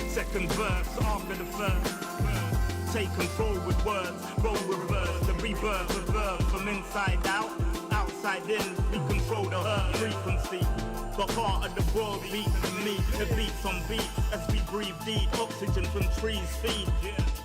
Second verse after the first. Take control with words, roll reverse, the rebirth of verb from inside out, outside in. We control the earth frequency. The heart of the world beats in me. It beats on beats as we breathe deep. Oxygen from trees feed.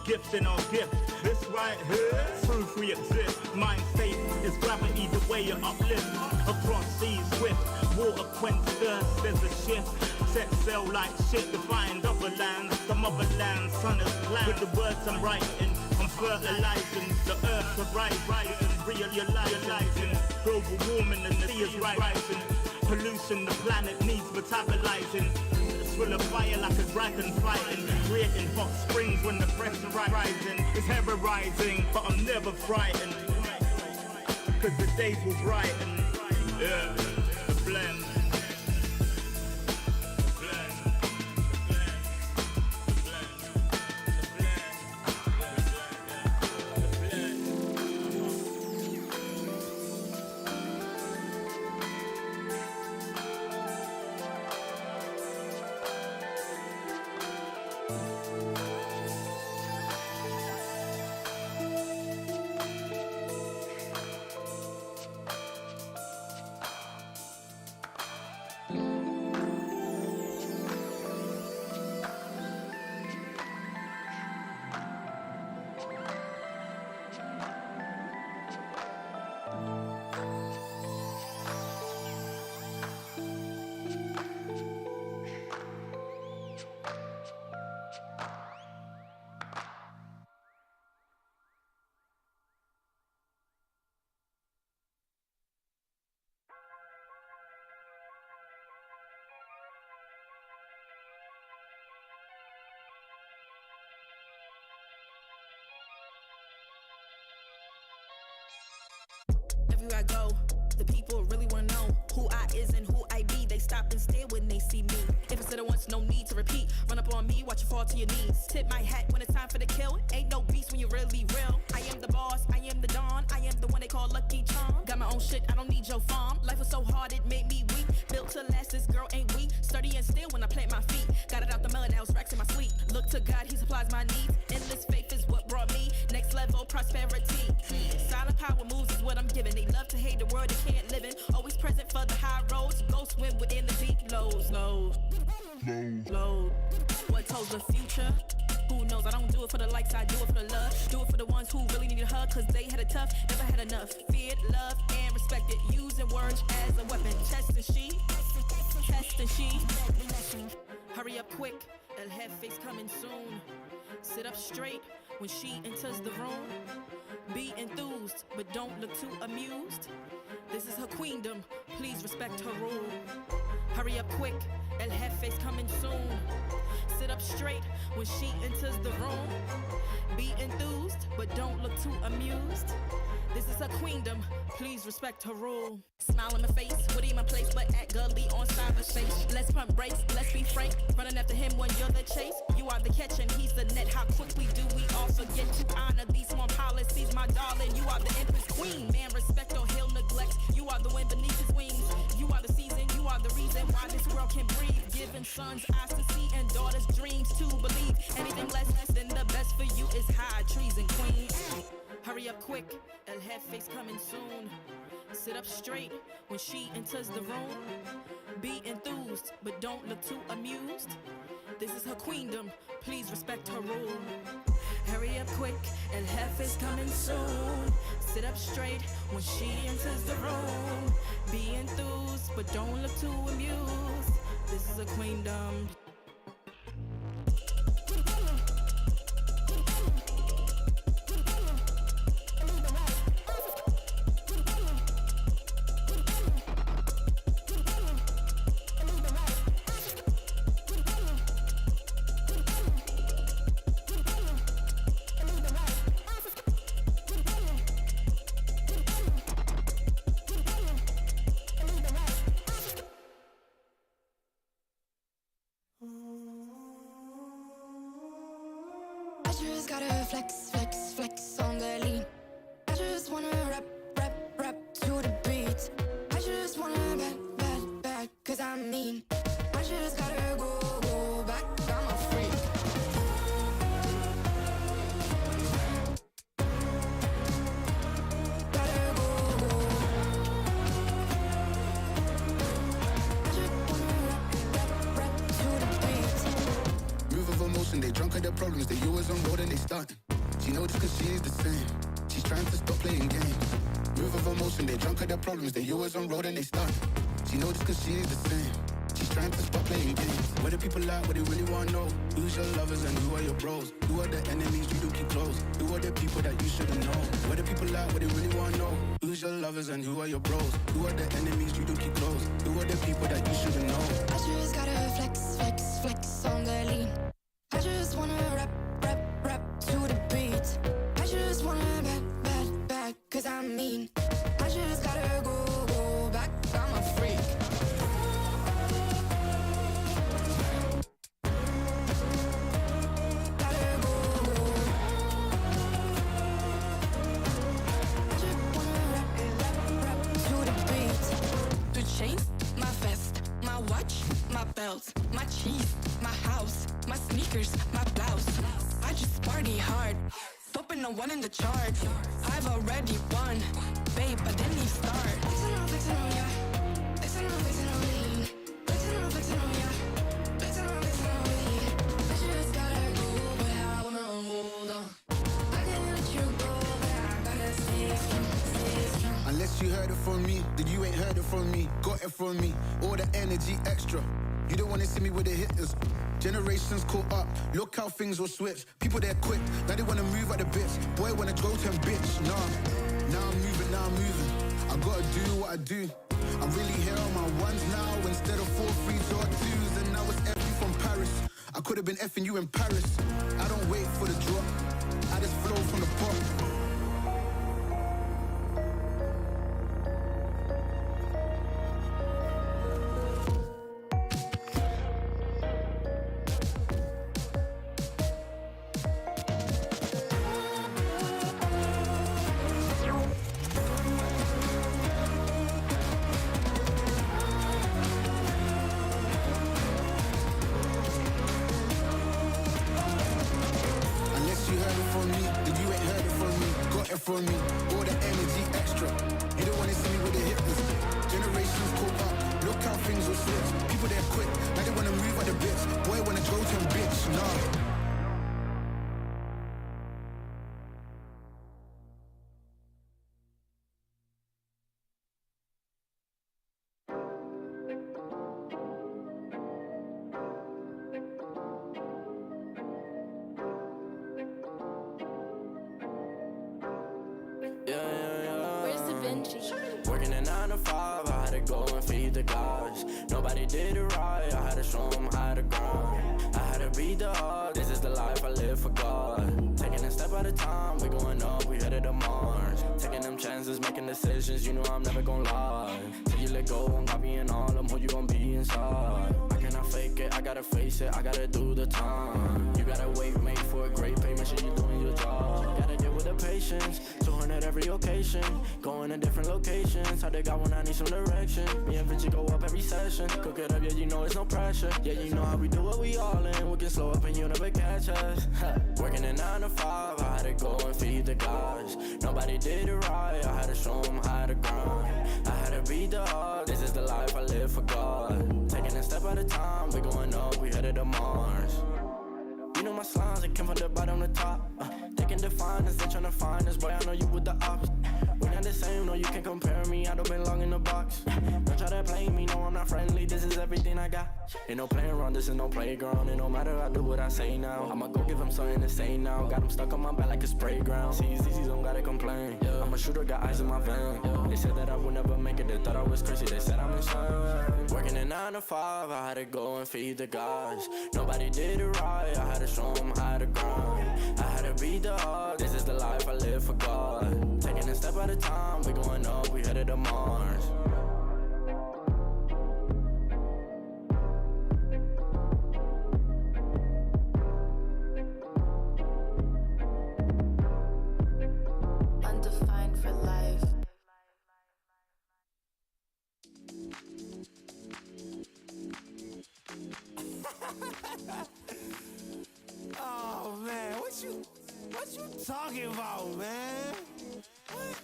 Gift in our gift. This right here, proof we exist. Mind state is gravity, the way you uplift. Across seas swift, water quench thirst. There's a shift. Set sail like shit to find other lands. The motherland, sun is planned. With the words I'm writing, I'm fertilizing the earth to rising, realizing global warming and the sea is rising. Pollution, the planet needs metabolizing. It's full of fire like a dragon fighting, creating hot springs when the pressure rising. It's ever rising, but I'm never frightened, cause the days will brighten. Yeah, the blend. Everywhere I go, the people really wanna know who I is and who I be. They stop and stare when they see me. If I said it once, no need to repeat. Run up on me, watch you fall to your knees. Tip my hat when it's time for the kill. Ain't no beast when you're really real. I am the boss, I am the dawn. I am the one they call Lucky Charm. Got my own shit, I don't need your farm. Life was so hard, it made me weak. Built to last, this girl ain't weak. Sturdy and still when I plant my feet. Got it out the mud, now it's racks in my sleep. Look to God, he supplies my needs. Endless faith is what brought me next level prosperity. Silent power moves is what I'm giving. They love to hate the world they can't live in. Always present for the high roads. Go swim within the deep lows. Low. What told the future? Who knows? I don't do it for the likes, I do it for the love. Do it for the ones who really needed a hug, cause they had it tough, never had enough. Feared, loved, and respected. Using words as a weapon. Test and she. Hurry up quick, El Jefe's coming soon. Sit up straight when she enters the room. Be enthused, but don't look too amused. This is her queendom, please respect her rule. Hurry up quick, El Jefe's coming soon. Sit up straight when she enters the room. Be enthused, but don't look too amused. This is her queendom, please respect her rule. Smile in my face, Woody in my place, but act gully on cyberspace. Let's pump brakes, let's be frank. Running after him when you're the chase. You are the catch and he's the net. How quickly do we all forget to honor these small policies, my darling? You are the empress queen. Man, respect or he'll neglect. You are the wind beneath his wings. You are the season, you are the reason why this world can breathe. Giving sons eyes to see and daughters dreams to believe. Anything less than the best for you is high treason, queen. Hurry up quick, El Jefe's coming soon. Sit up straight when she enters the room. Be enthused, but don't look too amused. This is her queendom, please respect her rule. Hurry up quick, El Jefe's coming soon. Sit up straight when she enters the room. Be enthused, but don't look too amused. This is a queendom. just gotta flex, flex, flex on the lean. I just wanna rap, rap, rap to the beat. I just wanna back, cause I'm mean. I just gotta go back, I'm a freak. Gotta go. I just wanna rap to the beat. Move of emotion, they drunk at their problems. They always on road and they starting. She knows cause she's the same. She's trying to stop playing games. Move of emotion, they drunk at their problems. They always on road and they starting. She knows cause she's the same. She's trying to stop playing games. Where the people at, what they really want to know. Who's your lovers and who are your bros? Who are the enemies you do keep close? Who are the people that you shouldn't know? Where the people at, what they really want to know. Who's your lovers and who are your bros? Who are the enemies you do keep close? Who are the people that you shouldn't know? I just gotta flex, flex, flex on the lean. I just wanna rap, rap, rap to the beat. I just wanna back, cause I'm mean. I just gotta go back, I'm a freak. Gotta go. I just wanna rap to the beat. The chains, my vest, my watch, my belt, my cheese, my house, my sneakers, my blouse. I just party hard, topping the one in the chart. I've already won, babe, I didn't even start. Flexing on ya, flexing on me. Flexing on ya, flexing on me. I just gotta go, but I wanna hold on. I can't let you go, but I gotta stay strong. Unless you heard it from me, then you ain't heard it from me. Got it from me, all the energy extra. You don't wanna see me with the hitters. Generations caught up, look how things will switch. People they're quick, now they wanna move at the bits. Boy wanna go to bitch, nah. Now I'm moving. I gotta do what I do. I'm really here on my ones now instead of 4 3s or 2s. And now it's F from Paris. I could have been effing you in Paris. I don't wait for the drop, I just flow from the pop. From me, all the energy extra. You don't wanna see me with the hitters. Generations caught up, look how things will switch. People they're quick, now they wanna move at the bits. Boy wanna go to bitch, nah. Working a 9 to 5, I had to go and feed the guys. Nobody did it right, I had to show them how to grind. I had to beat the odds, this is the life I live for God. Taking a step at a time, we going up, we headed to Mars. Taking them chances, making decisions, you know I'm never gonna lie. Till you let go, I'm copying all them, who you gonna be inside. I cannot fake it, I gotta face it, I gotta do the time. You gotta wait, make for a great pay, make sure you're doing your job. Gotta deal with the patience, 200 every occasion. Going to different locations, how they got when I need some direction. Me and Vinci go up every session. Cook it up, yeah, you know it's no pressure. Yeah, you know how we do it, we all in. We can slow up and you never catch us. Working a 9 to 5, I had to go and feed the guys. Nobody did it right, I had to show them how to grind. I had to beat the odds, this is the life I live for God. Taking a step at a time, we going up, we headed to Mars. You know my slimes, they came from the bottom to top. Taking the finest, they tryna find us. Boy, I know you with the ops. We not the same, no, you can't compare me. I don't belong in the box. Don't try to play me, no, I'm not friendly. This is everything I got. Ain't no playing around, this is no playground. It no matter, I do what I say now. I'ma go give them something to say now. Got them stuck on my back like a spray ground. See, easy, don't gotta complain. I'm a shooter, got eyes in my vein. They said that I would never make it, they thought I was crazy. They said I'm insane. Working a 9 to 5, I had to go and feed the guys. Nobody did it right, I had to show them how to grind. I had to beat the odds, this is the life I live for God. Taking a step at a time, we going up, we headed to Mars. talking about, man? What?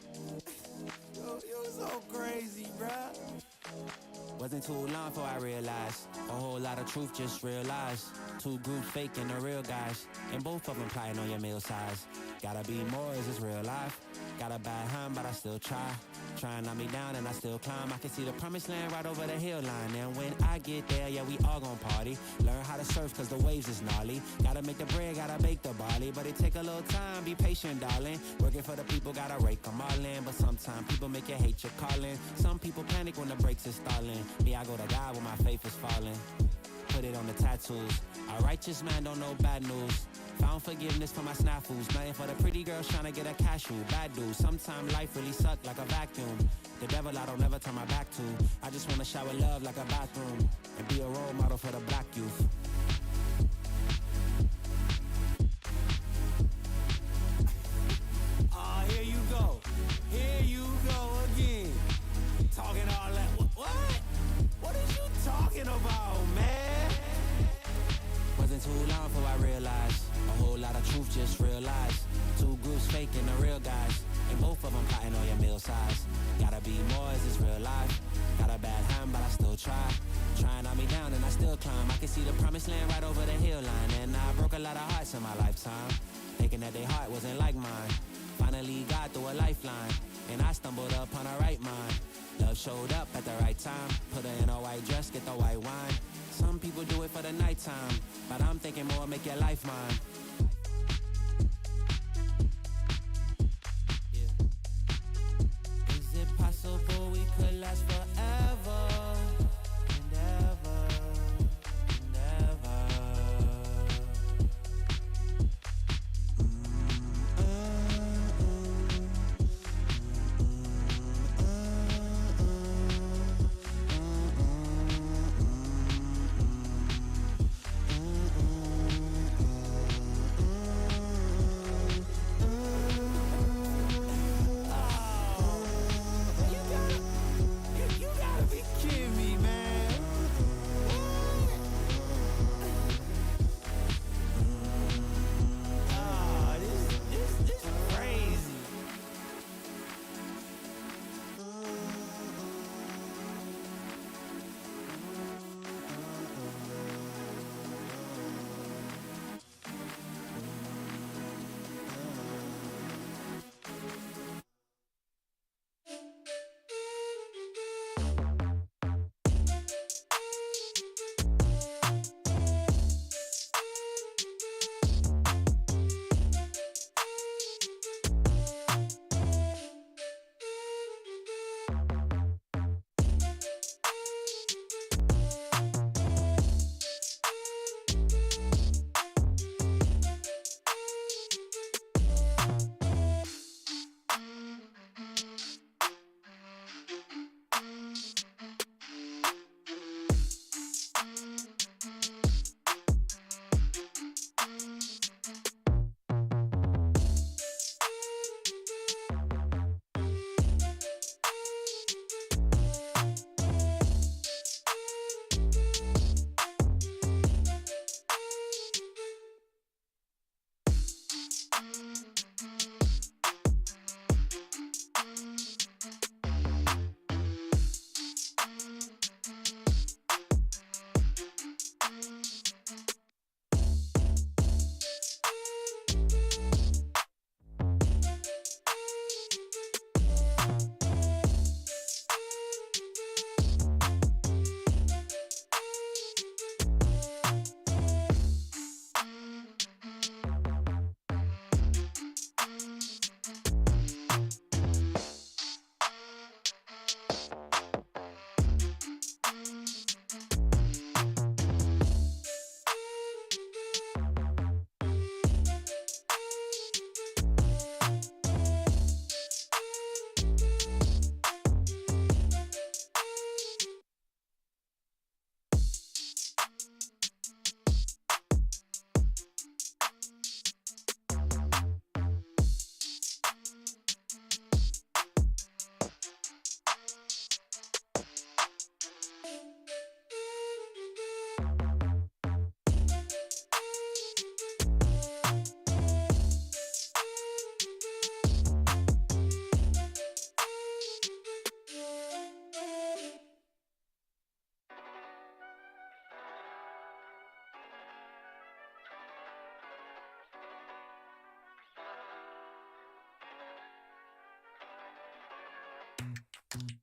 You're so crazy, bruh. Wasn't too long before I realized a whole lot of truth just realized. Two groups faking the real guys, and both of them plotting on your meal size. Gotta be more, is this real life? Got a bad hand, but I still try. Trying to knock me down and I still climb. I can see the promised land right over the hill line. And when I get there, yeah, we all gon' party. Learn how to surf cause the waves is gnarly. Gotta make the bread, gotta bake the barley. But it take a little time, be patient, darling. Working for the people, gotta rake them all in. But sometimes people make you hate your calling. Some people panic when the brakes is stalling. Me, I go to God when my faith is falling. Put it on the tattoos. A righteous man don't know bad news. Found forgiveness for my snafus. Nothing for the pretty girls trying to get a cashew. Bad dude. Sometimes life really suck like a vacuum. The devil I don't never turn my back to. I just wanna shower love like a bathroom. And be a role model for the black youth. Here you go. Here you go again. Talking all that. What? What are you talking about, man? Wasn't too long before I realized a whole lot of truth just realized. Two groups faking the real guys, and both of them plotting on your meal size. Gotta be more, is this real life? Got a bad hand, but I still try. Trying to knock me down and I still climb. I can see the promised land right over the hill line. And I broke a lot of hearts in my lifetime, thinking that their heart wasn't like mine. Finally got through a lifeline, and I stumbled upon a right mind. Love showed up at the right time. Put her in a white dress, get the white wine. Some people do it for the nighttime, but I'm thinking more, make your life mine. Yeah. Is it possible we could last forever and ever and ever?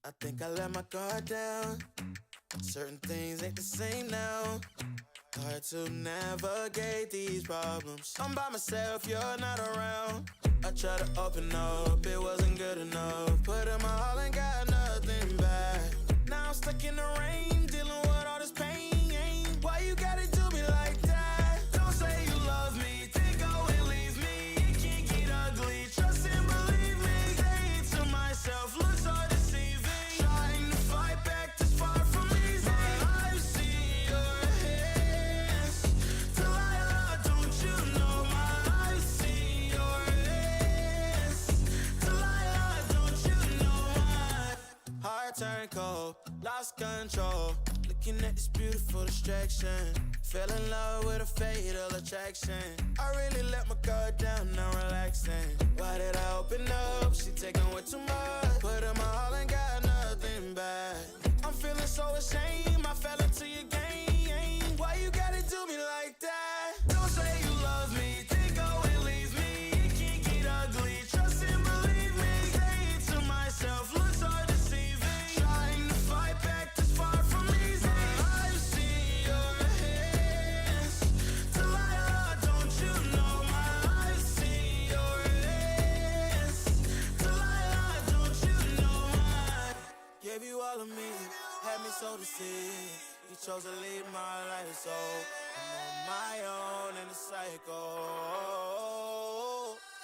I think I let my guard down. Certain things ain't the same now. Hard to navigate these problems. I'm by myself, you're not around. I tried to open up, it wasn't good enough. Put in my all and got nothing back. Now I'm stuck in the rain, dealing with all this pain. Why you gotta do me like that? Don't say you love me, then go and leave me. It can't get ugly, trust and believe me. Say it to myself, looks so deceiving. Trying to fight back, this far from easy. I've seen your hands. Delilah, don't you know my I've seen your hands. Delilah, don't you know my heart turned cold, lost control. Looking at this beautiful distraction. Fell in love with a fatal attraction. I really let my guard down, now relaxing. Why did I open up? She taking way too much. Put in my all and got nothing back. I'm feeling so ashamed, I fell into your game. Why you gotta do me like that? Don't say you love me, then go and leave me. It can't get ugly, trust and believe me. Say it to myself, looks so deceiving. Trying to fight back, this far from easy. I've seen your hands. Delilah, don't you know my I've seen your hands. Delilah, don't you know my gave you all of me, had me so deceived. You chose to lead my life, so I'm on my own in the cycle.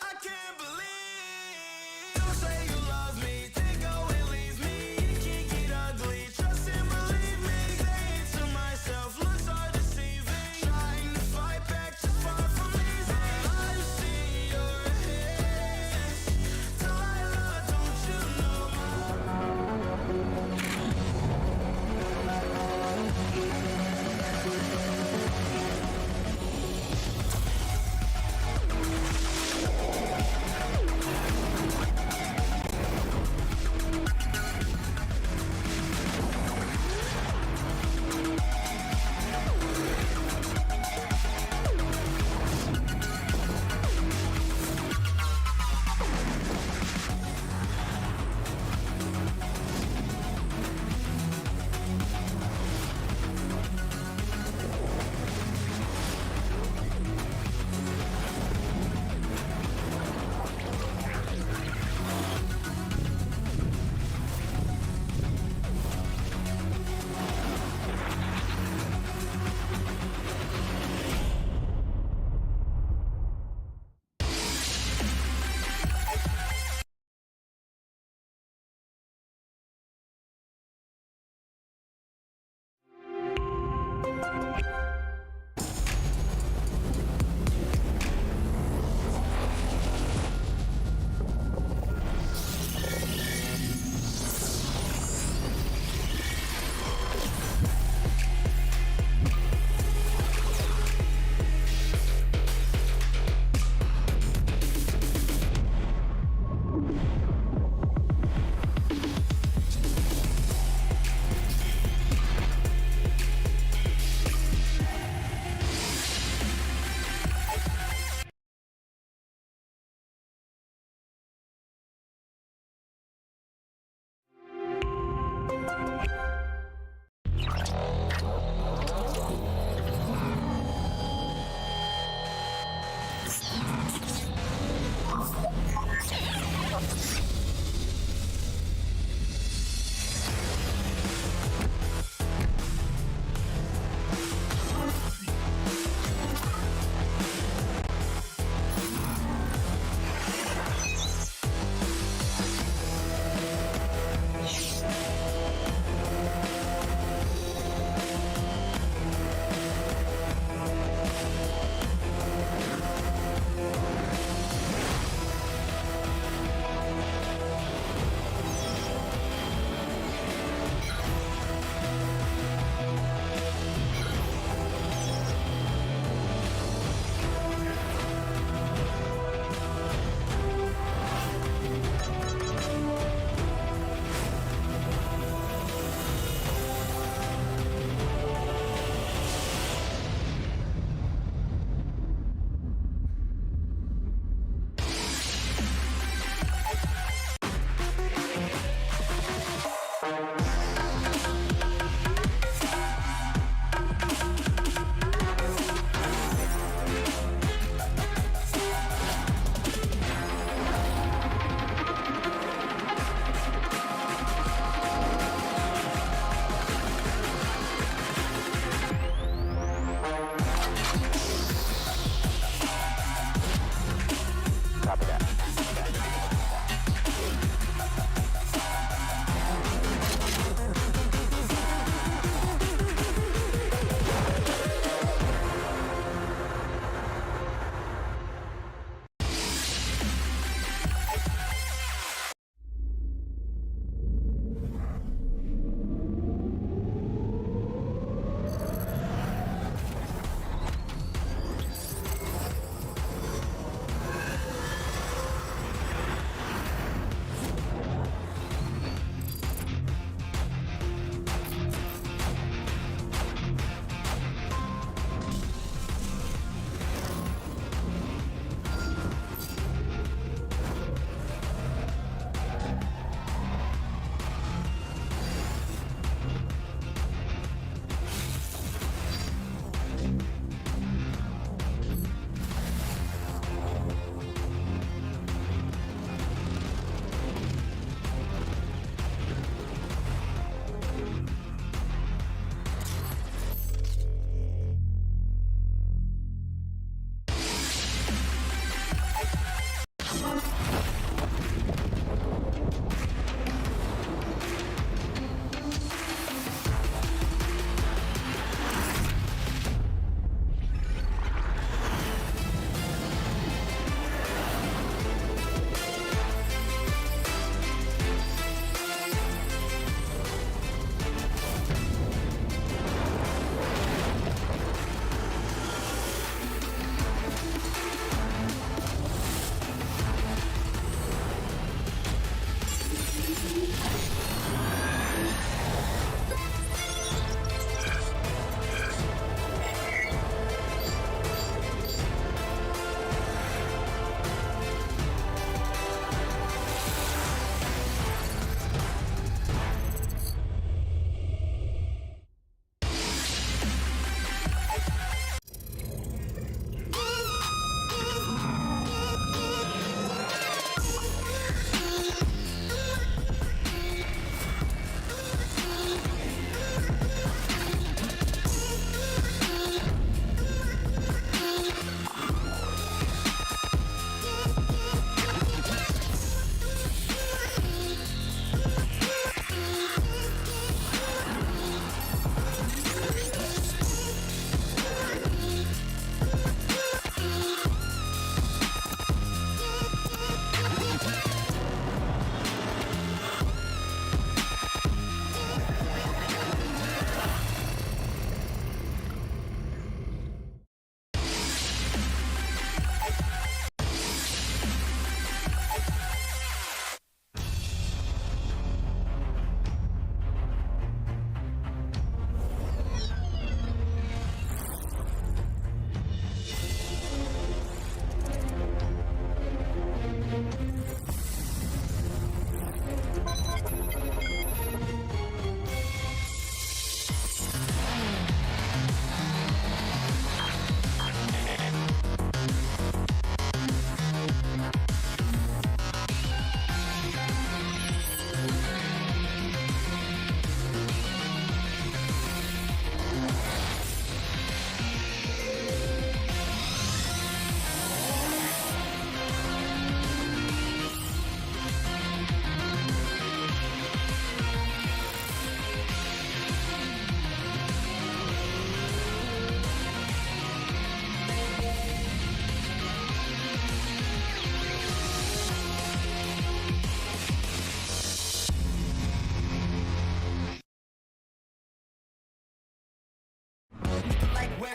I can't believe. Don't say you love me, then go and leave me. It can't get ugly, trust and believe me. Say it to myself, looks so deceiving. Trying to fight back, too far from easy. I've seen your hands. Delilah, don't you know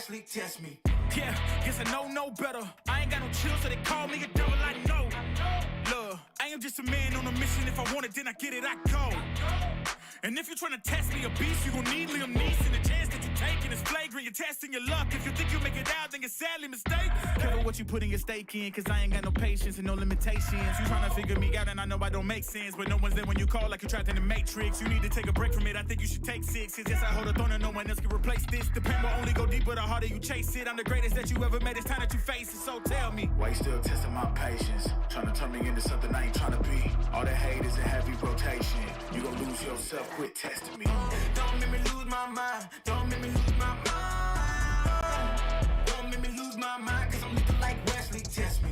Wesley test me. Yeah, guess I know no better. I ain't got no chill, so they call me a devil. I know. Look, I am just a man on a mission. If I want it, then I get it, I go. And if you're trying to test me a beast, you gon' need Liam Neeson. The chance that you taking is flagrant. You're testing your luck. If you think you make it out, then you're sadly mistaken. Careful what you putting your stake in, cause I ain't got no patience and no limitations. You trying to figure me out, and I know I don't make sense, but no one's there when you call like you're trapped in the Matrix. You need to take a break from it. I think you should take 6. Cause yes, I hold a throne and no one else can replace this. The pain will only go deeper the harder you chase it. I'm the greatest that you ever made. It's time that you face it. So tell me, why you still testing my patience? Trying to turn me into something I ain't trying to be. All that hate is a heavy rotation. You gon' lose yourself. Quit testing me. Don't make me lose my mind. Don't make me lose my mind. Don't make me lose my mind, cause I'm looking like Wesley test me.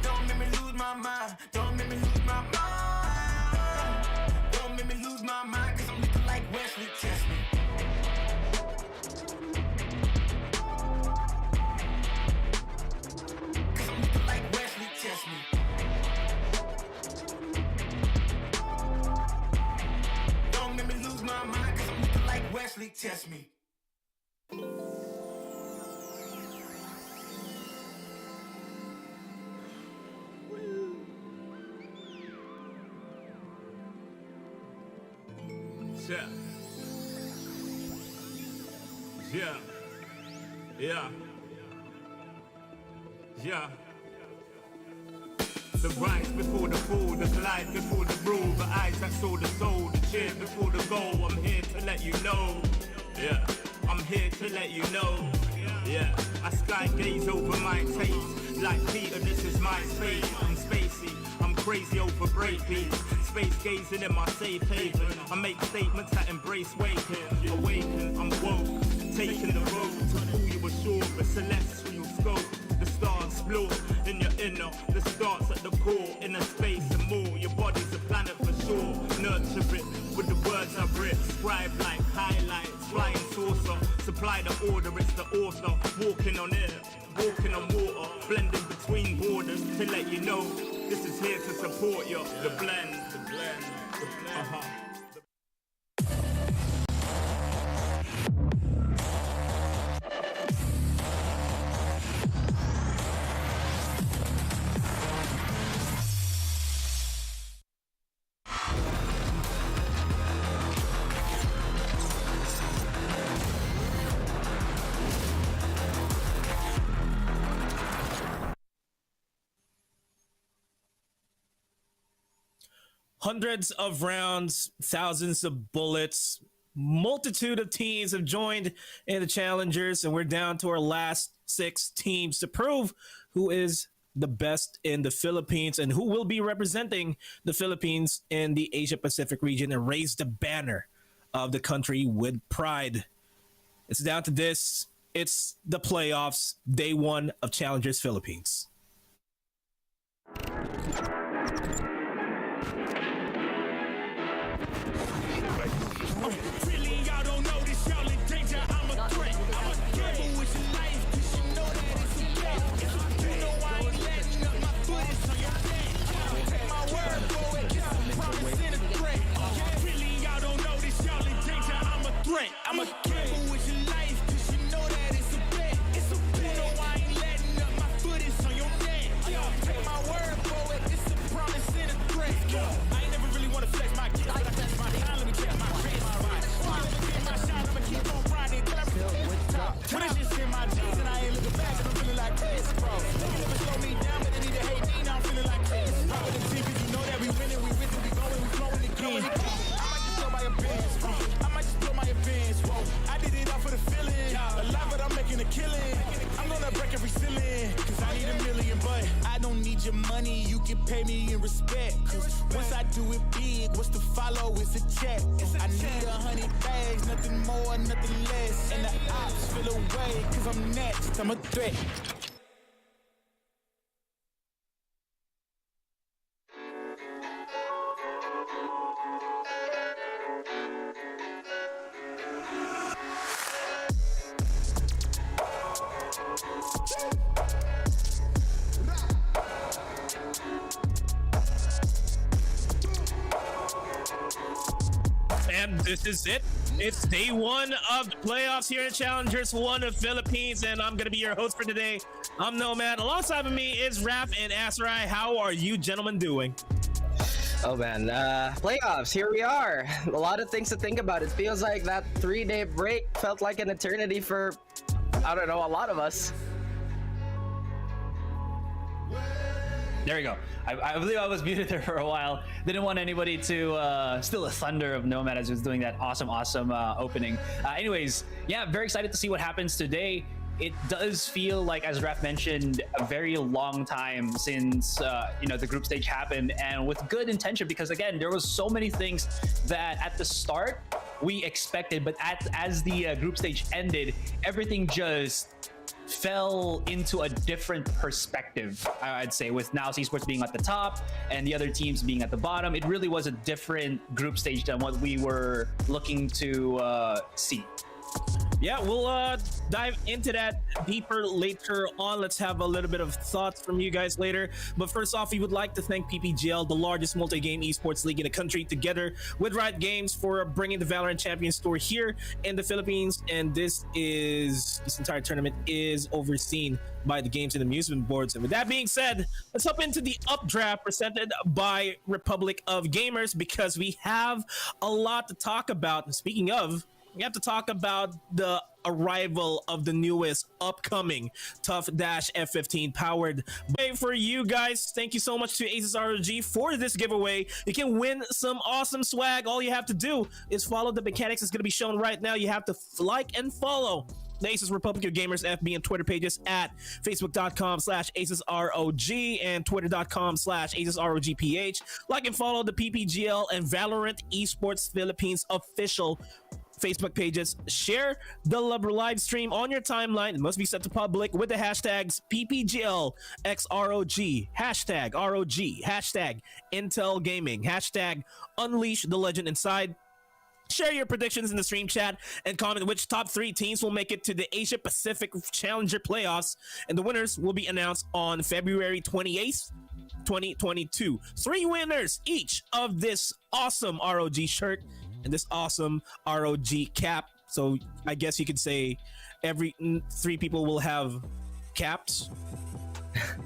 Don't make me lose my mind. Don't make me lose my mind. Don't make me lose my mind, cause I'm looking like Wesley test me. Cause I'm looking like Wesley test me. My mind, cause I'm looking like Wesley test me. Yeah. The rise before the fall, the glide before the rule, the eyes that saw the soul, the cheer before the goal. I'm here to let you know. Yeah, I'm here to let you know. Yeah, I sky gaze over my taste. Like Peter, this is my space. I'm spacey, I'm crazy over breakbeats. Space gazing in my safe haven. I make statements that embrace waking. Awaken, I'm woke. Taking the road to pull you ashore. The celestial scope. The stars explore in your inner. The starts at the core. Inner space and more. Your body's a planet for sure. Nurture it with the words I've written. Scribe like highlights. Flying saucer. Supply the order. It's the author. Walking on air. Walking on water. Blending between borders to let you know. This is here to support you. The blend. Hundreds of rounds, thousands of bullets, multitude of teams have joined in the Challengers, and we're down to our last 6 teams to prove who is the best in the Philippines and who will be representing the Philippines in the Asia Pacific region and raise the banner of the country with pride. It's down to this. It's the playoffs, day 1 of Challengers Philippines. I'm a gamble with your life, cause you know that it's a bet. It's a bet. You know I ain't letting up, my foot is on your neck. Take my word for it, it's a promise and a threat. I ain't never really wanna flex my gift, but I flex my time, let me check my wrist. I'ma get my shot, I'ma keep on riding till I reach the top. When it's just in my jeans and I ain't looking back, and I'm feeling like this, bro. They can never slow me down, but they need to hate me, now I'm feeling like this. Rock with the team, cause you know that we winning, we with it, we going, we flowing again. I might just blow my advance, I might just blow my advance, whoa. I did it all for the feeling, alive but I'm making a killing. I'm gonna break every ceiling, cause I need $1 million, but I don't need your money, you can pay me in respect. Cause once I do it big, what's to follow is a check. I need 100 bags, nothing more, nothing less. And the ops feel away, cause I'm next, I'm a threat. And this is it. It's day one of the playoffs here in Challengers 1 of Philippines, and I'm going to be your host for today. I'm Nomad. Alongside of me is Raph and Asarai. How are you gentlemen doing? Oh man, playoffs, here we are. A lot of things to think about. It feels like that 3-day break felt like an eternity for, I don't know, a lot of us. There we go. I believe I was muted there for a while. Didn't want anybody to steal the thunder of Nomad as he was doing that awesome opening. Anyways, yeah, very excited to see what happens today. It does feel like, as Raph mentioned, a very long time since the group stage happened, and with good intention, because again, there was so many things that at the start we expected, but as the group stage ended, everything just fell into a different perspective, I'd say, with now Esports being at the top and the other teams being at the bottom. It really was a different group stage than what we were looking to see. Yeah, we'll dive into that deeper later on. Let's have a little bit of thoughts from you guys later. But first off, we would like to thank PPGL, the largest multi-game esports league in the country, together with Riot Games for bringing the Valorant Champions Tour here in the Philippines. And this entire tournament is overseen by the Games and Amusement Boards. And with that being said, let's hop into the updraft presented by Republic of Gamers, because we have a lot to talk about. And speaking of, we have to talk about the arrival of the newest upcoming Tough Dash F15 powered. But for you guys, thank you so much to ASUS ROG for this giveaway. You can win some awesome swag. All you have to do is follow the mechanics that's going to be shown right now. You have to like and follow the ASUS Republic of Gamers FB and Twitter pages at facebook.com/ASUSROG and twitter.com/ASUSROGPH. Like and follow the PPGL and Valorant Esports Philippines official Facebook pages. Share the live stream on your timeline. It must be set to public with the hashtags PPGLXROG, hashtag ROG, hashtag Intel Gaming, hashtag Unleash the Legend Inside. Share your predictions in the stream chat and comment which top 3 teams will make it to the Asia Pacific Challenger Playoffs, and the winners will be announced on February 28th, 2022. 3 winners each of this awesome ROG shirt and this awesome ROG cap. So I guess you could say every 3 people will have caps.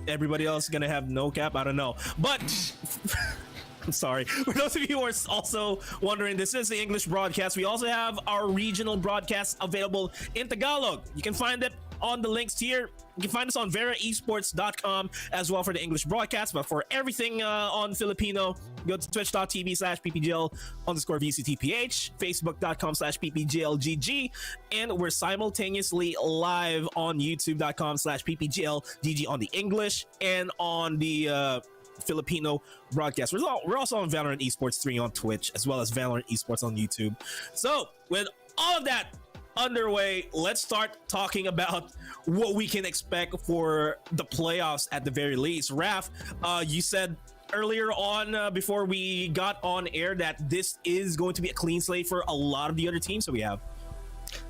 Everybody else is gonna have no cap. I don't know, but I'm sorry. For those of you who are also wondering, this is the English broadcast. We also have our regional broadcast available in Tagalog. You can find it on the links here. You can find us on veraesports.com as well for the English broadcast. But for everything on Filipino, go to twitch.tv/PPGL_VCTPH, facebook.com/PPGLGG, and we're simultaneously live on youtube.com/PPGLGG on the English and on the Filipino broadcast. We're also on Valorant Esports 3 on Twitch, as well as Valorant Esports on YouTube. So with all of that underway, let's start talking about what we can expect for the playoffs at the very least. Raph, you said earlier on before we got on air that this is going to be a clean slate for a lot of the other teams that we have.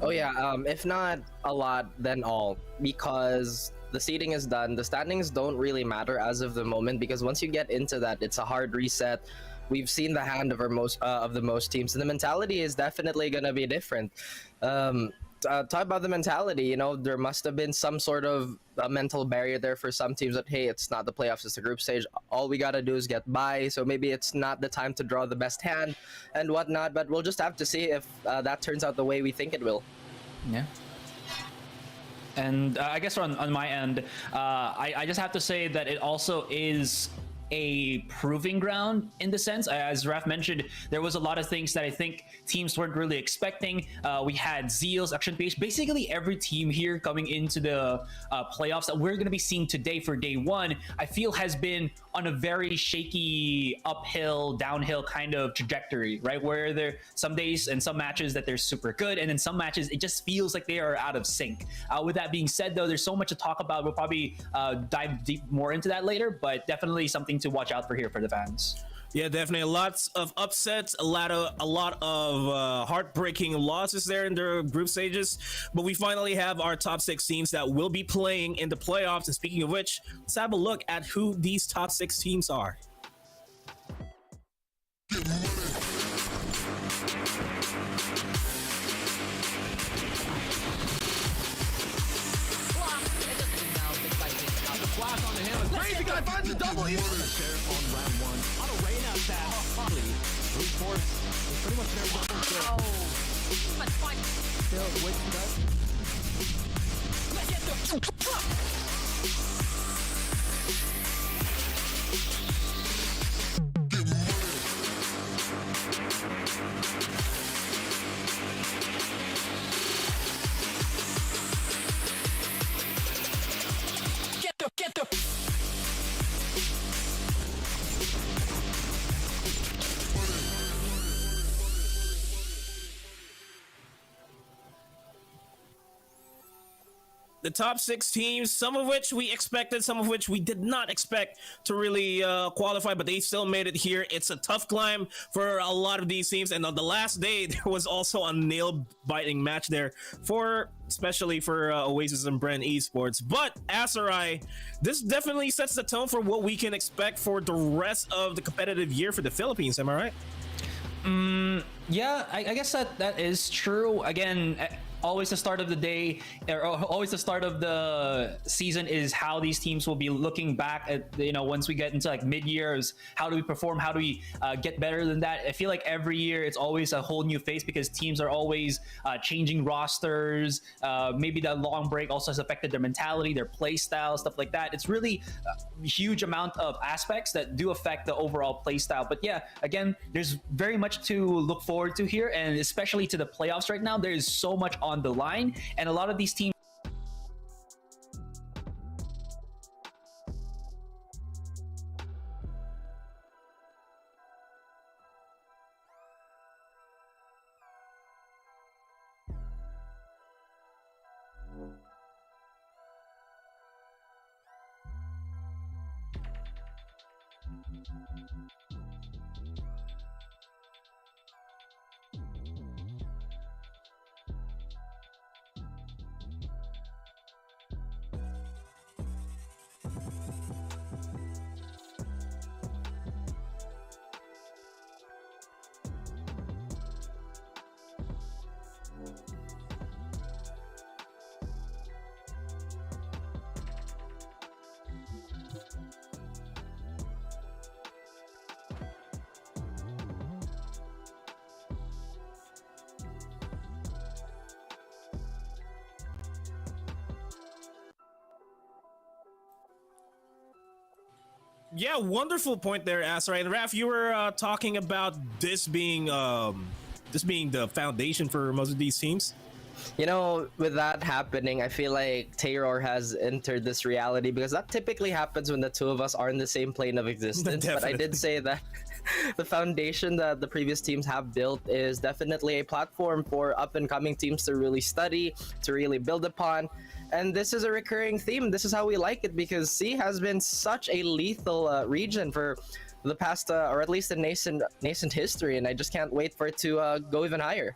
Oh yeah, if not a lot, then all, because the seeding is done. The standings don't really matter as of the moment, because once you get into that, it's a hard reset. We've seen the hand of the most teams, and the mentality is definitely gonna be different. Talk about the mentality. There must have been some sort of a mental barrier there for some teams that, hey, it's not the playoffs, it's the group stage. All we gotta do is get by. So maybe it's not the time to draw the best hand and whatnot. But we'll just have to see if that turns out the way we think it will. Yeah. And I guess on my end, I just have to say that it also is a proving ground in the sense, as Raph mentioned, there was a lot of things that I think teams weren't really expecting. We had Zeal's Action PH, basically every team here coming into the playoffs that we're going to be seeing today for day one, I feel has been on a very shaky uphill, downhill kind of trajectory, right? Where there some days and some matches that they're super good, and then some matches it just feels like they are out of sync. With that being said, though, there's so much to talk about. We'll probably dive deep more into that later, but definitely something to watch out for here for the fans. Yeah, definitely lots of upsets, a lot of heartbreaking losses there in the group stages, but we finally have our top 6 teams that will be playing in the playoffs. And speaking of which, let's have a look at who these top 6 teams are. guy finds a double. Sheriff on round 1. On a Reyna attack. Brute force is pretty much their weapon. Still waiting for Get the The top 6 teams, some of which we expected, some of which we did not expect to really qualify, but they still made it here. It's a tough climb for a lot of these teams, and on the last day, there was also a nail-biting match there, especially for Oasis and Bren Esports. But Asarai, this definitely sets the tone for what we can expect for the rest of the competitive year for the Philippines. Am I right? Yeah, I guess that is true. Again, always the start of the day, or always the start of the season is how these teams will be looking back at, once we get into like mid-years, how do we perform, how do we get better than that. I feel like every year it's always a whole new phase because teams are always changing rosters. Maybe the long break also has affected their mentality, their play style, stuff like that. It's really a huge amount of aspects that do affect the overall play style. But yeah, again, there's very much to look forward to here, and especially to the playoffs right now. There is so much on the line, and a lot of these teams Yeah, wonderful point there, Asarai. And Raph, you were talking about this being the foundation for most of these teams. With that happening, I feel like Taylor has entered this reality because that typically happens when the two of us are in the same plane of existence. But I did say that the foundation that the previous teams have built is definitely a platform for up-and-coming teams to really study, to really build upon. And this is a recurring theme. This is how we like it because C has been such a lethal region for the past, or at least in nascent history, and I just can't wait for it to go even higher.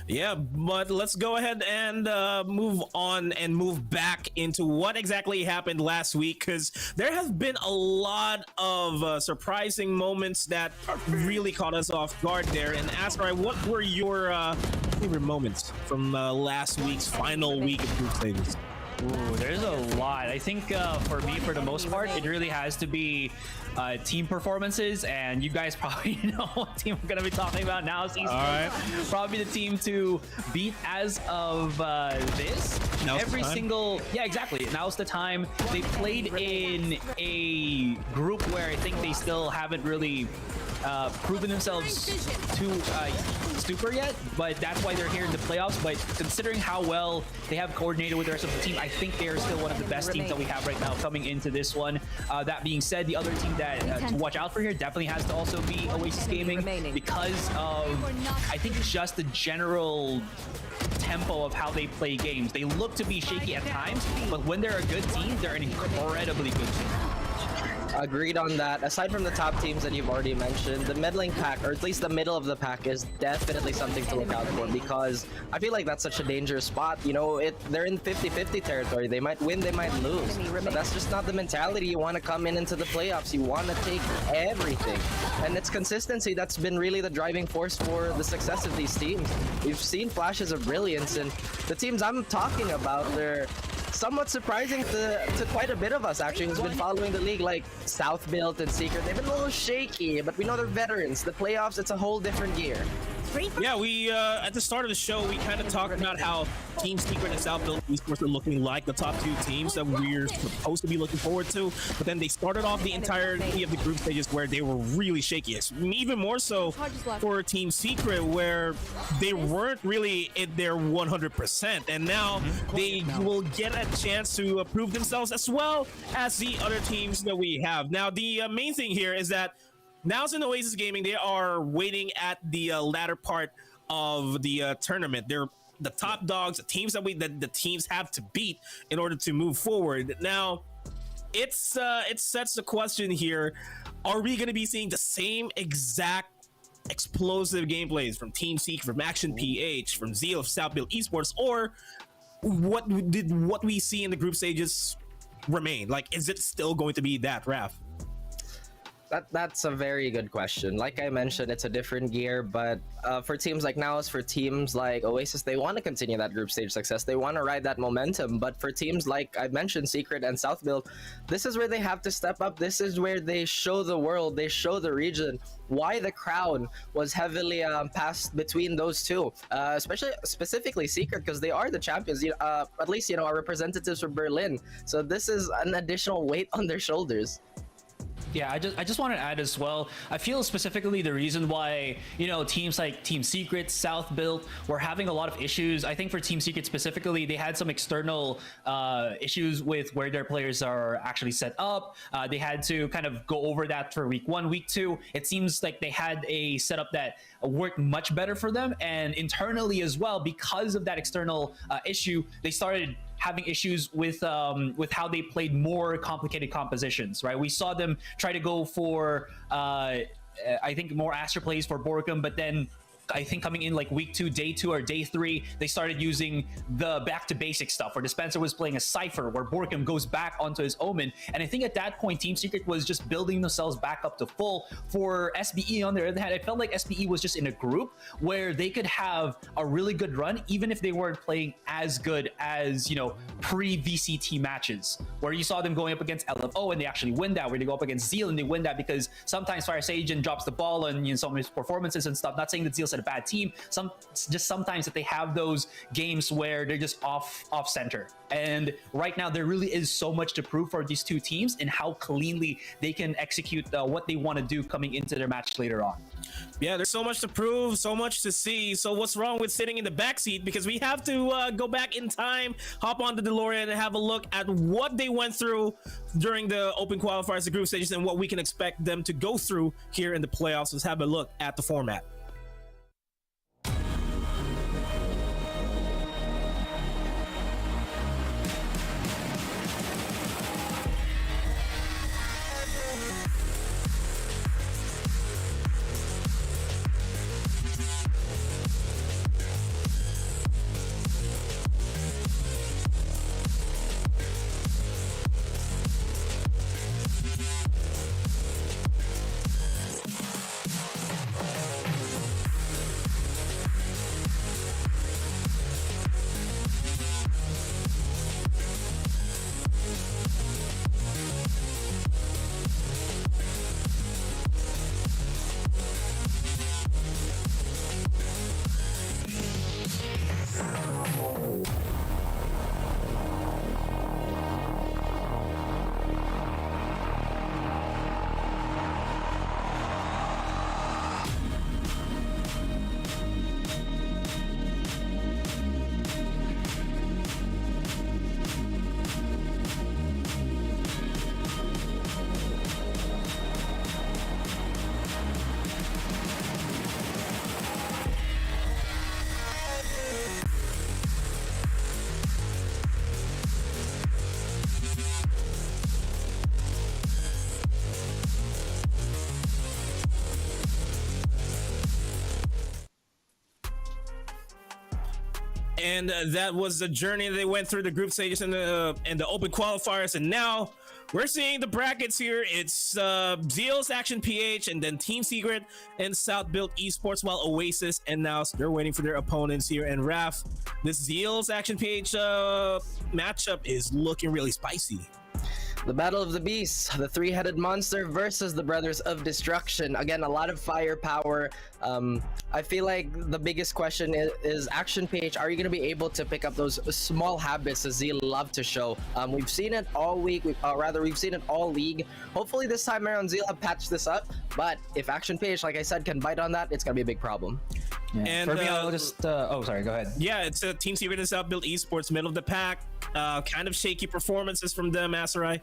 Yeah, but let's go ahead and move on and move back into what exactly happened last week, because there have been a lot of surprising moments that really caught us off guard there. And Asarai, what were your favorite moments from last week's final week of group stages? Ooh, there's a lot. I think for me, for the most part, it really has to be team performances, and you guys probably know what team we're going to be talking about now. Esports. All right. Probably the team to beat as of this. Now's every single, yeah, exactly. Now's the time. They played in a group where I think they still haven't really proven themselves too super yet, but that's why they're here in the playoffs. But considering how well they have coordinated with the rest of the team, I think they're still one of the best teams that we have right now coming into this one. That being said, the other team that to watch out for here definitely has to also be Oasis Gaming, because of, I think, just the general tempo of how they play games. They look to be shaky at times, but when they're a good team, they're an incredibly good team. Agreed on that. Aside from the top teams that you've already mentioned, the middling pack, or at least the middle of the pack, is definitely something to look out for, because I feel like that's such a dangerous spot. They're in 50-50 territory. They might win, they might lose, but that's just not the mentality. You want to come into the playoffs. You want to take everything, and it's consistency that's been really the driving force for the success of these teams. We've seen flashes of brilliance, and the teams I'm talking about, they're somewhat surprising to quite a bit of us actually who's been following the league. Like South Built and Secret, they've been a little shaky, but we know they're veterans. The playoffs, it's a whole different gear. Yeah, we at the start of the show we kind of talked about how Team Secret and South Built Esports are looking like the top two teams that we're supposed to be looking forward to, but then they started off the entirety of the group stages where they were really shaky. It's even more so for Team Secret, where they weren't really in their 100%, and now they will get a chance to prove themselves as well as the other teams that we have. Now, the main thing here is that now in Oasis Gaming, they are waiting at the latter part of the tournament. They're the top dogs, the teams that the teams have to beat in order to move forward. Now, it sets the question here: are we going to be seeing the same exact explosive gameplays from Team Seek, from Action PH, from Zeal of South Built Esports, or what we see in the group stages remain? Like, is it still going to be that, Raph? That's a very good question. Like I mentioned, it's a different gear, but for teams like NOWS, for teams like Oasis, they want to continue that group stage success. They want to ride that momentum. But for teams like I mentioned, Secret and South Build, this is where they have to step up. This is where they show the world, they show the region why the crown was heavily passed between those two, specifically Secret, because they are the champions. At least, our representatives from Berlin. So this is an additional weight on their shoulders. Yeah, I just want to add as well, I feel specifically the reason why, teams like Team Secret, South Built were having a lot of issues. I think for Team Secret specifically, they had some external issues with where their players are actually set up. They had to kind of go over that for week 1, week 2. It seems like they had a setup that worked much better for them, and internally as well, because of that external issue, they started having issues with how they played more complicated compositions, right? We saw them try to go for I think more Aster plays for Borkum, but then I think coming in like week 2, day 2 or day 3, they started using the back to basic stuff where Dispenser was playing a Cypher, where Borkum goes back onto his Omen. And I think at that point, Team Secret was just building themselves back up to full. For SBE, on the other hand, I felt like SBE was just in a group where they could have a really good run, even if they weren't playing as good as, pre-VCT matches, where you saw them going up against LFO and they actually win that, where they go up against Zeal and they win that because sometimes Fire Sage drops the ball and some of his performances and stuff. Not saying that Zeal a bad team, sometimes that they have those games where they're just off center. And right now there really is so much to prove for these two teams and how cleanly they can execute what they want to do coming into their match later on. Yeah, there's so much to prove, so much to see. So what's wrong with sitting in the backseat? Because we have to go back in time, hop on the DeLorean and have a look at what they went through during the open qualifiers, the group stages, and what we can expect them to go through here in the playoffs. Let's have a look at the format. And that was the journey they went through, the group stages and the open qualifiers. And now we're seeing the brackets here. It's Zeal's Action PH, and then Team Secret and South Built Esports, while Oasis and now they're waiting for their opponents here. And Raf, this Zeal's Action PH matchup is looking really spicy. The Battle of the Beasts, the three-headed monster versus the Brothers of Destruction. Again, a lot of firepower. I feel like the biggest question is Action PH, are you going to be able to pick up those small habits that Zeal love to show? We've seen it all week, we've seen it all league. Hopefully this time around Zeal have patched this up, but if Action PH, like I said, can bite on that, it's going to be a big problem. Yeah. And for me, I'll just oh, sorry, go ahead. Yeah, it's a Team Secret and South Built Esports, middle of the pack. Kind of shaky performances from them, Asarai.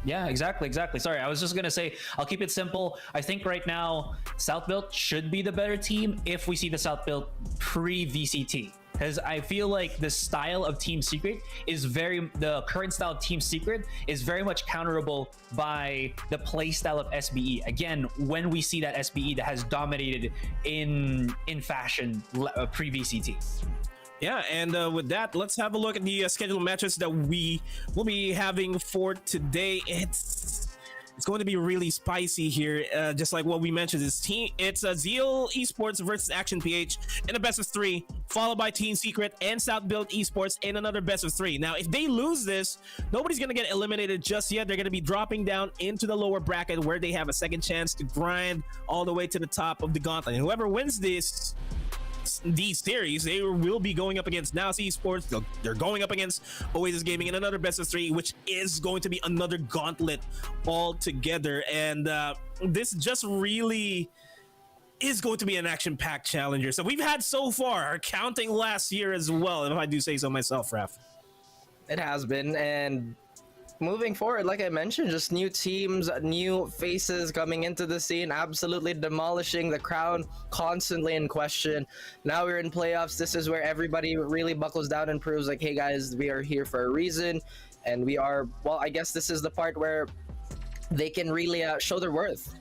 Yeah, exactly. Sorry, I was just gonna say, I'll keep it simple. I think right now, South Built should be the better team if we see the South Built pre-VCT. Because I feel like the style of Team Secret the current style of Team Secret is very much counterable by the play style of SBE. Again, when we see that SBE that has dominated in fashion pre-VCT. Yeah, and with that, let's have a look at the scheduled matches that we will be having for today. It's going to be really spicy here, just like what we mentioned. It's Zeal Esports versus Action PH in a best of 3, followed by Team Secret and South Built Esports in another best of 3. Now, if they lose this, nobody's going to get eliminated just yet. They're going to be dropping down into the lower bracket where they have a second chance to grind all the way to the top of the gauntlet. And whoever wins these series, they will be going up against Now Esports. They're going up against Oasis Gaming in another best of 3, which is going to be another gauntlet altogether. And this just really is going to be an action-packed challenger. So we've had so far, counting last year as well, if I do say so myself, Raf. It has been, and moving forward, like I mentioned, just new teams, new faces coming into the scene, absolutely demolishing the crown, constantly in question. Now we're in playoffs. This is where everybody really buckles down and proves like, hey guys, we are here for a reason. And we are, well, I guess this is the part where they can really show their worth.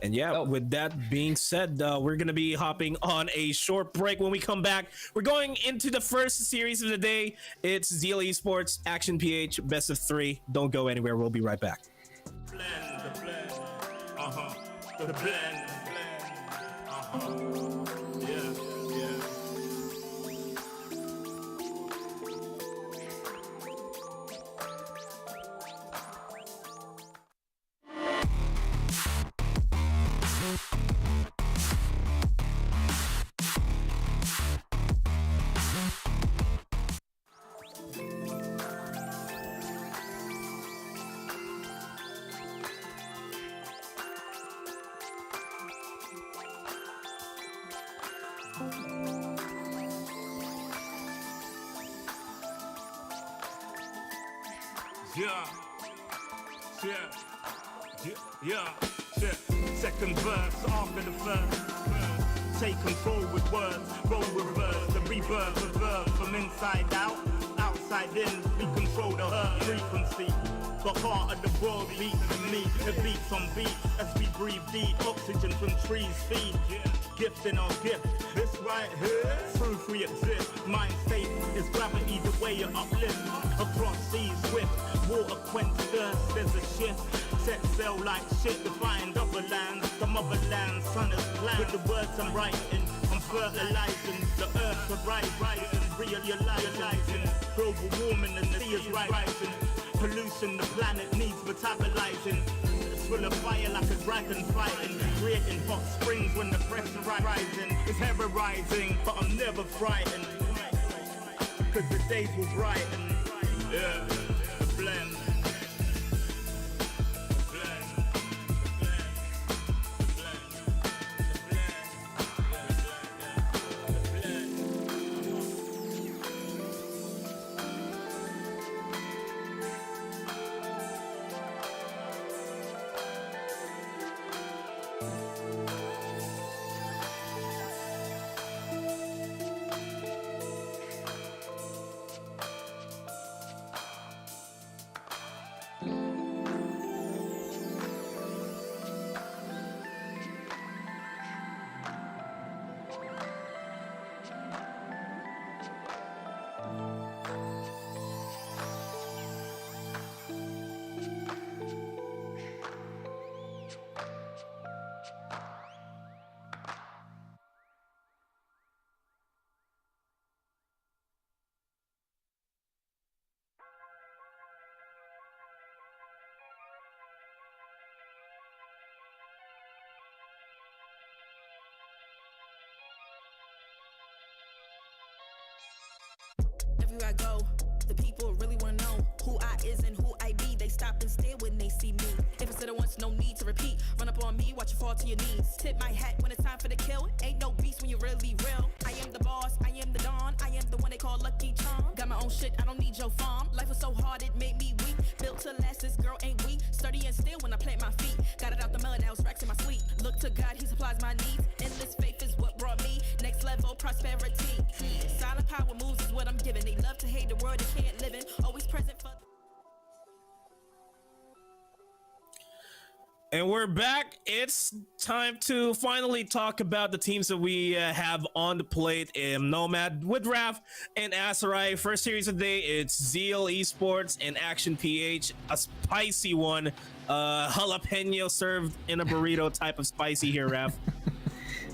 And yeah, with that being said, we're going to be hopping on a short break. When we come back, we're going into the first series of the day. It's Zeal Esports, Action PH, best of 3. Don't go anywhere. We'll be right back. The blend. The blend. Yeah. Yeah. Second verse after the first. Taken forward words, roll reverse, the rebirth of verb from inside out, outside in. We control the herd frequency. The heart of the world beats in me. It beats on beats as we breathe deep. Oxygen from trees feed. Gift in our gift. This right here, proof we exist. Mind state is gravity, the way you uplift. Across seas swift, water quench thirst. There's a shift. Set sail like shit to find other lands. The motherland, sun is planned. With the words I'm writing, I'm fertilizing. The earth to rising, realizing. Global warming and the sea is rising. Pollution, the planet needs metabolizing. Full of fire like a dragon fighting. Creating hot springs when the pressure rising. It's ever rising, but I'm never frightened. Cause the days will brighten. Yeah, the blend. I go. The people really wanna know who I is and who I be. They stop and stare when they see me. If it's said it once, no need to repeat. Run up on me, watch you fall to your knees. Tip my hat when it's time for the kill. Ain't no beast when you're really real. I am the boss, I am the dawn. I am the one they call Lucky Charm. Got my own shit, I don't need your farm. Life was so hard, it made me weak. Built to last, this girl ain't weak. Sturdy and still when I plant my feet. Got it out the mud, now it's racks in my sleep. Look to God, he supplies my needs. Endless faith is what brought me next level prosperity. Silent power moves is what I'm giving. They love to hate the world they can't live in. Always present for. And we're back. It's time to finally talk about the teams that we have on the plate in Nomad with Raf and Asarai. First series of the day, it's Zeal Esports and Action PH, a spicy one. Jalapeno served in a burrito type of spicy here, Raf.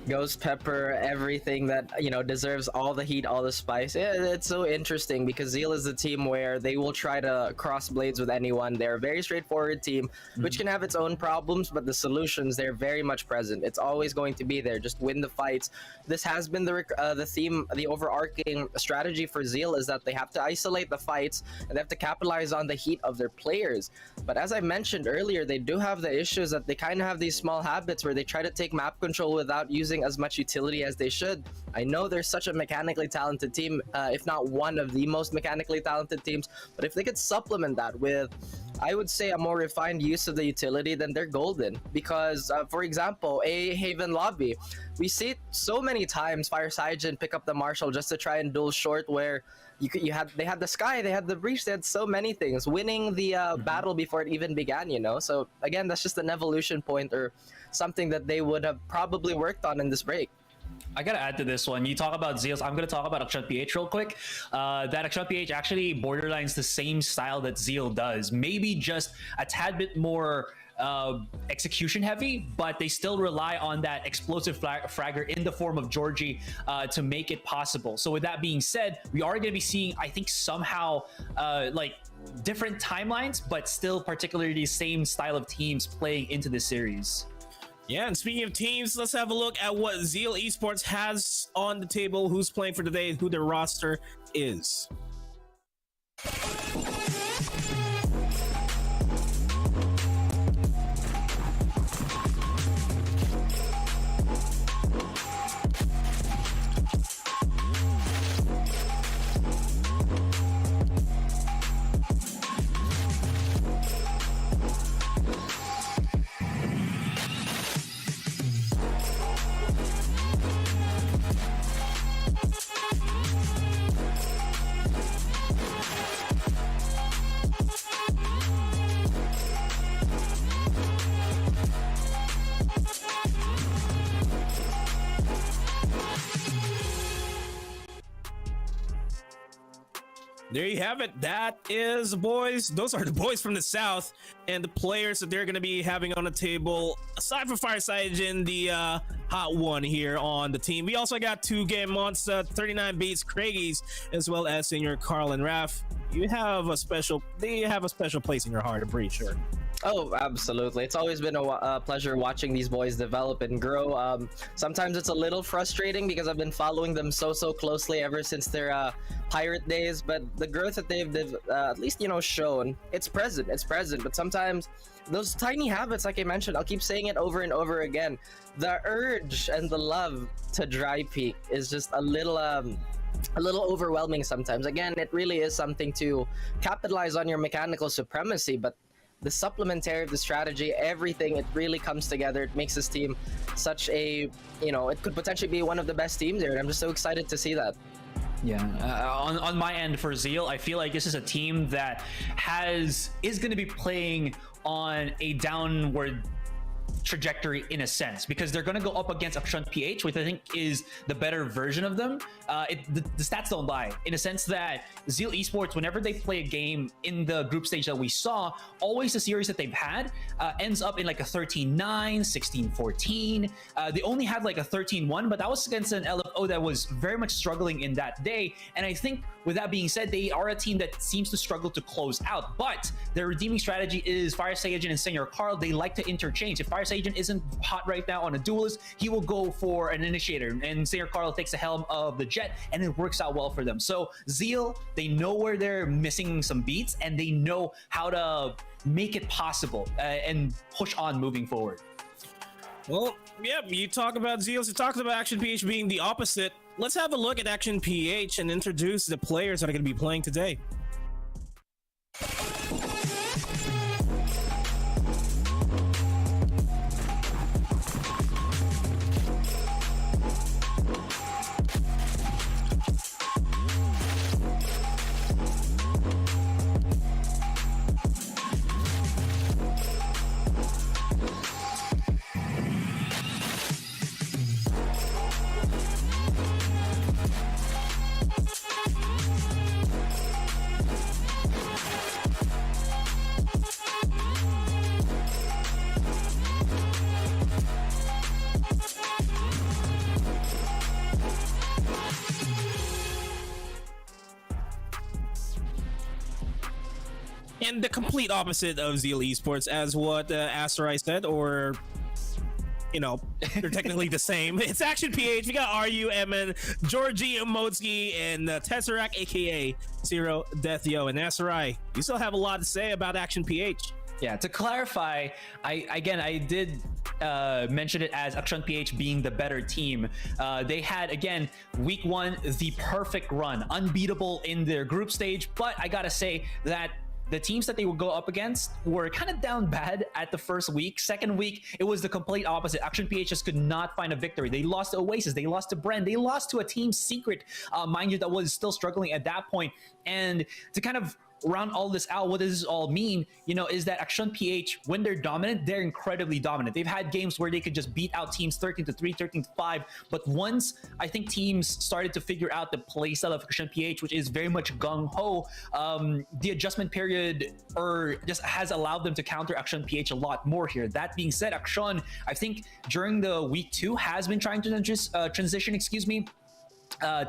Ghost pepper, everything that, you know, deserves all the heat, all the spice. Yeah, it's so interesting because Zeal is a team where they will try to cross blades with anyone. They're a very straightforward team, which can have its own problems, but the solutions, they're very much present. It's always going to be there. Just win the fights. This has been the theme, the overarching strategy for Zeal is that they have to isolate the fights and they have to capitalize on the heat of their players. But as I mentioned earlier, they do have the issues that they kind of have these small habits where they try to take map control without using as much utility as they should. I know they're such a mechanically talented team, if not one of the most mechanically talented teams, but if they could supplement that with, I would say, a more refined use of the utility, then they're golden. Because, for example, a Haven lobby, we see it so many times Fire Cygen pick up the Marshall just to try and duel short, where they had the Sky, they had the Breach, they had so many things, winning the battle before it even began, you know? So again, that's just an evolution point or something that they would have probably worked on in this break. I gotta add to this one. You talk about Zeals. I'm gonna talk about Akshat PH real quick. That Akshat PH actually borderlines the same style that Zeal does. Maybe just a tad bit more execution heavy, but they still rely on that explosive fragger in the form of Georgie to make it possible. So with that being said, we are going to be seeing, I think, somehow like different timelines, but still particularly the same style of teams playing into this series. Yeah, and speaking of teams, let's have a look at what Zeal Esports has on the table, who's playing for today, who their roster is. There you have it. That is the boys. Those are the boys from the South and the players that they're going to be having on the table. Aside from Fireside in the hot one here on the team, we also got 2Game Monster, 39 Beats, Craigies, as well as Senior Carl and Raf. They have a special place in your heart, I'm pretty sure. Oh, absolutely. It's always been a pleasure watching these boys develop and grow. Sometimes it's a little frustrating because I've been following them so closely ever since their Pirate days, but the growth that they've at least, you know, shown, it's present, but sometimes those tiny habits, like I mentioned, I'll keep saying it over and over again, the urge and the love to dry peek is just a little overwhelming sometimes. Again, it really is something to capitalize on your mechanical supremacy, but the supplementary of the strategy, everything, it really comes together. It makes this team such a, you know, it could potentially be one of the best teams here, and I'm just so excited to see that. Yeah, on my end for Zeal, I feel like this is a team that is going to be playing on a downward trajectory in a sense, because they're going to go up against Akshat PH, which I think is the better version of them. The stats don't lie, in a sense that Zeal Esports, whenever they play a game in the group stage that we saw, always the series that they've had ends up in like a 13-9, 16-14. They only had like a 13-1, but that was against an LFO that was very much struggling in that day. And I think with that being said, they are a team that seems to struggle to close out, but their redeeming strategy is Fire Sage and Senior Carl. They like to interchange. If Fire Sage Sagen isn't hot right now on a duelist, he will go for an initiator, and Sayer Carl takes the helm of the Jet, and it works out well for them. So Zeal, they know where they're missing some beats, and they know how to make it possible and push on moving forward. Well, yeah, you talk about Zeals, you talked about Action PH being the opposite. Let's have a look at Action PH and introduce the players that are going to be playing today. And the complete opposite of Zeal Esports, as what Asterai said, or you know, they're technically the same. It's Action PH. We got RU, Emin, Georgie, Emotsky, and Tesseract, aka Zero, Death Yo, and Asterai. You still have a lot to say about Action PH. Yeah, to clarify, I did mention it as Action PH being the better team. They had, again, week 1, the perfect run, unbeatable in their group stage, but I gotta say that the teams that they would go up against were kind of down bad at the first week. Second week, it was the complete opposite. Action PH just could not find a victory. They lost to Oasis, they lost to Bren, they lost to a Team Secret, mind you, that was still struggling at that point. And to kind of round all this out, what does this all mean, you know, is that Action PH, when they're dominant, they're incredibly dominant. They've had games where they could just beat out teams 13-3, 13-5, but once I think teams started to figure out the playstyle of Action PH, which is very much gung-ho, the adjustment period just has allowed them to counter Action PH a lot more here. That being said, Action, I think during the week 2 has been trying to transition,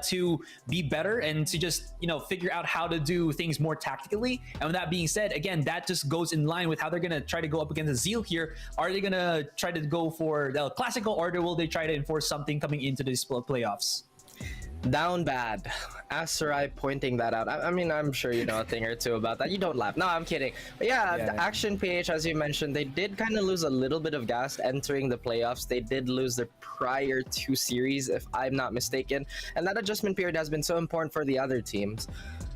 to be better and to just, you know, figure out how to do things more tactically. And with that being said, again, that just goes in line with how they're going to try to go up against the Zeal here. Are they going to try to go for the classical, or will they try to enforce something coming into these playoffs? Down bad. Asterai pointing that out. I mean, I'm sure you know a thing or two about that. You don't laugh. No, I'm kidding. But yeah, the Action PH, as you mentioned, they did kind of lose a little bit of gas entering the playoffs. They did lose their prior 2 series, if I'm not mistaken. And that adjustment period has been so important for the other teams.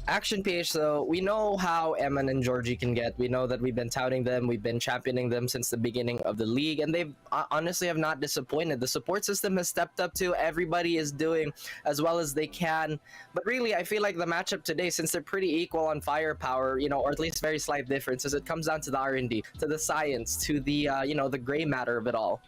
Action PH, though, we know how Emin and Georgie can get. We know that we've been touting them, we've been championing them since the beginning of the league, and they honestly have not disappointed. The support system has stepped up too. Everybody is doing as well as they can. But really, I feel like the matchup today, since they're pretty equal on firepower, you know, or at least very slight differences, it comes down to the R&D, to the science, to the, you know, the gray matter of it all.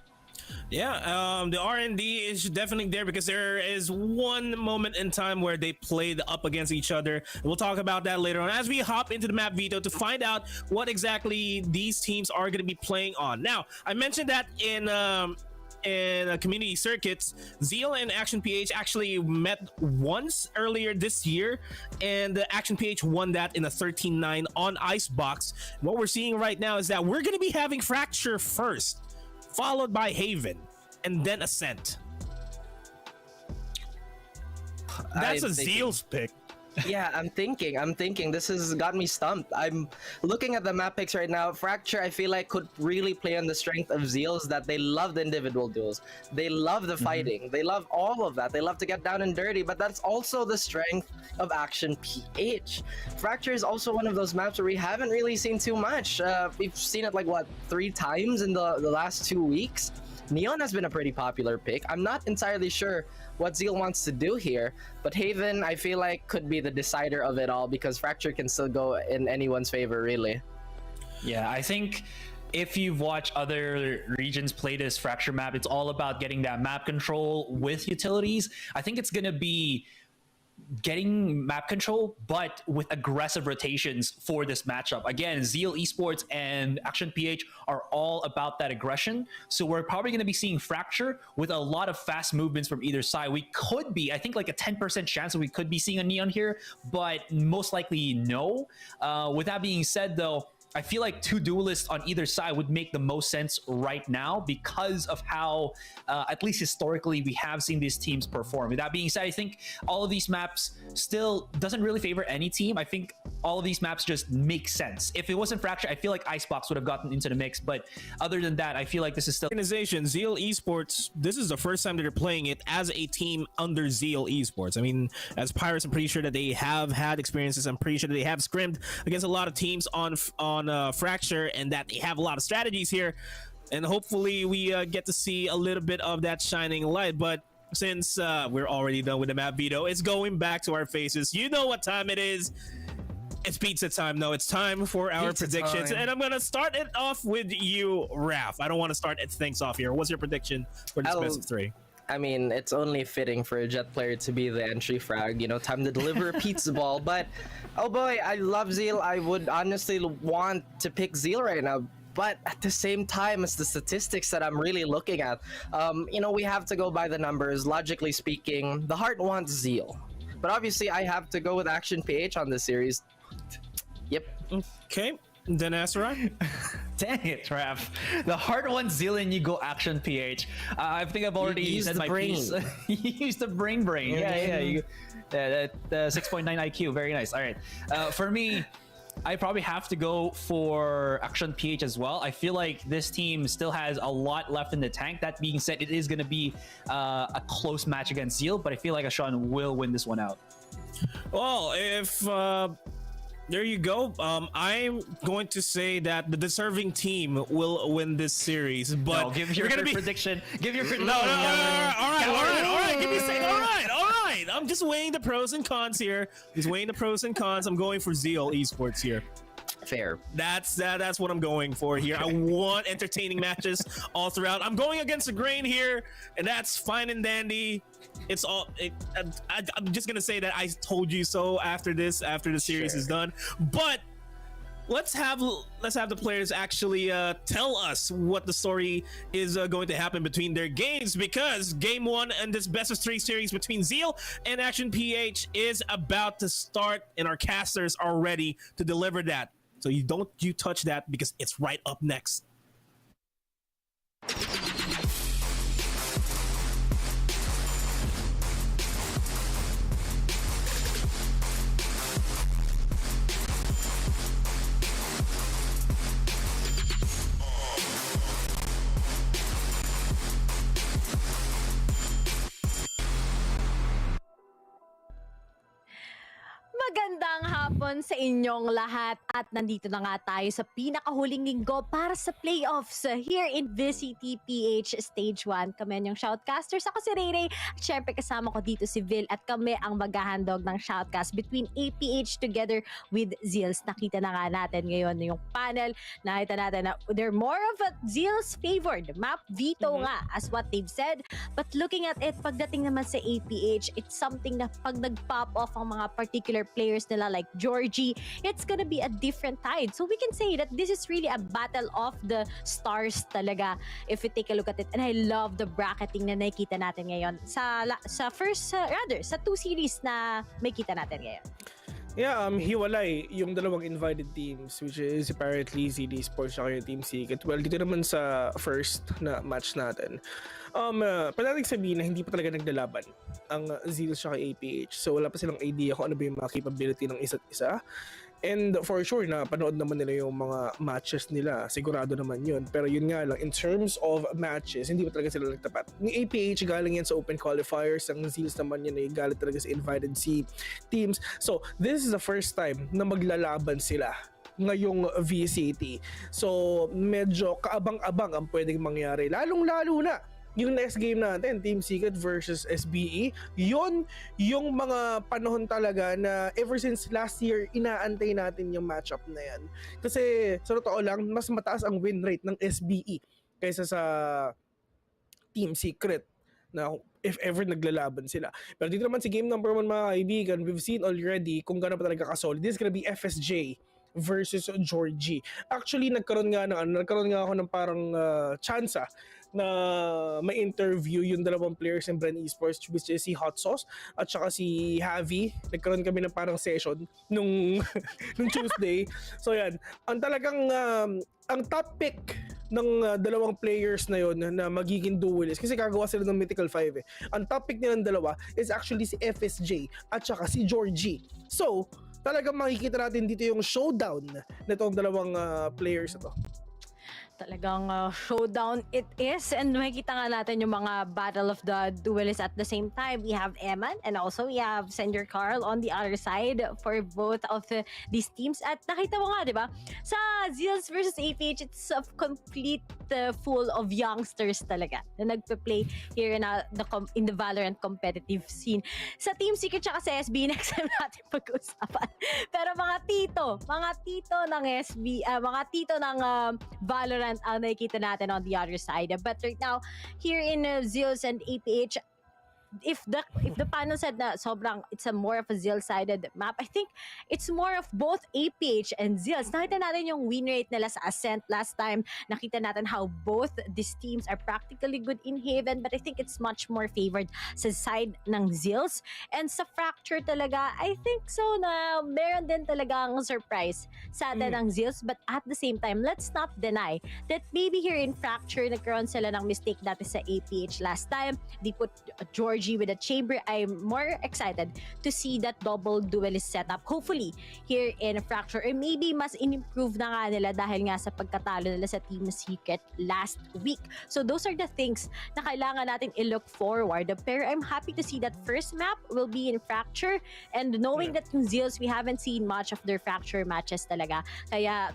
Yeah, the R&D is definitely there because there is one moment in time where they played up against each other. We'll talk about that later on as we hop into the map veto to find out what exactly these teams are going to be playing on. Now, I mentioned that in community circuits, Zeal and Action PH actually met once earlier this year, and the Action PH won that in a 13-9 on Icebox. What we're seeing right now is that we're going to be having Fracture first, followed by Haven, and then Ascent. That's a Zeal's pick. Yeah, I'm thinking this has got me stumped. I'm looking at the map picks right now. Fracture, I feel like, could really play on the strength of Zeal's, that they love the individual duels. They love the fighting. They love all of that. They love to get down and dirty, but that's also the strength of Action PH. Fracture is also one of those maps where we haven't really seen too much. We've seen it like, what, 3 times in the last 2 weeks? Neon has been a pretty popular pick. I'm not entirely sure what Zeal wants to do here, but Haven, I feel like, could be the decider of it all, because Fracture can still go in anyone's favor, really. Yeah, I think if you've watched other regions play this Fracture map, it's all about getting that map control with utilities. I think it's going to be getting map control, but with aggressive rotations for this matchup. Again, Zeal Esports and Action PH are all about that aggression. So we're probably going to be seeing Fracture with a lot of fast movements from either side. We could be, I think, like a 10% chance that we could be seeing a Neon here, but most likely no. With that being said, though, I feel like two duelists on either side would make the most sense right now because of how, at least historically, we have seen these teams perform. With that being said, I think all of these maps still doesn't really favor any team. I think all of these maps just make sense. If it wasn't Fracture, I feel like Icebox would have gotten into the mix. But other than that, I feel like this is still... Organization, Zeal Esports, this is the first time that they're playing it as a team under Zeal Esports. I mean, as Pirates, I'm pretty sure that they have had experiences. I'm pretty sure that they have scrimmed against a lot of teams on Fracture, and that they have a lot of strategies here, and hopefully we get to see a little bit of that shining light. But since we're already done with the map veto, it's going back to our faces. You know what time it is. It's pizza time. No, it's time for our predictions, and I'm gonna start it off with you, Raph. I don't want to start things off here. What's your prediction for this best of 3? I mean, it's only fitting for a Jet player to be the entry frag, you know, time to deliver a pizza ball. But, oh boy, I love Zeal. I would honestly want to pick Zeal right now. But at the same time, it's the statistics that I'm really looking at. You know, we have to go by the numbers. Logically speaking, the heart wants Zeal. But obviously, I have to go with Action PH on this series. Yep. Okay. Then Asarai. Dang it, Raph. The heart wants Zeal and you go Action PH. I think I've already said my piece. You used the brain. Yeah. The 6.9 IQ. Very nice. All right. For me, I probably have to go for Action PH as well. I feel like this team still has a lot left in the tank. That being said, it is going to be a close match against Zeal, but I feel like Ashawn will win this one out. Well, if... there you go. I'm going to say that the deserving team will win this series, but no, give your prediction. Give your prediction. No, all right. Give me a second. All right. I'm just weighing the pros and cons here. I'm going for Zeal Esports here. Fair. That's what I'm going for here. I want entertaining matches all throughout. I'm going against the grain here, and that's fine and dandy. It's all. I'm just gonna say that I told you so after the series is done. But let's have the players actually tell us what the story is going to happen between their games, because game 1 in this best of 3 series between Zeal and Action PH is about to start, and our casters are ready to deliver that. So you touch that, because it's right up next. Magandang hapon sa inyong lahat, at nandito na nga tayo sa pinakahuling linggo para sa playoffs here in VCTPH Stage 1. Kami ang shoutcasters. Ako si Ray, at syempre kasama ko dito si Vil, at kami ang maghahandog ng shoutcast between APH together with Zeals. Nakita na nga natin ngayon yung panel. Nakita natin na they're more of a Zeals favored. Map veto nga as what they've said. But looking at it, pagdating naman sa APH, it's something na pag nag-pop off ang mga particular players nila like Georgie, it's gonna be a different tide. So we can say that this is really a battle of the stars talaga if we take a look at it. And I love the bracketing na nakikita natin ngayon sa first, sa 2 series na makita natin ngayon. Yeah, hiwalay yung dalawang invited teams, which is apparently ZD Esports at yung Team Secret. Well, dito naman sa first na match natin, pwede sabihin na hindi pa talaga naglalaban ang Zeal at APH. So wala pa silang idea kung ano ba yung mga capability ng isa't isa. And for sure na panood naman nila yung mga matches nila, sigurado naman yun. Pero yun nga lang, in terms of matches, hindi pa talaga sila nagtapat. Ni APH galing yan sa open qualifiers, ang Zeals naman yun ay galing talaga sa invited C teams. So this is the first time na maglalaban sila ngayong VCT. So medyo kaabang-abang ang pwedeng mangyari, lalong-lalo na yung next game natin, Team Secret versus SBE. Yun yung mga panahon talaga na ever since last year inaantay natin yung matchup na yan. Kasi sa totoo lang, mas mataas ang win rate ng SBE kaysa sa Team Secret na if ever naglalaban sila. Pero dito naman si game number 1 mga kaibigan, we've seen already kung gano'n pa talaga kasolid. This is gonna be FSJ versus Georgie. Actually, nagkaroon nga ako ng parang chance na ma-interview yung dalawang players ng Brand Esports, which is si Hot Sauce at saka si Javi. Nagkaroon kami ng parang session nung Tuesday. So yan, ang top pick ng dalawang players na yon na magiging duelist kasi gagawa sila ng Mythical 5 eh. Ang top pick nilang dalawa is actually si FSJ at saka si Georgie. So, talagang makikita natin dito yung showdown na itong dalawang players na to. Talagang showdown it is, and makikita nga natin yung mga battle of the duelists at the same time. We have Eman and also we have Senior Carl on the other side for both of these teams. At nakita mo nga, di ba? Sa Zeals versus APH, it's a complete full of youngsters talaga na nagpe-play here in the Valorant competitive scene. Sa Team Secret tsaka sa SB, next time natin pag-usapan. Pero mga tito ng SB, mga tito ng Valorant ang nakikita natin on the other side. But right now, here in Zeals and APH, if the panel said na sobrang it's a more of a Zeal-sided map, I think it's more of both APH and Zeals. Nakita natin yung win rate nila sa Ascent last time. Nakita natin how both these teams are practically good in Haven, but I think it's much more favored sa side ng Zeals. And sa Fracture talaga, I think so na meron din talagang surprise sa atin ng Zeals, but at the same time, let's not deny that maybe here in Fracture, nagkaroon sila ng mistake dati sa APH last time. They put Georgie with a chamber. I'm more excited to see that double duelist setup. Hopefully, here in Fracture, or maybe mas in-improve na nga nila dahil nga sa pagkatalo nila sa Team Secret last week. So those are the things na kailangan natin i-look forward. Pero I'm happy to see that first map will be in Fracture, and knowing that in Zeals, we haven't seen much of their Fracture matches talaga. Kaya,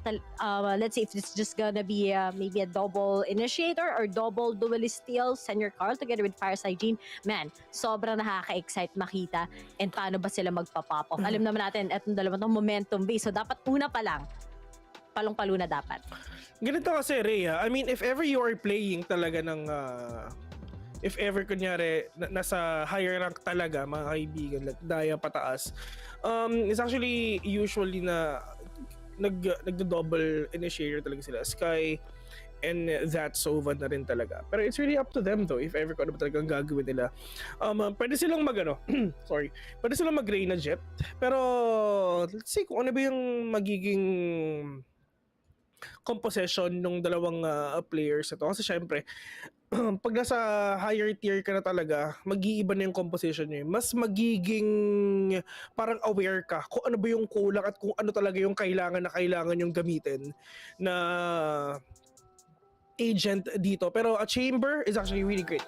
let's say if it's just gonna be maybe a double initiator or double duelist steal, Senior Carl together with Fireside Jean, man, sobrang nakaka-excite makita and paano ba sila magpa-pop off. Alam naman natin itong dalawa itong momentum base, so dapat una pa lang palong-palo na dapat. Ganito kasi, Rhea, I mean, if ever you are playing talaga ng if ever kunyari nasa higher rank talaga, mga kaibigan, like Daya pataas, it's actually usually na nagdo-double initiator talaga sila. Sky and that Sova na rin talaga. Pero it's really up to them though, if ever kung ano ba talagang gagawin nila. Pwede silang pwede silang mag-Reyna Jet. Pero let's see kung ano ba yung magiging composition ng dalawang players na to. Kasi syempre, pag nasa higher tier ka na talaga, mag-iiba na yung composition niya. Mas magiging parang aware ka kung ano ba yung kulang at kung ano talaga yung kailangan yung gamitin na agent dito. Pero a chamber is actually really great.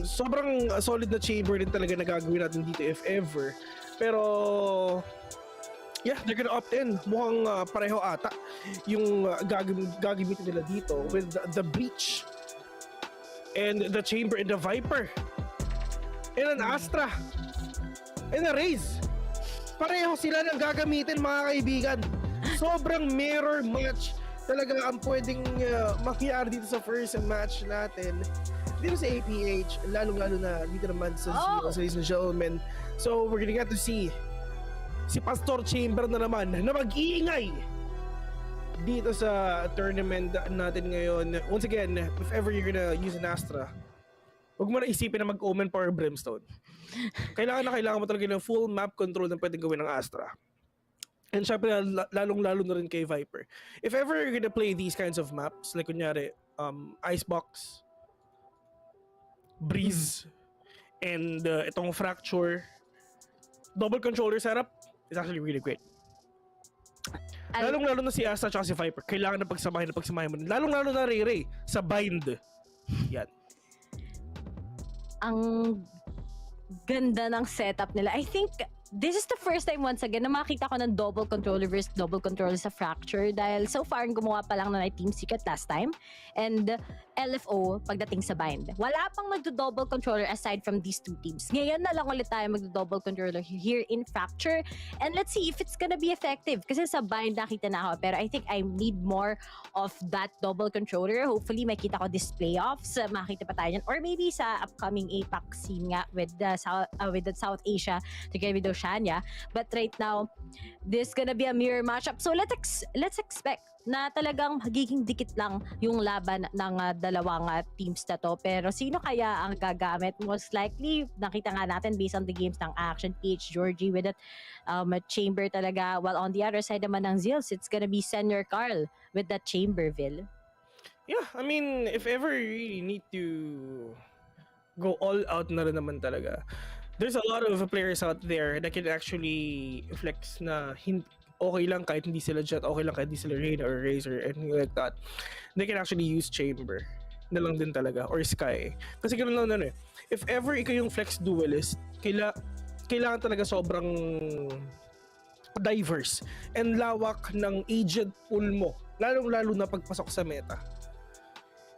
Sobrang solid na chamber din talaga na gagawin natin dito if ever. Pero yeah, they're gonna opt in. Mukhang pareho ata yung gagamitin nila dito with the Breach and the chamber and the Viper and an Astra and a Raze. Pareho sila nang gagamitin, mga kaibigan. Sobrang mirror match talaga ang pwedeng mangyari dito sa first match natin dito sa APH, lalong-lalo na dito naman sa Zeal, ladies and gentlemen. So we're gonna get to see si Pastor Chamber na naman na mag-iingay dito sa tournament natin ngayon. Once again, if ever you're gonna use an Astra, huwag mo na isipin na mag-Omen Power Brimstone. Kailangan mo talaga ng full map control na pwedeng gawin ng Astra. And syempre, lalong-lalo na rin kay Viper. If ever you're gonna play these kinds of maps, like kunyari, Icebox, Breeze, and itong Fracture, double controller setup is actually really great. Lalong-lalo na si Asta at si Viper, kailangan na pagsamahin mo. Lalong-lalo na Ray sa Bind. Yan. Ang ganda ng setup nila. I think this is the first time once again na makita ko ng double controller versus double controller sa Fracture, dahil so far gumawa pa lang na Team Secret last time, and LFO pagdating sa bind. Wala pang magdo-double controller aside from these two teams. Ngayon na lang ulit tayo magdo-double controller here in Fracture. And let's see if it's gonna be effective. Kasi sa bind nakita na ako. Pero I think I need more of that double controller. Hopefully makita ko this playoffs. Makita pa tayo yan. Or maybe sa upcoming APAC scene nga with the South Asia together with Oceania. But right now, this gonna be a mirror matchup. So let's expect na talagang magiging dikit lang yung laban ng dalawang teams na to. Pero sino kaya ang gagamit? Most likely, nakita nga natin based on the games ng Action PH, Georgie with that chamber talaga. While on the other side naman ng Zeals, it's gonna be Senior Carl with that Chamberville. Yeah, I mean, if ever you really need to go all out na rin naman talaga, there's a lot of players out there that can actually flex na okay lang kahit hindi sila Jet, okay lang kahit hindi sila Rain or Razor, anything like that. They can actually use Chamber na lang din talaga, or Sky. Kasi ganoon lang eh. If ever ikaw yung flex duelist, kailangan talaga sobrang diverse and lawak ng agent pool mo, lalong-lalo na pagpasok sa meta.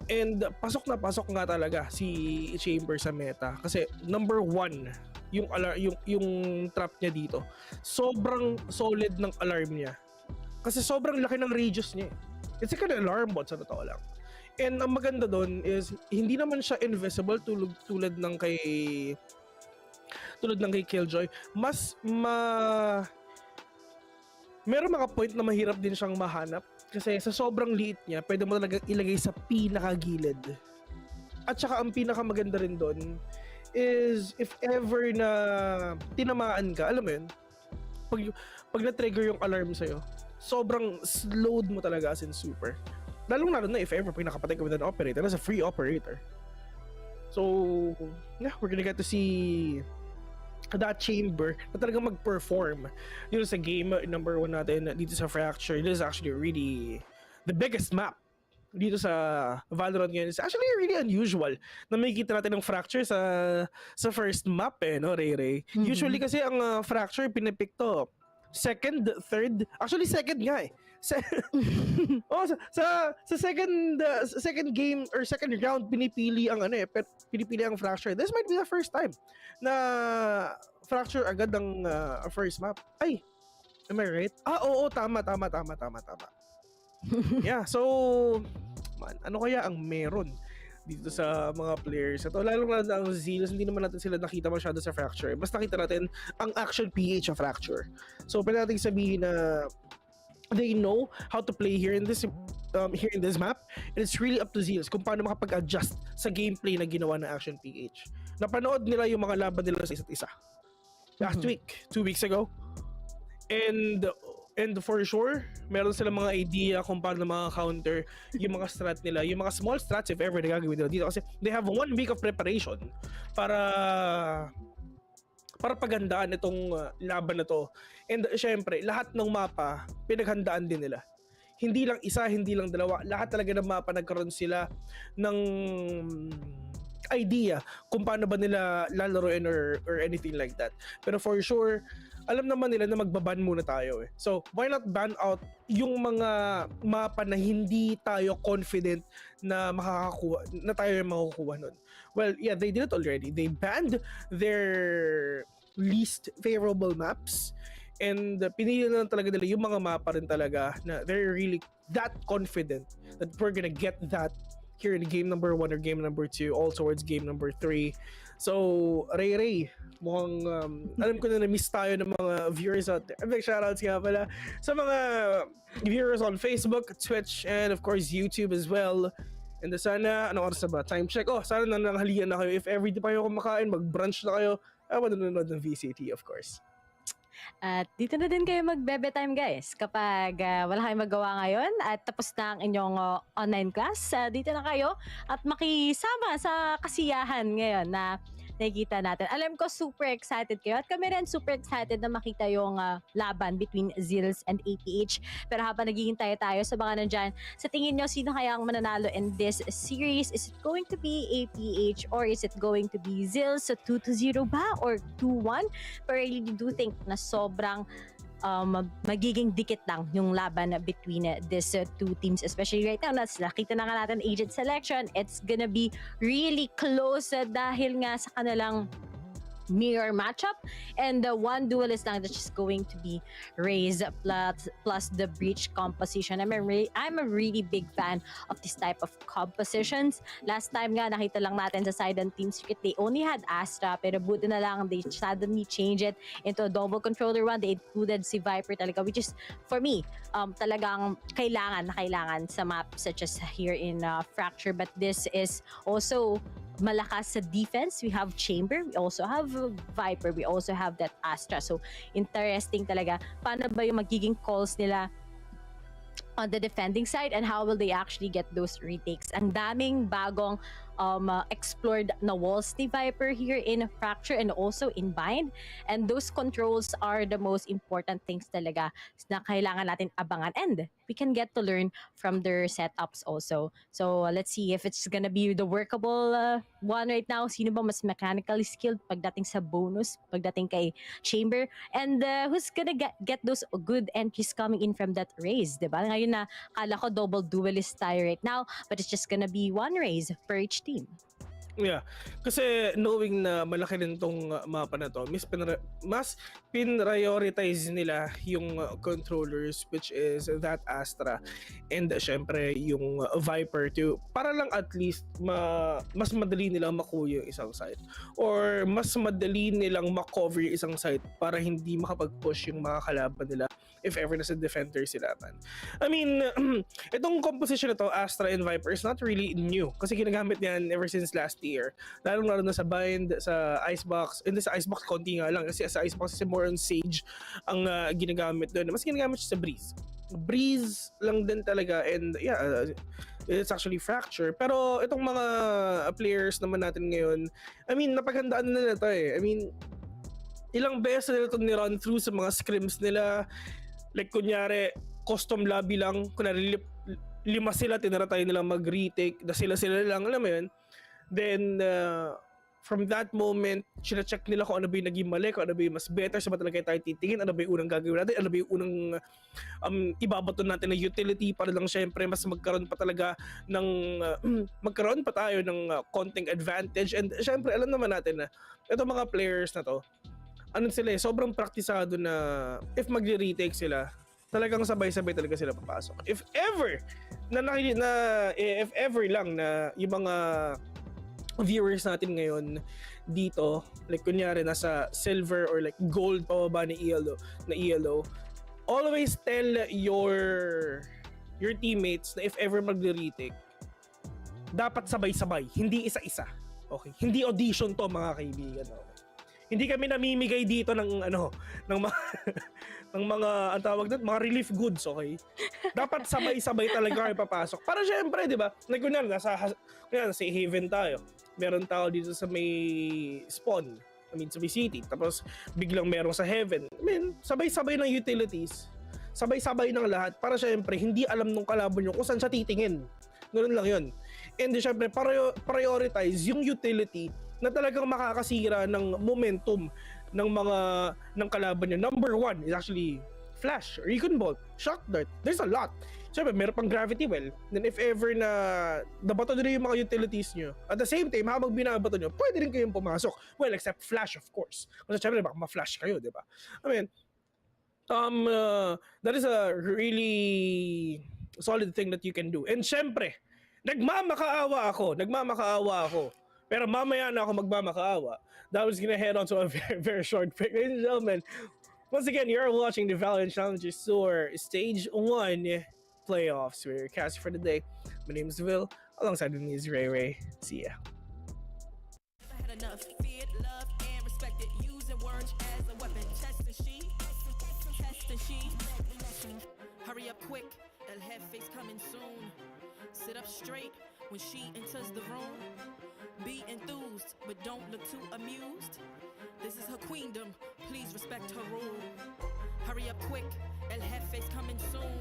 And pasok na pasok nga talaga si Chamber sa meta kasi number 1 yung trap niya dito. Sobrang solid ng alarm niya. Kasi sobrang laki ng radius niya. It's like an alarm bot sa totoo lang. And ang maganda doon is hindi naman siya invisible tulad ng kay Killjoy. Meron mga point na mahirap din siyang mahanap kasi sa sobrang liit niya, pwede mo talaga ilagay sa pinakagilid. At saka ang pinakamaganda rin doon is if ever na tinamaan ka, alam mo yun, pag na-trigger yung alarm sa'yo, sobrang slowed mo talaga as in super. Lalong-lalo na if ever pag nakapatay ka with an operator, that's a free operator. So, yeah, we're gonna get to see that Chamber na talagang mag-perform dito sa game number 1 natin dito sa Fracture. This is actually really the biggest map dito sa Valorant ngayon. It's actually really unusual na makikita natin ng Fracture sa first map no, Ray? Mm-hmm. Usually kasi ang Fracture pinipick to second, third, actually second nga eh. Sa second game or second round pinipili ang pinipili ang Fracture. This might be the first time na Fracture agad ang first map. Ay, am I right? Oo, tama. Yeah, so ano kaya ang meron dito sa mga players ito? Lalo na ang Zeal, hindi naman natin sila nakita masyado sa Fracture. Mas nakita natin ang Action PH sa Fracture. So pwede natin sabihin na they know how to play here in this map, and it's really up to Zeal kung paano makapag-adjust sa gameplay na ginawa ng Action PH. Napanood nila yung mga laban nila sa isa't isa last week, 2 weeks ago, and for sure meron silang mga idea kung paano counter yung mga strat nila, yung mga small strats if ever na gagawin nila dito kasi they have 1 week of preparation para paghandaan itong laban na to. And syempre, lahat ng mapa pinaghandaan din nila. Hindi lang isa, hindi lang dalawa. Lahat talaga ng mapa nagkaroon sila ng idea kung paano ba nila lalaroin or anything like that. Pero for sure, alam naman nila na magbaban muna tayo eh. So, why not ban out yung mga mapa na hindi tayo confident na tayo yung makukuha nun? Well, yeah, they did it already. They banned their least favorable maps and pinili na talaga nila yung mga mapa rin talaga na they're really that confident that we're gonna get that here in game number 1 or game number 2, all towards game number 3. So, Ray, mukhang alam ko na na-miss tayo ng mga viewers out there. Big shoutouts nga pala sa mga viewers on Facebook, Twitch, and of course YouTube as well. And sana, anong oras na ba? Time check. Sana nananghalian na kayo. If every day pa kayo kumakain, mag-brunch na kayo. Nanonood ng VCT, of course. At dito na din kayo mag-bebe time, guys. Kapag wala kayong magawa ngayon at tapos na ang inyong online class, dito na kayo at makisama sa kasiyahan ngayon na nakikita natin. Alam ko super excited kayo at kami rin super excited na makita yung laban between Zeals and APH. Pero habang naghihintay tayo sa mga nandyan, sa tingin nyo, sino kaya ang mananalo in this series? Is it going to be APH or is it going to be Zeals? So 2-0 ba or 2-1? Pero I really do think na sobrang magiging dikit lang yung laban between these two teams, especially right now. Nakita na nga natin agent selection, it's gonna be really close dahil nga sa kanilang mirror matchup, and the one duelist lang that's just going to be Raze plus the breach composition. I'm a really big fan of this type of compositions. Last time nga nakita lang natin sa side ng Team Secret, they only had Astra, pero buti na lang they suddenly changed it into a double controller one. They included si Viper talaga, which is for me talagang kailangan sa map such as here in Fracture. But this is also malakas sa defense. We have Chamber, we also have Viper, we also have that Astra. So interesting talaga paano ba yung magiging calls nila on the defending side, and how will they actually get those retakes. Ang daming bagong explored na walls ni Viper here in Fracture and also in Bind, and those controls are the most important things talaga na kailangan natin abangan, and we can get to learn from their setups also. So let's see if it's gonna be the workable one right now. Sino ba mas mechanically skilled pagdating sa bonus, pagdating kay Chamber, and who's gonna get those good entries coming in from that Raze, diba? Ngayon na kala ko double duelist tayo right now, but it's just gonna be one Raze per each team. Yeah, kasi knowing na malaki rin tong mapa na to, mas prioritize nila yung controllers, which is that Astra and syempre yung Viper to, para lang at least mas madali nilang makuha yung isang side, or mas madali nilang makover yung isang side para hindi makapag-push yung mga kalaban nila if ever nasa defender sila man. I mean, itong composition na to, Astra and Viper, is not really new kasi ginagamit yan ever since last year. Lalo na sa Bind, sa Icebox. Hindi, sa Icebox konti nga lang kasi sa Icebox kasi more on Sage ang ginagamit doon. Mas ginagamit siya sa Breeze. Breeze lang din talaga, and yeah, it's actually Fracture. Pero itong mga players naman natin ngayon, I mean, napaghandaan na nila to eh. I mean, ilang beses nila ito ni-run through sa mga scrims nila. Like kunyari, custom lobby lang. Kunyari, 5 sila, tinaratay nilang mag-retake. Sila lang, alam mo yun. Then, from that moment, sina-check nila kung ano ba yung naging mali, kung ano ba yung mas better, sa ba talaga tayo titingin, ano ba yung unang gagawin natin, ano ba yung unang ibabato natin na utility para lang syempre mas magkaroon pa talaga ng, magkaroon pa tayo ng konting advantage. And syempre, alam naman natin na itong mga players na to, ano sila sobrang praktisado na if magre-retake sila, talagang sabay-sabay talaga sila papasok. If ever lang na yung mga viewers natin ngayon dito, like kunyari nasa silver or like gold pababa na ELO, always tell your teammates na if ever magre-retake, dapat sabay-sabay, hindi isa-isa. Okay? Hindi audition to, mga kaibigan. Okay? Hindi kami namimigay dito ng ng mga ang tawag natin, mga relief goods, okay? Dapat sabay-sabay talaga kayo papasok. Para syempre, 'di ba? Kunyari nasa Haven tayo. Meron tao dito sa may spawn, sa VCT. Tapos biglang merong sa Heaven. I mean, sabay-sabay ng utilities. Sabay-sabay ng lahat para syempre hindi alam nung kalaban nyo kung saan siya titingin. Ganoon lang 'yun. And syempre prioritize yung utility na talagang makakasira ng momentum ng kalaban niya. Number 1 is actually Flash, Recon Bolt, Shock Dart. There's a lot. Siyempre, meron pang Gravity Well. Then if ever na nabato nyo yung mga utilities nyo, at the same time, habang binabato nyo, pwede rin kayong pumasok. Well, except Flash, of course. Kasi siyempre, baka ma-flash kayo, di ba? I mean, that is a really solid thing that you can do. And siyempre, nagmamakaawa ako. Pero mamaya na ako magmamakaawa. That was gonna head on to a very, very short break. Ladies and gentlemen, once again, you're watching the Valorant Challengers Stage 1 Playoffs. We're casting for the day. My name is Zeal. Alongside with me is Ray. See ya. Hurry up quick, El Jefe's coming soon. Sit up straight when she enters the room. Be enthused, but don't look too amused. This is her queendom, please respect her rule. Hurry up quick, El Jefe's coming soon.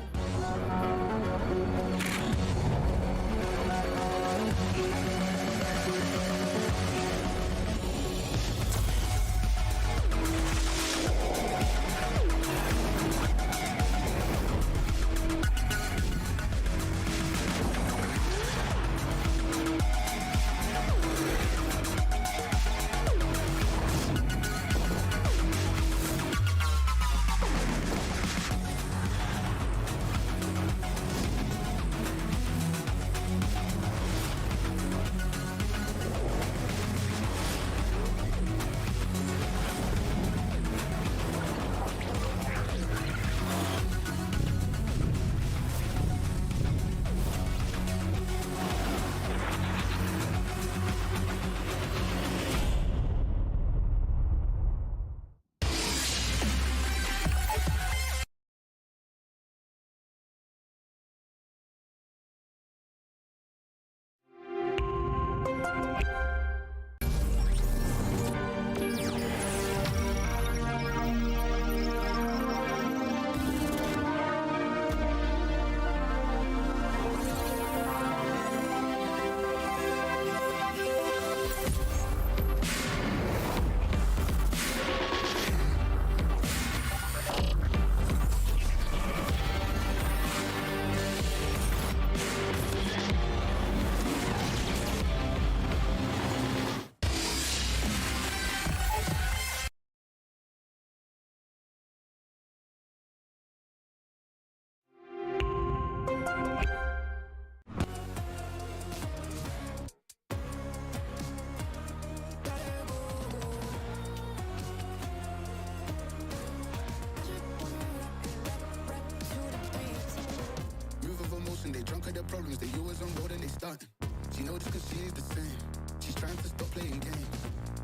their problems, they always on road and they stunt. She knows cause she is the same. She's trying to stop playing games.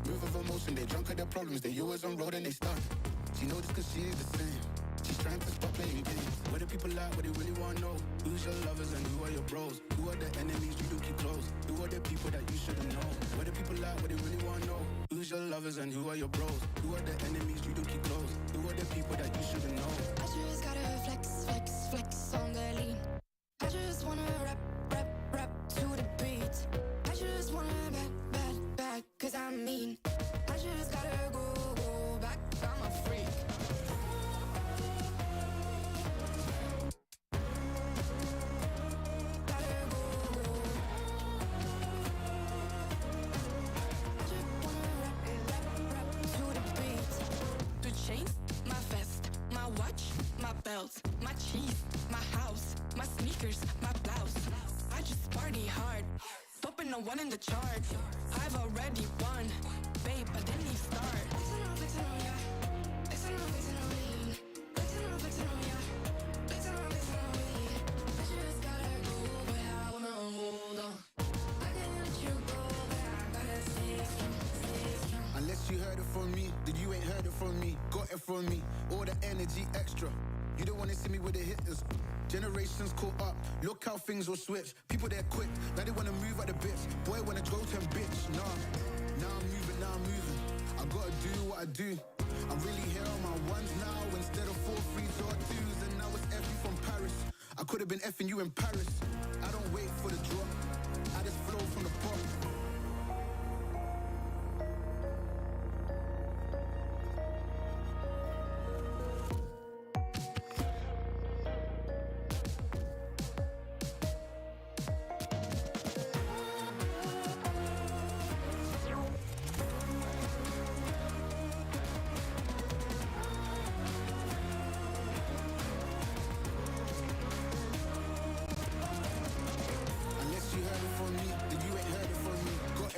Move of emotion, they drunk at their problems, they always on road and they stunt. She knows cause she is the same. She's trying to stop playing games. Where the people at, what they really want to know. Who's your lovers and who are your bros? Who are the enemies you do keep close? Who are the people that you shouldn't know? Where the people at, what they really want to know. Who's your lovers and who are your bros? Who are the enemies you do keep close? Who are the people that you shouldn't know? I just gotta flex on the lean. I just wanna rap to the beat. I just wanna back, cause I'm mean. I just gotta go back, I'm a freak. My cheese, my house, my sneakers, my blouse. I just party hard, popping a one in the chart. I've already won, babe, I didn't even start. Flexing on ya, flexing on me. Flexing on ya, flexing on me. I just gotta go, but I wanna hold on. I can't let you go, but I gotta stay strong. Unless you heard it from me, then you ain't heard it from me. Got it from me, all the energy extra. You don't wanna see me with the hitters. Generations caught up, look how things will switch. People they're quick, now they wanna move at the bits. Boy wanna go to him, bitch. Now I'm moving. I gotta do what I do. I'm really here on my ones now instead of 4 3s or 2s. And now it's effing from Paris. I could have been effing you in Paris. I don't wait for the drop, I just flow from the pop.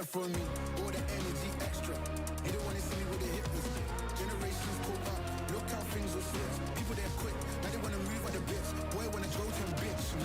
From me, all the energy extra. You don't wanna see me with the hitters. Generations caught up, look how things will switch. People they're quick, now they wanna move at the bits. Boy wanna go to him, bitch.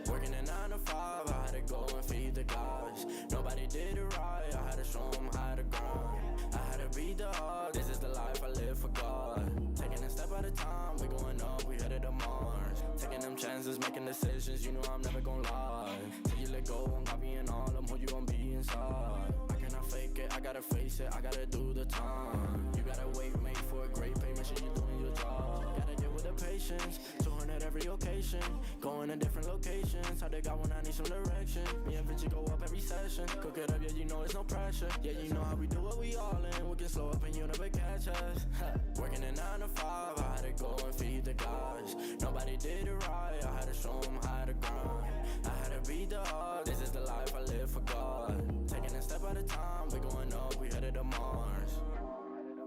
Working a 9 to 5, I had to go and feed the guys. Nobody did it right, I had to show them how to grind. I had to beat the odds, this is the life I live for God. Taking a step at a time, we going up, we headed to Mars. Taking them chances, making decisions, you know I'm never gonna lie. Till you let go, I'm copying all them, who you gon' be inside. I cannot fake it, I gotta face it, I gotta do the time. You gotta wait, make for a great pay, make sure you're doing your job. Gotta deal with the patience, 200 every occasion. Going to different locations, how they got when I need some direction. Me and Vinci go up every session. Cook it up, yeah, you know it's no pressure. Yeah, you know how we do it, we all in. We can slow up and you never catch us. Working a 9 to 5, I had to go and feed the guys. Nobody did it right, I had to show them how to grind. I had to beat the odds, this is the life I live for God. Taking a step at a time, we going up, we headed to Mars.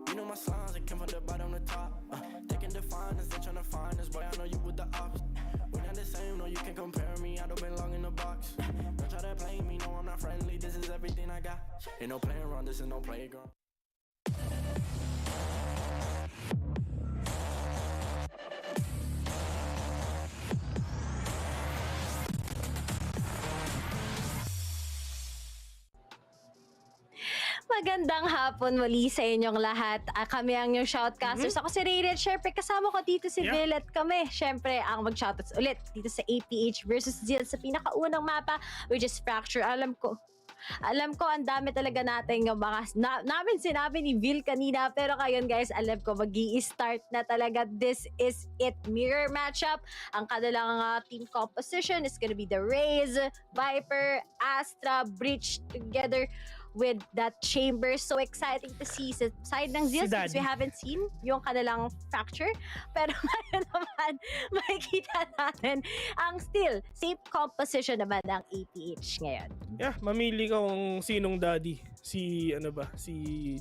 You know my slimes, they came from the bottom to top. They can define us, they tryna find us. Boy, I know you with the ops. We're not the same, no, you can't compare me. I don't belong in the box. Don't try to play me, no, I'm not friendly. This is everything I got. Ain't no playing around, this is no playground. Magandang hapon muli sa inyong lahat. Kami ang yung shoutcasters. Ako si Rayred. Syempre, kasama ko dito si Vil at kami. Syempre, ang mag-shoutouts ulit dito sa APH versus Zeal sa pinakaunang mapa, which is Fracture. Alam ko, ang dami talaga natin yung mga namin sinabi ni Vil kanina, pero ngayon guys, alam ko magi-start na talaga. This is it, mirror matchup. Ang kanilang team composition is gonna be the Raze, Viper, Astra, Breach together with that chamber. So exciting to see sa side ng Zeal since we haven't seen yung kanilang fracture. Pero ngayon naman, makikita natin ang still safe composition naman ng APH ngayon. Yeah, mamili ka kung sinong daddy. Si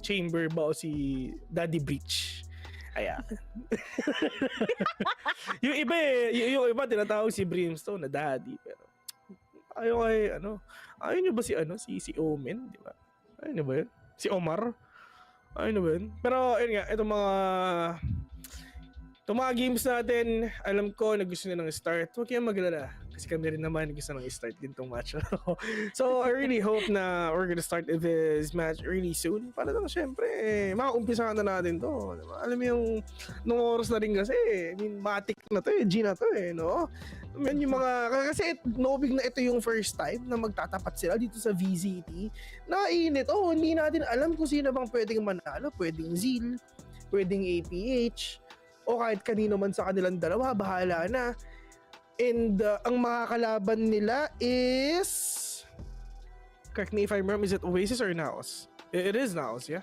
Chamber ba o si Daddy Breach? Ayan. yung iba tinatawag si Brimstone na daddy, pero ayaw nyo ba si Omen, di ba? Ayaw nyo ba yun? Si Omar? Ayaw nyo ba yun? Pero ayun nga, itong mga games natin, alam ko na gusto nyo ng start. Huwag kayong maglala. Kasi kami rin naman gusto nang start din tong match. So I really hope na we're gonna start this match really soon. Para lang syempre, makaumpisahan na natin to. Diba? Alam mo yung nung oras na rin kasi, I mean, matik na to G na to no? I mean, yung mga, kasi nobig na ito yung first time na magtatapat sila dito sa VCT. Nainit, hindi natin alam kung sino bang pwedeng manalo. Pwedeng Zeal, pwedeng APH, o kahit kanino man sa kanilang dalawa, bahala na. And ang makakalaban nila is, correct me if I'm wrong, is it Oasis or Naos? It is Naos, yeah?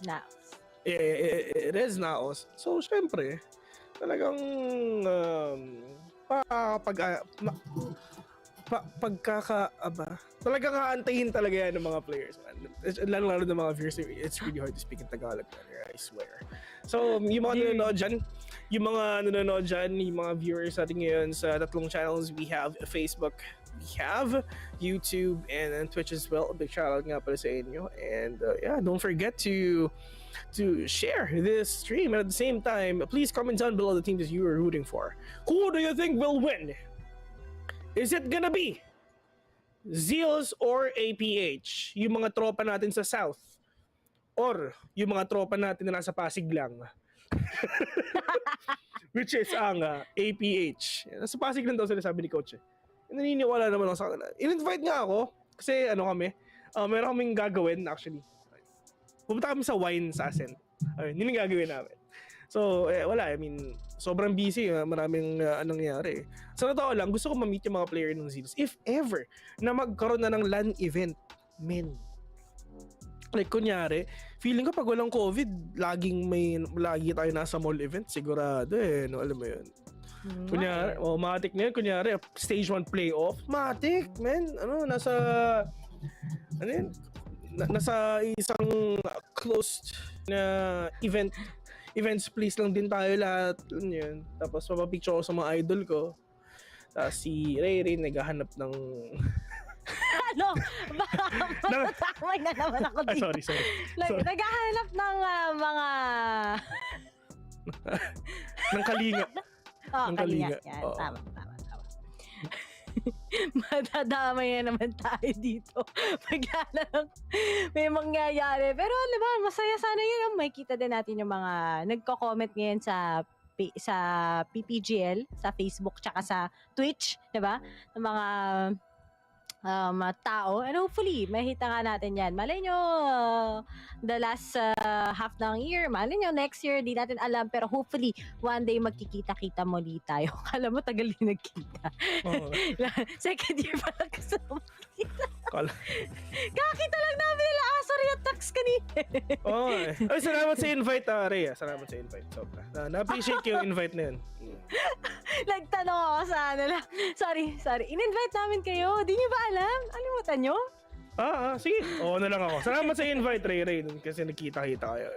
Naos. It is Naos. So, syempre, talagang talagang aantayin talaga yan ng mga players, man. Lalo ng mga viewers, it's really hard to speak in Tagalog, man, I swear. So, yung mga nanonood dyan, yung mga viewers natin ngayon sa tatlong channels, we have Facebook, we have YouTube, and Twitch as well. A big shout out nga pala sa inyo. And yeah, don't forget to share this stream. And at the same time, please comment down below the teams that you are rooting for. Who do you think will win? Is it gonna be Zeals or APH? Yung mga tropa natin sa South? Or yung mga tropa natin na nasa Pasig lang? Which is ang APH. Nasa Pasig lang daw sila, sabi ni Coach. Naniniwala naman ako sa kanila. In-invite nga ako kasi meron kaming gagawin actually. Pupunta kami sa wine sa Ascent. Yun yung gagawin namin. So, wala. I mean, sobrang busy. Maraming nangyari. Sa totoo lang, gusto ko ma-meet yung mga player ng Zeals. If ever na magkaroon na ng LAN event, men. Like, kunyari, feeling ko pag walang COVID, lagi tayo nasa mall event. Sigurado no? Alam mo yun. Kunyari, matik na yun. Kunyari, stage 1 playoff. Matik, man. Nasa isang closed na events please lang din tayo lahat. Yun. Tapos mapapicture ko sa mga idol ko. Tapos si Ray naghahanap ng matatamay na naman ako dito. Sorry. Naghahanap ng mga ng kalinga. Ng kalinga. Yan. Tama. Madadamay na naman tayo dito. Bigla lang may mangyayari. Pero alam mo, masaya sana yun. May kita din natin yung mga nagko-comment ngayon sa PPGL, sa Facebook, tsaka sa Twitch, diba? Ng mga tao. And hopefully, mahita nga natin yan. Malay nyo, the last half ng year, malay nyo, next year, di natin alam. Pero hopefully, one day magkikita-kita muli tayo. Kala mo, tagal din nagkita. Second year pa lang kasama kita. Kakita lang namin nila. Sorry, tax kanina. Ay, salamat sa invite, Rhea. Salamat sa invite. Sobra. Na-appreciate yung invite na yun. Nagtanong ako sa lang. Sorry. In-invite namin kayo. Di nyo ba alam? Alimutan nyo? Sige. Oo na lang ako. Salamat sa invite, Ray. Kasi nagkita-kita kayo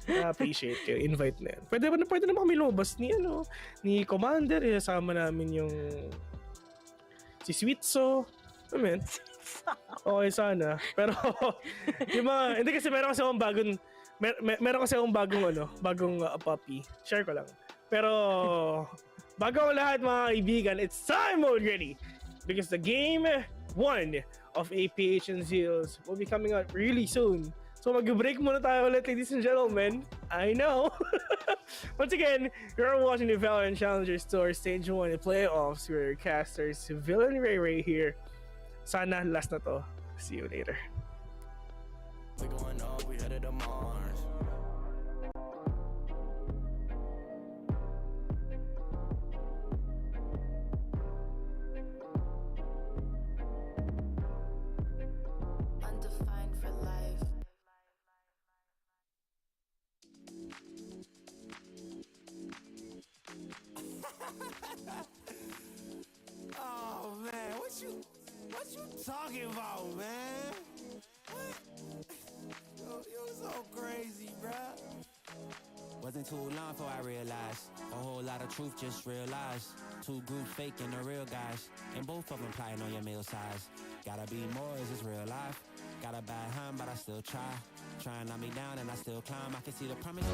Na-appreciate kayo. Invite na yan. Pwede naman kami lumabas ni Commander. Isasama namin yung si Sweetso. Amen. Okay sana. Pero yung mga, hindi kasi meron kasi akong bagong puppy. Share ko lang. Pero bago ang lahat mga kaibigan, it's time already because the game 1 of APH and Zeals will be coming out really soon. So mag-break muna tayo ulit, ladies and gentlemen. I know. Once again, you're watching the Valorant Challengers Stage 1 Playoffs where casters Villain Ray here. Sana last na to. See you later. We going up, we headed to Mars. talking about, man? What? You're so crazy, bruh. Wasn't too long before I realized a whole lot of truth just realized. Two groups faking the real guys, and both of them plotting on your meal size. Gotta be more, is this real life? Got a bad hand, but I still try. Try and knock me down and I still climb. I can see the promise.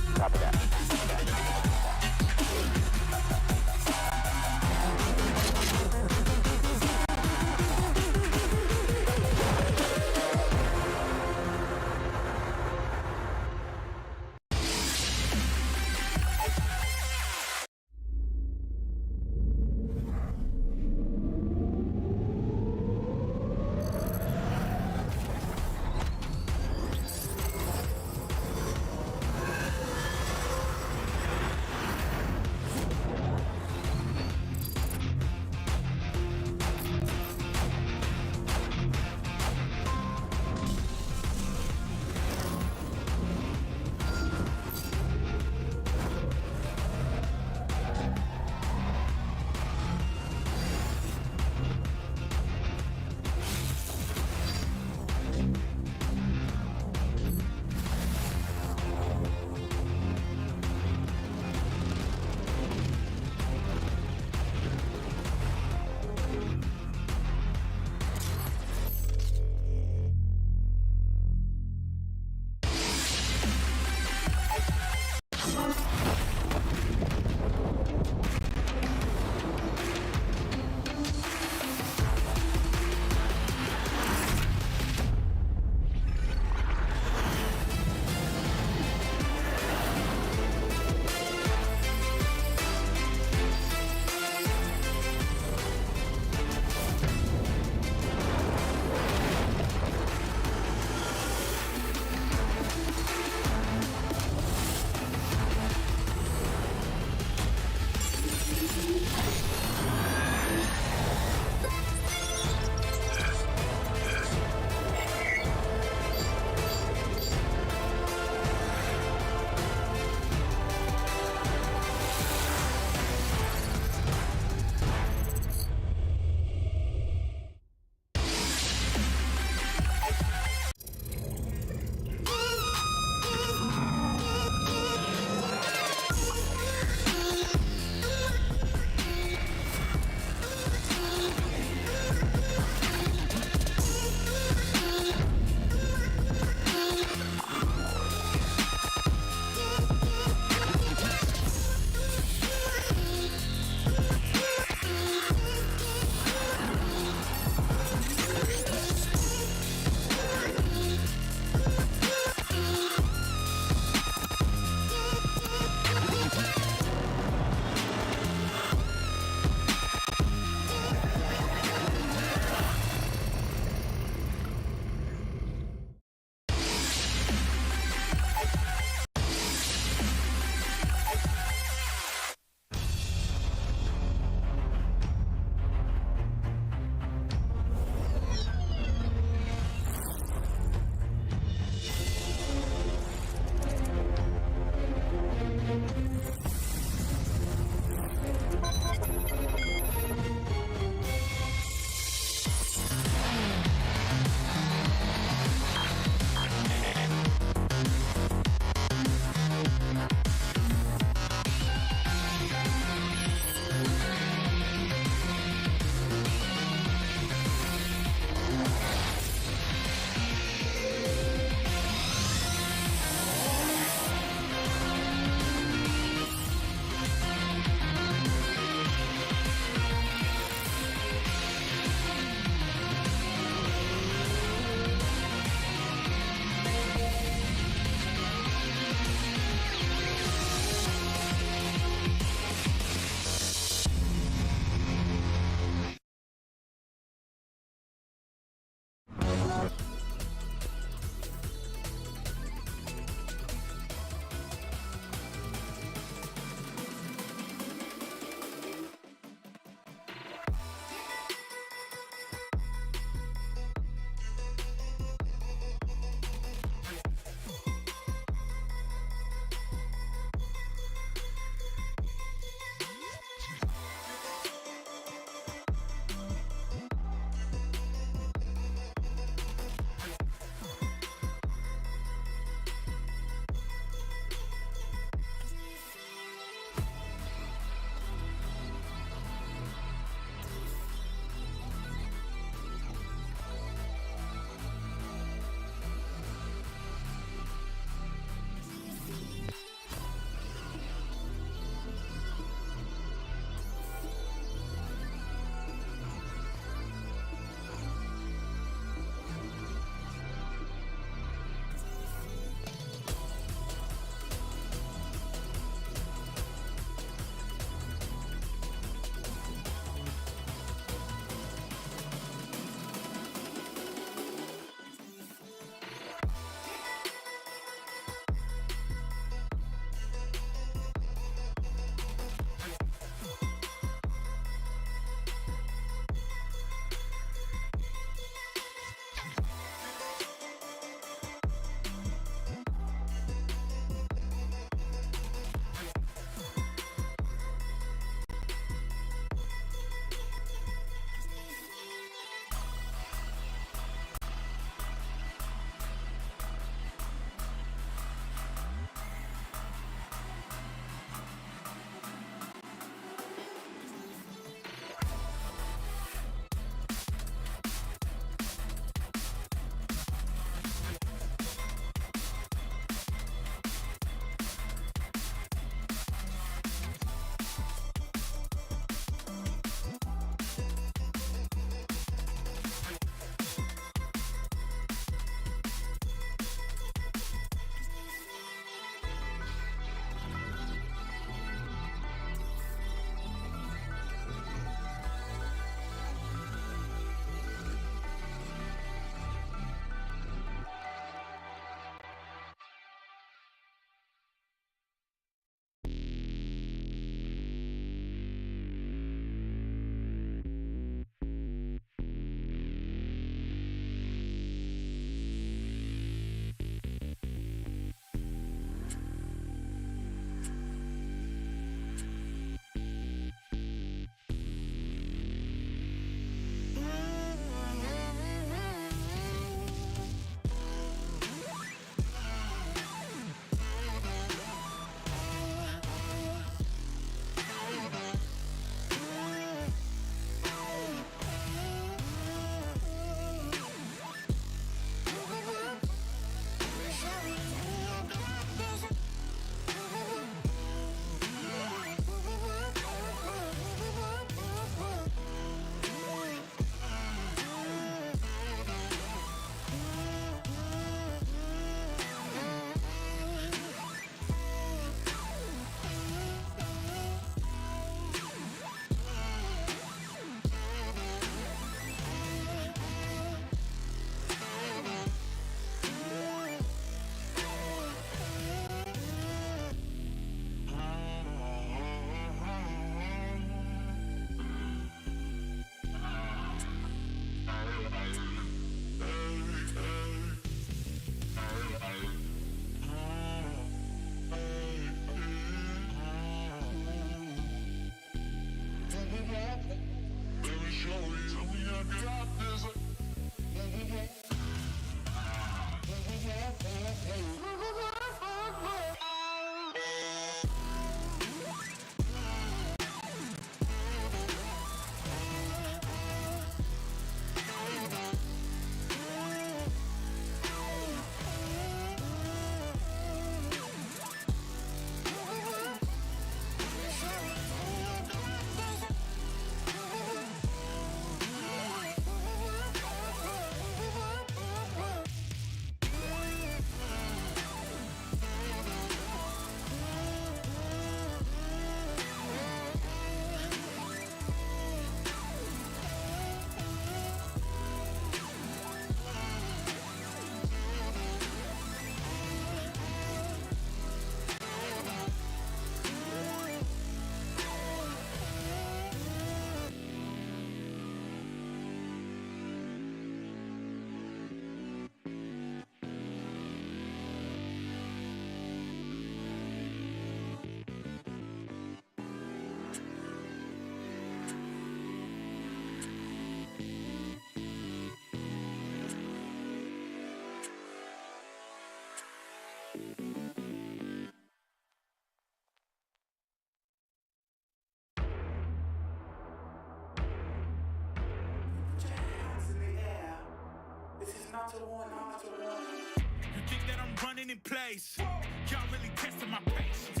running in place. Y'all really testing my patience.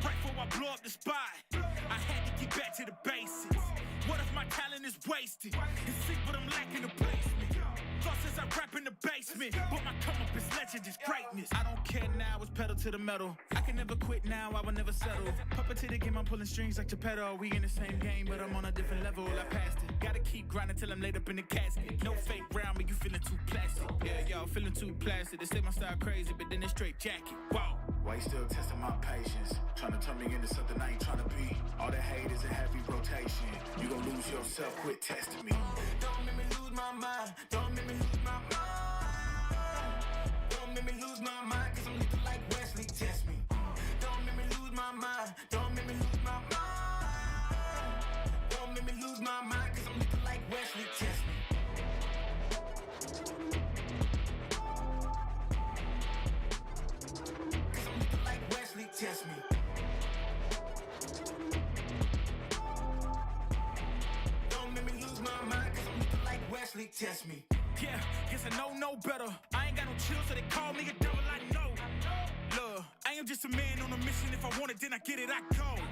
Right before I blow up the spot, I had to get back to the basics. What if my talent is wasted? It's sick, but I'm lacking the placement. Thought since I rap in the basement, but my come up is legend, is greatness. I don't care now, it's pedal to the metal. I can never quit now, I will never settle. Puppet to the game, I'm pulling strings like Geppetto. We in the same game, but I'm on a different level. I passed it. Gotta keep grinding till I'm laid up in the casket. No fake round, but you feeling too plastic. Yeah, y'all feeling too plastic. They say my style crazy, but then it's straight jacket. Wow. Why you still testing my patience? Trying to turn me into something I ain't trying to be. All the hate is a heavy rotation. You gon' lose yourself, quit testing me. Don't make me lose my mind. Don't make me lose my mind. Don't make me lose my mind, cause I'm looking like Wesley, test me. Don't make me lose my mind. Don't make me lose my mind. Don't make me lose my mind, cause I'm looking like Wesley, test me. Cause I'm looking like Wesley, test me. Don't make me lose my mind, cause I'm looking like Wesley, test me. Yeah, guess I know no better. I ain't got no chill, so they call me a devil, I know. Look, I am just a man on a mission. If I want it, then I get it, I go.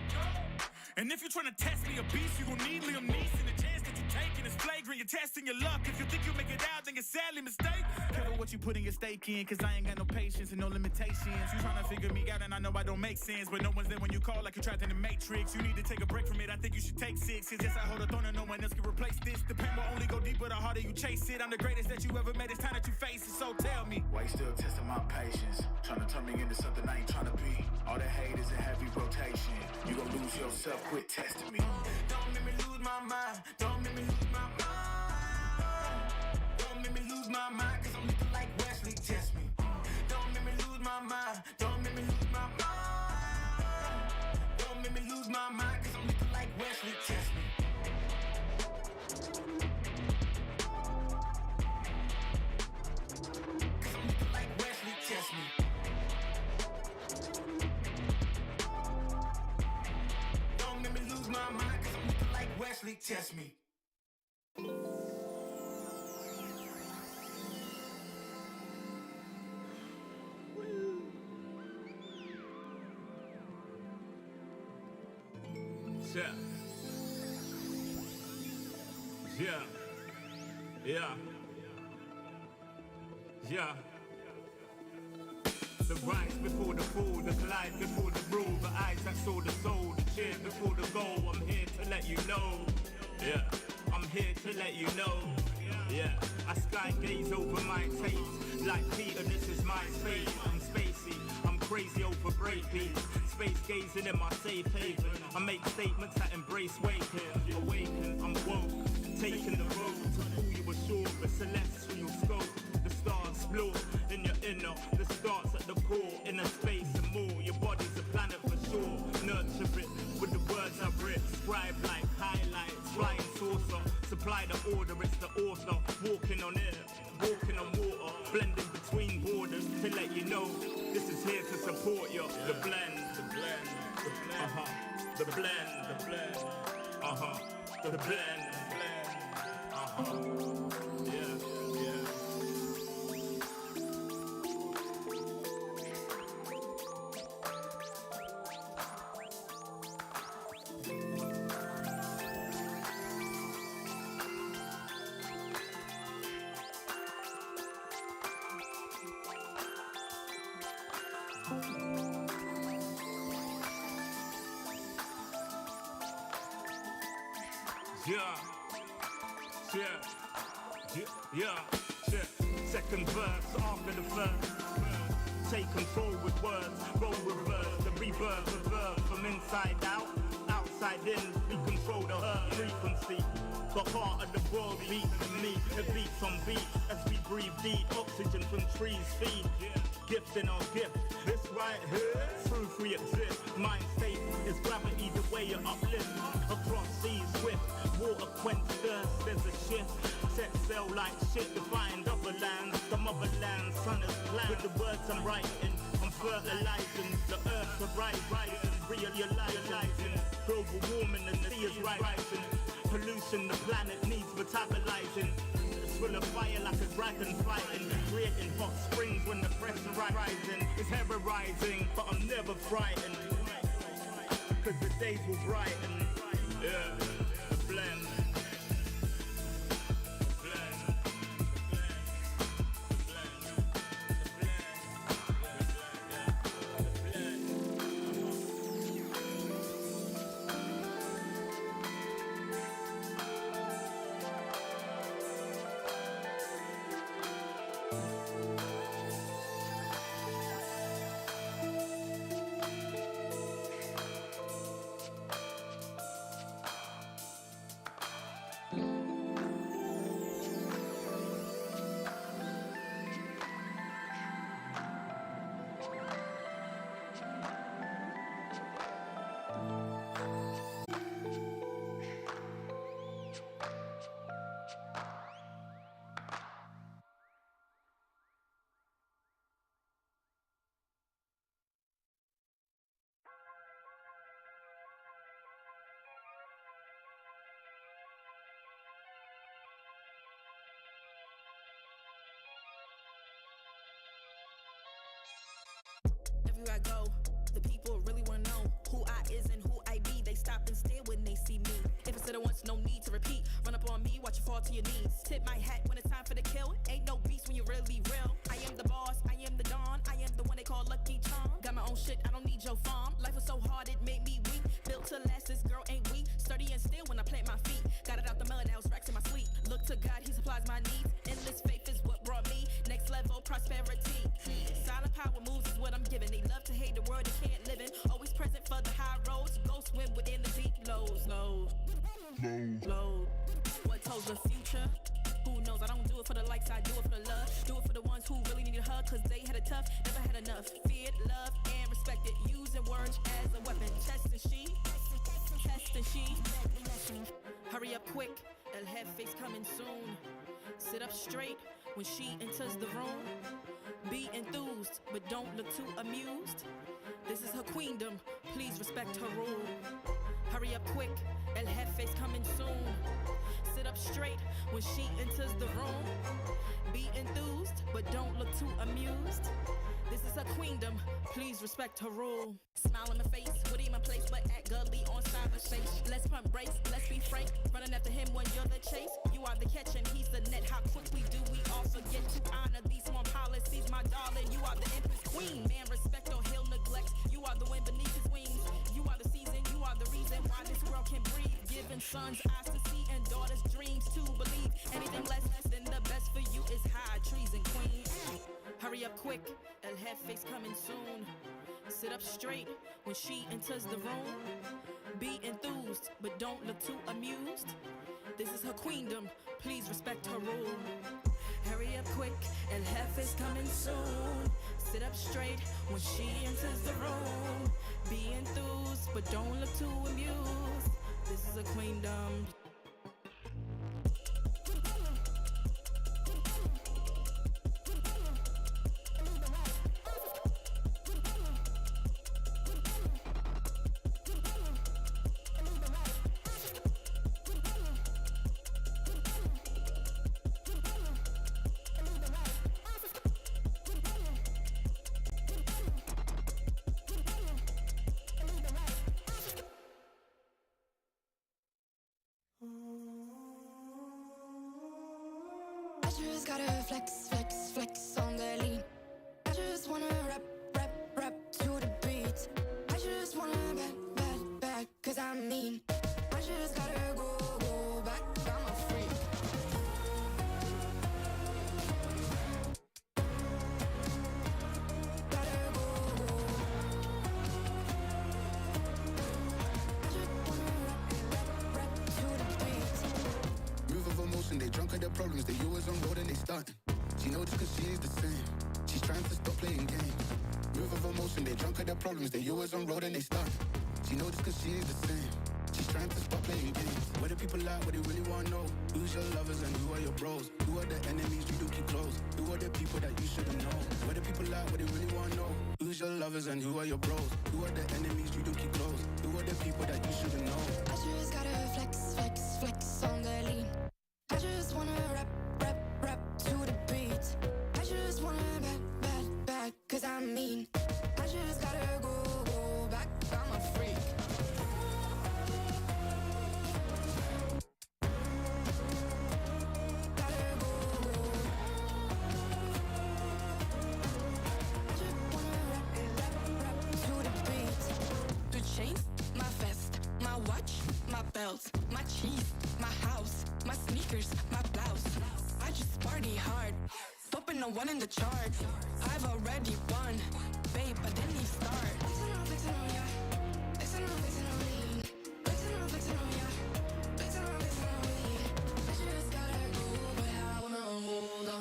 And if you're trying to test me a beast, you gon' need Liam Neeson. The chance that you taking is flagrant. You're testing your luck. If you think you'll make it out, then you're sadly mistaken. Careful what you putting your stake in, cause I ain't got no patience and no limitations. You trying to figure me out, and I know I don't make sense, but no one's there when you call like you're trapped in the Matrix. You need to take a break from it. I think you should take 6. Cause yes, I hold a throne and no one else can replace this. The pain will only go deeper the harder you chase it. I'm the greatest that you ever met. It's time that you face it, so tell me. Why you still testing my patience? Trying to turn me into something I ain't trying to be. All the hate is a heavy rotation. You gon' lose yourself, quit testing me. Don't make me lose my mind. Don't make me lose my mind. Don't make me lose my mind, cause I'm looking like Wesley, test me. Don't make me lose my mind. Don't make me lose my mind. Don't make me lose my mind, cause I'm looking like Wesley, test me. Cause I'm looking like Wesley, test me. Don't make me lose my mind, cause I'm looking like Wesley, test me. Yeah. The rise before the fall, the glide before the rule, the eyes that saw the soul, the cheer before the goal. I'm here to let you know. Yeah, I'm here to let you know. Yeah, I sky gaze over my taste. Like Peter, this is my space. I'm spacey, I'm crazy over breakbeats. Space gazing in my safe haven. I make statements that embrace waking. Awaken, I'm woke. Taking the road to pull you ashore. The celestial scope. The stars explore in your inner. The starts at the core. Inner space and more. Your body's a planet for sure. Nurture it with the words I've written. Scribe like highlights. Flying saucer. Supply the order, it's the author. Walking on air. Walking on water. Blending between borders to let you know. This is here to support you. The blend. The blend. The blend. The blend. The blend. The blend. The blend. Second verse after the first. Take control with words, roll reverse, the rebirth of verb from inside out, outside in. We control the frequency. The heart of the world beats in me. It beats on beat as we breathe deep. Oxygen from trees feed. Gift in our gift. This right here, proof we exist. Mind state is gravity, the way you uplift. Across seas swift, water quench thirst. There's a shift. Set sail like shit to find other lands. The motherland, sun is planned. With the words I'm writing, I'm fertilizing. The earth's a rising, realizing. Global warming and the sea is rising. Pollution the planet needs metabolizing. Full of fire like a dragon fighting. creating hot springs when the pressure rising is terrorizing, but I'm never frightened, cause the days will brighten. Yeah, the blend. Everywhere I go, the people really wanna know who I is and who I be. They stop and stare when they see me. If it's said it once, no need to repeat. Run up on me, watch you fall to your knees. Tip my hat when it's time for the kill. Ain't no beast when you're really real. I am the boss, I am the dawn. I am the one they call Lucky Charm. Got my own shit, I don't need your farm. Life was so hard, it made me weak. Built to last, this girl ain't weak. Sturdy and still when I plant my feet. Got it out the mud, now it's racks in my sleep. Look to God, he supplies my needs. Endless faith is what brought me next level prosperity. Silent power moves is what I'm giving. They love to hate the world they can't live in. Always present for the high roads. Go swim within the deep lows. Lows. What told the future? Who knows? I don't do it for the likes, I do it for the love. Do it for the ones who really need a hug, cause they had it tough, never had enough. Feared, loved, and respected. Using words as a weapon. Test and she. Hurry up quick, El Jefe's coming soon. Sit up straight when she enters the room. Be enthused, but don't look too amused. This is her queendom, please respect her rule. Hurry up quick, El Jefe's coming soon. Sit up straight when she enters the room. Be enthused, but don't look too amused. This is her queendom, please respect her rule. Smile in my face, would in my place, but act gully on cyberspace. Let's pump brakes, let's be frank. Running after him when you're the chase. You are the catch and he's the net. How quickly do we all forget to honor these small policies, my darling? You are the empress queen. Man, respect or he'll neglect. You are the wind beneath his wings. You are the season, you are the reason why this world can breathe. Giving sons eyes to see and daughters dreams to believe. Anything less than the best for you is high treason, queen. Hurry up quick, El Jefe's coming soon. Sit up straight when she enters the room. Be enthused, but don't look too amused. This is her queendom, please respect her rule. Hurry up quick, El Jefe's coming soon. Sit up straight when she enters the room. Be enthused, but don't look too amused. This is her queendom. I just gotta flex, flex, flex on the lean. I just wanna rap, rap, rap to the beat. I just wanna back, cause I'm mean. I just gotta go back, I'm a freak. Gotta go. I just wanna rap to the beat. Move of emotion, they drunk at their problems. They always on road and they starting. She knows this cause she is the same. She's trying to stop playing games. Move of emotion, they drunk at their problems. They always on road and they starting. She knows this cause she is the same. She's trying to stop playing games. Where the people at, what they really wanna know. Who's your lovers and who are your bros? Who are the enemies you do keep close? Who are the people that you shouldn't know? Where the people at, what they really wanna know. Who's your lovers and who are your bros? Who are the enemies you do keep close? Who are the people that you shouldn't know? I just gotta flex, flex, flex on the lean. I just wanna rap, rap, rap to the beat. I just cheese, my house, my sneakers, my blouse. I just party hard, open the one in the chart. I've already won, babe, but then you start. Flexing on ya, flexing on me, flexing on ya, flexing on me. I just gotta go, but I wanna hold on.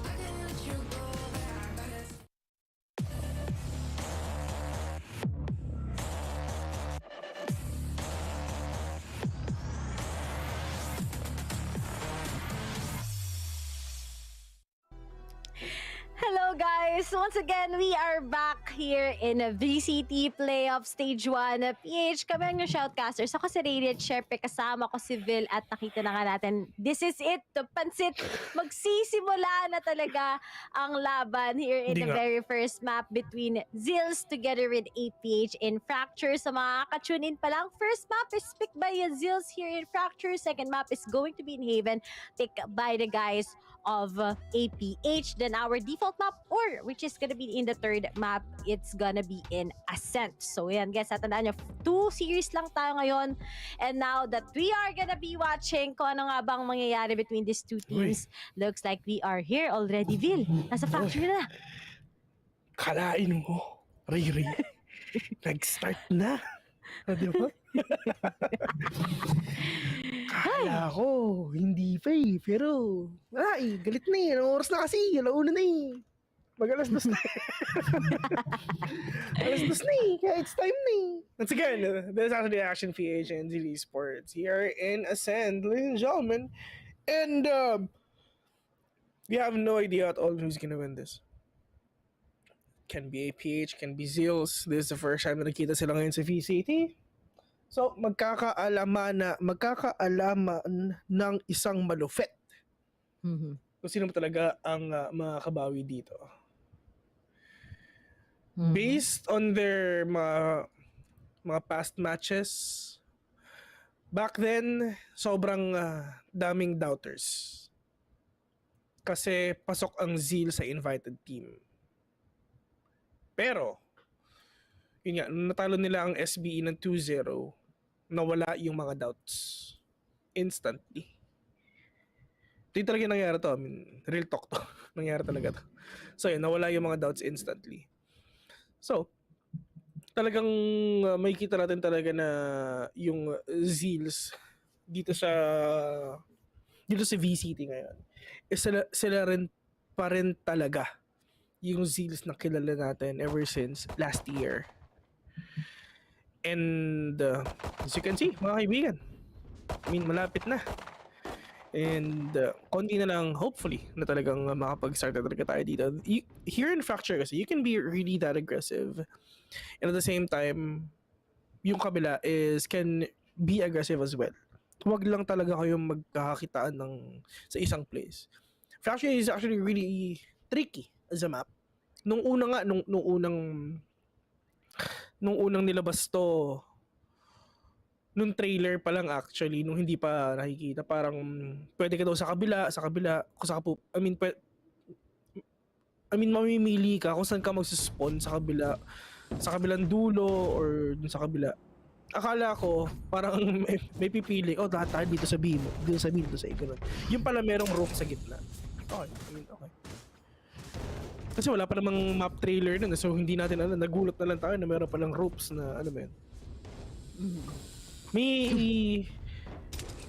I can't let you go, but I gotta. Hello guys! Once again, we are back here in a VCT Playoffs Stage 1 PH. Kami ang yung shoutcasters. Ako si Radiant, syempre kasama ko si Vil at nakita na nga natin, this is it, the pansit. Magsisimula na talaga ang laban here in the very first map between Zeals together with APH in Fracture. Sa mga ka-tune in pa lang, first map is picked by Zeals here in Fracture. Second map is going to be in Haven, picked by the guys of APH. Then our default map, or which is gonna be in the third map, it's gonna be in Ascent. So yan guys, natandaan nyo, 2 series lang tayo ngayon. And now that we are gonna be watching kung ano nga bang mangyayari between these two teams, looks like we are here already. Vil, nasa Fracture na. Kalain mo, Riri. Nag-start na. Di ba? Kala ko, hindi pa eh. Pero, galit na eh. Anong oras na kasi? Alauna na eh. Mag-alas dos na eh. Alas dos na eh. Kaya it's time na eh. Once again, this is actually Action PH and Zeal Esports here in Ascend, ladies and gentlemen. And, we have no idea at all who's gonna win this. Can be APH, can be Zeals. This is the first time na nakita sila ngayon sa VCT. So, magkakaalaman ng isang malupit. Kung sino talaga ang makakabawi dito. Based on their mga past matches, back then, sobrang daming doubters. Kasi pasok ang Zeal sa invited team. Pero, yun nga, natalo nila ang SBE ng 2-0, nawala yung mga doubts instantly. Ito talaga nangyari to. I mean, real talk to. Nangyari talaga to. So yun, nawala yung mga doubts instantly. So, talagang makikita natin talaga na yung Zeals dito sa VCT ngayon. Sila rin pa rin talaga yung Zeals na kilala natin ever since last year. And as you can see, mga kaibigan, I mean, malapit na. And konti na lang, hopefully, na talagang makapag-start na talaga tayo dito. Here in Fracture kasi, you can be really that aggressive. And at the same time, yung kabila can be aggressive as well. Huwag lang talaga kayong magkakakitaan sa isang place. Fracture is actually really tricky as a map. Nung unang nilabas to, nung trailer pa lang actually, nung hindi pa nakikita, parang pwede ka daw sa kabila, mamimili ka kung saan ka magsispawn sa kabilang dulo or dun sa kabila. Akala ko, parang may pipili, lahat tayo dito sa B mo, dito sa ganun. Yung pala merong rope sa gitna. Okay. Kasi wala pa namang map trailer nun, so hindi natin alam, nagulat na lang tayo na meron palang ropes na ano man.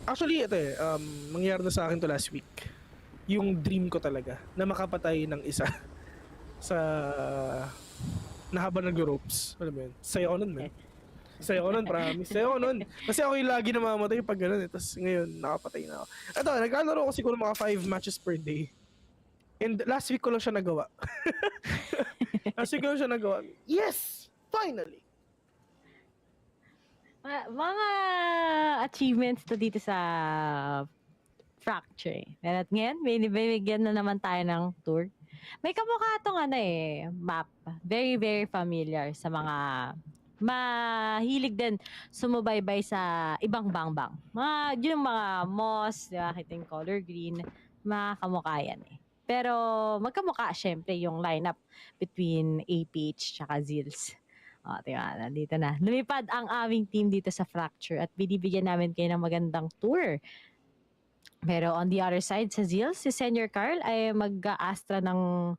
Actually, ito mangyari na sa akin to last week. Yung dream ko talaga na makapatay ng isa sa nahabang nag-ropes. Alam mo yun? Sayo ko nun, man. Sayo ko nun, promise. Sayo ko nun. Kasi ako yung lagi namamatay pag gano'n. Tapos ngayon, nakapatay na ako. Ito, naglalaro ko siguro mga 5 matches per day. And last week ko lang siya nagawa. Yes! Finally! Mga achievements to dito sa Fracture. At ngayon, bigyan na naman tayo ng tour. May kamukha itong map. Very, very familiar sa mga mahilig din sumubaybay sa ibang bangbang. Yung mga moss, kita yung color green, mga kamukha yan Pero magkamukha syempre yung lineup between APH at Zeals. Diba, nandito na. Lumipad ang aming team dito sa Fracture at binibigyan namin kayo ng magandang tour. Pero on the other side, sa Zeal, si Senior Carl ay mag-astra ng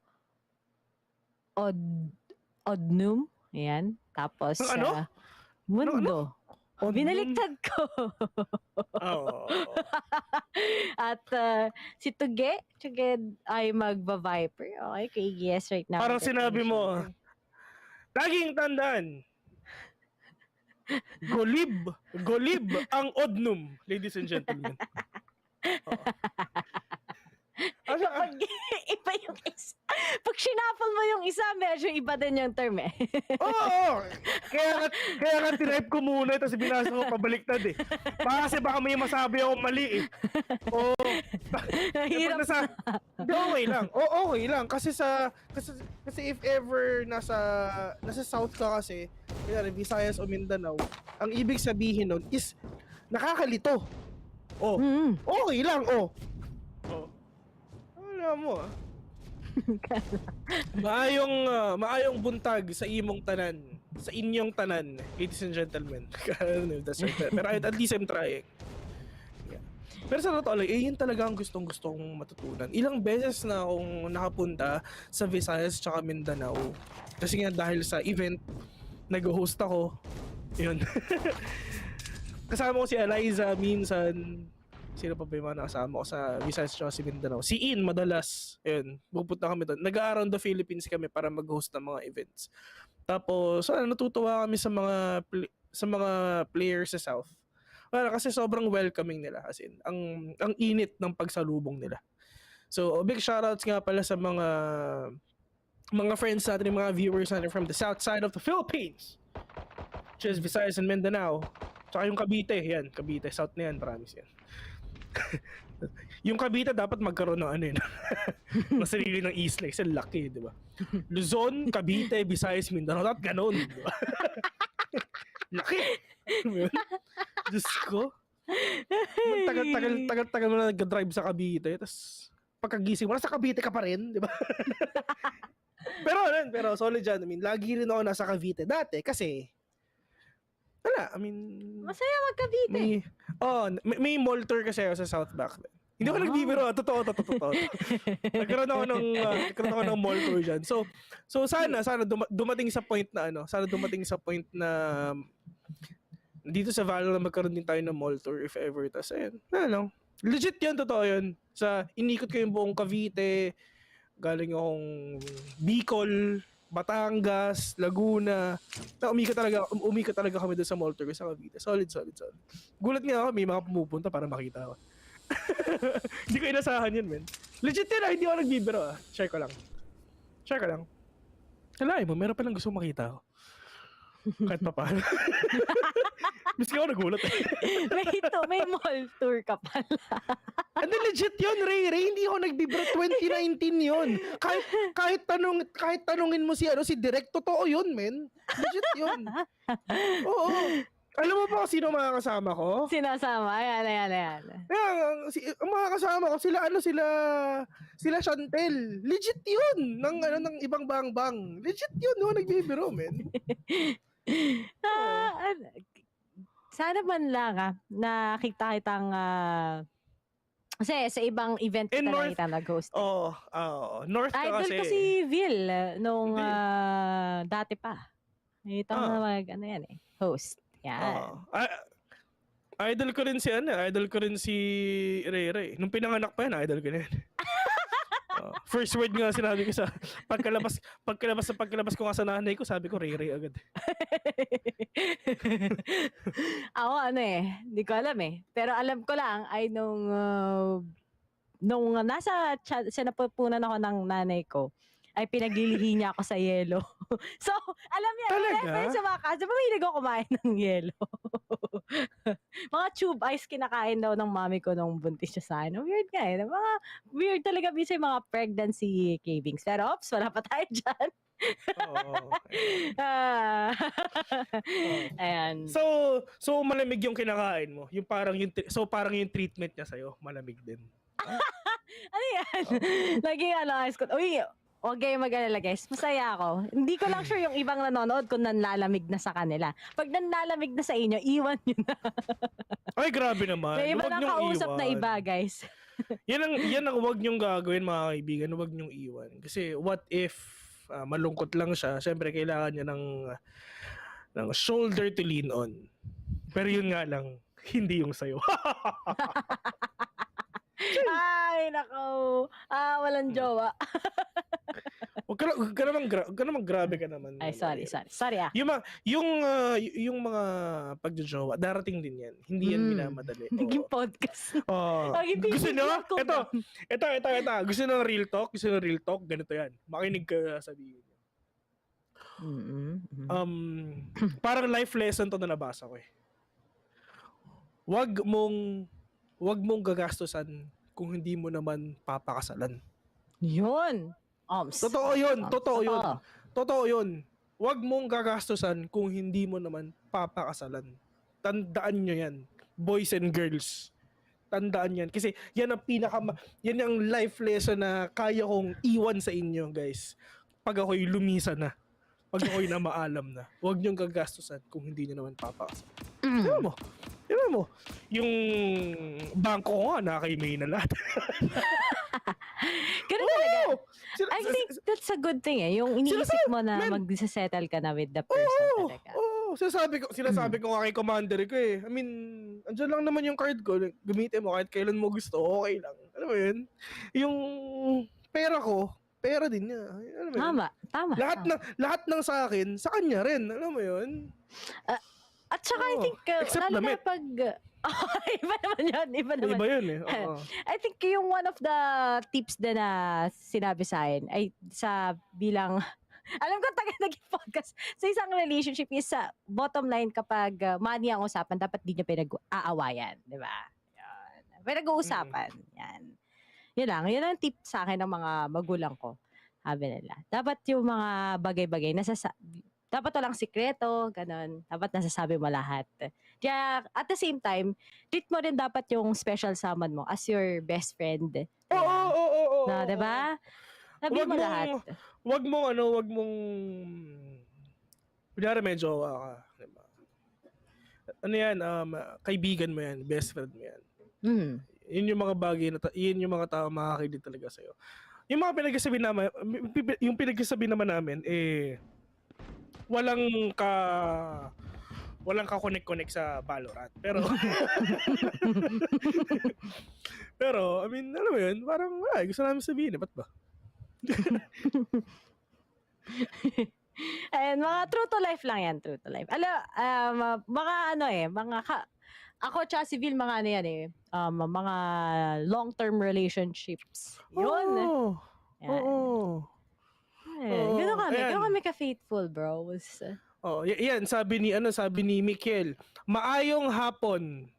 Odnum. Ayan. Tapos, Ano? Mundo. Binaliktad ko. Oh. At si Tuge ay magba-Viper. Okay, kay yes right now. Parang sinabi mo, laging tandaan, golib ang Odnum, ladies and gentlemen. Pag iba yung isa. Pag shinapol mo yung isa, medyo iba din yung term eh. Oo! Kaya nga tinepe ko muna tapos binasa ko pabaliktad eh. Kasi baka may masabi ako mali eh. Oo. Hirap na. Okay lang. Okay lang. Kasi if ever nasa south ka kasi, kaya Visayas o Mindanao, ang ibig sabihin nun is nakakalito. Okay lang. Alam mo maayong buntag sa imong tanan, sa inyong tanan, ladies and gentlemen. That's right. Pero at least I'm trying. Yeah. Pero sa totoo lang, yun talaga ang gustong-gustong matutunan. Ilang beses na akong nakapunta sa Visayas tsaka Mindanao. Kasi nga dahil sa event, nag-host ako. Yun. Kasama ko si Eliza minsan. Sino pa ba yung mga nakasama ko sa Visayas at si Mindanao? Si In, madalas. Ayun, pupunta kami doon. Nag-around the Philippines kami para mag-host ng mga events. Tapos, natutuwa kami sa mga players sa South. Para kasi sobrang welcoming nila. As in, ang init ng pagsalubong nila. So, big shoutouts nga pala sa mga friends natin, mga viewers natin from the south side of the Philippines. Which is Visayas and Mindanao. Tsaka yung Cavite, yan. Cavite, south na yan, promise yan. Yung Cavite dapat magkaroon ng ng sarili ng isla kasi laki, di ba? Luzon, Cavite, Visayas, Mindanao, dapat ganon, di ba? Laki. Diyos ko. Tagal mo na nag-drive sa Cavite, tapos pagkagising mo, nasa Cavite ka pa rin, di ba? pero solid dyan. I mean, lagi rin ako nasa Cavite dati kasi wala, masaya mag-Cavite. May mall tour kasi ako sa South back then. Hindi ako nagbibiro, totoo. Nagkaroon ako ng mall tour dyan. So sana dumating sa point na dito sa Valorant magkaroon din tayo ng mall tour if ever. Tas ayun, legit yun, totoo yun. Inikot ko yung buong Cavite, galing akong Bicol, Batangas, Laguna. Umikot talaga kami doon sa mall tour sa Cavite. Solid. Gulat nga ako, may mga pumupunta para makita ako. Hindi ko inasahan yun, men. Legit yun, hindi ako nagbibiro. Share ko lang. Kalahin mo, meron palang gusto makita ako. Kahit pa paano. Miski ako nagulat eh. May mall tour ka pala. And legit yun, Ray. Hindi ako nagbibiro. 2019 yun. Kahit tanungin mo si Direk, totoo yun, men. Legit yun. Oo. Alam mo ba kung sino mga kasama ko? Sinasama? Ayan. Ang mga kasama ko, sila Chantel. Legit yun. Ng ibang bang-bang. Legit yun, no? Nagbibiro, men. Sana man lang nakita kitang kasi sa ibang event kita nakita nag-host. North ka Idol kasi. ko si Vil nung dati pa. Ito yan host. Yan. Idol ko rin si Ray. Nung pinanganak pa yan, idol ko na yan. First word nga sinabi ko sa pagkalabas ko nga sa nanay ko, sabi ko Ray agad. Ako hindi ko alam eh. Pero alam ko lang ay nung nasa sinapupunan ako ng nanay ko, ay pinaglilihi niya ako sa yelo. So, alam niya, reference sa mga kasi mahilig ako kumain ng yelo. Mga tube ice kinakain daw ng mami ko nung buntis siya sa akin. Weird nga eh. Mga weird talaga bisa yung mga pregnancy cravings. Pero oops, wala pa tayo dyan. Ayan. So malamig yung kinakain mo. Parang yung treatment niya sa'yo, malamig din. Ano yan? Lagi ice ko. Uy, Huwag kayong mag-alala guys, masaya ako. Hindi ko lang sure yung ibang nanonood kung nanlalamig na sa kanila. Pag nanlalamig na sa inyo, iwan nyo na. Ay, grabe naman. May iba Huwag nang niyong kausap na iwan. iba guys. Yan ang huwag niyong gagawin mga kaibigan, huwag niyong iwan. Kasi what if malungkot lang siya, syempre kailangan niya ng shoulder to lean on. Pero yun nga lang, hindi yung sayo. Ay, nako. Walang jowa. Huwag ka naman grabe ka naman. Ay, sorry. Sorry Yung mga pagjojowa, darating din yan. Hindi yan minamadali. Naging podcast. Gusto nyo? Ito. Gusto nyo ng real talk? Ganito yan. Makinig ka sabihin. Parang life lesson to na nabasa ko eh. Wag mong gagastusan kung hindi mo naman papakasalan. Yun. Totoo yun. Wag mong gagastusan kung hindi mo naman papakasalan. Tandaan nyo yan. Boys and girls. Tandaan yan. Kasi yan ang life lesson na kaya kong iwan sa inyo, guys. Pag ako'y lumisa na. Pag ako'y na maalam na. Wag nyong gagastusan kung hindi nyo naman papakasalan. Diba mo? Yung bangko ko nga, nakaimay na lahat. Ganun talaga. I think that's a good thing eh. Yung iniisip mo na mag-settle ka na with the person talaga. Sinasabi ko nga kay commander ko eh. I mean, andyan lang naman yung card ko. Gamitin mo kahit kailan mo gusto. Okay lang. Alam mo yun? Yung pera ko, pera din niya. Alam mo yun? Tama. Lahat ng sa akin, sa kanya rin. Alam mo yun? At saka I think, lalo na pag... iba naman yun. Iba yun eh. I think yung one of the tips na sinabi sa akin ay sa bilang... Alam ko naging podcast. Sa isang relationship is sa bottom line kapag money ang usapan, dapat di niya pinag-aawayan. Di ba? Pinag-uusapan. Yan. Yun lang. Yun ang tip sa akin ng mga magulang ko. Sabi nila. Dapat yung mga bagay-bagay dapat walang sikreto, ganun. Dapat nasasabi mo lahat. Kaya, at the same time, treat mo rin dapat yung special someone mo as your best friend. Oo. Na, diba? Sabi mo lahat. Wag mong... Kunyari may jowa ka. Diba? Ano yan, kaibigan mo yan, best friend mo yan. Yun yung mga bagay, yun yung mga tao makakilig talaga sa'yo. Yung mga pinagsasabi naman namin, walang ka-connect sa Valorant. Pero I mean, alam mo yun, parang gusto namin sabihin, ba't ba? And mga true to life lang yan, true to life. Ako tsaka si Vil, mga ano yan eh, mga long-term relationships. Yun. Gano'n kami ka-faithful, bro. Yan, sabi ni Mikel, maayong hapon.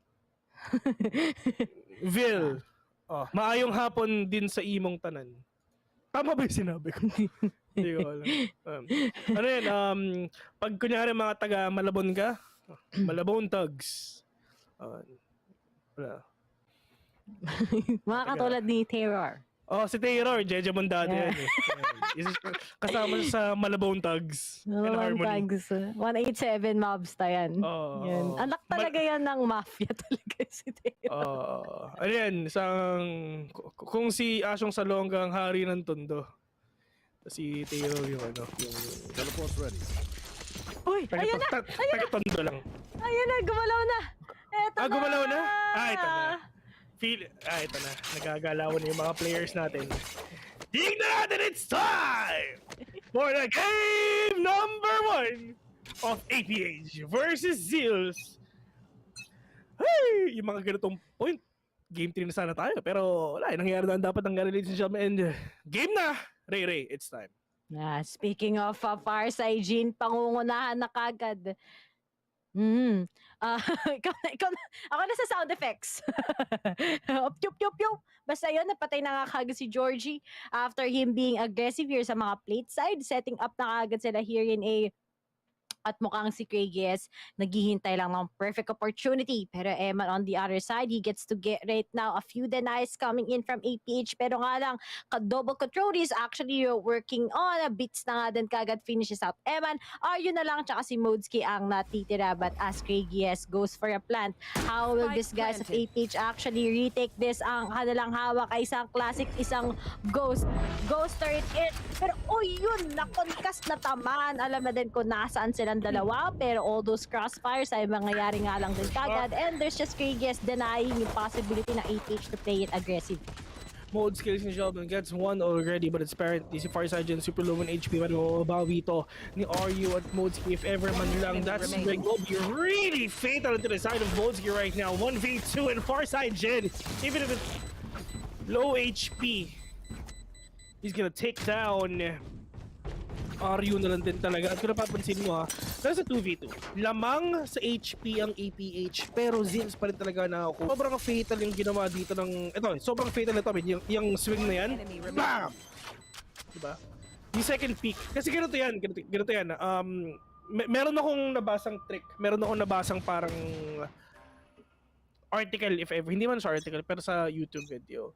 Vil. Maayong hapon din sa imong tanan. Tama ba yung sinabi ko? Hindi ko alam. Ano yan, pag kunyari mga taga Malabon ka, Malabon thugs. Wala. Mga katulad ni Terror. Si Terror, Jeje Mondado yan eh. Kasama sa Malabon thugs. Malabon thugs. 187 mobs ta yan. Yan. Anak talaga yan ng mafia talaga si Terror. Ano yan, kung si Asyong Salonga ang hari ng Tondo. Si Terror yung teleport's ready. Uy, ayun na! Taga-Tondo lang. Ayun na, gumalaw na. Gumalaw na? Ito na. Ito na. Nagagalawan na yung mga players natin. Tignan natin, it's time for the game number 1 of APH versus Zeal. Hey! Yung mga ganitong point, game 3 na sana tayo. Pero wala, nangyayari na dapat ng ladies and gentlemen. Game na! Ray, it's time. Speaking of Farside, Jean, pangungunahan na kagad. Ako na sa sound effects. Basta yun, napatay na nga kagad si Georgie after him being aggressive here sa mga plate side. Setting up na kagad sila here in a At mukhang si Craigies naghihintay lang ng perfect opportunity. Pero Eman on the other side, he gets to get right now a few denies coming in from APH. Pero nga lang, double control is actually working on. Beats na nga din kagad finishes out Eman. Aryu na lang tsaka si Modesky ang natitira. But as Craigies goes for a plant, how will this guys of APH actually retake this? Ang kanilang hawak ay isang classic, isang ghost. Ghoster it in. Pero yun, nakonkas na tamaan. Alam na din kung nasaan silang dalawa, pero all those crossfires ay mangyayari nga lang din kagad, and there's just Craigies denying yung possibility ng APH to play it aggressive. Mode skills ni Sheldon gets one already, but it's apparently si Farside dyan, super low in HP, pero mabawi ito ni RU at Modesky if ever man lang. That's going to be really fatal to the side of Modesky right now. 1v2 and Farside Jen, even if it's low HP, he's gonna take down RU na lang din talaga. At kung napapansin mo nasa 2v2. Lamang sa HP ang APH, pero Zeals pa rin talaga na ako. Sobrang fatal yung ginawa dito ng... Ito, sobrang fatal ito, yung swing na yan. Bam! Diba? Yung second peak. Kasi ganito yan. Meron akong nabasang trick. Meron akong nabasang parang article, if ever. Hindi man sa article, pero sa YouTube video.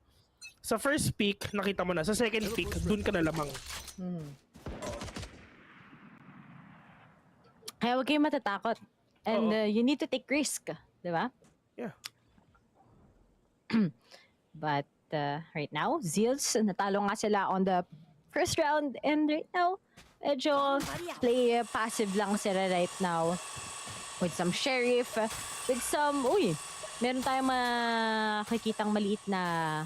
Sa first peak, nakita mo na. Sa second peak, dun ka na lamang. Kaya huwag kayong matatakot. And you need to take risk. Diba? Yeah. But right now, Zeals, natalo nga sila on the first round. And right now, medyo play passive lang sila right now. With some Sheriff. With some, meron tayong makikitang maliit na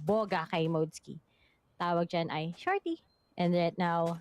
boga kay Modesky. Tawag dyan ay Shorty. And right now,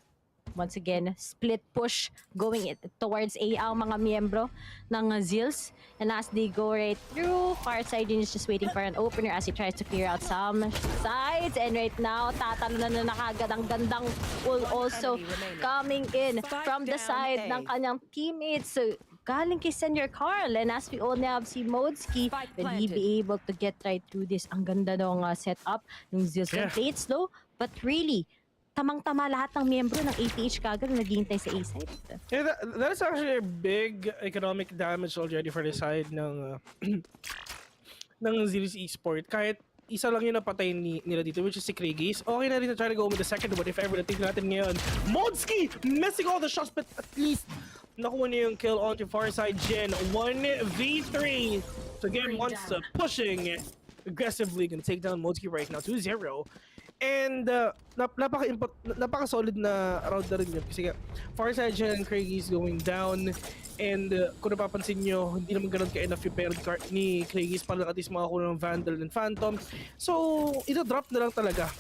once again, split push going towards A ang mga miyembro ng Zeals. And as they go right through, Farside is just waiting for an opener as he tries to clear out some sides. And right now, tatalo na nakagad ang gandang pull also coming in from the side ng kanyang teammates. So, galing kay Senior Carl. And as we only have si Modesky, will he be able to get right through this? Ang ganda ng setup ng Zeals. Yeah. Play it slow, but really, tamang-tama lahat ng miyembro ng APH kagad na naghihintay sa A-side. Yeah, that is actually a big economic damage already for the side ng Zeal's Esports. Kahit isa lang yung napatay nila dito, which is si Craigies. Okay na rin to try to go with the second one if ever natin natin ngayon. Modesky missing all the shots, but at least nakuha niya yung kill onto Farside Jen. 1v3. So again, once pushing aggressively, gonna take down Modesky right now, 2-0. And napaka-solid na round na rin yun. Kasi nga, Farside and Craigies going down. And kung napapansin nyo, hindi naman ganun ka-enough yung paired card ni Craigies para at least makakuha ng Vandal and Phantom. So, ito-drop na lang talaga.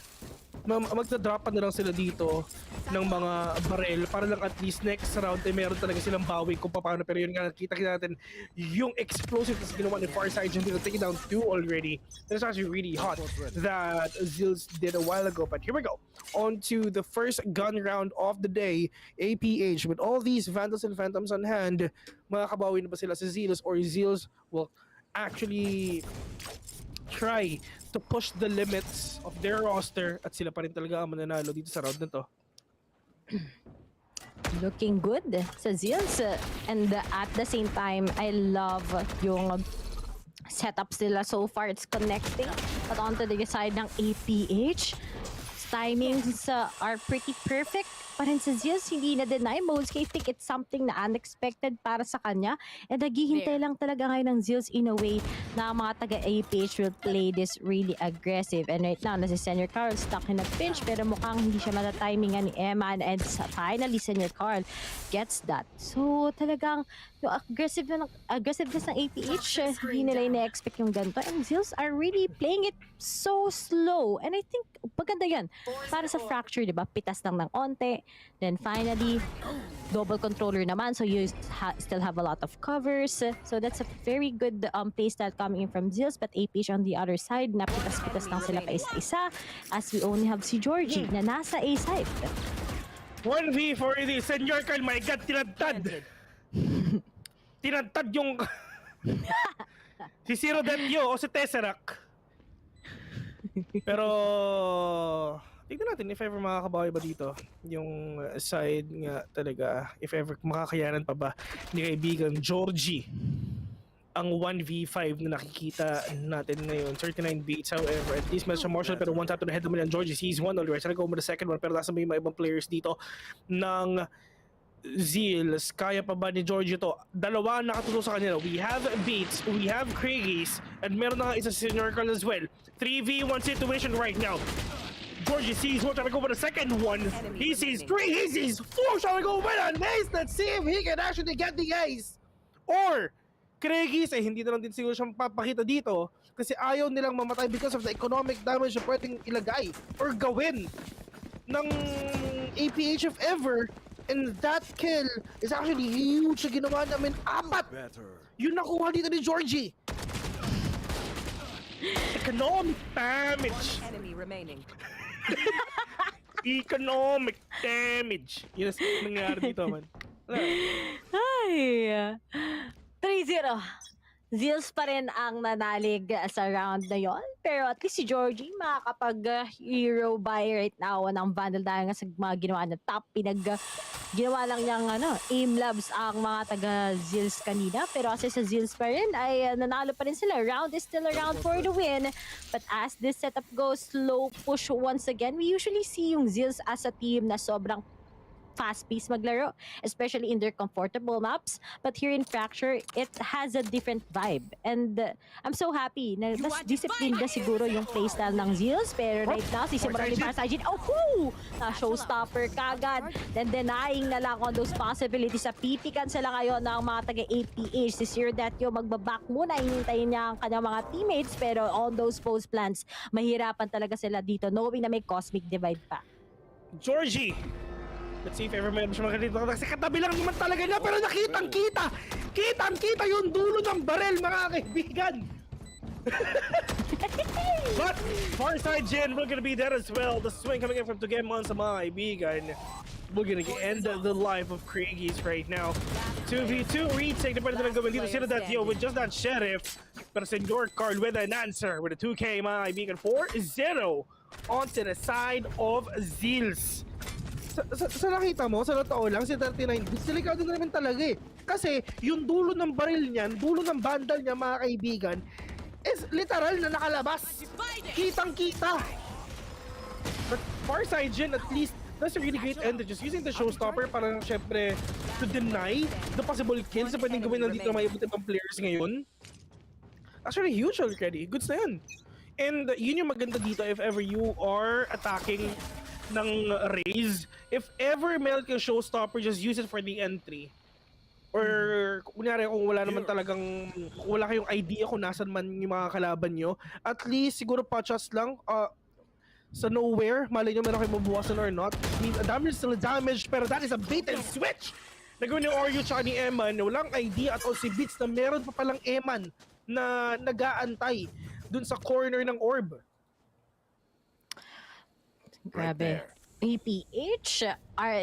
Magda-drop na lang sila dito ng mga barrel para lang at least next round ay meron talaga silang bawi kung paano. Pero yun nga, nakita natin yung explosiveness ginawa ni Farside and taking down 2 already. That's actually really hot that Zeals did a while ago. But here we go. On to the first gun round of the day. APH with all these Vandals and Phantoms on hand. Makakabawi na ba sila sa Zeals, or Zeals will actually try to push the limits of their roster at sila pa rin talaga ang mananalo dito sa round na to? Looking good sa Zeals. And at the same time, I love yung setups nila so far. It's connecting. But onto the side ng APH, timings are pretty perfect. Pa rin sa Zeals, hindi na deny. Modesky, I think it's something na unexpected para sa kanya. And naghihintay lang talaga ngayon ng Zeals in a way na mga taga-APH will play this really aggressive. And right now, nasi Senior Carl stuck in a pinch, pero mukhang hindi siya matatimingan ni Eman. And finally, Senior Carl gets that. So talagang yung aggressiveness ng APH, hindi nila ina-expect yung ganito. And Zeals are really playing it so slow. And I think maganda yan. Para sa Fracture, di ba? Pitas lang ng onte. Then finally, double controller naman. So you still have a lot of covers. So that's a very good playstyle coming in from Zeals. But APH on the other side, napitas-pitas lang sila pa isa-isa. As we only have si Georgie na nasa A side. 1v for the Senior Carl. My God, tinantad. Tinantad yung si Zero Detyo o si Tesseract. Pero tignan natin if ever makakabawi ba dito yung side nga talaga, if ever makakayanan pa ba ni kaibigan Georgie ang 1v5 na nakikita natin ngayon. 39 beats, however, at least Mr. Marshall, pero one tap to the head naman yan. Georgie sees one already. Sana go mo the second one, pero nasa may mga ibang players dito ng Zeal. Kaya pa ba ni Georgie to? Dalawa nakatulong sa kanila. We have Beats, we have Craigies, and meron na nga isa si Seniorcal as well. 3v1 situation right now. Georgie sees one, trying to go for the second one. He sees three, he sees four, trying to go with an ace. Let's see if he can actually get the ace. Or Craigies ay hindi na lang din siguro siyang papakita dito kasi ayaw nilang mamatay because of the economic damage na pwedeng ilagay or gawin ng APH if ever, and that kill is actually huge na ginawa namin. 4 yun nakuha dito ni Georgie. Economic damage. Enemy remaining. Economic damage. Yun ang nangyari dito, man. Ay, 3-0. Zeals pa rin ang nanalig sa round na yon. Pero at least si Georgie makakapag-hero buy right now ng Vandal dahil nga sa mga ginawa na top. Ginawa lang niyang aim labs ang mga taga-Zeals kanina. Pero kasi sa Zeals pa rin ay nanalo pa rin sila. Round is still around for the win. But as this setup goes, slow push once again. We usually see yung Zeals as a team na sobrang fast-paced maglaro, especially in their comfortable maps. But here in Fracture, it has a different vibe. And I'm so happy na mas disciplined na siguro yung playstyle ng Zeals. Pero right now, sisimulan ni Parsajin, na showstopper kagad. Then denying na lang on those possibilities. Sa pipikan sila ngayon ng mga taga-APH. Si Sir Datyo magbaback muna, hinintayin niya ang kanyang mga teammates. Pero on those post plans, mahirapan talaga sila dito, knowing na may cosmic divide pa. Georgie! Let's see if ever meron siya makakita dito. Kasi katabi lang naman talaga niya, pero nakitang-kita! Kitang-kita yung dulo ng barel, mga kaibigan! But Farside Jin will gonna be there as well. The swing coming in from Tugemon sa mga kaibigan. We're gonna end the life of Craigies right now. 2v2 retake na pwede lang gawin dito. Sila Datyo with just that sheriff. Pero Senor Carl with an answer with a 2k, mga kaibigan. 4-0 onto the side of Zeals. Sa nakita mo, sa totoo lang, si 39 bits, delikado na naman talaga eh. Kasi yung dulo ng baril niyan, dulo ng bandal niya, mga kaibigan, is literal na nakalabas. Kitang-kita. But Farside Jin, at least, that's a really great end. Just using the showstopper para syempre to deny the possible kills na pwedeng gawin nandito ng mga ibang players ngayon. Actually, huge already. Goods na yun. And yun yung maganda dito if ever you are attacking ng raise. If ever meron kang showstopper, just use it for the entry. Or kunyari kung wala naman talagang, wala kayong idea kung nasan man yung mga kalaban nyo, at least siguro patchas lang sa nowhere, malay nyo meron kayo mabuwasan or not. Damage still damage, pero that is a bait and switch! Nagawin ni Oreo tsaka ni Eman, walang idea at all si Beats na meron pa palang Eman na nag-aantay dun sa corner ng orb. Grabe. APH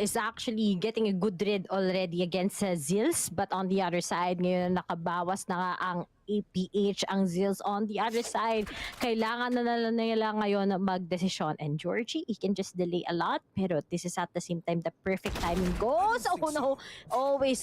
is actually getting a good read already against Zeals, but on the other side, ngayon nakabawas na nga ang APH, ang Zeals. On the other side, kailangan na nila ngayon mag-desisyon. And Georgie, he can just delay a lot, pero this is at the same time the perfect timing goes. Oh no, always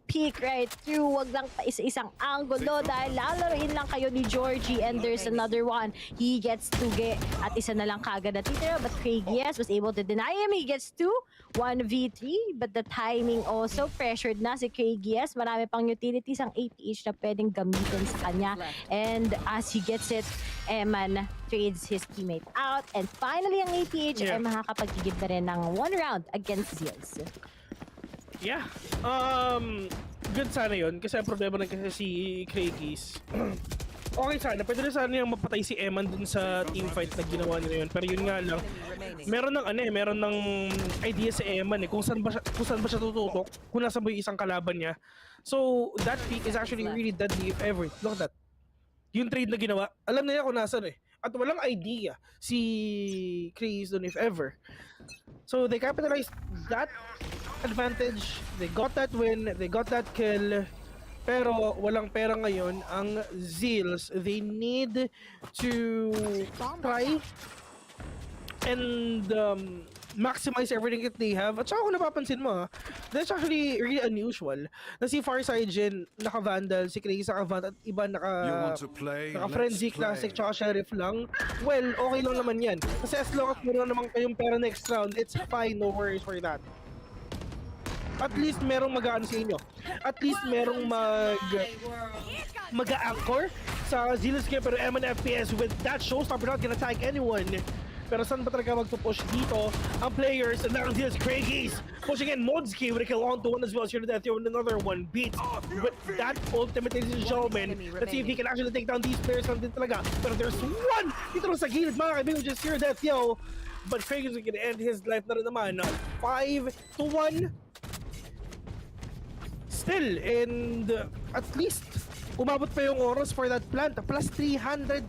peek right through. Wag lang pa isa-isang angulo dahil lalaroin lang kayo ni Georgie, and there's another one. He gets to get at isa na lang kagad na titira, but Craigies was able to deny him. He gets to 1v3, but the timing also pressured na si Craigies. Marami pang utilities ang APH na pwedeng gamitin sa kanya. And as he gets it, Eman trades his teammate out. And finally, ang APH ay makakapagigib na rin ng 1 round against Zeals. Yeah. Good sana yun. Kasi ang problema na kasi si Craigies. Okay sana. Pwede na sana yung mapatay si Eman dun sa teamfight na ginawa nila yun. Pero yun nga lang, meron ng idea si Eman eh. Kung saan ba siya tututok, kung nasa ba yung isang kalaban niya. So, that peak is actually really deadly if ever. Look at that. Yung trade na ginawa, alam na niya kung nasan eh. At walang idea si Craigies dun if ever. So, they capitalized that advantage. They got that win. They got that kill. Pero walang pera ngayon ang Zeals. They need to try and maximize everything that they have. At saka kung napapansin mo, that's actually really unusual. Na si Farside Jin, naka-Vandal, si Crazy naka-Vandal, at iba naka-Frenzy Classic, tsaka Sheriff lang. Well, okay lang naman yan. Kasi as long as meron naman kayong pera next round, it's fine, no worries for that. At least merong mag-ano sa inyo. At least merong mag-anchor sa Zeal's game, pero M and FPS with that showstopper not gonna tag anyone. Pero saan ba talaga magpo-push dito ang players ng Zeal's Craigies? Pushing in Modski with a kill on to one as well. Sure that with another one beats with that ultimate, ladies and gentlemen. Let's see if he can actually take down these players din talaga. Pero there's one dito sa gilid, mga kaibigan, just hear that, yo. But Craigies is gonna end his life na rin naman. 5-1. Still, and at least umabot pa yung oras for that plant. Plus 300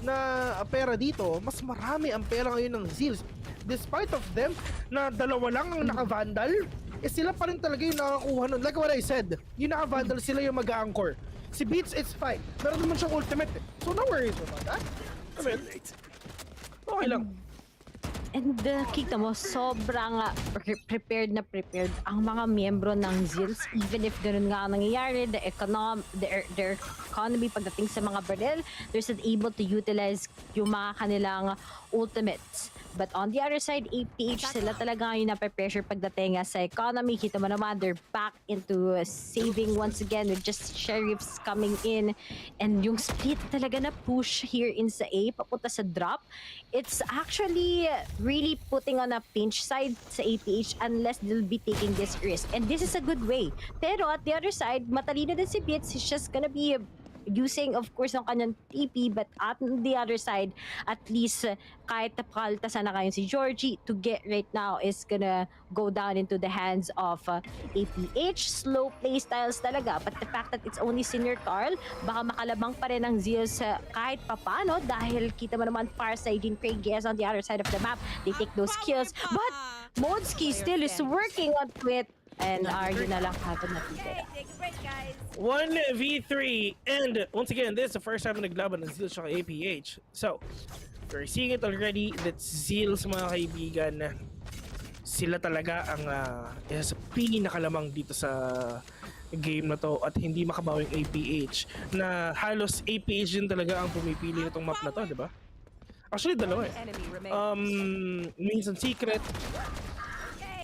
na pera dito. Mas marami ang pera ngayon ng Zeals. Despite of them, na dalawa lang ang naka-Vandal, sila pa rin talaga yung nakakuha nun. Like what I said, yung naka-Vandal, sila yung mag-anchor. Si Beats, it's fine. Meron naman siyang ultimate. So no worries about that. I mean, okay lang. And kita mo, sobrang prepared ang mga miyembro ng Zeals, even if ganun nga ang nangyayari, their economy pagdating sa mga barrel, they're still able to utilize yung mga kanilang ultimates. But on the other side, APH, sila talaga yung nape-pressure pagdating sa economy. Kita mo naman, they're back into saving once again with just sheriffs coming in. And yung split talaga na push here in sa A, papunta sa drop, it's actually really putting on a pinch side sa APH unless they'll be taking this risk. And this is a good way. Pero at the other side, matalino din si Beats. He's just gonna be using, of course, ng kanyang TP, but at the other side, at least kahit napakaltasan na kayo si Georgie, to get right now is gonna go down into the hands of APH. Slow play styles talaga, but the fact that it's only Senior Carl, baka makalabang pa rin ang Zeals kahit papano, dahil kita mo naman Farside and Craig is on the other side of the map. They take those kills, but Modski still is working on it. And Aryu na lang habang natitira. 1v3, and once again, this is the first time na naglaban ng Zeal sa APH. So, we're seeing it already that Zeal sa mga kaibigan, sila talaga ang isa sa pinakalamang dito sa game na to, at hindi makabawing APH, na halos APH din talaga ang pumipili nitong map na to, di ba? Actually, dalawa eh. Minsan Secret,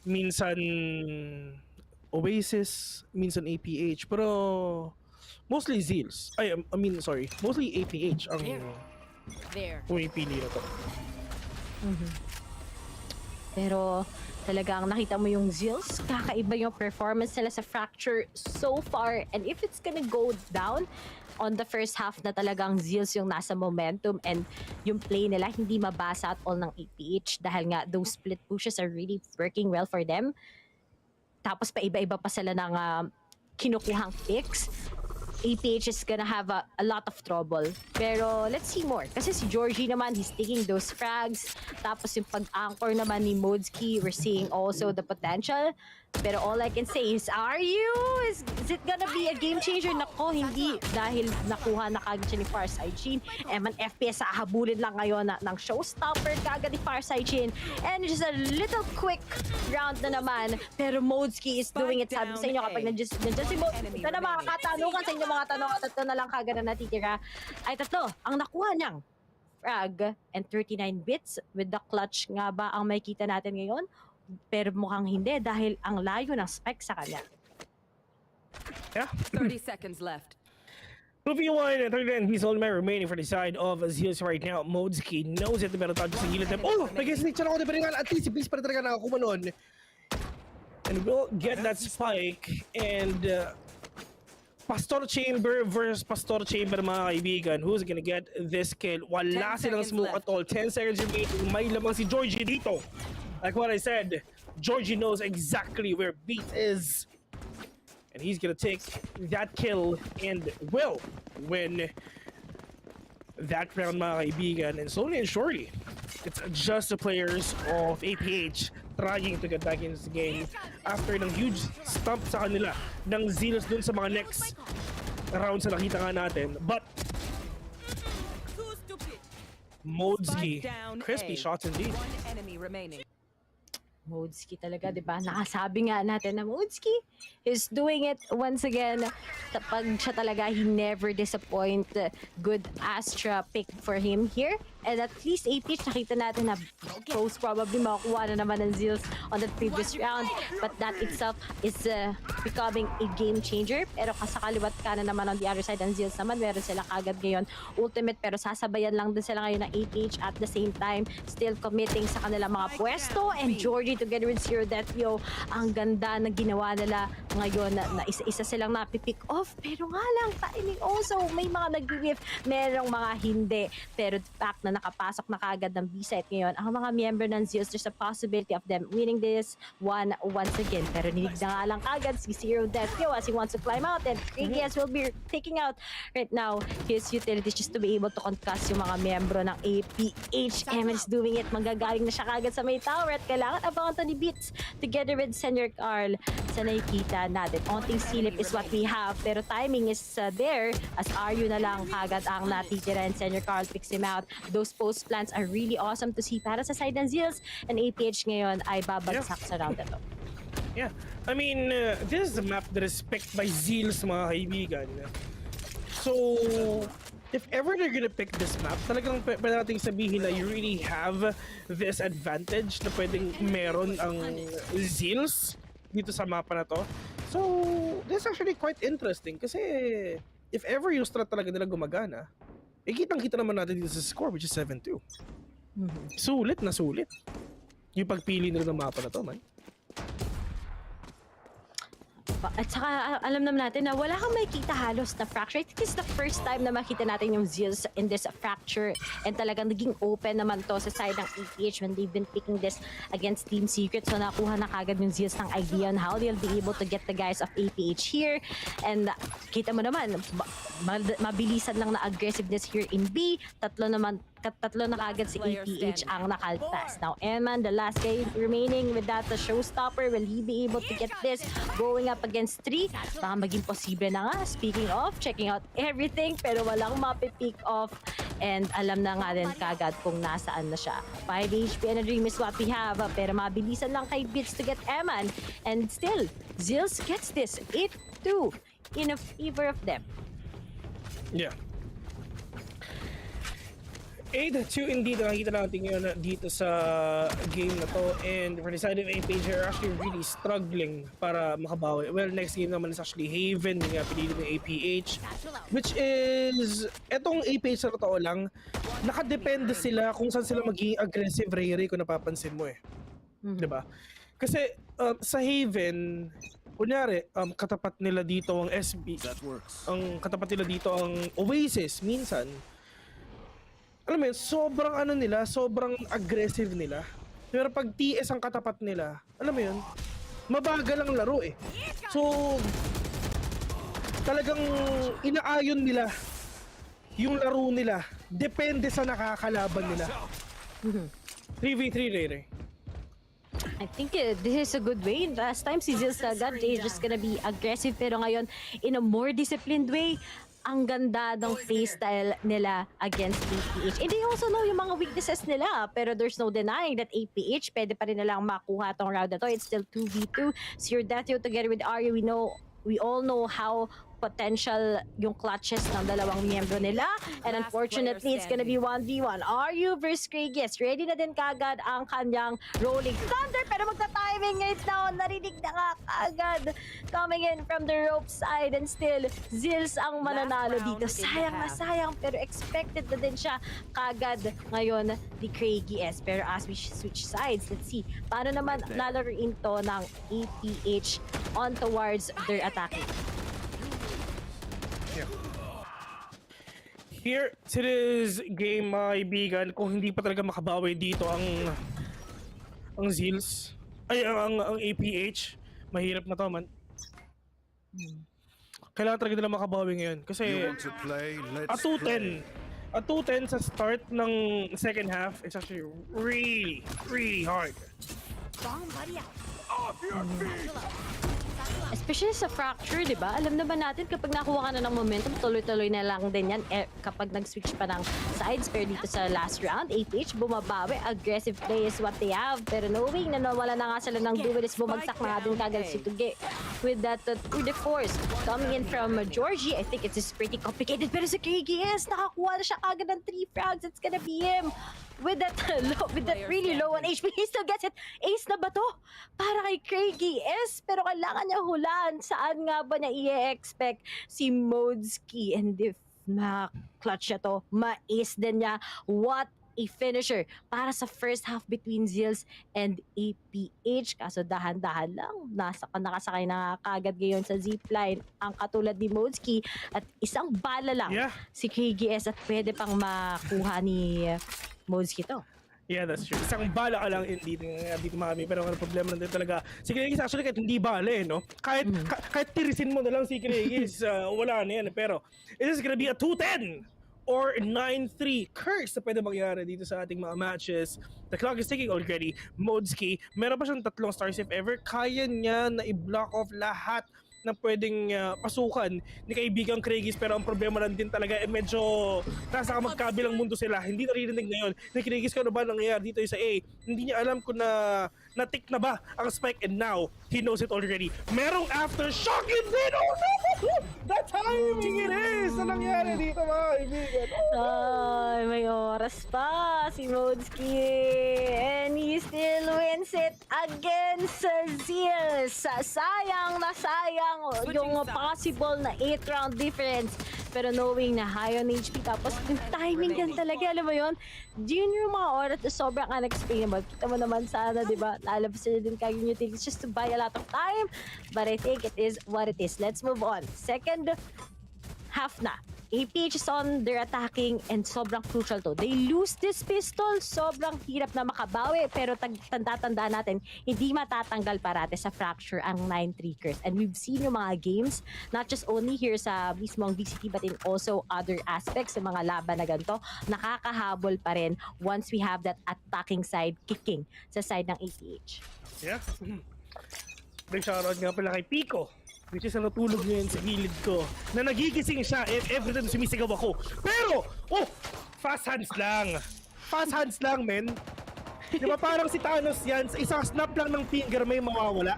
minsan Oasis, minsan APH, pero mostly Zeals. Mostly APH ang pumipili na to. Pero talagang nakita mo yung Zeals, kakaiba yung performance nila sa Fracture so far. And if it's gonna go down on the first half na talagang Zeals yung nasa momentum, and yung play nila hindi mabasa at all ng APH dahil nga those split pushes are really working well for them. Tapos pa iba-iba pa sila ng kinukuhang picks. APH is gonna have a lot of trouble. Pero let's see more. Kasi si Georgie naman, he's taking those frags. Tapos yung pag-anchor naman ni Modski, we're seeing also the potential. Pero all I can say is, is it gonna be a game changer? Nako, hindi. Dahil nakuha na kagad siya ni Farside Jin. Man FPS, habulin lang ngayon ng showstopper kagad ni Farside Jin. And just a little quick round na naman. Pero Modski is doing it. Sabi sa inyo, kapag nandiyan si Modski, ito na mga katanungan sa inyo, mga tanong, at ito na lang kagad na natitira. Ay, tatlo, ang nakuha niyang frag and 39 bits with the clutch nga ba ang may kita natin ngayon? Pero mukhang hindi dahil ang layo ng spec sa kanya. Yeah. 30 seconds left. 2v1 and 39 he's only remaining for the side of Zeals right now. Modski knows it, pero tayo sa gilid. Oh! Nag-snitch siya ako, pero at least si Beast pa rin talaga nakakuha nun. And we'll get that spike, and Pastor Chamber versus Pastor Chamber, mga kaibigan. Who's gonna get this kill? Wala silang smoke at all. 10 seconds remaining. May lamang si Georgie dito. Like what I said, Georgie knows exactly where Beat is. And he's gonna take that kill and will win that round, mga kaibigan. And slowly and surely, it's just the players of APH trying to get back into the game after ng huge stump sa kanila ng Zeals dun sa mga next rounds na nakita nga natin. But Modesky. down Crispy A. shots indeed. One enemy remaining. Modesky talaga, di ba? Nakasabi nga natin na Modesky is doing it once again. Pag siya talaga, he never disappoint. Good Astra pick for him here. And at least APH, nakita natin na most probably makukuha na naman ng Zeals on the previous round. But that itself is becoming a game changer. Pero kasakaliwat ka na naman on the other side ng Zeals naman. Meron sila kagad ngayon ultimate. Pero sasabayan lang din sila ngayon ng APH at the same time. Still committing sa kanilang mga pwesto. And Georgie together with Zero Death, ang ganda na ginawa nila ngayon na isa-isa silang napipick off. Pero nga lang, timing also. May mga nag-whiff, merong mga hindi. Pero the fact na nakapasok na kagad ng B-site ngayon, ang mga member ng Zeus, there's a possibility of them winning this one once again. Pero nilig na nga lang kagad si Zero Death as he wants to climb out, and KGS will be taking out right now his utilities just to be able to concuss yung mga membro ng APH. Eman's doing it, manggagaling na siya kagad sa may tower at kailangan abangan to ni Beats together with Senior Carl sa nakikita natin. Onting silip is what we have, pero timing is there as RU na lang kagad ang natitira, and Senior Carl picks him out. Those post plants are really awesome to see para sa side ng Zeals, and APH ngayon ay babagsak sa round na to. Yeah, I mean, this is a map that is picked by Zeals, mga kaibigan. So, if ever they're gonna pick this map, talagang pwede nating sabihin na you really have this advantage na pwedeng meron ang Zeals dito sa mapa na to. So, this is actually quite interesting kasi if ever yung strat talaga nila gumagana, kitang-kita naman natin dito sa score, which is 7-2. Sulit na sulit yung pagpili nila ng mapa na to, man. At saka alam naman natin na wala kang makikita halos na fracture. I think this is the first time na makita natin yung Zeals in this fracture, and talagang naging open naman to sa side ng APH when they've been picking this against Team Secret. So nakuha na kagad yung Zeals ng idea on how they'll be able to get the guys of APH here. And kita mo naman, mabilisan lang na aggressiveness here in B. Tatlo na kagad si APH ang nakaltas. Now, Eman, the last guy remaining with that, the showstopper, will he be able to get this going up against 3? Baka maging posible na nga. Speaking of, checking out everything, pero walang mapipick off. And alam na nga rin kagad kung nasaan na siya. 5 HP and a dream is what we have, pero mabilisan lang kay Beats to get Eman. And still, Zeals gets this 8-2 in a favor of them. Yeah. 8-2 indeed ang nakikita natin ngayon dito sa game na to, and for the side of APH, are actually really struggling para makabawi. Well, next game naman is actually Haven, yung pinili ng APH, which is, etong APH sa totoo lang, nakadepende sila kung saan sila magiging aggressive, Ray, kung napapansin mo diba? Kasi sa Haven, kunyari, katapat nila dito ang SB, ang katapat nila dito ang Oasis minsan. Alam mo yun, sobrang aggressive nila. Pero pag TS ang katapat nila, alam mo yun, mabagal ang laro eh. So, talagang inaayon nila yung laro nila. Depende sa nakakalaban nila. 3v3, Ray. I think this is a good way. Last time si Zeals agad, they're just gonna be aggressive, pero ngayon, in a more disciplined way, ang ganda ng playstyle nila against APH. And they also know yung mga weaknesses nila, pero there's no denying that APH, pwede pa rin nilang makuha tong round na to. It's still 2v2. Zero Death together with Arya, we all know how potential yung clutches ng dalawang miyembro nila. And unfortunately, it's gonna be 1v1. Aryu versus Kragies. Ready na din kagad ang kanyang Rolling Thunder, pero magta-timing it's now. Narinig na nga kagad coming in from the rope side, and still Zeals ang mananalo dito. Sayang na sayang, pero expected na din siya kagad ngayon ni Kragies. Pero as we switch sides, let's see paano naman lalaroin to ng APH on towards their attacking. Here, to this game, mga kaibigan, kung hindi pa talaga makabawi dito ang Zeals, ang APH, mahirap na to, man. Kailangan talaga nila makabawi ngayon. Kasi, a 2-10 sa start ng second half, it's actually really, really hard. Off your feet! Especially sa fracture, di ba? Alam naman natin kapag nakuha ka na ng momentum, tuloy-tuloy na lang din yan kapag nag-switch pa ng sides. Pero dito sa last round, APH bumabawi. Aggressive play is what they have. Pero knowing na nawala na nga sila ng duelist, bumagsak na nga din kagad si Tuge. With that through the force coming in from Georgie, I think it's pretty complicated. Pero sa KGS, nakakuha na siya kagad ng 3 frags. It's gonna be him. With that really low on HP, he still gets it. Ace na ba to? Para kay Craigie S, pero kailangan niya hulaan. Saan nga ba niya i-expect si Modski? And if ma-clutch siya to, ma-ace din niya. What a finisher para sa first half between Zeals and APH. Kaso dahan-dahan lang, nakasakay na kagad ngayon sa zipline ang katulad ni Modski at isang bala lang si KGS at pwede pang makuha ni Modski to. Yeah, that's true. Isang bala ka lang dito mami. Pero ang problema nandun talaga, si Craigies actually kahit hindi bala no? Kahit tirisin mo na lang si Craigies, wala na yan. Pero it is gonna be a 2-10 or 9-3 curse na pwede mangyari dito sa ating mga matches. The clock is ticking already. Modski, meron pa siyang 3 stars if ever. Kaya niya na i-block off lahat na pwedeng pasukan ni kaibigang Craigies, pero ang problema lang din talaga medyo nasa magkabilang mundo sila. Hindi naririnig ngayon ni Craigies kung ano ba nangyayari dito sa A. Hindi niya alam kung na-tick na ba ang spike, and now he knows it already. Merong aftershock and then the timing it is na nangyari dito mga kaibigan. Ay, may oras pa si Modski and he still wins it against Zeal. Sayang na sayang yung possible na 8-round difference. Pero knowing na high on HP, tapos yung timing yan talaga, alam mo yun? Yun yung mga oras na sobrang unexplainable. Kita mo naman sana, di ba? Lalabas na din kagad yung things just to buy a lot of time. But I think it is what it is. Let's move on. Second half na. APH is on their attacking and sobrang crucial to. They lose this pistol, sobrang hirap na makabawi, pero tanda-tanda natin, hindi matatanggal parate sa fracture ang 9-3 curse. And we've seen yung mga games, not just only here sa mismong VCT, but in also other aspects sa mga laban na ganito, nakakahabol pa rin once we have that attacking side kicking sa side ng APH. Yeah. Big shoutout nga pala kay Pico, which is natulog ngayon sa gilid ko, na nagigising siya every time sumisigaw ako. Pero, fast hands lang. Fast hands lang, men. Di ba parang si Thanos yan, sa isang snap lang ng finger may mawawala.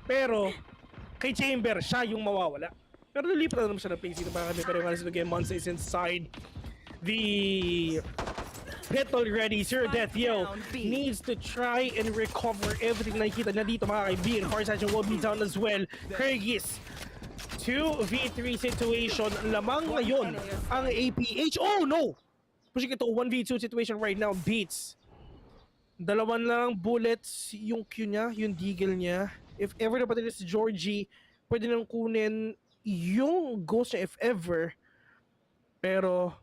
Pero, kay Chamber, siya yung mawawala. Pero lilipat na naman siya ng pace dito para kami. Pero yung alas again, Monster is inside the hit already. Sir Death Yo needs to try and recover everything na nakikita na dito mga kaibigan. Farsight will be down as well. Craigies 2v3 situation lamang ngayon ang APH. Oh no! Pushing ito 1v2 situation right now. Beats. Dalawan lang bullets yung Q niya, yung deagle niya. If ever na pati si Georgie, pwede nang kunin yung ghost niya if ever. Pero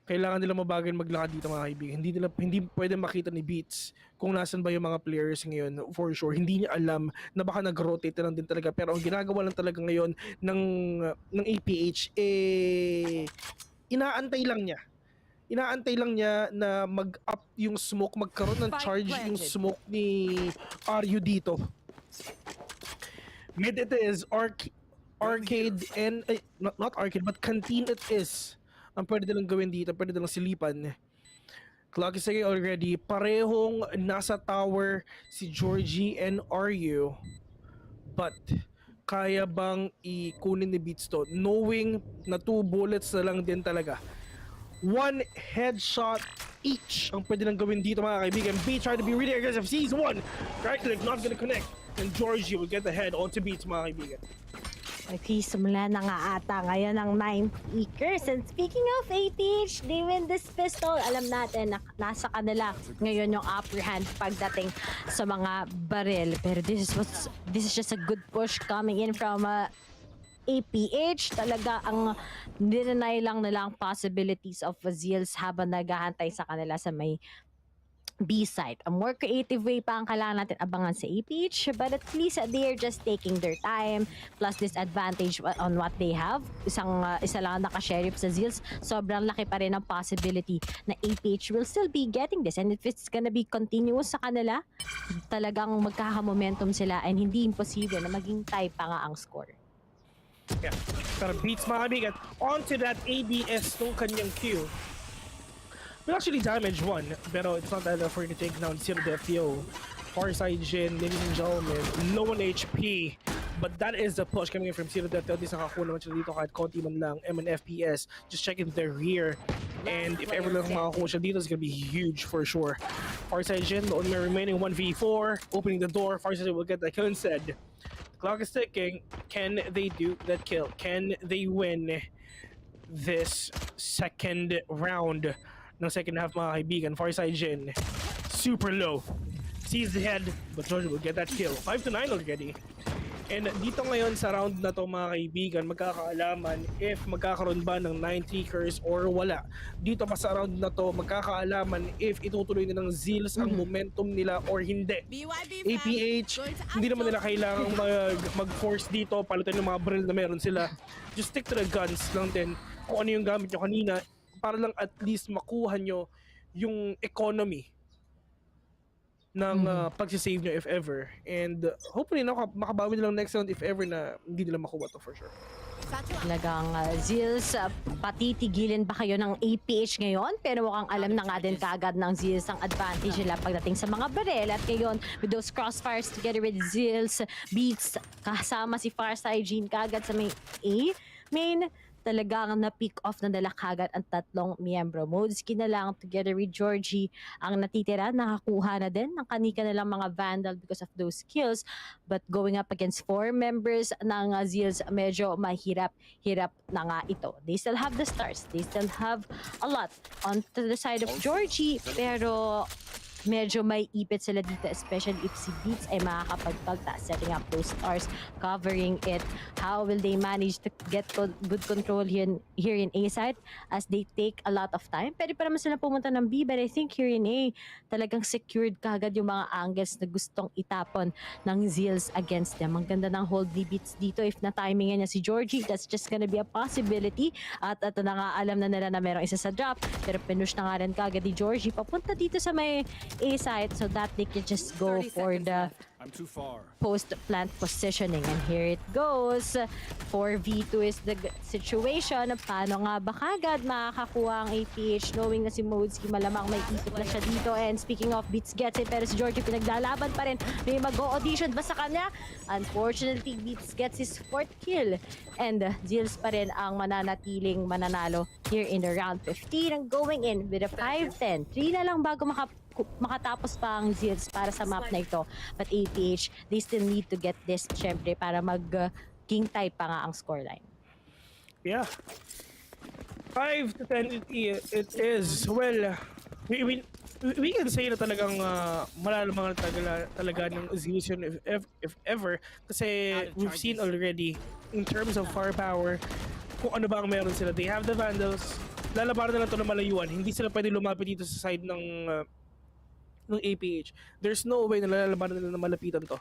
kailangan nila mabagal maglakad dito mga kaibigan. Hindi pwede makita ni Beats kung nasan ba yung mga players ngayon for sure. Hindi niya alam na baka nag-rotate na lang din talaga. Pero ang ginagawa lang talaga ngayon ng APH, inaantay lang niya na mag-up yung smoke, magkaroon ng charge yung smoke ni Ryu dito. Mid it is arcade and not arcade but canteen it is. Ang pwede nilang gawin dito, pwede nilang silipan. Clock is already. Parehong nasa tower si Georgie and Ryu. But kaya bang ikunin ni Beats to? Knowing na 2 bullets na lang din talaga. 1 headshot each ang pwede nilang gawin dito mga kaibigan. Beats trying to be really aggressive. Sees 1. Right click, not gonna connect. And Georgie will get the head onto Beats mga kaibigan. Nagsisimula na nga ata ngayon ang 9th Eakers. And speaking of APH, they win this pistol. Alam natin na nasa kanila ngayon yung upper hand pagdating sa mga baril. Pero this is just a good push coming in from APH. Talaga ang dinenay lang nila ang possibilities of Zeals habang naghahantay sa kanila sa may B side. A more creative way pa ang kailangan natin abangan sa APH, but at least they're just taking their time, plus this advantage on what they have. Isa lang naka-sheriff sa Zeals, sobrang laki pa rin ang possibility na APH will still be getting this, and if it's gonna be continuous sa kanila, talagang magkaka-momentum sila and hindi imposible na maging tie pa nga ang score. Yeah. Pero beats mga kaibigan, onto that ABS nung kanyang Q. We actually damaged one, pero it's not enough for him to take down Zeal Defio. Farside Jin, ladies and gentlemen, low on HP. But that is the push coming in from Zeal Defio. Di sa nakakuha naman sila dito kahit konti man lang. FPS, just checking their rear. And if ever lang makakuha siya dito, it's gonna be huge for sure. Farside Jin, the only remaining 1v4, opening the door. Farside Jin will get that kill instead. The clock is ticking. Can they do that kill? Can they win this second round? Ng second half mga kaibigan, Farside Jin, super low, sees the head, but George will get that kill. 5-9 already. And dito ngayon sa round na to mga kaibigan, magkakaalaman if magkakaroon ba ng 9 curse or wala. Dito pa sa round na to, magkakaalaman if itutuloy nilang Zeals ang momentum nila or hindi. APH, hindi naman nila kailangang mag-force dito, palitan yung mga barrel na meron sila. Just stick to the guns lang din. Kung ano yung gamit nyo kanina, para lang at least makuha nyo yung economy ng pagsisave nyo if ever. And hopefully makabawi nilang next round if ever na hindi nila makuha to for sure. Talagang Zeals, patitigilin ba kayo ng APH ngayon? Pero mukhang alam na nga din kagad ng Zeals ang advantage nila pagdating sa mga barel. At ngayon, with those crossfires together with Zeals, beats, kasama si Farside Jin kagad sa may main, talagang na-pick off na nila kagad ang tatlong miyembro. Modesky na lang together with Georgie ang natitira, nakakuha na din ng kanika na lang mga Vandal because of those kills. But going up against 4 members ng Zeals, medyo mahirap na nga ito. They still have the stars. They still have a lot on to the side of Georgie, pero medyo may ipit sila dito, especially if si Beats ay makakapagpagta, setting up those stars, covering it. How will they manage to get good control here in A side as they take a lot of time? Pwede pa naman sila pumunta ng B, but I think here in A, talagang secured kagad yung mga angles na gustong itapon ng Zeals against them. Ang ganda ng hold ni Beats dito. If na-timingan niya si Georgie, that's just gonna be a possibility. At ito na nga, alam na nila na merong isa sa drop, pero pinush na nga rin kagad ni Georgie papunta dito sa may A side so that they can just go for the post-plant positioning. And here it goes. 4v2 is the situation. Paano nga ba kagad makakakuha ang APH knowing na si Modesky malamang may ikot na siya dito. And speaking of, Beats gets it, pero si Georgie pinaglalaban pa rin. May mag-audition ba sa kanya? Unfortunately, Beats gets his 4th kill. And Zeals pa rin ang mananatiling mananalo here in the round 15 and going in with a 5-10. 3 na lang bago makatapos pa ang Zeals para sa map na ito. But APH, they still need to get this syempre para mag-king tie pa nga ang scoreline. Yeah. 5-10 it is. Well, we can say na talagang malalamang talaga ng Zeals if ever. Kasi we've seen already in terms of firepower kung ano ba ang meron sila. They have the Vandals. Lalabaran na lang ito ng malayuan. Hindi sila pwede lumapit dito sa side ng APH. There's no way na lalabanan nila na malapitan to.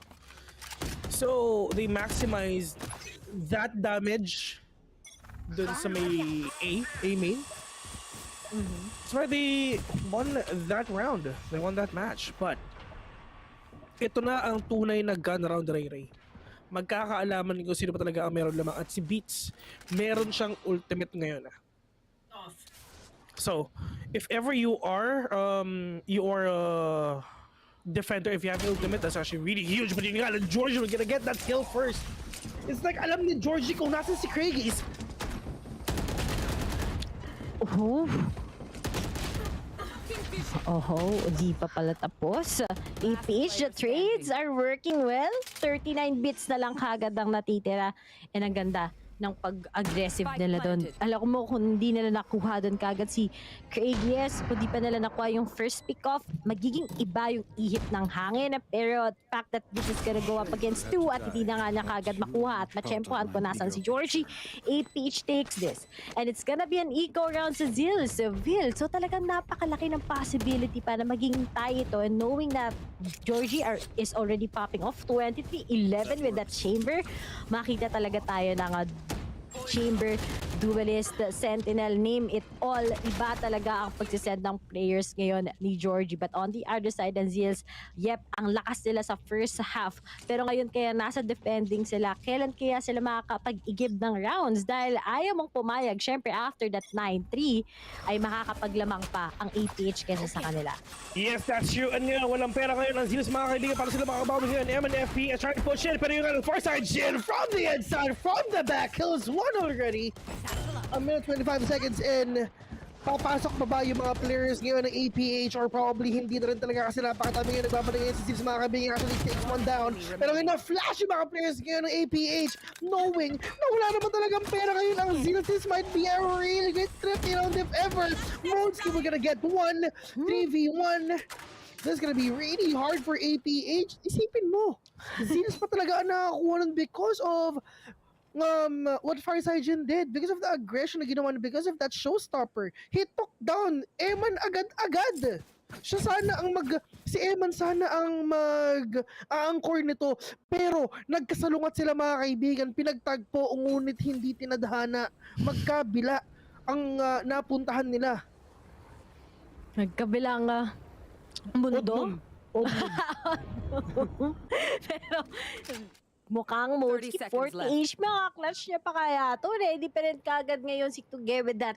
So, they maximized that damage dun sa may A main. That's why they won that round. They won that match. But, ito na ang tunay na gun round, Ray. Magkakaalaman kung sino pa talaga ang meron lamang. At si Beats, meron siyang ultimate ngayon. So, if ever you are a defender, if you have ultimate, that's actually really huge. But you got Georgie, we're gonna get that kill first. It's like alam ni Georgie kung nasan si Craig is. Di pa pala tapos. APH, the trades are working well. 39 bits na lang kagad ang natitira. And ang ganda ng pag-aggressive nila doon. Alam mo kung hindi nila nakuha doon kagad si Craig, yes, kung di pa nila nakuha yung first pick-off, magiging iba yung ihip ng hangin. Pero the fact that this is gonna go up against 2 at hindi na nga niya kagad makuha at matsyempohan kung nasan si Georgie, APH takes this. And it's gonna be an eco round sa Zeal. So talagang napakalaki ng possibility pa na maging tie ito, and knowing that Georgie is already popping off 23-11 with that chamber, makita talaga tayo ng chamber duelist, sentinel, name it all. Iba talaga ang pagsisend ng players ngayon ni Georgie. But on the other side ng Zeals, yep, ang lakas nila sa first half. Pero ngayon kaya nasa defending sila. Kailan kaya sila makakapag-igib ng rounds? Dahil ayaw mong pumayag. Syempre after that 9-3 ay makakapaglamang pa ang APH kaysa sa kanila. Yes, that's true. And nga, walang pera ngayon ang Zeals, mga kaibigan, para sila makabawi ngayon. MNFP is trying to push in, pero yung far side, Jin from the inside, from the back, kills one already. A minute 25 seconds in. Papasok pa ba yung mga players ngayon ng APH, or probably hindi na rin talaga kasi napakatabi ngayon nagbabalik ngayon sa Zeals, mga kaibigan, actually takes one down. Pero ngayon na-flash yung mga players ngayon ng APH, knowing na wala naman talagang pera ngayon ang Zeals. This might be a really good trip round if ever. Modeski, we're gonna get 1-3v1. This is gonna be really hard for APH. Isipin mo, Zeals pa talaga ang nakakuha nun because of what Farsigen did, because of the aggression na ginawa, because of that showstopper. He took down Eman agad-agad. Siya sana ang si Eman sana ang aangkor nito, pero nagkasalungat sila, mga kaibigan, pinagtagpo, ngunit hindi tinadhana, magkabila ang napuntahan nila. Nagkabilang mundo? Pero mukhang Modeski 40-ish, mga-clutch niya pa kaya to. Ready pa rin kagad ngayon si Tuge with that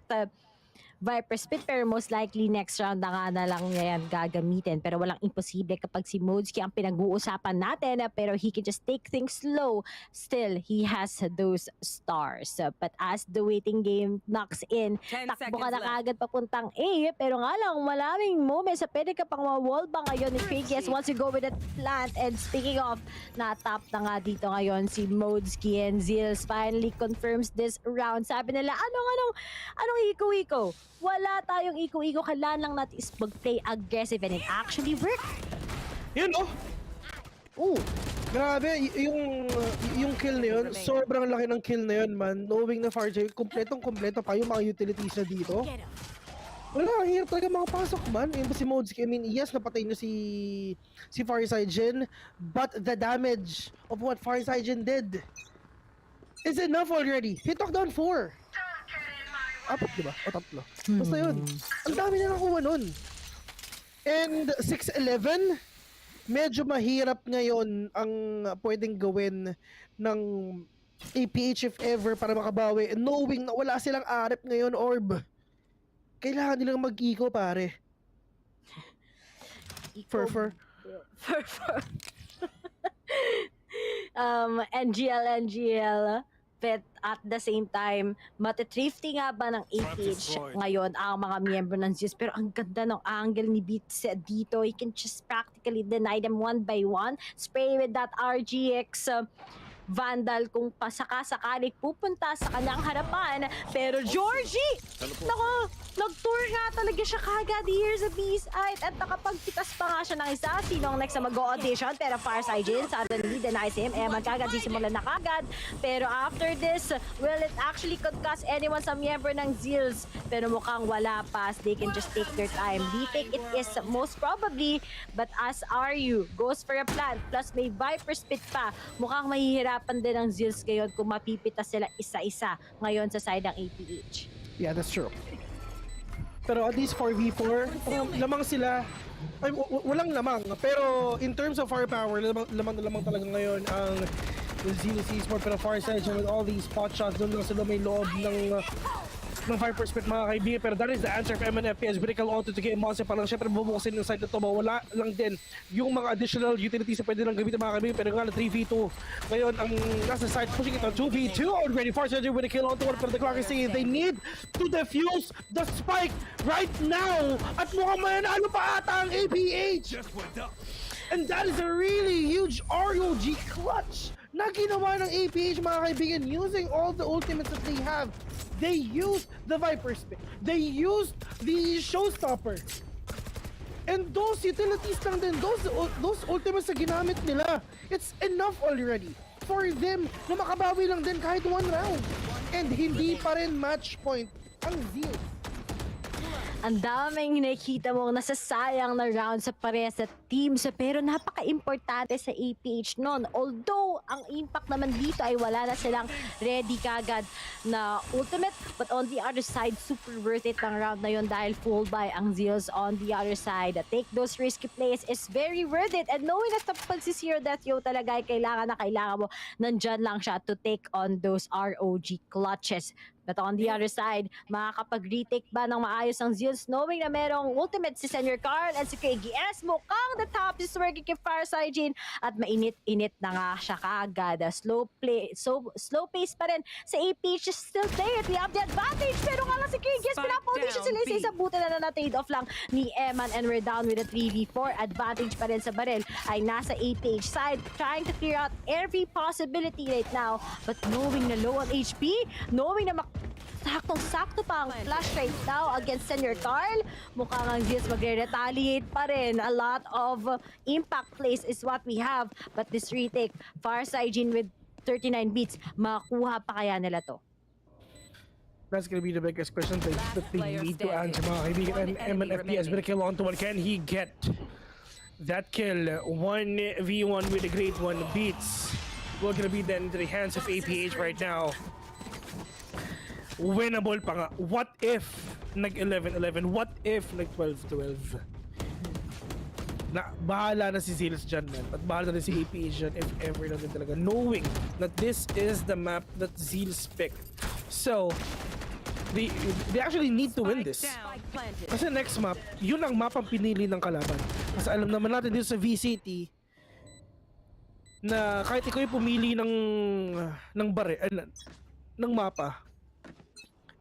Viper Spit, pero most likely next round na nga na lang niya yan gagamitin. Pero walang imposible kapag si Modeski ang pinag-uusapan natin, pero he can just take things slow. Still, he has those stars. But as the waiting game knocks in, takbo ka na kagad papuntang A, pero nga lang, maraming moments sa pwede ka pang ma-wallbang ngayon ni Craig. Yes, once you go with that plant. And speaking of, na-tap na nga dito ngayon si Modeski, and Zeals finally confirms this round. Sabi nila, anong iko-iko? Wala tayong iko-iko, kailangan lang natin is mag-play aggressive, and it actually worked. Yun, oh! Grabe, yung kill na yun, sobrang laki ng kill na yun, man. Knowing na Farsigen, kompletong-kompleto pa yung mga utilities na dito. Wala, ang hirap talaga makapasok, man. Yung si Modeski, I mean, yes, napatay nyo si Farsigen, but the damage of what Farsigen did is enough already. He took down 4. 4, diba? O 3. Basta yun. Ang dami na nakuha nun. And 6-11, medyo mahirap ngayon ang pwedeng gawin ng APH if ever para makabawi. Knowing na wala silang arep ngayon, orb. Kailangan nilang mag-eco, pare. Fur. NGL. But at the same time, matitrifty nga ba ng APH ngayon ang mga miyembro ng Zeus? Pero ang ganda ng angle ni Beats dito. He can just practically deny them one by one. Spray with that RGX Vandal kung pasaka-sakali pupunta sa kanyang harapan. Pero Georgie! Nako, nag-tour nga talaga siya kagad here sa B-side at nakapagpitas pa nga siya ng isa. Sino ang next na mag-audition? Pero Farsigen suddenly denies him. Eman kagad sisimulan na kagad. Pero after this, will it actually concuss anyone sa miyembro ng Zeals? Pero mukhang wala pa. They can just take their time. We think it is most probably, but as are you? Goes for a plant. Plus may Viper Spit pa. Mukhang mahihirapan din ng Zeals ngayon kung mapipitas sila isa-isa ngayon sa side ng APH. Yeah, that's true. Pero at least 4v4, lamang sila. Ay, walang lamang. Pero in terms of firepower, lamang talaga ngayon ang Zeal Esports. Pero Farsigen with all these spot shots, doon lang sila may loob ng Viper Spit, mga kaibigan. Pero that is the answer for MNFP as Vertical Auto to game monster pa lang. Siyempre bubukasin yung side na ito. Wala lang din yung mga additional utilities na pwede lang gamitin, mga kaibigan. Pero nga na 3v2. Ngayon ang nasa side pushing it on 2v2 already. Farsigen with a kill on to one. Pero the clock is saying they need to defuse the spike right now. At mukhang mananalo pa ata ang APH. And that is a really huge ROG clutch na ginawa ng APH, mga kaibigan, using all the ultimates that they have. They used the Viper Spin. They used the Showstopper. And those utilities lang din, those ultimates na ginamit nila, it's enough already for them na makabawi lang din kahit 1 round. And hindi pa rin match point ang Zeal. Ang daming nakikita mong nasasayang na round sa parehas sa teams, pero napaka-importante sa APH noon. Although, ang impact naman dito ay wala na silang ready kagad na ultimate, but on the other side, super worth it ang round na yun dahil full buy ang Zeals on the other side. Take those risky plays is very worth it, and knowing na sa pagsisiro death yo talaga ay kailangan mo, nandyan lang siya to take on those ROG clutches. But on the other side, makakapag-retake ba ng maayos ang Zeals knowing na merong ultimate si Senior Carl at si KGS. Mukhang the top is working kay Farsight at mainit-init na nga siya kagad. Slow pace pa rin sa APH is still there. We have the advantage. Pero nga lang si KGS, pinapaudition sila isa buta na trade off lang ni Eman and we're down with a 3v4. Advantage pa rin sa baril ay nasa APH side, trying to clear out every possibility right now. But knowing na low on HP, knowing na saktong-sakto pa ang flash right now against Senior Carl. Mukhang ang Zeals magre-retaliate pa rin. A lot of impact plays is what we have. But this retake, Farsight with 39 beats, makuha pa kaya nila to? That's gonna be the biggest question that they need to answer, mga kaibigan. And MNFP has been a kill onto one. Can he get that kill? 1v1 with a great one. Beats will gonna be then into the hands of APH right now. Winnable pa nga. What if nag-11-11? What if nag-12-12? Na bahala na si Zeal dyan, man. At bahala na si APH dyan if ever na din talaga. Knowing that this is the map that Zeal's picked. So, they actually need to win this. Kasi next map, yun ang map ang pinili ng kalaban. Kasi alam naman natin dito sa VCT na kahit ikaw yung pumili ng mapa,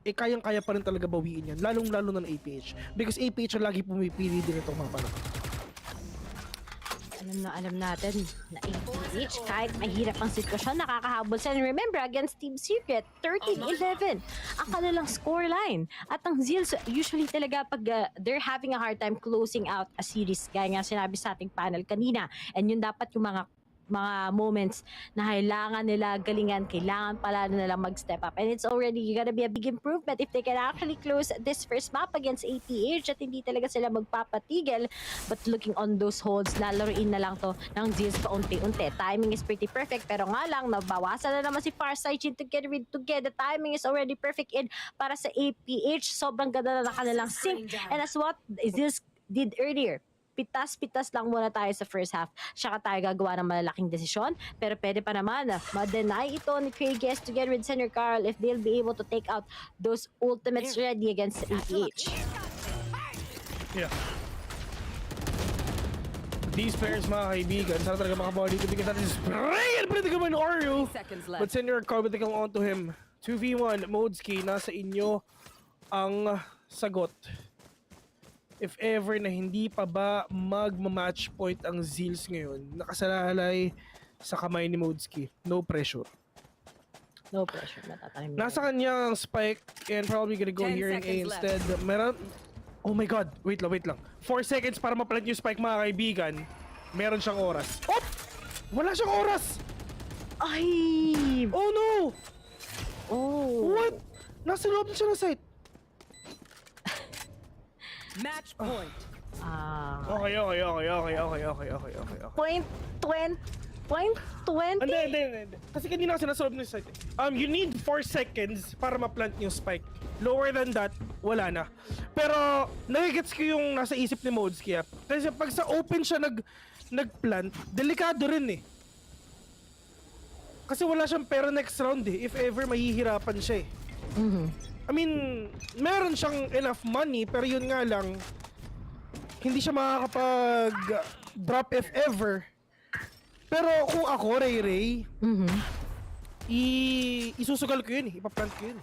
kayang-kaya pa rin talaga bawiin yan. Lalong-lalo na ng APH. Because APH ang lagi pumipili din itong mapa na. Alam natin na APH, kahit mahirap ang sitwasyon, nakakahabol sila. And remember, against Team Secret, 13-11 ang kanilang scoreline. At ang Zeals, usually talaga pag they're having a hard time closing out a series, gaya nga sinabi sa ating panel kanina. And yun dapat yung mga moments na kailangan nila galingan, kailangan pala nila mag-step up. And it's already gonna be a big improvement if they can actually close this first map against APH at hindi talaga sila magpapatigil. But looking on those holds, lalaruin na lang to ng Zeals paunti-unti. Timing is pretty perfect, pero nga lang, nabawasan na naman si Farsight to get the timing is already perfect in para sa APH. Sobrang ganda na kanilang sync. And that's what Zeals did earlier. Pitas-pitas lang muna tayo sa first half. Saka tayo gagawa ng malalaking desisyon. Pero pwede pa naman ma-deny ito ni KGS together with Senior Carl if they'll be able to take out those ultimates ready against APH. Yeah. These players, mga kaibigan, sana talaga makabawa dito because that is spraying pretty good by Oreo. But Senior Carl will take on to him. 2v1, Modski, nasa inyo ang sagot. If ever na hindi pa ba magma-match point ang Zeals ngayon, nakasalalay sa kamay ni Modski. No pressure. No pressure. Matatime. Nasa kanya ang spike and probably gonna go here in A instead. Meron... Oh my god. Wait lang. 4 seconds para ma-plant yung spike, mga kaibigan. Meron siyang oras. Oh! Wala siyang oras! Ay! Oh no! Oh! What? Nasa loob na siya ng site. Match point. Okay. Point 20. Hindi. Kasi kanina kasi nasa loob ng site. You need 4 seconds para ma-plant yung spike. Lower than that, wala na. Pero, nagigets ko yung nasa isip ni Modski. Kasi pag sa open siya nag-plant, delikado rin eh. Kasi wala siyang pera next round eh. If ever, mahihirapan siya eh. I mean, meron siyang enough money, pero yun nga lang, hindi siya makakapag-drop if ever. Pero kung ako, Ray, isusugal ko yun eh. Ipaplant ko yun.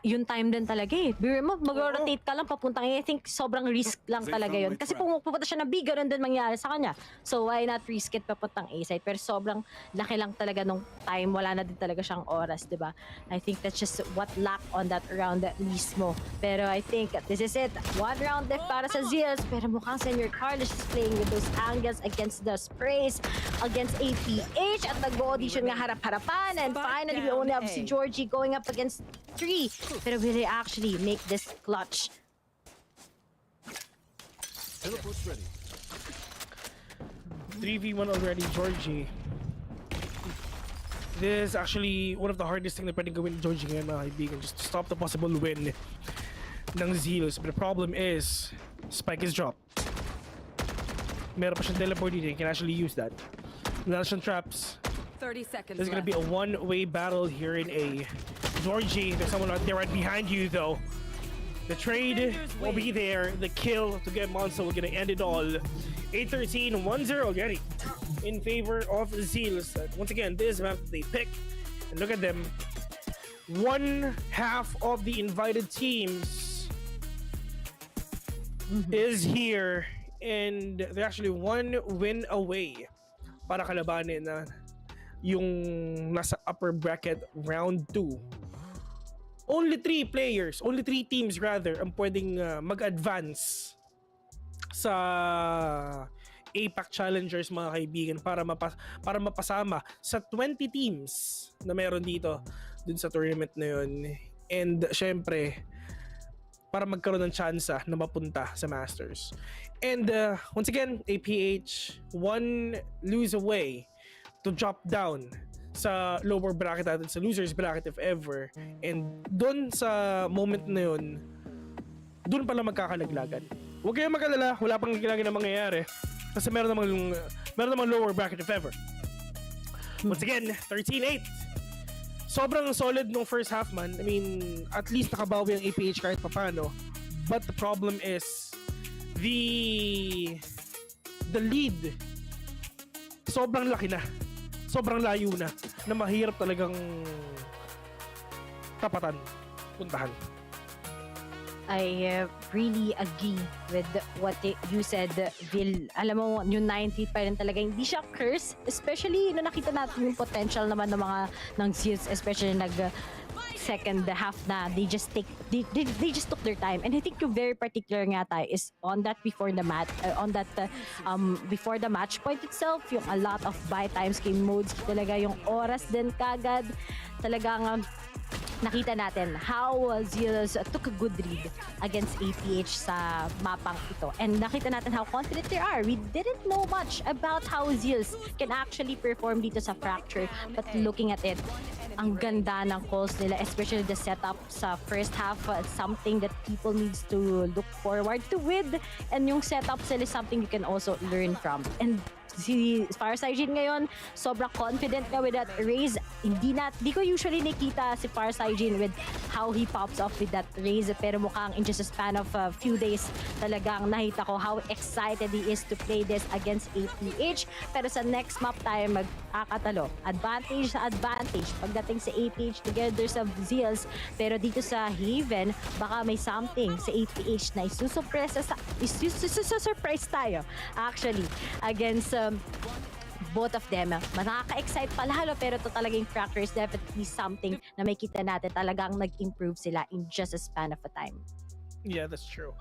yung time din talaga eh. Biro mo, mag-rotate ka lang papuntang A. I think sobrang risk lang talaga yun. Kasi kung pupunta siya ng B, ganun din mangyari sa kanya. So why not risk it papuntang A side? Pero sobrang laki lang talaga nung time. Wala na din talaga siyang oras, di ba? I think that's just what lacked on that round mismo. Pero I think this is it. One round left para sa Zeals. Pero mukhang Senor Carlos is playing with those angles against the sprays against APH at nag-audition nga harap-harapan. And finally, we only have si Georgie going up against 3. Pero will he actually make this clutch? Teleport's ready. 3v1 already, Georgie. This is actually one of the hardest things na pwedeng gawin ni Georgie ngayon, mga kaibigan, just to stop the possible win ng Zeals. But the problem is, Spike is dropped. Meron pa siyang teleport dito, you can actually use that. Wala siyang traps. 30 seconds There's gonna be a one-way battle here in A. Georgie, there's someone out there right behind you though. The trade will be there. The kill to get Monster will gonna end it all. 8-13, 1-0 already in favor of Zeals. Once again, this map they pick. And look at them. One half of the invited teams is here. And they're actually one win away para kalabanin na yung nasa upper bracket round 2. Only 3 players, only 3 teams rather ang pwedeng mag-advance sa APAC Challengers, mga kaibigan, para mapasama sa 20 teams na meron dito dun sa tournament na yun. And syempre, para magkaroon ng tsansa na mapunta sa Masters. And once again, APH one lose away to drop down sa lower bracket natin, sa losers bracket if ever. And doon sa moment na yun, doon pala magkakalaglagan. Huwag kayong mag-alala, wala pang laglagan na mangyayari. Kasi meron namang lower bracket if ever. Once again, 13-8. Sobrang solid nung first half, man. I mean, at least nakabawi ang APH kahit papano. But the problem is, the lead sobrang laki na. Sobrang layo na mahirap talagang tapatan, puntahan. I really agree with what you said, Vil. Alam mo, yung 90 pa rin talaga, hindi siya curse. Especially, no, nakita natin yung potential naman ng mga ng Zeals, especially second half na they just took their time. And I think yung very particular nga tayo is on that before the match, before the match point itself, yung a lot of buy times, game modes, talaga yung oras din kagad, talagang nakita natin how Zeals took a good read against APH sa mapang ito. And nakita natin how confident they are. We didn't know much about how Zeals can actually perform dito sa Fracture. But looking at it, ang ganda ng calls nila, especially the setup sa first half, something that people needs to look forward to with. And yung setup sila is something you can also learn from. And si Fireside ngayon, sobrang confident na with that raise. Hindi ko usually nakita si Fireside with how he pops off with that raise. Pero mukhang in just a span of a few days, talagang nakita ko how excited he is to play this against APH. Pero sa next map tayo magkakatalo. Advantage sa advantage pagdating sa APH together sa Zeals. Pero dito sa Haven, baka may something sa APH na isusurprise tayo actually against both of them. Nakaka-excite pa lalo, pero ito talagang Fracture is definitely something na may kita natin talagang nag-improve sila in just a span of a time. Yeah, that's true.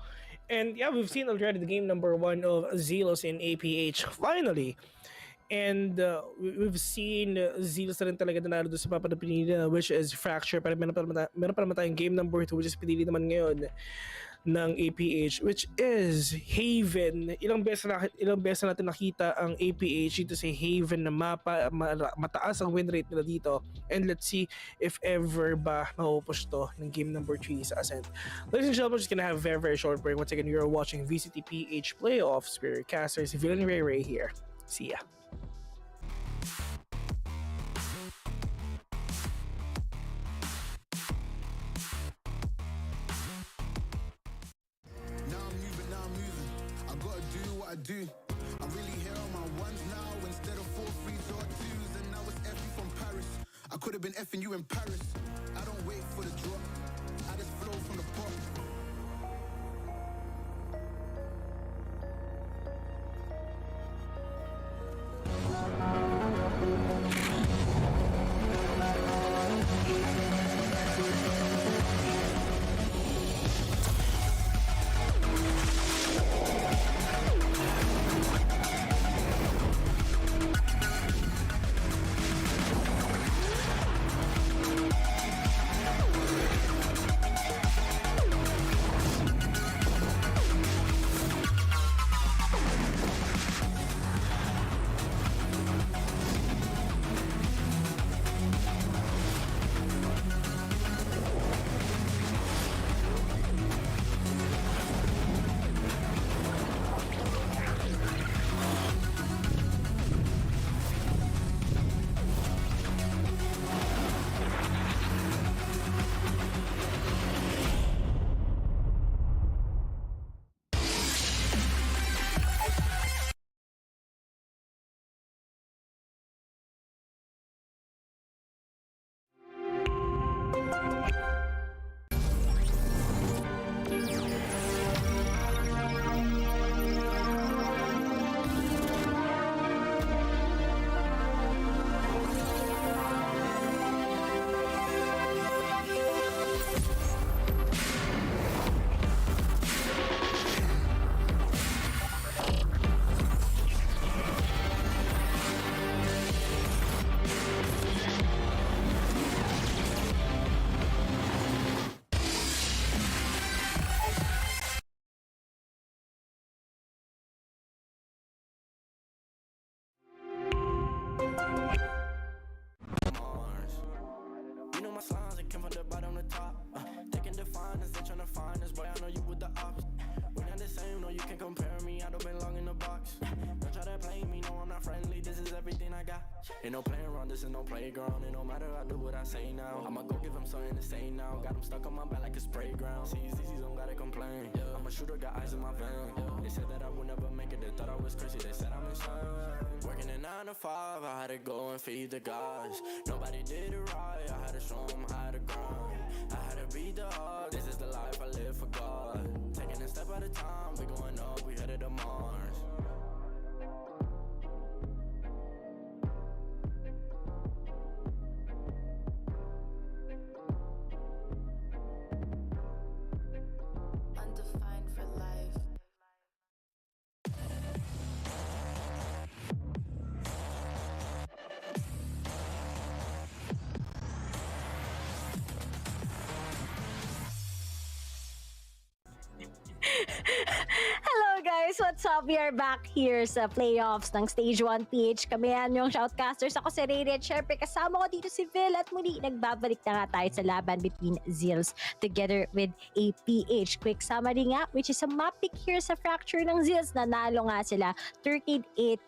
And yeah, we've seen already the game number 1 of Zeals in APH finally. And we've seen Zeals na rin talaga nanalo doon sa papa na pinili na, which is Fracture. Pero meron pa naman tayong game number 2, which is pinili naman ngayon ng APH, which is Haven. Ilang beses natin nakita ang APH dito sa Haven na mapa, mataas ang win rate nila dito. And let's see if ever ba mapupush to ng game number 3 sa Ascent. Ladies and gentlemen, we're just gonna have a very, very short break. Once again, you're watching VCTPH Playoffs. We're casters, Villain Ray here. See ya. I'm really here on my ones now instead of 4 3s or 2s, and now it's F from Paris. I could have been effing you in Paris. I don't wait for for the drop. I just flow from the pop. You know my signs, I came from the bottom to top. Taking the finest, they tryna find us. Boy, I know you with the ops. We not the same, no, you can't compare me. I don't belong in the box. Don't try to play me, no, I'm not friendly. This is everything I got. Ain't no playing around, this is no playground. It no matter, I do what I say now. I'ma go give them something to say now. Got them stuck on my back like a spray ground. See, it's easy, don't gotta complain. I'm a shooter, got eyes in my vein. They said that I would never make it, they thought I was crazy. They said I'm insane. Working at 9 to 5, I had to go and feed the guys. Nobody did it right, I had to show them how to grind. I had to beat the odds, this is the life I live for God. Taking a step at a time, we going up, we headed to Mars. Undefined for life. Hello guys, what's up? We are back here sa playoffs ng Stage 1 PH. Kami yan yung shoutcasters. Ako si Rere at syempre kasama ko dito si Phil at muli nagbabalik na nga tayo sa laban between Zeals together with APH. Quick summary nga, which is a map pick here sa fracture ng Zeals. Nanalo nga sila 13-8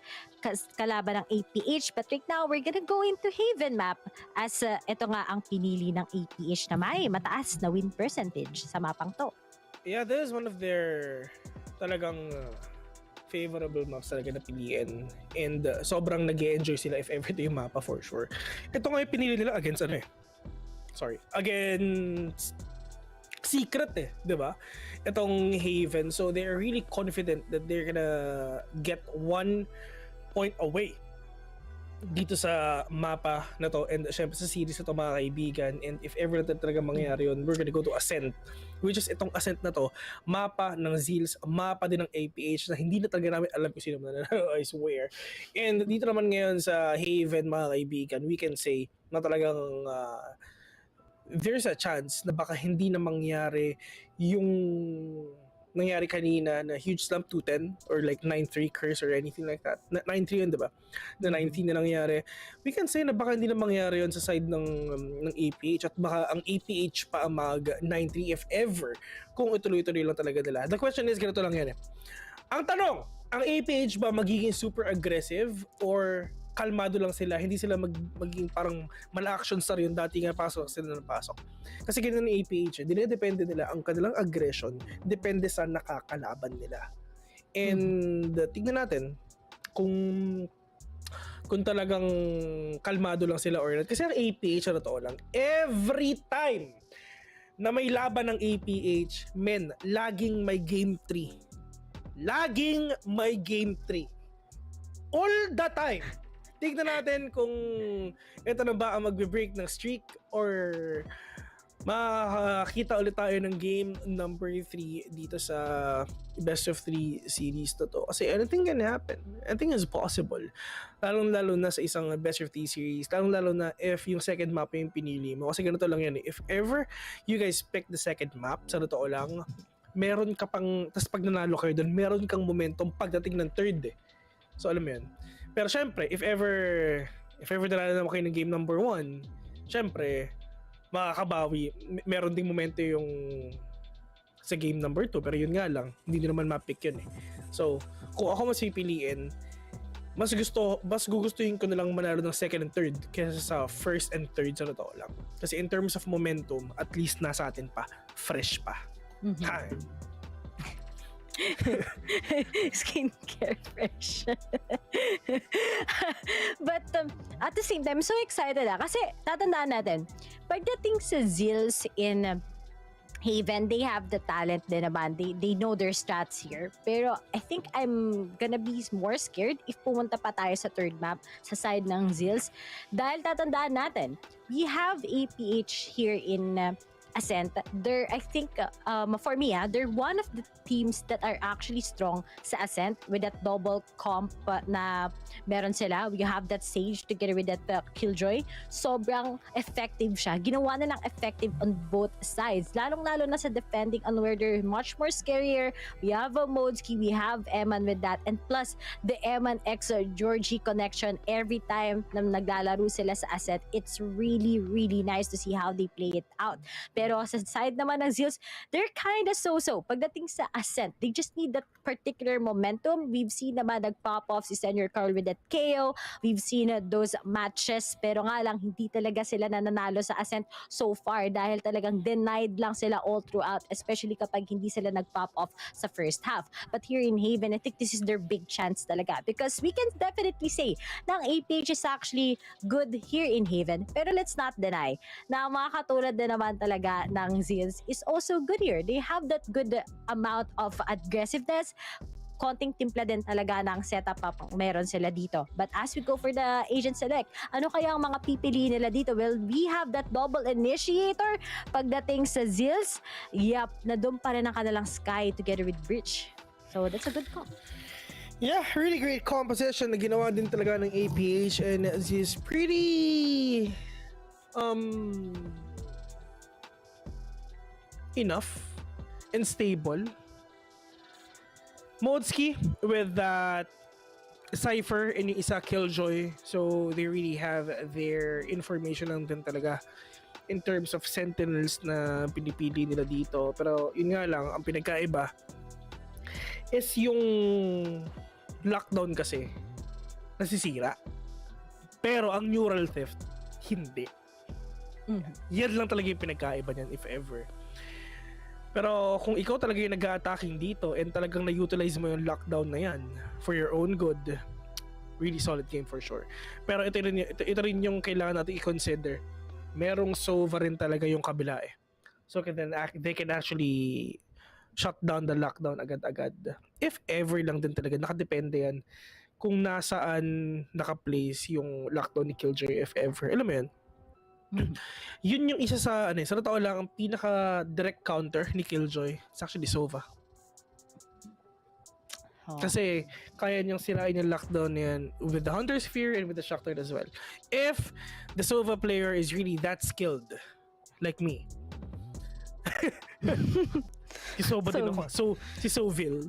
kalaban ng APH. But right now, we're gonna go into Haven map as ito nga ang pinili ng APH na may mataas na win percentage sa mapang to. Yeah, this is one of their talagang favorable maps talaga na piliin. And sobrang nag-enjoy sila if ever ito yung mapa for sure. Ito nga yung pinili nila against against Secret di ba? Itong Haven. So they're really confident that they're gonna get 1 point away dito sa mapa na to and syempre sa series na to mga kaibigan. And if ever na talaga mangyayari yun, we're gonna go to Ascent, which is itong Ascent na to, mapa ng Zeals, mapa din ng APH na hindi na talaga namin alam kung sino mananalo, I swear. And dito naman ngayon sa Haven mga kaibigan, we can say na talagang there's a chance na baka hindi na mangyari yung nangyari kanina na huge slump 2-10 or like 9-3 curse or anything like that. 9-3 yun, diba? Na 19 na nangyari. We can say na baka hindi na mangyari yun sa side ng APH at baka ang APH pa ang mag 9-3 if ever kung ituloy-tuloy lang talaga nila. The question is, ganito lang yan Ang tanong, ang APH ba magiging super aggressive or kalmado lang sila, hindi sila magiging parang mala-action star yung dati nga pasok sila na pasok. Kasi ganyan ng APH, dinedepende nila ang kanilang aggression, depende sa nakakalaban nila. And tingnan natin kung talagang kalmado lang sila or not. Kasi ang APH na totoo lang, every time na may laban ng APH, men, laging may game 3. Laging may game 3. All the time. Tignan natin kung ito na ba ang magbe-break ng streak or makakita ulit tayo ng game number 3 dito sa best of 3 series na to. Kasi anything can happen. Anything is possible. Lalong-lalo na sa isang best of 3 series. Lalong-lalo na if yung second map yung pinili mo. Kasi ganito lang yan eh. If ever you guys pick the second map, sa totoo lang, meron ka pang, tas pag nanalo kayo doon, meron kang momentum pagdating ng third eh. So alam mo yan. Pero syempre, if ever nanalo naman kayo ng game number 1, syempre, makakabawi. Meron ding momento yung sa game number 2, pero yun nga lang, hindi nyo naman ma-pick yun eh. So, kung ako mas pipiliin, mas gugustuhin ko na lang manalo ng second and third kaysa sa first and third sa totoo lang. Kasi in terms of momentum, at least nasa atin pa, fresh pa. Ha. Skincare fresh. But at the same time, so excited kasi tatandaan natin, pagdating sa Zeals in Haven, they have the talent din naman. They know their strats here. Pero I think I'm gonna be more scared if pumunta pa tayo sa third map sa side ng Zeals. Dahil tatandaan natin, we have APH here in Ascent. They're, I think, for me, they're one of the teams that are actually strong sa Ascent with that double comp na meron sila. We have that Sage together with that Killjoy. Sobrang effective siya. Ginawa na lang effective on both sides. Lalong-lalo na sa defending on where they're much more scarier. We have a Modski, we have Eman with that. And plus, the Eman X Georgie connection every time na naglalaro sila sa Ascent, it's really, really nice to see how they play it out. Pero sa side naman ng Zeals, they're kind of so-so. Pagdating sa Ascent, they just need that particular momentum. We've seen naman nag-pop off si Senior Carl with that KO. We've seen those matches, pero nga lang hindi talaga sila nananalo sa Ascent so far dahil talagang denied lang sila all throughout, especially kapag hindi sila nag-pop off sa first half. But here in Haven, I think this is their big chance talaga because we can definitely say na ang APH is actually good here in Haven. Pero let's not deny na mga katulad din naman talaga ng Zeals is also good here. They have that good amount of aggressiveness. Konting timpla din talaga ng setup up meron sila dito. But as we go for the agent select, ano kaya ang mga pipiliin nila dito? Well, we have that double initiator pagdating sa Zeals. Yup, na doon pa rin ang kanilang Sky together with Breach. So that's a good call. Yeah, really great composition na ginawa din talaga ng APH, and this is pretty enough and stable. Modski with that Cypher and yung isa Killjoy, so they really have their information lang din talaga in terms of sentinels na pinipili nila dito. Pero yun nga lang, ang pinagkaiba is yung lockdown kasi nasisira, pero ang neural theft hindi. Yan lang talaga yung pinagkaiba niyan if ever. Pero kung ikaw talaga yung nag-a-attacking dito and talagang na-utilize mo yung lockdown na yan for your own good, really solid game for sure. Pero ito rin yung kailangan natin i-consider. Merong Sova rin talaga yung kabila eh. So they can actually shut down the lockdown agad-agad. If ever lang din talaga, nakadepende yan kung nasaan naka-place yung lockdown ni Killjoy if ever. Alam mo yan? Yun yung isa sa sa totoo lang, ang pinaka direct counter ni Killjoy is actually Sova. Kasi kaya niyang sirain yung lockdown yan with the Hunter Sphere and with the Shock Turret as well. If the Sova player is really that skilled like me. Si Sova din ako. So si Soville.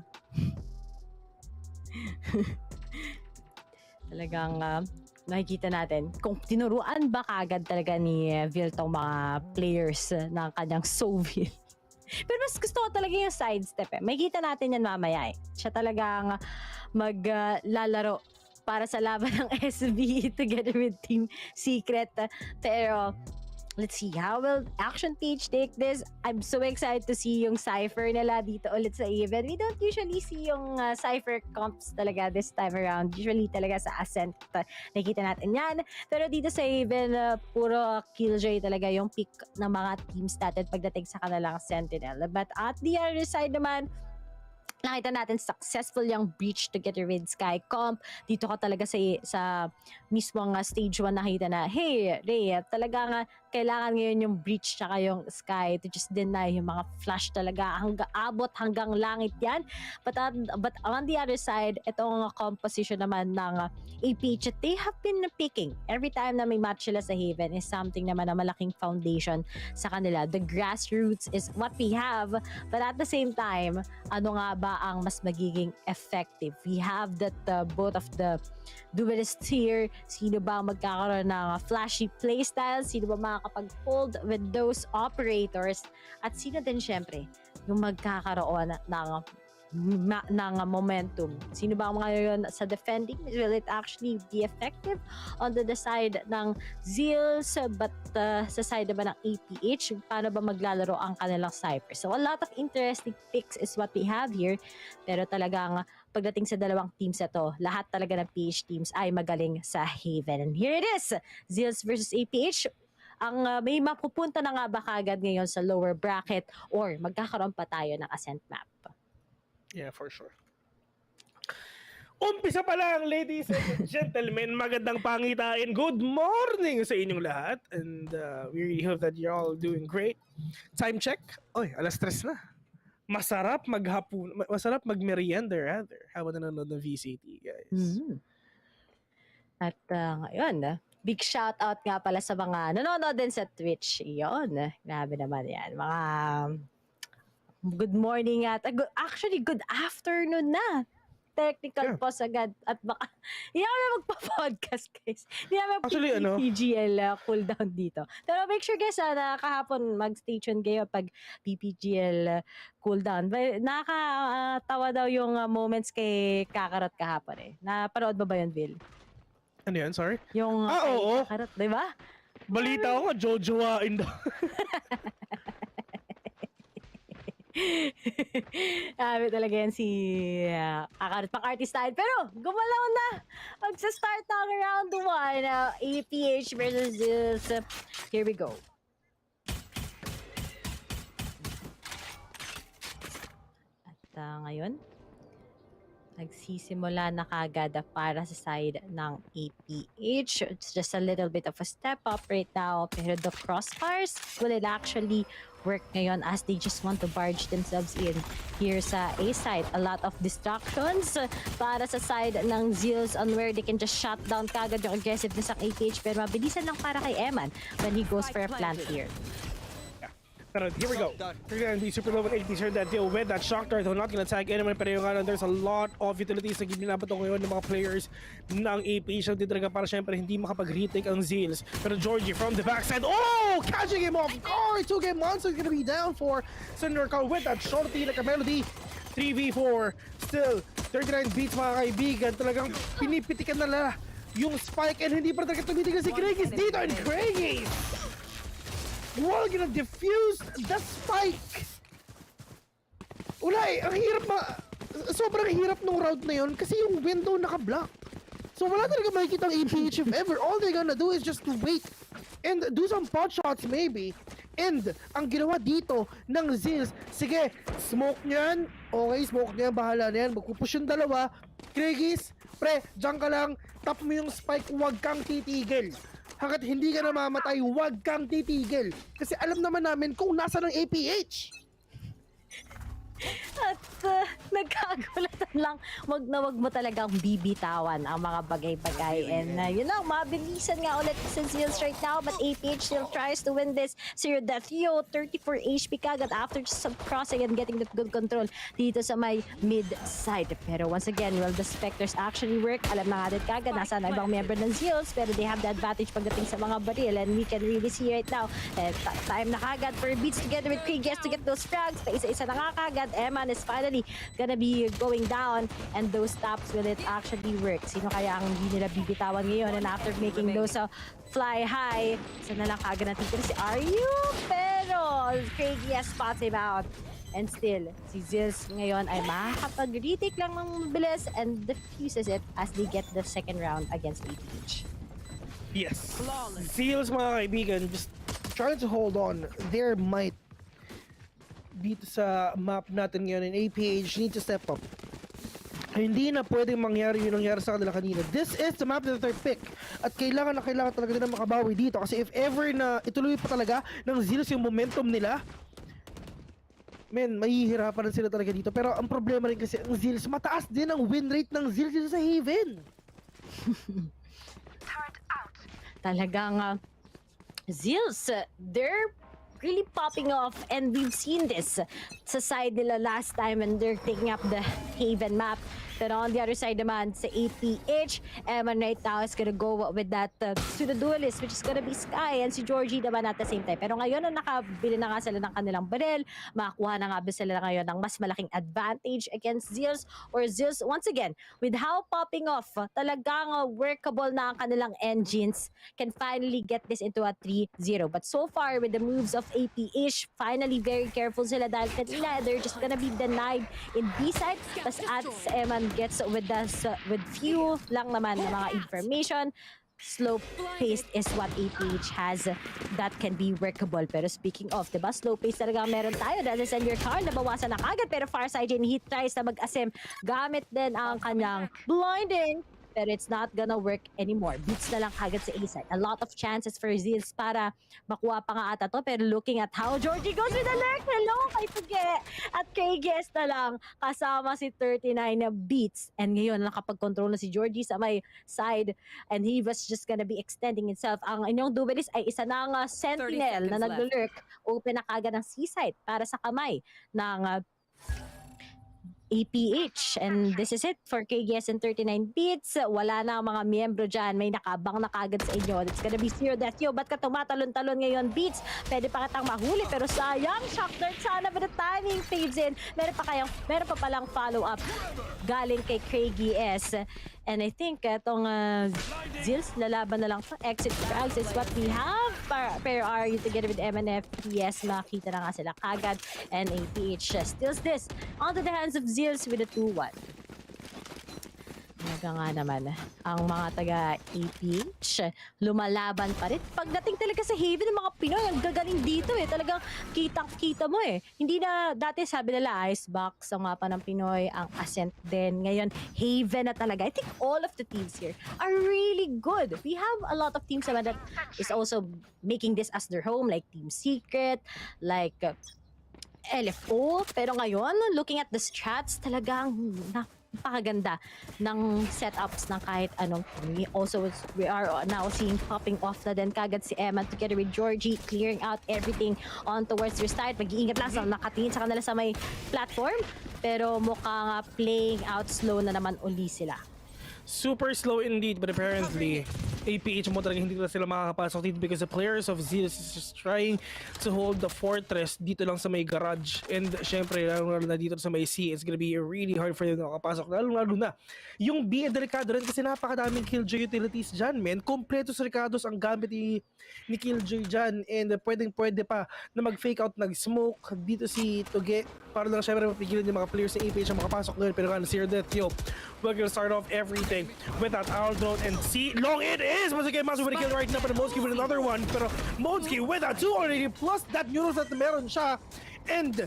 Talagang nakikita natin kung tinuruan ba kagad talaga ni Vil tong mga players ng kanyang Soville. Pero mas gusto ko talaga yung sidestep eh. Makikita natin yan mamaya eh. Siya talagang maglalaro para sa laban ng SB together with Team Secret. Pero let's see, how will Action Page take this? I'm so excited to see yung Cypher nila dito ulit sa event. We don't usually see yung Cypher comps talaga this time around. Usually talaga sa Ascent, nakikita natin yan. Pero dito sa event, puro Killjoy talaga yung pick ng mga teams natin pagdating sa kanilang Sentinel. But at the other side naman, nakita natin successful yung breach together with Sky Comp. Dito ka talaga sa mismong stage 1 nakita na, hey, Ray, talaga kailangan ngayon yung breach tsaka yung Sky to just deny yung mga flash talaga abot hanggang langit yan. But on the other side, itong composition naman ng APH that they have been picking every time na may match sila sa Haven is something naman na malaking foundation sa kanila. The grassroots is what we have, but at the same time, ano nga ba ang mas magiging effective? We have that both of the duelists here. Sino ba magkakaroon ng flashy playstyle? Sino ba makakapag-hold with those operators? At sino din syempre yung magkakaroon ng momentum? Sino ba ang mga yun sa defending? Will it actually be effective on the side ng Zeal? But sa side naman ng APH, paano ba maglalaro ang kanilang Cypher? So a lot of interesting picks is what we have here. Pero talagang pagdating sa dalawang teams na to, lahat talaga ng PH teams ay magaling sa Haven. And here it is, Zeals versus APH. Ang may mapupunta na nga ba kagad ngayon sa lower bracket or magkakaroon pa tayo ng Ascent map? Yeah, for sure. Umpisa pa lang, ladies and gentlemen, magandang pangitain. Good morning sa inyong lahat. And we really hope that you're all doing great. Time check. Oy, 3:00 na. Masarap mag-merienda rather. Habang nanonood ng VCT, guys. Mm-hmm. At ngayon, big shout out nga pala sa mga nanonood din sa Twitch. Yun, grabe naman yan. Mga good morning at actually good afternoon na. Technical pause agad at baka hindi namin magpa-podcast, guys. Hindi namin PPGL cooldown dito. Pero make sure guys na kahapon mag-stay tuned kayo pag PPGL cooldown. Nakakatawa daw yung moments kay Kakarot kahapon eh. Napanood ba yun, Bill? Ano yan? Sorry? Yung oo. Kakarot, di ba? Balita ko nga, jojowain daw. Talaga yan si Kakarot pang-artist style. Pero gumalaw na. Magsa-start na ang round 1. APH versus Zeals. Here we go. At ngayon, nagsisimula na kagad para sa side ng APH. It's just a little bit of a step up right now. Pero the crossfires, will it actually work ngayon as they just want to barge themselves in here sa A side? A lot of distractions para sa side ng Zeals on where they can just shut down kagad yung aggressiveness ng APH. Pero mabilisan lang para kay Eman when he goes for a plant here. Pero here we go. We're gonna be super low with 80 sure that deal with that shock dart. They're not gonna tag anyone. Pero yung there's a lot of utilities na ginabato ngayon ng mga players ng APH. Dito talaga para syempre hindi makapag-retake ang Zeals. Pero Georgie from the backside. Oh! Catching him off guard! 2-game monster is gonna be down for Senator Carl with that shorty like a melody. 3v4. Still, 39 beats mga kaibigan. Talagang pinipitikan nila yung spike and hindi pa talaga tumitigil si Craigies dito. And Craigies! Wall gonna diffuse the spike! Ulay, ang hirap sobrang hirap nung round na yun kasi yung window naka-block. So wala talaga makikita ang APH if ever. All they're gonna do is just to wait and do some pot shots maybe. And ang ginawa dito ng Zeals, sige, smoke niyan. Okay, smoke niyan, bahala na yan. Magpupush yung dalawa. Craigies, pre, dyan ka lang. Tap mo yung spike, huwag kang titigil. Hanggat hindi ka namamatay, huwag kang titigil. Kasi alam naman namin kung nasa ng APH. At nagkagulatan lang, wag mo talagang bibitawan ang mga bagay-bagay. And mabilisan nga ulit sa Zeals right now, but APH still tries to win this. Zero death, 34 HP kagad after just some crossing and getting that good control dito sa may mid side. Pero once again, will the Spectres actually work? Alam na nga din kagad, nasa na ibang member ng Zeals, pero they have the advantage pagdating sa mga baril. And we can really see right now, time na kagad for Beats together with Krieg to get those frags. Paisa-isa na nga kagad. Eman is finally gonna be going down, and those taps, will it actually work? Sino kaya ang hindi nila bibitawan ngayon? And after making those fly high, isa na lang kagad natitira si Aryu, pero Craigie spots him out. And still, si Zeals ngayon ay makakapag-retake lang ng bilis and defuses it as they get the second round against APH. Yes. Zeals, mga kaibigan, just trying to hold on their might dito sa map natin ngayon, and APH need to step up. Hindi na pwedeng mangyari yung nangyari sa kanila kanina. This is the map that they're pick. At kailangan talaga nila makabawi dito. Kasi if ever na ituloy pa talaga ng Zeals yung momentum nila, men, mahihirapan sila talaga dito. Pero ang problema rin kasi ang Zeals, mataas din ang win rate ng Zeals dito sa Haven. Talagang Zeals, they're really popping off, and we've seen this sa side nila last time when they're taking up the Haven map. Pero on the other side naman, sa APH, Eman right now is gonna go with that pseudo-duelist, which is gonna be Sky, and si Georgie naman at the same time. Pero ngayon, na nakabili na nga sila ng kanilang baril, makakuha na nga ba sila ngayon ng mas malaking advantage against Zeals, or Zeals, once again, with how popping off, talagang workable na ang kanilang engines, can finally get this into a 3-0. But so far, with the moves of APH, finally very careful sila dahil kanina, they're just gonna be denied in B-side. Tapos at Eman gets with us with few lang naman na mga information. Slow paced is what APH has that can be workable. Pero speaking of, diba, slow pace talaga meron tayo dahil sa Senior Carl, nabawasan na kagad, pero Farside, he tries na mag-asim gamit din ang kanyang blinding, pero it's not gonna work anymore. Beats na lang kagad sa A-side. A lot of chances for Zeals para makuha pa nga ata to, pero looking at how Georgie goes with the lurk, hello kay Tuge! At kay Guess na lang, kasama si 39 na Beats. And ngayon, nakapag-control na si Georgie sa may side, and he was just gonna be extending himself. Ang inyong duelist ay isa ng Sentinel na nag-lurk. Open na kagad ng C-side para sa kamay ng APH. And this is it for KGS and 39 Beats. Wala na ang mga miyembro dyan. May nakabang na kagad sa inyo. It's gonna be zero death. Yo, ba't ka tumatalon-talon ngayon, Beats? Pwede pa kitang mahuli, pero sayang. Shock dart sana, but the timing fades in. Meron pa palang follow-up galing kay KGS. And I think itong Zeals, lalaban na lang to. Exit frags is what we have. Pair are together with MNF. Yes, makita na nga sila kagad. And APH steals this onto the hands of Zeals with a 2-1. Talaga nga naman, ang mga taga-APH, lumalaban pa rin. Pagdating talaga sa Haven ng mga Pinoy, ang gagaling dito eh. Talagang kitang-kita mo eh. Hindi na, dati sabi nila, Icebox, ang mapa ng Pinoy, ang Ascent din. Ngayon, Haven na talaga. I think all of the teams here are really good. We have a lot of teams that is also making this as their home, like Team Secret, like LFO. Pero ngayon, looking at the strats, talagang napakaganda ng setups ng kahit anong. We are now seeing popping off na din kagad si Emma together with Georgie, clearing out everything on towards their side. Mag-iingat lang sa nakatingin sa kanila sa may platform, pero mukhang playing out slow na naman uli sila. Super slow indeed, but apparently APH mo talaga hindi sila makakapasok dito because the players of Zeal is just trying to hold the fortress dito lang sa may garage. And syempre, lalo na dito sa may C, it's gonna be really hard for them na makapasok. Lalo na yung B, delikado rin kasi napakadaming Killjoy utilities dyan, men. Kompleto sa Ricardos ang gamit ni Killjoy dyan, and pwede pa na mag-fake out, nag-smoke dito si Tuge para lang syempre mapigilan yung mga players ng APH na makapasok ngayon. Pero kan Zero Death, yo, we're gonna start off everything with that arrow drone, and see, long it is! Once again, Masu with a kill right now, but Modsky with another one, pero Modsky with a 2 already, plus that neurals that meron siya, and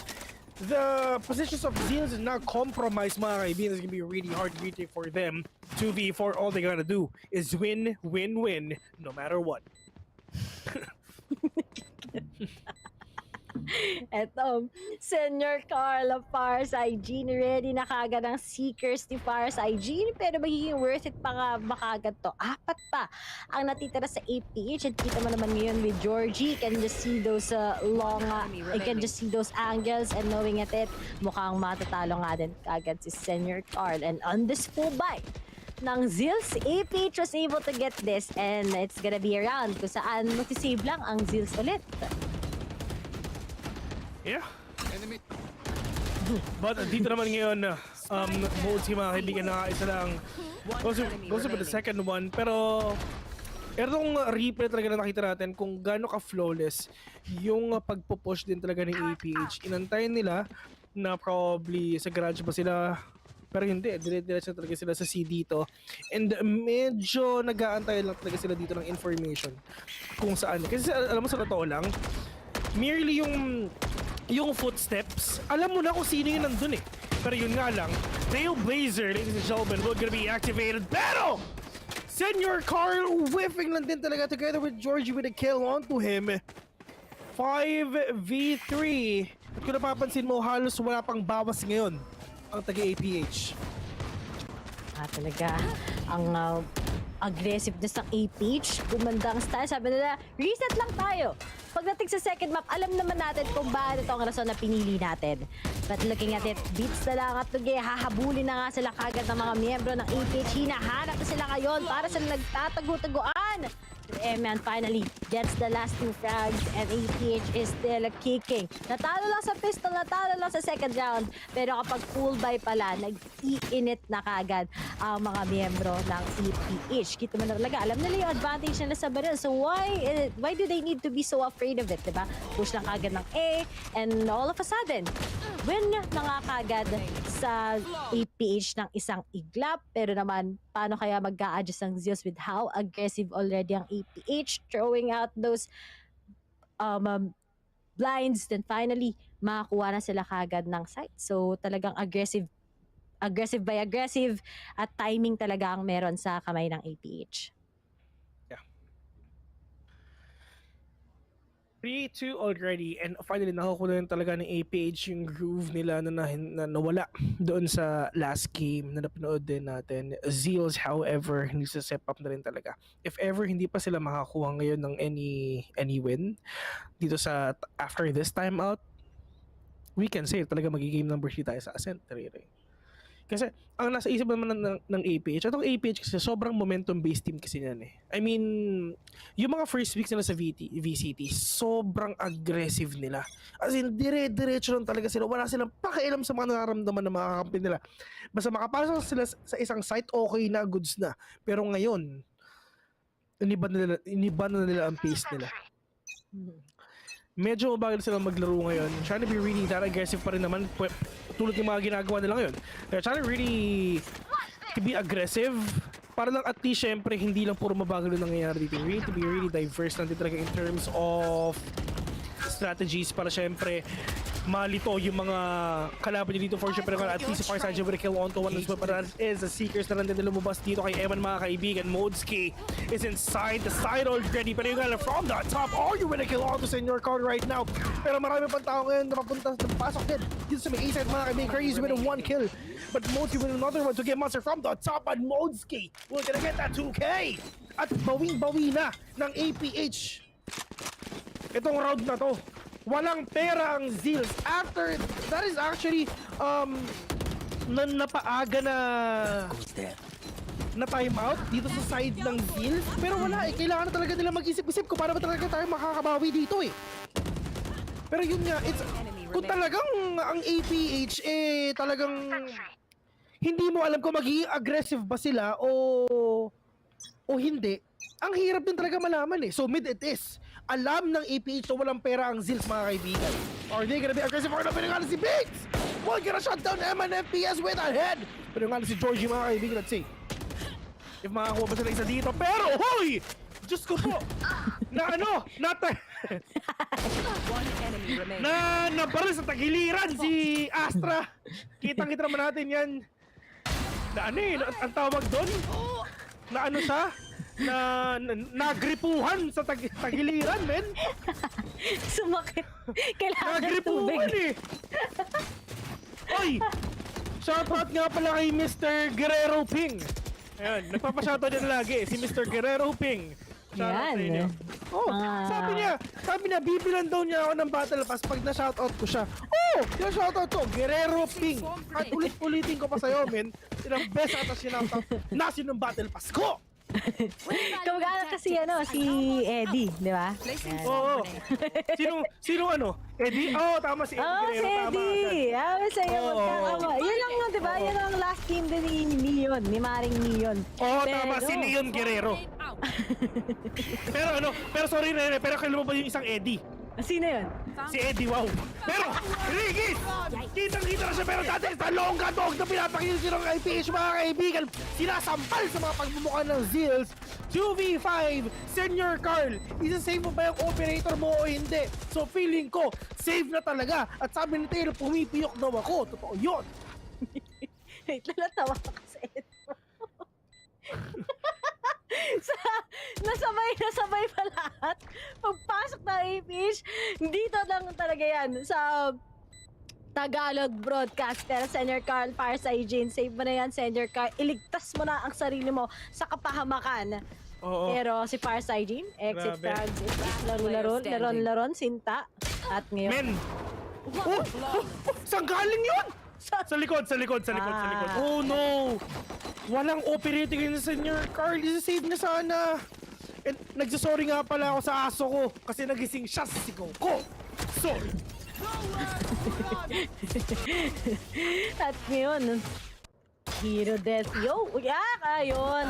the positions of Zeals is now compromised, mga kaibigan. It's gonna be really hard to retake for them. 2v4, all they gotta do is win, win, win, no matter what. Eto, Senior Carl of Fars Hygiene, ready na kagad ang Seekers ni Fars Hygiene, pero magiging worth it pa nga makagad to. 4 pa ang natitira sa APH, and kita mo naman ngayon with Georgie, can just see those I can just see those angles, and knowing it, mukhang matatalo nga din kagad si Senior Carl. And on this full buy ng Zeals, APH was able to get this, and it's gonna be around kung saan matisave lang ang Zeals ulit. Yeah. But dito naman ngayon, modes yung mga kaibigan na isa lang. Goes with the second one. Pero etong replay talaga na nakita natin kung gaano ka-flawless yung pagpupush din talaga ng APH. Inantayin nila na probably sa garage ba sila, pero hindi, diretso talaga sila sa C dito. And medyo nag-aantay lang talaga sila dito ng information kung saan. Kasi alam mo, sa totoo lang, merely yung footsteps, alam mo na kung sino yung nandun eh. Pero yun nga lang, Trailblazer, ladies and gentlemen, will gonna be activated. Pero Senior Carl whiffing lang din talaga together with Georgie with a kill onto him. 5v3. At kung napapansin mo, halos wala pang bawas ngayon ang taga-APH. Talaga, ang aggressiveness ng APH, gumanda ang style. Sabi nila, reset lang tayo. Pagdating sa second map, alam naman natin kung bakit ito ang rason na pinili natin. But looking at it, beats na lang at hahabulin na nga sila kagad ng mga miyembro ng APH. Hinahanap na sila ngayon para sila nagtatago-taguan. Man finally gets the last 2 frags and APH is still kicking. Natalo lang sa pistol, natalo lang sa second round. Pero kapag full buy pala, nag-i-init na kagad ang mga miyembro ng APH. Kita mo na talaga, alam nila yung advantage nila sa baril. So why do they need to be so afraid of it, diba? Push lang kagad ng A and all of a sudden, win na nga kagad sa APH ng isang iglap. Pero naman, paano kaya mag-a-adjust ang Zeals with how aggressive already ang APH, throwing out those blinds, then finally makakuha na sila kagad ng site. So talagang aggressive by aggressive at timing talaga ang meron sa kamay ng APH. 3-2 already, and finally nakukuha na talaga ng APH yung groove nila na nawala doon sa last game na napanood din natin. Zeals, however, hindi sa step up na rin talaga. If ever hindi pa sila makakuha ngayon ng any win dito sa after this timeout, we can say talaga magigame number 3 tayo sa Ascent. Kasi ang nasa isip naman ng APH, itong APH kasi sobrang momentum-based team kasi yan eh. I mean, yung mga first weeks nila sa VCT, sobrang aggressive nila. As in, diretso lang talaga sila. Wala silang pakialam sa mga nararamdaman ng mga kakampi nila. Basta makapasok sila sa isang site, okay na, goods na. Pero ngayon, iniba na nila ang pace nila. Medyo mabagal sila maglaro ngayon. Trying to be really that aggressive pa rin naman. Tulad ng mga ginagawa nila ngayon. They're trying to really to be aggressive. Para lang at least, syempre, hindi lang puro mabagal yung nangyayari dito. We need to be really diverse natin talaga in terms of strategies para syempre malito yung mga kalaban nyo dito for syempre at least si Farsight with a kill onto one as well, but that is the Seekers na nandun lumabas dito kay Evan mga kaibigan. Modski is inside the side already, pero yung gala from the top, you with a kill onto Senior Card right now, pero marami pang tao ngayon na napasok din dito sa may A-side mga kaibigan. Crazy with a 1 kill, but Modski with another one to get Monster from the top, and Modski will gonna get that 2K at bawing-bawi na ng APH itong round na to. Walang pera ang Zeals. After, that is actually, napaaga na time out dito sa side ng Zeals. Pero wala eh, kailangan na talaga nila mag-isip-isip kung paano ba talaga tayo makakabawi dito eh. Pero yun nga, kung talagang ang APH eh talagang hindi mo alam kung magiging aggressive ba sila o hindi, ang hirap din talaga malaman eh. So mid it is. Alam ng APH na walang pera ang Zeals mga kaibigan. Are they gonna be aggressive? Or na si Biggs? Well, gonna shut down MNFPS with a head. Pero nga si Georgie mga kaibigan, let's see. If makakuha ba sila isa dito. Pero, hoy! Diyos ko po! Nabaril sa tagiliran si Astra. Kitang-kita naman natin yan. Ang tawag doon? Nagripuhan sa tagiliran, men. Sumakit. Kailangan ng tubig. Nagripuhan eh. Oy! Shoutout nga pala kay Mr. Guerrero Ping. Ayan, nagpapashoutout din lagi si Mr. Guerrero Ping. Shoutout sa inyo. Sabi niya, bibilan daw niya ako ng battle pass pag na-shoutout ko siya. Yung shoutout ko, Guerrero Ping. At ulit-ulitin ko pa sa'yo, men. Ilang best ata sinoutout na sinong battle pass ko. Kamag-anak kasi si Eddie, di ba? Oo. Sino ano? Eddie? Oo, tama si Eddie Oo, Guerrero. si Eddie. Sa'yo, magkakama. Yun lang di ba? Yan ang last game din ni Neon, ni Maring Neon. Oo, tama, si Leon Guerrero. pero sorry Rene, pero kailan mo ba yung isang Eddie? Sino yun? Si Eddie, wow. Pero, Rigis! Kitang-kita na siya, pero dati sa longga dog na pinapakita siya ng IPH, mga kaibigan. Sinasampal sa mga pagmumukha ng Zeals. 2v5, Senior Carl. Isa-save mo ba yung operator mo o hindi? So, feeling ko, save na talaga. At sabi ni Taylor, pumipiyok daw ako. Totoo yun. Wait, lalatawa ka kasi ito. Nasabay pa lahat. Pagpasok ng APH, dito lang talaga yan sa Tagalog broadcaster. Senior Carl, Farside Jane, save mo na yan, Senior Carl. Iligtas mo na ang sarili mo sa kapahamakan. Oo. Pero si Farside Jane, exit frags, laro-laron, sinta. At ngayon... Men! Saan galing yun? Sa likod. Oh no! Walang operating yun sa Senior Carl. Isa-save niya sana. And nagsasorry nga pala ako sa aso ko kasi nagising siya sa sigaw ko. Sorry. At ngayon, Hero Death. Yo! Ayun.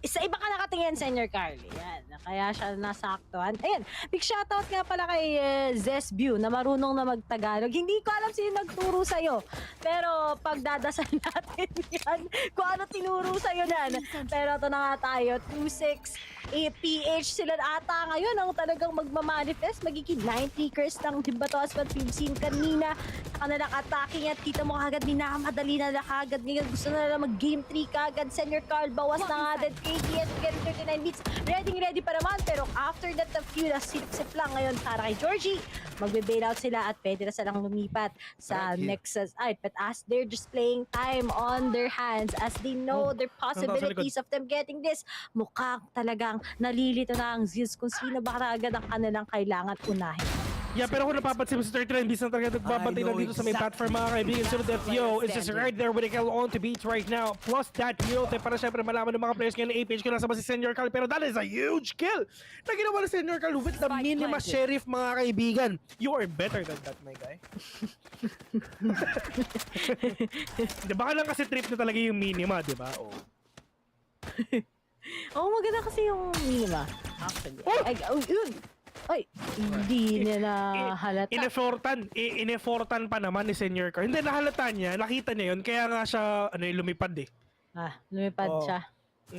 Sa iba ka nakatingin, Senior Carl. Yan. Kaya siya nasaktuhan. Ayan. Big shoutout nga pala kay Zesbu na marunong na magtagalog. Hindi ko alam sino nagturo sa'yo. Pero pagdadasal natin yan. Kung ano tinuro sa'yo yan. Pero ito na nga tayo. 2-6 APH sila ata ngayon ang talagang magmamanifest. Magiging 9 tickers ng diba to as what we've seen kanina. Sa kanilang attacking at kita mo kagad minamadali na kagad. Ngayon gusto na lang mag-game 3 kagad. Senior Carl bawas na nga din. KDS getting 39 beats. Ready pa naman. Pero after that the few na sip-sip lang ngayon para kay Georgie. Magbe-bailout sila at pwede na silang lumipat sa Nexus. But as they're just playing time on their hands as they know their possibilities of them getting this, mukhang talagang nalilito na ang Zeals kung sino ba agad ang kanilang kailangan unahin. Yeah, pero kung napapansin mo sa 39 beats na talaga nagbabantay na dito sa may platform, mga kaibigan. So that Yo is just right there with the kill on to beat right now. Plus that kill para syempre malaman ng mga players ngayon na APH kung nasa ba si Senior Carl. Pero that is a huge kill na ginawa ni Senior Carl with the minima sheriff, mga kaibigan. You are better than that, my guy. Baka lang kasi trip na talaga yung minima, di ba? Maganda kasi yung minima. Actually. Yun! Ay, hindi nila halata. Inefortan pa naman ni Senior Carl. Hindi, nahalata niya, nakita niya yun, kaya nga siya lumipad eh. Lumipad siya.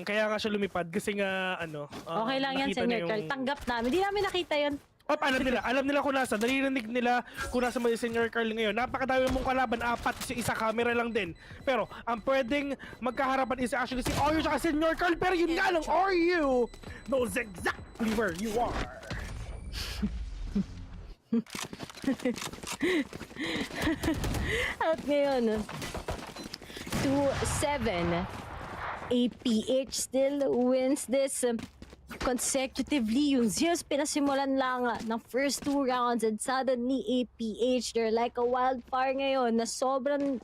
Kaya nga siya lumipad kasi nga okay lang yan, Senior Carl. Tanggap namin. Hindi namin nakita yun. Alam nila kung nasa. Narinig nila kung nasa may Senior Carl ngayon. Napakadami mong kalaban, 4 isa camera lang din. Pero ang pwedeng magkaharapan is actually si Oryu at Senior Carl. Pero yun nga lang, Oryu knows exactly where you are. At ngayon, 2-7, APH still wins this consecutively. Yung Zeals pinasimulan lang ng first 2 rounds and suddenly APH, they're like a wildfire ngayon na sobrang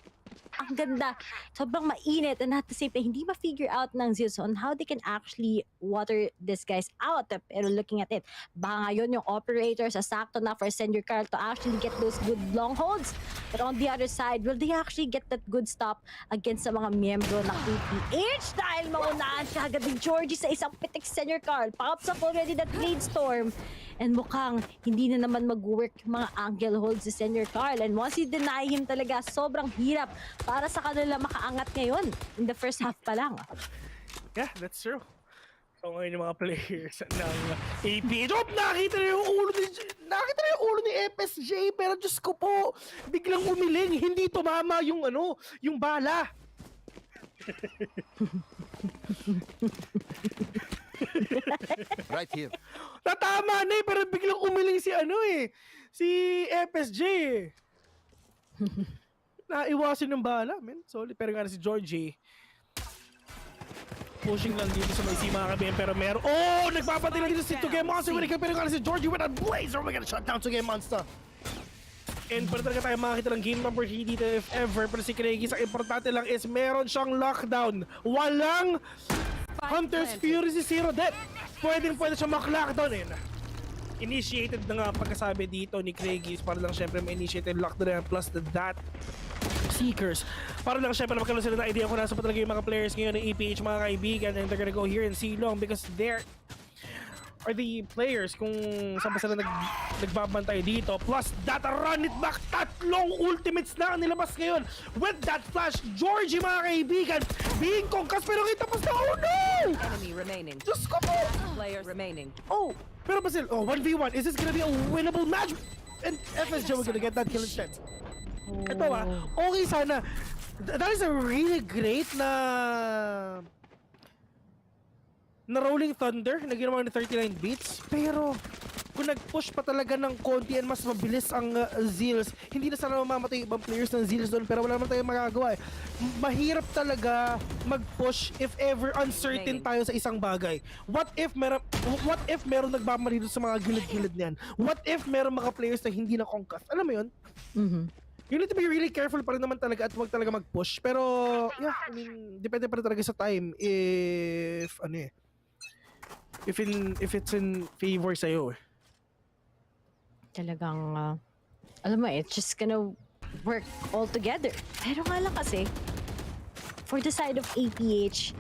ang ganda, sobrang mainit, and at the same time, hindi ma-figure out ng Zeals on how they can actually water these guys out. Pero looking at it, baka ngayon yung operators sakto na for Senior Carl to actually get those good long holds. But on the other side, will they actually get that good stop against sa mga miyembro ng APH? Dahil maunahan kagad ni Georgie sa isang pitik Senior Carl. Pops up already that Blade Storm. And mukhang hindi na naman mag-work yung mga angle holds si Senior Carl. And once you deny him talaga, sobrang hirap para sa kanila makaangat ngayon in the first half pa lang. Yeah, that's true. So ngayon yung mga players ng APH. Nakita na yung ulo ni FSJ, pero Diyos ko po, biglang umiling, hindi tumama yung yung bala. Right here. Tatama na pero biglang umiling si FSJ Naiwasin ng bala, men. Solid. Pero nga na si Georgie, pushing lang dito sa may mga kabiyan, pero meron. Nagpapatay lang dito si Tuge Monster. Pero nga na si Georgie with a blazer. We're gonna shut down Tuge Monster. And pwede talaga tayo makakita ng game number 3 dito if ever. Pero si Craigie, ang importante lang is meron siyang lockdown. Walang Hunter's Fury si Zero Death. Pwede siya mak-lockdown eh. Initiated na nga pagkasabi dito ni Craigies para lang syempre ma-initiate yung lockdown plus that Seekers. Para lang syempre magkaroon sila ng idea kung nasa pa talaga yung mga players ngayon ng APH mga kaibigan, and they're gonna go here and see long because there are the players kung saan ba sila nagbabantay dito. Plus that run it back, tatlong ultimates na ang nilabas ngayon with that flash. Georgie mga kaibigan being concussed pero kita pa sa Enemy remaining. Diyos ko po! Player remaining. Oh! Pero Basil, 1v1, is this gonna be a winnable match? And FSJ was gonna get that kill instead. Ito okay sana. That is a really great na Rolling Thunder na ginawa ni 39 beats. Pero kung nag-push pa talaga ng konti and mas mabilis ang Zeals, hindi na sana mamamatay ibang players ng Zeals doon, pero wala naman tayong magagawa eh. Mahirap talaga mag-push if ever uncertain tayo sa isang bagay. What if meron nagmamali doon sa mga gilid-gilid niyan? What if meron mga players na hindi na concussed? Alam mo yun? You need to be really careful pa rin naman talaga at huwag talaga mag-push. Pero, yeah, I mean, depende pa rin talaga sa time if it's in favor sa'yo eh. Talagang, alam mo, it's just gonna work all together. Pero nga lang kasi, for the side of APH,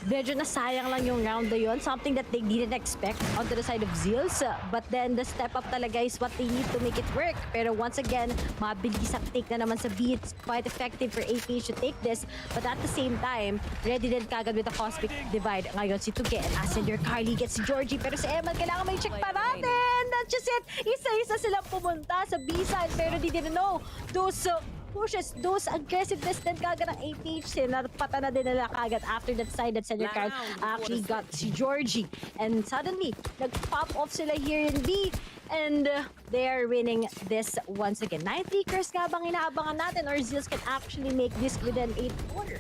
medyo nasayang lang yung round na yun. Something that they didn't expect onto the side of Zeals. But then, the step up talaga is what they need to make it work. Pero once again, mabilis ang take na naman sa B. It's quite effective for APH to take this. But at the same time, ready din kagad with the Cosmic Divide. Ngayon si Tuge and Ascender Carly gets si Georgie. Pero si Eman, kailangan may check pa natin. That's just it. Isa-isa silang pumunta sa B-side. Pero they didn't know. Those pushes, those aggressiveness din kagad ng APH, sinarpatan na din nila kagad after that side that Senior Card actually got si Georgie. And suddenly, nag-pop off sila here in B, and they are winning this once again. 9 Leakers nga bang inaabangan natin, or Zeals can actually make this within 8 quarter?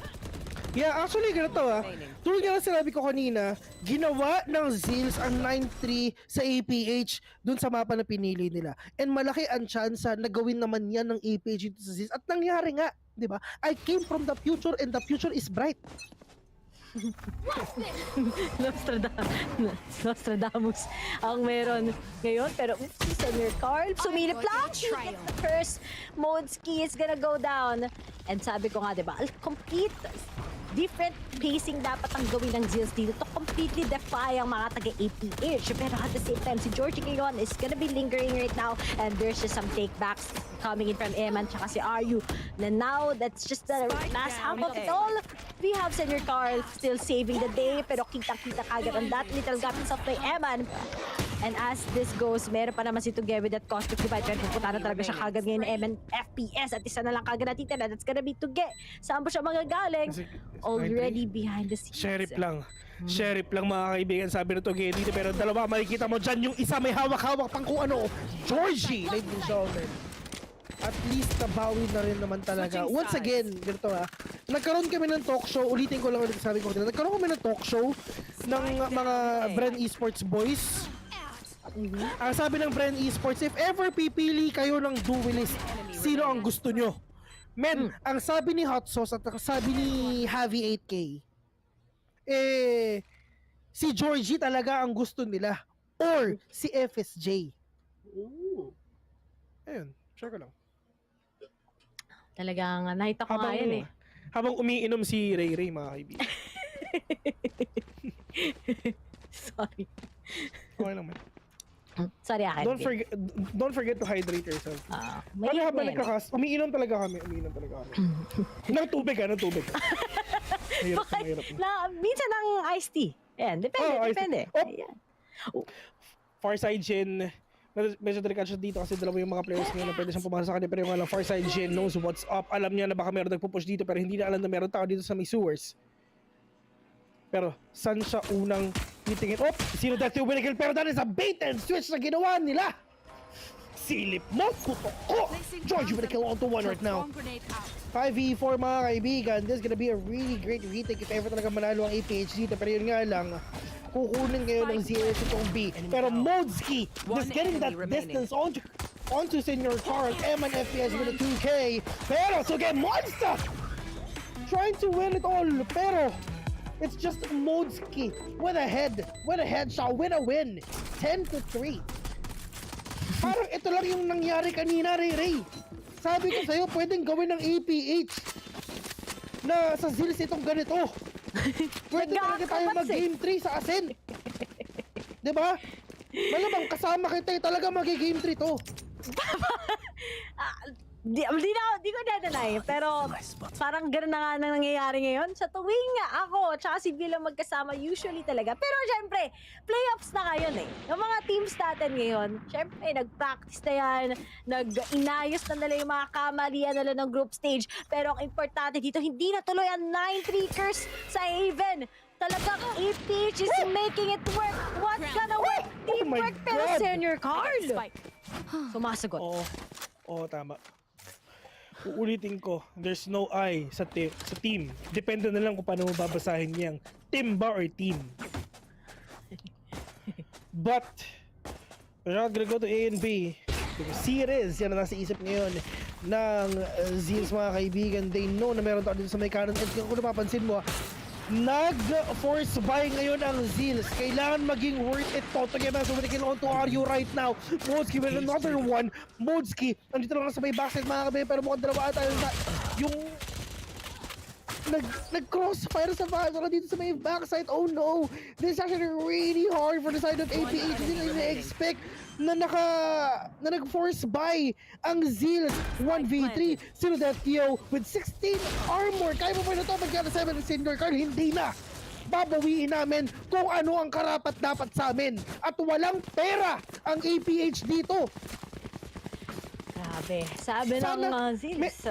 Yeah, actually, ganito tulad nga na sinabi ko kanina, ginawa ng Zeals ang 9-3 sa APH dun sa mapa na pinili nila. And malaki ang chance na gawin naman yan ng APH dito sa Zeals. At nangyari nga, di ba? I came from the future and the future is bright. Nostradamus ang meron ngayon. Pero si Senior Carl, sumilip lang. The first Modski is gonna go down. And sabi ko nga, diba, complete different pacing dapat ang gawin ng Zeals dito to completely defy ang mga taga-APH. Pero at the same time, si Georgie ngayon is gonna be lingering right now, and there's just some takebacks coming in from Eman tsaka si Aryu. And now, that's just the last half of it all. We have Senior Carl still saving the day, pero kita-kita kagad ang that little guidance of play Eman. And as this goes, meron pa naman si Tuge with that Cosmic Divide. Pero pupunta na talaga siya kagad ngayon ng Eman FPS. At isa na lang kagad natitira. That's gonna be Tuge. Saan ba siya magagaling? Already behind the scenes. Sheriff lang mga kaibigan, sabi na Tuge dito. Pero dalawa, makikita mo dyan yung isa may hawak-hawak pang kung ano. Georgie, ladies and gentlemen. At least nabawi na rin naman talaga. Once again, ganito nagkaroon kami ng talk show. Ulitin ko lang ulit sabi ko. Nagkaroon kami ng talk show ng mga Bren Esports boys. Ang sabi ng Bren Esports, if ever pipili kayo ng duelist, sino ang gusto nyo? Men, ang sabi ni Hot Sauce at sabi ni Javi 8K, si Georgie talaga ang gusto nila. Or si FSJ. Ayun, share ko lang. Talagang nakita ko nga yan Habang umiinom si Ray Ray, mga kaibigan. Sorry. Okay lang man. Sorry, don't forget to hydrate yourself. May habang nagkakas, umiinom talaga kami. Ng tubig. Mahirap. Minsan ng iced tea. Yan, depende. Farside Jin, medyo delikado siya dito kasi dalawa yung mga players ngayon na pwede siyang pumasok sa kanya, pero yung alam, Farside Jin knows what's up. Alam niya na baka meron nagpupush dito pero hindi na alam na meron tao dito sa may sewers. Pero saan siya unang titingin? Sino dati yung winikill? Pero that is a bait and switch na ginawa nila. Silip mo, puto ko! George, you winikill onto one right now. 5v4 mga kaibigan. This is gonna be a really great retake if ever talaga manalo ang APH dito. Pero yun nga lang, kukunin ngayon ng Zeal itong B. Pero Modski, just getting that distance onto Senior Carl. Eman FPS with a 2K. Pero to get Monster! Trying to win it all. Pero It's just Modski with a headshot, with a win. 10-3. Parang ito lang yung nangyari kanina, Ray. Sabi ko sa'yo, pwedeng gawin ng APH na sa Zeals itong ganito. Pwede talaga tayo mag-game 3 sa Asen. Diba? Malamang kasama kita talaga mag-game 3 to. Di ko dadalay, pero parang gano'n na nga nang nangyayari ngayon. Sa tuwing ako, tsaka si Bill ang magkasama, usually talaga. Pero syempre, playoffs na ngayon eh. Yung mga teams natin ngayon, syempre, nag-practice na yan, nag-inayos na nila yung mga kamalian nila ng group stage. Pero ang importante dito, hindi na tuloy ang 9-3ers sa Haven. Talagang APH is making it work. What's gonna work? Teamwork, pero Senior Carl. Sumasagot. Oo, tama. Uulitin ko, there's no I sa team. Depende na lang kung paano mo babasahin niyang team ba or team. But, we're not gonna go to A and B. Because C it is. Yan ang nasa isip ngayon ng Zeals, mga kaibigan. They know na meron tayo dito sa may kanan. At kung napapansin mo, nag-force buy ngayon ang Zeals. Kailangan maging worth it to get back to the kill on to RU right now. Modski with another one. Modski, nandito lang sa may backside, mga kabayan, pero mukhang dalawa tayo na yung nag-crossfire sa Valorant dito sa may backside. Oh no, this is actually really hard for the side of APH. Hindi na expect na nag-force buy ang Zeal 1v3. Sino that Theo with 16 armor. Kaya mo pa na ito magkana 7 ng Senior Carl? Hindi na. Babawiin namin kung ano ang karapat dapat sa amin. At walang pera ang APH dito. Grabe. Sabi ng Zeals.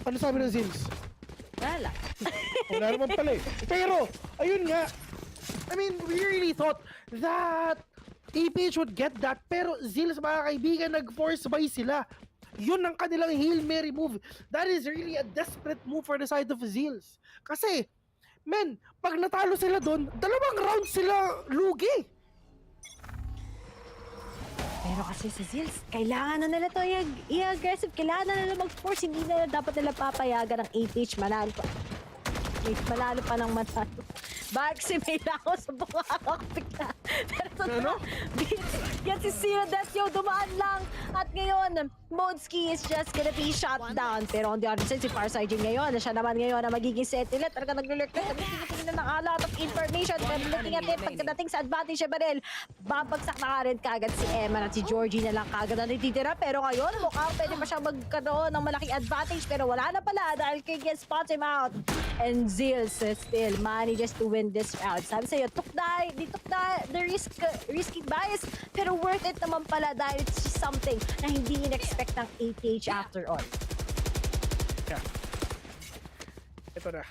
Ano sabi ng Zeals? Wala. Wala naman pala eh. Pero, ayun nga. I mean, we really thought that APH would get that, pero Zeals, mga kaibigan, nag-force buy sila. Yun ang kanilang Hail Mary move. That is really a desperate move for the side of Zeals. Kasi, men, pag natalo sila doon, 2 round sila lugi. Pero kasi sa Zeals, kailangan na nila to i-aggressive. Kailangan na nila mag-force. Hindi na dapat nila papayagan ng APH. Manalo pa. Malalo pa ng manalo. Maximate ako sa bukakakpik na. Pero totoo, yan si Zero Death Yo, dumaan lang. At ngayon, Modski is just gonna be shot down. Pero on the other side, si Farsight ngayon, siya naman ngayon na magiging sentinel. Talaga nag-lurk na, nag-tingin na a lot of information. Pero looking at it, pagkadating sa advantage siya baril, babagsak na ka rin kagad si Emma at si Georgie na lang kagad na natitira. Pero ngayon, mukhang pwede pa siya magkaroon ng malaking advantage. Pero wala na pala dahil King spots him out. And Zeal still manages to win this round. Sabi sa'yo, the risky bias, pero worth it naman pala dahil it's just something na hindi in-expect ng APH after all. Yeah. Ito na.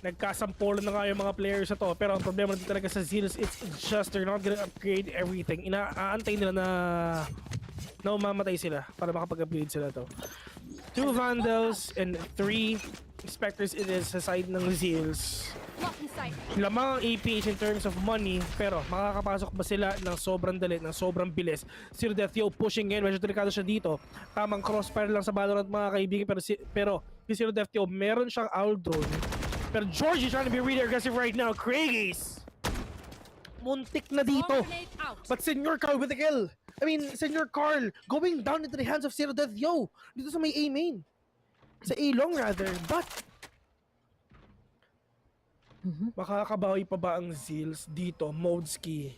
Nagkasampulan na nga yung mga players na to, pero ang problema dito talaga sa Zeal, it's just they're not gonna upgrade everything. Inaantay nila na umamatay sila para makapag-upgrade sila to. 2 Vandals and 3 Spectres it is sa side ng Zeals. Lamang ang APH in terms of money, pero makakapasok ba sila ng sobrang dali, ng sobrang bilis? Zero Death Yo pushing in, medyo delikado siya dito. Tamang crossfire lang sa Valorant, mga kaibigan, pero si Zero Death Yo meron siyang owl drone. Pero George is trying to be really aggressive right now. Craigies muntik na dito, but Senior Carl with the kill. I mean, Senior Carl going down into the hands of Zero Death Yo dito sa may A main. Sa A long rather, but makakabawi pa ba ang Zeals dito? Modski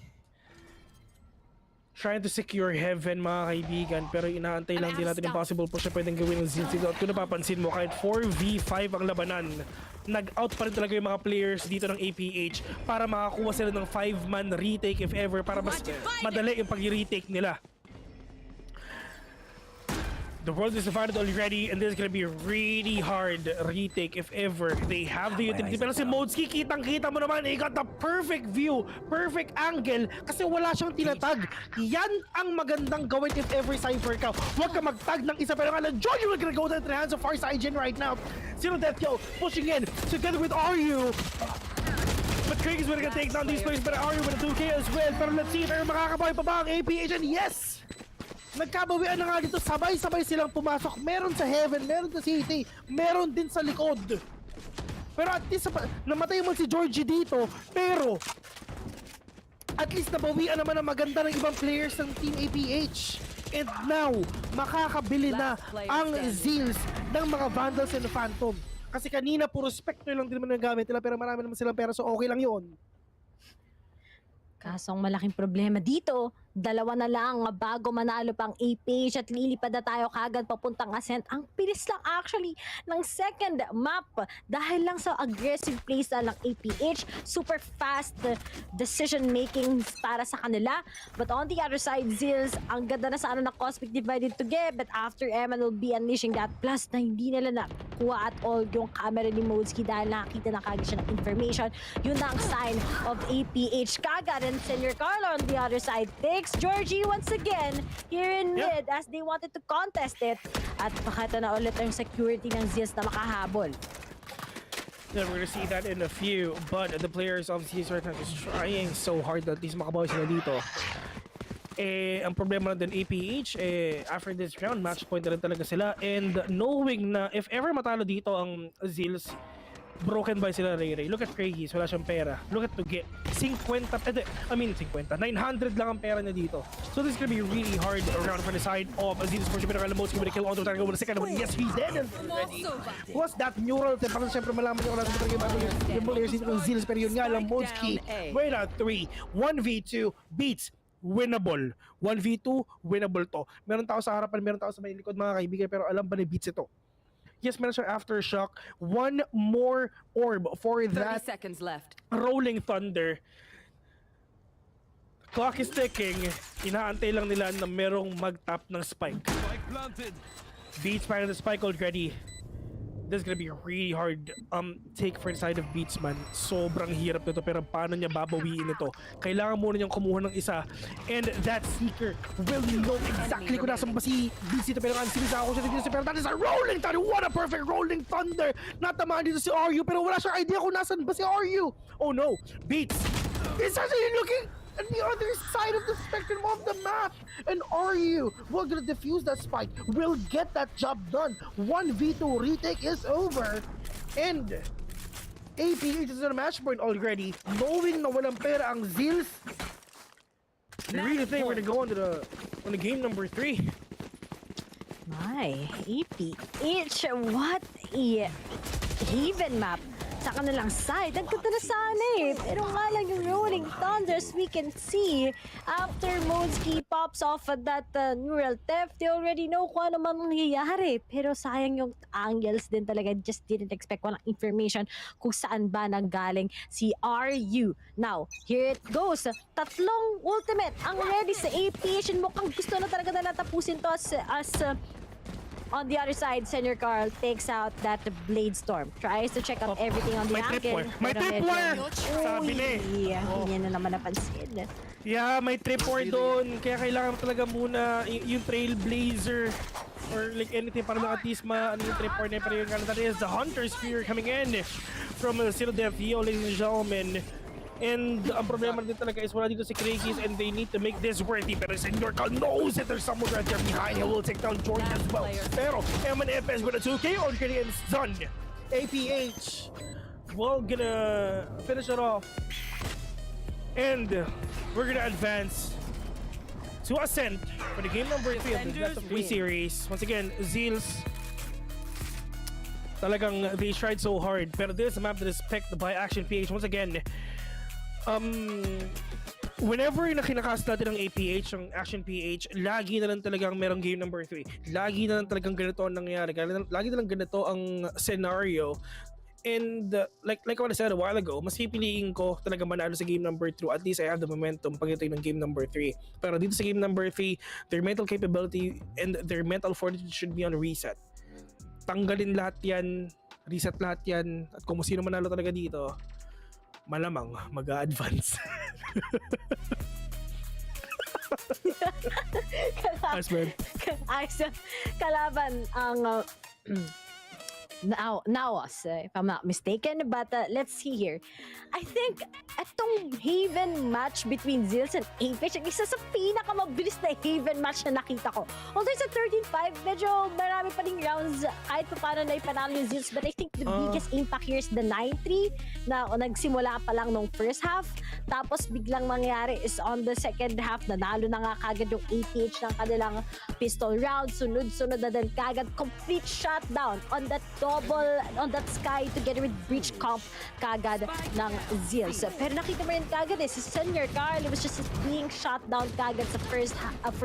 trying to secure heaven, mga kaibigan, pero inaantay lang din natin yung possible push na pwedeng gawin ng Zeals dito. At kung napapansin mo, kahit 4v5 ang labanan, nag-out pa rin talaga yung mga players dito ng APH para makakuha sila ng 5-man retake if ever, para mas madali yung pag-retake nila. The world is divided already and this is gonna be a really hard retake if ever they have the utility. Pero si Modski, kitang-kita mo naman, he got the perfect view, perfect angle, kasi wala siyang tinatag. Yan ang magandang gawin if ever Cypher ka. Huwag ka mag-tag ng isa, pero nga George will gonna go to the hands of Farsight right now. Zero Death Yo pushing in together with RU. But Craig is gonna take down these players, but RU with a 2K as well. Pero let's see if makakabawi pa ba ang APH, and yes! Nagkabawian na nga dito, sabay-sabay silang pumasok. Meron sa Heaven, meron sa City, meron din sa likod. Pero at least namatay mo si Georgie dito, pero at least nabawian naman ang maganda ng ibang players ng Team APH. And now, makakabili na ang Zeals ng mga Vandals and Phantom. Kasi kanina puro Spectre lang din naman nagamit nila, pero marami naman silang pera, so okay lang yun. Kaso ang malaking problema dito, dalawa na lang bago manalo pang APH at lilipad na tayo kagad papuntang Ascent. Ang bilis lang actually ng second map dahil lang sa aggressive playstyle ng APH. Super fast decision making para sa kanila. But on the other side, Zeals, ang ganda na sa ng Cosmic Divided to get. But after Eman will be unleashing that. Plus na hindi nila nakuha at all yung camera ni Modsky dahil nakakita na kagad siya ng information. Yun na ang sign of APH kagad. And Senior Carlo on the other side takes Georgie once again here in mid as they wanted to contest it. At pakita na ulit ang security ng Zeals na makahabol. Yeah, we're gonna see that in a few, but the players of Zeals right now is trying so hard that at least makabawi sila dito. Ang problema na din APH, after this round, match point na rin talaga sila. And knowing na if ever matalo dito ang Zeals, broken by sila Ray. Look at Craigies, wala siyang pera. Look at Tuge, 900 lang ang pera niya dito. So this is gonna be really hard around for the side of Zeals for Super Most gonna kill onto the second one. Yes, he did already. Plus that mural, parang siyempre malaman niyo kung yung players dito ng Zeals, pero yun nga lang, Modsky, right out 3, 1v2, beats, winnable. 1v2, winnable to. Meron tao sa harapan, meron tao sa may likod mga kaibigan, pero alam ba ni beats ito? Yes, meron siyang aftershock. One more orb for that 30 seconds left. Rolling Thunder. Clock is ticking. Inaantay lang nila na merong mag-tap ng spike. Beats firing the spike already. This is gonna be a really hard take for the side of Beats, man. Sobrang hirap nito, pero paano niya babawiin ito? Kailangan muna niyang kumuha ng isa. And that Seeker will know exactly kung nasan ba si Beats dito, pero ang sinisa ako siya dito. Pero that is a Rolling Thunder! What a perfect Rolling Thunder! Natamaan dito si RU, pero wala siyang idea kung nasan ba si RU. Oh no! Beats is actually looking on the other side of the spectrum of the map, and RU will gonna defuse that spike, will get that job done. 1v2 retake is over, and APH is on a match point already, knowing na walang pera ang Zeals. I really think we're gonna go on to game number 3. My, APH, what a even map sa kanilang side. Ang ganda na sana eh. Pero nga lang yung Rolling Thunders, we can see after Modsky pops off at that neural theft, they already know kung ano man nangyayari. Pero sayang yung angles din talaga. Just didn't expect walang information kung saan ba nanggaling si RU. Now, here it goes. Tatlong ultimate ang ready sa APH. Mukhang gusto na talaga nila tapusin to as on the other side, Senior Carl takes out that Blade Storm. Tries to check out everything on the angle. May tripwire! Sabi na eh. Hindi na naman napansin. Yeah, may tripwire doon. Kaya kailangan talaga muna yung Trailblazer or like anything para lang at least ano yung tripwire na. Pero yung that is the Hunter Spear coming in from Zero VCT, ladies and gentlemen. And ang problema din talaga is wala dito si Craigies and they need to make this worthy. Pero Senior Carl knows that there's someone right there behind. He will take down Jordan as well. Pero M&FS with a 2K already and it's done. APH, well, gonna finish it off. And we're gonna advance to Ascent for the game number 3 of the best of 3 series. Once again, Zeals, talagang they tried so hard. Pero this is a map that is picked by Action PH. Once again, whenever na kinakast natin ng APH, ang Action PH, lagi na lang talagang merong game number 3. Lagi na lang talagang ganito ang nangyayari. Lagi na lang ganito ang scenario. And like what I said a while ago, mas pipiliin ko talaga manalo sa game number 2. At least I have the momentum pagdating ng game number 3. Pero dito sa game number 3, their mental capability and their mental fortitude should be on reset. Tanggalin lahat yan, reset lahat yan, at kung sino manalo talaga dito, malamang mag-a-advance. Kalaban ang Naos, if I'm not mistaken. But let's see here. I think itong Haven match between Zeal and APAC, isa sa pinakamabilis na Haven match na nakita ko. Although sa 13-5, medyo marami pa rin rounds kahit pa paano na ipanalo yung Zeals. But I think the biggest impact here is the 9-3 na nagsimula pa lang nung first half. Tapos biglang mangyari is on the second half, nanalo na nga kagad yung APH ng kanilang pistol round. Sunod-sunod na din kagad. Complete shutdown on that sky together with breach comp kagad ng Zeal. Pero nakita mo rin kagad si Senior Carl was just being shot down kagad sa first half.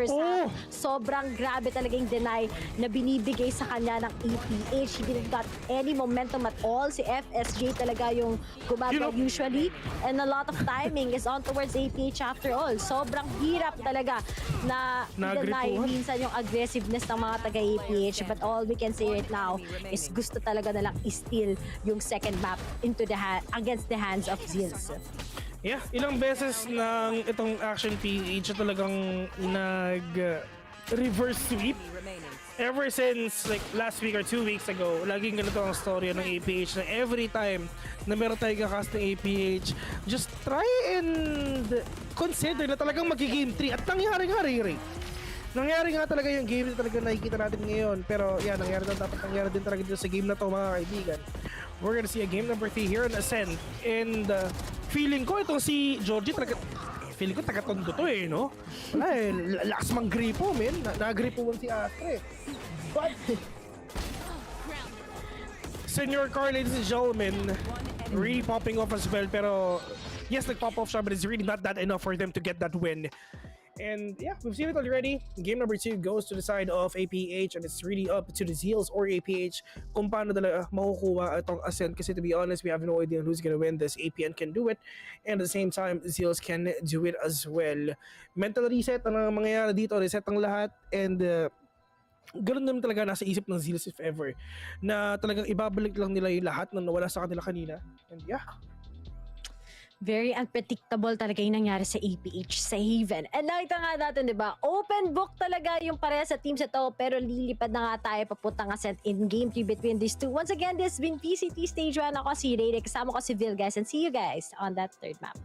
Sobrang grabe talaga yung deny na binibigay sa kanya ng APH. He didn't got any momentum at all. Si FSJ talaga yung gumagawa usually. And a lot of timing is on towards APH after all. Sobrang hirap talaga na i-deny minsan yung aggressiveness ng mga taga-APH. But all we can say right now is gusto talaga na lang i-steal yung second map into against the hands of Zeals. Yeah, ilang beses ng itong Action PH talagang reverse sweep. Ever since like last week or 2 weeks ago, laging ganito ang story ng APH na every time na meron tayong kakast ng APH, just try and consider na talagang mag-game 3 at nangyari nga talaga yung game na talaga nakikita natin ngayon. Pero yan, dapat nangyari din talaga dito sa game na to, mga kaibigan. We're gonna see a game number 3 here on Ascent. And feeling ko itong si Georgie talaga, feeling ko taga-tondo to no? Wala lakas mang gripo, men. Nagripuan si Astre. But Senior Carl, ladies and gentlemen, really popping off as well. Pero yes, nag-pop off siya, but it's really not that enough for them to get that win. And yeah, we've seen it already. Game number 2 goes to the side of APH, and it's really up to the Zeals or APH kung paano talaga makukuha itong Ascent. Kasi to be honest, we have no idea who's gonna win this. APN can do it, and at the same time, Zeals can do it as well. Mental reset ang mangyayari dito, reset ang lahat, and ganun naman talaga nasa isip ng Zeals if ever, na talagang ibabalik lang nila yung lahat na nawala sa kanila kanina. And yeah, very unpredictable talaga yung nangyari sa APH, sa Haven. And nakita nga natin, di ba? Open book talaga yung pareha sa teams ito, pero lilipad na nga tayo papuntang Ascent in Game 3 between these two. Once again, this has been VCT Stage 1. Ako si Ray, kasama ko si Vil, guys, and see you guys on that third map.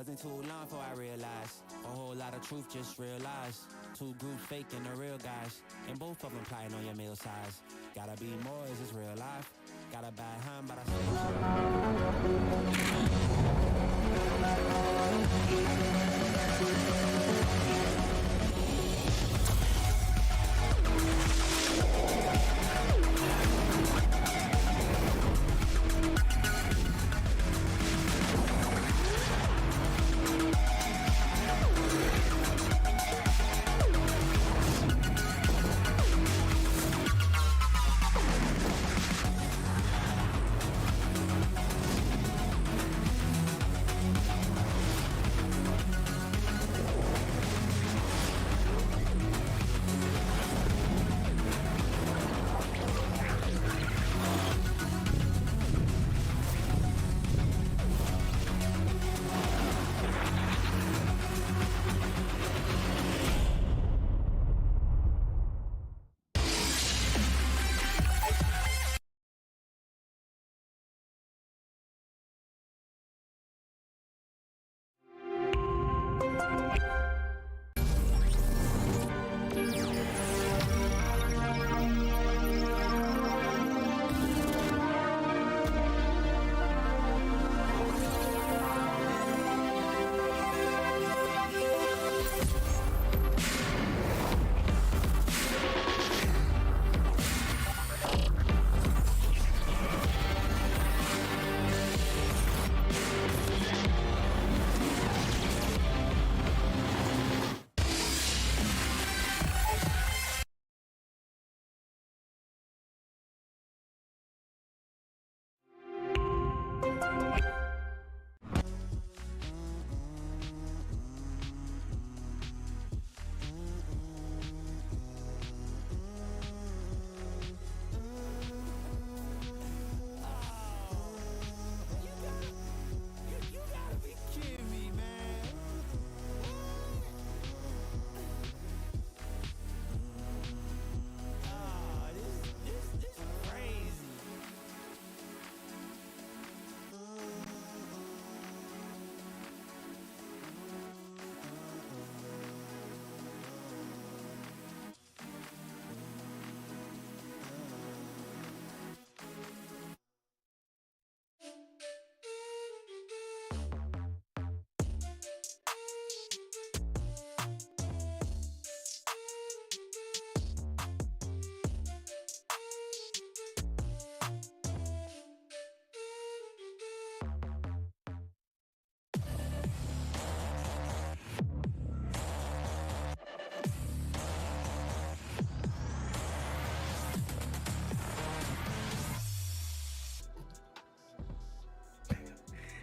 Wasn't too long before I realized a whole lot of truth just realized. Two groups faking the real guys, and both of them plotting on your meal size. Gotta be more, is this real life? Gotta buy home, but I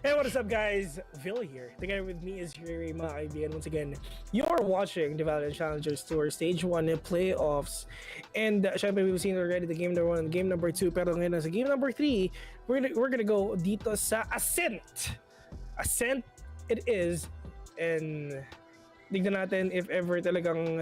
Hey, what is up, guys? Phil here. Together with me is Ray, mga kaibigan. Once again, you're watching the Valorant Challengers Tour Stage 1 Playoffs. And syempre, we've seen already the game number 1 and game number 2. Pero ngayon sa game number 3, we're gonna go dito sa Ascent. Ascent it is. And tignan natin if ever talagang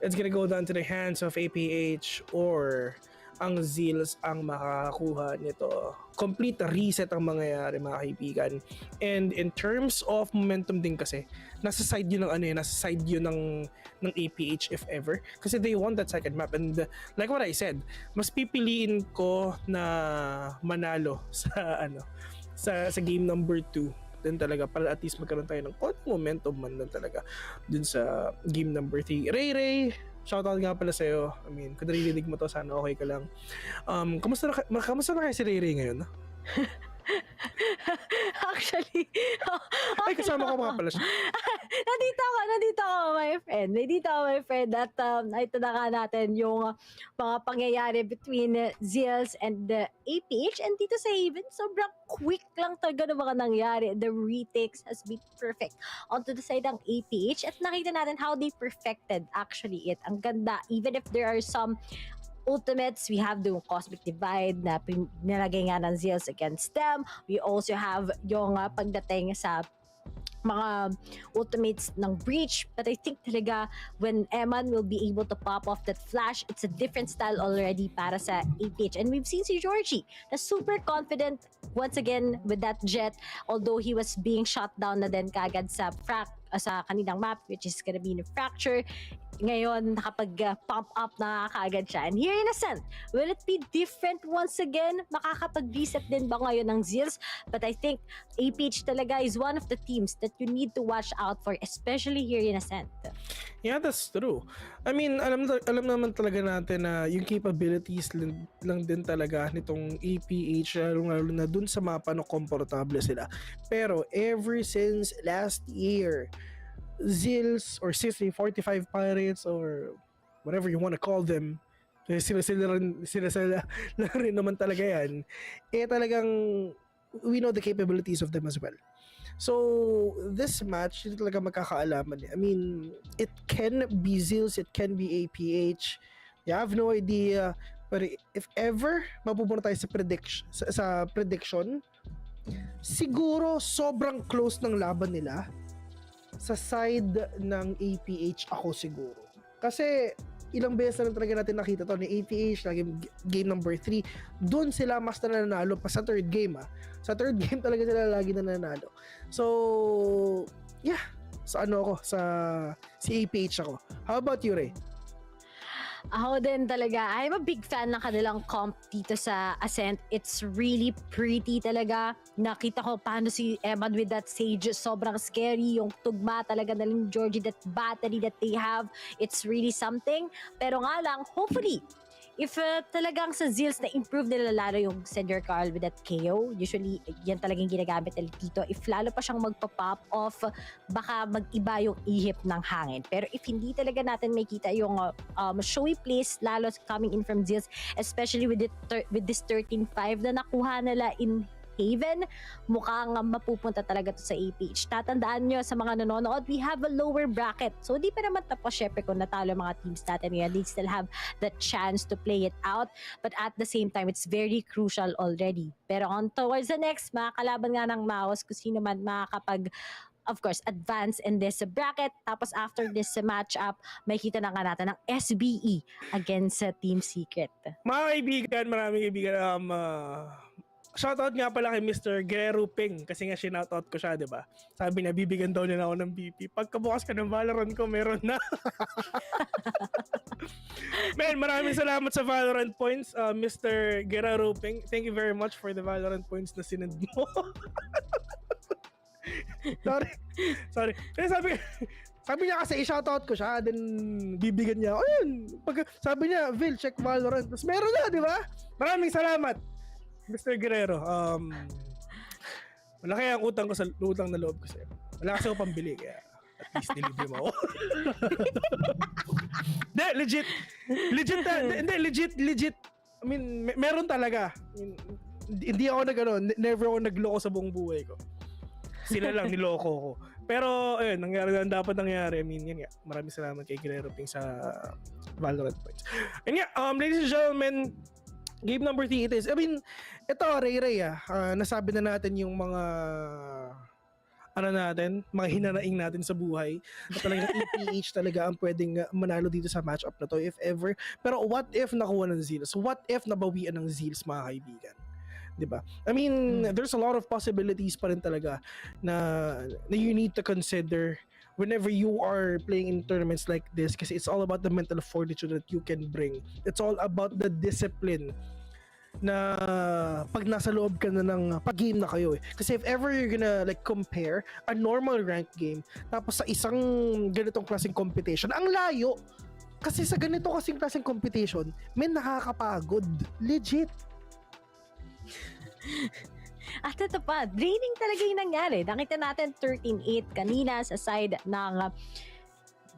it's gonna go down to the hands of APH or ang Zeals ang makakakuha nito. Complete reset ang mangyayari, mga kaibigan. And in terms of momentum din kasi, nasa side yun ng APH if ever. Kasi they won that second map. And like what I said, mas pipiliin ko na manalo sa game number 2 din talaga para at least magkaroon tayo ng konting momentum man din talaga dun sa game number 3. Ray, shoutout nga pala sa'yo. I mean, kung naririnig mo to, sana okay ka lang. Kamusta na kayo si Ray ngayon? Actually, ay, kasama ko mga pala siya. nandito ako, my friend. At ay tadaka natin yung mga pangyayari between Zeals and the APH. And dito sa Haven, sobrang quick lang talaga ng mga nangyari. The retakes has been perfect onto the side ng APH. At nakita natin how they perfected actually it. Ang ganda, even if there are some ultimates, we have the Cosmic Divide na nilagay nga ng Zeals against them. We also have yung pagdating sa mga ultimates ng Breach. But I think talaga when Eman will be able to pop off that flash, it's a different style already para sa APH. And we've seen si Georgie na super confident once again with that jet, although he was being shot down na din kagad sa kanilang map, which is gonna be in a fracture. Ngayon, nakapag-pump up na kaagad siya. And here in Ascent, will it be different once again? Makakapag-reset din ba ngayon ng Zeals? But I think APH talaga is one of the teams that you need to watch out for, especially here in Ascent. Yeah, that's true. I mean, alam naman talaga natin na yung capabilities lang din talaga nitong APH, lalo na dun sa mapa no komportable sila. Pero ever since last year, Zeals or 45 Pirates or whatever you want to call them, sila rin naman talaga yan, talagang we know the capabilities of them as well. So this match, hindi talaga magkakaalaman. I mean, it can be Zeals, it can be APH. You have no idea. But if ever mapupunta tayo sa prediction, siguro sobrang close ng laban nila sa side ng APH ako siguro. Kasi ilang beses na talaga natin nakita to ni APH na game number 3. Doon sila mas nananalo pa sa third game. Sa third game talaga sila lagi nananalo. So, yeah. Sa si APH ako. How about you, Ray? Ako din talaga. I'm a big fan ng kanilang comp dito sa Ascent. It's really pretty talaga. Nakita ko paano si Eman with that Sage. Sobrang scary. Yung tugma talaga na lang Georgie, that battery that they have. It's really something. Pero nga lang, hopefully, if talagang sa Zeals na improve nila lalo yung Sender Carl with that KO, usually yan talagang ginagamit nila dito. If lalo pa siyang magpa-pop off, baka mag-iba yung ihip ng hangin. Pero if hindi talaga natin makita yung showy plays lalo coming in from Zeals, especially with this 13-5 na nakuha nila in Haven, mukhang mapupunta talaga to sa APH. Tatandaan nyo sa mga nanonood, we have a lower bracket. So di pa naman tapos syempre kung natalo mga teams natin ngayon, they still have the chance to play it out. But at the same time, it's very crucial already. Pero on towards the next, makakalaban nga ng mouse kung sino man makakapag of course, advance in this bracket. Tapos after this matchup, makikita na nga natin ng SBE against Team Secret. Mga kaibigan, maraming kaibigan, shoutout nga pala kay Mr. Guerrero Ping kasi nga sinoutout ko siya, di ba? Sabi niya, bibigyan daw niya na ako ng BP. Pagkabukas ka ng Valorant ko, meron na. Man, maraming salamat sa Valorant points, Mr. Guerrero Ping. Thank you very much for the Valorant points na sinend mo. Sorry. Kasi sabi niya kasi i-shoutout ko siya, then bibigyan niya. Ayun, sabi niya, Vil, check Valorant. Tapos meron na, di ba? Maraming salamat, Mr. Guerrero. Malaki ang utang na loob ko sa'yo. Wala kasi ako pambili, kaya at least deliver mo ako. Legit. I mean, meron talaga. I mean, Hindi ako never ako nagloko sa buong buhay ko. Sila lang niloko ko. Pero ayun, nangyari na dapat nangyari. I mean, yun nga. Maraming salamat kay Guerrero Ping sa Valorant points. And yeah, ladies and gentlemen, game number 3 it is. I mean, ito, Ray, nasabi na natin yung mga mga hinanaing natin sa buhay. At talagang APH talaga ang pwedeng manalo dito sa matchup na to if ever. Pero what if nakuha ng Zeals? What if nabawian ng Zeals, mga kaibigan? Diba? I mean, there's a lot of possibilities pa rin talaga na you need to consider whenever you are playing in tournaments like this, kasi it's all about the mental fortitude that you can bring. It's all about the discipline na pag nasa loob ka na ng pag-game na kayo eh. Kasi if ever you're gonna like compare a normal ranked game tapos sa isang ganitong klaseng competition, ang layo. Kasi sa ganito kasing klaseng competition, nakakapagod. Legit. At ito pa, draining talaga yung nangyari. Nakita natin 13-8 kanina sa side ng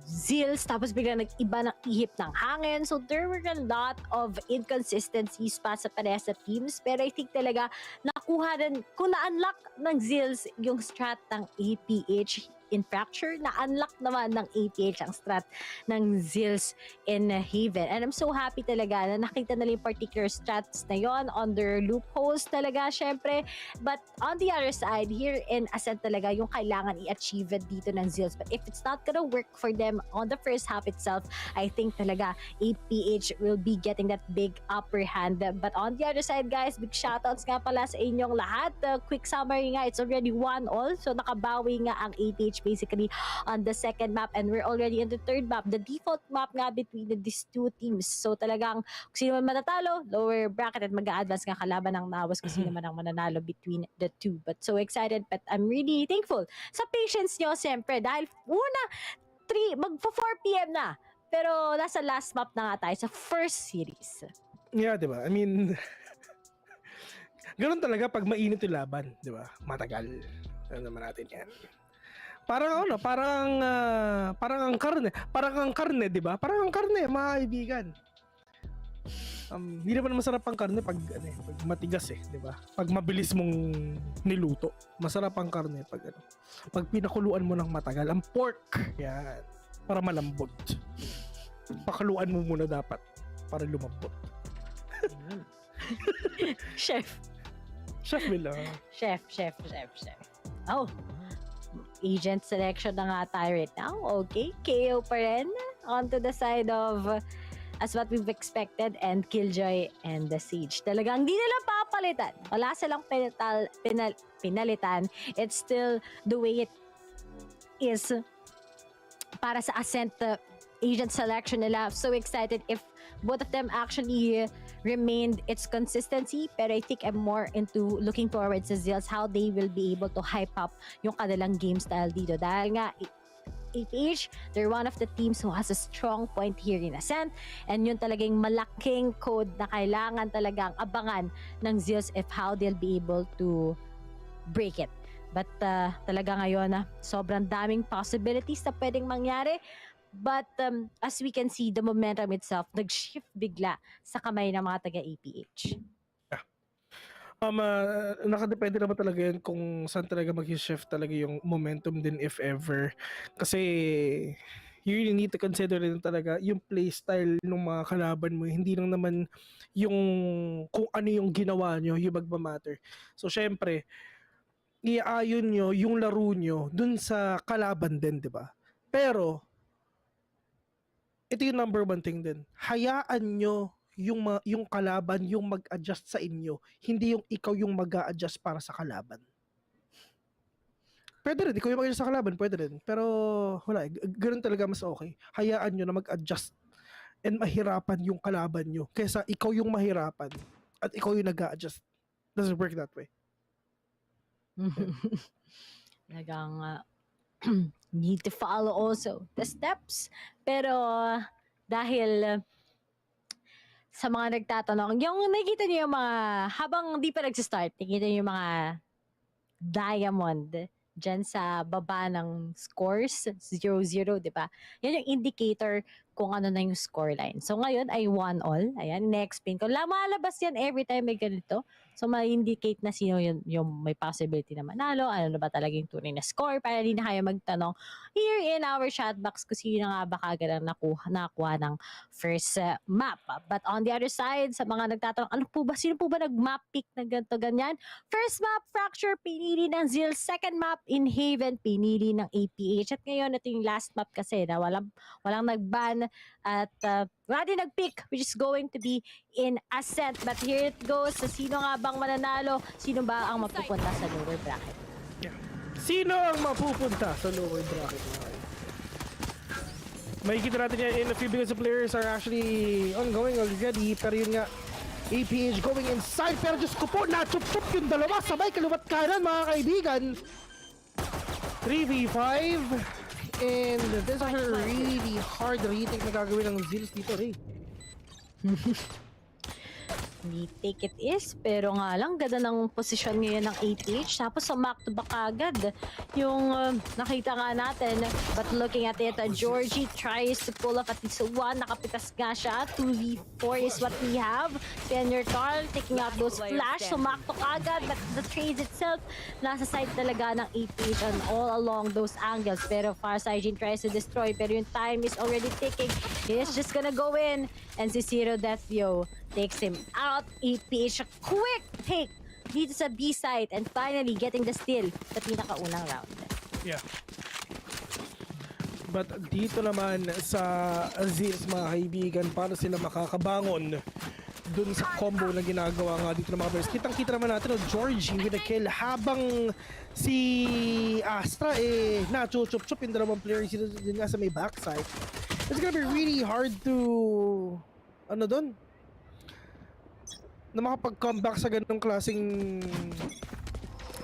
Zeals, tapos biglang nag-iba ng ihip ng hangin. So there were a lot of inconsistencies pa sa parehas sa teams. Pero I think talaga nakuha rin, kung na-unlock ng Zeals yung strat ng APH in Fracture, na-unlock naman ng APH ang strat ng Zeals in Haven. And I'm so happy talaga na nakita nila yung particular strats na yon on their loopholes talaga, syempre. But on the other side, here in Ascent talaga, yung kailangan i-achieve dito ng Zeals. But if it's not gonna work for them on the first half itself, I think talaga APH will be getting that big upper hand. But on the other side, guys, big shoutouts nga pala sa inyong lahat. Quick summary nga, it's already 1-1. So nakabawi nga ang APH basically on the second map, and we're already in the third map, the default map nga between these two teams. So talagang kung sino man matatalo, lower bracket, at mag-a-advance nga kalaban ng nawas kung sino man ang mananalo between the two. But so excited, but I'm really thankful sa patience nyo, siyempre, dahil una, magpa 4 PM na, pero nasa last map na nga tayo sa first series. Yeah, diba? I mean, ganun talaga pag mainit yung laban, diba? Matagal. Ano naman natin yan. Parang ang karne, 'di ba? Parang ang karne, mga kaibigan. Hindi naman masarap ang karne pag matigas 'di ba? Pag mabilis mong niluto, masarap ang karne pag pinakuluan mo ng matagal. Ang pork, yan, para malambot. Pakuluan mo muna dapat para lumambot. Chef Mila. Chef. Oh, agent selection na nga tayo right now. Okay, KO pa rin onto the side of as what we've expected, and Killjoy and the Siege. Talagang di nila papalitan. Wala silang pinalitan. It's still the way it is para sa Ascent agent selection nila. So excited if both of them actually remained its consistency, pero I think I'm more into looking forward sa Zeals, how they will be able to hype up yung kanilang game style dito. Dahil nga, APH, they're one of the teams who has a strong point here in Ascent, and yun talagang malaking code na kailangan talagang abangan ng Zeals if how they'll be able to break it. But talaga ngayon, sobrang daming possibilities na pwedeng mangyari. But as we can see, the momentum itself nag-shift bigla sa kamay ng mga taga-APH. Nakadepende naman talaga yun kung saan talaga mag-shift talaga yung momentum din, if ever. Kasi you really need to consider din talaga yung playstyle ng mga kalaban mo. Hindi lang naman yung kung ano yung ginawa nyo, yung magmamatter. So syempre, iaayon nyo yung laro nyo dun sa kalaban din, di ba? Pero ito yung number one thing din. Hayaan nyo yung kalaban yung mag-adjust sa inyo. Hindi yung ikaw yung mag-a-adjust para sa kalaban. Pwede rin. Ikaw yung mag-adjust sa kalaban. Pwede rin. Pero wala. Ganun talaga mas okay. Hayaan nyo na mag-adjust and mahirapan yung kalaban nyo. Kaysa ikaw yung mahirapan at ikaw yung nag-a-adjust. Doesn't work that way. Nagang need to follow also the steps. Pero dahil sa mga nagtatanong, yung nakikita niyo yung mga, habang di pa nagsistart, nakikita niyo yung mga diamond dyan sa baba ng scores, 0-0, di ba? Yan yung indicator kung ano na yung scoreline. So ngayon ay 1-all. Ayan, na-explain ko. Lumalabas yan every time may ganito. So ma-indicate na sino yung may possibility na manalo, ano na ba talaga yung tunay na score para hindi na kayo magtanong here in our chat box kung sino nga ba kagad ang nakuha ng first map. But on the other side, sa mga nagtatanong, sino po ba nag-map pick na ganito, ganyan? First map, Fracture, pinili ng Zeal. Second map, In Haven, pinili ng APH. At ngayon, ito yung last map kasi na walang nag-ban at wala din nag-pick, which is going to be in Ascent. But here it goes. Sa sino nga bang mananalo? Sino ba ang mapupunta sa lower bracket? Yeah. Sino ang mapupunta sa lower bracket? Makikita natin yan in a few because the players are actually ongoing already. Pero yun nga, APH going inside. Pero Diyos ko po, na-chup-chup yung dalawa. Sabay kalubat kanan mga kaibigan. 3v5. And this is a really hard retake na gagawin ng Zeals dito, Ray. Retake it is, pero nga lang, ganda ng posisyon ngayon ng APH. Tapos sa back to back agad, yung nakita nga natin. But looking at it, Georgie tries to pull off at least one. Nakapitas nga siya. 2v4 is what we have. Senior Carl taking out those flash. So back to agad, but the trades itself, nasa side talaga ng APH and all along those angles. Pero Farsight tries to destroy, pero yung time is already ticking. It's just gonna go in. And si Zero Death Yo takes him out. APH a quick take dito sa B side and finally getting the steal sa pinakaunang round. Yeah. But dito naman sa Zeals mga kaibigan, para sila makakabangon dun sa combo na ginagawa nga dito ng mga players. Kitang-kita naman natin Georgie with a kill habang si Astra na-chup-chup yung dalawang players dito din nga sa may backside. It's gonna be really hard to na makapag-comeback sa ganung klaseng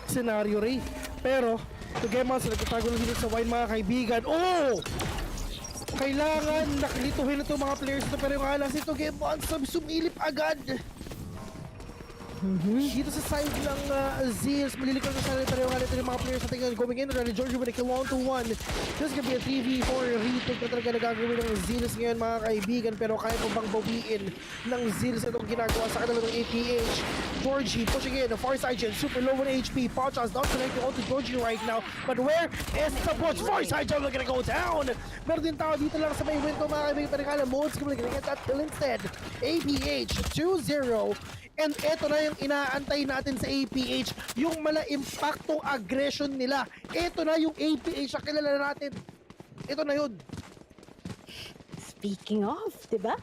scenario, Ray. Pero Tugemas, nagtatago lang dito sa wine mga kaibigan. Oh! Kailangan nakalituhin na itong mga players ito, pero yung alas si Tugemas sumilip agad. Dito sa side ng Zeals, malilikot na sana, pero yung alas yung mga players natin going in. Rally Georgie with a kill 1-1. This is gonna be a 3v4 retake na talaga nagagawin ng Zeals ngayon mga kaibigan, pero kaya po bang bawiin ng Zeals itong ginagawa sa kanila ng APH. Georgie pushing in, the far side gen, super low on HP. Pachas not connecting on to Georgie right now, but where is the push? Far side gen gonna go down. Meron din tao dito lang sa may window mga kaibigan, pero kala Modes gonna get that kill instead. APH 2-0. And eto na yung inaantay natin sa APH, yung mala impactong aggression nila. Eto na yung APH na kilala natin. Eto na yun. Speaking of, diba?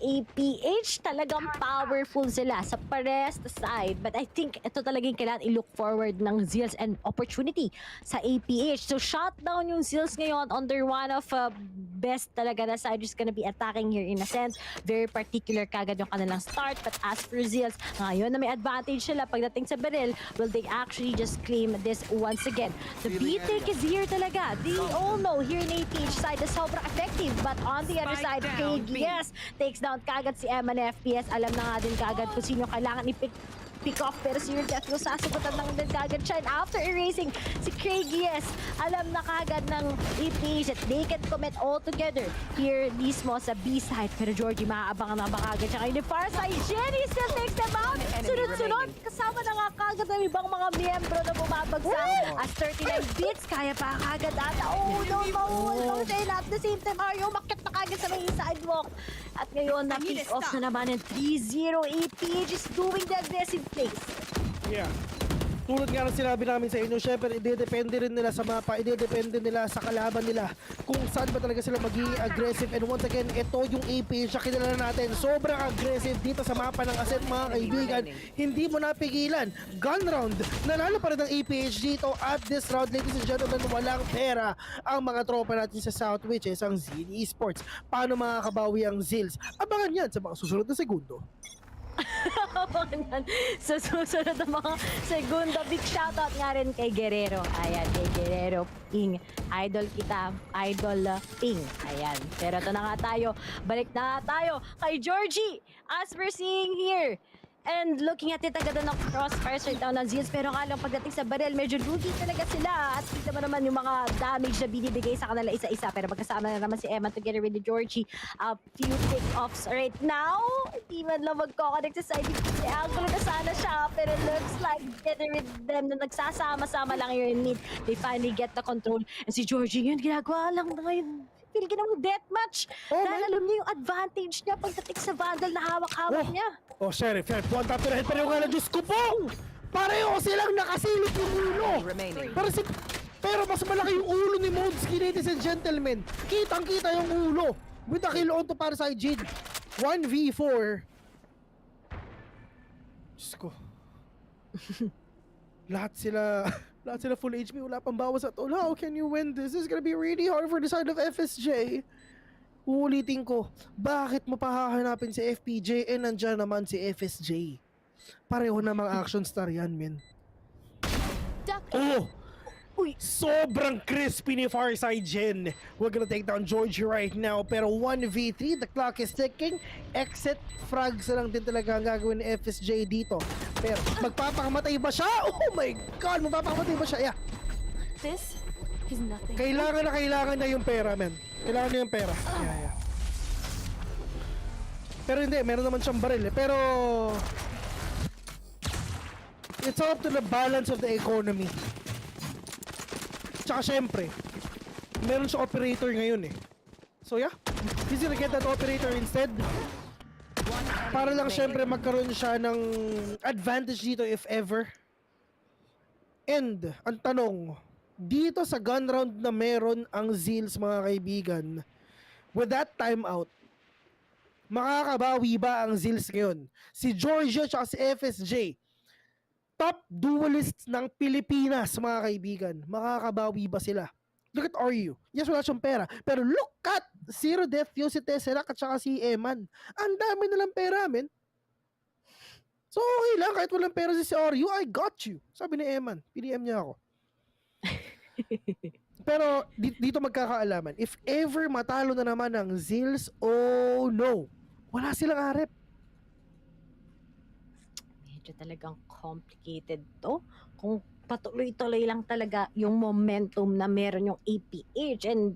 APH talagang powerful sila sa parehas na side, but I think ito talagang kailangan i-look forward ng Zeals and opportunity sa APH. So shutdown yung Zeals ngayon under one of best talaga na side is gonna be attacking here in a sense. Very particular kagad yung kanilang start, but as for Zeals, ngayon na may advantage sila pagdating sa barrel, will they actually just claim this once again? The B-take is here talaga. They all know here in APH side is sobrang effective, but on the other side, KGS takes down kagad si M and FPS. Alam na nga din kagad kung sino kailangan pick off, pero si Death Row sasagutan lang din kagad siya. And after erasing si Craigies, alam na kagad ng APH that they can commit all together here mismo sa B-side. Pero Georgie, maaabangan na ba kagad siya kayo ni Farside. Jenny still takes them out. Sunod-sunod, kasama na nga kagad ng ibang mga miyembro na bumabagsak. As 39 bits, kaya pa kagad ata. Oh, no, then at the same time, Mario, makit na kagad sa may sidewalk. At ngayon, na-pick off na naman ng 3-0. APH is doing the aggressive plays. Yeah. Tulad nga ng sinabi namin sa inyo, syempre, idedepende rin nila sa mapa, idedepende nila sa kalaban nila kung saan ba talaga sila magiging aggressive. And once again, ito yung APH na kilala natin. Sobrang aggressive dito sa mapa ng Ascent mga kaibigan. Hindi mo napigilan. Gun round. Nanalo pa rin ng APH dito at this round, ladies and gentlemen, walang pera ang mga tropa natin sa South, which is ang Zeal Esports. Paano makakabawi ang Zeals? Abangan yan sa mga susunod na segundo. Sa susunod na mga segundo, big shoutout nga rin kay Guerrero. Ayan, kay Guerrero Ping. Idol kita, Idol Ping. Ayan, pero ito na nga tayo. Balik na nga tayo kay Georgie. As we're seeing here, And looking at it, agad ng crossfires right now ng Zeals. Pero nga lang pagdating sa barrel, medyo lugi talaga sila. At kita mo naman yung mga damage na binibigay sa kanila isa-isa. Pero magkasama na naman si Emma together with the Georgie. A few pick-offs right now. Hindi man lang magkoconnect sa side. Si Angulo na sana siya. Pero looks like together with them na nagsasama-sama lang yung mid. They finally get the control. And si Georgie yun, ginagawa lang na ngayon. Feel ginawang deathmatch. Dahil alam niya yung advantage niya pagdating sa Vandal na hawak-hawak niya. Oh, Sheriff, one tap to the head. Pero nga na, Diyos ko po! Pareho silang nakasilip yung ulo! Pero mas malaki yung ulo ni Modski, ladies and gentlemen. Kitang-kita yung ulo. With a kill on to para sa Jid. 1v4. Diyos ko. Lahat sila full HP, wala pang bawas at all. How can you win this? This is gonna be really hard for the side of FSJ. Uulitin ko, bakit mo pahahanapin si FPJ nandyan naman si FSJ? Pareho namang action star yan, men. Oh! Uy. Sobrang crispy ni Farside Jin. We're gonna take down Georgie right now. Pero 1v3, the clock is ticking. Exit frags lang din talaga ang gagawin ni FSJ dito. Pero magpapakamatay ba siya? Oh my God! Magpapakamatay ba siya? Yeah. This is nothing. Kailangan na yung pera, man. Kailangan na yung pera. Yeah. Pero hindi, meron naman siyang baril eh. Pero it's up to the balance of the economy. Tsaka syempre, meron siyang operator ngayon eh. So yeah, he's gonna get that operator instead. Para lang syempre magkaroon siya ng advantage dito if ever. And, ang tanong, dito sa gun round na meron ang Zeals mga kaibigan, with that timeout, makakabawi ba ang Zeals ngayon? Si Georgia at si FSJ, top duelists ng Pilipinas mga kaibigan, makakabawi ba sila? Look at RU. Yes, wala siyang pera. Pero look at Zero Death, si Tesseract at saka si Eman. Ang dami nilang pera, men. So okay lang, kahit walang pera si RU, I got you. Sabi ni Eman, PDM niya ako. Pero dito magkakaalaman. If ever matalo na naman ang Zeals, oh no. Wala silang harep. Medyo talagang complicated to. Kung patuloy-tuloy lang talaga yung momentum na meron yung APH, and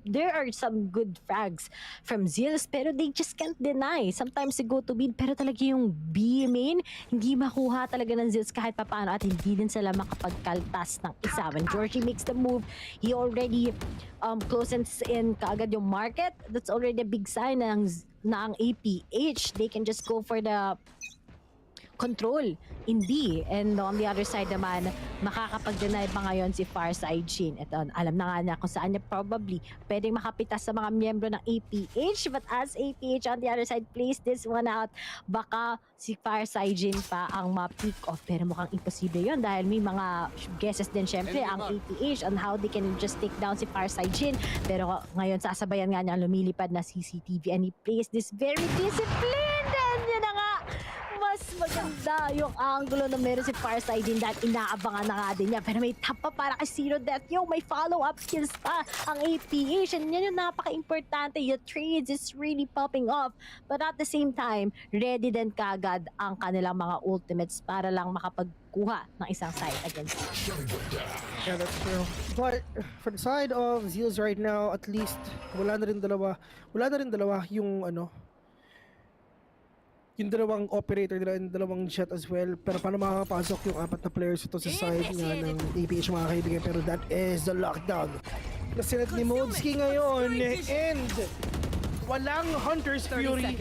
there are some good frags from Zeals, pero they just can't deny. Sometimes they go to mid, pero talaga yung B main, hindi makuha talaga ng Zeals kahit papaano, at hindi din sila makapagkaltas ng isa. When Georgie makes the move, he already closes in kaagad yung market. That's already a big sign na ang APH, they can just go for the control in B. And on the other side naman, makakapag-deny pa ngayon si Farside Jin. Ito, alam na nga niya kung saan niya probably pwedeng makapitas sa mga miyembro ng APH. But as APH on the other side plays this one out, baka si Farside Jin pa ang ma-pick off. Pero mukhang imposible yun dahil may mga guesses din syempre ang APH on how they can just take down si Farside Jin. Pero ngayon sasabayan nga niya ang lumilipad na CCTV, and he plays this very disciplined. And yun na nga, mas maganda yung angulo na meron si Farside Jin dahil inaabangan na nga din niya. Pero may tap pa para kay Zero Death. May follow-up kills pa ang APH. And yan yung napaka-importante. Yung trades is really popping off. But at the same time, ready din kagad ang kanilang mga ultimates para lang makapagkuha ng isang side against them. Yeah, that's true. But for the side of Zeals right now, at least wala na rin dalawa yung yung dalawang operator nila and dalawang jet as well. Pero paano makakapasok yung apat na players ito sa side nga ng APH mga kaibigan? Pero that is the lockdown na sinet ni Modski ngayon, and walang Hunter's Fury.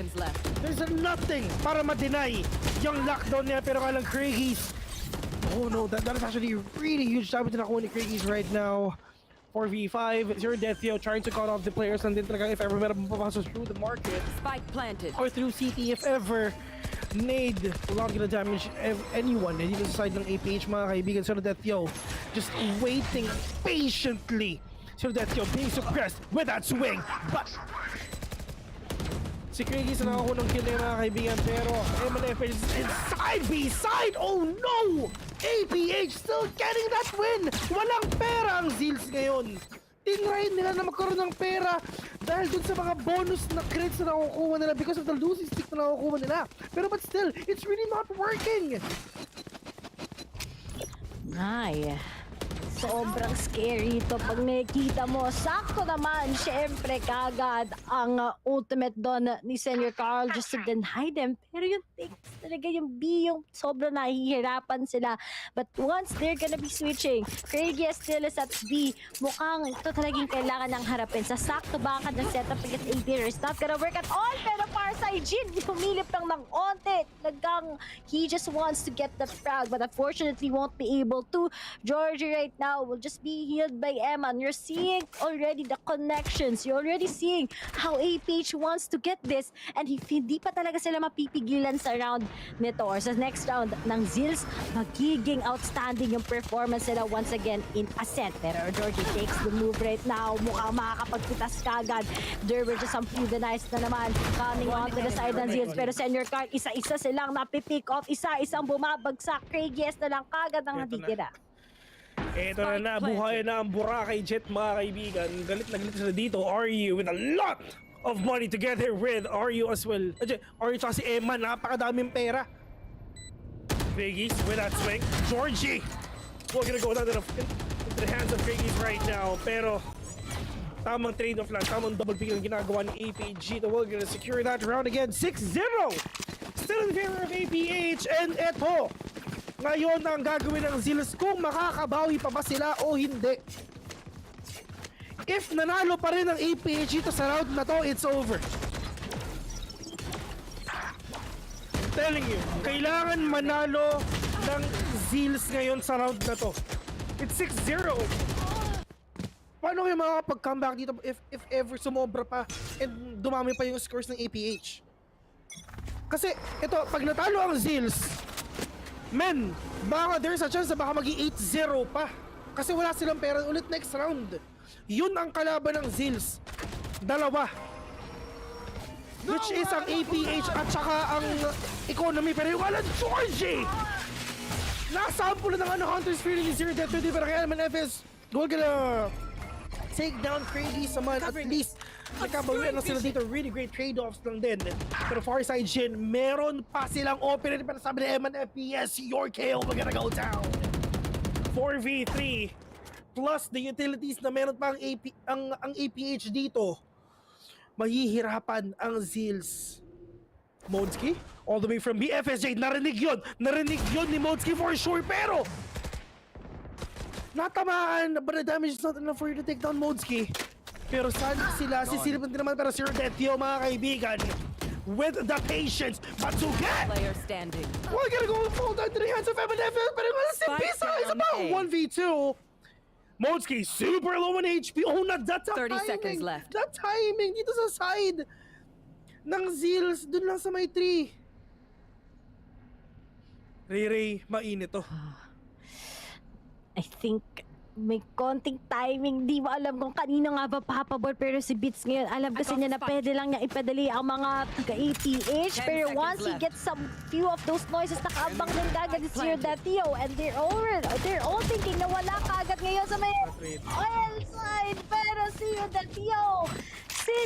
There's nothing para ma-deny yung lockdown niya. Pero kalang Craigies, oh no, that is actually really huge damage na nakuha ni Craigies right now. 4v5, Zero Death trying to cut off the players, and then talaga if ever meron papasok through the market, spike planted, or through CT if ever, nade will not gonna damage anyone. And dito sa side ng APH mga kaibigan, Zero Death just waiting patiently. Zero Death being suppressed with that swing, but si Craigie sa nakakuha ng kill mga kaibigan, pero MNF is inside B-side. Oh no! APH still getting that win! Walang pera ang Zeals ngayon. tinry nila na magkaroon ng pera dahil dun sa mga bonus na credits na nakukuha nila because of the losing streak na nakukuha nila. Pero but still, it's really not working. Ay, sobrang scary ito pag nakikita mo. Sakto naman, syempre, kagad ang ultimate doon ni Senior Carl just to deny them. Pero yung things talaga, yung B, yung sobrang nahihirapan sila. But once they're gonna be switching, Craigie still is at B. Mukhang ito talagang kailangan ng harapin. Sa sakto ba ka ng setup against AB, it's not gonna work at all. Pero para sa Jin, humilip lang ng onte. Talagang he just wants to get the frag, but unfortunately won't be able to. Georgie right now will just be healed by Eman. You're seeing already the connections. You're already seeing how APH wants to get this, and hindi pa talaga sila mapipigilan sa round nito or sa next round ng Zeals. Magiging outstanding yung performance nila once again in Ascent. Pero Georgie takes the move right now. Mukhang makakapagpitas kagad. There were just some few denies na naman coming on to the side ng Zeals. Pero Senior Card, isa-isa silang napipick off. Isa-isang bumabagsak. Craigies na lang kagad ang natitira. Eto na, nabuhay na ang Boracay Jet, mga kaibigan. Galit na galit sila dito. RU with a lot of money together with RU as well. RU tsaka si Emma, napakadaming pera. Craigies with that swing. Georgie! We're gonna go down to the hands of Craigies right now. Pero tamang trade-off lang, tamang double pick ang ginagawa ni APG. We're gonna secure that round again. 6-0! Still in favor of APH. And eto, ngayon ang gagawin ng Zeals kung makakabawi pa ba sila o hindi. If nanalo pa rin ang APH dito sa round na to, it's over. I'm telling you, kailangan manalo ng Zeals ngayon sa round na to. It's 6-0. Paano kayo makakapag-comeback dito if ever sumobra pa and dumami pa yung scores ng APH? Kasi ito, pag natalo ang Zeals, men, baka there's a chance na baka maging 8-0 pa. Kasi wala silang pera ulit next round. Yun ang kalaban ng Zeals. Dalawa. Which is ang APH at saka ang economy. Pero yung alam, Georgie! Nasample na ng Hunter's Feeling is 0 death 20 para kay Alman FS. We're gonna take down Craigie sa man. At least nakabawian na sila dito. Really great trade-offs lang din. Pero Farside Jin, meron pa silang opening para sabi ni Eman FPS. Your KO will gonna go down. 4v3 plus the utilities na meron pa ang APH dito. Mahihirapan ang Zeals. Modski, all the way from BFSJ. Narinig yun ni Modski for sure. Pero natamaan, but the damage is not enough for you to take down Modski. Pero saan sila? Sisilipan din naman para Sir Detio, mga kaibigan. With the patience, but to get! Player standing. We're gonna go fall down to the hands of MNFL, pero yung si Pisa is about 1v2. Modski, super low on HP. Oh, not that 30 timing. seconds left. That timing dito sa side ng Zeals, dun lang sa may 3. Ray, mainit to. I think may konting timing. Di mo alam kung kanino nga ba papabor. Pero si Beats ngayon, alam kasi niya na pwede lang niya ipadali ang mga taga-APH. Pero once he gets some few of those noises, nakaabang din kagad si Sir Datio. And they're all thinking na wala kagad ngayon sa may oil side. Pero si Datio,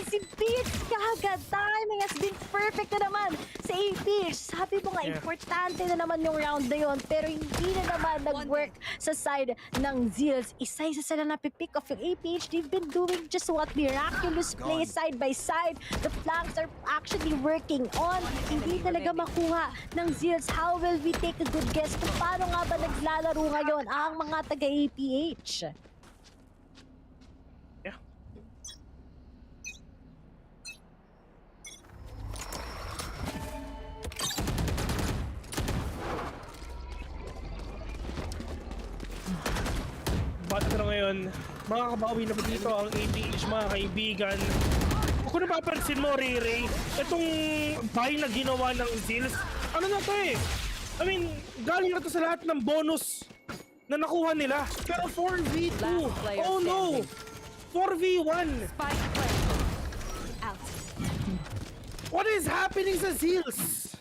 si Beats kagad, timing has been perfect na naman sa APH. Sabi mo nga, importante na naman yung round na yun. Pero hindi na naman nag-work sa side ng Zeals. Isa-isa sila napipick off yung APH. They've been doing just what miraculous play side by side. The flanks are actually working on. Hindi talaga makuha ng Zeals. How will we take a good guess kung paano nga ba naglalaro ngayon ang mga taga-APH? Bata na ngayon, makakabawi na ba dito ang APH, mga kaibigan? Kung napapansin mo, Ray, itong buy na ginawa ng Zeals, ano na to eh? I mean, galing na to sa lahat ng bonus na nakuha nila. Pero 4v2, oh no! 4v1! What is happening sa Zeals?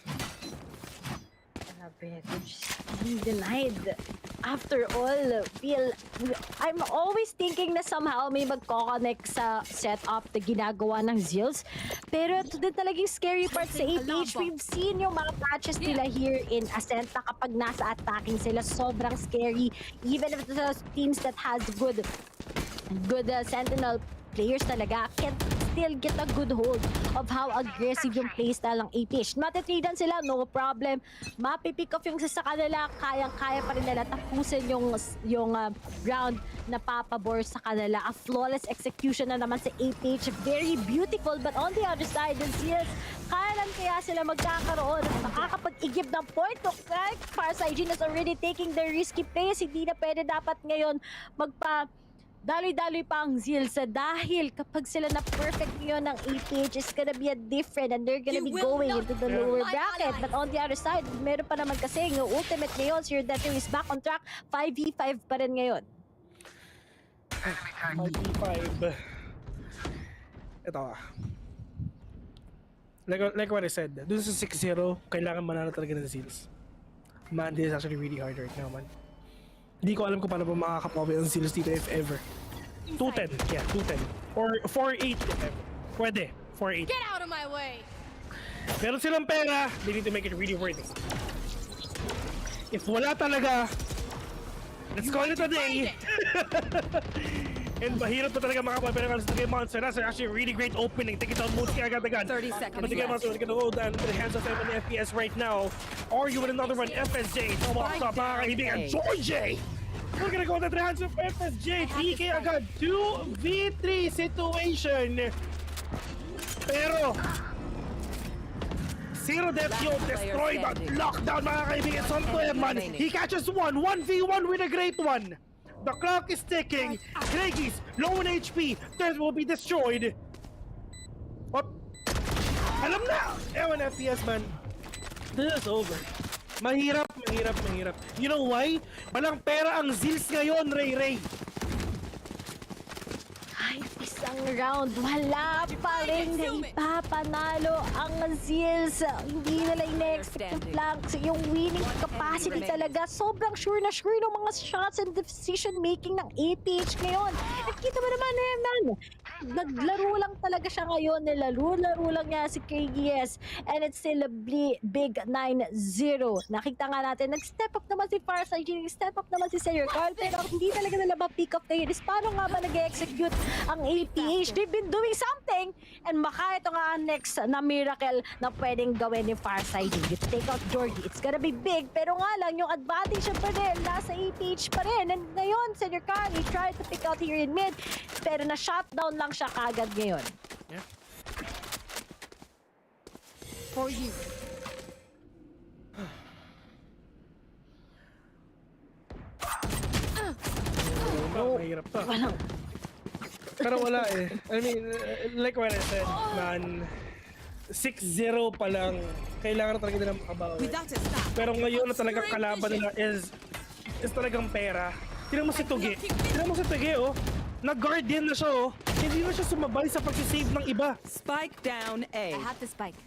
Grabe, they're just being denied after all, I'm always thinking na somehow may magkoconnect sa setup na ginagawa ng Zeals. Pero ito din talagang scary part sa APH. We've seen yung mga matches nila here in Ascent na kapag nasa attacking sila, sobrang scary. Even if the teams that has good Sentinel players talaga can still get a good hold of how aggressive yung playstyle ng APH. Matitridan sila, no problem. Mapipick off yung sa kanila, kayang-kaya pa rin nila tapusin yung round na papabor sa kanila. A flawless execution na naman sa APH. Very beautiful, but on the other side, the Zeals, kailan kaya sila magkakaroon at makakapag-igib ng point of fact? Farsight is already taking the risky plays. Hindi na pwede dapat ngayon daloy-daloy pa ang Zeal dahil kapag sila na perfect ngayon ng APH, it's gonna be a different and they're gonna be going into the lower bracket. But on the other side, meron pa naman kasi yung ultimate ngayon, Sir Death is back on track, 5v5 pa rin ngayon. 5v5. Ito like what I said, dun sa 6-0, kailangan manalo talaga ng Zeals. Man, this is actually really hard right now, man. Hindi ko alam kung paano ba makakapower ang Zeals dito if ever. 2-10, yeah, 2-10. Or 4-8 if ever. Pwede, 4-8. Get out of my way! Meron silang pera, they need to make it really worth it. If wala talaga, let's call it a day. And mahirap pa talaga makapower pero sa Game Monster. That's actually a really great opening. Take it out, Moonsky agad-agad. 30 seconds But the Game Monster is gonna hold down into the hands of 7 FPS right now. Or you win another one, FSJ. Come on, stop, mga kaibigan. George! We're gonna go to the hands of FSJ. 3K agad. 2v3 situation. Pero Zero Death Yo destroyed that lockdown, mga kaibigan. Santo Eman, he catches one. 1v1 with a great one. The clock is ticking. Greggy's low in HP. That will be destroyed. What? Alam na! Ewan FPS, man. This is over. Mahirap. You know why? Walang pera ang Zeals ngayon, Ray. Kahit isang round, wala pa rin na ipapanalo ang Zeals. Hindi nila in-expect yung flanks, yung winning capacity talaga. Sobrang sure ng mga shots and decision making ng APH ngayon. At kita mo naman, naglaro lang talaga siya ngayon. Nilaro lang niya si KGS. And it's still a big 9-0. Nakita nga natin, nag-step up naman si Farsight, nag-step up naman si Sir Carl, pero hindi talaga nila ma-pick up na yun. Paano nga ba nag-execute ang APH? They've been doing something. And baka ito nga next na miracle na pwedeng gawin ni Farsight. You take out Jordy, it's gonna be big. Pero nga lang, yung advantage pa rin, nasa APH pa rin. And ngayon, Sir Carl, he tried to pick out here in mid, pero na-shutdown lang siya kagad ngayon. Yeah. For you. Mahirap pa. Pero wala eh. I mean, like what I said, man, 6-0 pa lang, kailangan na talaga nila makabawi. Pero ngayon na talagang kalaban nila is talagang pera. Tingnan mo si Tugi. Oh. Nag-guard din na siya, oh. Hindi na siya sumabay sa pagsisave ng iba. Spike down A. I have the spike.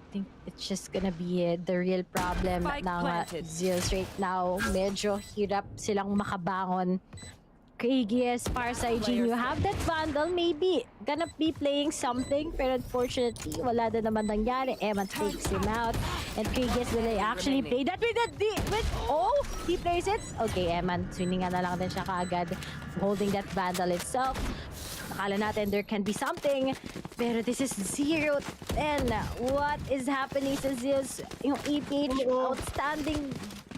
I think it's just gonna be the real problem ng Zeals right now. Medyo hirap silang makabangon. KGS, Farsight, you have that Vandal, maybe gonna be playing something, pero unfortunately, wala na naman nangyari. Eman takes him out, and KGS will actually play that with he plays it? Okay, Eman, swiningan na lang din siya kaagad, holding that Vandal itself. Nakala natin there can be something, pero this is 0-10. What is happening sa Zeals? Yung APH, outstanding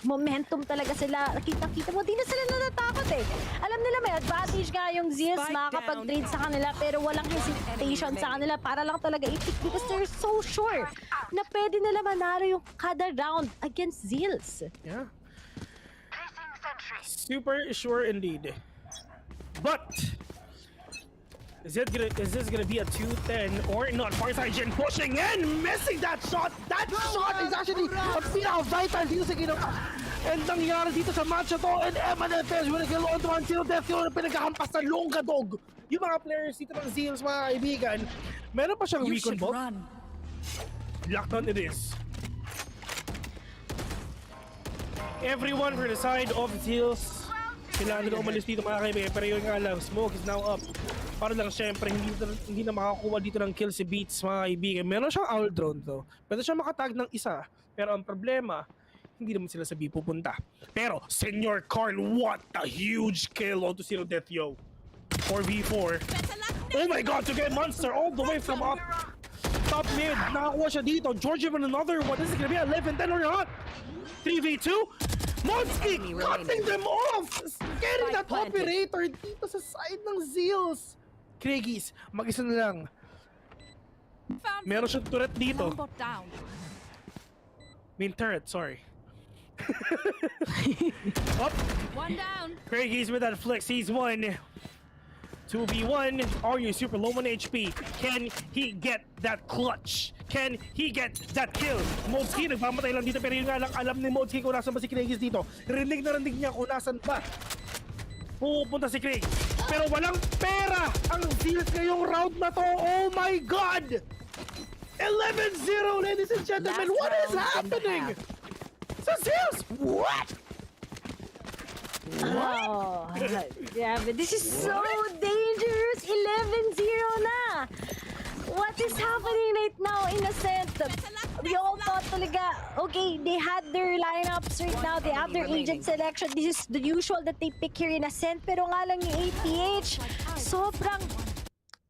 momentum talaga sila. Kita mo, di na sila natatakot eh. Alam nila may advantage nga yung Zeals makakapag-trade sa kanila, pero walang hesitation sa kanila para lang talaga i-pick because they're so sure na pwede nila manalo yung kada round against Zeals. Yeah. Super sure indeed. But is this gonna be a 2-10 or not? Farsight pushing in, missing that shot. That shot is actually a pinaka-vital dito sa ginawa. And nangyari dito sa match na to. And MNFS will get on to until death yung pinagkakampas na Longadog. Yung mga players dito ng Zeals, mga kaibigan, meron pa siyang recon bot. Lockdown it is. Everyone for the side of Zeals. Kailangan nila umalis dito mga kaibigan. Pero yun nga lang, smoke is now up. Para lang syempre, hindi na makakuha dito ng kill si Beats mga kaibigan. Meron siyang owl drone though. Pwede siya makatag ng isa. Pero ang problema, hindi naman sila sa B pupunta. Pero, Senor Carl, what a huge kill onto Zero Death, yo. 4v4. Oh my god, to get Monster all the way from up top mid. Nakakuha siya dito. George even another one. This is gonna be 11-10 or not. 3v2. Monsky cutting them off. Getting that operator dito sa side ng Zeals. Craigies, mag-isa na lang. Meron siyang turret dito. Main turret, sorry. Up. One down. Craigies with that flex. He's one. 2v1. Are you super low on HP? Can he get that clutch? Can he get that kill? Modsky nagpamatay lang dito pero yun nga lang alam ni Modsky kung nasan ba si Craigies dito. Rinig na rinig niya kung nasan ba pupunta si Craig. Pero walang pera ang Zeals ngayong round na to. Oh my God! 11-0, ladies and gentlemen. What is happening? Sa Zeals? What? Oh, yeah, but this is so dangerous. 11-0 na. What is happening right now in a sense? We all thought talaga, okay, they had their lineups right now. They have their agent selection. This is the usual that they pick here in a sense. Pero nga lang yung APH, sobrang...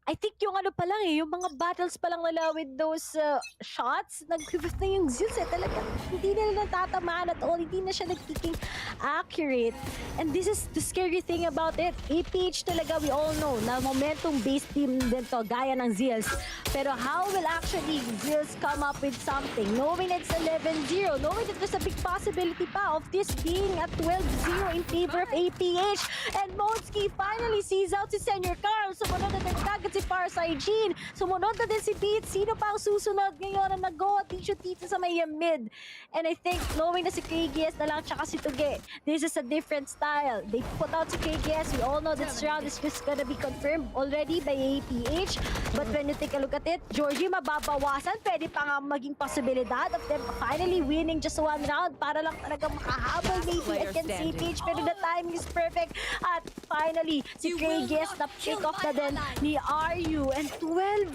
I think yung ano pa lang yung mga battles pa lang nila with those shots, nag-pivot na yung Zeals talaga. Hindi na natatamaan at all, hindi na siya nagiging accurate. And this is the scary thing about it. APH talaga, we all know, na momentum-based team din to, gaya ng Zeals. Pero how will actually Zeals come up with something? Knowing it's 11-0, knowing that there's a big possibility pa of this being a 12-0 in favor of APH. And Modsky finally sees out si Senor Carl. Sumunod na nagtagat si Farside Jean. Sumunod na din si Beats. Sino pa ang susunod ngayon na nag-go at shoot dito sa may mid? And I think knowing na si KGS na lang tsaka si Tuge, this is a different style. They put out si KGS. We all know this round is just gonna be confirmed already by APH. But when you take a look at it, Georgie mababawasan. Pwede pa nga maging posibilidad of them finally winning just one round para lang talaga makahabol maybe against APH. Pero the timing is perfect. At finally, si KGS na pick off na din ni RU. And 12-0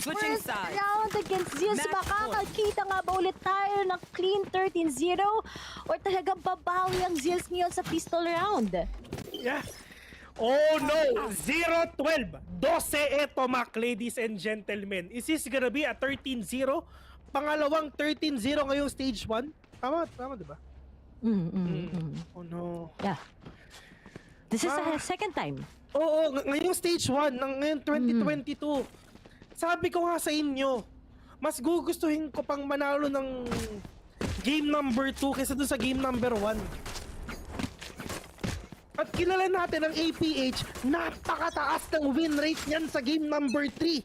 first round against Zeals. Makakakita nga ba ulit tayo ng clean 13-0? Or talagang babawi ang Zeals ngayon sa pistol round? Yeah. Oh no! 0-12. 12 eto, Mac, ladies and gentlemen. Is this gonna be a 13-0? Pangalawang 13-0 ngayong stage 1? Tama diba? Oh no. Yeah. This is the second time. Oo, ngayong stage 1, ngayong 2022. Sabi ko nga sa inyo, mas gugustuhin ko pang manalo ng game number 2 kaysa dun sa game number 1. At kilala natin ang APH, napakataas ng win rate niyan sa game number 3.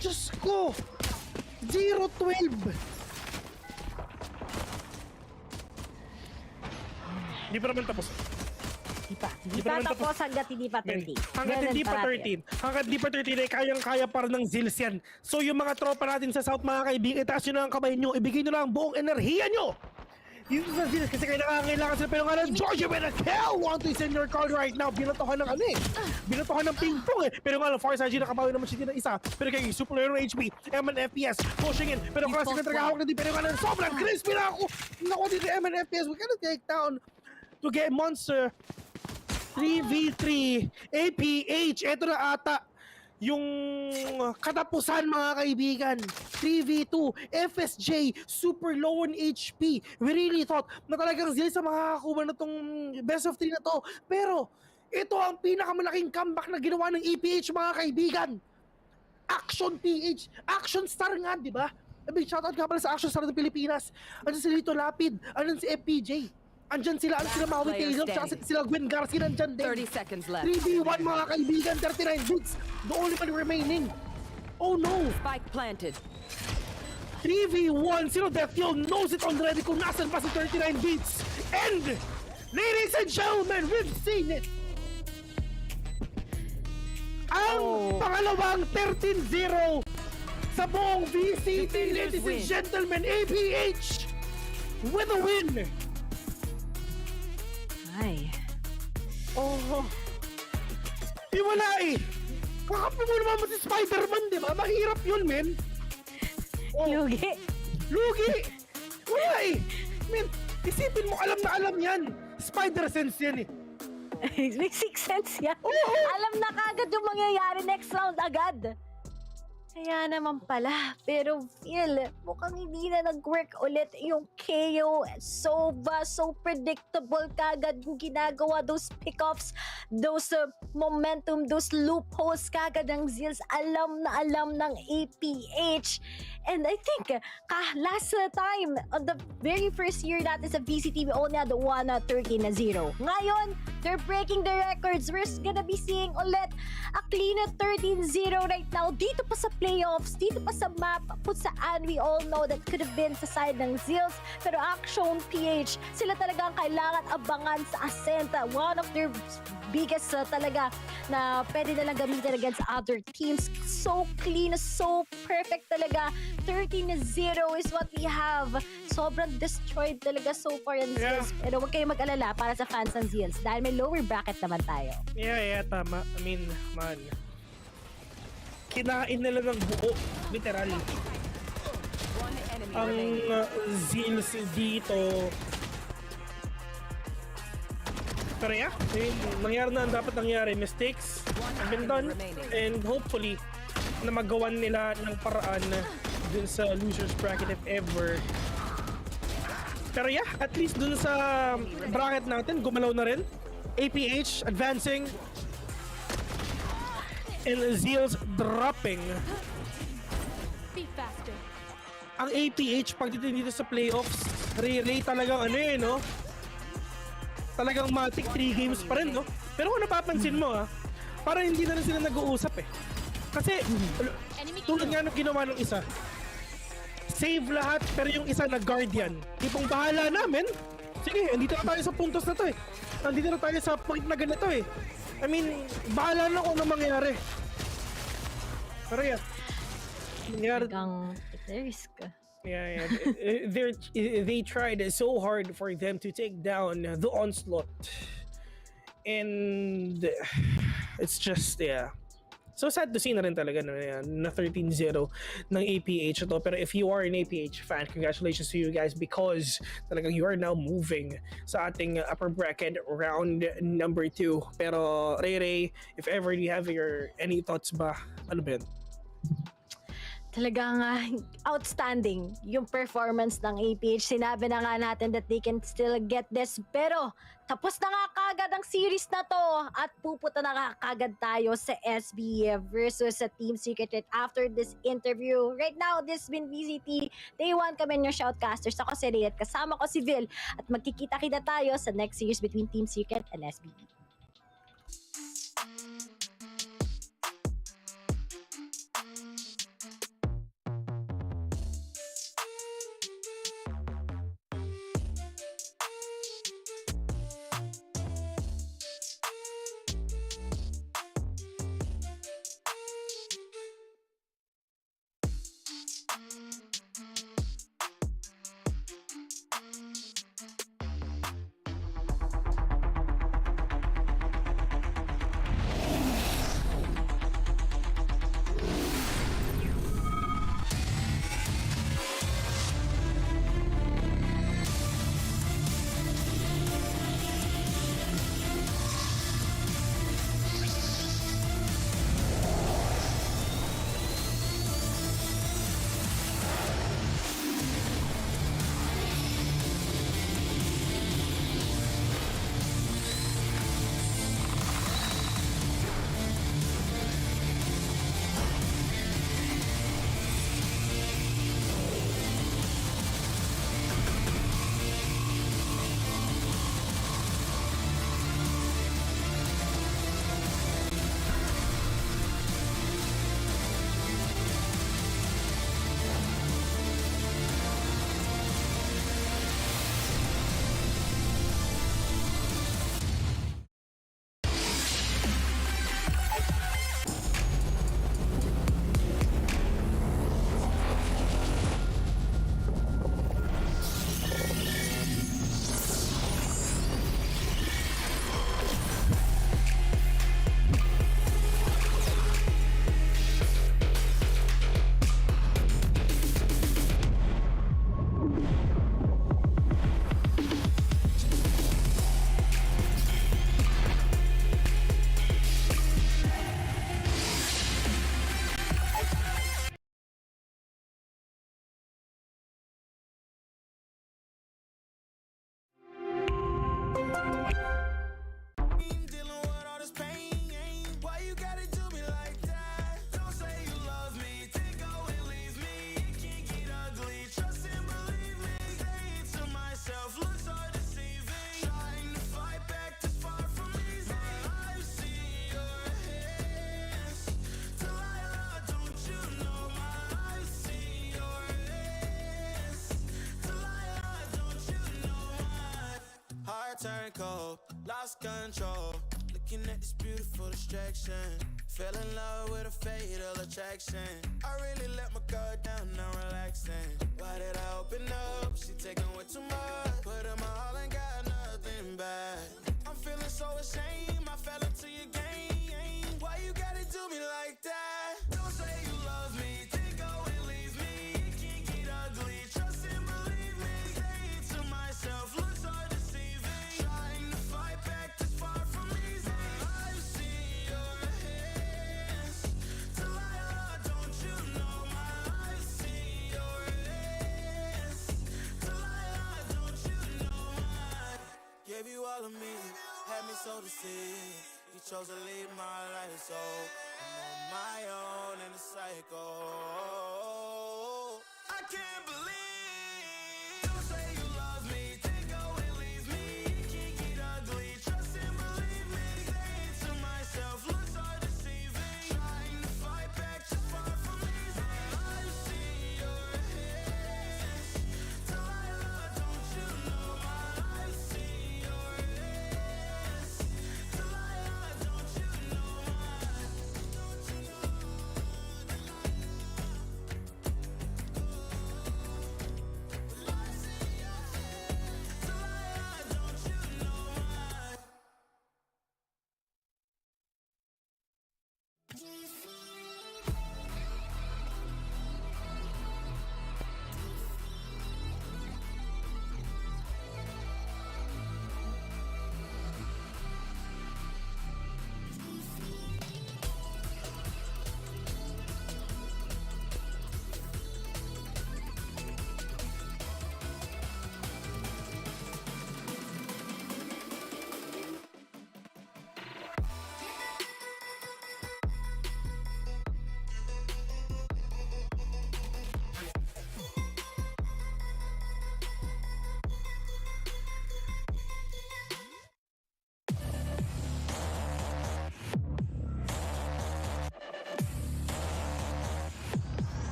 Diyos ko, 0-12. Hindi pa naman tapos. Hindi pa tapos hanggat hindi pa 13. Hanggat hindi pa 13. Hanggat hindi pa 13 ay kayang-kaya para ng Zeals yan. So yung mga tropa natin sa South mga kaibigan, itaas nyo na ang kamay nyo, ibigay nyo na ang buong enerhiya nyo. Dito sa Zeals kasi kailangan sila pero nga ng Georgia with a kill! Want to send your card right now. Binatohan ng binatohan ng ping-pong Pero nga lang, Farside nakabawi naman siya din ng isa. Pero kaya super low HP, MN FPS, pushing in. Pero kasi natragahawak na din. Pero nga lang, sobrang crispy na ako. Naku dito MN FPS. We gotta take down to get Monster. 3v3 APH. Ito na ata yung katapusan mga kaibigan. 3v2 FSJ super low on HP. We really thought na talagang Zeal sa makakakuha na tong best of 3 na to. Pero ito ang pinakamalaking comeback na ginawa ng APH mga kaibigan. Action PH, Action Star nga, di ba? Big shoutout nga pala sa Action Star ng Pilipinas. Andyan si Lito Lapid, andyan si FPJ. Andyan sila, Maui Taylor, tsaka sila Gwen Garcia nandyan din. 30 seconds left. 3v1 mga kaibigan, 39 bits. The only one remaining. Oh no! Spike planted. 3v1, Zero Death knows it already kung nasan pa si 39 bits. And, ladies and gentlemen, we've seen it. Ang pangalawang 13-0 sa buong VCT, ladies and gentlemen, APH with a win. Oh. Di wala eh. Kakampi mo naman mo si Spider-Man, di ba? Mahirap yun, men. Oh. Lugi. Lugi! Wala eh. Men, isipin mo, alam na alam yan. Spider-Sense yan eh. May sixth sense yan. Oo. Alam na kagad yung mangyayari next round agad. Kaya naman pala. Pero Phil, mukhang hindi na nag-work ulit yung KO. So predictable kagad yung ginagawa. Those pickoffs, those momentum, those loopholes kagad ng Zeals. Alam na alam ng APH. And I think, last time, on the very first year natin sa VCT, we only had 13-0. Ngayon, they're breaking the records. We're gonna be seeing ulit a clean 13-0 right now. Dito pa sa playoffs, dito pa sa map, kung saan we all know that could have been sa side ng Zeals. Pero Action PH, sila talaga ang kailangan abangan sa Ascent. One of their biggest talaga na pwede nalang gamitin against other teams. So clean, so perfect talaga. 13-0 is what we have. Sobrang destroyed talaga so far in Zeals. Pero huwag kayong mag-alala para sa fans ng Zeals dahil may lower bracket naman tayo. Yeah, tama. I mean, man. Kinain nila ng buo. Literal. Ang Zeals dito. Pero yeah, nangyari na ang dapat nangyari. Mistakes have been done. And hopefully, na magawan nila ng paraan dun sa losers bracket if ever. Pero yeah, at least dun sa bracket natin, gumalaw na rin. APH advancing. And Zeal's dropping. Be faster. Ang APH pagdating dito sa playoffs, relay talagang ano eh, no? Talagang matik 3 games pa rin, no? Pero kung napapansin mo, parang hindi na rin sila nag-uusap eh. Kasi, tulad nga nung ginawa ng isa, save lahat, pero yung isa nag-guardian. Tipong bahala namin. Sige, andito na tayo sa puntos na to eh. Andito na tayo sa point na ganito eh. I mean, bahala na kung ano mangyari. Pero yeah. Nangyari. Risk. Yeah. They tried so hard for them to take down the onslaught. And it's just, yeah. So sad to see na rin talaga na 13-0 ng APH ito. Pero if you are an APH fan, congratulations to you guys because talagang you are now moving sa ating upper bracket round number 2. Pero Ray, if ever you have any thoughts ba? Ano ba yun? Talagang outstanding yung performance ng APH. Sinabi na nga natin that they can still get this. Pero tapos na nga kagad ang series na to at pupunta na nga kagad tayo sa SB versus sa Team Secret after this interview. Right now, this has been VCT Day 1. Kami yung shoutcasters. Ako si Ray at kasama ko si Vil. At magkikita-kita tayo sa next series between Team Secret and SBE. psycho, lost control. Looking at this beautiful distraction. Fell in love with a fatal attraction. I really let my guard down, now relaxing. Why did I open up? She taking way too much. Put in my all and got nothing back. I'm feeling so ashamed, I fell into your game. Why you gotta do me like that? Don't say you love me, then go and leave me. It can get ugly, trust and believe me. Say it to myself, looks so deceiving. Trying to fight back, this far from easy. I've seen your hands. Delilah, don't you know my I've seen your hands. Delilah, don't you know my gave you all of me, had me so deceived. You chose to leave my life, so I'm on my own in the cycle. I can't believe. Don't say you love me, then go and leave me. It can get ugly, trust and believe me. Say it to myself, looks so deceiving. Trying to fight back, just far from easy. I've seen your hands. Delilah, don't you know my I've seen your hands. Delilah, don't you know my don't you know I've seen your hands. Delilah, don't you know my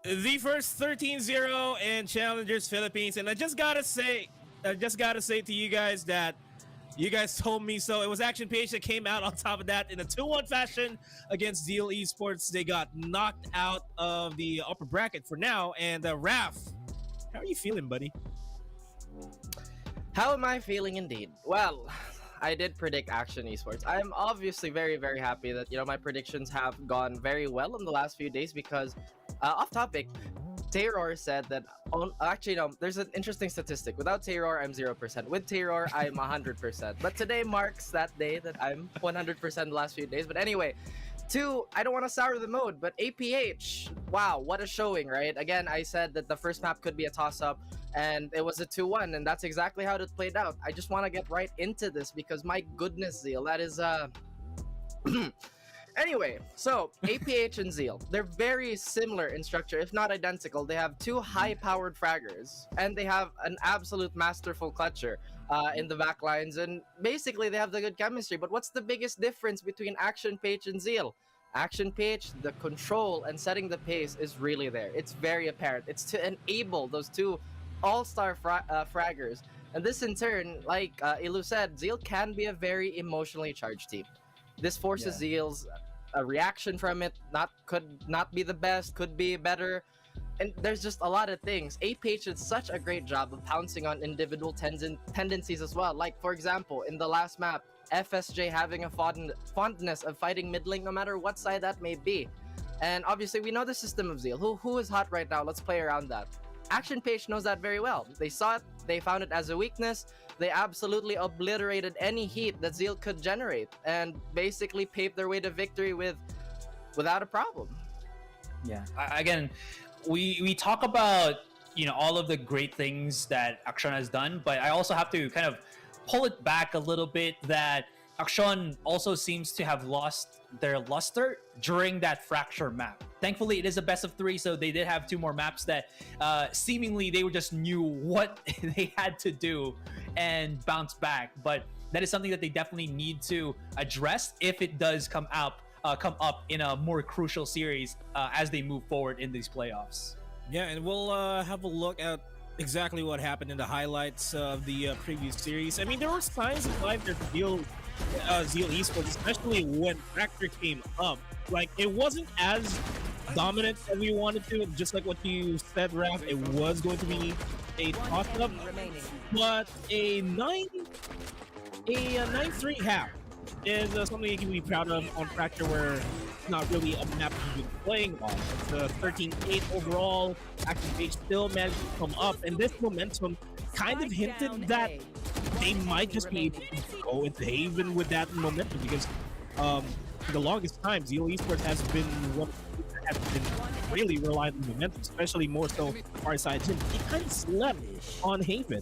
The first 13-0 in Challengers Philippines, and I just gotta say to you guys that you guys told me so. It was Action Page that came out on top of that in a 2-1 fashion against Zeal Esports. They got knocked out of the upper bracket for now. And Raph, how are you feeling, buddy? How am I feeling indeed? Well, I did predict Action Esports. I'm obviously very, very happy that, you know, my predictions have gone very well in the last few days because, off topic, Tayror said that, actually, no, there's an interesting statistic. Without Tayror, I'm 0%. With Tayror, I'm 100%. But today marks that day that I'm 100% the last few days. But anyway, I don't want to sour the mood, but APH, wow, what a showing, right? Again, I said that the first map could be a toss-up, and it was a 2-1, and that's exactly how it played out. I just want to get right into this because, my goodness, Zeal, that is, Anyway, so APH and Zeal, they're very similar in structure, if not identical. They have two high-powered fraggers, and they have an absolute masterful clutcher in the back lines, and basically they have the good chemistry. But what's the biggest difference between Action Page and Zeal? Action Page, the control and setting the pace is really there. It's very apparent. It's to enable those two all-star fraggers. And this in turn, like Ilu said, Zeal can be a very emotionally charged team. This forces Zeal's reaction from it. Could not be the best, could be better. And there's just a lot of things. APH did such a great job of pouncing on individual tendencies as well. Like, for example, in the last map, FSJ having a fondness of fighting mid lane no matter what side that may be. And obviously, we know the system of Zeal. Who is hot right now? Let's play around that. Action Page knows that very well. They saw it, they found it as a weakness, they absolutely obliterated any heat that Zeal could generate, and basically paved their way to victory without a problem. Yeah, again, we talk about, you know, all of the great things that Action has done, but I also have to kind of pull it back a little bit that Akshan also seems to have lost their luster during that fracture map. Thankfully, it is a best of 3, so they did have 2 more maps that seemingly they just knew what they had to do and bounce back. But that is something that they definitely need to address if it does come up in a more crucial series as they move forward in these playoffs. Yeah, and we'll have a look at exactly what happened in the highlights of the previous series. I mean, there were signs of life that Zeal Esports, especially when Fracture came up. Like, it wasn't as dominant as we wanted to, just like what you said, Raph. It was going to be a toss-up, but a 9-3 half is something you can be proud of on Fracture, where it's not really a map you've been playing on. It's a 13-8 overall. Action PH still managed to come up, and this momentum kind of hinted that they might just be able to go into Haven with that momentum, because for the longest time, Zeal Esports has been one that has been really relying on momentum, especially more so our side team. He kind of slept on Haven.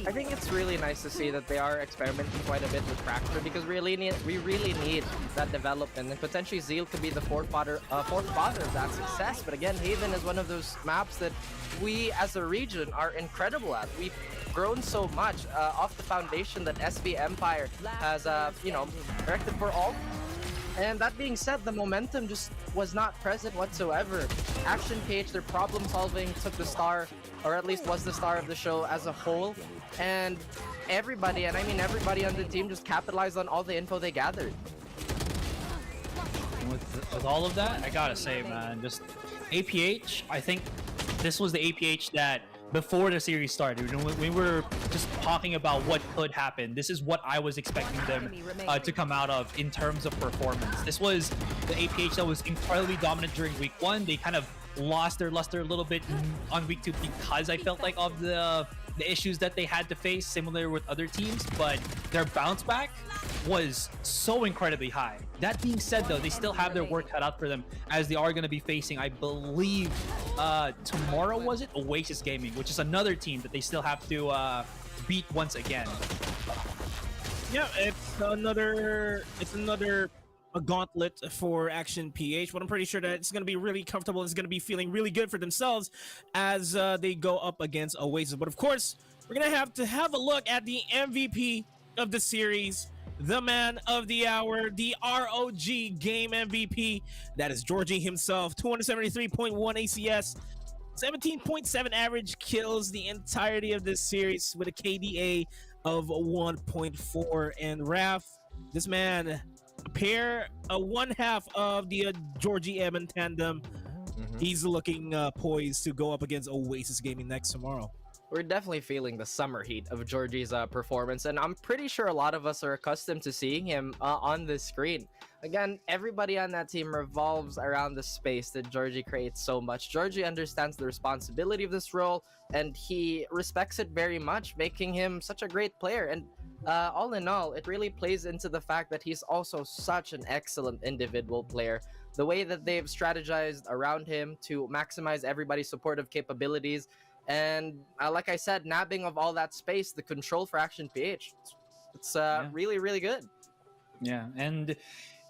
I think it's really nice to see that they are experimenting quite a bit with Fracture, because we really need that development, and potentially Zeal could be the fourth father of that success. But again, Haven is one of those maps that we as a region are incredible at. We've grown so much off the foundation that SV Empire has erected for all. And that being said, the momentum just was not present whatsoever. Action PH, their problem solving took the star, or at least was the star of the show as a whole. And everybody, and I mean everybody on the team, just capitalized on all the info they gathered. With all of that, I gotta say, man, just APH, I think this was the APH that before the series started, when we were just talking about what could happen, this is what I was expecting them to come out of in terms of performance. This was the APH that was incredibly dominant during week 1. They kind of lost their luster a little bit on week 2 because I felt like of the issues that they had to face, similar with other teams, but their bounce back was so incredibly high. That being said, though, they still have their work cut out for them, as they are going to be facing, I believe, tomorrow, was it? Oasis Gaming, which is another team that they still have to beat once again. Yeah, it's another a gauntlet for Action PH, but I'm pretty sure that it's going to be really comfortable. It's going to be feeling really good for themselves as they go up against Oasis. But of course, we're going to have a look at the MVP of the series, the man of the hour, the ROG game MVP. That is Georgie himself. 273.1 ACS, 17.7 average kills the entirety of this series with a KDA of 1.4. And Raph, this man, one half of the Georgie Evan tandem. He's looking poised to go up against Oasis Gaming next tomorrow. We're definitely feeling the summer heat of Georgie's performance, and I'm pretty sure a lot of us are accustomed to seeing him on the screen. Again, everybody on that team revolves around the space that Georgie creates so much. Georgie understands the responsibility of this role, and he respects it very much, making him such a great player. And all in all, it really plays into the fact that he's also such an excellent individual player. The way that they've strategized around him to maximize everybody's supportive capabilities, and like I said, nabbing of all that space, the control for Action PH, it's really, really good. Yeah, and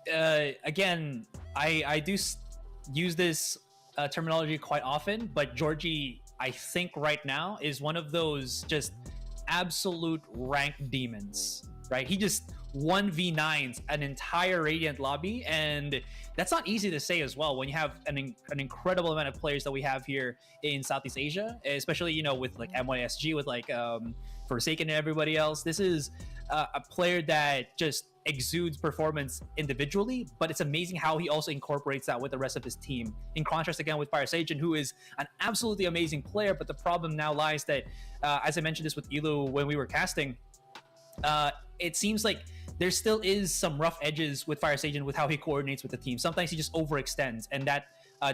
again, I do use this terminology quite often, but Georgie, I think right now, is one of those just absolute rank demons, right? He just 1v9s an entire Radiant lobby, and that's not easy to say as well when you have an incredible amount of players that we have here in Southeast Asia, especially, you know, with like MYSG, with like Forsaken and everybody else. This is a player that just exudes performance individually, but it's amazing how he also incorporates that with the rest of his team. In contrast, again, with Firesagen, who is an absolutely amazing player, but the problem now lies that, as I mentioned this with Elu when we were casting, it seems like there still is some rough edges with Firesagen with how he coordinates with the team. Sometimes he just overextends, and that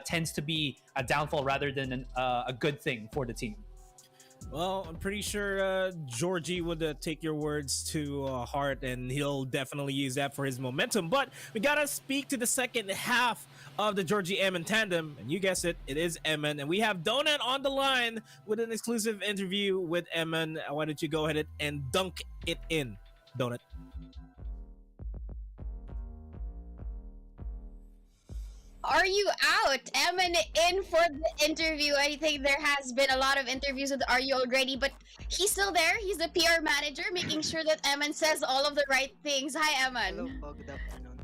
tends to be a downfall rather than a good thing for the team. Well, I'm pretty sure Georgie would take your words to heart, and he'll definitely use that for his momentum. But we gotta speak to the second half of the Georgie Emin tandem, and you guessed it, it is Emin, and we have Donut on the line with an exclusive interview with Emin. Why don't you go ahead and dunk it in, Donut? are you out? Eman in for the interview. I think there has been a lot of interviews with Are You already, but he's still there. He's the PR manager, making sure that Eman says all of the right things. Hi, Eman. Hello po, good afternoon.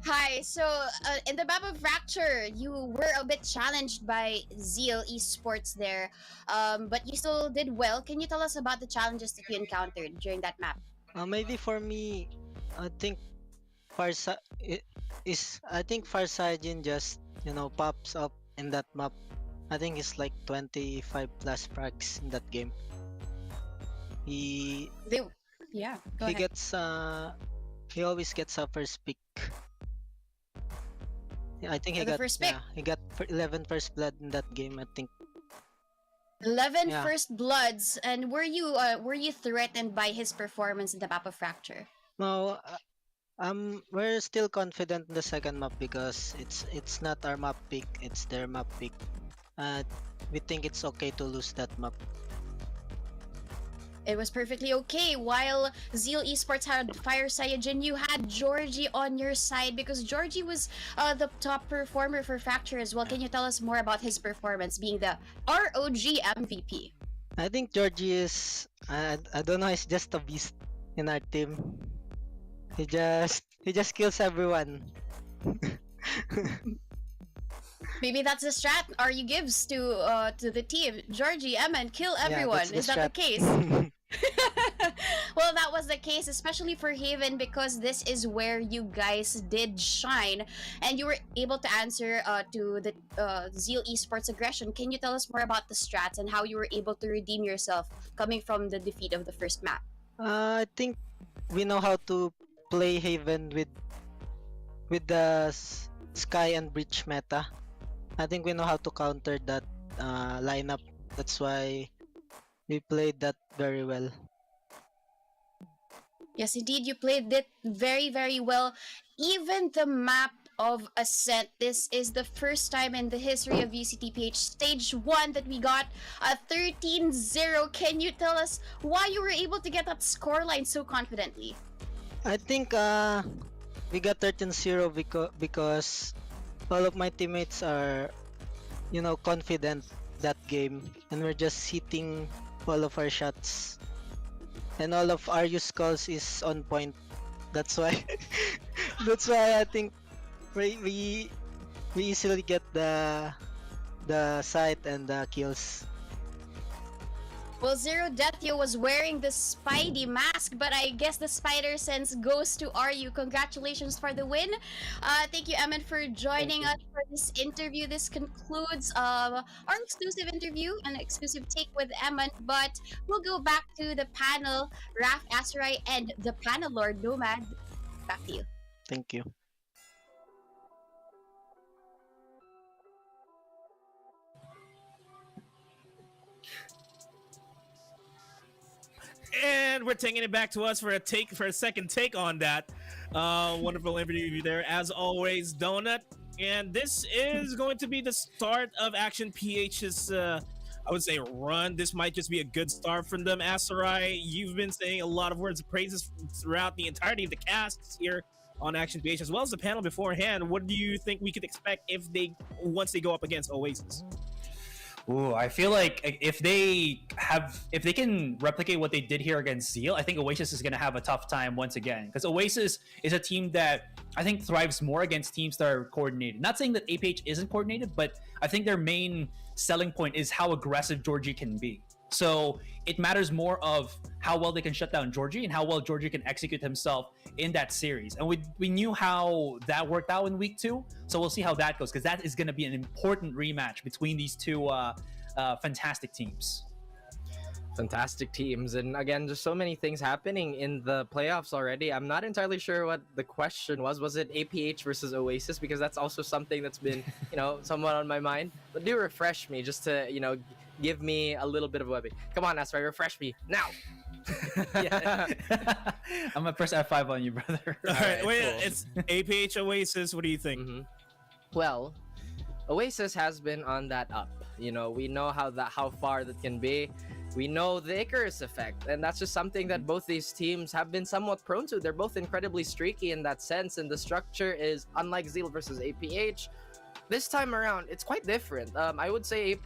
Hi. So, in the map of Fracture, you were a bit challenged by Zeal Esports there, but you still did well. Can you tell us about the challenges that you encountered during that map? Maybe for me, I think Farsighted just pops up in that map. I think it's like 25 plus frags in that game. He ahead. gets he always gets a first pick. I think he The got first pick? he got 11 first blood in that game. I think 11 Yeah. first bloods, and were you threatened by his performance in the map of Fracture? no. We're still confident in the second map because it's not our map pick, it's their map pick. We think it's okay to lose that map. It was perfectly okay. While Zeal Esports had Fire Saiyajin, you had Georgie on your side because Georgie was the top performer for Fracture as well. Can you tell us more about his performance being the ROG MVP? I think Georgie is I don't know, he's just a beast in our team. He just kills everyone. Maybe that's the strat RU gives to the team. Georgie, Eman, kill everyone. that's the Is that the strat. case? Well, that was the case, especially for Haven, because this is where you guys did shine, and you were able to answer to the Zeal Esports aggression. Can you tell us more about the strats and how you were able to redeem yourself coming from the defeat of the first map? I think we know how to play Haven with the Sky and Breach meta. I think we know how to counter that lineup. That's why we played that very well. Yes, indeed, you played it very, very well. Even the map of Ascent, this is the first time in the history of VCTPH Stage 1 that we got a 13-0. Can you tell us why you were able to get that scoreline so confidently? I think we got 13-0 because all of my teammates are, confident that game, and we're just hitting all of our shots, and all of our use calls is on point. That's why, I think we easily get the sight and the kills. Well, Zero Deathio was wearing the Spidey mask, but I guess the spider sense goes to RU. Congratulations for the win. Thank you, Eman, for joining us for this interview. This concludes our exclusive interview, an exclusive take with Eman, but we'll go back to the panel, Raf Asarai and the panel Lord Nomad. Back to you. Thank you. And we're taking it back to us for a second take on that wonderful interview there. As always, Donut. And this is going to be the start of Action PH's, I would say, run. This might just be a good start from them. Asarai, you've been saying a lot of words of praises throughout the entirety of the casts here on Action PH, as well as the panel beforehand. What do you think we could expect once they go up against Oasis? Ooh, I feel like if they can replicate what they did here against Zeal, I think Oasis is going to have a tough time once again, because Oasis is a team that I think thrives more against teams that are coordinated. Not saying that APH isn't coordinated, but I think their main selling point is how aggressive Georgie can be. So it matters more of how well they can shut down Georgie and how well Georgie can execute himself in that series. And we knew how that worked out in week 2, so we'll see how that goes, because that is going to be an important rematch between these two fantastic teams. Fantastic teams, and again, just so many things happening in the playoffs already. I'm not entirely sure what the question was. Was it APH versus Oasis? Because that's also something that's been, somewhat on my mind. But do refresh me just to, give me a little bit of a webbing. Come on, Asrai, refresh me now. I'm gonna press F5 on you, brother. All right, wait, cool. It's APH Oasis. What do you think? Mm-hmm. Well, Oasis has been on that up. We know how far that can be. we know the Icarus effect, and that's just something that both these teams have been somewhat prone to. They're both incredibly streaky in that sense, and the structure is, unlike Zeal versus APH, this time around, it's quite different. I would say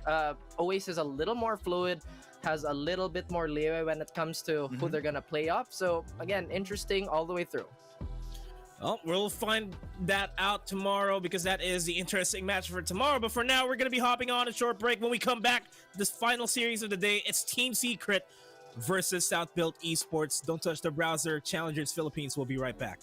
Oasis is a little more fluid, has a little bit more leeway when it comes to who they're gonna play off. So again, interesting all the way through. Well, we'll find that out tomorrow because that is the interesting match for tomorrow. But for now, we're going to be hopping on a short break. When we come back, this final series of the day, it's Team Secret versus South Built Esports. Don't touch the browser. Challengers Philippines will be right back.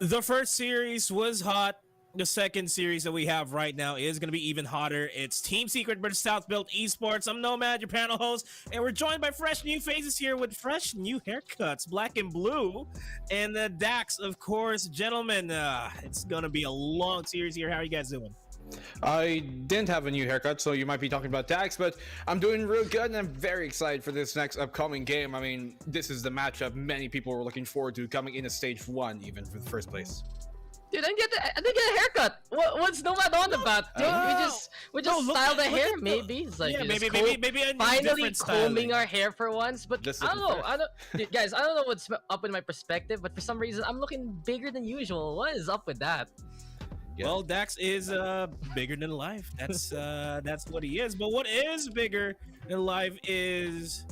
The first series was hot. The second series that we have right now is going to be even hotter. It's Team Secret versus South Built Esports. I'm Nomad, your panel host, and we're joined by fresh new faces here with fresh new haircuts, black and blue, and the Dax, of course. Gentlemen, it's going to be a long series here. How are you guys doing? I didn't have a new haircut, so you might be talking about Dax, but I'm doing real good, and I'm very excited for this next upcoming game. I mean, this is the matchup many people were looking forward to, coming into Stage 1, even for the first place. Dude, I didn't get a haircut. What's Nomad on about? Dude, we just style the hair. Maybe it's like maybe a finally different combing styling. our hair for once. But I don't know. Dude, guys, I don't know what's up with my perspective, but for some reason I'm looking bigger than usual. What is up with that? Well, Dax is bigger than life. That's what he is. But what is bigger than life is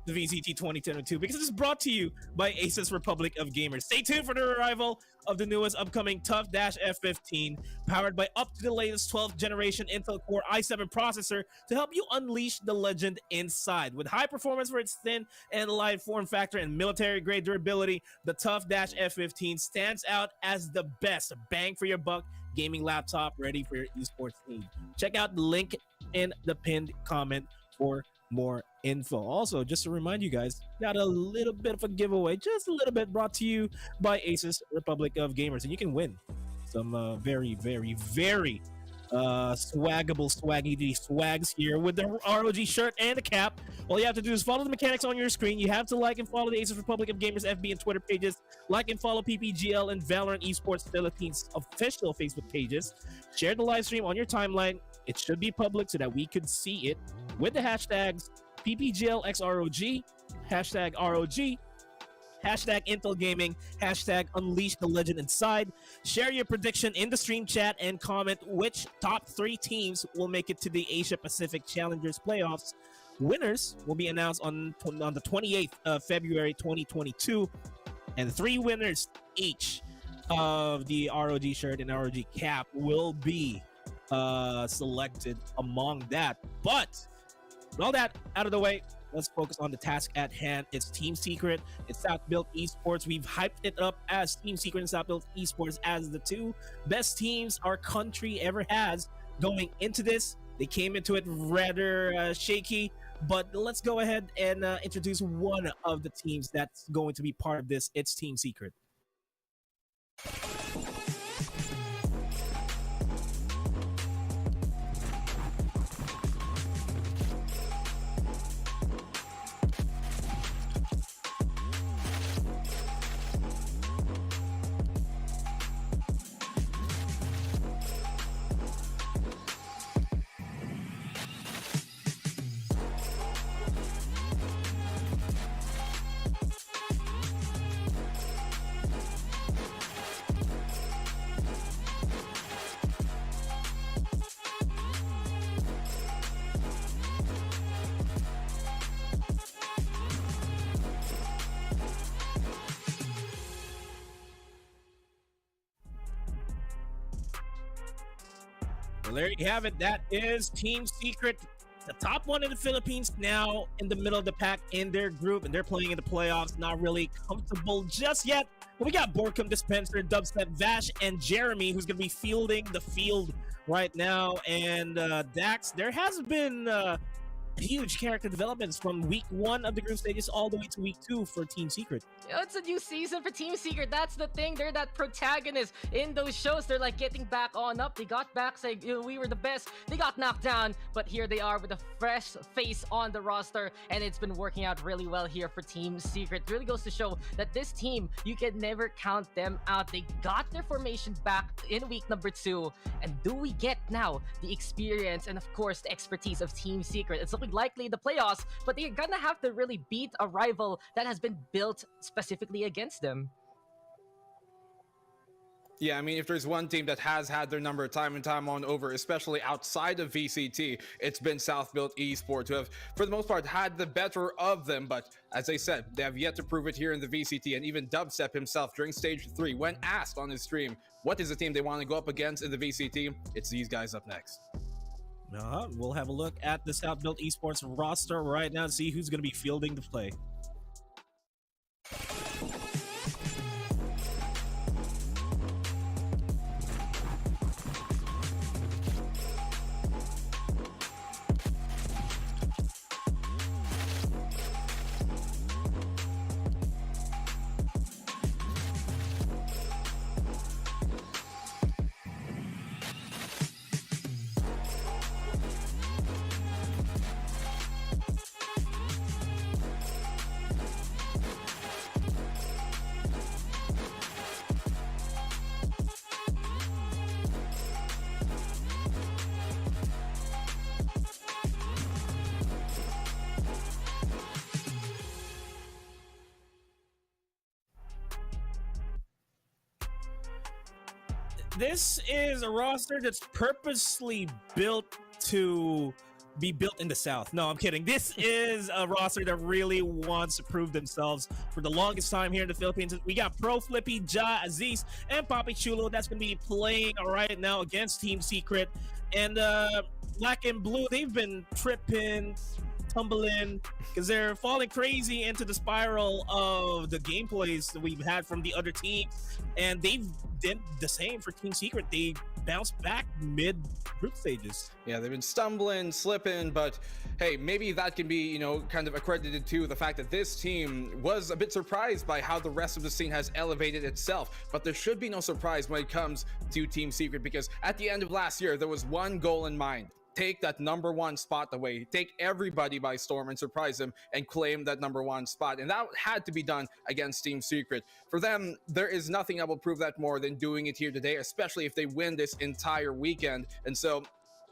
the VCT 2022, because it's brought to you by ASUS Republic of Gamers. Stay tuned for the arrival of the newest upcoming Tough-F15, powered by up to the latest 12th generation Intel Core i7 processor to help you unleash the legend inside. With high performance for its thin and light form factor and military grade durability, the Tough-F15 stands out as the best bang for your buck gaming laptop ready for your esports team. Check out the link in the pinned comment for more info. Also, just to remind you guys, got a little bit of a giveaway, just a little bit, brought to you by ASUS Republic of Gamers, and you can win some very swaggy swags here with the ROG shirt and the cap. All you have to do is follow the mechanics on your screen. You have to like and follow the ASUS Republic of Gamers FB and Twitter pages, like and follow PPGL and Valorant Esports Philippines official Facebook pages, share the live stream on your timeline. It should be public so that we could see it, with the hashtags PPGLXROG, hashtag ROG, hashtag Intel Gaming, hashtag Unleash the Legend Inside. Share your prediction in the stream chat and comment which top 3 teams will make it to the Asia Pacific Challengers Playoffs. Winners will be announced on the 28th of February 2022, and 3 winners each of the ROG shirt and ROG cap will be selected among that. But with all that out of the way, let's focus on the task at hand. It's Team Secret. It's South Built Esports. We've hyped it up as Team Secret and South Built Esports as the 2 best teams our country ever has going into this. They came into it rather shaky, but let's go ahead and introduce one of the teams that's going to be part of this. It's Team Secret. Well, there you have it. That is Team Secret, the top one in the Philippines, now in the middle of the pack in their group, and they're playing in the playoffs. Not really comfortable just yet. But we got Borkham, Dispenser, Dubstep, Vash, and Jeremy, who's going to be fielding the field right now. And Dax, there has been huge character developments from week 1 of the group stages all the way to week 2 for Team Secret. It's a new season for Team Secret. That's the thing. They're that protagonist in those shows. They're like getting back on up. They got back saying, we were the best. They got knocked down, but here they are with a fresh face on the roster, and it's been working out really well here for Team Secret. It really goes to show that this team, you can never count them out. They got their formation back in week number 2, and do we get now the experience and of course the expertise of Team Secret? It's looking likely the playoffs, but they're gonna have to really beat a rival that has been built specifically against them. Yeah, I mean, if there's one team that has had their number time and time on over, especially outside of VCT, it's been South Built Esports, who have, for the most part, had the better of them. But as I said, they have yet to prove it here in the VCT. And even Dubstep himself during Stage 3, when asked on his stream, what is the team they want to go up against in the VCT? It's these guys up next. We'll have a look at the South Built Esports roster right now to see who's going to be fielding the play. this is a roster that's purposely built to be built in the South. No, I'm kidding. This is a roster that really wants to prove themselves for the longest time here in the Philippines. We got Pro Flippy, Ja, Aziz, and Papi Chulo that's going to be playing right now against Team Secret. And Black and Blue, they've been tripping, tumbling, because they're falling crazy into the spiral of the gameplays that we've had from the other teams. And they've did the same for Team Secret. They bounced back mid group stages. Yeah, they've been stumbling, slipping, but hey, maybe that can be, you know, kind of accredited to the fact that this team was a bit surprised by how the rest of the scene has elevated itself. But there should be no surprise when it comes to Team Secret, because at the end of last year, there was one goal in mind. Take that #1 spot away, take everybody by storm and surprise them and claim that #1 spot. And that had to be done against Team Secret. For them, there is nothing that will prove that more than doing it here today, especially if they win this entire weekend. And so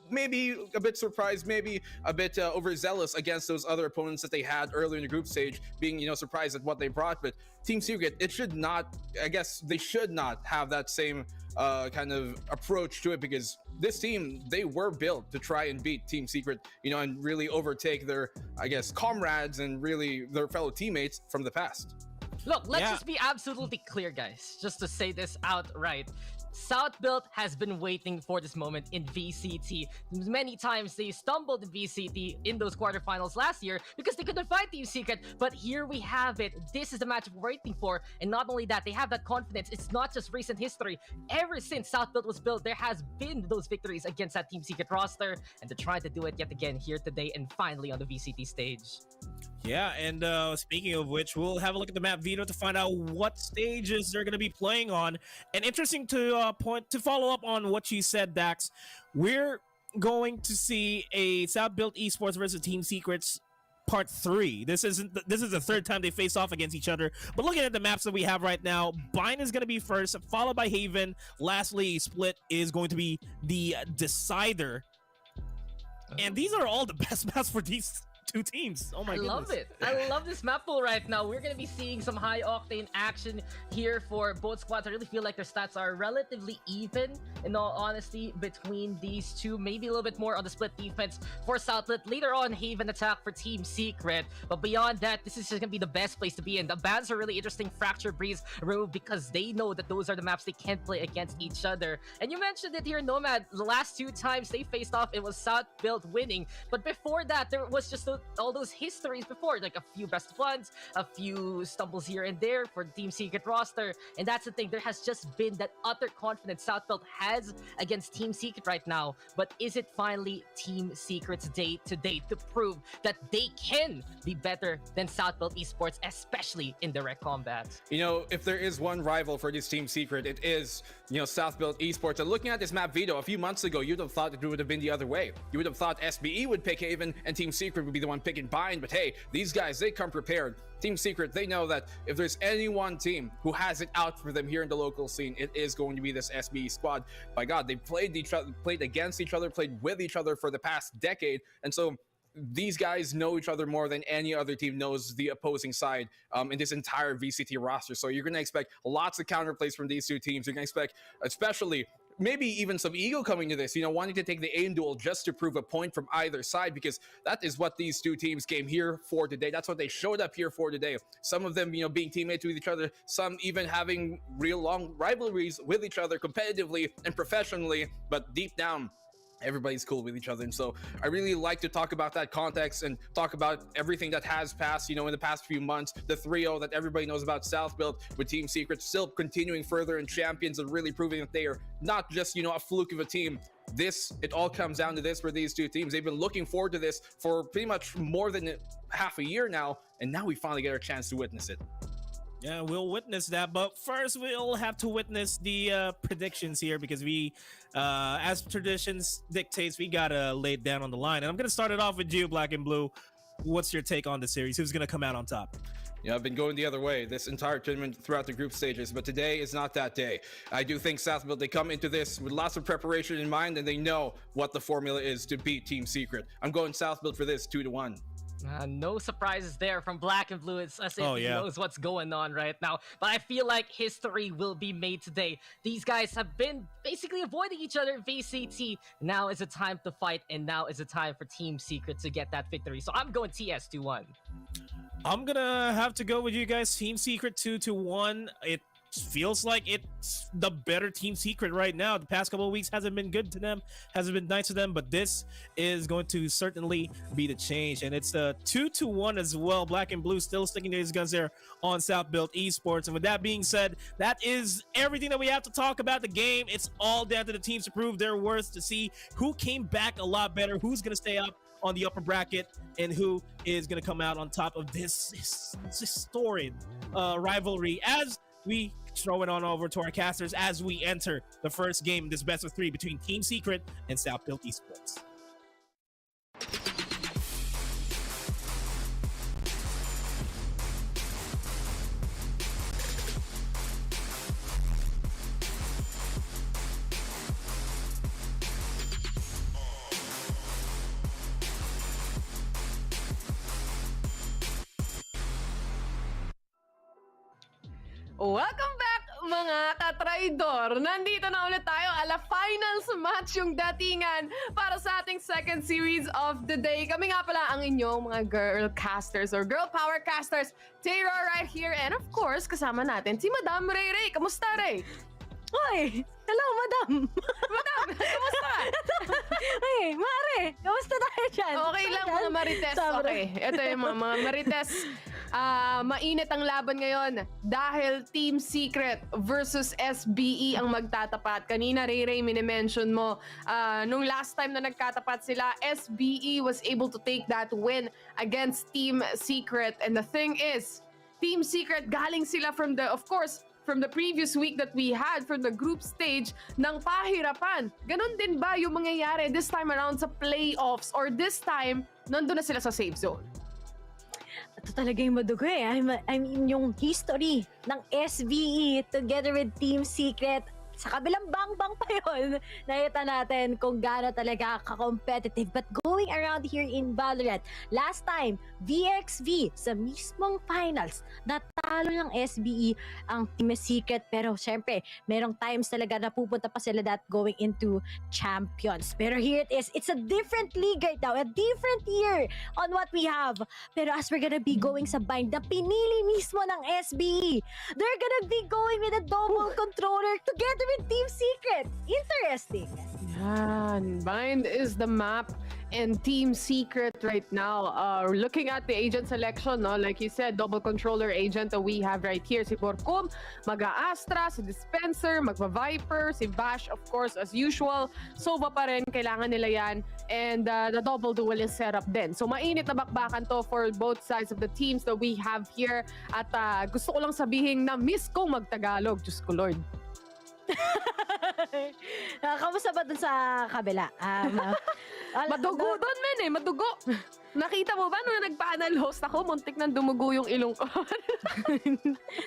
maybe a bit surprised, maybe a bit overzealous against those other opponents that they had earlier in the group stage, being, you know, surprised at what they brought. But Team Secret, it should not, I guess they should not have that same kind of approach to it, because this team, they were built to try and beat Team Secret, you know, and really overtake their, I guess, comrades and really their fellow teammates from the past. Look, let's just be absolutely clear, guys, just to say this outright. South Built has been waiting for this moment in VCT. Many times they stumbled in VCT in those quarterfinals last year because they couldn't fight Team Secret, but here we have it. This is the matchup we're waiting for, and not only that, they have that confidence. It's not just recent history. Ever since South Built was built, there has been those victories against that Team Secret roster, and they're trying to do it yet again here today and finally on the VCT stage. Yeah, and speaking of which, we'll have a look at the map video to find out what stages they're going to be playing on. And interesting to follow up on what you said, Dax, we're going to see a South Built Esports versus Team Secrets Part 3. This is the third time they face off against each other. But looking at the maps that we have right now, Bind is going to be first, followed by Haven. Lastly, Split is going to be the decider. And these are all the best maps for these two teams. Oh my goodness. I love it. I love this map pool right now. We're going to be seeing some high octane action here for both squads. I really feel like their stats are relatively even, in all honesty, between these two. Maybe a little bit more on the split defense for Southlet. Later on, Haven attack for Team Secret. But beyond that, this is just going to be the best place to be in. The bans are really interesting. Fracture, Breeze, Remove, because they know that those are the maps they can't play against each other. And you mentioned it here, Nomad. The last two times they faced off, it was South Built winning. But before that, there was just all those histories before, like a few best of ones, a few stumbles here and there for the Team Secret roster. And that's the thing, there has just been that utter confidence South Built has against Team Secret right now. But is it finally Team Secret's day today to prove that they can be better than South Built Esports, especially in direct combat? You know, if there is one rival for this Team Secret, it is, you know, South Built Esports. And looking at this map video a few months ago, you'd have thought it would have been the other way. You would have thought SBE would pick Haven and Team Secret would be the one picking Bind. But hey, these guys, they come prepared. Team Secret, they know that if there's any one team who has it out for them here in the local scene, it is going to be this SBE squad. By God, they played against each other, played with each other for the past decade. And so these guys know each other more than any other team knows the opposing side in this entire VCT roster. So you're going to expect lots of counterplays from these two teams. You're going to expect, especially, maybe even some ego coming to this, you know, wanting to take the aim duel just to prove a point from either side, because that is what these two teams came here for today. That's what they showed up here for today. Some of them, you know, being teammates with each other, some even having real long rivalries with each other competitively and professionally, but deep down, everybody's cool with each other. And so I really like to talk about that context and talk about everything that has passed, you know, in the past few months. The 3-0 that everybody knows about South Built, with Team Secret still continuing further in Champions and really proving that they are not just, you know, a fluke of a team. It all comes down to this for these two teams. They've been looking forward to this for pretty much more than half a year now, and now we finally get our chance to witness it. Yeah, we'll witness that, but first we'll have to witness the predictions here, because we, as traditions dictates, we gotta lay it down on the line. And I'm gonna start it off with you, Black and Blue. What's your take on the series? Who's gonna come out on top? Yeah, I've been going the other way this entire tournament throughout the group stages, but today is not that day. I do think South Built, they come into this with lots of preparation in mind, and they know what the formula is to beat Team Secret. I'm going South Built for this 2-1. No surprises there from Black and Blue. It's as if Oh, he yeah. knows what's going on right now. But I feel like history will be made today. These guys have been basically avoiding each other in VCT. Now is the time to fight, and now is the time for Team Secret to get that victory. So I'm going TS 2-1. I'm gonna have to go with you guys. Team Secret 2-1. It feels like it's the better Team Secret right now. The past couple of weeks hasn't been good to them, hasn't been nice to them, but this is going to certainly be the change. And it's a 2-1 as well. Black and Blue still sticking to his guns there on South Built Esports. And with that being said, that is everything that we have to talk about the game. It's all down to the teams to prove their worth, to see who came back a lot better, who's going to stay up on the upper bracket, and who is going to come out on top of this storied rivalry, as we throw it on over to our casters as we enter the first game, this best of 3 between Team Secret and South Built Esports. Welcome back mga katraidor! Nandito na ulit tayo, ala finals match yung datingan para sa ating second series of the day. Kami nga pala ang inyong mga girl casters or girl power casters. Tara right here, and of course, kasama natin si Madam Ray Ray. Kamusta, Ray? Hoy! Hello, madam! Madam! Kamusta? Hey, Mare! Kamusta tayo dyan? Okay lang mga Marites. Okay, ito yung mga Marites. Mainit ang laban ngayon dahil Team Secret versus SBE ang magtatapat. Kanina, Ray Ray, minimension mo, nung last time na nagkatapat sila, SBE was able to take that win against Team Secret. And the thing is, Team Secret, galing sila from the, of course, from the previous week that we had from the group stage ng pahirapan. Ganon din ba yung mangyayari this time around sa playoffs, or this time, nandun na sila sa safe zone? Ito talaga yung madugo eh. I mean, yung history ng SBE together with Team Secret, sa kabilang bang pa yun, nakita natin kung gaano talaga ka-competitive. But going around here in Valorant, last time, VXV sa mismong finals, natalo ng SBE ang Team Secret. Pero syempre, merong times talaga na pupunta pa sila that going into champions. Pero here it is, it's a different league right now, a different year on what we have. Pero as we're gonna be going sa bind, na pinili mismo ng SBE, they're gonna be going with a double controller together with Team Secret. Interesting. Yan. Bind is the map, and Team Secret right now, looking at the agent selection, no? Like you said, double controller agent that we have right here. Si Borkum, mag-a-Astra, si Dispenser, magva-Viper, si Bash, of course, as usual. Soba pa rin, kailangan nila yan. And the double duel is set up din. So mainit na bakbakan to for both sides of the teams that we have here. At gusto ko lang sabihin na miss kong mag-Tagalog. Diyos ko, Lord. Kamusta ba dun sa kabila? Madugo doon, men eh. Madugo. Nakita mo ba nung nag-panel host ako, muntik nang dumugo yung ilong ko.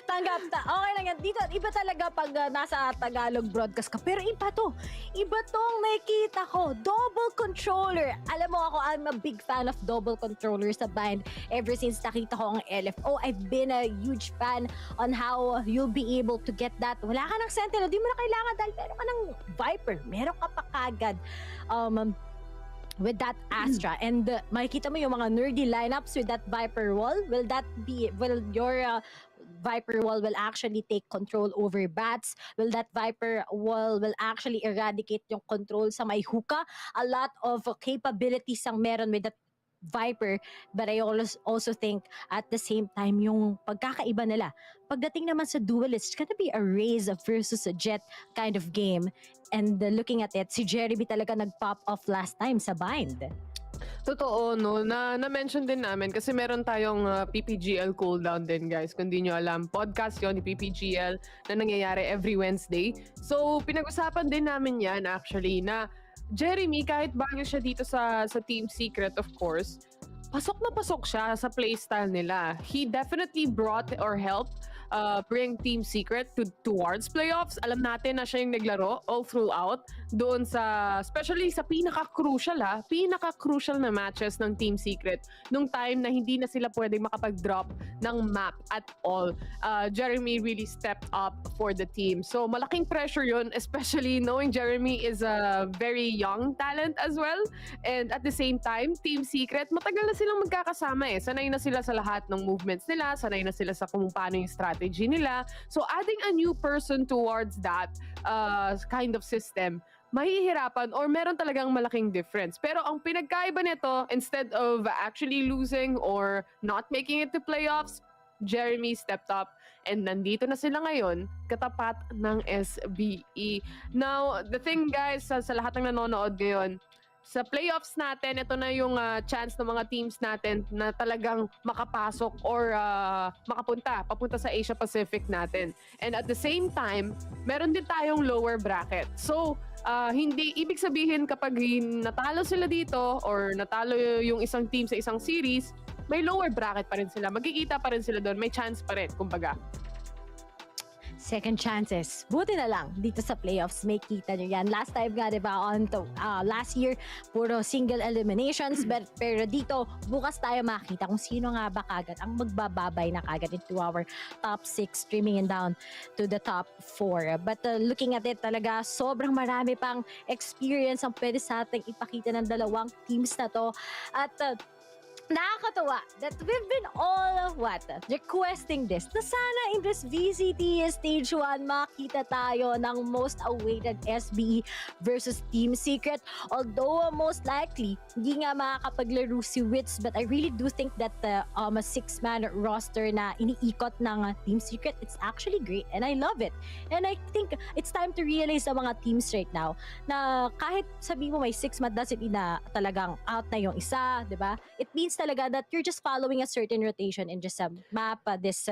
Tanggap. Okay lang yan. Dito, iba talaga pag nasa Tagalog broadcast ka. Pero iba to. Iba tong nakita ko. Double controller. Alam mo ako, I'm a big fan of double controller sa bind. Ever since nakita ko ang LFO, I've been a huge fan on how you'll be able to get that. Wala ka ng Sentinel. Di mo na kailangan dahil meron ka ng Viper. Meron ka pa kagad. With that Astra, and makikita mo yung mga nerdy lineups with that Viper wall. Will your Viper wall will actually take control over bats? Will that Viper wall will actually eradicate yung control sa may hookah? A lot of capabilities ang meron with that Viper, but I also think at the same time yung pagkakaiba nila. Pagdating naman sa duel, it's gonna be a Raze versus a Jet kind of game. And looking at it, si Jeremy talaga nag-pop off last time sa bind. Totoo, no? Na-mention din namin kasi meron tayong PPGL cooldown din, guys. Kung di nyo alam, podcast yon ni PPGL na nangyayari every Wednesday. So, pinag-usapan din namin yan actually na Jeremy, kahit bago siya dito sa Team Secret, of course, pasok na pasok siya sa playstyle nila. He definitely brought or helped bring Team Secret towards playoffs. Alam natin na siya yung naglaro all throughout doon sa, especially sa pinaka-crucial na matches ng Team Secret nung time na hindi na sila pwedeng makapag-drop ng map at all. Jeremy really stepped up for the team. So malaking pressure yun, especially knowing Jeremy is a very young talent as well. And at the same time, Team Secret, matagal na silang magkakasama eh. Sanay na sila sa lahat ng movements nila, sanay na sila sa kung paano yung strategy nila. So adding a new person towards that kind of system, mahihirapan or meron talagang malaking difference. Pero ang pinagkaiba nito, instead of actually losing or not making it to playoffs, Jeremy stepped up and nandito na sila ngayon katapat ng SBE. Now, the thing guys, sa lahat ng nanonood ngayon, sa playoffs natin, ito na yung chance ng mga teams natin na talagang makapasok or papunta sa Asia Pacific natin. And at the same time, meron din tayong lower bracket. So, hindi ibig sabihin kapag natalo sila dito or natalo yung isang team sa isang series, may lower bracket pa rin sila. Magkikita pa rin sila doon. May chance pa rin, kumbaga. Second chances. Buti na lang dito sa playoffs, may kita nyo yan. Last time nga, diba, last year, puro single eliminations. Pero dito, bukas tayo makita kung sino nga ba kagad ang magbababay na kagad into our top 6, streaming and down to the top 4. But looking at it talaga, sobrang marami pang experience ang pwede sa ating ipakita ng dalawang teams na to. At nakakatawa that we've been all requesting this na sana in this VCT Stage 1 makita tayo ng most awaited SBE versus Team Secret. Although most likely hindi nga makakapaglaro si Wits, but I really do think that a 6-man roster na iniikot ng Team Secret, it's actually great and I love it. And I think it's time to realize sa mga teams right now na kahit sabi mo may 6-man doesn't mean na talagang out na yung isa, diba? It means talaga that you're just following a certain rotation and just a map. This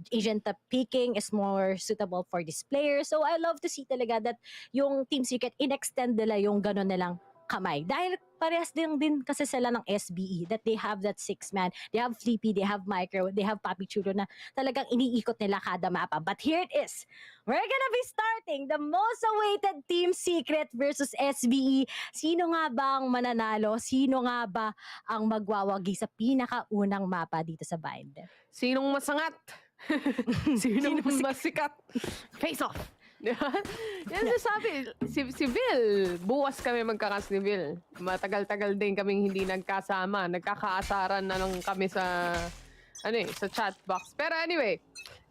agent picking is more suitable for this player. So I love to see talaga that yung Team Secret in-extend nila yung gano'n nilang kamay. Dahil parehas din kasi sila ng SBE that they have that 6-man. They have Flippy, they have Micro, they have Papi Chulo na talagang iniikot nila kada mapa. But here it is. We're gonna be starting the most awaited Team Secret versus SBE. Sino nga ba ang mananalo? Sino nga ba ang magwawagi sa pinakaunang mapa dito sa Bind? Sinong masangat? Sinong masikat? Face off! Yan sabi, si Vil, buwas kami magkakas ni Vil. Matagal-tagal din kaming hindi nagkasama. Nagkakaasaran na lang kami sa chat box. Pero anyway,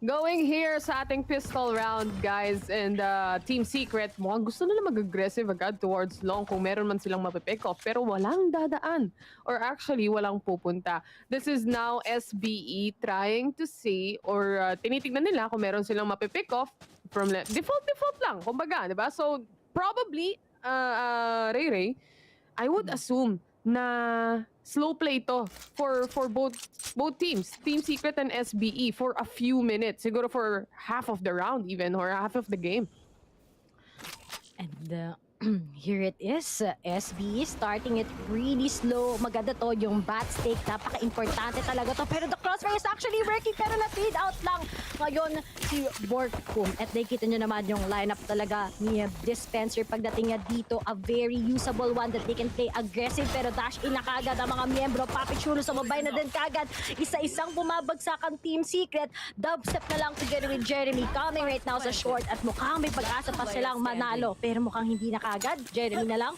going here sa ating pistol round, guys, and Team Secret, mukhang gusto nila mag-aggressive agad towards long kung meron man silang mapipick off, pero walang dadaan. Or actually, walang pupunta. This is now SBE trying to see or tinitignan nila kung meron silang mapipick off from default lang, kumbaga, diba? So, probably, Ray, I would assume na slow play to for both teams, Team Secret and SBE, for a few minutes. Siguro for half of the round even, or half of the game. And here it is. SBE starting it really slow. Maganda to yung bat stake. Napaka-importante talaga to. Pero the crossfire is actually working. Pero na-fade out lang ngayon si Borkum. At nakikita nyo naman yung lineup talaga ni Dispenser. Pagdating niya dito, a very usable one that they can play aggressive. Pero dash in na kagad ang mga miyembro. Papi Chulo sa mabay na din kagad. Isa-isang bumabagsak ang Team Secret. Dubstep na lang together with Jeremy. Coming right now sa short. At mukhang may pag-asa pa silang manalo. Pero mukhang hindi na agad. Jeremy na lang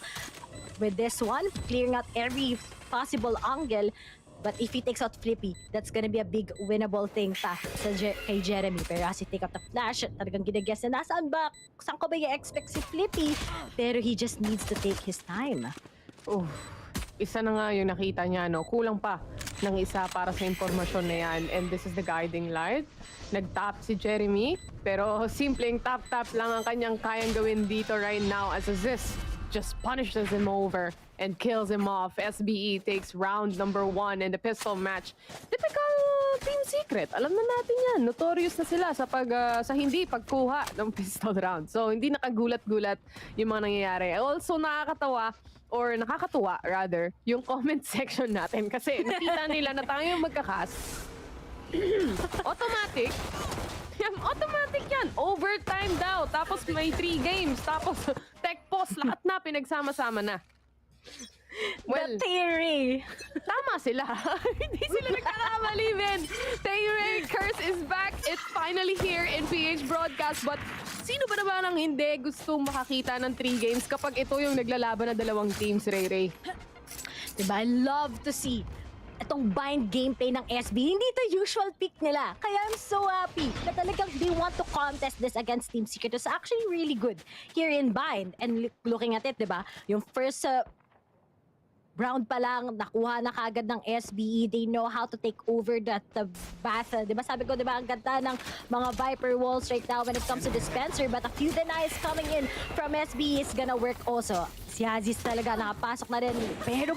with this one, clearing out every possible angle. But if he takes out Flippy, that's gonna be a big winnable thing pa sa kay Jeremy. Pero as he take out the flash, talagang ginaguess na nasaan ba? Saan ko ba i-expect si Flippy? Pero he just needs to take his time. Isa na nga yung nakita niya, no? Kulang pa ng isa para sa impormasyon na yan. And this is the guiding light. Nag-tap si Jeremy, pero simpleng tap-tap lang ang kanyang kayang gawin dito right now as Aziz just punishes him over and kills him off. SBE takes round number 1 in the pistol match. Typical Team Secret. Alam na natin yan. Notorious na sila sa hindi pagkuha ng pistol round. So, hindi nakagulat-gulat yung mga nangyayari. Also, nakakatuwa rather, yung comment section natin. Kasi nakita nila na tayo yung magkakas. Automatic, Yan, automatic yan. Overtime daw. Tapos may 3 games. Tapos tech pause. Lahat na pinagsama-sama na. Well, the theory. Tama sila. Hindi sila nagkakamali, men. Theory curse is back. It's finally here in PH Broadcast. But sino ba naman ang hindi gustong makakita ng 3 games kapag ito yung naglalaban na dalawang teams, Ray? Diba? I love to see itong bind gameplay ng SB. Hindi ito usual pick nila. Kaya I'm so happy na talagang they want to contest this against Team Secret. It's actually really good here in bind. And looking at it, diba? Yung first round pa lang, nakuha na kagad ng SBE. They know how to take over that battle. Diba sabi ko, diba, ang ganda ng mga Viper walls right now when it comes to Dispenser. But a few denies coming in from SBE is gonna work also. Si Aziz talaga nakapasok na rin. Pero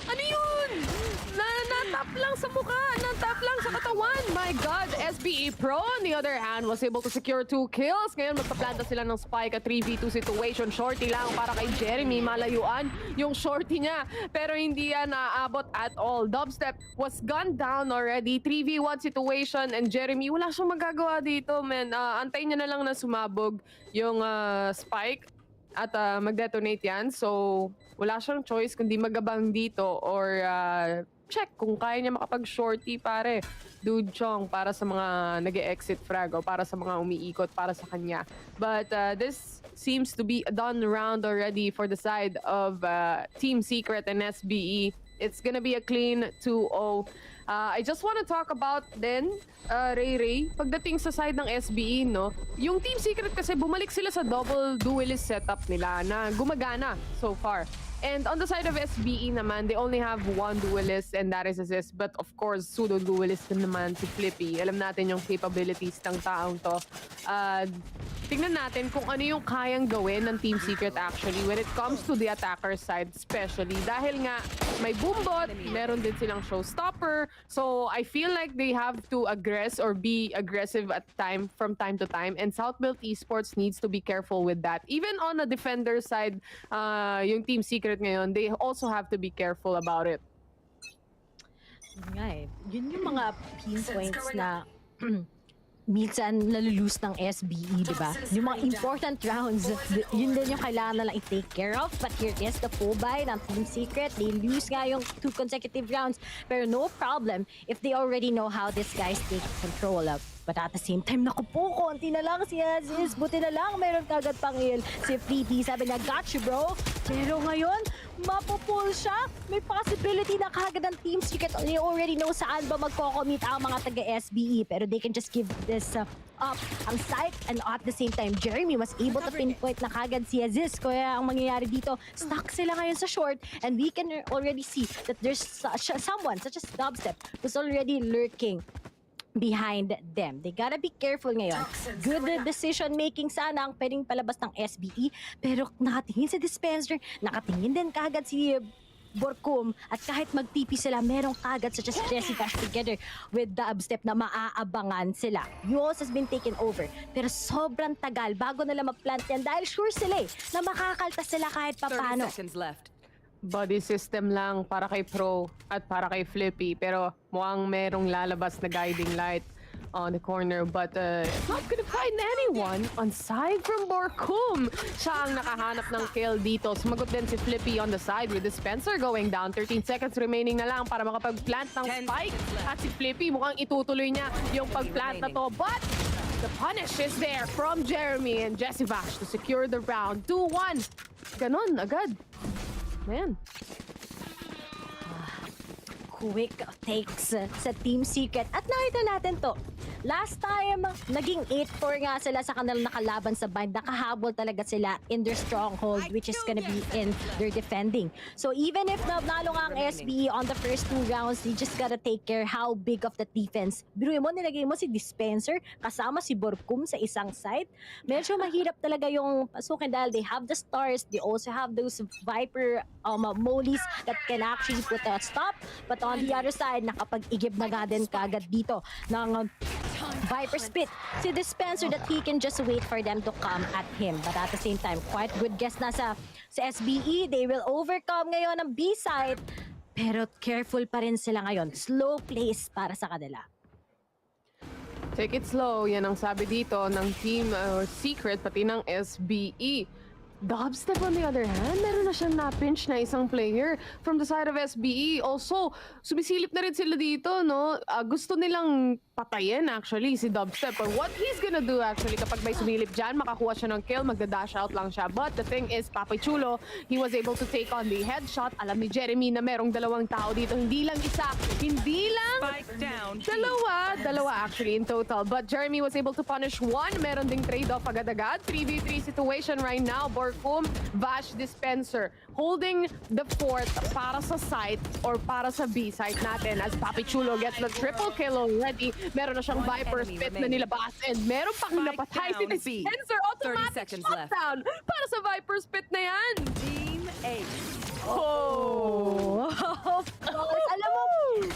ano yun? Natap lang sa mukha. Natap lang sa katawan. My God, SBE Pro on the other hand was able to secure 2 kills. Ngayon magpaplanta sila ng spike at 3v2 situation. Shorty lang para kay Jeremy. Malayuan yung shorty niya. Pero hindi yan naabot at all. Dubstep was gunned down already. 3v1 situation and Jeremy, wala siyang magagawa dito, man. Antayin niya na lang na sumabog yung spike at mag-detonate yan. So, wala siyang choice kundi magabang dito or check kung kaya niya makapag-shorty, pare. Dude Chong, para sa mga nag-exit frag o para sa mga umiikot para sa kanya. But this seems to be a done round already for the side of Team Secret and SBE. It's gonna be a clean 2-0. I just want to talk about then, Ray, pagdating sa side ng SBE, no? Yung Team Secret kasi bumalik sila sa double duelist setup nila na gumagana so far. And on the side of SBE naman, they only have 1 duelist and that is Assist. But of course, pseudo-duelist naman si Flippy. Alam natin yung capabilities ng taong to. Tingnan natin kung ano yung kayang gawin ng Team Secret actually when it comes to the attacker side especially. Dahil nga may boombot, meron din silang showstopper. So I feel like they have to aggress or be aggressive at from time to time. And Southbuilt Esports needs to be careful with that. Even on the defender side, yung Team Secret ngayon, they also have to be careful about it. Yun yung mga pinpoints na minsan nalulose ng SBE, di ba? Yung mga important rounds, yun din yung kailangan nalang i-take care of. But here is the full buy ng Team Secret. They lose nga yung 2 consecutive rounds. Pero no problem if they already know how these guys take control of. But at the same time, naku po, konti na lang si Aziz. Buti na lang, meron kagad pang-heal. Si Fleety, sabi niya, got you, bro. Pero ngayon, mapupull siya. May possibility na kagad ang Team Secret. They already know saan ba magko-commit ang mga taga-SBE. Pero they can just give this up ang site. And at the same time, Jeremy was able to pinpoint na kagad si Aziz. Kaya ang mangyayari dito, stuck sila ngayon sa short. And we can already see that there's someone, such as Dubstep, who's already lurking behind them. They gotta be careful ngayon. Good decision-making sana ang pwedeng palabas ng SBE, pero nakatingin si Dispenser, nakatingin din kagad si Borkum, at kahit mag-TP sila, merong kagad such as Jessica together with Dubstep na maaabangan sila. Yours has been taken over, pero sobrang tagal bago nila mag-plant yan dahil sure sila na makakaltas sila kahit papano. 30 seconds left. Body system lang para kay Pro at para kay Flippy. Pero mukhang merong lalabas na guiding light on the corner. But not gonna find anyone on side from Borkum. Siya ang nakahanap ng kill dito. Sumagot din si Flippy on the side with Dispenser going down. 13 seconds remaining na lang para makapag-plant ng spike. At si Flippy mukhang itutuloy niya yung pag-plant na to. But the punish is there from Jeremy and Jesse Vash to secure the round. 2-1. Ganon, agad. Man. Quick takes sa Team Secret. At nakita natin to. Last time, naging 8-4 nga sila sa kanilang nakalaban sa bind. Nakahabol talaga sila in their stronghold, which is gonna be in their defending. So even if nalo nga ang SBE on the first 2 rounds, you just gotta take care how big of the defense. Biruin mo, nilagay mo si Dispenser kasama si Borkum sa isang side. Medyo mahirap talaga yung pasukin dahil they have the stars. They also have those Viper molies that can actually put a stop. But on the other side, nakapag-igib na nga din kagad dito ng Viper Spit si Dispenser that he can just wait for them to come at him. But at the same time, quite good guess na sa SBE. They will overcome ngayon ang B side. Pero careful pa rin sila ngayon. Slow plays para sa kanila. Take it slow, yan ang sabi dito ng Team Secret, pati ng SBE. Dubstep on the other hand, meron na siyang na-pinch na isang player from the side of SBE. Also, sumisilip na rin sila dito, no? Gusto nilang patayin actually si Dubstep. Or what he's gonna do actually kapag may sumilip dyan, makakuha siya ng kill, magda-dash out lang siya. But the thing is, Papi Chulo, he was able to take on the headshot. Alam ni Jeremy na merong dalawang tao dito. Hindi lang isa, hindi lang dalawa actually in total. But Jeremy was able to punish one. Meron ding trade-off agad-agad. 3v3 situation right now. Borkum, Vash, Dispenser holding the fort para sa site or para sa B site natin as Papi Chulo gets the triple kill already. Meron na siyang Viper spit na nilabas and meron pang napatay si Dispenser. Automatic shutdown para sa Viper spit na yan. Team 8. Oh! Of course. Alam mo,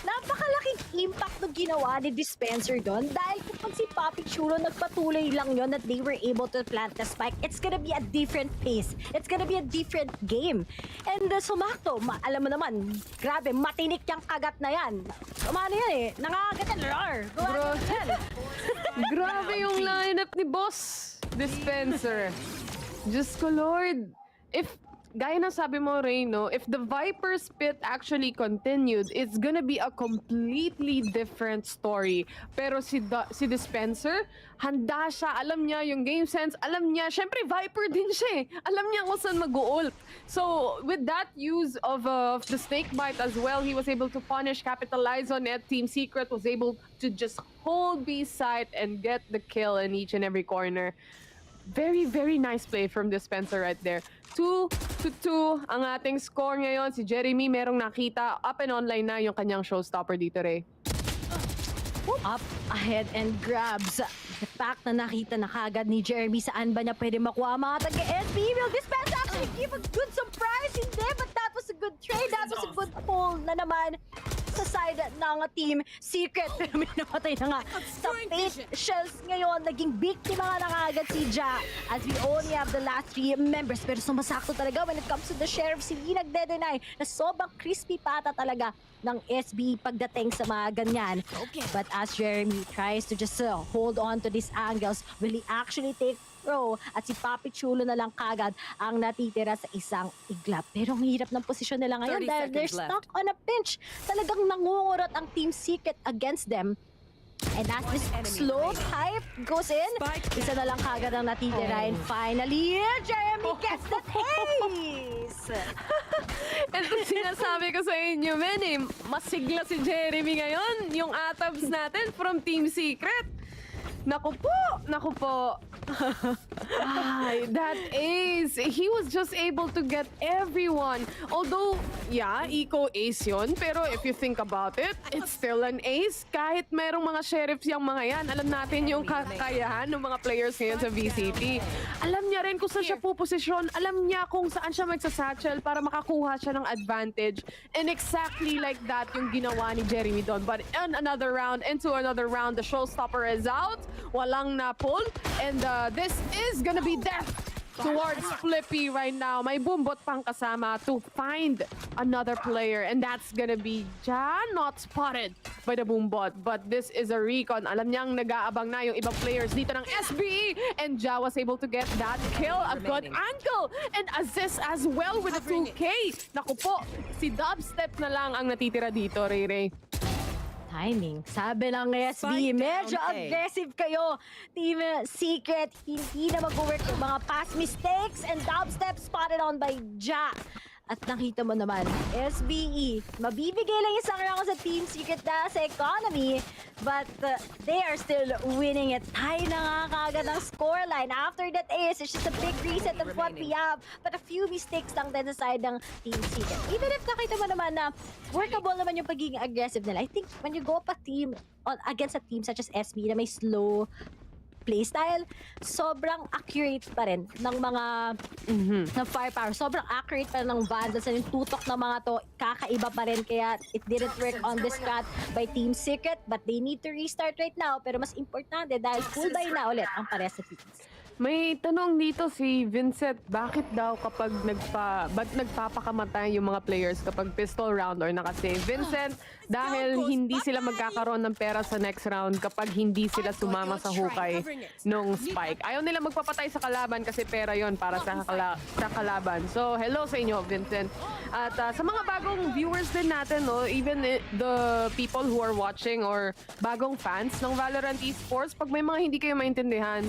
napakalaking impact ng ginawa ni Dispenser doon dahil kapag si Papi Chulo nagpatuloy lang yon that they were able to plant the spike, it's gonna be a different pace. It's gonna be a different game. And sumakto, alam mo naman, grabe, matinik yung kagat na yan. Umano yan eh, nangangagat yan. Grabe yung lineup ni Boss Dispenser. Diyos ko Lord. Gaya na sabi mo, Ray, no? If the Viper spit actually continued, it's gonna be a completely different story. Pero si Dispenser, handa siya. Alam niya yung game sense. Alam niya, syempre Viper din siya eh. Alam niya kung saan mag-ult. So, with that use of the snake bite as well, he was able to punish, capitalize on it. Team Secret was able to just hold B site and get the kill in each and every corner. Very, very nice play from Dispenser right there. 2-2 ang ating score ngayon. Si Jeremy merong nakita. Up and online na yung kanyang showstopper dito, Ray. Up ahead and grabs. The fact na nakita na kagad ni Jeremy saan ba niya pwede makuha mga taga-SB. Will Dispenser actually give a good surprise? Hindi, but that was a good trade. That was a good pull na naman sa side ng Team Secret. Pero may namatay na nga sa Fate Shells ngayon. Naging biktima na kagad si Ja as we only have the last 3 members. Pero sumasakto talaga when it comes to the Sheriff. Hindi nagde-deny na sobrang crispy pata talaga ng SB pagdating sa mga ganyan. But as Jeremy tries to just hold on to these angles, will he actually take throw? At si Papi Chulo na lang kagad ang natitira sa isang iglap. Pero ang hirap ng posisyon nila ngayon dahil they're stuck on a pinch. Talagang nangungurot ang Team Secret against them. And as this slow hype goes in, isa na lang kagad ang natitira. And finally, Jeremy gets the ace! Ito sinasabi ko sa inyo, men eh. Masigla si Jeremy ngayon. Yung atabs natin from Team Secret. Naku po. That ace. He was just able to get everyone. Although, yeah, eco ace yun. Pero if you think about it, it's still an ace. Kahit merong mga sheriffs yung mga yan, alam natin yung kakayahan ng mga players ngayon sa VCT. Alam niya rin kung saan siya puposisyon. Alam niya kung saan siya magsasatchel para makakuha siya ng advantage. And exactly like that yung ginawa ni Jeremy doon. But into another round, the showstopper is out. Walang na-pull. And this is gonna be death towards Flippy right now. May bumbot pang kasama to find another player. And that's gonna be Ja, not spotted by the bumbot. But this is a recon. Alam niyang nag-aabang na yung ibang players dito ng SBE. And Ja was able to get that kill. A good angle. And assist as well with the 2K. Naku po, si Dubstep na lang ang natitira dito, Ray. Timing. Sabi ng SB, medyo aggressive kayo. Team Secret, hindi na mag-work yung mga past mistakes and Dubstep spotted on by Ja. At nakita mo naman, SBE, mabibigay lang isang round sa Team Secret na sa economy, but they are still winning it. Tie na nga kagad ang scoreline. After that ace, it's just a big reset of what we have, but a few mistakes lang din sa side ng Team Secret. Even if nakita mo naman na workable naman yung pagiging aggressive nila, I think when you go up against a team such as SB na may slow playstyle, sobrang accurate pa rin ng mga ng firepower. Sobrang accurate pa rin ng vandals and yung tutok ng mga to, kakaiba pa rin. Kaya it didn't work on this strat by Team Secret, but they need to restart right now. Pero mas importante dahil full buy na ulit ang pares sa teams. May tanong dito si Vincent, bakit daw kapag ba't nagpapakamatay yung mga players kapag pistol round or nakasave? Vincent, dahil hindi sila magkakaroon ng pera sa next round kapag hindi sila sumama sa hukay nung spike. Ayaw nila magpapatay sa kalaban kasi pera yon para sa kalaban. So, hello sa inyo, Vincent. At sa mga bagong viewers din natin, no, even the people who are watching or bagong fans ng Valorant Esports, pag may mga hindi kayo maintindihan,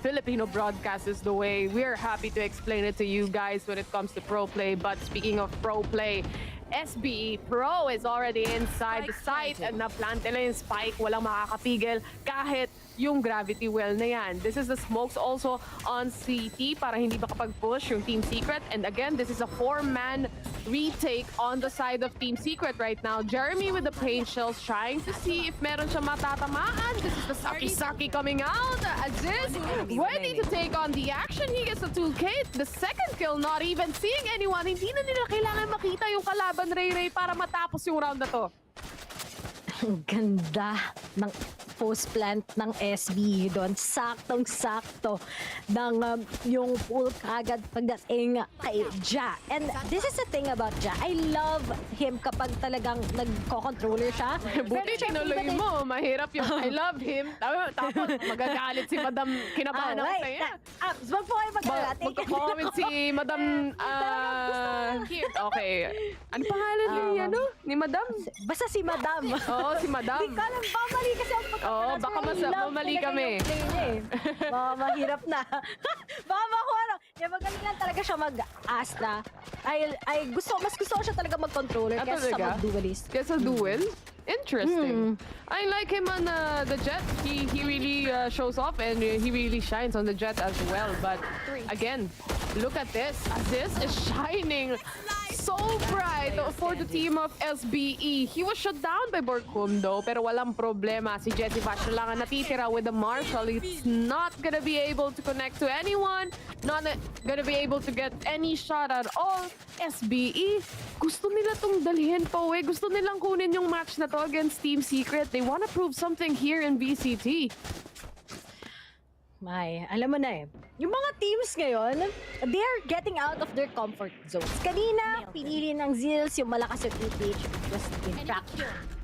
Filipino broadcast is the way. We're happy to explain it to you guys when it comes to pro play. But speaking of pro play, SBE Pro is already inside the site and na-plant nila yung spike. Walang makakapigil kahit yung gravity well na yan. This is the smokes also on CT para hindi makapag-push yung Team Secret. And again, this is a 4-man retake on the side of Team Secret right now. Jeremy with the paint shells trying to see if meron siya matatamaan. This is the Saki coming out. Aziz ready to take on the action. He gets a 2K. The second kill, not even seeing anyone. Hindi na nila kailangan makita yung kalaban Ray para matapos yung round na to. Ang ganda ng post plant ng SB doon. Saktong-sakto ng yung pull kagad pagdating kay Ja. And this is the thing about Ja. I love him kapag talagang nagko-controller siya. Buti tinuloy mo. Mahirap yung I love him. Tapos magagalit si Madam Kinabahan ako sa'yo. Wag po kayo magagalit. Magko-comment si Madam okay. Ano pangalan ni Madam? Basta si Madam. Oo, si Madam. Di ka lang pamali kasi ang pagkakalas. Oo, baka mamali kami. Baka mahirap na. Baka makuha. Magaling lang talaga siya mag-ask na. Mas gusto ko siya talaga mag-controller kaysa sa mag-duelist. Kaysa duel? Interesting. I like him on the Jet. He really shows off and he really shines on the Jet as well. But again, look at this. Aziz is shining so bright for the team of SBE. He was shut down by Borkum though, pero walang problema. Si Jesse Vash lang ang natitira with the Marshall. It's not gonna be able to connect to anyone. Not gonna be able to get any shot at all. SBE, gusto nila tong dalhin pa uwi. Gusto nilang kunin yung match na to against Team Secret. They wanna prove something here in VCT. May, alam mo na yung mga teams ngayon, they are getting out of their comfort zones. Kanina, pinili ng Zeal yung malakas yung APH. In fact,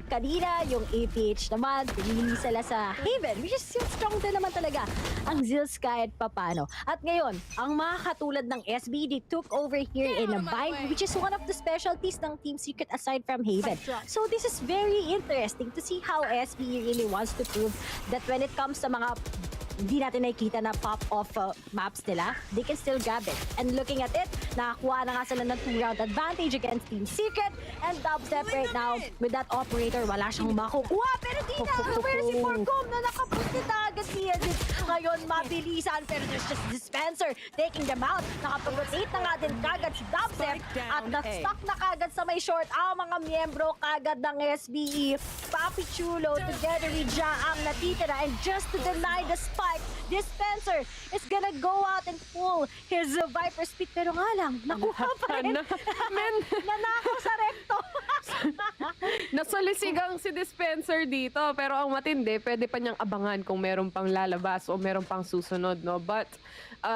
kanina yung APH naman, pinili sila sa Haven, which is yung strong din naman talaga ang Zeals kahit papano. At ngayon, ang mga katulad ng SB, they took over here in a bind, which is one of the specialties ng Team Secret aside from Haven. So this is very interesting to see how SB really wants to prove that when it comes sa mga hindi natin nakikita na pop-off maps nila, they can still grab it. And looking at it, nakakuha na nga sila ng 2-round advantage against Team Secret. And Dubstep right now, with that operator, wala siyang makukuha. Pero di na, where si Borkum na nakapunti na agad niya. Ngayon, mabilisan. Pero there's just Dispenser taking them out. Nakapag-rotate na nga din kagad si Dubstep. At na-stuck na kagad sa may short ang mga miyembro kagad ng SBE. Papi Chulo together with Ja ang natitira. And just to deny the spike, Dispenser is gonna go out and pull his Viper Speed. Pero nga lang, nakuha pa rin. Nanakaw sa recto. Nasolisigang si Dispenser dito. Pero ang matindi, pwede pa niyang abangan kung meron pang lalabas o meron pang susunod, no? But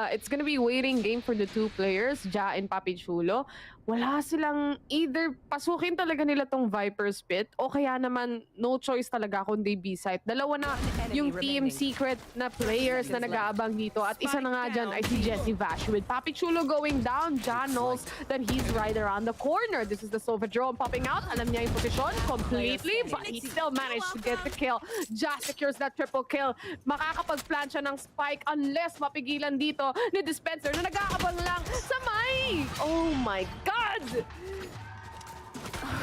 it's gonna be waiting game for the two players, Ja and Papi Chulo. Wala silang either pasukin talaga nila tong Viper Spit o kaya naman no choice talaga kundi B-site. Dalawa na yung Team Secret na players na nag-aabang dito at isa na nga dyan ay si Jesse Vash. With Papi Chulo going down, John knows that he's right around the corner. This is the Sova drone popping out. Alam niya yung posisyon completely but he still managed to get the kill. Ja secures that triple kill. Makakapag-plant siya ng spike unless mapigilan dito ni Dispenser na nag-aabang lang sa may! Oh my God!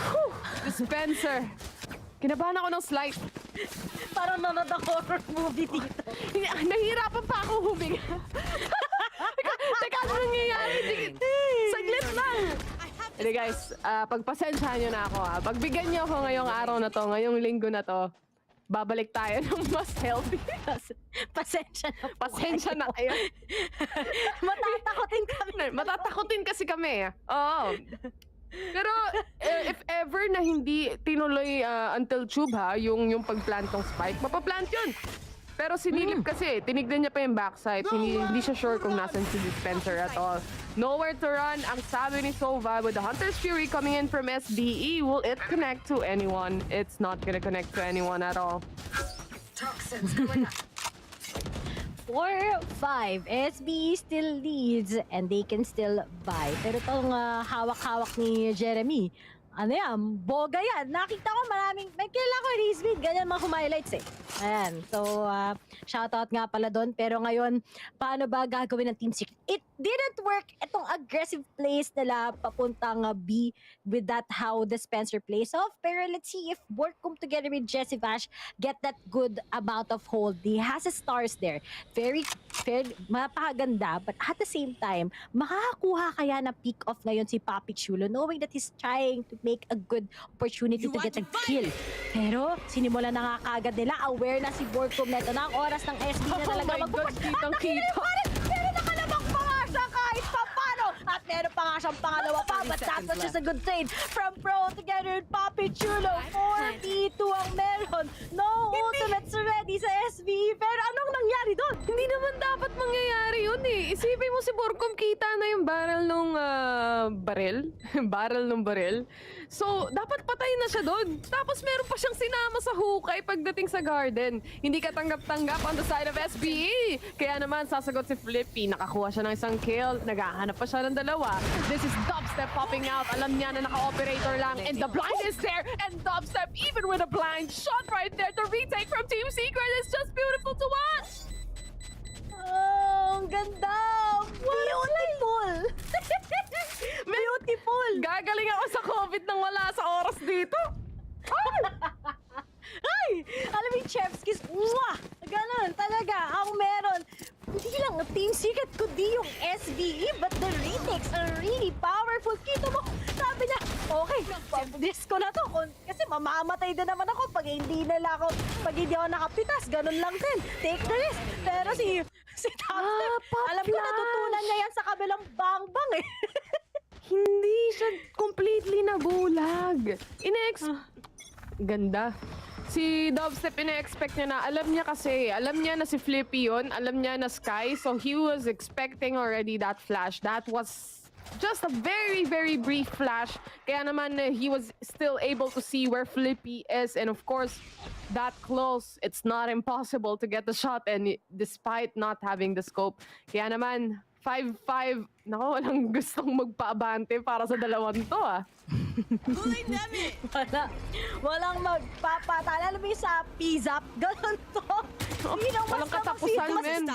Whew. Dispenser. Kinabahan ako ng slight. Parang nanonood ng horror movie dito. Nahihirapan pa ako huminga. Teka, ano nangyayari? Saglit lang. Hindi guys, pagpasensyahan nyo na ako. Pagbigyan nyo ako ngayong araw na to, ngayong linggo na to, babalik tayo ng mas healthy. Pasensya na kayo. Matatakotin kami. Matatakotin kasi kami. Oo. Pero if ever na hindi tinuloy until tube ha, yung pagplant ng spike, mapaplant yun. Pero sinilip kasi, tinignan niya pa yung backside. Hindi siya sure kung nasan si Dispenser at all. Nowhere to run, ang sabi ni Sova with the Hunter's Fury coming in from SBE. Will it connect to anyone? It's not gonna connect to anyone at all. Toxins going up. 4-5. SBE still leads and they can still buy. Pero itong hawak-hawak ni Jeremy, ano yan, boga yan. Nakita ko maraming, may kilala ko Rizvid, ganyan mga highlights eh. Ayan, so shoutout nga pala doon. Pero ngayon, paano ba gagawin ng Team Secret? It didn't work itong aggressive plays nila papuntang B with that how the Spencer plays off. Pero let's see if Borkum together with Jesse Vash get that good amount of hold. He has his stars there. Very mapakaganda, but at the same time, makakakuha kaya ng pick off ngayon si Papi Chulo knowing that he's trying to make a good opportunity to get a kill. Pero sinimula na nga kagad nila, aware na si Borkum neto na ang oras ng SB na talaga magpupush. Kitang-kita. Pero nakalabang pa nga siya kahit pa paano. At meron pa nga siyang pangalawa pa, but that was just a good trade from Pro together with Papi Chulo. 4v2 ang meron. No ultimates ready sa SB. Pero anong nangyari doon? Hindi naman dapat mangyayari yun eh. Isipin mo si Borkum, kita na yung barrel nung barrel. Barrel nung barrel. So, dapat patay na siya doon. Tapos meron pa siyang sinama sa hukay pagdating sa garden. Hindi ka tanggap-tanggap on the side of SBE. Kaya naman, sasagot si Flippy. Nakakuha siya ng isang kill. Naghahanap pa siya ng dalawa. This is Dubstep popping out. Alam niya na naka-operator lang. And the blind is there. And Dubstep, even with a blind shot right there, the retake from Team Secret is just beautiful to watch. Oh, ang ganda! Beautiful! Beautiful! Gagaling ako sa COVID nang wala sa oras dito. Ay! Alam mo yung chef's kiss, mwah! Ganon, talaga, ang meron. Hindi lang Team Secret, kundi yung SBE, but the retakes are really powerful. Kita mo, sabi niya, okay, disco na to. Kasi mamamatay din naman ako pag hindi ako nakapitas. Ganon lang din. Take the risk. Pero si Tapster, alam ko natutunan niya yan sa kabilang bang-bang eh. Hindi siya completely nabulag. Ganda. Si Dubstep, ina-expect niya na, alam niya na si Flippy yun, alam niya na Sky, so he was expecting already that flash. That was just a very, very brief flash. Kaya naman, he was still able to see where Flippy is, and of course, that close, it's not impossible to get the shot, and despite not having the scope. Kaya naman, 5-5, nako, walang gustong magpaabante para sa dalawang to ah. Walang magpapatala. Alam mo yung sa P-Zap, ganon to. Walang katapusan, men.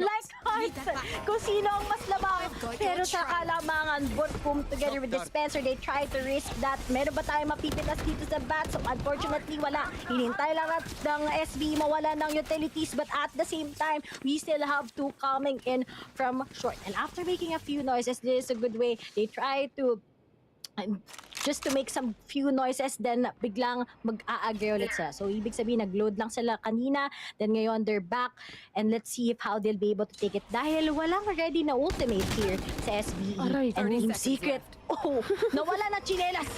Like hearts. Kung sino ang mas lamang. Pero sa kalamangan, Borkum together with Dispenser, they try to risk that. Meron ba tayo mapipitas dito sa bat? So unfortunately, wala. Hinintay lang ng SB mawala ng utilities, but at the same time, we still have two coming in from short. And after making a few noises, this is a good way. They try to just to make some few noises, then biglang mag-a-agree ulit sila. So, ibig sabihin, nag-load lang sila kanina, then ngayon they're back, and let's see if how they'll be able to take it. Dahil walang ready na ultimate here sa SBE. And Team Secret, nawala na chinelas.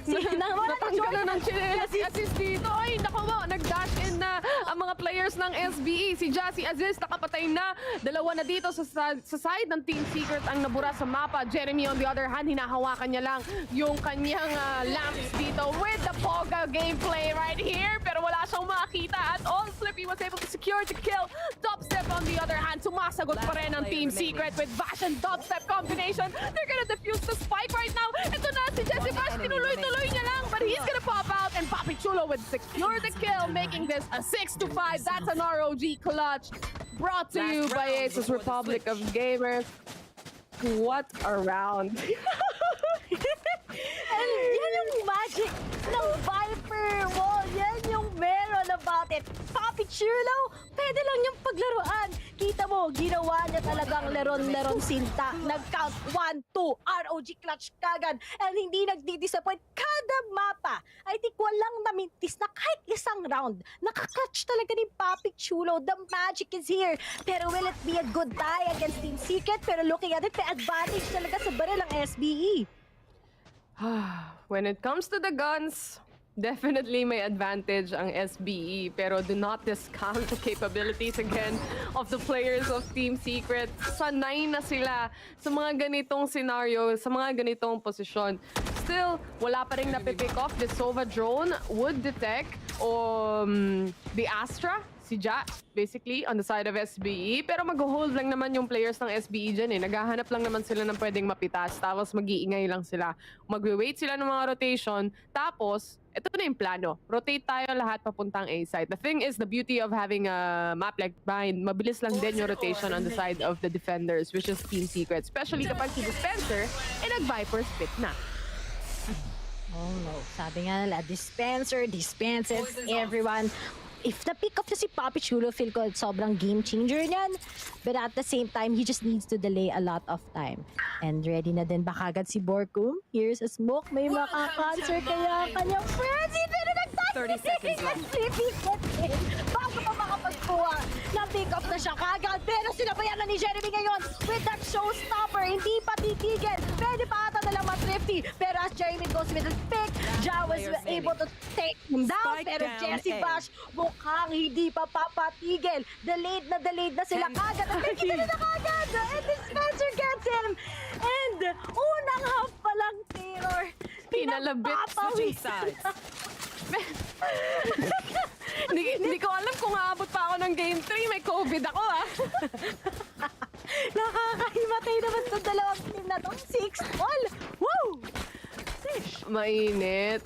Natanggalan ng chinelas si Aziz dito. Ay, naku mo, nag-dash in na ang mga players ng SBE. Si Jassy Aziz nakapatay na. Dalawa na dito sa side ng Team Secret ang nabura sa mapa. Jeremy on the other hand, hinahawakan niya lang yung kanyang lamps dito with the Poga gameplay right here. Pero wala siyang makita at all. Flippy was able to secure the kill. Dubstep on the other hand, sumasagot pa rin ang Team Secret with Vash and Dubstep combination. They're gonna defuse the spike right now. Ito na si Jesse Vash, tinuloy niya lang, but he's gonna pop out and Papi Chulo would secure the kill, making this a 6-5. That's an ROG clutch brought to you by ASUS Republic of Gamers. What a round. And yan yung magic ng Viper Wall. Yan yung meron about it. Papi Chulo, pwede lang yung paglaruan. Kita mo, ginawa niya talagang leron-leron sinta. Nag-count 1, 2, ROG clutch kagad. And hindi nagdi-disappoint kada mapa. I think walang namintis na kahit isang round. Nakakatch talaga ni Papi Chulo. The magic is here. Pero will it be a good tie against Team Secret? Pero looking at it, may advantage talaga sa baril ang SBE. When it comes to the guns, Definitely may advantage ang SBE, pero do not discount the capabilities again of the players of Team Secret. Sanay na sila sa mga ganitong scenario, sa mga ganitong posisyon. Still, wala pa rin napipick off. The Sova drone would detect the Astra, si Ja, basically, on the side of SBE. Pero mag-hold lang naman yung players ng SBE dyan eh. Naghahanap lang naman sila ng pwedeng mapitas, tapos mag-iingay lang sila. Mag-wait sila ng mga rotation, tapos, ito na yung plano. Rotate tayo lahat papuntang A side. The thing is, the beauty of having a map like mine, mabilis lang din yung rotation on the side of the defenders, which is Team Secret. Especially kapag si Dispenser, nag-Viper split na. Oh no, sabi nga nila, dispenses everyone. If na-pick up na si Papi Chulo, feel ko sobrang game changer niyan. But at the same time, he just needs to delay a lot of time. And ready na din ba kagad si Borkum? Here's a smoke, may maka-cancer kaya kanyang frenzy. Pero nag-touch 30 seconds left. Bago pa makapagkuha, na-pick up na siya kagad. Pero sinabayan na ni Jeremy ngayon with that showstopper. Hindi pa titigil. Pwede pa ata na lang ma-thrifty. Pero as Jeremy goes with his pick, Ja was able to take him down. Pero Jesse Bash, mukhang hindi pa papatigil. Delayed na sila kagad. At nakikita na kagad. And Dispenser gets him. And unang half pa lang terror. Pinalabit Switching sides. Hindi ko alam kung aabot pa ako ng game 3. May COVID ako ah. Nakakahimatay naman sa dalawang team na to. 6-all. Woo! Mainit.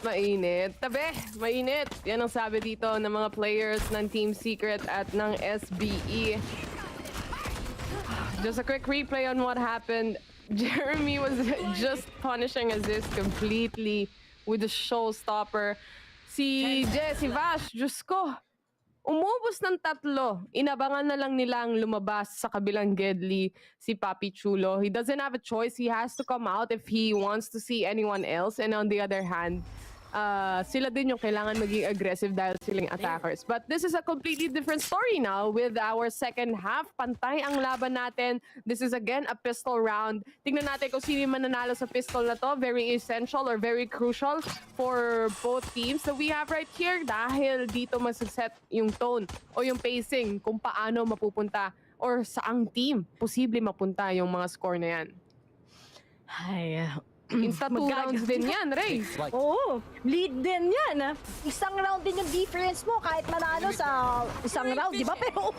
Tabi, mainit. Yan ang sabi dito ng mga players ng Team Secret at ng SBE. Just a quick replay on what happened. Jeremy was just punishing ASUS completely with the showstopper. Si Jesse Vash, Diyos ko, umubos ng 3. Inabangan na lang nilang lumabas sa kabilang Gedli si Papi Chulo. He doesn't have a choice. He has to come out if he wants to see anyone else. And on the other hand, sila din yung kailangan maging aggressive dahil silang attackers. But this is a completely different story now with our second half. Pantay ang laban natin. This is again a pistol round. Tingnan natin kung sino yung mananalo sa pistol na to. Very essential or very crucial for both teams that we have right here dahil dito masuset yung tone o yung pacing kung paano mapupunta or saang team posible mapunta yung mga score na yan. Ay, Insta 2 rounds din yan, Ray. Oo, lead din yan. Isang round din yung difference mo kahit manalo sa isang round, di ba? Pero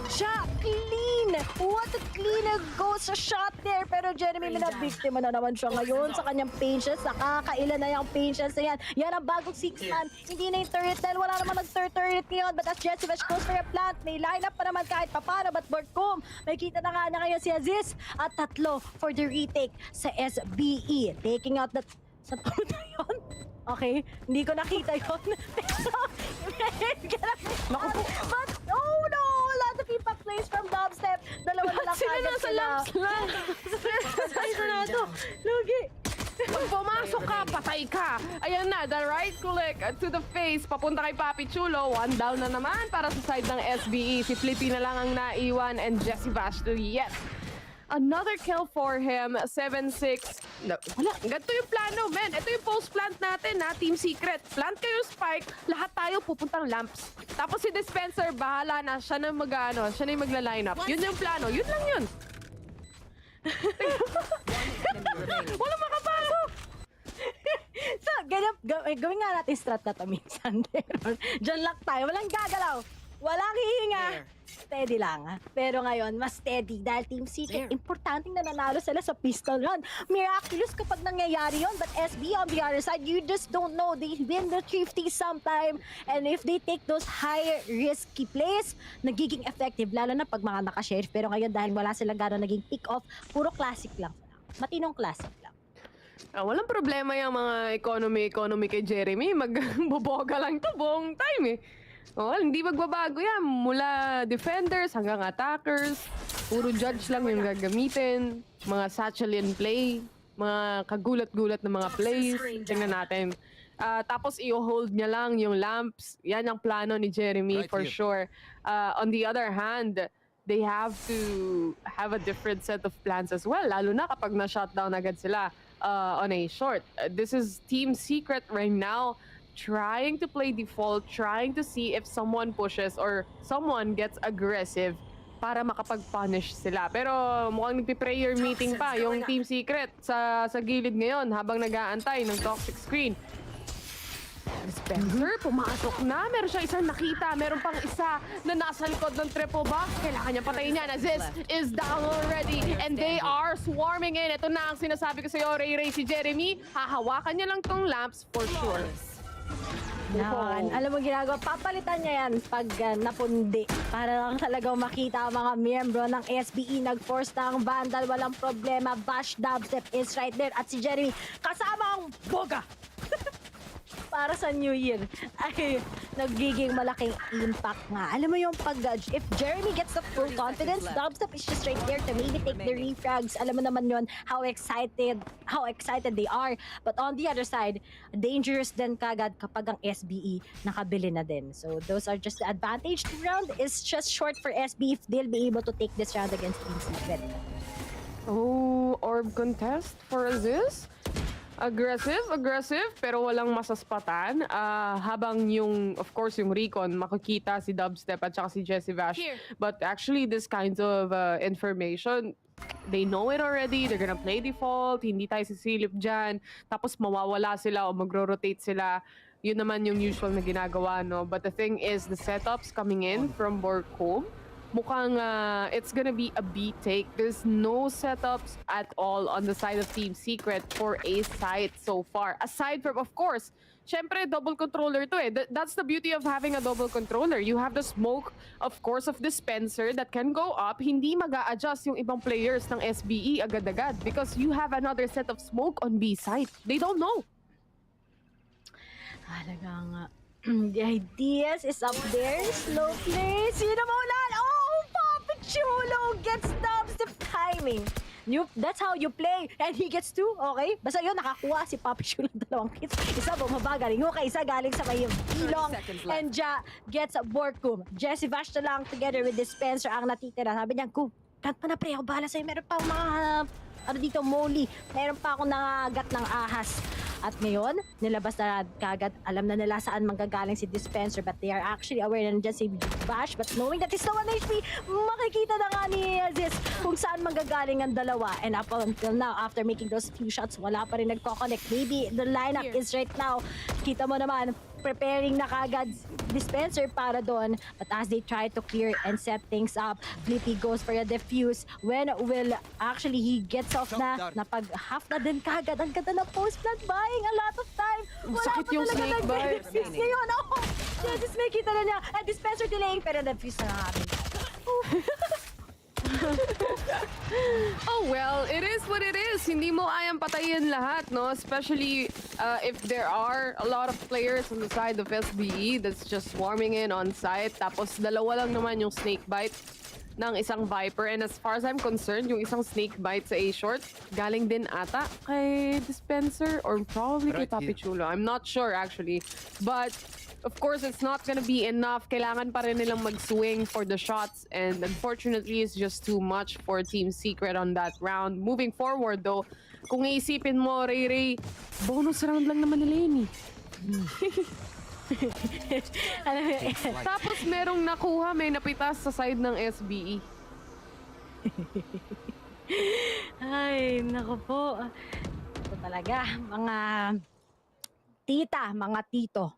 siya, clean. What a clean go sa shot there. Pero Jeremy, minabiktima na naman siya ngayon sa kanyang patience. Nakakailan na yung patience na yan. Yan ang bagong 6-man. Hindi na yung turret dahil wala naman nag-third turret ngayon. But as Jesse Vash goes for a plant, may lineup pa naman kahit papano. But Borkum, may kita na nga na ngayon si Aziz. At 3 for the retake sa SBE. Taking out that... Sa tao na yun? Okay, hindi ko nakita yun. But, oh no! Wala na pipa plays from Dubstep. Dalawa na lang Sila kagad nasa lamps lang. Sila na to. Lugi. Pag pumasok ka, patay ka. Ayan na, the right click to the face. Papunta kay Papi Chulo. 1 down na naman para sa side ng SBE. Si Flippy na lang ang naiwan and Jesse Bash to yet another kill for him. 7-6. No, wala. Ganito yung plano, men. Ito yung post-plant natin, ha? Team Secret. Plant kayo spike. Lahat tayo pupuntang lamps. Tapos si Dispenser, bahala na. Siya na siya na yung magla-line up. Yun yung plano. Yun lang yun. Wala makapasok. So, gawin nga natin strat na to minsan. Diyan lang tayo. Walang gagalaw. Walang hihinga. Steady lang. Pero ngayon, mas steady dahil Team Secret, importanteng nananalo sila sa pistol run. Miraculous kapag nangyayari yon. But SB on the other side, you just don't know. They win the thrifty sometime. And if they take those higher risky plays, nagiging effective. Lalo na pag mga naka-sheriff. Pero ngayon, dahil wala silang gano'n naging pick-off, puro classic lang. Matinong classic lang. Walang problema yung mga economy kay Jeremy. Magboboga lang to buong time eh. Hindi magbabago yan. Mula defenders hanggang attackers. Puro judge lang yung gagamitin. Mga satchel in play. Mga kagulat-gulat na mga plays. Tingnan natin. Tapos i-hold niya lang yung lamps. Yan ang plano ni Jeremy for sure. On the other hand, they have to have a different set of plans as well. Lalo na kapag na-shutdown agad sila on a short. This is Team Secret right now. trying to play default, trying to see if someone pushes or someone gets aggressive para makapag-punish sila. Pero mukhang nagpi-prayer meeting pa yung Team Secret sa gilid ngayon habang nag-aantay ng toxic screen. Dispenser, pumasok na. Meron siya isang nakita. Meron pang isa na nasa likod ng triple box. Kailangan niya patayin niya. This is down already. And they are swarming in. Ito na ang sinasabi ko sa'yo, Ray, si Jeremy. Hahawakan niya lang tong lamps for sure. Yan. Alam mo ginagawa, papalitan niya yan pag napundi. Para lang talagang makita ang mga miyembro ng SBE. Nag-force na ang Vandal, walang problema. Bash Dubstep is right there. At si Jeremy, kasama ang Boga! Para sa New Year ay nagiging malaking impact nga. Alam mo yung if Jeremy gets the full confidence, Dubstep is just right there to maybe take the refrags. Alam mo naman yun, how excited they are. But on the other side, dangerous din kagad kapag ang SBE nakabili na din. So those are just the advantage. The round is just short for SBE if they'll be able to take this round against Team Secret. Oh, orb contest for Aziz. Aggressive, pero walang masaspatan. Habang of course, yung Recon, makikita si Dubstep at saka si Jessie Vash. But actually, this kind of information, they know it already. They're gonna play default. Hindi tayo sisilip dyan. Tapos mawawala sila o magro-rotate sila. Yun naman yung usual na ginagawa, no? But the thing is, the setups coming in from Borkom, mukhang it's gonna be a B take. There's no setups at all on the side of Team Secret for a site so far. Aside from, of course, syempre, double controller to eh. That's the beauty of having a double controller. You have the smoke, of course, of dispenser that can go up. Hindi mag-a-adjust yung ibang players ng SBE agad-agad because you have another set of smoke on B site. They don't know. Talagang the ideas is up there. Slow play. Sino maulan? Oh, Papi Chulo gets Dubstep timing. That's how you play. And he gets two. Okay? Basta yun, nakakuha si Papi Chulo ng dalawang hits. Isa bumaba galing Hukay, isa galing sa may ilong. And Ja gets Borkum. Jessie Vash na lang together with Dispenser ang natitira. Sabi niya, "Go, plant pa na pre. Ako bahala sa'yo. Meron pa mga dito, Molly. Meron pa akong nangagat ng ahas." At ngayon, nilabas na kagad. Alam na nila saan manggagaling si Dispenser, but they are actually aware na nandiyan si Bash. But knowing that he's low on HP, makikita na nga ni Aziz kung saan manggagaling ang dalawa. And up until now, after making those few shots, wala pa rin nagko-connect. Maybe the lineup is right now. Kita mo naman, preparing na kagad Dispenser para doon. But as they try to clear and set things up, Flippy goes for a defuse. When will actually he gets off na napag-half na din kagad. Ang ganda na post-plant, buying a lot of time. Wala sakit pa yung talaga snake bite. nag-defuse ngayon. Oh, Jessis, may kita na niya. And Dispenser delaying pero defuse na natin. Oh well, it is what it is. Hindi mo ayang patayin lahat, no? Especially if there are a lot of players on the side of SBE that's just swarming in on site. Tapos dalawa lang naman yung snake bite ng isang Viper. And as far as I'm concerned, yung isang snake bite sa A-Short, galing din ata kay Dispenser or probably kay Papi Chulo. I'm not sure actually. But of course, it's not gonna be enough. Kailangan pa rin nilang mag-swing for the shots. And unfortunately, it's just too much for Team Secret on that round. Moving forward though, kung iisipin mo, Ray, bonus round lang naman nila yun eh. Tapos merong nakuha, may napitas sa side ng SBE. Ay, naku po. Ito talaga, mga tita, mga tito.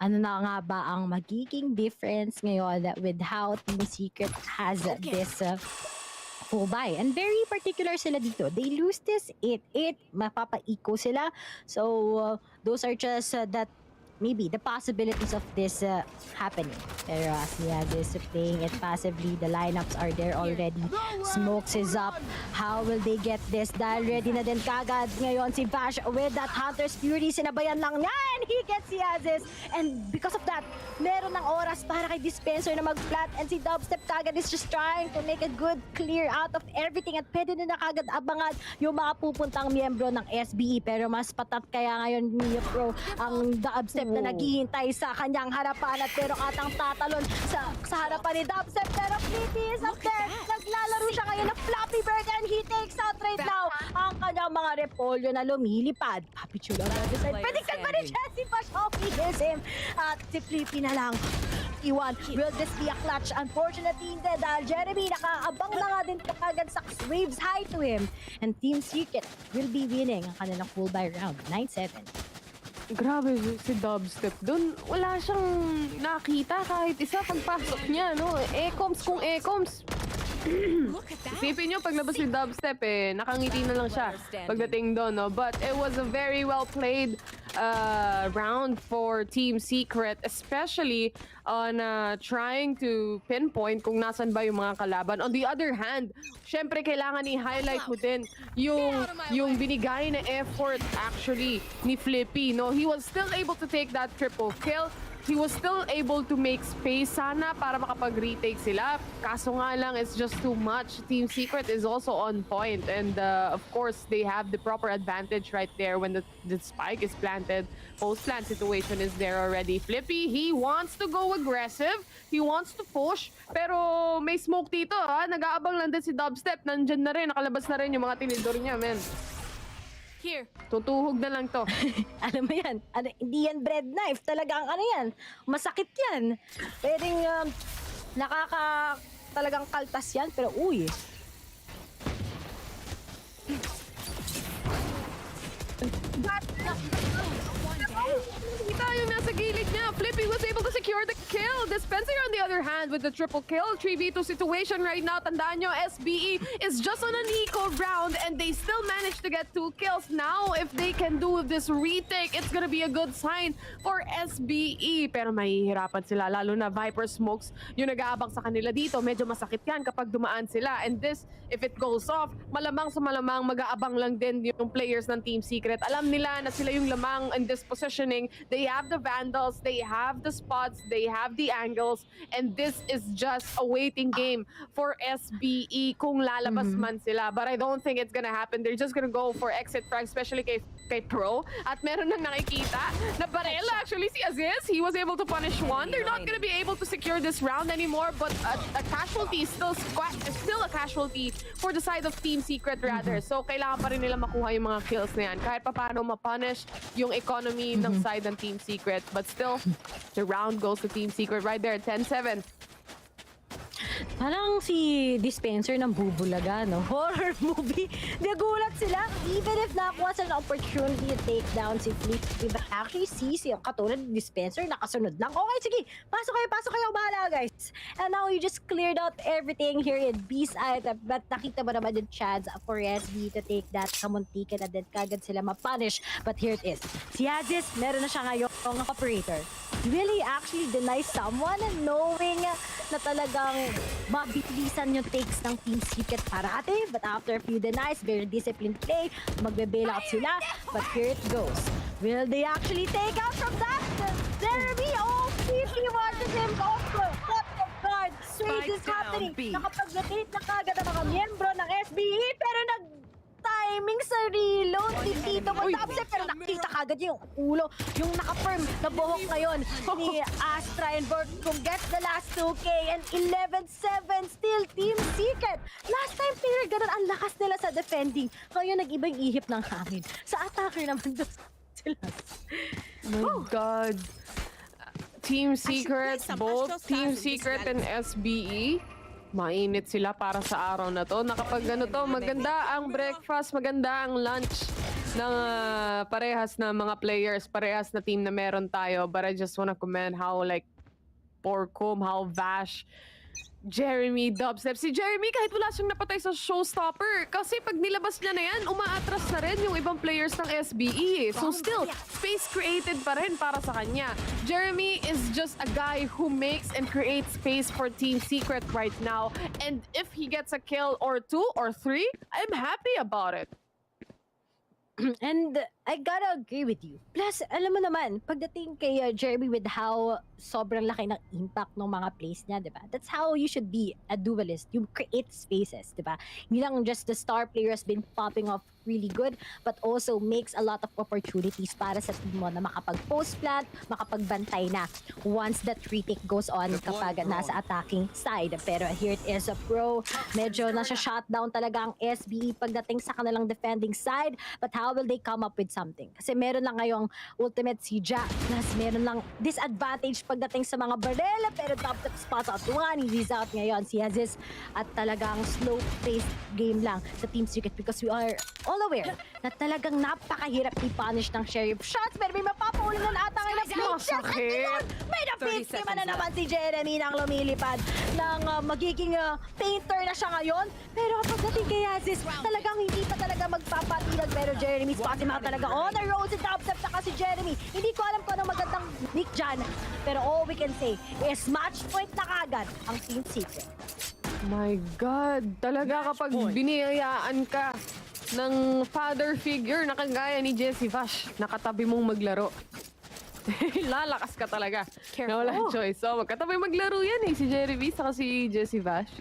Ano na nga ba ang magiging difference ngayon with how Team Secret has this full buy? And very particular sila dito. They lose this, mapapa-eco sila. So, those are just that maybe the possibilities of this happening. Pero si Aziz playing it passively, the lineups are there already. Smokes is up. How will they get this? Dahil ready na din kagad ngayon si Vash with that Hunter's Fury. Sinabayan lang niya and he gets si Aziz. And because of that, meron ng oras para kay Dispenser na mag-flat and si Dubstep kagad is just trying to make a good clear out of everything at pwede na kagad abangan yung mga pupuntang miyembro ng SBE. Pero mas patat kaya ngayon ni Pro ang Dubstep na naghihintay sa kanyang harapan at pero atang tatalon sa harapan ni Dubstep. Pero Flippy is up there. Naglalaro siya ngayon ng Flappy Bird and he takes out right now ang kanyang mga repolyo na lumilipad. Papi Chulo na decide. Predicted pa ni Jessie pa siya. Heals him. At si Flippy na lang. Iwan, will this be a clutch? Unfortunately, hindi dahil Jeremy nakaabang na nga din kagad sa waves high to him. And Team Secret will be winning ang kanilang full buy round, 9-7. Grabe si Dubstep doon. Wala siyang nakita kahit isa pagpasok niya, no? Ecoms kung Ecoms. Isipin nyo, paglabas si Dubstep nakangiti na lang siya pagdating doon, no? But it was a very well played round for Team Secret, especially on trying to pinpoint kung nasan ba yung mga kalaban. On the other hand, syempre kailangan i-highlight mo din yung binigay na effort actually ni Flippy, no? He was still able to take that triple kill. He was still able to make space sana para makapag-retake sila. Kaso nga lang, it's just too much. Team Secret is also on point. And of course, they have the proper advantage right there when the spike is planted. Post-plant situation is there already. Flippy, he wants to go aggressive. He wants to push. Pero may smoke dito, ha? Nag-aabang lang din si Dubstep. Nandyan na rin, nakalabas na rin yung mga tinidor niya, men. Here. Tutuhog na lang to. Alam mo yan, hindi yan bread knife. Talagang yan, masakit yan. Pwedeng talagang kaltas yan, pero uy. Kita yung nasa gilid niya. Flippy was able to secure the kill. Dispenser on the other hand with the triple kill. 3v2 situation right now. Tandaan nyo, SBE is just on an eco round and they still managed to get 2 kills. Now, if they can do this retake, it's gonna be a good sign for SBE. Pero mahihirapan sila, lalo na Viper Smokes yung nag-aabang sa kanila dito. Medyo masakit yan kapag dumaan sila. And this, if it goes off, malamang sa malamang mag-aabang lang din yung players ng Team Secret. Alam nila na sila yung lamang in this positioning. They have the Vandals, they have the spots, they have the angles, and this is just a waiting game for SBE kung lalabas man sila. But I don't think it's gonna happen. They're just gonna go for exit frag, especially kay Pro. At meron nang nakikita na barrel actually si Aziz. He was able to punish one. They're not gonna be able to secure this round anymore, but a casualty is still a casualty for the side of Team Secret rather. So kailangan pa rin nila makuha yung mga kills na yan. Kahit pa paano ma-punish yung economy ng side ng Team Secret. But still, the round goes to Team Secret right there, 10-7. Parang si Dispenser ng bubulaga, no? Horror movie. Nagulat sila. Even if nakuha sa opportunity to take down si Flippy, but actually si katulad ni Dispenser, nakasunod lang. Okay, sige. Pasok kayo. Bahala, guys. And now you just cleared out everything here in B's item. But nakita mo naman yung chance for SB to take that common ticket and then kagad sila ma-punish. But here it is. Si Aziz, meron na siya ngayong operator. Will he actually deny someone knowing na talagang mabilisan yung takes ng Team Secret parate? But after a few denies, very disciplined play, magbe-bail out sila. But here it goes. Will they actually take out from that? Jeremy, PP watches him also. Left guard. Strange is happening. Nakapag-rotate na kagad ang mga miyembro ng SBE, pero timing sa reload ni Tito Montapse, pero nakita kagad yung ulo, yung naka-firm na buhok ngayon ni Astra and Borgum gets the last 2K and 11-7 still Team Secret. Last time player, ganun ang lakas nila sa defending. Ngayon nag-iba yung ihip ng hangin. Sa attacker naman doon sila. My God. Team Secret, both Team Secret and SBE. Mainit sila para sa araw na to. Nakapag maganda ang breakfast, maganda ang lunch ng parehas na mga players, parehas na team na meron tayo. But I just wanna commend how Borgum, how Vash, Jeremy, Dubstep. Si Jeremy, kahit wala siyang napatay sa showstopper. Kasi pag nilabas niya na yan, umaatras na rin yung ibang players ng SBE. So still, space created pa rin para sa kanya. Jeremy is just a guy who makes and creates space for Team Secret right now. And if he gets a kill or 2 or 3, I'm happy about it. And I gotta agree with you. Plus, alam mo naman, pagdating kay Jeremy with how sobrang laki ng impact ng mga plays niya, di ba? That's how you should be a duelist. You create spaces, di ba? Hindi lang just the star player has been popping off really good, but also makes a lot of opportunities para sa team mo na makapag-post plant, makapagbantay na once that retake goes on kapag nasa attacking side. Pero here it is, bro. Medyo nasa shutdown talaga ang SBE pagdating sa kanilang defending side, but how will they come up with something? Kasi meron lang ngayong ultimate si Jack, plus meron lang disadvantage pagdating sa mga barrel, pero top spots out one, he's out ngayon si Aziz, at talagang slow-paced game lang sa Team Secret because we are all aware na talagang napakahirap i-punish ng Sheriff shots, pero may mapapaulan na ata ngayon na blue shots, at may na-victim na naman si Jeremy nang lumilipad ng magiging painter na siya ngayon, pero pagdating kay Aziz, talagang hindi pa talaga magpapatinag, pero Jeremy spotting out talaga on the road, si top step na si Jeremy. Hindi ko alam kung anong magandang nick dyan, pero all we can say is match point na kagad ang Team Secret. My God, talaga kapag biniyayaan ka ng father figure na kagaya ni Jessie Vash, nakatabi mong maglaro. Lalakas ka talaga. Na walang choice. So, magkatabi maglaro yan si Jerry V saka si Jessie Vash.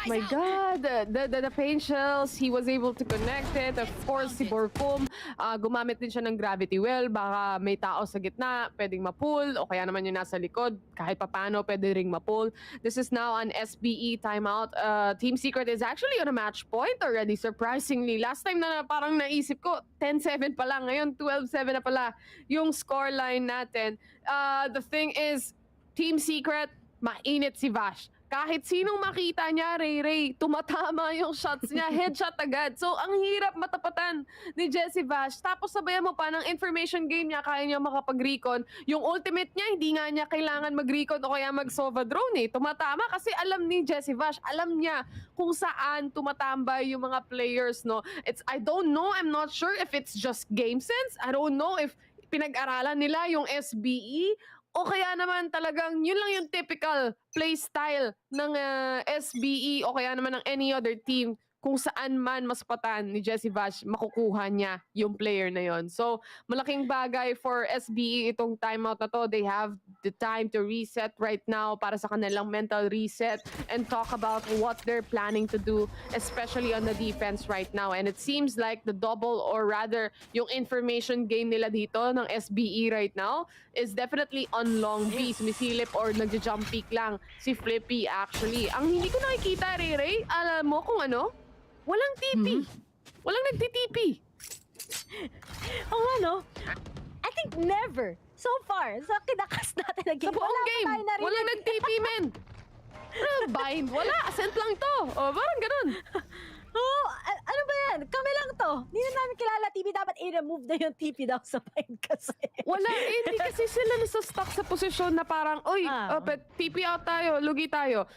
My God, the pain shells, he was able to connect it. Of course, si Borkum, gumamit din siya ng gravity well. Baka may tao sa gitna, pwedeng ma-pull, o kaya naman yung nasa likod, kahit papano, pwede ring ma-pull. This is now an SBE timeout. Team Secret is actually on a match point already, surprisingly. Last time na parang naisip ko, 10-7 pa lang. Ngayon, 12-7 na pala yung scoreline natin. The thing is, Team Secret, mainit si Vash. Kahit sinong makita niya, Ray, tumatama yung shots niya, headshot agad. So, ang hirap matapatan ni Jessie Vash. Tapos sabayan mo pa ng information game niya, kaya niya makapag-recon. Yung ultimate niya, hindi nga niya kailangan mag-recon o kaya mag-sova drone Tumatama kasi alam ni Jessie Vash, alam niya kung saan tumatambay yung mga players, no? I don't know, I'm not sure if it's just game sense. I don't know if pinag-aralan nila yung SBE, o kaya naman talagang yun lang yung typical play style ng SBE o kaya naman ng any other team kung saan man masapatan ni Jessie Vash, makukuha niya yung player na yon. So, malaking bagay for SBE itong timeout na to. They have the time to reset right now para sa kanilang mental reset and talk about what they're planning to do, especially on the defense right now. And it seems like the double, or rather, yung information game nila dito ng SBE right now is definitely on long B. Sumisilip or nagja-jump peak lang si Flippy actually. Ang hindi ko nakikita, Ray, alam mo kung ano? Walang TP. Walang nagti-TP. Ano? I think never. So far, sa kinakas natin na game. Sa buong game, walang nag-TP, men. Bind, wala. Ascent lang to. O, parang ganun. Ano ba yan? Kami lang to. Hindi na namin kilala TP. Dapat i-remove na yung TP daw sa bind kasi. Wala, hindi kasi sila nasa stuck sa posisyon na parang, oy, TP out tayo, lugi tayo.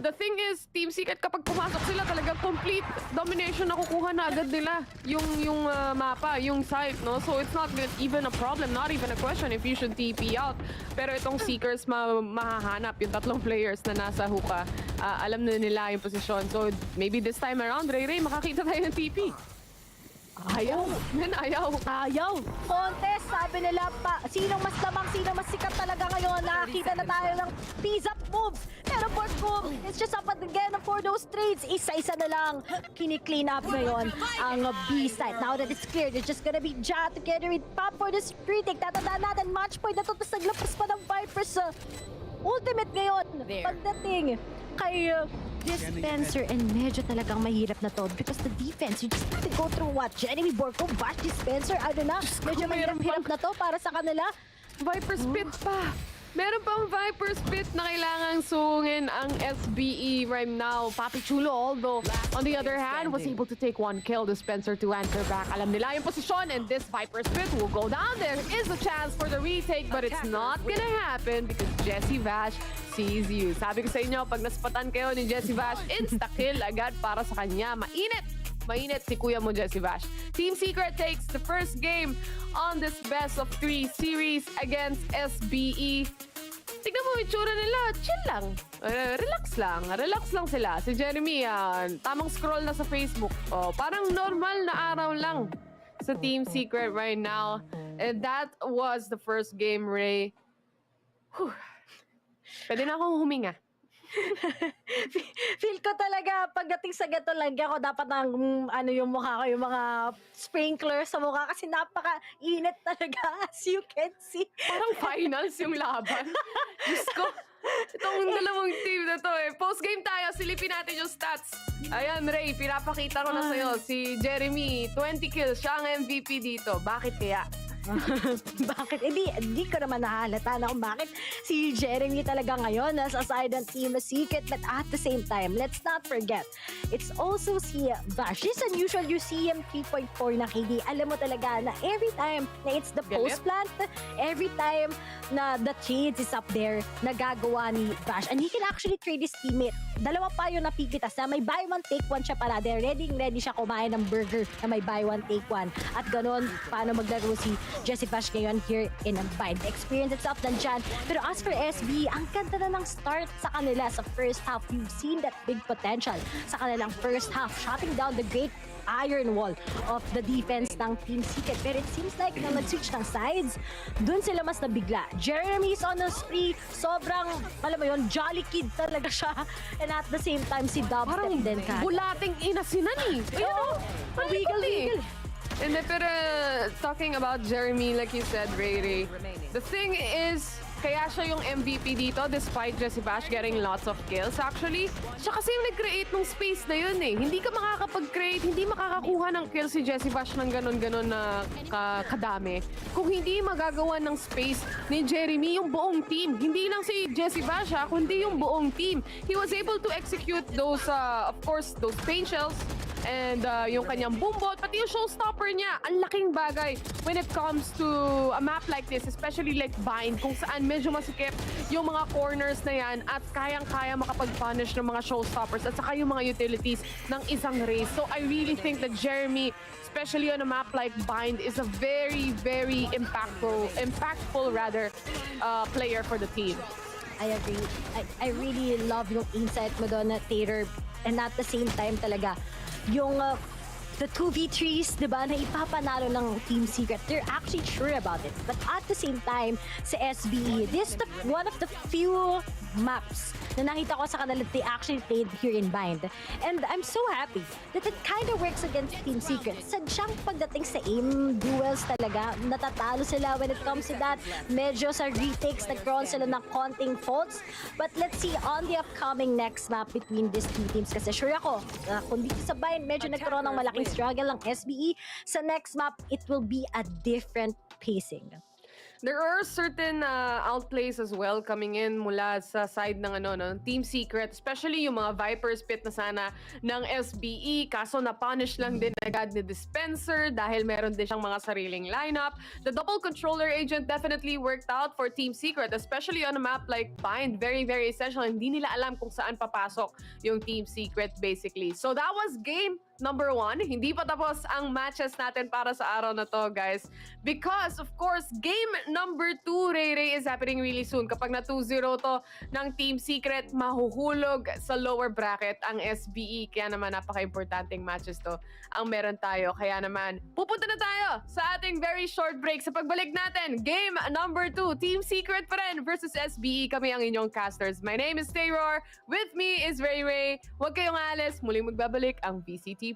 The thing is, Team Secret, kapag pumasok sila, talagang complete domination na kukuha na agad nila yung mapa, yung site, no? So it's not even a problem, not even a question if you should TP out. Pero itong Seekers, mahahanap yung tatlong players na nasa hookah. Alam na nila yung posisyon. So maybe this time around, Ray, makakita tayo ng TP. Ayaw. Ayaw. Contest, sabi nila pa, sinong mas lamang, sinong mas sikat talaga ngayon. Nakakita na tayo ng piece-up moves. Pero Borkum, it's just up again for those trades. Isa-isa na lang. Kini-clean up ngayon ang B-side. Now that it's clear, there's just gonna be Ja together with Pop for this retake. Tatandaan natin, match point na to. Tapos naglapas pa ng Vipers ultimate ngayon. Pagdating kay Dispenser, and medyo talagang mahirap na to because the defense, you just have to go through what? Jeremy Borkum, Bash, Dispenser, ano na? Medyo mahirap na to para sa kanila. Viper Spit pa! Meron pang Viper Spit na kailangang sungin ang SBE right now. Papi Chulo, although on the other hand, was able to take one kill. Dispenser to anchor back. Alam nila yung posisyon, and this Viper Spit will go down. There is a chance for the retake, but it's not gonna happen because Jessie Vash sees you. Sabi ko sa inyo, pag naspatan kayo ni Jessie Vash, insta-kill agad para sa kanya. Mainit si kuya mo, Jessie Vash. Team Secret takes the first game on this best of 3 series against SBE. Tignan mo yung itsura nila, chill lang. Relax lang sila. Si Jeremy, tamang scroll na sa Facebook. Parang normal na araw lang sa Team Secret right now. And that was the first game, Ray. Pwede na akong huminga. Feel ko talaga pagdating sa gato lagyan ko dapat ng ano yung mukha ko, yung mga sprinkler sa mukha kasi napaka-init talaga as you can see. Parang finals yung laban. Diyos ko. Itong dalawang team na to Post-game tayo, silipin natin yung stats. Ayan, Ray, pinapakita ko na sa'yo. Si Jeremy, 20 kills. Siya ang MVP dito. Bakit kaya? Bakit? Hindi ko naman nahalata na kung bakit si Jeremy talaga ngayon nasa side ng Team Secret, but at the same time, let's not forget, it's also si Vash. It's unusual you see him 3.4 na KD. Alam mo talaga na every time na it's the post plant, every time na the trades is up there, nagagawa ni Vash. And he can actually trade his teammate. Dalawa pa yung napipitas na may buy one take one siya para there. Ready siya kumain ng burger na may buy one take one. At ganon, paano maglaro si Jesse Vash ngayon here in Bind. The experience itself nandyan. Pero as for SB, ang ganda na ng start sa kanila sa first half. You've seen that big potential sa kanilang first half. Shutting down the great iron wall of the defense ng Team Secret. Pero it seems like na mag-switch ng sides, dun sila mas nabigla. Jeremy's on a spree. Sobrang, alam mo yun, jolly kid talaga siya. And at the same time, si Dubstep din ka. Bulating inasinan Ayun o. Legal. And then, pero talking about Jeremy, like you said, Ray, the thing is, kaya siya yung MVP dito despite Jesse Bash getting lots of kills. Actually, siya kasi yung nag-create ng space na yun Hindi ka makakapag-create, hindi makakakuha ng kills si Jesse Bash ng ganon-ganon na kadami. Kung hindi magagawa ng space ni Jeremy yung buong team. Hindi lang si Jesse Bash kundi yung buong team. He was able to execute those, of course, those paint shells, and yung kanyang boombot, pati yung showstopper niya. Ang laking bagay when it comes to a map like this, especially like Bind, kung saan medyo masikip yung mga corners na yan at kayang-kaya makapag-punish ng mga showstoppers at saka yung mga utilities ng isang race. So I really think that Jeremy, especially on a map like Bind, is a very, very impactful player for the team. I agree. I really love yung insight mo doon na Tater, and at the same time talaga yung the 2v3s, diba, na ipapanalo ng Team Secret. They're actually sure about it. But at the same time, sa SBE, this is one of the few maps na nakita ko sa kanila they actually played here in Bind. And I'm so happy that it kind of works against Team Secret. Sadyang pagdating sa aim duels talaga, natatalo sila when it comes to that. Medyo sa retakes, nagkaroon sila ng konting faults. But let's see on the upcoming next map between these two teams. Kasi sure ako, kung dito sa Bind, medyo nagkaroon ng malaking struggle ng SBE. Sa next map, it will be a different pacing. There are certain outplays as well coming in mula sa side ng Team Secret, especially yung mga Viper's Pit na sana ng SBE, kaso na-punish lang din agad ni Dispenser dahil meron din siyang mga sariling lineup. The double controller agent definitely worked out for Team Secret, especially on a map like Bind. Very, very essential. Hindi nila alam kung saan papasok yung Team Secret basically. So that was game number 1. Hindi pa tapos ang matches natin para sa araw na to, guys. Because, of course, game number 2, Ray, is happening really soon. Kapag na 2-0 to ng Team Secret, mahuhulog sa lower bracket ang SBE. Kaya naman, napaka-importanting matches to ang meron tayo. Kaya naman, pupunta na tayo sa ating very short break. Sa pagbalik natin, game number 2, Team Secret pa rin versus SBE. Kami ang inyong casters. My name is Taylor. With me is Ray. Huwag kayong alis. Muling magbabalik ang VCTPH.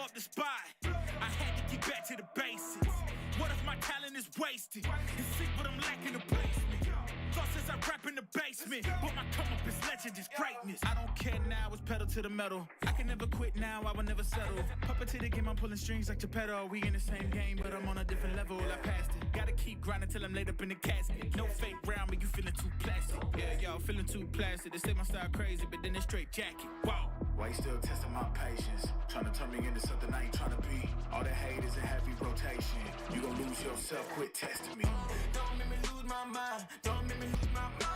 up the spot. I had to get back to the basics. What if my talent is wasted? And see what I'm lacking the basement. Thought since I rap in the basement, but my come up is legend, is greatness. I don't care now, it's pedal to the metal. I can never quit now, I will never settle. Puppet to the game, I'm pulling strings like Geppetto. We in the same game, but I'm on a different level. I passed it. Gotta keep grinding till I'm laid up in the casket. No fake round, but you feeling too plastic. Yeah, y'all feeling too plastic. They say my style crazy, but then it's straight jacket. Wow. Why you still testing my patience? Trying to turn me into something I ain't trying to be. All the hate is a heavy rotation. You gon' lose yourself, quit testing me. Don't make me lose my mind. Don't make me lose my mind.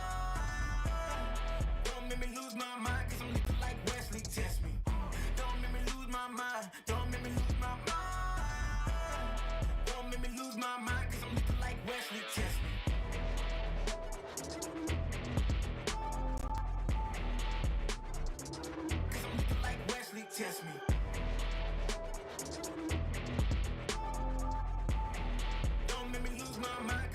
Don't make me lose my mind, cause I'm looking like Wesley, test me. Don't make me lose my mind. Don't make me lose my mind. Don't make me lose my mind, cause I'm looking like Wesley, test me. Cause I'm looking like Wesley, test me. Don't make me lose my mind.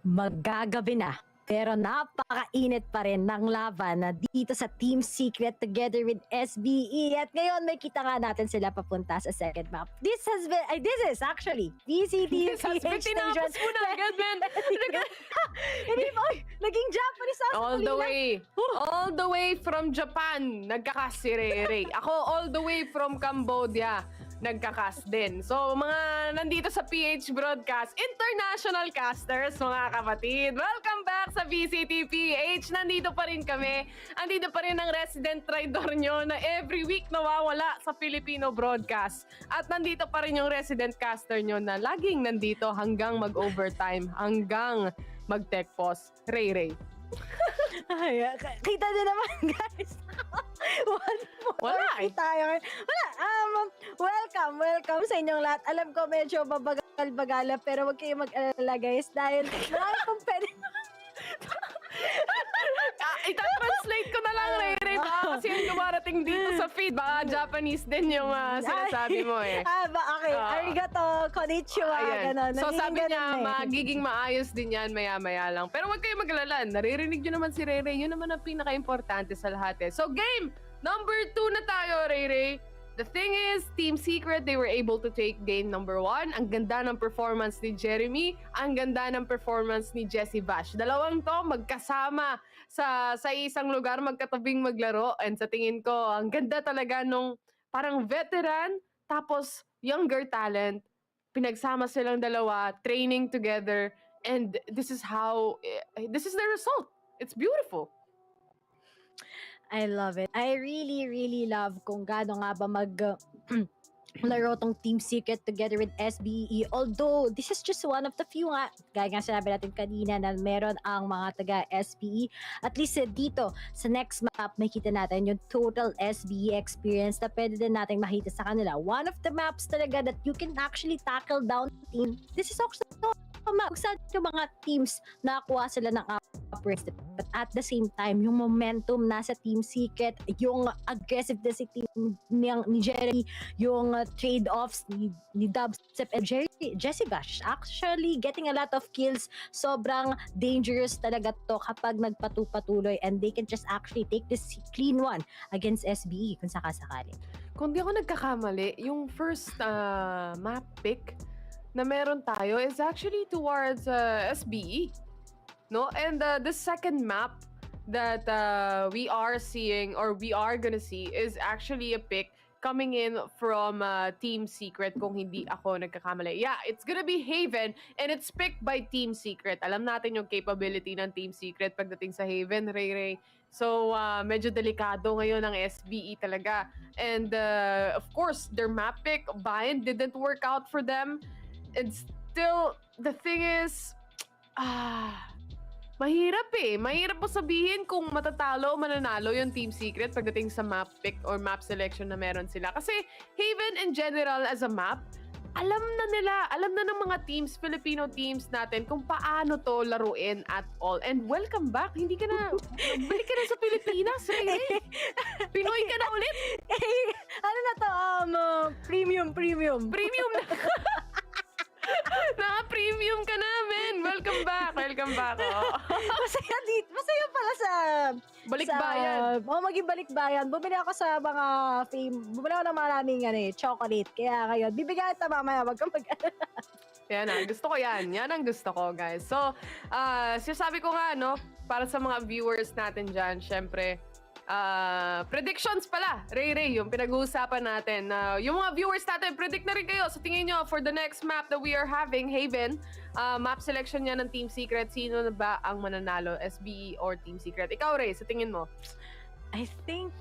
Maggagabi na, pero napakainit pa rin ng laban na dito sa Team Secret together with SBE. At ngayon may kita nga natin sila papunta sa second map. This is actually VCT Stage. Tinapos mo na agad, man. Hindi mo, naging Japanese ako. All the way from Japan, nagkakas si Rere. Ako all the way from Cambodia, nagkakas din. So, mga nandito sa PH Broadcast, international casters, mga kapatid. Welcome back sa VCTPH. Nandito pa rin kami. Andito pa rin ang resident trader nyo na every week nawawala sa Filipino broadcast. At nandito pa rin yung resident caster nyo na laging nandito hanggang mag-overtime, hanggang mag-tech pause. Ray. Ay, kita nyo naman, guys. Wala eh. Tayo. Welcome sa inyong lahat. Alam ko medyo babagal-bagala, pero huwag kayong mag-alala, guys, dahil marami kong pwede. Ita-translate ko na lang, Ray. Baka kasi yung dumarating dito sa feed, baka Japanese din yung sinasabi mo eh. Okay. Arigato, konnichiwa, gano'n. So sabi niya, magiging maayos din yan maya-maya lang. Pero huwag kayong mag-alala. Naririnig nyo naman si Ray. Yun naman ang pinaka-importante sa lahat eh. So game number 2 na tayo, Ray. The thing is, Team Secret, they were able to take game number 1. Ang ganda ng performance ni Jeremy. Ang ganda ng performance ni Jessie Bash. Dalawang to, magkasama sa isang lugar, magkatabing maglaro. And sa tingin ko, ang ganda talaga nung parang veteran, tapos younger talent. Pinagsama silang dalawa, training together. And this is the result. It's beautiful. I love it. I really, really love kung gaano nga ba laro tong Team Secret together with SBE. Although, this is just one of the few nga, gaya nga sinabi natin kanina na meron ang mga taga-SBE. At least dito, sa next map, makita natin yung total SBE experience na pwede din natin makita sa kanila. One of the maps talaga that you can actually tackle down team. This is also yung mga teams nakakuha sila ng upwards, but at the same time yung momentum nasa Team Secret, yung aggressiveness ni Jerry, yung trade-offs ni Dubstep and Jessie Bash actually getting a lot of kills. Sobrang dangerous talaga to kapag nagpatuloy, and they can just actually take this clean one against SBE kung sakasakali. Kung di ako nagkakamali, yung first map pick na meron tayo is actually towards SBE, no? And the second map that we are seeing, or we are gonna see, is actually a pick coming in from Team Secret, kung hindi ako nagkakamali. Yeah, it's gonna be Haven, and it's picked by Team Secret. Alam natin yung capability ng Team Secret pagdating sa Haven, Ray. So, medyo delikado ngayon ang SBE talaga. And of course, their map pick, Bind, didn't work out for them. And still, the thing is, mahirap eh. Mahirap po sabihin kung matatalo o mananalo yung Team Secret pagdating sa map pick or map selection na meron sila. Kasi Haven in general as a map, alam na ng mga teams, Filipino teams natin kung paano to laruin at all. And welcome back. Balik ka na sa Pilipinas, Ray. Pinoy ka na ulit. Ano na to? Premium. Premium na. Naka-premium ka na, men. Welcome back. Oh. Masaya pala sa balikbayan. Maging balikbayan. Bumili ako sa mga bumili ako ng maraming chocolate. Kaya ngayon, bibigyan kita mamaya. Wag kang Yan na, gusto ko yan. Yan ang gusto ko, guys. So, sinasabi ko nga, no, para sa mga viewers natin dyan, syempre, predictions pala, Ray, yung pinag-uusapan natin. Yung mga viewers natin, predict na rin kayo. So tingin nyo, for the next map that we are having, Haven, map selection niya ng Team Secret. Sino na ba ang mananalo, SBE or Team Secret? Ikaw, Ray, sa tingin mo? I think,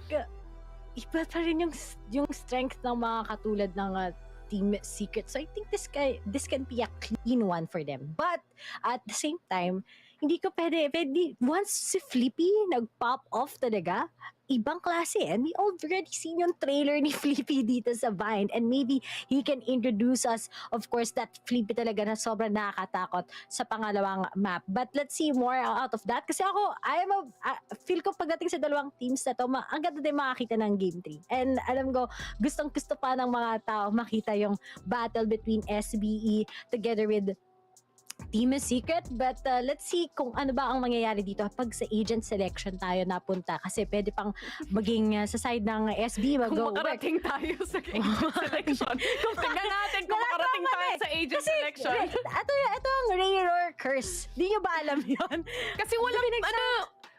iba pa rin yung strength ng mga katulad ng Team Secret. So I think this can be a clean one for them. But at the same time, hindi ko pwede. Once si Flippy nag-pop off talaga, ibang klase. And we already seen yung trailer ni Flippy dito sa Vine. And maybe he can introduce us, of course, that Flippy talaga na sobrang nakakatakot sa pangalawang map. But let's see more out of that. Kasi ako, feel ko pagdating sa dalawang teams na to, ang ganda din makakita ng Game 3. And alam ko, gustong-gusto pa ng mga tao makita yung battle between SBE together with Team Secret, but let's see kung ano ba ang mangyayari dito pag sa agent selection tayo napunta, kasi pwede pang maging sa side ng SB kung makarating tayo sa agent selection. Tingnan natin kung makarating tayo sa agent selection. Ito ang rare or curse. Di nyo ba alam yun? Kasi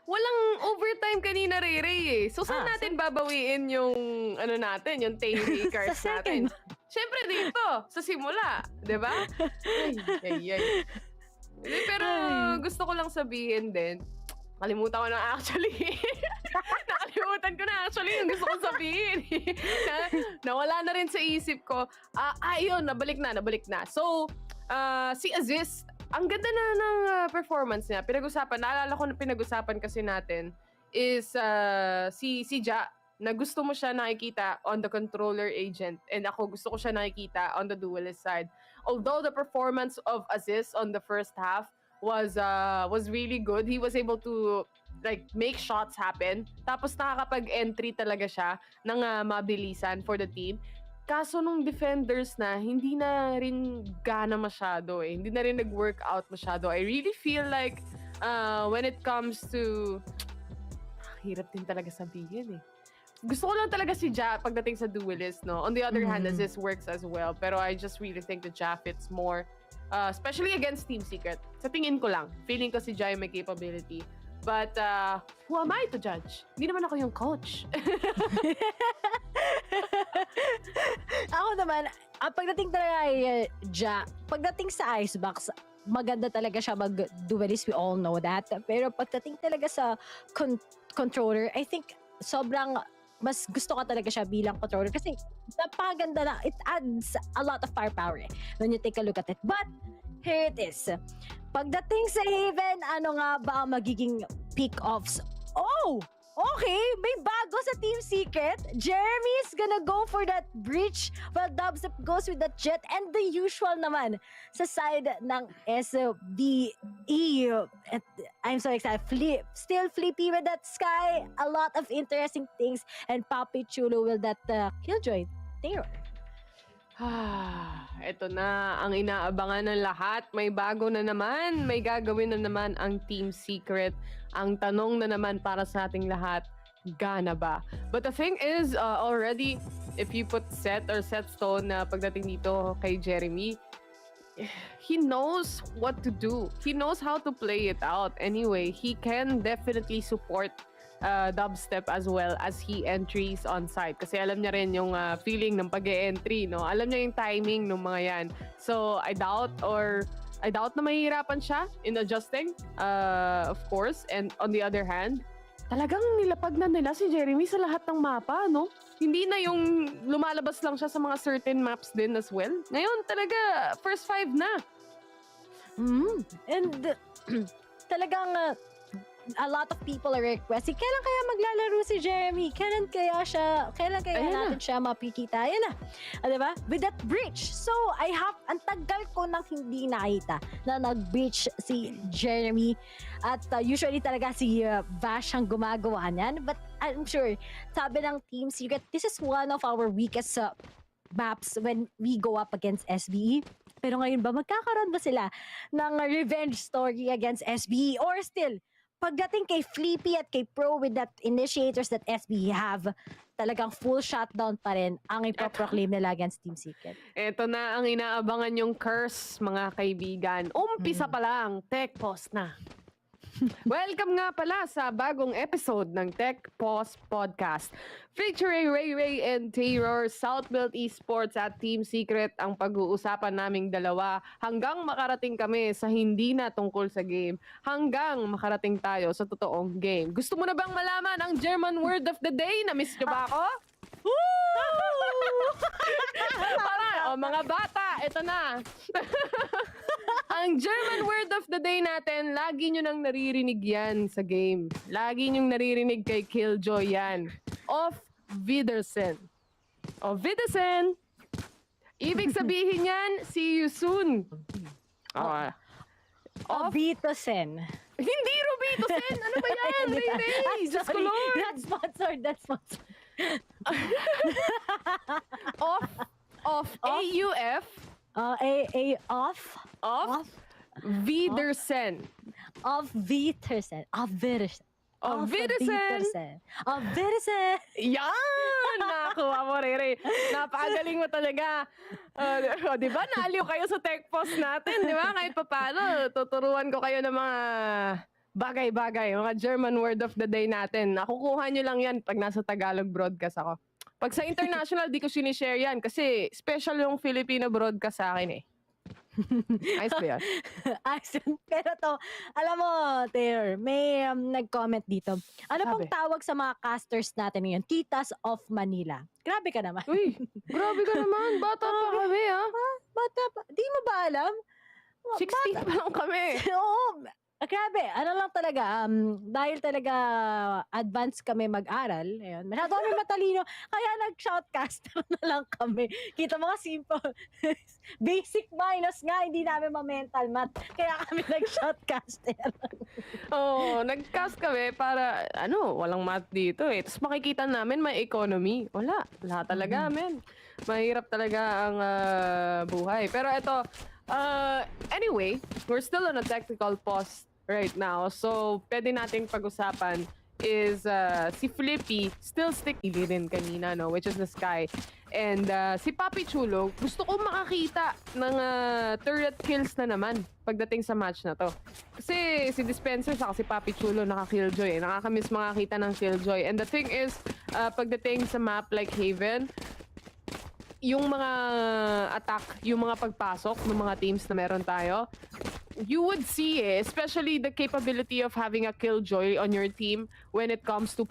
walang overtime kanina, Ray. So saan natin babawiin yung yung Tay cards natin? Siyempre dito, sa simula, 'di ba? Ay. Pero gusto ko lang sabihin din, nakalimutan ko na actually. Nakalimutan ko na actually yung gusto kong sabihin. Nawala na rin sa isip ko. Ayun, nabalik na. So, si Aziz, ang ganda na ng performance niya. Naalala ko na pinag-usapan kasi natin is si Ja, na gusto mo siya nakikita on the controller agent, and ako gusto ko siya nakikita on the duelist side. Although the performance of Aziz on the first half was really good. He was able to make shots happen. Tapos nakakapag-entry talaga siya ng mabilisan for the team. Kaso nung defenders na, hindi na rin gana masyado Hindi na rin nag-workout masyado. I really feel like when it comes to... Hirap din talaga sabihin Gusto ko lang talaga si Ja pagdating sa duelist, no? On the other hand, Aziz works as well. Pero I just really think that Ja fits more. Especially against Team Secret. Sa tingin ko lang. Feeling ko si Ja yung may capability. But who am I to judge? Hindi naman ako yung coach. Ako naman, pagdating talaga kay Ja, pagdating sa Icebox, maganda talaga siya mag-duelist. We all know that. Pero pagdating talaga sa controller, I think sobrang mas gusto ka talaga siya bilang controller kasi napakaganda na. It adds a lot of firepower when you take a look at it. But here it is. Pagdating sa Haven, ano nga ba ang magiging pick-offs? Oh! Okay, may bago sa Team Secret. Jeremy's gonna go for that breach while Dubstep goes with that jet, and the usual naman sa side ng SBE. I'm so excited. Still Flippy with that Sky. A lot of interesting things, and Papi Chulo with that Killjoy Terror. Ito na ang inaabangan ng lahat. May bago na naman. May gagawin na naman ang Team Secret. Ang tanong na naman para sa ating lahat, gana ba? But the thing is, already, if you put set stone na pagdating dito kay Jeremy, he knows what to do. He knows how to play it out. Anyway, he can definitely support Dubstep as well as he entries on site. Kasi alam niya rin yung feeling ng pag-e-entry, no? Alam niya yung timing ng mga yan. So, I doubt na mahihirapan siya in adjusting, of course. And on the other hand, talagang nilapag na nila si Jeremy sa lahat ng mapa, no? Hindi na yung lumalabas lang siya sa mga certain maps din as well. Ngayon, talaga, first 5 na. And talagang a lot of people are requesting, kailan kaya maglalaro si Jeremy? Kailan kaya natin siya mapikita? Ayan na. Diba? With that breach. So, ang tagal ko nang hindi nakita na nag-breach si Jeremy. At usually talaga si Vash ang gumagawa niyan. But I'm sure, sabi ng Team Secret, this is one of our weakest maps when we go up against SBE. Pero ngayon ba, magkakaroon ba sila ng revenge story against SBE? Or still, pagdating kay Flippy at kay Pro with that initiators that SBE have, talagang full shutdown pa rin ang ipoproclaim nila against Team Secret. Ito na ang inaabangan yung curse, mga kaibigan. Umpisa pa lang, Tech Post na. Welcome nga pala sa bagong episode ng Tech Post Podcast. Featuring Ray and Terror, Southbuilt Esports at Team Secret ang pag-uusapan naming dalawa hanggang makarating kami sa hindi na tungkol sa game, hanggang makarating tayo sa totoong game. Gusto mo na bang malaman ang German word of the day? Na-miss nyo ba ako? Para, mga bata, ito na. Ang German word of the day natin, lagi nyo nang naririnig yan sa game. Lagi nyo naririnig kay Killjoy yan. Auf Wiedersehen. Auf Wiedersehen. Ibig sabihin yan, see you soon. Obitosen. Hindi Robitosen. Ano ba yan? Ray. Diyos ko Lord. That's sponsored. Off. A-U-F. Off. Wiedersehen. Auf Wiedersehen. Yan! Nakuha mo, Rere. Napakagaling mo talaga. Di ba? Naaliw kayo sa tech post natin. Di ba? Kahit pa paano, tuturuan ko kayo ng mga bagay-bagay. Mga German word of the day natin. Nakukuha nyo lang yan pag nasa Tagalog broadcast ako. Pag sa international, di ko sinishare yan kasi special yung Filipino broadcast sa akin eh. Ayos ba yan? Pero to, alam mo, Taylor, may nag-comment dito. Ano pong tawag sa mga casters natin ngayon? Titas of Manila. Grabe ka naman. Uy, grabe ka naman. Bata pa kami, ha? Bata pa. Di mo ba alam? 16 pa lang kami. Oo. Grabe, ano lang talaga, dahil talaga advanced kami mag-aral, ayun, masyado kami matalino, kaya nag-shoutcaster na lang kami. Kita mo kasi basic minus nga, hindi namin ma-mental math, kaya kami nag-shoutcaster. Nag-cast kami para, walang math dito eh. Tapos makikita namin may economy. Wala talaga, men. Mahirap talaga ang buhay. Pero ito, anyway, we're still on a technical pause right now. So, pwede nating pag-usapan is si Flippy still sticky din kanina, no? Which is the Sky. And si Papi Chulo, gusto ko makakita ng turret kills na naman pagdating sa match na to. Kasi si Dispenser saka si Papi Chulo naka-killjoy. Nakakamiss makakita ng killjoy. And the thing is, pagdating sa map like Haven, yung mga attack, yung mga pagpasok ng mga teams na meron tayo, you would see especially the capability of having a killjoy on your team when it comes to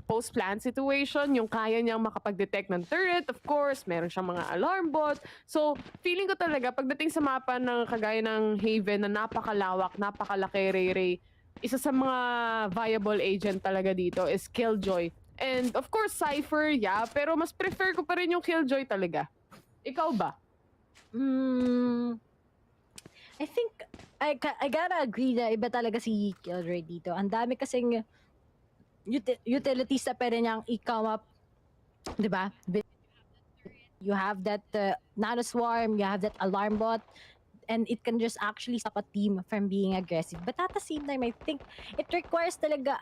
post-plant situation, yung kaya niyang makapag-detect ng turret, of course, meron siyang mga alarm bot. So, feeling ko talaga, pagdating sa mapa ng kagaya ng Haven na napakalawak, napakalaki, Ray, isa sa mga viable agent talaga dito is Killjoy. And of course, Cypher, yeah, pero mas prefer ko pa rin yung Killjoy talaga. Ikaw ba? I think, I gotta agree na iba talaga si Killjoy dito. Ang dami kasing utilities na pwede niyang i-come up, di ba? You have that nano swarm, you have that alarm bot, and it can just actually stop a team from being aggressive. But at the same time, I think it requires talaga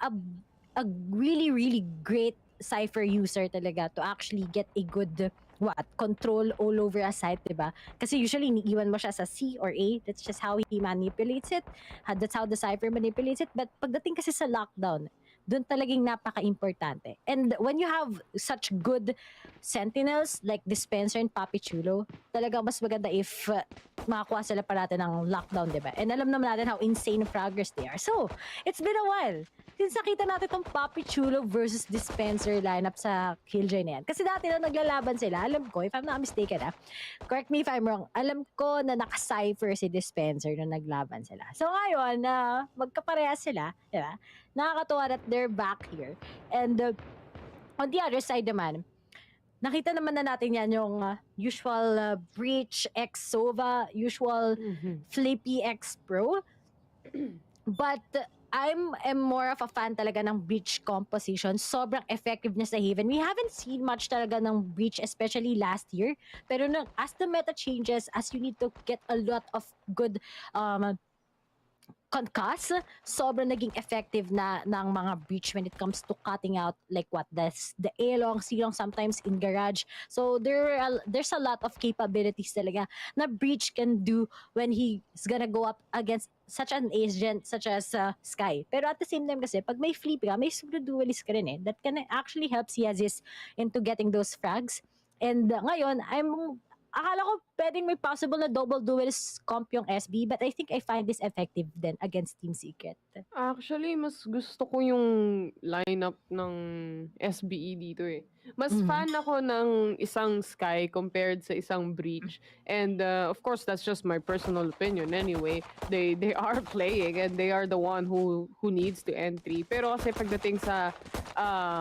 a really, really great Cypher user talaga to actually get a good control all over a site, diba? Kasi usually, iniiwan mo siya sa C or A. That's just how he manipulates it. That's how the Cypher manipulates it. But pagdating kasi sa lockdown, Doon talagang napaka-importante. And when you have such good sentinels like Dispenser and Papi Chulo, talagang mas maganda if makakuha sila parati ng lockdown, diba? And alam naman natin how insane fraggers they are. So, it's been a while since nakita natin itong Papi Chulo versus Dispenser lineup sa Killjoy na yan. Kasi dati na naglalaban sila, alam ko, if I'm not mistaken, correct me if I'm wrong, alam ko na naka-cypher si Dispenser nung naglaban sila. So ngayon, magkaparehas sila, diba? Nakakatuwa that they're back here. And on the other side naman, nakita naman na natin yan yung usual Breach X Sova, usual Flippy X Pro. But I'm more of a fan talaga ng Breach composition. Sobrang effective niya sa Haven. We haven't seen much talaga ng Breach, especially last year. Pero as the meta changes, as you need to get a lot of good concuss, sobrang naging effective na ng mga Breach when it comes to cutting out like what the A-long, C-long, sometimes in garage. So there's a lot of capabilities talaga na Breach can do when he's gonna go up against such an agent such as Sky. Pero at the same time kasi, pag may flip ka, may super duelist ka rin eh. That can actually help Yazis into getting those frags. And ngayon, akala ko pwedeng may possible na double duelist comp yung SB, but I think I find this effective then against Team Secret. Actually, mas gusto ko yung lineup ng SBE dito eh. Mas fan ako ng isang Sky compared sa isang Breach. And of course, that's just my personal opinion anyway. They are playing and they are the one who needs to entry. Pero kasi pagdating sa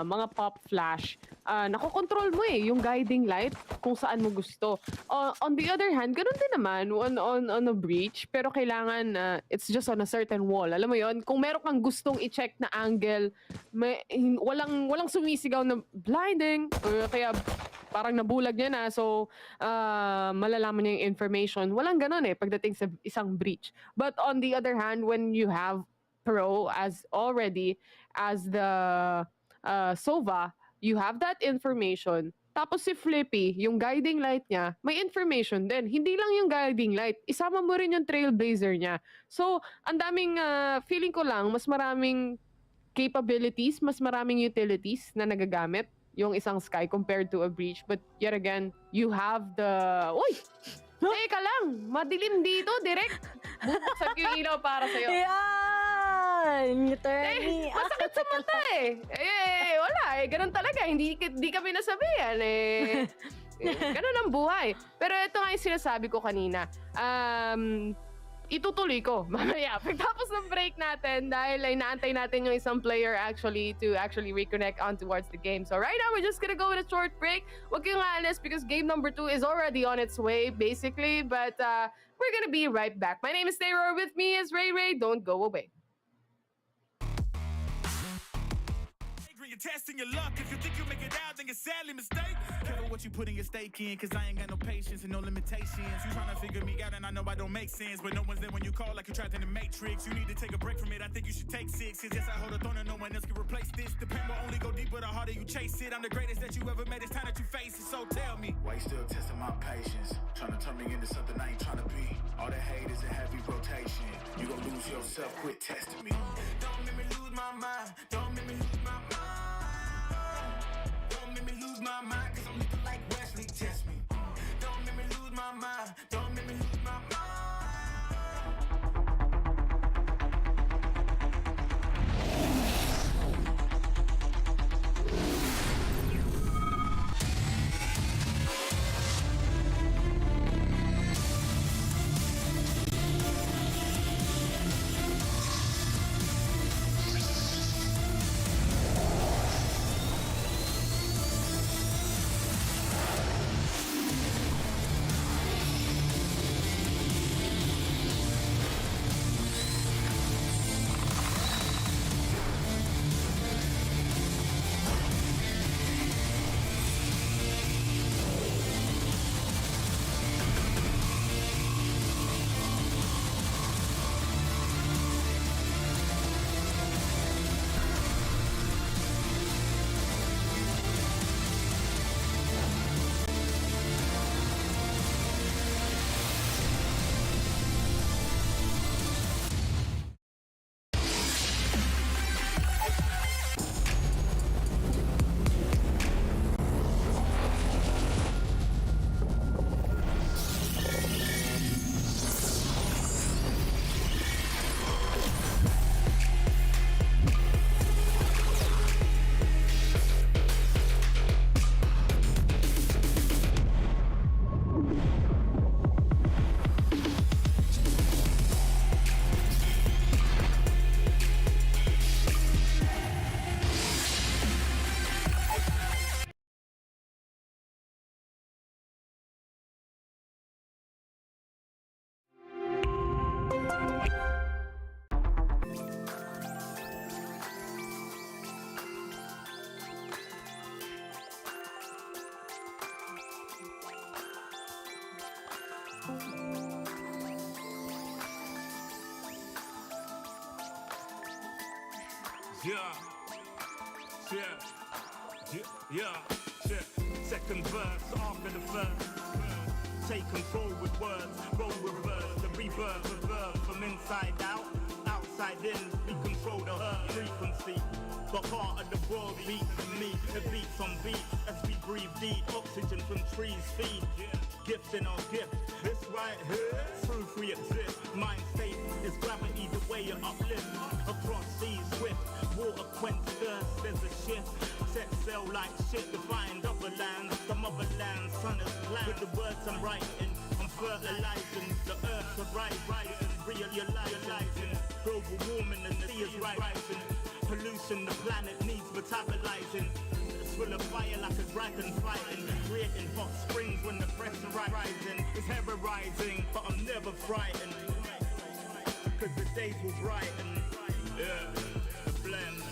mga pop flash, nakokontrol mo eh yung guiding light kung saan mo gusto. On the other hand, ganun din naman on a Breach, pero kailangan it's just on a certain wall. Alam mo yon, kung meron kang gustong i-check na angle, walang sumisigaw na blinding, kaya parang nabulag niya na, so malalaman niya yung information. Walang ganun eh pagdating sa isang Breach. But on the other hand, when you have Pro as the Sova, you have that information. Tapos si Flippy, yung guiding light niya, may information din. Hindi lang yung guiding light, isama mo rin yung trailblazer niya. So, ang daming, feeling ko lang, mas maraming capabilities, mas maraming utilities na nagagamit yung isang Sky compared to a Breach. But yet again, you have the... Uy! Teka lang! Madilim dito, direct! Bubuksan ko yung ilaw para sa'yo. You turn me up. Masakit sa mata eh. Wala eh. Ganun talaga. Hindi kami nasabihan eh. Ganun ang buhay. Pero ito nga yung sinasabi ko kanina. Itutuloy ko mamaya. Pagtapos ng break natin, dahil ay naantay natin yung isang player to actually reconnect on towards the game. So right now, we're just gonna go with a short break. Huwag kayong aalis because game number 2 is already on its way, basically. But we're gonna be right back. My name is Taylor. With me is Ray Ray. Don't go away. You're testing your luck. If you think you'll make it out, then you're sadly mistaken. Careful what you put in your stake in, cause I ain't got no patience and no limitations. You trying to figure me out and I know I don't make sense, but no one's there when you call like you're trapped in the matrix. You need to take a break from it, I think you should take 6. Cause yes, I hold a throne and no one else can replace this. The pain will only go deeper the harder you chase it. I'm the greatest that you ever met, it's time that you face it, so tell me. Why you still testing my patience? Trying to turn me into something I ain't trying to be. All the hate is a heavy rotation. You gon' lose yourself, quit testing me. Don't make me lose my mind. Don't make me lose my mind. Lose my mind, cause I'm looking like Wesley, test me. Don't make me lose my mind. Don't make me lose my mind. Yeah. Second verse after the first. Take control with words, roll with verbs, the rebirth of verbs from inside out, outside in. We control the earth frequency. The heart of the world beats in me. It beats on beat as we breathe deep. Oxygen from trees feed. Gift in our gift. This right here, proof we exist. Mind state is gravity, the way you uplift. Across seas swift, water quench thirst. There's a shift. Set sail like shit to find other lands. The motherland, sun is planned. With the words I'm writing, I'm fertilizing. The earth's a rising, realizing. Global warming and the sea is rising. Pollution, the planet needs metabolizing. It's full of fire like a dragon fighting. Creating hot springs when the pressure rising. It's terrorizing, but I'm never frightened. Cause the days will brighten. Yeah, the blend.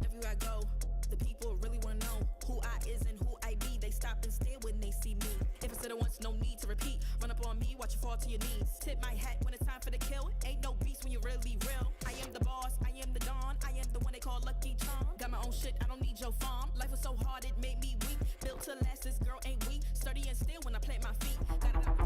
Everywhere I go, the people really wanna know who I is and who I be. They stop and stare when they see me. If I said it once, no need to repeat. Run up on me, watch you fall to your knees. Tip my hat when it's time for the kill. Ain't no beast when you're really real. I am the boss, I am the dawn. I am the one they call Lucky Charm. Got my own shit, I don't need your farm. Life was so hard, it made me weak. Built to last, this girl ain't weak. Sturdy and still when I plant my feet. Got it out.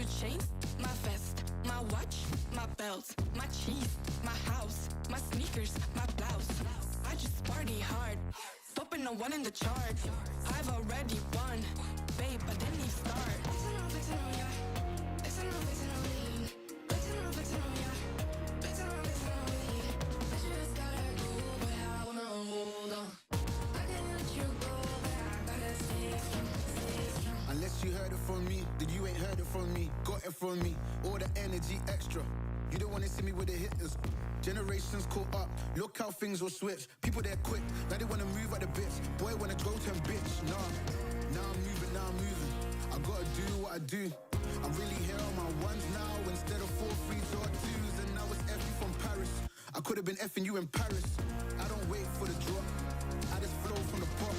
The chains, my vest, my watch, my belt, my cheese, my house, my sneakers, my blouse. I just party hard, topping the one in the chart. I've already won, babe, I didn't even start. Unless you heard it from me, then you ain't heard it from me. Got it from me, all the energy extra. You don't wanna see me with the hitters. Generations caught up, look how things will switch. People they're quick, now they wanna move at the bits. Boy wanna go to bitch, nah. Now I'm moving. I gotta do what I do. I'm really here on my ones now instead of 4 3s or 2s. And now it's F from Paris. I could have been effing you in Paris. I don't wait for the drop, I just flow from the pop.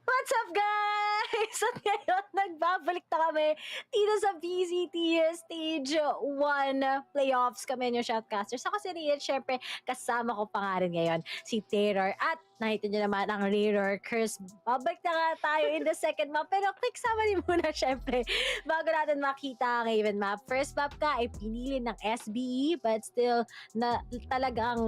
What's up, guys? At ngayon, nagbabalik na kami dito sa VCT Stage 1 Playoffs. Kami yung shoutcasters. Ako si Rian, syempre, kasama ko pa nga rin ngayon si Terror. At nakita nyo naman ang Reror Curse. Babalik na nga tayo in the second map. Pero quick summary muna, syempre, bago natin makita ang Haven map. First map ka ay pinili ng SBE, but still, na talagang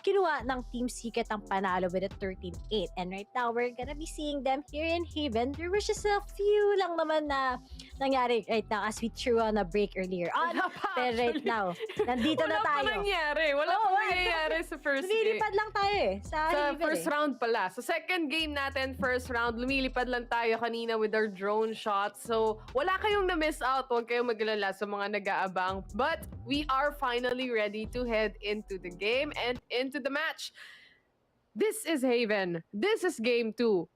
kinuha ng Team Secret ang panalo with a 13-8. And right now, we're gonna be seeing them here in Haven. There was just a few lang naman na nangyari right now as we threw on a break earlier on. Pero right now, nandito na tayo. Wala pa nangyari. Wala pa nangyayari sa first game. Lumilipad lang tayo eh. Sa Haven first round pala. Sa second game natin, first round, lumilipad lang tayo kanina with our drone shots. So, wala kayong na-miss out. Huwag kayong maglala sa mga nag-aabang. But, we are finally ready to head into the game and into the match. This is Haven. This is game 2.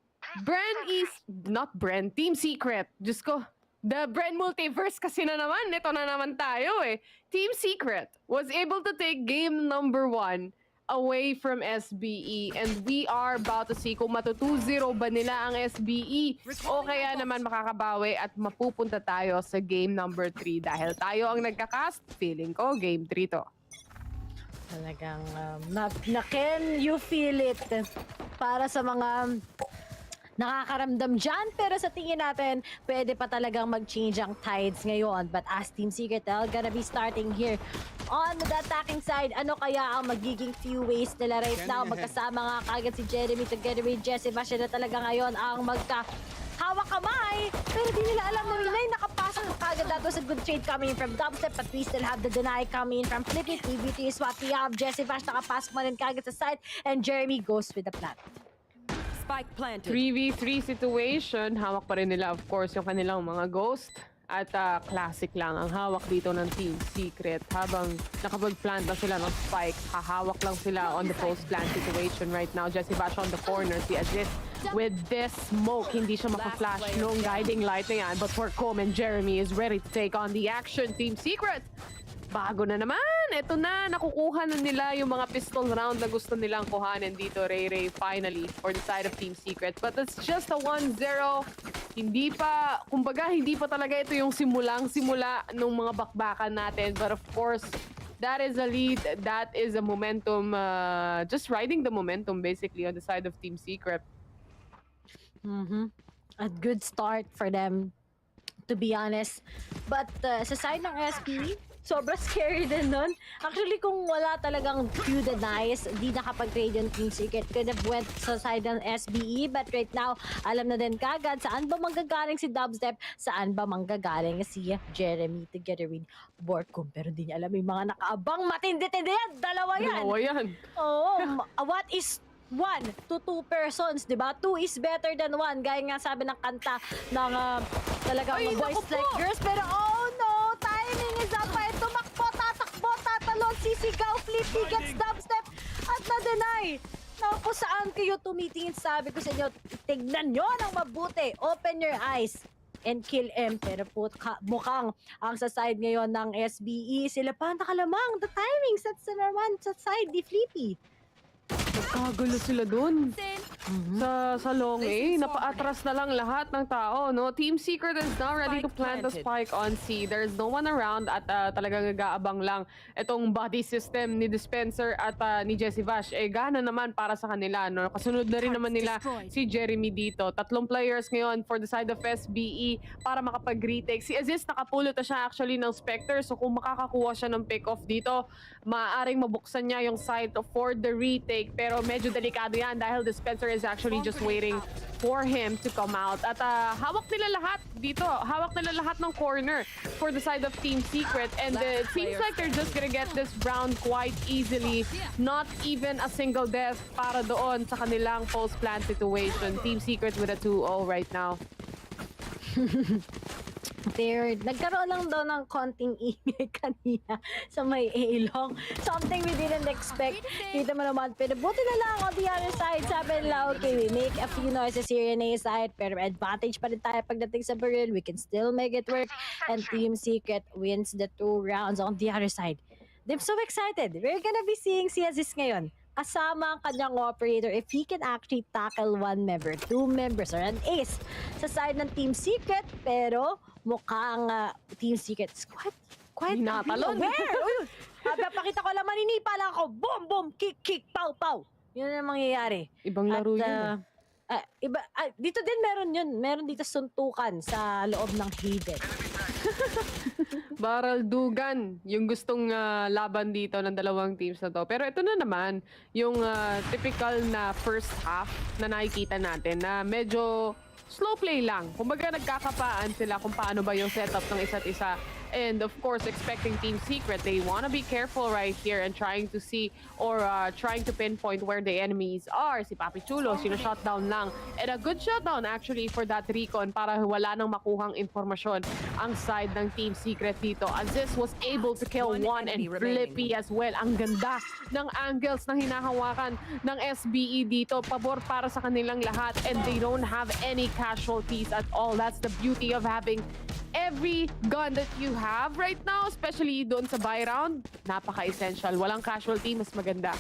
Team Secret. Diyos ko. The Bren Multiverse kasi na naman. Ito na naman tayo eh. Team Secret was able to take game number 1 away from SBE. And we are about to see kung matu 2-0 ba nila ang SBE o kaya naman makakabawi at mapupunta tayo sa game number 3. Dahil tayo ang nagkakast, feeling ko game 3 to. Talagang, can you feel it? Para sa mga nakakaramdam dyan, pero sa tingin natin, pwede pa talagang mag-change ang tides ngayon. But as Team Secret, they're gonna be starting here on the attacking side. Ano kaya ang magiging few ways nila right now? Magkasama nga kagad si Jeremy together with Jesse. Siya na talaga ngayon ang hawak kamay, pero di nila alam na may nakapasok kagad. That was a good trade coming in from Dubstep, but we still have the deny coming in from Flippy. TVT is swapping up. Jesse Vash nakapasok man rin kagad sa side, and Jeremy goes with the plant. Spike planted. 3v3 situation. Hawak pa rin nila, of course, yung kanilang mga ghost. At classic lang ang hawak dito ng Team Secret. Habang nakapag-plant na sila ng spike, hahawak lang sila on the post-plant situation right now. Jesse Vash on the corner. Si Aziz with this smoke, hindi siya maka-flash nung guiding light na yan. But Workcom and Jeremy is ready to take on the action. Team Secret, bago na naman. Ito na, nakukuha na nila yung mga pistol round na gusto nilang kuhanin dito, Ray finally, for the side of Team Secret. But it's just a 1-0. Hindi pa, kumbaga, hindi pa talaga ito yung simula nung mga bakbakan natin. But of course, that is a lead. That is a momentum, just riding the momentum basically on the side of Team Secret. A good start for them, to be honest. But sa side ng SB, sobrang scary din nun. Actually, kung wala talagang few denies, di nakapag-trade yung Team Secret. Could have went sa side ng SBE, but right now, alam na din kagad saan ba manggagaling si Dubstep, saan ba manggagaling si Jeremy together with Borkum. Pero di niya alam yung mga nakaabang matindi-tindi yan. Dalawa yan. Oo. What is 1 to 2 persons, di ba? 2 is better than 1. Gaya nga sabi ng kanta ng talagang boys like girls. Pero oh no, timing is up. Tumakbo, tatakbo, tatalon, sisigaw, Flippy gets Dubstep. lahat na deny. Naku, saan kayo tumitingin? Sabi ko sa inyo, tignan nyo ng mabuti. Open your eyes and kill M. Pero po, mukhang ang sa side ngayon ng SBE, sila pa nakalamang. The timing sets naman sa side ni Flippy. Nagkagulo sila dun. Sa long A, napaatras na lang lahat ng tao, no? Team Secret is now ready to plant the spike on C. There's no one around at talagang nag-aabang lang itong body system ni Dispenser at ni Jessie Vash. Gana naman para sa kanila, no? Kasunod na rin naman nila si Jeremy dito. 3 players ngayon for the side of SBE para makapag-retake. Si Aziz nakapulot na siya actually ng Spectre, so kung makakakuha siya ng pick-off dito, maaaring mabuksan niya yung site for the retake. Pero medyo delikado yan dahil Dispenser is actually just waiting for him to come out. At hawak nila lahat dito. Hawak nila lahat ng corner for the side of Team Secret. And it seems like they're just gonna get this round quite easily. Not even a single death para doon sa kanilang post-plant situation. Team Secret with a 2-0 right now. Nagkaroon lang daw ng konting ingay kanina sa may A-long. Something we didn't expect. Kita mo naman, pero buti na lang on the other side. Sabi nila, okay, we make a few noises here in A side, pero advantage pa rin tayo pagdating sa barrel. We can still make it work. And Team Secret wins the 2 rounds on the other side. I'm so excited. We're gonna be seeing si Aziz ngayon. Kasama ang kanyang operator if he can actually tackle 1 member, 2 members, or an ace sa side ng Team Secret. Pero mukhang Team Secret is quite natalon. Pakita ko lang, maninipa lang ako. Boom, boom, kick, kick, pow, pow. Yun ang mangyayari. Ibang laro yun. Dito din meron yun. Meron dito suntukan sa loob ng Haven. Barrel dugan yung gustong laban dito ng dalawang teams na to. Pero ito na naman yung typical na first half na nakikita natin na medyo slow play lang. Kumbaga nagkakapaan sila kung paano ba yung setup ng isa't isa. And of course, expecting Team Secret, they want to be careful right here and trying to see or trying to pinpoint where the enemies are. Si Papi Chulo, sino-shutdown lang. And a good shutdown actually for that recon para wala nang makuhang informasyon ang side ng Team Secret dito. Aziz was able to kill 1 and Flippy as well. Ang ganda ng angles na hinahawakan ng SBE dito. Pabor para sa kanilang lahat and they don't have any casualties at all. That's the beauty of having every gun that you have right now, especially doon sa buy round, napaka-essential. Walang casualty, mas maganda.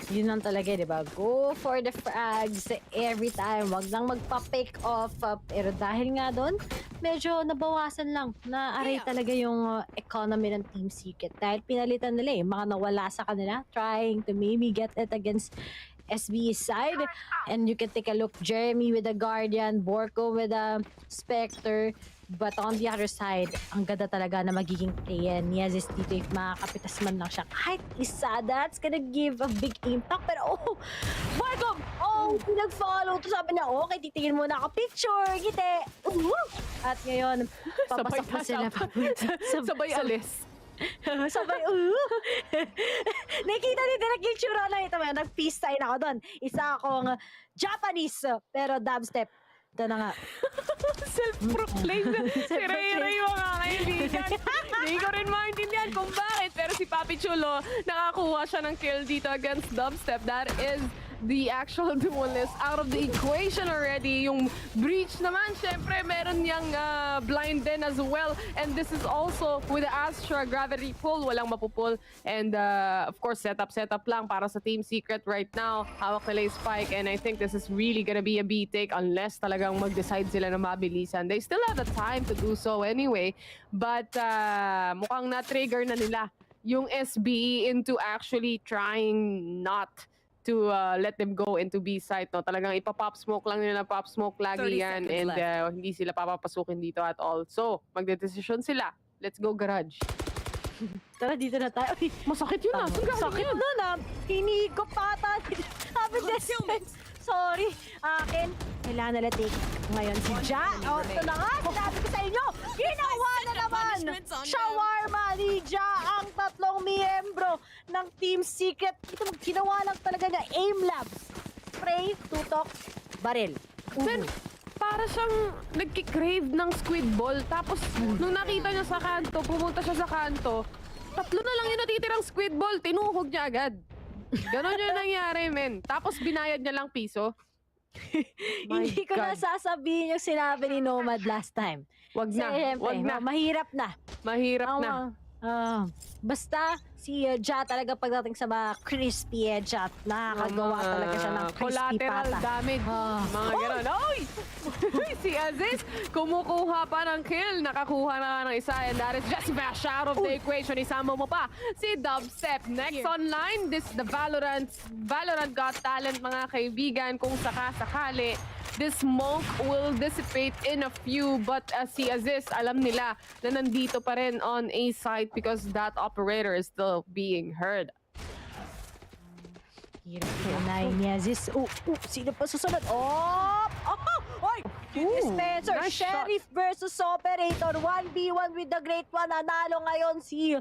Yun lang talaga, di ba? Go for the frags every time. Wag lang magpa-pick off. Pero dahil nga doon, medyo nabawasan lang. Na-aray talaga yung economy ng Team Secret. Dahil pinalitan nila mga nawala sa kanila, trying to maybe get it against SB's side. And you can take a look, Jeremy with a Guardian, Borko with a Spectre. But on the other side, ang ganda talaga na magiging play yan. Yes, dito if makakapitas man lang siya. Kahit isa, that's gonna give a big impact. Pero Borko! Pinag-follow to. Sabi na, okay, titingin muna ako. Picture, gite. At ngayon, papasok na sila. Sabay alis. Sabay, nakikita nito, nag-itsura na ito. Nag-peace sign ako doon. Isa akong Japanese, pero dubstep. Ito na nga. Self-proclaimed. Si Ray mga kaibigan. Hindi ko rin maintindihan kung bakit. Pero si Papi Chulo, nakakuha siya ng kill dito against dubstep. That is the actual duelist out of the equation already. Yung breach naman, syempre, meron niyang blind din as well. And this is also with the Astra gravity pull. Walang mapupull. And of course, setup lang para sa Team Secret right now. Hawak nila yung spike. And I think this is really gonna be a B-take unless talagang mag-decide sila na mabilisan. They still have the time to do so anyway. But mukhang na-trigger na nila yung SBE into actually trying not to let them go into B site, no? Talagang ipa-pop smoke lang nila, pop smoke lagi yan, and hindi sila papapasukin dito at all. So, magde-decision sila. Let's go garage. Tara, dito na tayo. Masakit yun na. Sakit na na. Hinigop pa ata. Sabi sorry. Akin, kailangan nila take ngayon si Ja. Ito na nga, sabi ko sa inyo, ginawa na naman shawarma ni Ja ang 3 miyembro ng Team Secret. Ito, ginawa lang talaga niya aim labs. Spray, tutok, baril. Then, para siyang nagkikrave ng squid ball. Tapos, nung nakita niya sa kanto, pumunta siya sa kanto, 3 na lang yung natitirang squid ball, tinuhog niya agad. Ganon yung nangyari, men. Tapos binayad niya lang piso. My Hindi ko na God. sasabihin yung sinabi ni Nomad last time. Wag Kasi na, syempre, wag na. mahirap na. Mahirap na. Basta si Ja talaga pagdating sa mga crispy headshot, nakakagawa talaga siya ng crispy collateral pata. damage. Mga ganon. Oy! Si Aziz, kumukuha pa ng kill. Nakakuha na ng isa. And that is just bash out of the equation. Isama mo pa si Dubstep. Next online, this the Valorant Got Talent, mga kaibigan. Kung sakasakali, this smoke will dissipate in a few. But si Aziz, alam nila na nandito pa rin on A site because that operator is still being heard. Hirap kinain ni Aziz. Sino pa susunod? Oy! Spencer, nice shot. Sheriff versus Operator. 1v1 with the Great One. Nanalo ngayon si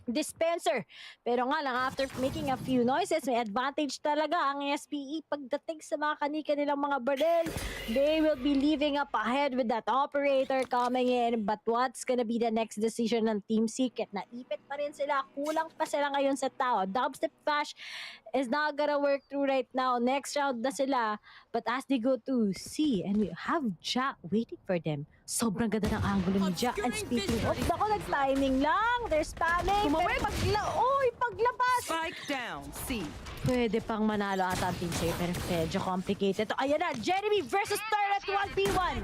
Dispenser. Pero nga lang, after making a few noises, may advantage talaga ang SPE pagdating sa mga kanika nilang mga barrel. They will be leaving up ahead with that operator coming in. But what's gonna be the next decision ng Team Secret? Naipit pa rin sila. Kulang pa sila ngayon sa tao. Dubstep Flash is not gonna work through right now. Next round na sila. But as they go to C, and we have Ja waiting for them. Sobrang ganda ng angulo ni Ja. And speaking of, ako, nag-timing lang. They're spamming. Paglabas. Spike down, C. Pwede pang manalo ata ang team sa'yo, pero medyo complicated. Ayan na, Jeremy versus Turret 1v1.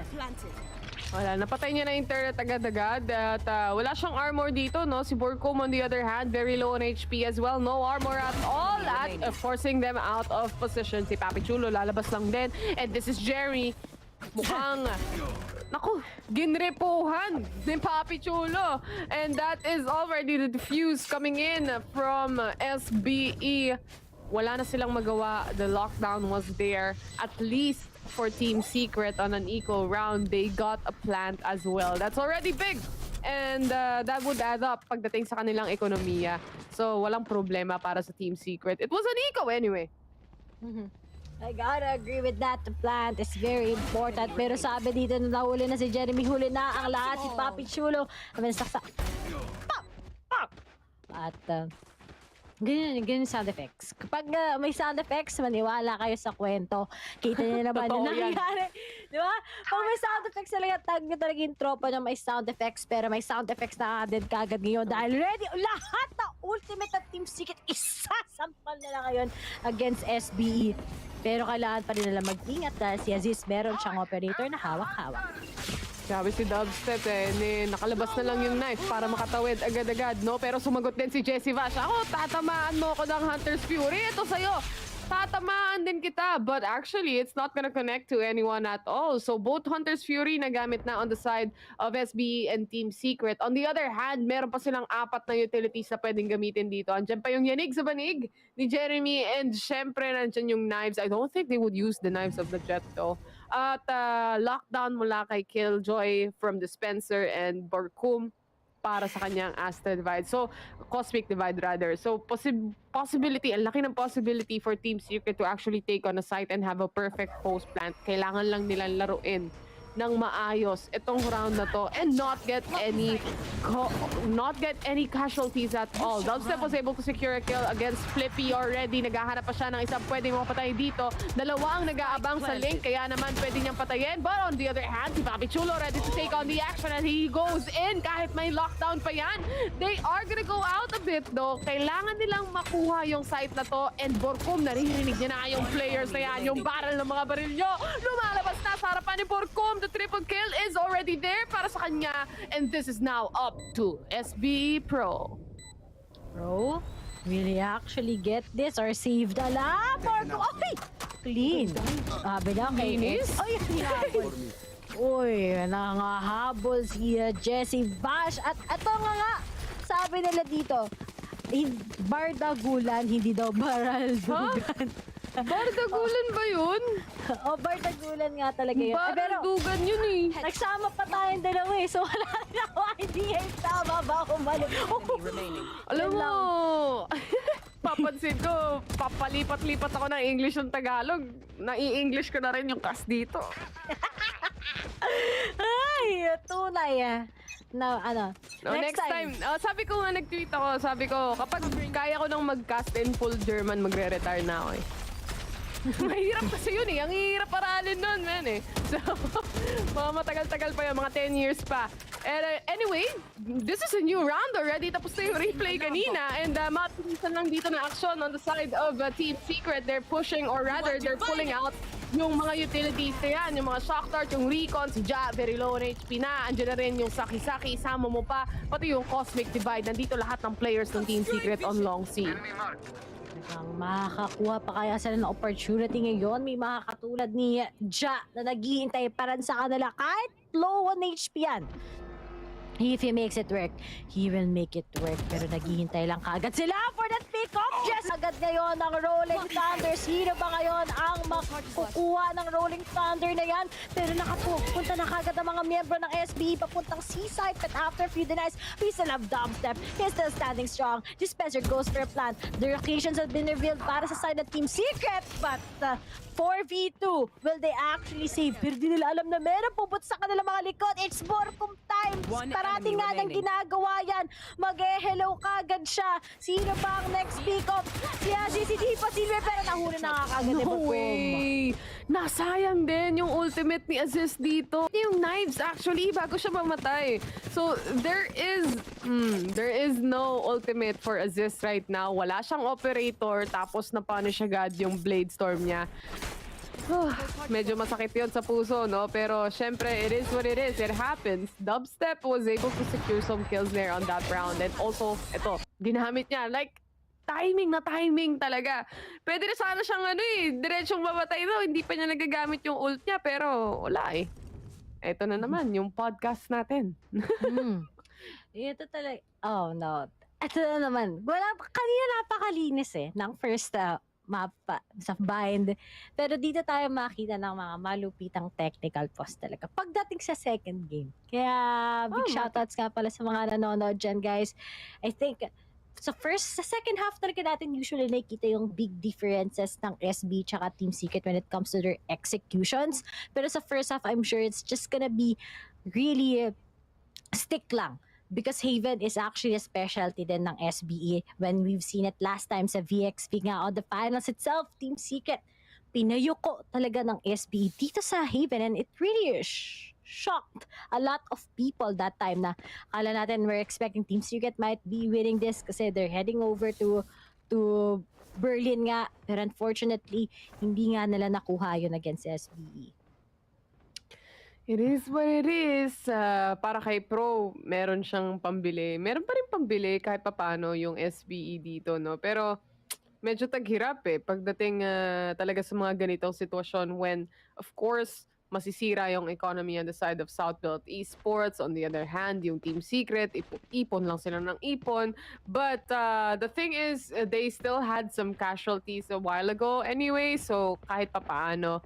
Wala, napatay niya na yung turret agad-agad at wala siyang armor dito, no? Si Borcom on the other hand, very low on HP as well. No armor at all at forcing them out of position. Si Papi Chulo lalabas lang din. And this is Jeremy. Mukhang, naku, ginrepuhan ni Papi Chulo. And that is already the defuse coming in from SBE. Wala na silang magawa. The lockdown was there. At least for Team Secret on an equal round, they got a plant as well. That's already big. And that would add up pagdating sa kanilang ekonomiya. So, walang problema para sa Team Secret. It was an eco anyway. I gotta agree with that. The plant is very important. Pero sabi dito na nahuli na si Jeremy, huli na ang lahat. Si Papi Chulo. Saksak. Pop! Pop! At ganyan sound effects. Kapag may sound effects, maniwala kayo sa kwento. Kita niyo naman yung nangyari. Di ba? Pag may sound effects talaga, tag nyo talaga yung tropa na may sound effects. Pero may sound effects na din kagad ngayon. Dahil ready, lahat na ultimate at Team Secret, isasampal nila ngayon against SBE. Pero kailangan pa rin nila mag-ingat dahil si Aziz meron siyang operator na hawak-hawak. Sabi si Dubstep nakalabas na lang yung knife para makatawid agad-agad, no? Pero sumagot din si Jessie Vash. Ako, tatamaan mo ko ng Hunter's Fury. Ito sa'yo. Tatamaan din kita. But actually, it's not gonna connect to anyone at all. So both Hunter's Fury nagamit na on the side of SBE and Team Secret. On the other hand, meron pa silang 4 na utilities na pwedeng gamitin dito. Andiyan pa yung yanig sa banig ni Jeremy. And syempre, nandyan yung knives. I don't think they would use the knives of the Jet though. At lockdown mula kay Killjoy from Dispenser and Borcum para sa kanyang Astral Divide. So, Cosmic Divide rather. So, possibility, ang laki ng possibility for Team Secret to actually take on a site and have a perfect post plant. Kailangan lang nilang laruin ng maayos itong round na to and not get any casualties at all. Dubstep was able to secure a kill against Flippy already. Naghahanap pa siya ng isang pwedeng mapatay dito. Dalawa ang nag-aabang sa link, kaya naman pwede niyang patayin. But on the other hand, si Papi Chulo ready to take on the action and he goes in kahit may lockdown pa yan. They are gonna go out a bit though. Kailangan nilang makuha yung site na to and Borcum, naririnig niya na yung players na yan, yung barrel ng mga baril nyo. Lumalabas na sa harapan ni Borcum. The triple kill is already there para sa kanya. And this is now up to SBE Pro. Pro, will he actually get this or save the lap? Okay, clean. Sabi lang kay Linis? Ay, hinabol. Uy, nangahabol si Jessie Vash. At ito nga, sabi nila dito, bardagulan, hindi daw baraldugan. Bardagulan ba yun? O, bardagulan nga talaga yun. Bardagugan yun eh. Nagsama pa tayong dalawa eh. So wala na ako idea yung tama ba kung mali. Alam mo, papansin ko, papalipat-lipat ako ng English ng Tagalog. Nai-English ko na rin yung cast dito. Ay, tunay ah. Na ano? Next time. Sabi ko nga, nag-tweet ako. Sabi ko, kapag kaya ko nang mag-cast in full German, magre-retire na ako eh. Mahirap kasi yun eh. Ang hirap aralin nun, man eh. So, mga matagal-tagal pa yun. Mga 10 years pa. And, anyway, this is a new round already. Tapos na yung replay kanina. And matisan lang dito na action on the side of Team Secret. They're pushing, or rather, they're pulling out yung mga utilities na yan. Yung mga shock dart, yung recon, si Ja, very low on HP na. Andiyan na rin yung Saki-Saki, isama mo pa. Pati yung Cosmic Divide. Nandito lahat ng players ng Team Secret on long sea. Ang makakakuha pa kaya sila ng opportunity ngayon. May mga katulad ni Ja na naghihintay pa rin sa kanila kahit low on HP yan. If he makes it work, he will make it work. Pero naghihintay lang kaagad sila for that pick-up. Yes! Agad ngayon ang Rolling Thunder. Sino ba ngayon ang makukuha ng Rolling Thunder na yan? Pero nakapunta na kaagad ang mga miyembro ng SB papuntang seaside. But after a few denies, we still have Dubstep. He's still standing strong. Dispenser goes for a plan. The locations have been revealed para sa side ng Team Secret. But 4v2, will they actually save? Pero di nila alam na meron puput sa kanilang mga likod. It's Borkum time. Parating nga ng ginagawa yan. Mag-hello kagad siya. Sino ba ang next pick-up? Si VCT pa Silver, pero nahuli na nga kagad. No way! Nasayang din yung ultimate ni ASUS dito. Yung knives actually bago siya mamatay. So there is no ultimate for ASUS right now. Wala siyang operator tapos na-punish agad yung Blade Storm niya. Medyo masakit yun sa puso, no? Pero syempre, it is what it is. It happens. Dubstep was able to secure some kills there on that round. And also, ito, ginamit niya. Like, timing na timing talaga. Pwede na sana siyang diretsyong mamatay daw. Hindi pa niya nagagamit yung ult niya, pero wala eh. Ito na naman, yung podcast natin. Ito talaga. Oh, no. Ito na naman. Kanina napakalinis eh, ng first map sa bind. Pero dito tayo makita ng mga malupitang technical pause talaga pagdating sa second game. Kaya big shoutouts nga pala sa mga nanonood dyan, guys. I think sa second half talaga natin usually nakikita yung big differences ng SB tsaka Team Secret when it comes to their executions. Pero sa first half, I'm sure it's just gonna be really stick lang. Because Haven is actually a specialty din ng SBE. When we've seen it last time sa VXP nga on the finals itself, Team Secret, pinayuko talaga ng SBE dito sa Haven. And it really shocked a lot of people that time na akala natin we're expecting Team Secret might be winning this kasi they're heading over to Berlin nga. Pero unfortunately, hindi nga nila nakuha yun against SBE. It is what it is. Para kay Pro, meron siyang pambili. Meron pa rin pambili kahit papano yung SBE dito, no? Pero medyo taghirap eh. Pagdating talaga sa mga ganitong sitwasyon when, of course, masisira yung economy on the side of Southbuilt Esports. On the other hand, yung Team Secret, ipon lang sila ng ipon. But the thing is, they still had some casualties a while ago anyway. So kahit papaano,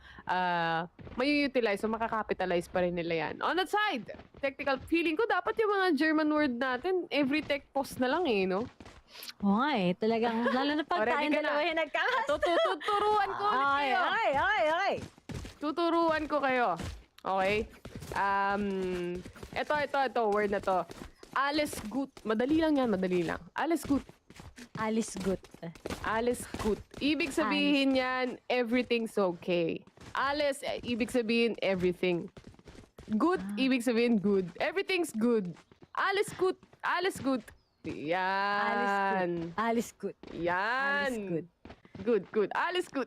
may-utilize o makakapitalize pa rin nila yan. On that side, technical feeling ko, dapat yung mga German word natin, every tech post na lang eh, no? Okay, talagang, lalo na pag tayong dalawa yung nagkakasama. Tuturuan ko kayo. Okay. Tuturuan ko kayo. Okay? Ito, word na to. Alles gut. Madali lang yan, madali lang. Alles gut. Alles gut. Alles gut. Ibig sabihin yan, everything's okay. Alles, ibig sabihin everything. Good, ibig sabihin good. Everything's good. Alles gut. Alles gut. Yan. Alles gut. Yan. Good. Alles gut.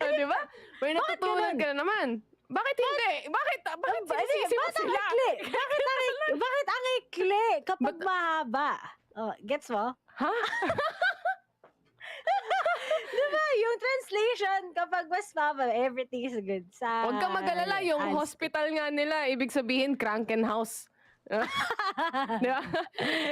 Diba? May natutunan ka na naman. Bakit hindi? Bakit sinisisi mo sila? Bakit ang ikli kapag mahaba? Oh, gets mo? Ha? Diba? Yung translation kapag mas mahaba, everything is good. Huwag kang mag-alala. Yung hospital nga nila, ibig sabihin Krankenhaus. Diba?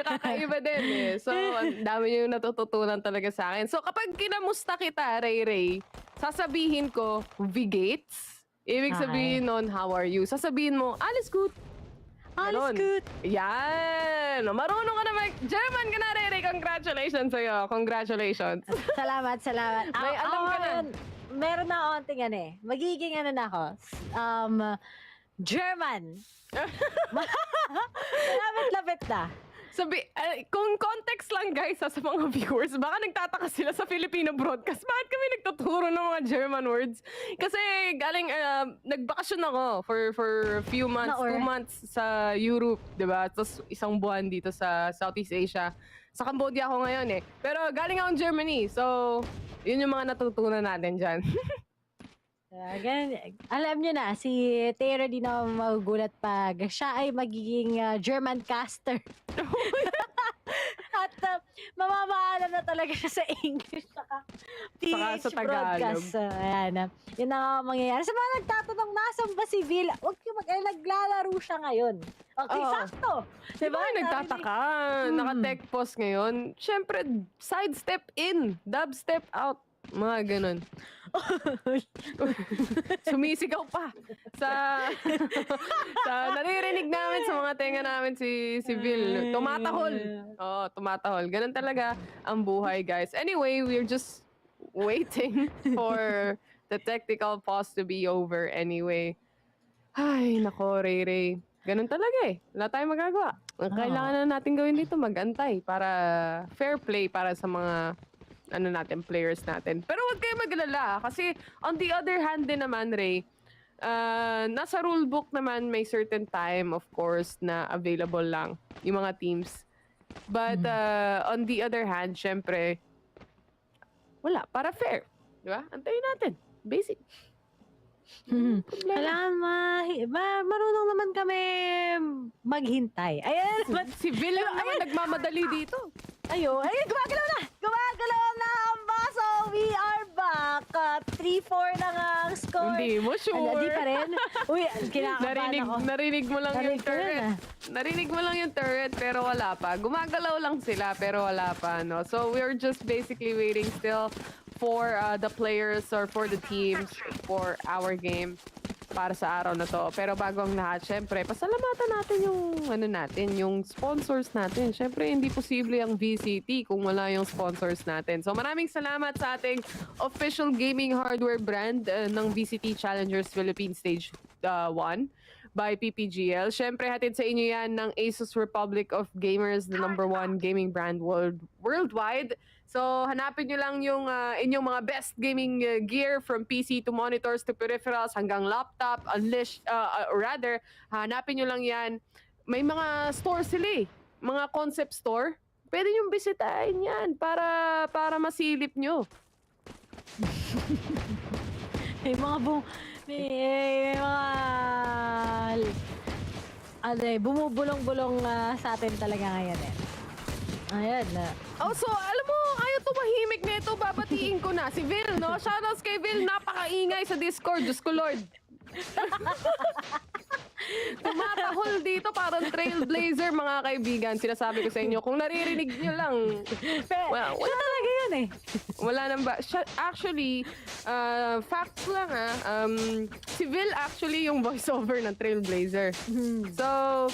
Kakaiba din eh. So, ang dami yung natututunan talaga sa akin. So, kapag kinamusta kita, Ray, sasabihin ko, Vigates. Ibig sabihin nun, how are you? Sasabihin mo, alles gut. Alles gut. Yan. Marunong ka na German ka na, Ray. Congratulations sa'yo. Congratulations. Salamat. May alam ka na. Meron na onting magiging na ako. German. Lapit-lapit na. Kung context lang guys sa mga viewers, baka nagtataka sila sa Filipino broadcast. Bakit kami nagtuturo ng mga German words? Kasi galing, nagbakasyon ako for a few months, 2 months sa Europe, diba? Tapos isang buwan dito sa Southeast Asia. Sa Cambodia ako ngayon eh. Pero galing akong Germany, so yun yung mga natutunan natin dyan. Alam nyo na, si Tero di na magugulat pag siya ay magiging German caster. At mamamaalam na talaga siya sa English saka PH sa Tagalog. broadcast. Ayan. Yun ang mangyayari. Sa mga nagtatanong, nasan ba si Vil? Huwag kayo naglalaro siya ngayon. Okay, sakto. Diba nagtataka? Naka-tech pause ngayon. Siyempre, sidestep in, dubstep out. Mga ganun. Sumisigaw pa sa naririnig namin sa mga tenga namin si Vil. Tumatahol. Tumatahol. Ganun talaga ang buhay, guys. Anyway, we're just waiting for the technical pause to be over anyway. Ay, nako, Ray. Ganun talaga eh. Wala tayong magagawa. Ang kailangan na natin gawin dito, mag-antay para fair play para sa mga players natin. Pero huwag kayo maglala kasi on the other hand din naman, Ray, nasa rulebook naman may certain time, of course, na available lang yung mga teams. But on the other hand, syempre, wala. Para fair. Di ba? Antayin natin. Basic. Kailangan marunong naman kami maghintay. Ayan. Si Vil naman nagmamadali dito. Ayun, gumagalaw na! Gumagalaw na ang baso! We are back! 3-4 na nga ang score. Hindi mo sure. Di pa rin. Uy, kinakabahan ako. Narinig mo lang yung turret. Narinig mo lang yung turret pero wala pa. Gumagalaw lang sila pero wala pa. No? So we're just basically waiting still for the players or for the teams for our game para sa araw na to. Pero bago ang lahat, syempre, pasalamatan natin yung sponsors natin. Syempre, hindi posible ang VCT kung wala yung sponsors natin. So, maraming salamat sa ating official gaming hardware brand ng VCT Challengers Philippines Stage 1 by PPGL. Syempre, hatid sa inyo yan ng ASUS Republic of Gamers, the #1 gaming brand worldwide. So, hanapin nyo lang yung inyong mga best gaming gear from PC to monitors to peripherals hanggang laptop, hanapin nyo lang yan. May mga store sila eh. Mga concept store. Pwede nyo bisitahin yan para masilip nyo. May mga bumubulong-bulong sa atin talaga ngayon eh. Ayan na. So, alam mo, ayaw tumahimik na ito. Babatiin ko na. Si Vil, no? Shoutouts kay Vil. Napakaingay sa Discord. Diyos ko, Lord. Tumatahol dito parang trailblazer, mga kaibigan. Sinasabi ko sa inyo, kung naririnig nyo lang. Wala talaga yun eh. Wala nang ba? Actually, facts lang si Vil actually yung voiceover ng trailblazer. So,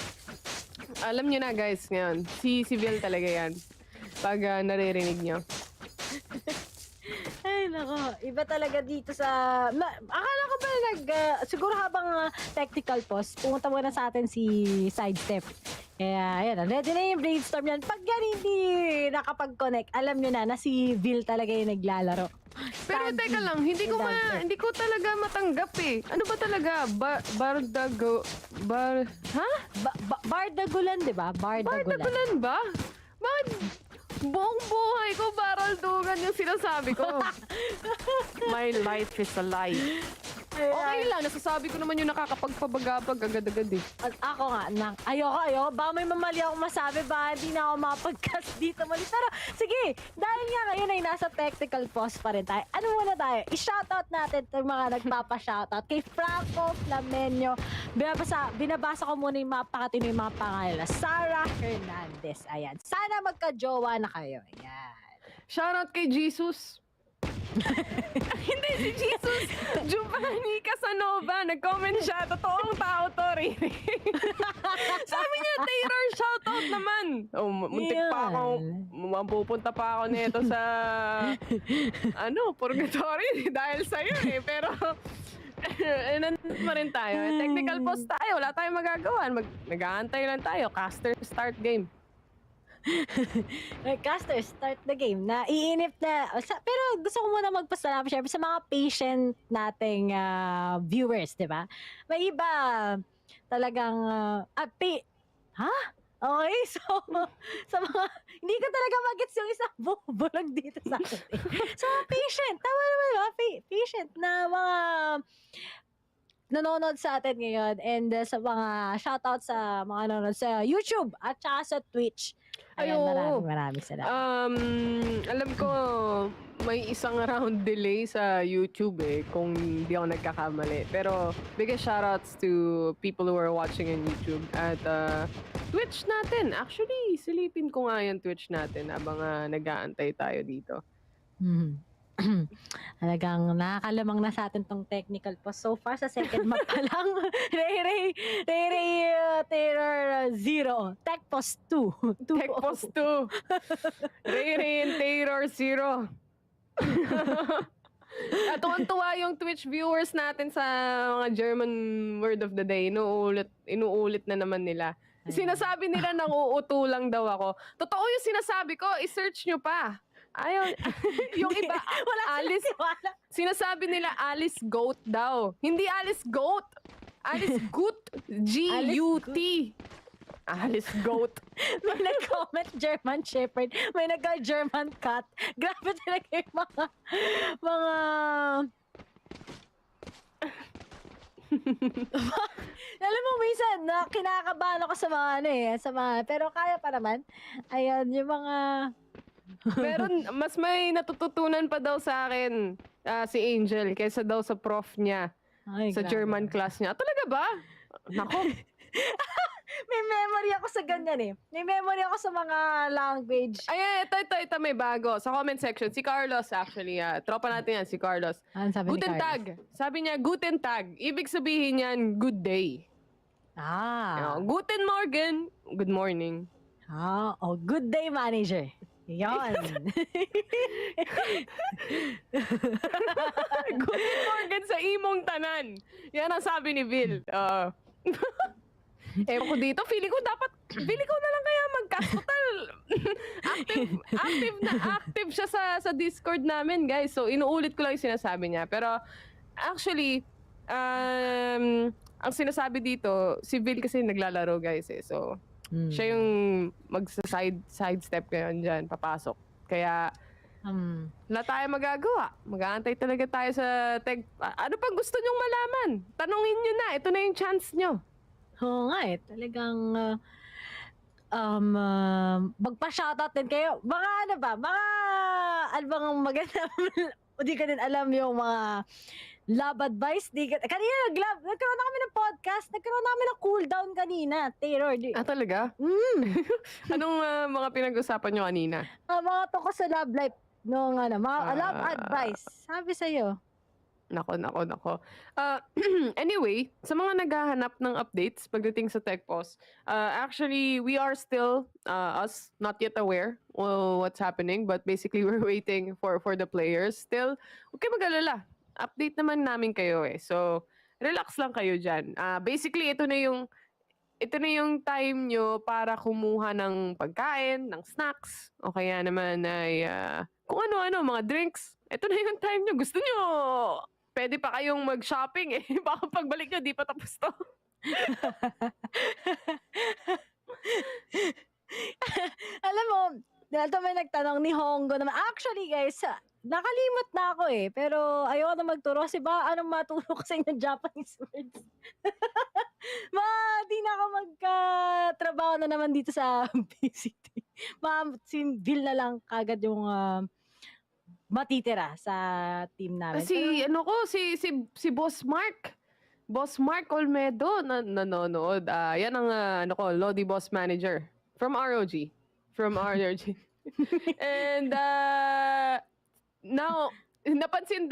alam nyo na guys ngayon, si Vil talaga yan. Pag naririnig nyo. Ay, nako. Iba talaga dito sa... akala ko ba siguro habang technical pause, pumunta muna sa atin si Sidestep. Kaya, ayan. Ready na yung brainstorm yan. Pag yan hindi nakapag-connect, alam nyo na si Vil talaga yung naglalaro. Pero teka lang, hindi ko talaga matanggap eh. Ano ba talaga? Bardagulan, di ba? Bardagulan ba? Bakit buong buhay ko baraldugan yung sinasabi ko? My life is a lie. Okay lang, nasasabi ko naman yung nakakapagpabagabag agad-agad eh. Ako nga, ayoko. Baka may mamali ako masabi, ba hindi na ako mapag-cast dito mali. Pero sige, dahil nga ngayon ay nasa technical pause pa rin tayo. Ano muna tayo? I-shoutout natin itong mga nagpapa-shoutout. Kay Franco Flamenio, binabasa ko muna yung mapakatino yung mga pangalan. Sarah Hernandez, ayan. Sana magka-jowa na kayo. Ayan. Shoutout kay Jesus. Hindi, si Jesus Giovanni Casanova nag-comment siya, totoong tao to, Riri. Sabi niya, Taylor, shoutout naman. Muntik pa ako, mapupunta pa ako nito sa purgatory dahil sa'yo eh. Pero Nandun pa rin tayo. Technical pause tayo. Wala tayong magagawa. Nag-aantay lang tayo. Caster start game. Caster, start the game. Naiinip na. Pero gusto ko muna magpasalamat syempre sa mga patient nating viewers, di ba? May iba talagang ha? Okay, so sa mga hindi ko talaga magets yung isang bulog dito sa akin. So patient, tama naman ba? Patient na mga nanonood sa atin ngayon and sa mga shoutout sa mga nanonood sa YouTube at saka sa Twitch. Ayan, maraming salamat. Alam ko may isang round delay sa YouTube kung hindi ako nagkakamali. Pero biggest shoutouts to people who are watching on YouTube at Twitch natin. Actually, silipin ko nga yung Twitch natin habang nag-aantay tayo dito. Talagang nakakalamang na sa atin tong technical pause. So far, sa second map pa lang, Ray Terror 0. Tech pause 2. Tech pause 2. Ray and Terror 0. At tuwan-tuwa yung Twitch viewers natin sa mga German word of the day. Inuulit na naman nila. Sinasabi nila nanguuto lang daw ako. Totoo yung sinasabi ko, i-search nyo pa. Ayaw. Yung iba, Alice, sinasabi nila Alice Goat daw. Hindi Alice Goat. Alice Goat. G-U-T. Alice Goat. May nag-comment German Shepherd. May nag-German Cat. Grabe talaga yung mga alam mo, minsan, kinakabahan ako sa mga pero kaya pa naman. Ayun, yung mga Meron, mas may natututunan pa daw sa akin si Angel kaysa daw sa prof niya sa grabe. German class niya. Talaga ba? Nako. May memory ako sa ganyan May memory ako sa mga language. Ay, ito, may bago. Sa comment section, si Carlos actually. Tropa natin yan, si Carlos. Sabi Guten ni Carlos? Tag. Sabi niya, Guten Tag. Ibig sabihin yan, good day. Guten Morgen. Good morning. Good day, manager. Yan. Guten Morgen sa imong tanan. Yan ang sabi ni Vil. Ewan ko dito, feeling ko na lang kaya mag-hospital. active siya sa Discord namin, guys. So, inuulit ko lang yung sinasabi niya. Pero, actually, ang sinasabi dito, si Vil kasi naglalaro, guys. So, siya yung mag-sidestep ngayon dyan, papasok. Kaya, wala tayo magagawa. Mag-aantay talaga tayo sa tech. Ano pang gusto nyong malaman? Tanungin nyo na. Ito na yung chance nyo. Oo nga talagang magpa-shoutout din kayo. Baka ano bang maganda hindi ka din alam yung mga love advice. Kanina nagkaroon na kami ng podcast. Nagkaroon na kami ng cooldown kanina. Terror. Talaga? Anong mga pinag-usapan nyo kanina? Mga tungkol sa love life. Mga love advice. Sabi sa'yo. Nako. Anyway, sa mga naghahanap ng updates pagdating sa TechPos, actually, we are still, us, not yet aware what's happening, but basically, we're waiting for the players. Still, huwag kayo mag-alala. Update naman namin kayo So, relax lang kayo dyan. Basically, ito na yung time nyo para kumuha ng pagkain, ng snacks, o kaya naman ay kung ano-ano, mga drinks. Ito na yung time nyo. Gusto nyo, pwede pa kayong mag-shopping Baka pagbalik nyo, di pa tapos to. Alam mo, dito may nagtanong ni Hongo naman. Actually, guys, nakalimot na ako pero ayoko na magturo kasi anong maturo ko sa inyo Japanese words. Di na ako magkatrabaho na naman dito sa VCT. Si Bill na lang kagad yung matitira sa team namin. Si Boss Mark. Boss Mark Olmedo nanonood. Yan ang Lodi Boss Manager from ROG. And now, napansin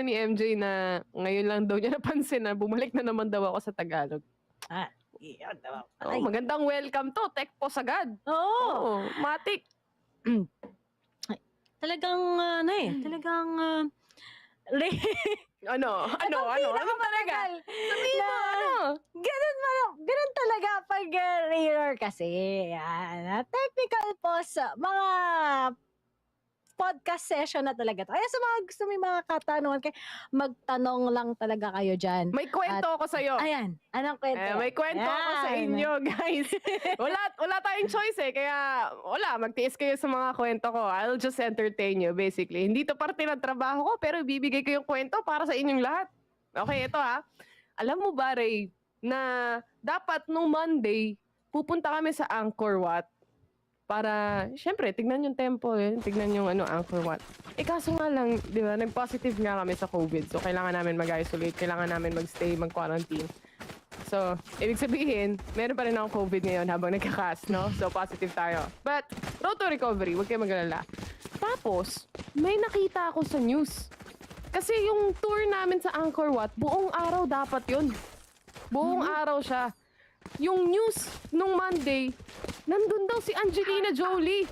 ni MJ na ngayon lang daw niya napansin na bumalik na naman daw ako sa Tagalog. Iyan daw. Magandang welcome to. TechPos agad. Oo. Matik. Talagang Ano talaga? Sabihin mo, ano? Ganun talaga pag Raynor kasi. Technical po sa mga podcast session na talaga. Kaya sa mga gusto may mga katanungan, magtanong lang talaga kayo dyan. May kwento ako sa'yo. Ayan. Anong kwento? May kwento ako sa inyo, guys. wala tayong choice eh. Kaya, magtiis kayo sa mga kwento ko. I'll just entertain you, basically. Hindi to parte ng trabaho ko, pero bibigay ko yung kwento para sa inyong lahat. Okay, ito ha. Alam mo ba, Ray, na dapat nung Monday, pupunta kami sa Angkor Wat para, syempre, tignan yung tempo tignan yung Angkor Wat. Kaso nga lang, di ba, nag-positive nga kami sa COVID. So, kailangan namin mag-isolate, kailangan namin mag-stay, mag-quarantine. So, ibig sabihin, meron pa rin akong COVID ngayon habang nagka-cast, no? So, positive tayo. But, road to recovery, huwag kayo mag-alala. Tapos, may nakita ako sa news. Kasi yung tour namin sa Angkor Wat, buong araw dapat yun. Buong araw siya. Yung news nung Monday, nandun daw si Angelina Jolie.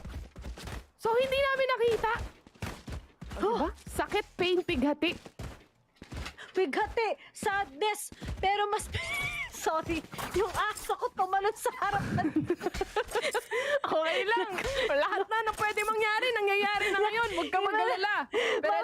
So, hindi namin nakita. Diba? Sakit, pain, pighati. Pighati, sadness, pero mas... Sorry, yung aso ko tumalon sa harap. Okay lang. Lahat na pwede mangyari, nangyayari na ngayon. Huwag ka mag-alala. Pero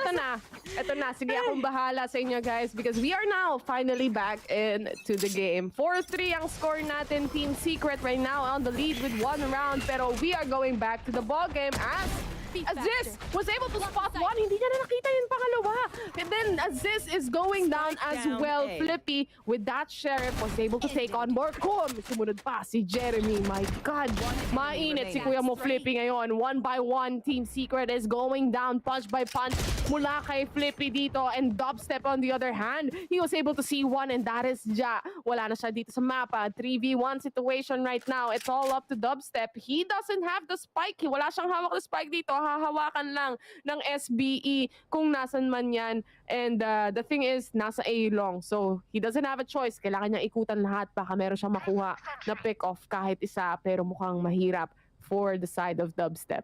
ito na. Sige, akong bahala sa inyo, guys. Because we are now finally back into the game. 4-3 ang score natin. Team Secret right now on the lead with 1 round. Pero we are going back to the ball game as Aziz was able to spot one. Hindi niya na nakita yung pangalawa. And then Aziz is going down as well. Flippy with that sheriff was able to take on Borcom. Sumunod pa si Jeremy. My God. Mainit si Kuya mo Flippy ngayon. 1 by 1. Team Secret is going down punch by punch mula kay Flippy dito. And Dubstep on the other hand, he was able to see one and that is Ja. Wala na siya dito sa mapa. 3v1 situation right now. It's all up to Dubstep. He doesn't have the spike. Wala siyang hawak na spike dito. Hahawakan lang ng SBE kung nasan man yan. And the thing is, nasa A long. So, he doesn't have a choice. Kailangan niya ikutan lahat. Baka meron siyang makuha na pick-off kahit isa. Pero mukhang mahirap for the side of Dubstep.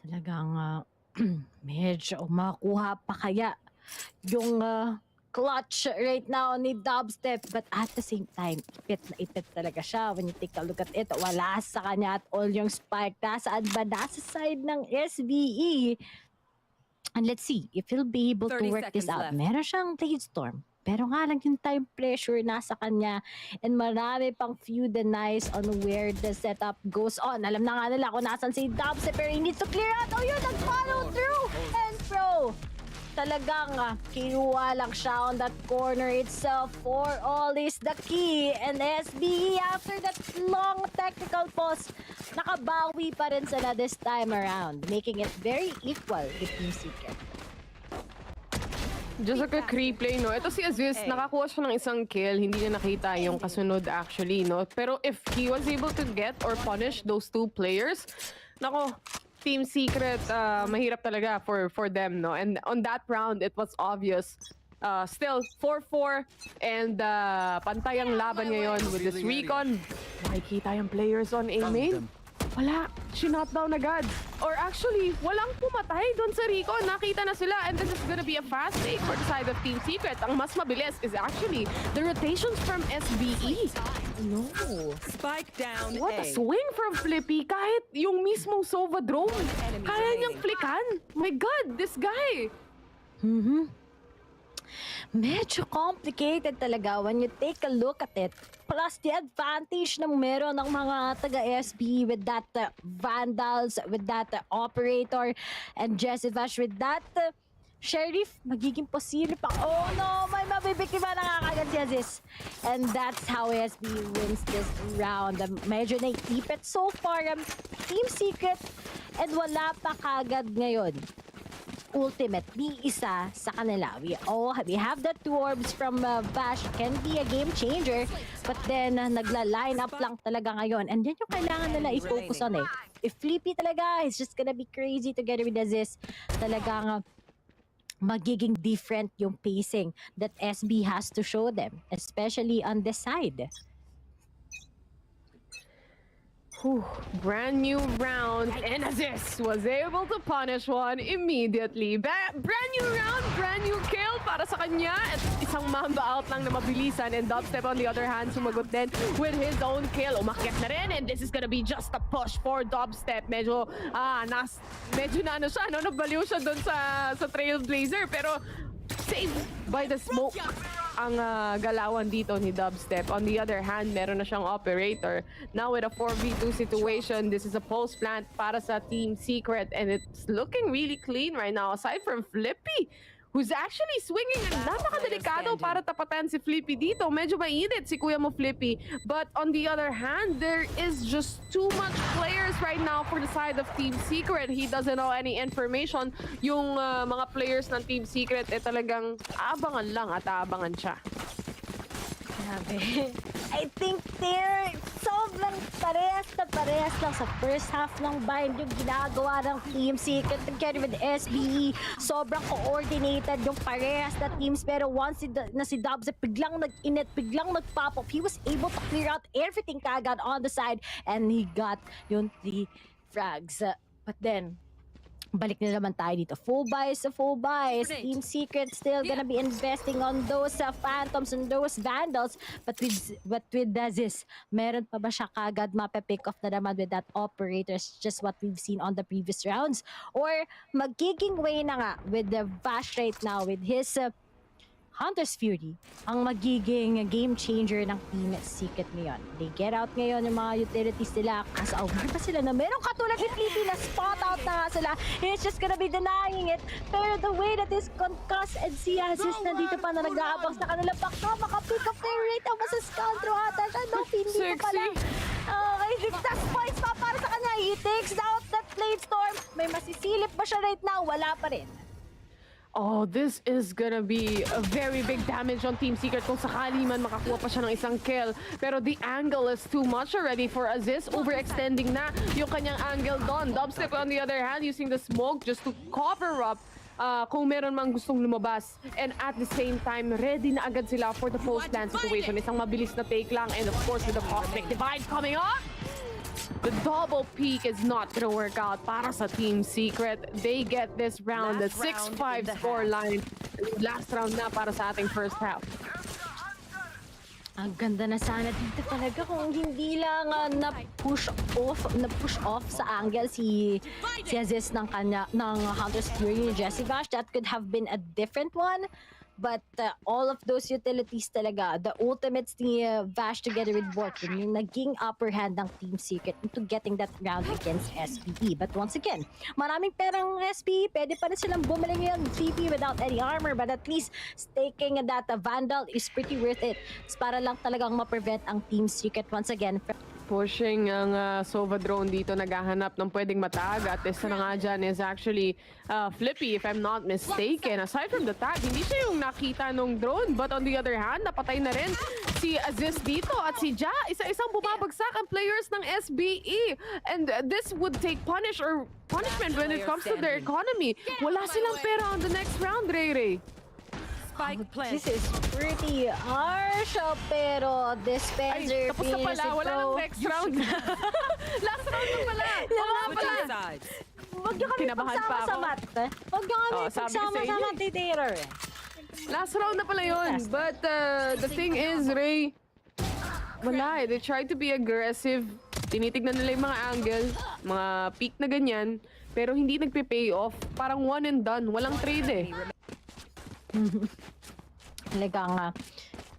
Talagang medyo makuha pa kaya yung clutch right now ni Dubstep, but at the same time, ipit talaga siya. When you take a look at it, wala sa kanya at all yung spike. Nasaan ba? Nasa side ng SBE. And let's see if he'll be able to work this out. Meron siyang Blade Storm. Pero nga lang yung time pressure nasa kanya and marami pang few denies on where the setup goes on. Alam na nga nila kung nasan si Dubstep, pero he needs to clear out. Oh yun, nag-follow through! And pro! Talagang kinuha lang siya on that corner itself. For all is the key. And SBE after that long technical pause, nakabawi pa rin sila this time around, making it very equal with Team Secret. Just a quick replay, no? Ito si Aziz, nakakuha siya ng isang kill. Hindi niya nakita yung kasunod actually, no? Pero if he was able to get or punish those two players, nako, Team Secret, mahirap talaga for them, no? And on that round, it was obvious. Still, 4-4 and pantay ang laban ngayon with this recon. Makikita yung players on A main. Wala, she-knock down agad. Or actually, walang pumatay doon sa recon. Nakita na sila and this is gonna be a fast take for the side of Team Secret. Ang mas mabilis is actually the rotations from SBE. No. Spike down. What a swing from Flippy. Kahit yung mismong Sova drone, kaya niyang flickan. My God, this guy. Medyo complicated talaga when you take a look at it. Plus the advantage na meron ng mga taga-SB with that Vandals, with that Operator, and Jessivash with that Sheriff, magiging posible pa. Oh no, may mabibiktima na kagad si Aziz. And that's how SB wins this round. Medyo naitipit so far Team Secret and wala pa kagad ngayon. Ultimately, isa sa kanila. We have the two orbs from Bash, can be a game changer, but then nagla-line up lang talaga ngayon. And yan yung kailangan nila i-focus on eh. If Flippy talaga, it's just gonna be crazy together with Aziz. Talagang magiging different yung pacing that SB has to show them, especially on this side. Whew, brand new round, and Aziz was able to punish one immediately. Brand new round, brand new kill para para sa kanya. At isang mamba out lang na mabilisan. And Dubstep on the other hand, sumagot din with his own kill. Umakyat na rin. And this is gonna be just a push for Dubstep. Medyo na ano siya, no? Nabaliw siya dun sa Trailblazer. Pero saved by the smoke ang galawan dito ni Dubstep. On the other hand, meron na siyang operator. Now with a 4v2 situation, this is a post plant para sa Team Secret and it's looking really clean right now aside from Flippy, who's actually swinging and napakadelikado para tapatan si Flippy dito. Medyo mainit si kuya mo Flippy. But on the other hand, there is just too much players right now for the side of Team Secret. He doesn't know any information. Yung mga players ng Team Secret talagang aabangan lang at aabangan siya. Grabe. I think they're sobrang parehas lang sa first half ng bind yung ginagawa ng Team Secret together with SBE. Sobrang coordinated yung parehas na teams, pero once na si Dubs biglang nag-init, biglang nag-pop off, he was able to clear out everything kagad on the side and he got yung 3 frags. But then, balik na naman tayo dito. Full buys. Team Secret still gonna be investing on those Phantoms and those Vandals. But with Dazis, meron pa ba siya kagad mape-pick off na naman with that operators, just what we've seen on the previous rounds? Or magiging way na nga with the Vash right now with his Hunter's Fury ang magiging game changer ng Team Secret ngayon. They get out ngayon yung mga utilities nila kasi aware pa sila na merong katulad ni Flippy na spot out na nga sila. He's just gonna be denying it. Pero the way that is Concuss and si ASUS nandito pa na nag-aabang sa kanila baka maka-pick up their rate ang masascald through ata siya. No, hindi pa pala. Okay, that's points pa para sa kanya. He takes out that Blade Storm. May masisilip ba siya right now? Wala pa rin. Oh, this is gonna be a very big damage on Team Secret kung sakali man makakuha pa siya ng isang kill. Pero the angle is too much already for Aziz. Overextending na yung kanyang angle doon. Dubstep on the other hand using the smoke just to cover up kung meron mang gustong lumabas. And at the same time, ready na agad sila for the post-land situation. Isang mabilis na take lang. And of course, with the Cosmic Divide coming up, the double peak is not gonna work out para sa Team Secret. They get this round, the 6-5 scoreline. Last round na para sa ating first half. Ang ganda na sana dito talaga kung hindi lang na-push off sa angle si Aziz ng Hunter's Fury ni Jessie Vash. That could have been a different one. But all of those utilities talaga, the ultimates ni Vash together with Borkin, yung naging upper hand ng Team Secret into getting that round against SBE. But once again, maraming perang SBE, pwede pa rin silang bumalik ngayon 3P without any armor, but at least staking that Vandal is pretty worth it. Para lang talagang ma-prevent ang Team Secret once again. Pushing ang Sova drone dito, naghahanap ng pwedeng matag. At isa na nga dyan is actually Flippy, if I'm not mistaken. Aside from the tag, hindi siya yung nakita nung drone. But on the other hand, napatay na rin si Aziz dito. At si Ja, isa-isang bumabagsak ang players ng SBE. And this would take punishment when it comes to their economy. Wala silang pera on the next round, Ray Ray. This is pretty harsh, pero dispenser tapos na pala, wala nang next round. Last round na pala. Wala pala. Huwag niyo kami pagsama-sama. Huwag niyo kami pagsama-sama, titira. Last round na pala yun. But the thing is, Ray, wala eh. They tried to be aggressive. Tinitignan nila yung mga angle, mga peak na ganyan, pero hindi nagpe-pay off. Parang one and done. Walang trade eh. Talagang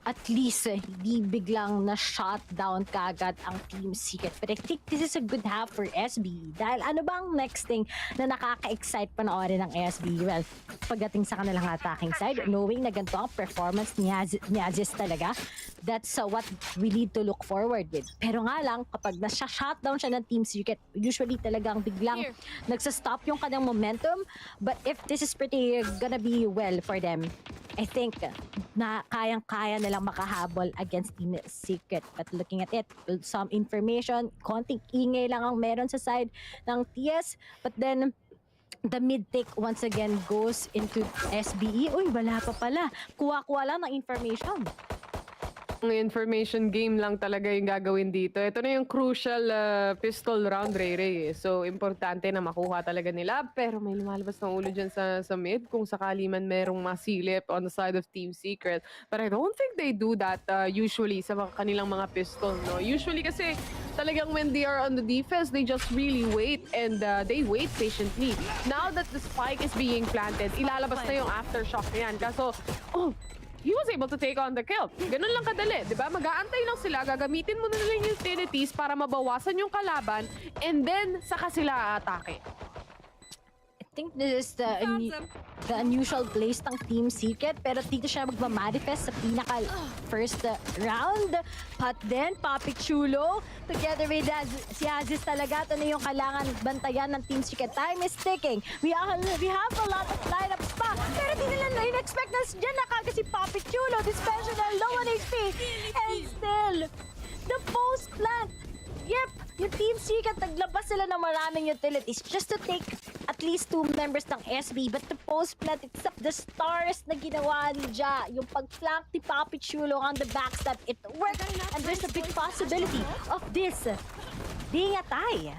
at least hindi biglang na shutdown kagad ang Team Secret. But I think this is a good half for SBE. Dahil ano bang next thing na nakaka-excite panoorin ng SBE? Well, pagdating sa kanilang attacking side, knowing na ganito ang performance ni Aziz talaga, that's what we need to look forward with. Pero nga lang, kapag nasa-shutdown siya ng Team Secret, usually talagang biglang nagsa-stop yung kanyang momentum. But if this is pretty gonna be well for them, I think na kayang-kaya nilang makahabol against Team Secret. But looking at it, some information, konting ingay lang ang meron sa side ng TS. But then, the mid-take once again goes into SBE. Uy, wala pa pala. Kuha-kuha lang ng information. Information game lang talaga yung gagawin dito. Ito na yung crucial pistol round, Ray. So, importante na makuha talaga nila. Pero may lumalabas ng ulo dyan sa mid kung sakali man merong masilip on the side of Team Secret. But I don't think they do that usually sa kanilang mga pistol, no? Usually kasi talagang when they are on the defense, they just really wait and they wait patiently. Now that the spike is being planted, ilalabas na yung aftershock niyan. Kaso, he was able to take on the kill. Ganun lang kadali, di ba? Mag-aantay lang sila, gagamitin mo na lang yung utilities para mabawasan yung kalaban, and then saka sila atake. I think this is the unusual place ng Team Secret, pero dito siya magmamanifest sa pinaka first round. But then, Papi Chulo, together with si Aziz talaga, ito na yung kailangan bantayan ng Team Secret. Time is ticking. We have a lot of lineups pa, pero di nila na-expect na dyan na kagad si Papi Chulo, dispenser na low on HP. And still, the post plant. Yep, yung Team Secret, naglabas sila ng maraming utilities just to take at least 2 members ng SB. But the post-plant itself, the stars na ginawa ni Ja, yung pag-flank ni Papi Chulo on the backstab, it worked. And there's a big possibility of this being a tie.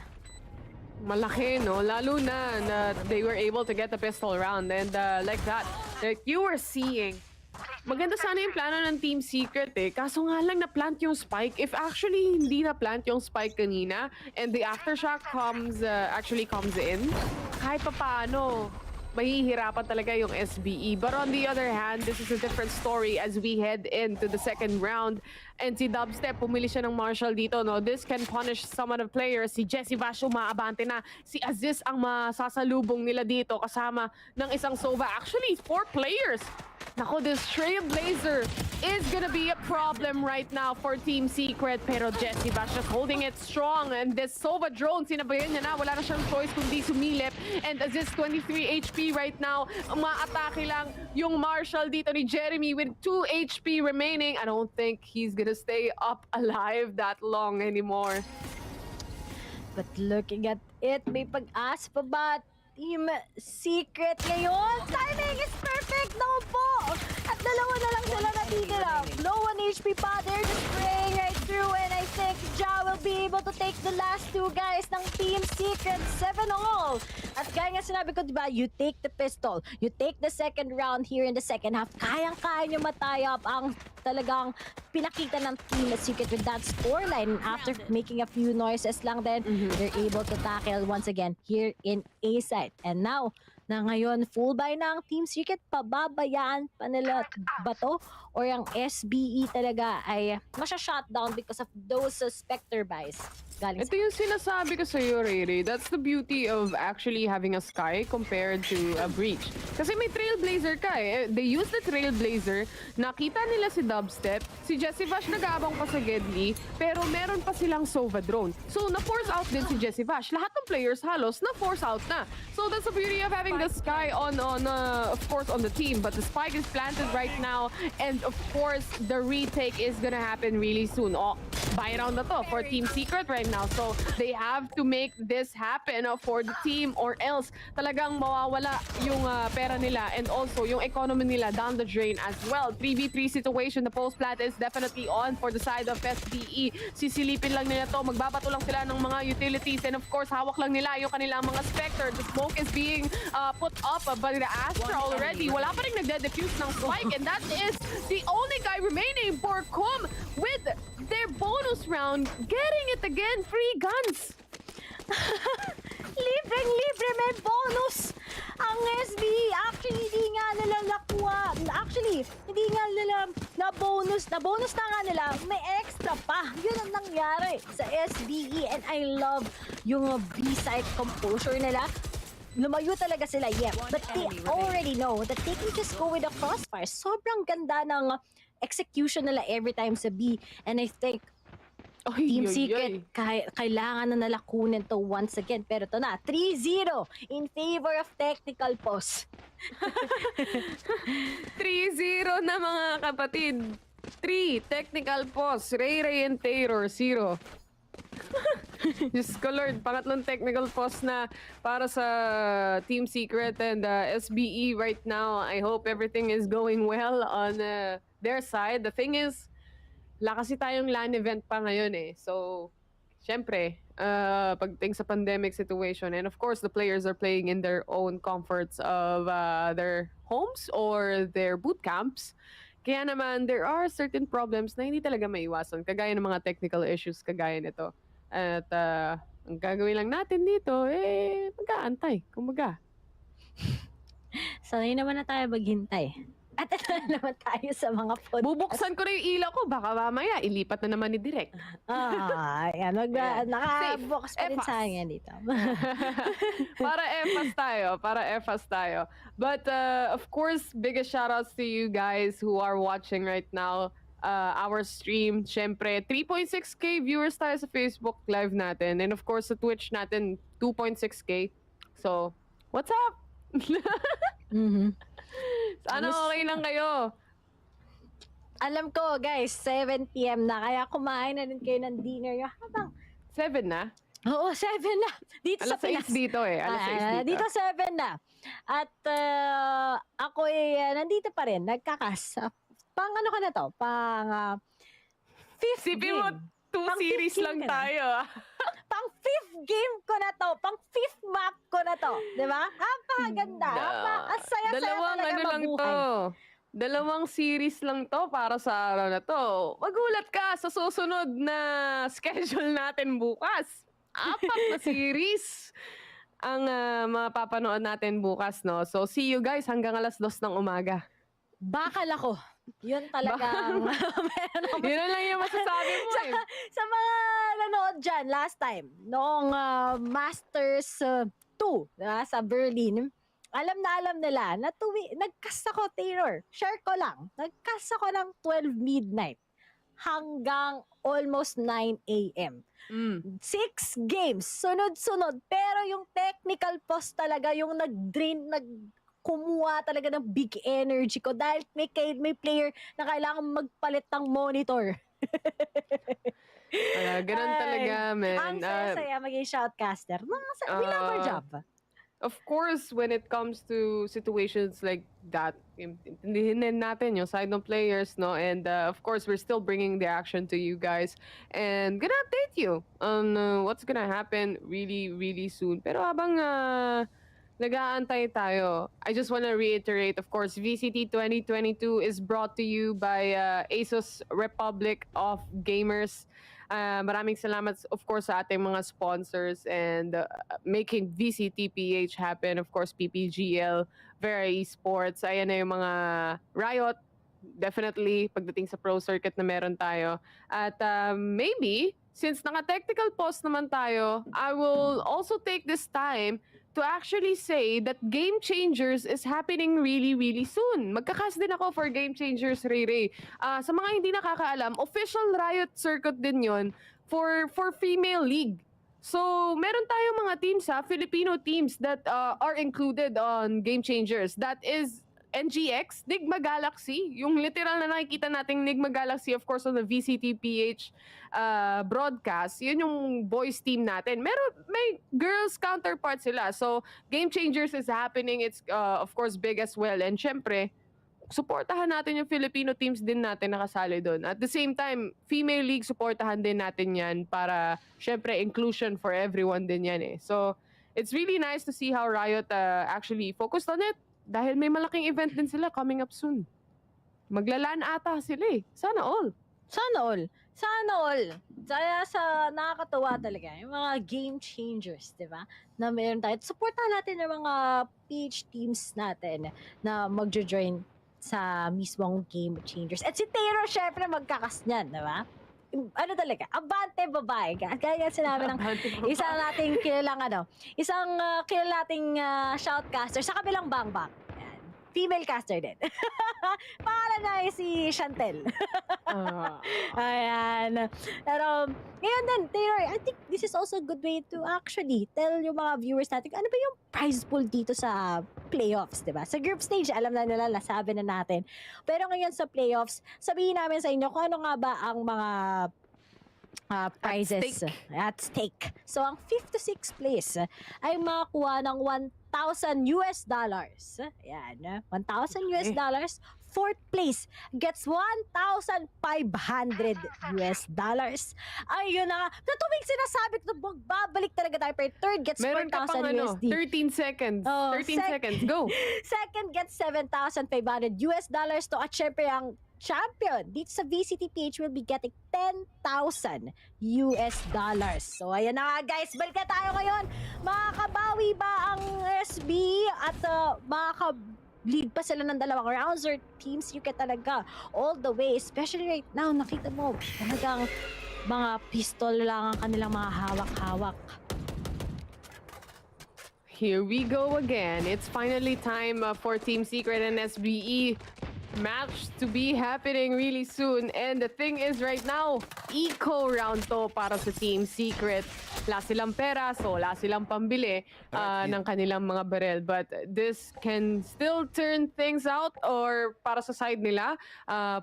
Malaki, no? Lalo na they were able to get the pistol round. And like that, like you were seeing, maganda sana yung plano ng Team Secret kaso nga lang na-plant yung spike. If actually hindi na-plant yung spike kanina and the aftershock actually comes in, kahit pa paano, mahihirapan talaga yung SBE. But on the other hand, this is a different story as we head into the second round. And si Dubstep, pumili siya ng Marshall dito, no? This can punish some of the players. Si Jesse Vash umaabante na. Si Aziz ang masasalubong nila dito kasama ng isang Sova. Actually, 4 players. Nako, this Trailblazer is gonna be a problem right now for Team Secret. Pero Jesse Vash just holding it strong. And this Sova drone, sinabayan niya na. Wala na siyang choice kundi sumilip. And Aziz, 23 HP right now. Umaatake lang yung Marshall dito ni Jeremy with 2 HP remaining. I don't think he's gonna stay up alive that long anymore. But looking at it, may pag-asa pa ba Team Secret ngayon? Timing is perfect! No po! At dalawa na lang sila natitira. Low on HP pa. They're just spraying right through, and I think Ja will be able to take the last 2 guys ng Team Secret. 7-all! At gaya nga sinabi ko, diba, you take the pistol, you take the second round here in the second half. Kayang-kaya nyo matay up ang talagang pinakita ng Team Secret with that scoreline. After making a few noises lang then, they're able to tackle once again here in A side. And now, na ngayon full buy na ang Team Secret, pababayaan pa nila ba to? Or ang SBE talaga ay masya-shutdown because of those Spectre buys? Ito yung sinasabi ko sa'yo, Ray. That's the beauty of actually having a Sky compared to a Breach. Kasi may Trailblazer ka They use the Trailblazer, nakita nila si Dubstep, si Jesse Vash nag-aabang pa sa Gedli, pero meron pa silang Sova drone. So, na-force out din si Jesse Vash. Lahat ng players halos na-force out na. So, that's the beauty of having the Sky on of course, on the team. But the spike is planted right now, and of course, the retake is gonna happen really soon. Buy round na to for Team Secret right now. So, they have to make this happen for the team or else talagang mawawala yung pera nila and also yung economy nila down the drain as well. 3v3 situation, the post plant is definitely on for the side of SBE. Sisilipin lang nila to, magbabato lang sila ng mga utilities and of course, hawak lang nila yung kanilang mga Spectre. The smoke is being put up by the Astra already. Wala pa rin nagde-defuse ng spike and that is the only guy remaining for Kum with their bonus round, getting it again, free guns. Libreng-libre, may bonus ang SBE. Actually, hindi nga nila nakuha. Actually, hindi nga nila na-bonus. Na-bonus na nga nila, may extra pa. Yun ang nangyari sa SBE. And I love yung B-side composure nila. Lumayo talaga sila, yeah. But they already know that they can just go with the crossfire. Sobrang ganda ng execution nila every time sa B. And I think Team Secret, kailangan na nila kunin to once again. Pero ito na, 3-0 in favor of Technical Pause. 3-0 na mga kapatid. 3, Technical Pause. Ray and Taylor, 0. Diyos ko Lord, pangatlong Technical Pause na para sa Team Secret and SBE right now. I hope everything is going well on their side. The thing is, wala kasi tayong LAN event pa ngayon eh. So, syempre, pagdating sa pandemic situation, and of course, the players are playing in their own comforts of their homes or their boot camps. Kaya naman, there are certain problems na hindi talaga maiwasan, kagaya ng mga technical issues kagaya nito. At ang gagawin lang natin dito, mag-aantay, kumbaga. Sanay naman na tayo maghintay. At ito na naman tayo sa mga podcast. Bubuksan ko na yung ilaw ko, baka mamaya, ilipat na naman ni Direk. Ayan. Nakabukas pa rin sa akin dito. Para EFAS tayo. But of course, biggest shoutouts to you guys who are watching right now. Our stream, syempre, 3.6k viewers tayo sa Facebook Live natin. And of course, sa Twitch natin, 2.6k. So, what's up? Sana okay lang kayo. Alam ko, guys, 7 p.m. na. Kaya kumain na rin kayo ng dinner. Habang 7 na? Oo, 7 na. Dito Alas sa Pinas. 6 dito eh. Alas 6 dito. Dito 7 na. At ako nandito pa rin. Nagkakas. Pang ano ka na to? Pang 5th Sipin mo, 2 series lang tayo. Pang 5th game ko na to. Pang 5th map ko na to. Diba? Napakaganda. Ang saya-saya Dalawang talaga ano lang mabuhay. to. Dalawang series lang to para sa araw na to. Magulat ka sa susunod na schedule natin bukas. 4 na series ang mapapanood natin bukas, no? So, see you guys hanggang alas 2 ng umaga. Bakal ako. Yun talagang Yun lang yung masasabi mo eh. Sa mga nanood dyan last time, noong Masters 2 diba, sa Berlin, alam nila na nagcast ako, Taylor. Share ko lang. Nagcast ako ng 12 midnight hanggang almost 9 a.m. 6 games, sunod-sunod. Pero yung technical pause talaga, yung nag-drain, kumuha talaga ng big energy ko dahil may player na kailangan magpalit ng monitor. Ganun talaga, man. Ang saya-saya maging shoutcaster. We love our job. Of course, when it comes to situations like that, intindihin din natin yung side ng players, no? And of course, we're still bringing the action to you guys and gonna update you on what's gonna happen really, really soon. Pero habang nag-aantay tayo, I just want to reiterate, of course, VCT 2022 is brought to you by ASUS Republic of Gamers. Maraming salamat, of course, sa ating mga sponsors and making VCTPH happen. Of course, PPGL, Vera Esports, ayan na yung mga Riot, definitely, pagdating sa pro circuit na meron tayo. At maybe, since naka-technical pause naman tayo, I will also take this time to actually say that Game Changers is happening really, really soon. Magkakas din ako for Game Changers, Ray. Sa mga hindi nakakaalam, official Riot circuit din yon for female league. So, meron tayong mga teams Filipino teams that are included on Game Changers. That is NGX, Nigma Galaxy, yung literal na nakikita nating Nigma Galaxy, of course, on the VCTPH broadcast, yun yung boys team natin. May girls counterpart sila. So, Game Changers is happening. It's, of course, big as well. And syempre, supportahan natin yung Filipino teams din natin nakasali doon. At the same time, female league, supportahan din natin yan para, syempre, inclusion for everyone din yan eh. So, it's really nice to see how Riot actually focused on it. Dahil may malaking event din sila coming up soon. Maglalaan ata sila eh. Sana all. Kaya nakakatuwa talaga. Yung mga game changers, di ba? Na meron tayo. Supportan natin yung mga PH teams natin na magjo-join sa mismong game changers. At si Taylor, syempre, magkakas niyan, di ba? Ano talaga, abante babae. Kaya sinabi ng isang nating kilalang shoutcaster sa kabilang bangbang. Female caster din. Pangalan na si Chantel. Ayan. Pero, ngayon din, Taylor, I think this is also a good way to actually tell yung mga viewers natin, ano ba yung prize pool dito sa playoffs, diba? Sa group stage, alam na nila, nasabi na natin. Pero ngayon sa playoffs, sabihin namin sa inyo kung ano nga ba ang mga prizes at stake. So, ang 5th to 6th place ay makakuha ng $1,000. Ayan. $1,000 fourth place gets $1,500. Ayun na nga. Sa tuwing sinasabi ko, magbabalik talaga tayo. Pero third gets Meron ka pang $4,000 USD. 13 seconds. 13 seconds. Go. Second gets $7,500 to at syempre ang champion dito sa VCTPH will be getting $10,000. So ayan na nga guys, balik na tayo ngayon. Makakabawi ba ang SB at lead pa sila ng dalawang rounds or Team Secret talaga all the way, especially right now nakita mo talagang mga pistol lang ang kanilang mga hawak-hawak. Here we go again. It's finally time for Team Secret and SBE match to be happening really soon. And the thing is right now, eco round to para sa Team Secret. Wala silang pera, so wala silang pambili ng kanilang mga barrel. But this can still turn things out or para sa side nila,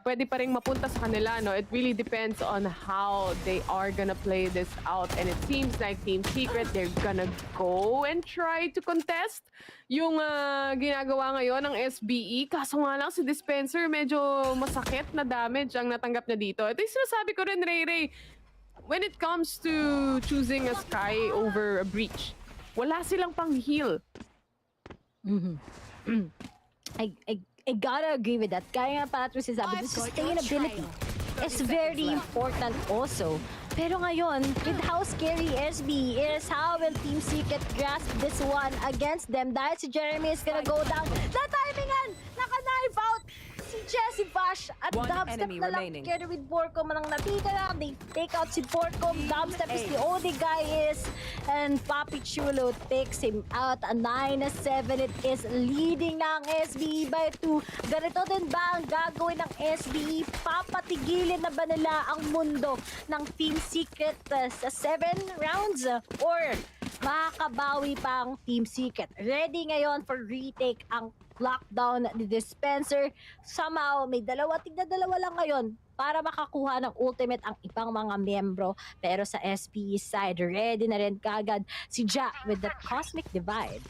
pwede pa rin mapunta sa kanila. No? It really depends on how they are gonna play this out. And it seems like Team Secret, they're gonna go and try to contest yung ginagawa ngayon ng SBE. Kaso nga lang si Dispenser, medyo masakit na damage ang natanggap niya dito. Ito yung sinasabi ko rin, Ray. When it comes to choosing a Sky over a Breach, wala silang pang heal. I gotta agree with that. Kaya nga Patrick sabi, the sustainability is very important also. Pero ngayon, with how scary SB is, how will Team Secret grasp this one against them? Dahil si Jeremy is gonna go down. The timingan! Naka-knife out! Si Jesse Vash at Dubstep na lang together with Borcom ang natitira. They take out si Borcom. Dubstep is the only guy and Papi Chulo takes him out. A 9-7. It is leading ng SBE by 2. Ganito din ba ang gagawin ng SBE? Papatigilin na ba nila ang mundo ng Team Secret sa 7 rounds? Or makakabawi pa ang Team Secret? Ready ngayon for retake ang lockdown ni Dispenser. Somehow, may dalawa lang ngayon para makakuha ng ultimate ang ibang mga miyembro. Pero sa SPE side, ready na rin kagad si Ja with the Cosmic Divide.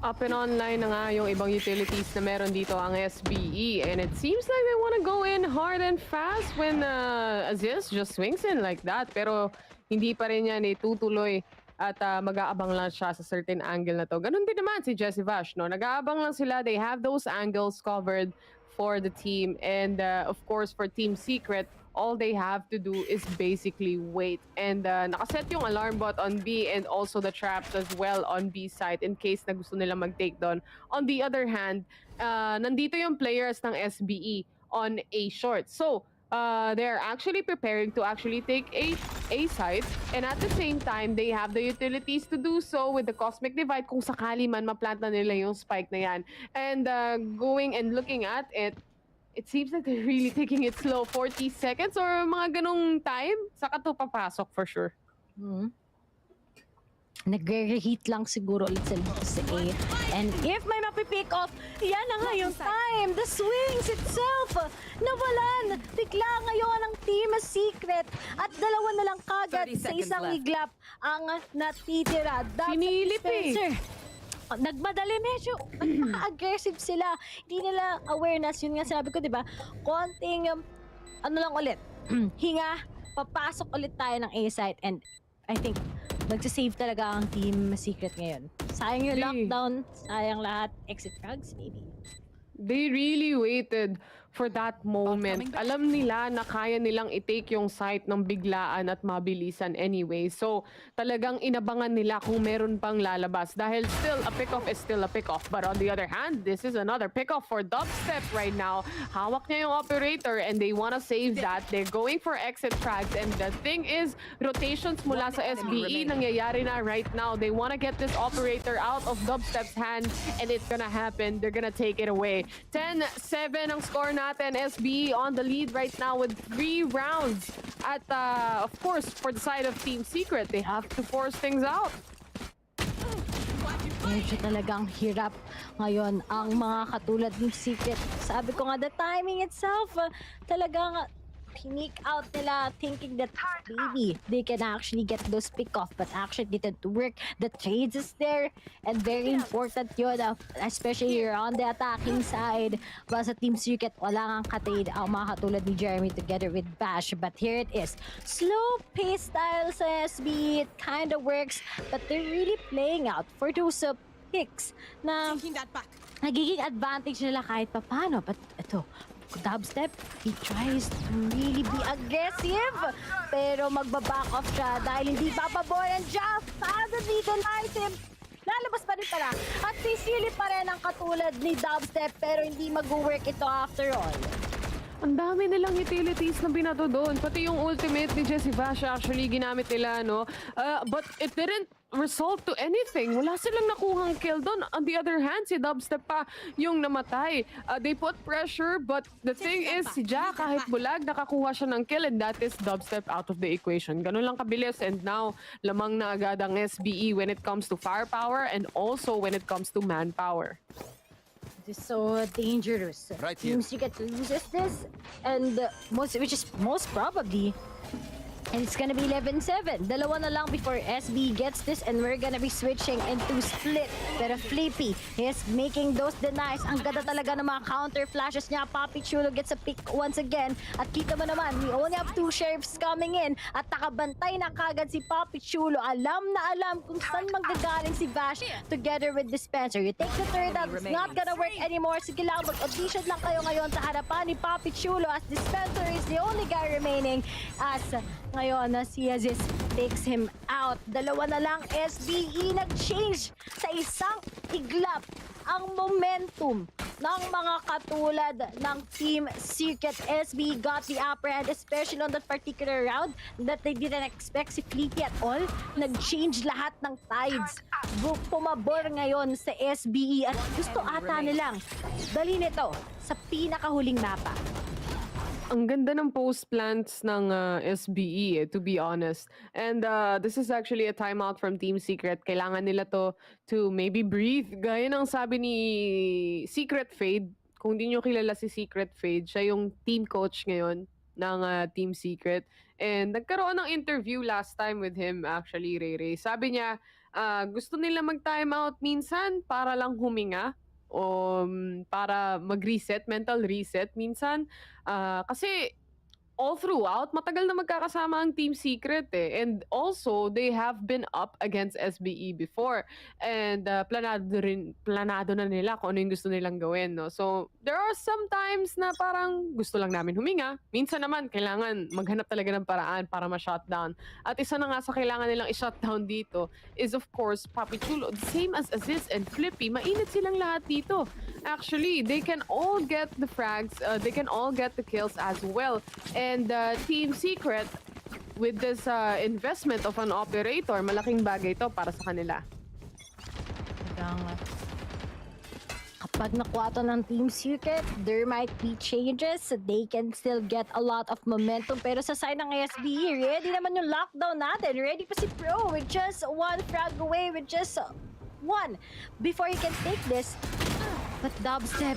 Up and online na nga yung ibang utilities na meron dito ang SBE. And it seems like they want to go in hard and fast when ASUS just swings in like that. Pero hindi pa rin yan itutuloy. At mag-aabang lang siya sa certain angle na to. Ganun din naman si Jesse Vash, no? Nag-aabang lang sila. They have those angles covered for the team. And of course, for Team Secret, all they have to do is basically wait. And nakaset yung alarm bot on B and also the traps as well on B side in case na gusto nila mag-take down. On the other hand, nandito yung players ng SBE on A short. So, they're actually preparing to actually take A side, and at the same time they have the utilities to do so with the Cosmic Divide kung sakali man maplant na nila yung spike na yan. And going and looking at it, it seems like they're really taking it slow. 40 seconds or mga ganong time, saka to papasok for sure. Nagre-reheat lang siguro ulit sa A. And if may mapipick off, yan na nga yung time. The swings itself, nawalan. Bigla ngayon ang Team Secret. At dalawa na lang kagad sa isang iglap ang natitira. Sinilip eh. Nagmadali, medyo aggressive sila. Hindi nila awareness. Yun nga sinabi ko, di ba? Konting, ano lang ulit, hinga, papasok ulit tayo ng A side. And I think, nagsisave talaga ang Team Secret ngayon. Sayang yung lockdown, sayang lahat. Exit frags, maybe. They really waited for that moment. Alam nila na kaya nilang i-take yung site ng biglaan at mabilisan anyway. So, talagang inabangan nila kung meron pang lalabas. Dahil still, a pick-off is still a pick-off. But on the other hand, this is another pick-off for Dubstep right now. Hawak niya yung operator and they wanna save that. They're going for exit frags. And the thing is, rotations mula sa SBE nangyayari na right now. They wanna get this operator out of Dubstep's hand and it's gonna happen. They're gonna take it away. 10-7 ang score natin. SBE on the lead right now with 3 rounds. At of course, for the side of Team Secret, they have to force things out. Medyo talagang hirap ngayon ang mga katulad ng Secret. Sabi ko nga, the timing itself, talagang Sneak out nila thinking that maybe they can actually get those pick-off, but actually didn't work. The trades is there, and very important yun, especially you're on the attacking side. Plus sa Team Secret, wala kang katrade ang mga katulad ni Jeremy together with Bash. But here it is. Slow pace style sa SB, it kind of works, but they're really playing out for those picks na nagiging advantage nila kahit papano. But ito, Dubstep, he tries to really be aggressive, pero magbaback off siya dahil hindi papabor ang Jeff. Suddenly denies him. Lalabas pa rin pala. At sisili pa rin ang katulad ni Dubstep, pero hindi mag-work ito after all. Ang dami nilang utilities na binato doon. Pati yung ultimate ni Jessie Vash actually ginamit nila, no? But it didn't result to anything. Wala silang nakuhang kill doon. On the other hand, si Dubstep pa yung namatay. They put pressure, but the thing is, si Jack, kahit bulag, nakakuha siya ng kill, and that is Dubstep out of the equation. Ganun lang kabilis, and now, lamang na agad ang SBE when it comes to firepower and also when it comes to manpower. This is so dangerous. Right here. Team Secret loses this, and which is most probably, and it's gonna be 11-7. Dalawa na lang before SB gets this, and we're gonna be switching into split. Pero Flippy is making those denies. Ang ganda talaga ng mga counter flashes niya. Papi Chulo gets a pick once again. At kita mo naman, we only have 2 sheriffs coming in. At nakabantay na kagad si Papi Chulo. Alam na alam kung saan manggagaling si Vash together with Dispenser. You take the third out, it's not gonna work anymore. Sige lang, mag-audition lang kayo ngayon sa harapan ni Papi Chulo as Dispenser is the only guy remaining as ngayon na si Aziz takes him out. Dalawa na lang, SBE nag-change sa isang iglap ang momentum ng mga katulad ng Team Secret. SBE got the upper hand, especially on that particular round that they didn't expect si Fleety at all. Nag-change lahat ng tides. Pumabor ngayon sa SBE at gusto ata nilang dali nito sa pinakahuling mapa. Ang ganda ng post plants ng SBE, to be honest. And this is actually a timeout from Team Secret. Kailangan nila to maybe breathe. Gaya ng sabi ni Secret Fade. Kung di nyo kilala si Secret Fade, siya yung team coach ngayon ng Team Secret. And nagkaroon ng interview last time with him, actually, Ray. Sabi niya, gusto nila mag-timeout minsan para lang huminga. O para mag-reset, mental reset minsan. Kasi all throughout, matagal na magkakasama ang Team Secret eh. And also, they have been up against SBE before. And planado na nila kung ano yung gusto nilang gawin. No? So, there are some times na parang gusto lang namin huminga. Minsan naman, kailangan maghanap talaga ng paraan para ma-shutdown. At isa na nga sa kailangan nilang i-shutdown dito is of course, Papi Chulo. The same as Aziz and Flippy. Mainit silang lahat dito. Actually, they can all get the frags. They can all get the kills as well. And Team Secret, with this investment of an operator, malaking bagay ito para sa kanila. Kapag nakuha ito ng Team Secret, there might be changes. They can still get a lot of momentum. Pero sa side ng SBE, ready naman yung lockdown natin. Ready pa si Pro with just 1 frag away, with just 1 before you can take this. But Dubstep,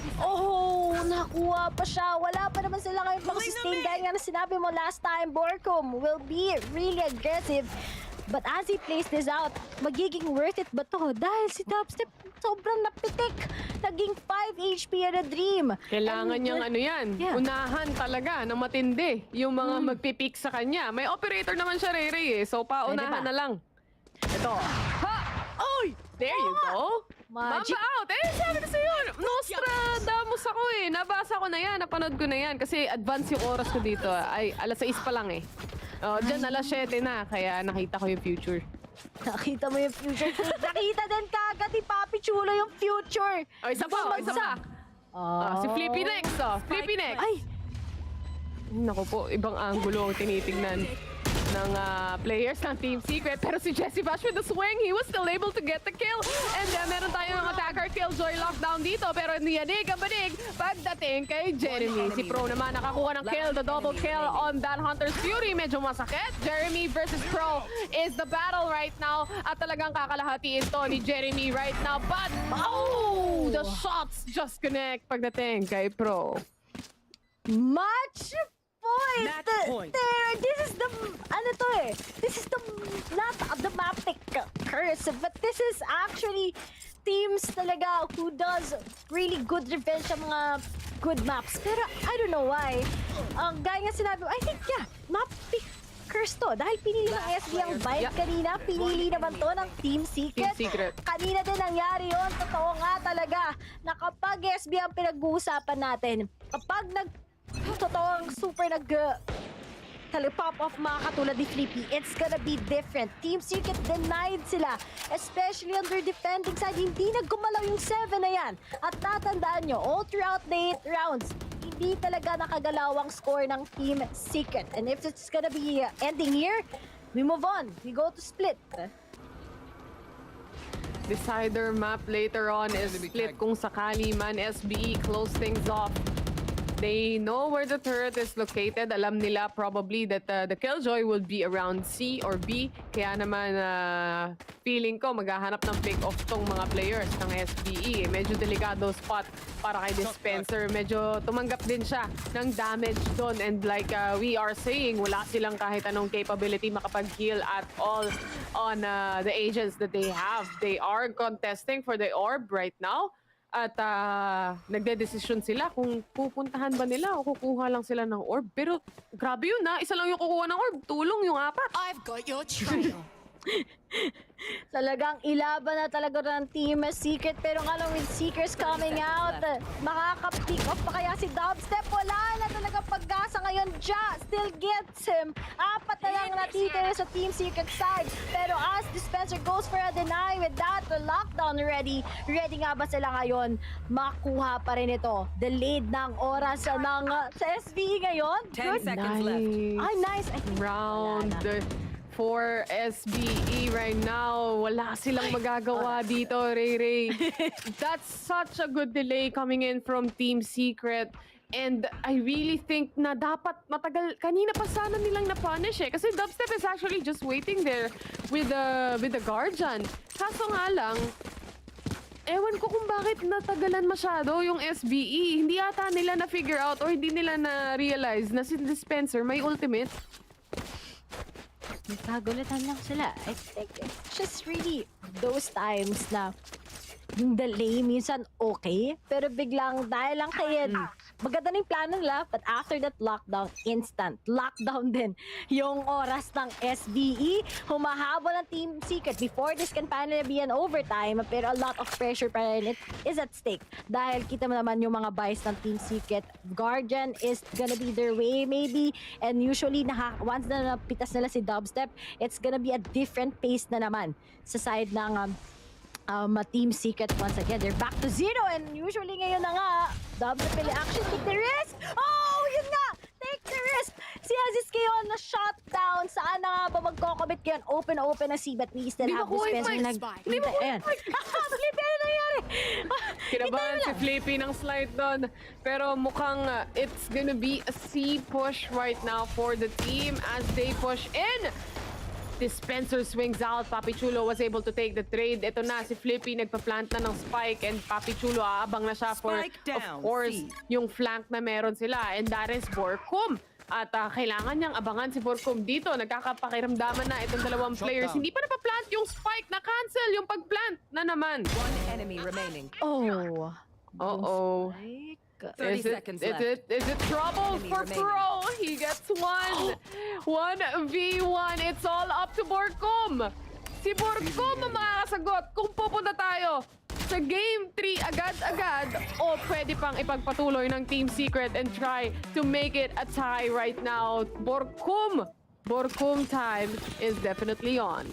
nakuha pa siya. Wala pa naman sila ngayon pang-sustain. Gaya nga na sinabi mo last time, Borcom will be really aggressive. But as he plays this out, magiging worth it ba to? Dahil si Dubstep sobrang napitik. Naging 5 HP at a dream. Kailangan niyang unahan talaga ng matindi yung mga magpipik sa kanya. May operator naman siya, Ray. So, paunahan na lang. Ito. Ha! Oy! There you go. Magic. Mamba out. Sabi ko sa'yo, Nostradamus ako eh. Nabasa ko na yan, napanood ko na yan. Kasi advance yung oras ko dito. Ay, alas 6 pa lang eh. Diyan, alas 7 na. Kaya nakita ko yung future. Nakita mo yung future. Nakita din kagad ni Papi Chulo yung future. Isa pa. Si Flippy next. Flippy next. Ay! Naku po, ibang angulo ang tinitingnan ng players ng Team Secret. Pero si Jessie Bash with the swing, he was still able to get the kill. And meron tayong attacker killjoy lockdown dito. Pero niyanig ang banig pagdating kay Jeremy. Si Pro naman nakakuha ng kill, the double kill on that Hunter's Fury. Medyo masakit. Jeremy versus Pro is the battle right now. At talagang kakalahatiin to ni Jeremy right now. But, the shots just connect pagdating kay Pro. Match point. Match point. This is the This is the not the maptic curse, but this is actually teams talaga who does really good revenge sa mga good maps. Pero I don't know why. Gaya nga sinabi, I think maptic curse to. Dahil pinili ng SB ang bite kanina, pinili naman to ng Team Secret. Kanina din nangyari yun. Totoo nga talaga na kapag SB ang pinag-uusapan natin, kapag totoong super pop off mga katulad ni Flippy, it's gonna be different. Team Secret denied sila, especially on their defending side. Hindi naggumalaw yung 7 na yan. At tatandaan nyo, all throughout the 8 rounds, hindi talaga nakagalaw ang score ng Team Secret. And if it's gonna be ending here, we move on. We go to split. Decider map later on is split kung sakali man SBE close things off. They know where the turret is located. Alam nila probably that the Killjoy will be around C or B. Kaya naman feeling ko maghahanap ng pick-off tong mga players ng SBE. Medyo delikado spot para kay Dispenser. Medyo tumanggap din siya ng damage doon. And like we are saying, wala silang kahit anong capability makapag-heal at all on the agents that they have. They are contesting for the orb right now. At nagde-desisyon sila kung pupuntahan ba nila o kukuha lang sila ng orb. Pero grabe yun isa lang yung kukuha ng orb. Tulong yung 4. I've got your trail. Talagang ilaban na talaga ng Team Secret, pero nga lang with Seekers coming out, makaka-pick off pa kaya si Dubstep? Wala na talaga pag-asa ngayon. Ja still gets him. 4 na lang natitira sa Team Secret side, pero as Dispenser goes for a deny with that lockdown ready nga ba sila ngayon? Makuha pa rin ito. Delayed ng oras ng sa SBE ngayon. 10 seconds left. Ay, nice. Round for SBE right now. Wala silang magagawa dito, Ray. That's such a good delay coming in from Team Secret. And I really think na dapat matagal, kanina pa sana nilang na-punish Kasi Dubstep is actually just waiting there with the Guardian. Kaso nga lang, ewan ko kung bakit natagalan masyado yung SBE. Hindi ata nila na-figure out or hindi nila na-realize na si Dispenser may ultimate. Nagkagulatan lang sila. I think it's just really those times na yung delay minsan okay, pero biglang dahil lang kaya maganda na yung plano nila, but after that lockdown, instant lockdown din yung oras ng SBE. Humahabol ang Team Secret. Before this can finally be an overtime, pero a lot of pressure pa rin is at stake. Dahil kita mo naman yung mga buys ng Team Secret. Guardian is gonna be their way maybe, and usually once na napitas nila si Dubstep, it's gonna be a different pace na naman sa side ng Team Secret. Once again, they're back to 0, and usually ngayon na nga, Dubstep will actually take the risk. Oh, yun nga! Take the risk! Si Aziz kayon na shot down. Saan na nga ba magkocommit kayon? Open na C, but we still have Dispenser. Hindi mo kuha yung Flippy, ano nangyari? Kinabahan si Flippy ng slide doon. Pero mukhang it's gonna be a C push right now for the team as they push in. Dispenser swings out. Papi Chulo was able to take the trade. Ito na, si Flippy nagpa-plant na ng spike, and Papi Chulo aabang na siya for, of course, yung flank na meron sila. And that is Borkum. At kailangan niyang abangan si Borkum dito. Nagkakapakiramdaman na itong dalawang players. Hindi pa napaplant yung spike. Na-cancel yung pag-plant na naman. One enemy remaining. Oh. Uh-oh. 30 seconds left. Is it trouble for Pro? He gets 1v1. It's all up to Borkum. Si Borkum ang makakasagot kung pupunta tayo sa Game 3 agad-agad o pwede pang ipagpatuloy ng Team Secret and try to make it a tie right now. Borkum time is definitely on.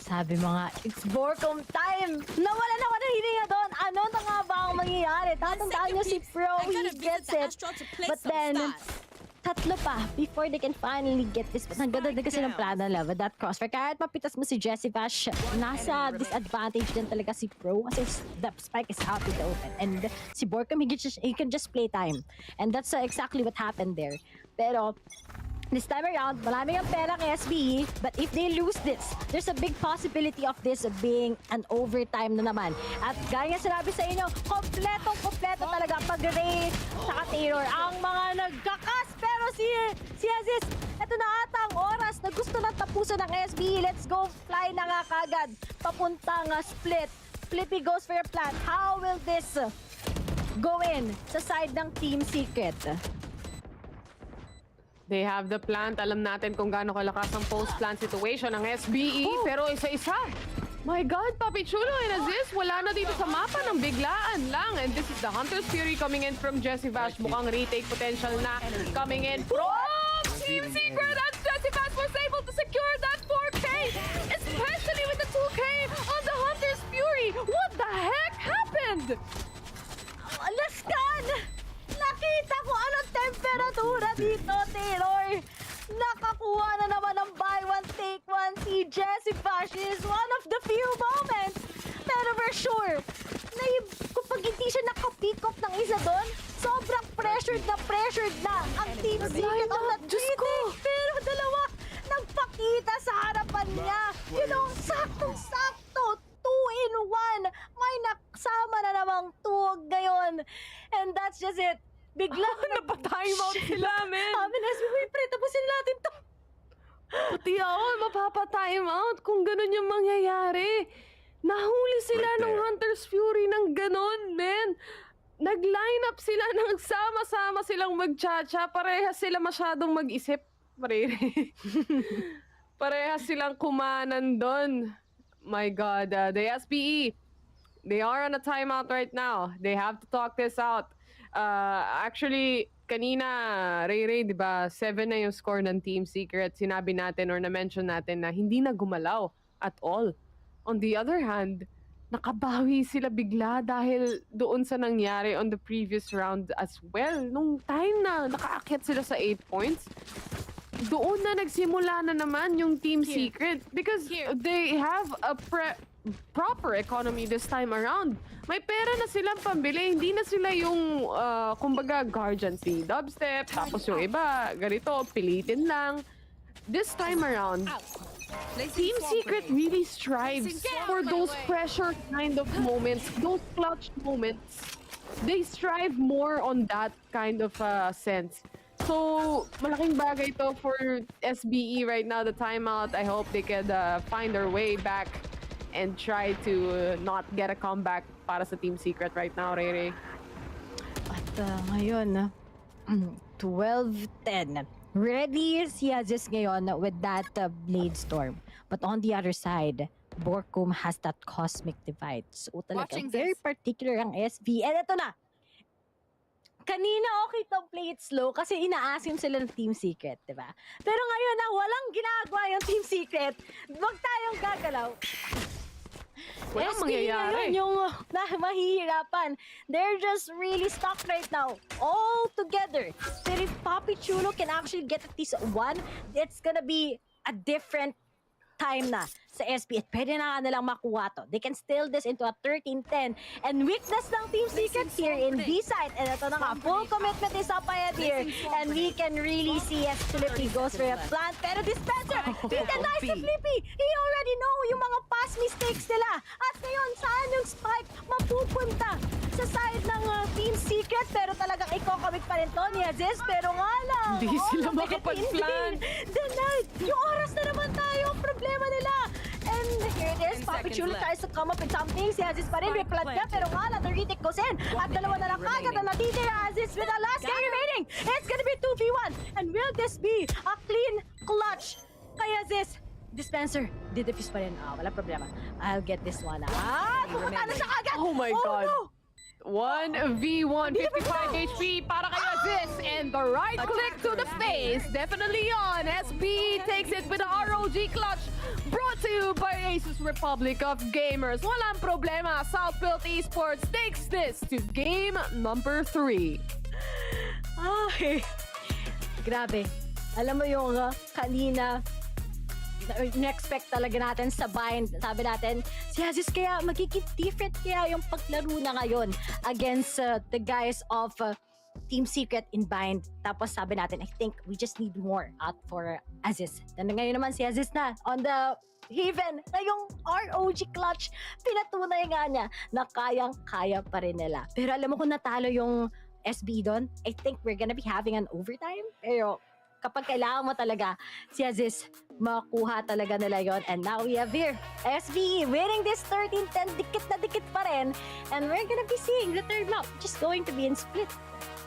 Sabi mo nga, it's Borkum time! Nawala na ako ng hininga doon! Ano na nga ba ang mangyayari? Tatandaan nyo si Pro, he gets it. But then, tatlo pa before they can finally get this. Ang ganda din kasi ng plano nila with that crossfire. Kahit mapitas mo si Jessie Bash, nasa disadvantage din talaga si Pro kasi the spike is out in the open. And si Borkum, he can just play time. And that's exactly what happened there. Pero, This time around, maraming ang pera ng SBE, but if they lose this, there's a big possibility of this being an overtime na naman. At gaya sinabi sa inyo, kompleto talaga pag Ray saka Taylor ang mga nagkakas. Pero si Aziz, eto na ata ang oras na gusto na tapusan ng SBE. Let's go, fly na nga kagad. Papuntang split. Flippy goes for your plan. How will this go in sa side ng Team Secret? They have the plant. Alam natin kung gaano kalakas ang post-plant situation ng SBE. Pero isa-isa. My God, Papi Chulo and Aziz, wala na dito sa mapa ng biglaan lang. And this is the Hunter's Fury coming in from Jesse Bash. Mukhang retake potential na coming in from Team Secret. And Jesse Bash was able to secure that 4K. Especially with the 2K on the Hunter's Fury. What the heck happened? Alaskan! Nakita ko anong temperatura dito, Taylor. Nakakuha na naman ng buy one, take one. Si Jesse Bash is one of the few moments. Pero for sure, kapag hindi siya nakapick up ng isa doon, sobrang pressured na ang Team Secret on that retake. Pero dalawa, nagpakita sa harapan niya. You know, saktong-sakto. 2-in-1. May naksama na namang tuwag ngayon. And that's just it. Biglang napatimeout sila, men. Uy, pre, tapusin natin to. Pati ako, mapapatimeout kung ganun yung mangyayari. Nahuli sila ng Hunter's Fury ng ganun, men. Nag-line up sila ng sama-sama silang magchacha. Parehas sila masyadong mag-isip. Parehas silang kumanan doon. My God, the SBE, they are on a timeout right now. They have to talk this out. Actually, kanina, Ray, di ba, 7 na yung score ng Team Secret. Sinabi natin or na-mention natin na hindi na gumalaw at all. On the other hand, nakabawi sila bigla dahil doon sa nangyari on the previous round as well. Nung time na nakaakyat sila sa 8 points, doon na nagsimula na naman yung Team Secret because they have a proper economy this time around. May pera na silang pambili, hindi na sila yung kumbaga guardian si dubstep, tapos yung iba, ganito, pilitin lang. This time around, Team Secret really strives for those pressure kind of moments, those clutch moments. They strive more on that kind of sense. So, malaking bagay to for SBE right now, the timeout. I hope they could find their way back and try to not get a comeback para sa Team Secret right now, Rere. At ngayon, 12-10. Ready si Aziz ngayon with that Blade Storm. But on the other side, Borkum has that Cosmic Divide. So talaga, very particular ang SB. And ito na! Kanina okay to play it slow kasi inaasim sila ng Team Secret, di ba? Pero ngayon na walang ginagawa yung Team Secret, wag tayong gagalaw. Walang SB mangyayari. ngayon yung mahihirapan. They're just really stuck right now. All together. But if Papi Chulo can actually get at least one, it's gonna be a different time na sa SB at pwede na nilang makuha to. They can steal this into a 13-10 and weakness ng Team Secret here in B-side. And ito na nga, full commitment is up ahead here. And we can really see as Flippy goes for a plant. Pero Dispenser, denies si Flippy. He already know yung mga past mistakes nila. At ngayon, saan yung spike mapupunta? Sa side ng Team Secret, pero talagang iko-commit pa rin to ni Aziz. Pero nga lang, Hindi sila makapag-plan. Denied! Yung oras na naman tayo, ang problema nila. And here it is, Papi Chulo tries to come up with something. Si Aziz pa rin, may plant niya, pero nga lang, the retake goes in. At dalawa na lang kagad na natitira Aziz with the last game remaining. It's gonna be 2v1. And will this be a clean clutch kay Aziz? Dispenser, didefuse pa rin. Wala problema. I'll get this one. Pupunta na siya kagad! Oh my God. No. 1v1, 55 HP para kay Aziz, and the right click to the face, definitely on. SB takes it with the ROG clutch, brought to you by ASUS Republic of Gamers. Walang problema, Southfield Esports takes this to game number 3. Ay, grabe. Alam mo yung kanina, in-expect talaga natin sa bind. Sabi natin, si Aziz kaya magiging different kaya yung paglaro na ngayon against the guys of Team Secret in bind. Tapos sabi natin, I think we just need more out for ASUS. And ngayon naman si ASUS na on the Haven. Ngayong ROG clutch, pinatunay nga niya na kayang-kaya pa rin nila. Pero alam mo kung natalo yung SB doon, I think we're gonna be having an overtime. Pero kapag kailangan mo talaga si ASUS, makuha talaga nila yon. And now we have here SB winning this 13-10, dikit na dikit pa rin. And we're gonna be seeing the third map just going to be in split.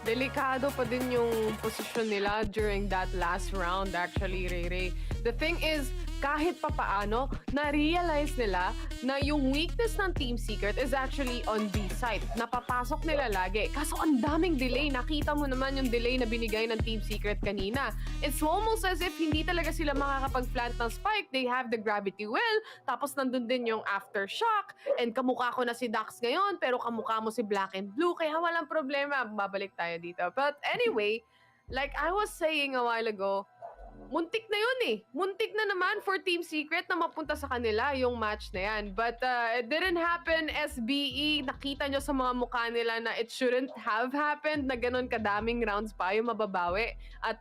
Delikado pa din yung posisyon nila during that last round actually, Ray. The thing is, kahit pa paano, na-realize nila na yung weakness ng Team Secret is actually on B side. Napapasok nila lagi. Kaso ang daming delay. Nakita mo naman yung delay na binigay ng Team Secret kanina. It's almost as if hindi talaga sila makakapag-plant ng spike. They have the gravity well. Tapos nandun din yung aftershock. And kamukha ko na si Dax ngayon, pero kamukha mo si Black and Blue. Kaya walang problema. Babalik tayo dito. But anyway, like I was saying a while ago, muntik na yun eh. Muntik na naman for Team Secret na mapunta sa kanila yung match na yan. But it didn't happen, SBE. Nakita nyo sa mga mukha nila na it shouldn't have happened na ganun kadaming rounds pa yung mababawi. At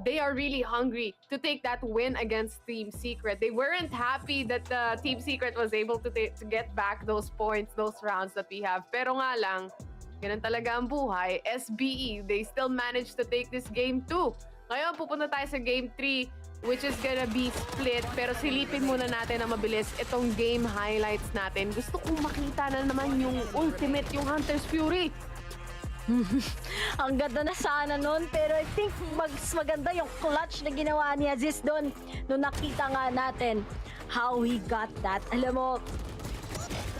they are really hungry to take that win against Team Secret. They weren't happy that Team Secret was able to get back those points, those rounds that we have. Pero nga lang, ganun talaga ang buhay. SBE, they still managed to take this game too. Ngayon, pupunta tayo sa Game 3, which is gonna be split. Pero silipin muna natin na mabilis itong game highlights natin. Gusto kong makita na naman yung ultimate, yung Hunter's Fury. Ang ganda na sana nun, pero I think mas maganda yung clutch na ginawa ni Aziz doon. Nung nakita nga natin how he got that. Alam mo,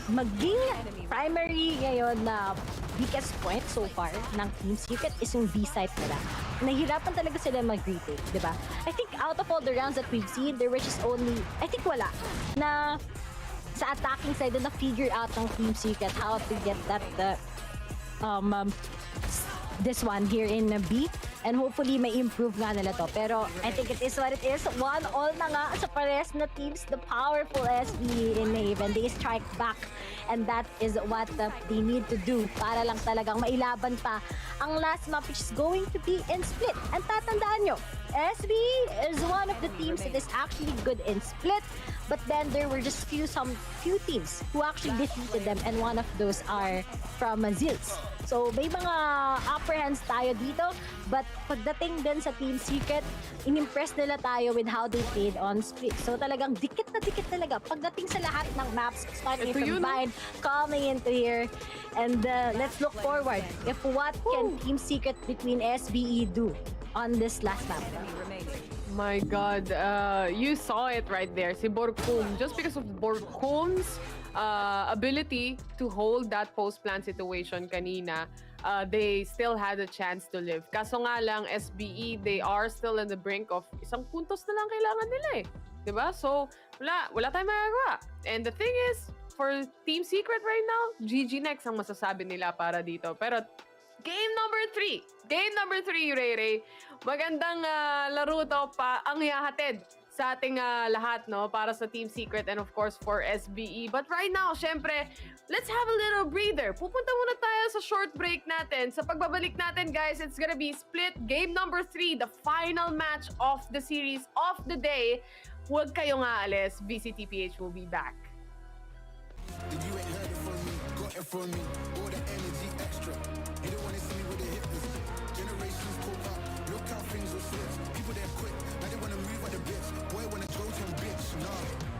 maging primary ngayon na biggest point so far ng Team Secret is yung B-site nila. Nahirapan talaga sila mag-retake, di ba? I think out of all the rounds that we've seen, there were just only, I think wala, na sa attacking side na figure out ng Team Secret how to get that, this one here in B. And hopefully, may improve nga nila to. Pero I think it is what it is. 1-1 na nga sa pares na teams. The powerful SB in Haven. They strike back. And that is what they need to do para lang talagang mailaban pa ang last map, which is going to be in split. And tatandaan nyo, SB is one of the teams that is actually good in split. But then there were just few teams who actually defeated them, and one of those are from Zeal. So may mga upper hands tayo dito, but pagdating din sa Team Secret, inimpress nila tayo with how they played on split. So talagang dikit na dikit talaga pagdating sa lahat ng maps, starting from Bind, coming into here, and let's look forward if what can Team Secret between SBE do on this last map. My God, you saw it right there. Si Borkum, just because of Borkum's ability to hold that post-plant situation kanina, they still had a chance to live. Kaso nga lang, SBE, they are still in the brink of isang puntos na lang kailangan nila eh. Diba? So, wala tayong magagawa. And the thing is, for Team Secret right now, GG next ang masasabi nila para dito. Pero, Game number 3, Ray. Magandang laro to pa ang ihahatid sa ating lahat, no? Para sa Team Secret and of course for SBE. But right now, syempre, let's have a little breather. Pupunta muna tayo sa short break natin. Sa pagbabalik natin, guys, it's gonna be split game number 3, the final match of the series of the day. Huwag kayong aalis. VCTPH will be back. Did you ain't heard it from me, got it from me, all the energy extra. You don't wanna see me with the hit list. Generations caught up, look how things will switch. People they're quick, now they wanna move on the bitch. Boy wanna go to bitch, nah.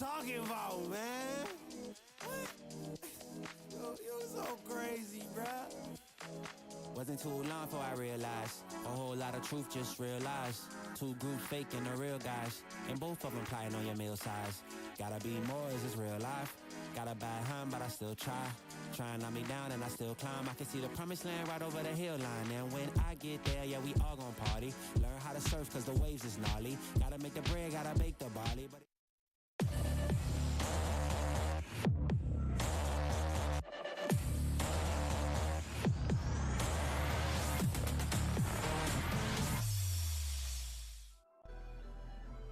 talking about, man? You so crazy, bruh. Wasn't too long before I realized a whole lot of truth just realized. Two groups faking the real guys, and both of them plotting on your meal size. Gotta be more, is this real life? Got a bad hand, but I still try. Trying to knock me down and I still climb. I can see the promised land right over the hill line. And when I get there, yeah, we all gon' party. Learn how to surf cause the waves is gnarly. Gotta make the bread, gotta bake the barley. But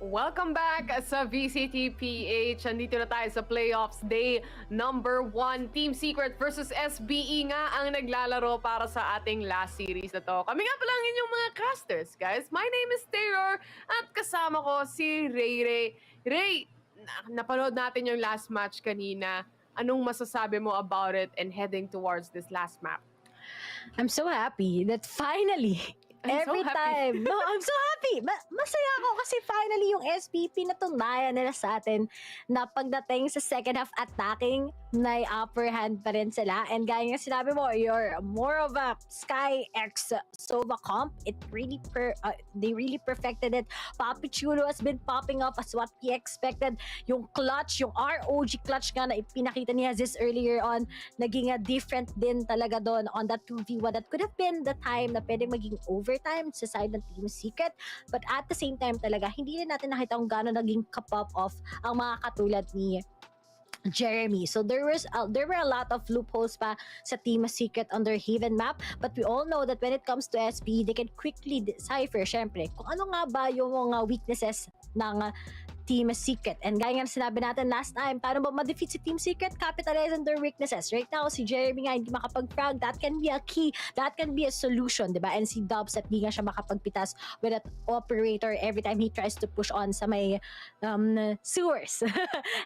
Welcome back sa VCTPH. Andito na tayo sa playoffs day number 1. Team Secret versus SBE nga ang naglalaro para sa ating last series na to. Kami nga pala ang inyong mga casters, guys. My name is Terror at kasama ko si Ray. Ray, napanood natin yung last match kanina. Anong masasabi mo about it and heading towards this last map? I'm so happy that finally, every time. No, I'm so happy. Masaya ako kasi finally yung SPP natunayan nila sa atin na pagdating sa second half attacking, may upper hand pa rin sila. And gaya nga sinabi mo, you're more of a Sky X Sova comp. They really perfected it. Papi Chulo has been popping up as what we expected. Yung clutch, yung ROG clutch nga na ipinakita ni Aziz earlier on, naging different din talaga doon on that 2v1. That could have been the time na pwedeng maging overtime sa side ng Team Secret. But at the same time talaga, hindi rin natin nakita kung gaano naging kapop off ang mga katulad ni Jeremy. So there were a lot of loopholes pa sa Team Secret on their Haven map, but we all know that when it comes to SB, they can quickly decipher syempre kung ano nga ba yung mga weaknesses ng Team Secret. And gaya nga sinabi natin last time, paano ba ma-defeat si Team Secret? Capitalize on their weaknesses. Right now, si Jeremy nga hindi makapag-frag. That can be a key. That can be a solution, diba? And si Dubs at di nga siya makapagpitas with that operator every time he tries to push on sa may sewers.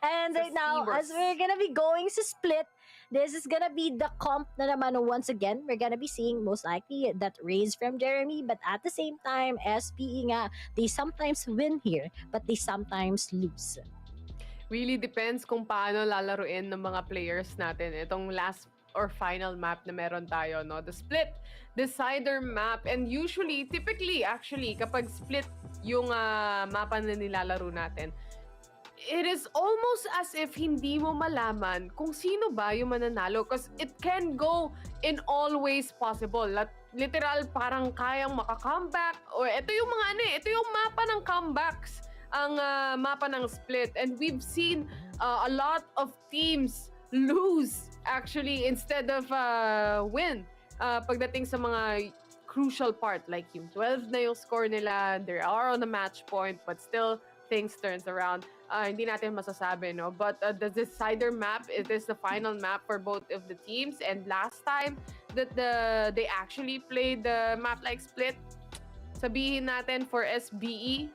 And right now, as we're gonna be going sa split, this is gonna be the comp na naman once again. We're gonna be seeing most likely that raise from Jeremy, but at the same time, SPE nga, they sometimes win here, but they sometimes lose. Really depends kung paano lalaruin ng mga players natin. Itong last or final map na meron tayo, no? The split decider map. And usually, typically, actually, kapag split yung mapa na nilalaro natin, it is almost as if hindi mo malaman kung sino ba yung mananalo because it can go in all ways possible. Literal, parang kayang maka-comeback or ito yung mga ito yung mapa ng comebacks, ang mapa ng split. And we've seen a lot of teams lose actually instead of win pagdating sa mga crucial part like yung 12 na yung score nila, they are on a match point but still things turns around. Hindi natin masasabi, no? But the decider map, it is the final map for both of the teams. And last time that they actually played the map like split, sabihin natin for SBE,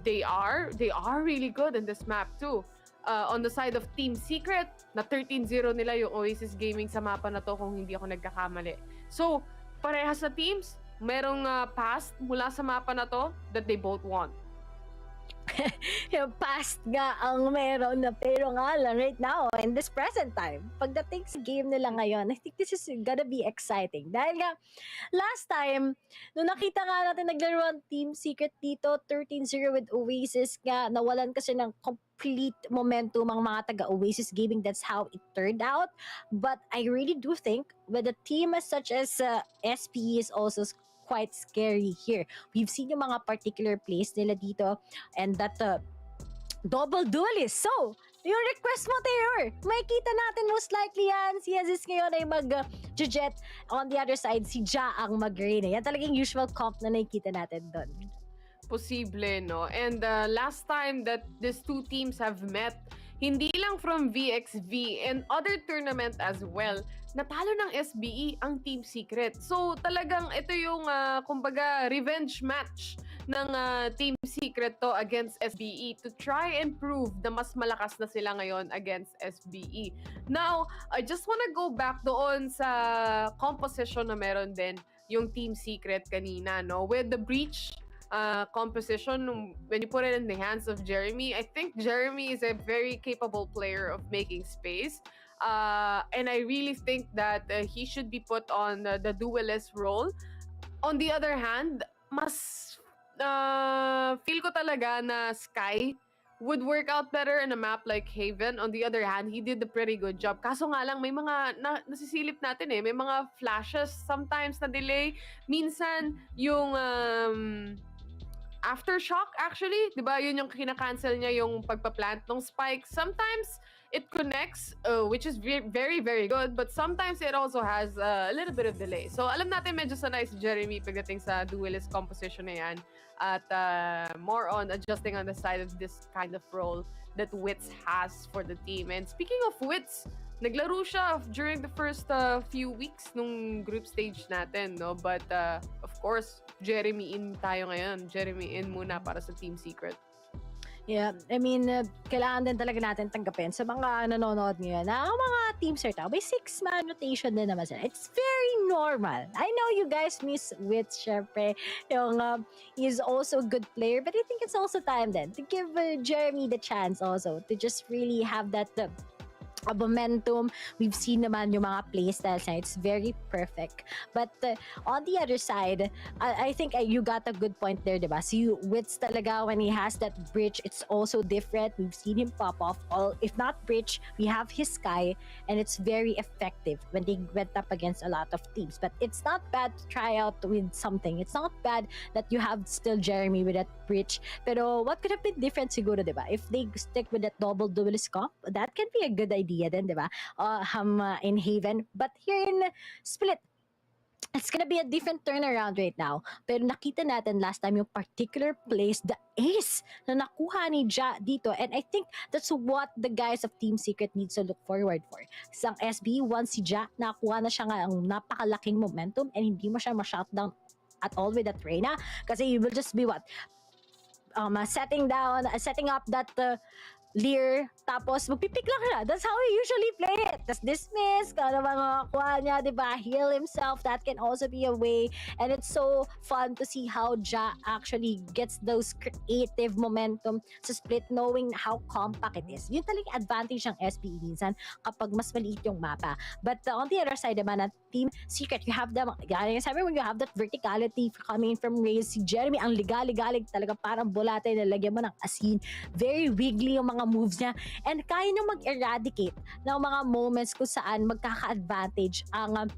they are really good in this map too. On the side of Team Secret, na 13-0 nila yung Oasis Gaming sa mapa na to kung hindi ako nagkakamali. So, parehas na teams, merong past mula sa mapa na to that they both won. Yung past nga ang meron na pero nga lang right now in this present time pagdating sa game nila ngayon, I think this is gonna be exciting dahil nga last time nung nakita nga natin naglaro ang Team Secret dito 13-0 with Oasis nga nawalan kasi ng complete momentum ang mga taga Oasis Gaming. That's how it turned out, but I really do think with a team as such as SPE is also quite scary here. We've seen yung mga particular plays nila dito and that double duelist. So, yung request mo, Terror, makikita natin most likely yan. Si Aziz ngayon ay mag-jet. On the other side, si Ja ang mag-rain. Yan talagang usual comp na nakikita natin doon. Posible, no? And last time that these two teams have met, hindi lang from VXV and other tournament as well, natalo ng SBE ang Team Secret. So talagang ito yung kumbaga revenge match ng Team Secret to against SBE to try and prove na mas malakas na sila ngayon against SBE. Now, I just wanna go back doon sa composition na meron din yung Team Secret kanina, no? With the breach composition, when you put it in the hands of Jeremy, I think Jeremy is a very capable player of making space. And I really think that he should be put on the duelist role. On the other hand, mas feel ko talaga na Sky would work out better in a map like Haven. On the other hand, he did a pretty good job. Kaso nga lang, may mga nasisilip natin eh. May mga flashes sometimes na delay. Minsan, yung aftershock actually, di ba? Yun yung kinakancel niya yung pagpa-plant ng spike. Sometimes, it connects, which is very, very good. But sometimes, it also has a little bit of delay. So, alam natin medyo sanay si Jeremy pagdating sa duelist composition na yan. At more on adjusting on the side of this kind of role that Wits has for the team. And speaking of Wits, naglaro siya during the first few weeks nung group stage natin, no? But of course, Jeremy in tayo ngayon. Jeremy in muna para sa Team Secret. Yeah, I mean, kailangan din talaga natin tanggapin sa mga nanonood ngayon na ang mga teams are tao, may 6-man rotation din naman sila. It's very normal. I know you guys miss Wits, syempre. Yung, he's also a good player, but I think it's also time then to give Jeremy the chance also to just really have that a momentum. We've seen naman yung mga playstyles na it's very perfect. But on the other side, I think you got a good point there, diba? Si Wits talaga, when he has that bridge, it's also different. We've seen him pop off. If not bridge, we have his Sky, and it's very effective when they went up against a lot of teams. But it's not bad to try out with something. It's not bad that you have still Jeremy with that bridge. Pero what could have been different siguro, diba? If they stick with that double duelist comp, that can be a good idea then, diba? In Haven. But here in Split, it's gonna be a different turnaround right now. Pero nakita natin last time yung particular plays, the ace na nakuha ni Ja dito. And I think that's what the guys of Team Secret needs to look forward for. Sa SB, once si Ja, nakuha na siya nga ang napakalaking momentum and hindi mo siya ma-shutdown at all with that Reyna. Kasi you will just be what? Setting up that Lear, tapos magpipik lang siya. That's how he usually play it. Tapos dismiss, kung ano mga kuha niya, diba? Heal himself. That can also be a way. And it's so fun to see how Ja actually gets those creative momentum sa Split, knowing how compact it is. Yun talagang advantage ng SBE minsan kapag mas maliit yung mapa. But on the other side naman ng Team Secret, you have them, sabi mo, you have that verticality coming from Raze. Si Jeremy, ang ligalig talaga parang bulate, nalagyan mo ng asin. Very wiggly yung mga moves niya. And kaya niyong mag-eradicate ng mga moments kung saan magkaka-advantage ang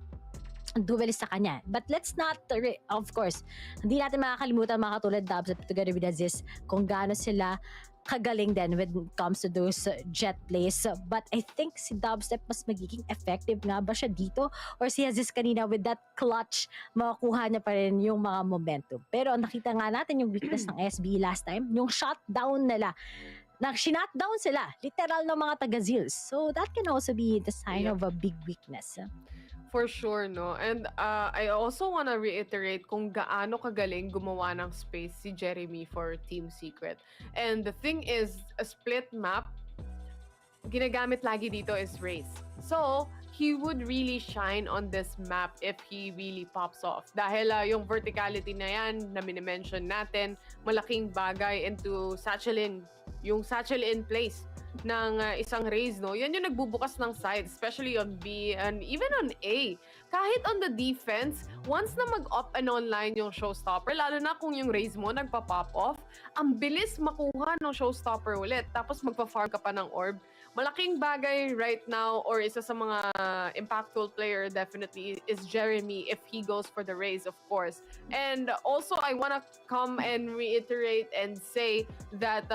duelist sa kanya. But let's not, of course, hindi natin makakalimutan mga katulad Dubstep together with Aziz kung gaano sila kagaling din when it comes to those jet plays. But I think si Dubstep mas magiging effective nga ba siya dito? Or si Aziz kanina with that clutch, makakuha niya pa rin yung mga momentum. Pero nakita nga natin yung weakness ng SB last time, yung shutdown nila. Shutdown sila, literal ng mga taga-Zeal. So that can also be the sign of a big weakness. For sure, no? And I also want to reiterate kung gaano kagaling gumawa ng space si Jeremy for Team Secret. And the thing is, a split map, ginagamit lagi dito is Raze. So, he would really shine on this map if he really pops off. Dahil yung verticality na yan na minimension natin, malaking bagay into Satchelin, yung Satchel in place ng isang Raze, no? Yan yung nagbubukas ng side, especially on B and even on A. Kahit on the defense, once na mag-up and online yung showstopper, lalo na kung yung Raze mo nagpa-pop off, ang bilis makuha ng showstopper ulit. Tapos magpa-farm ka pa ng orb. Malaking bagay right now, or isa sa mga impactful player definitely is Jeremy if he goes for the Raze, of course. And also, I wanna come and reiterate and say that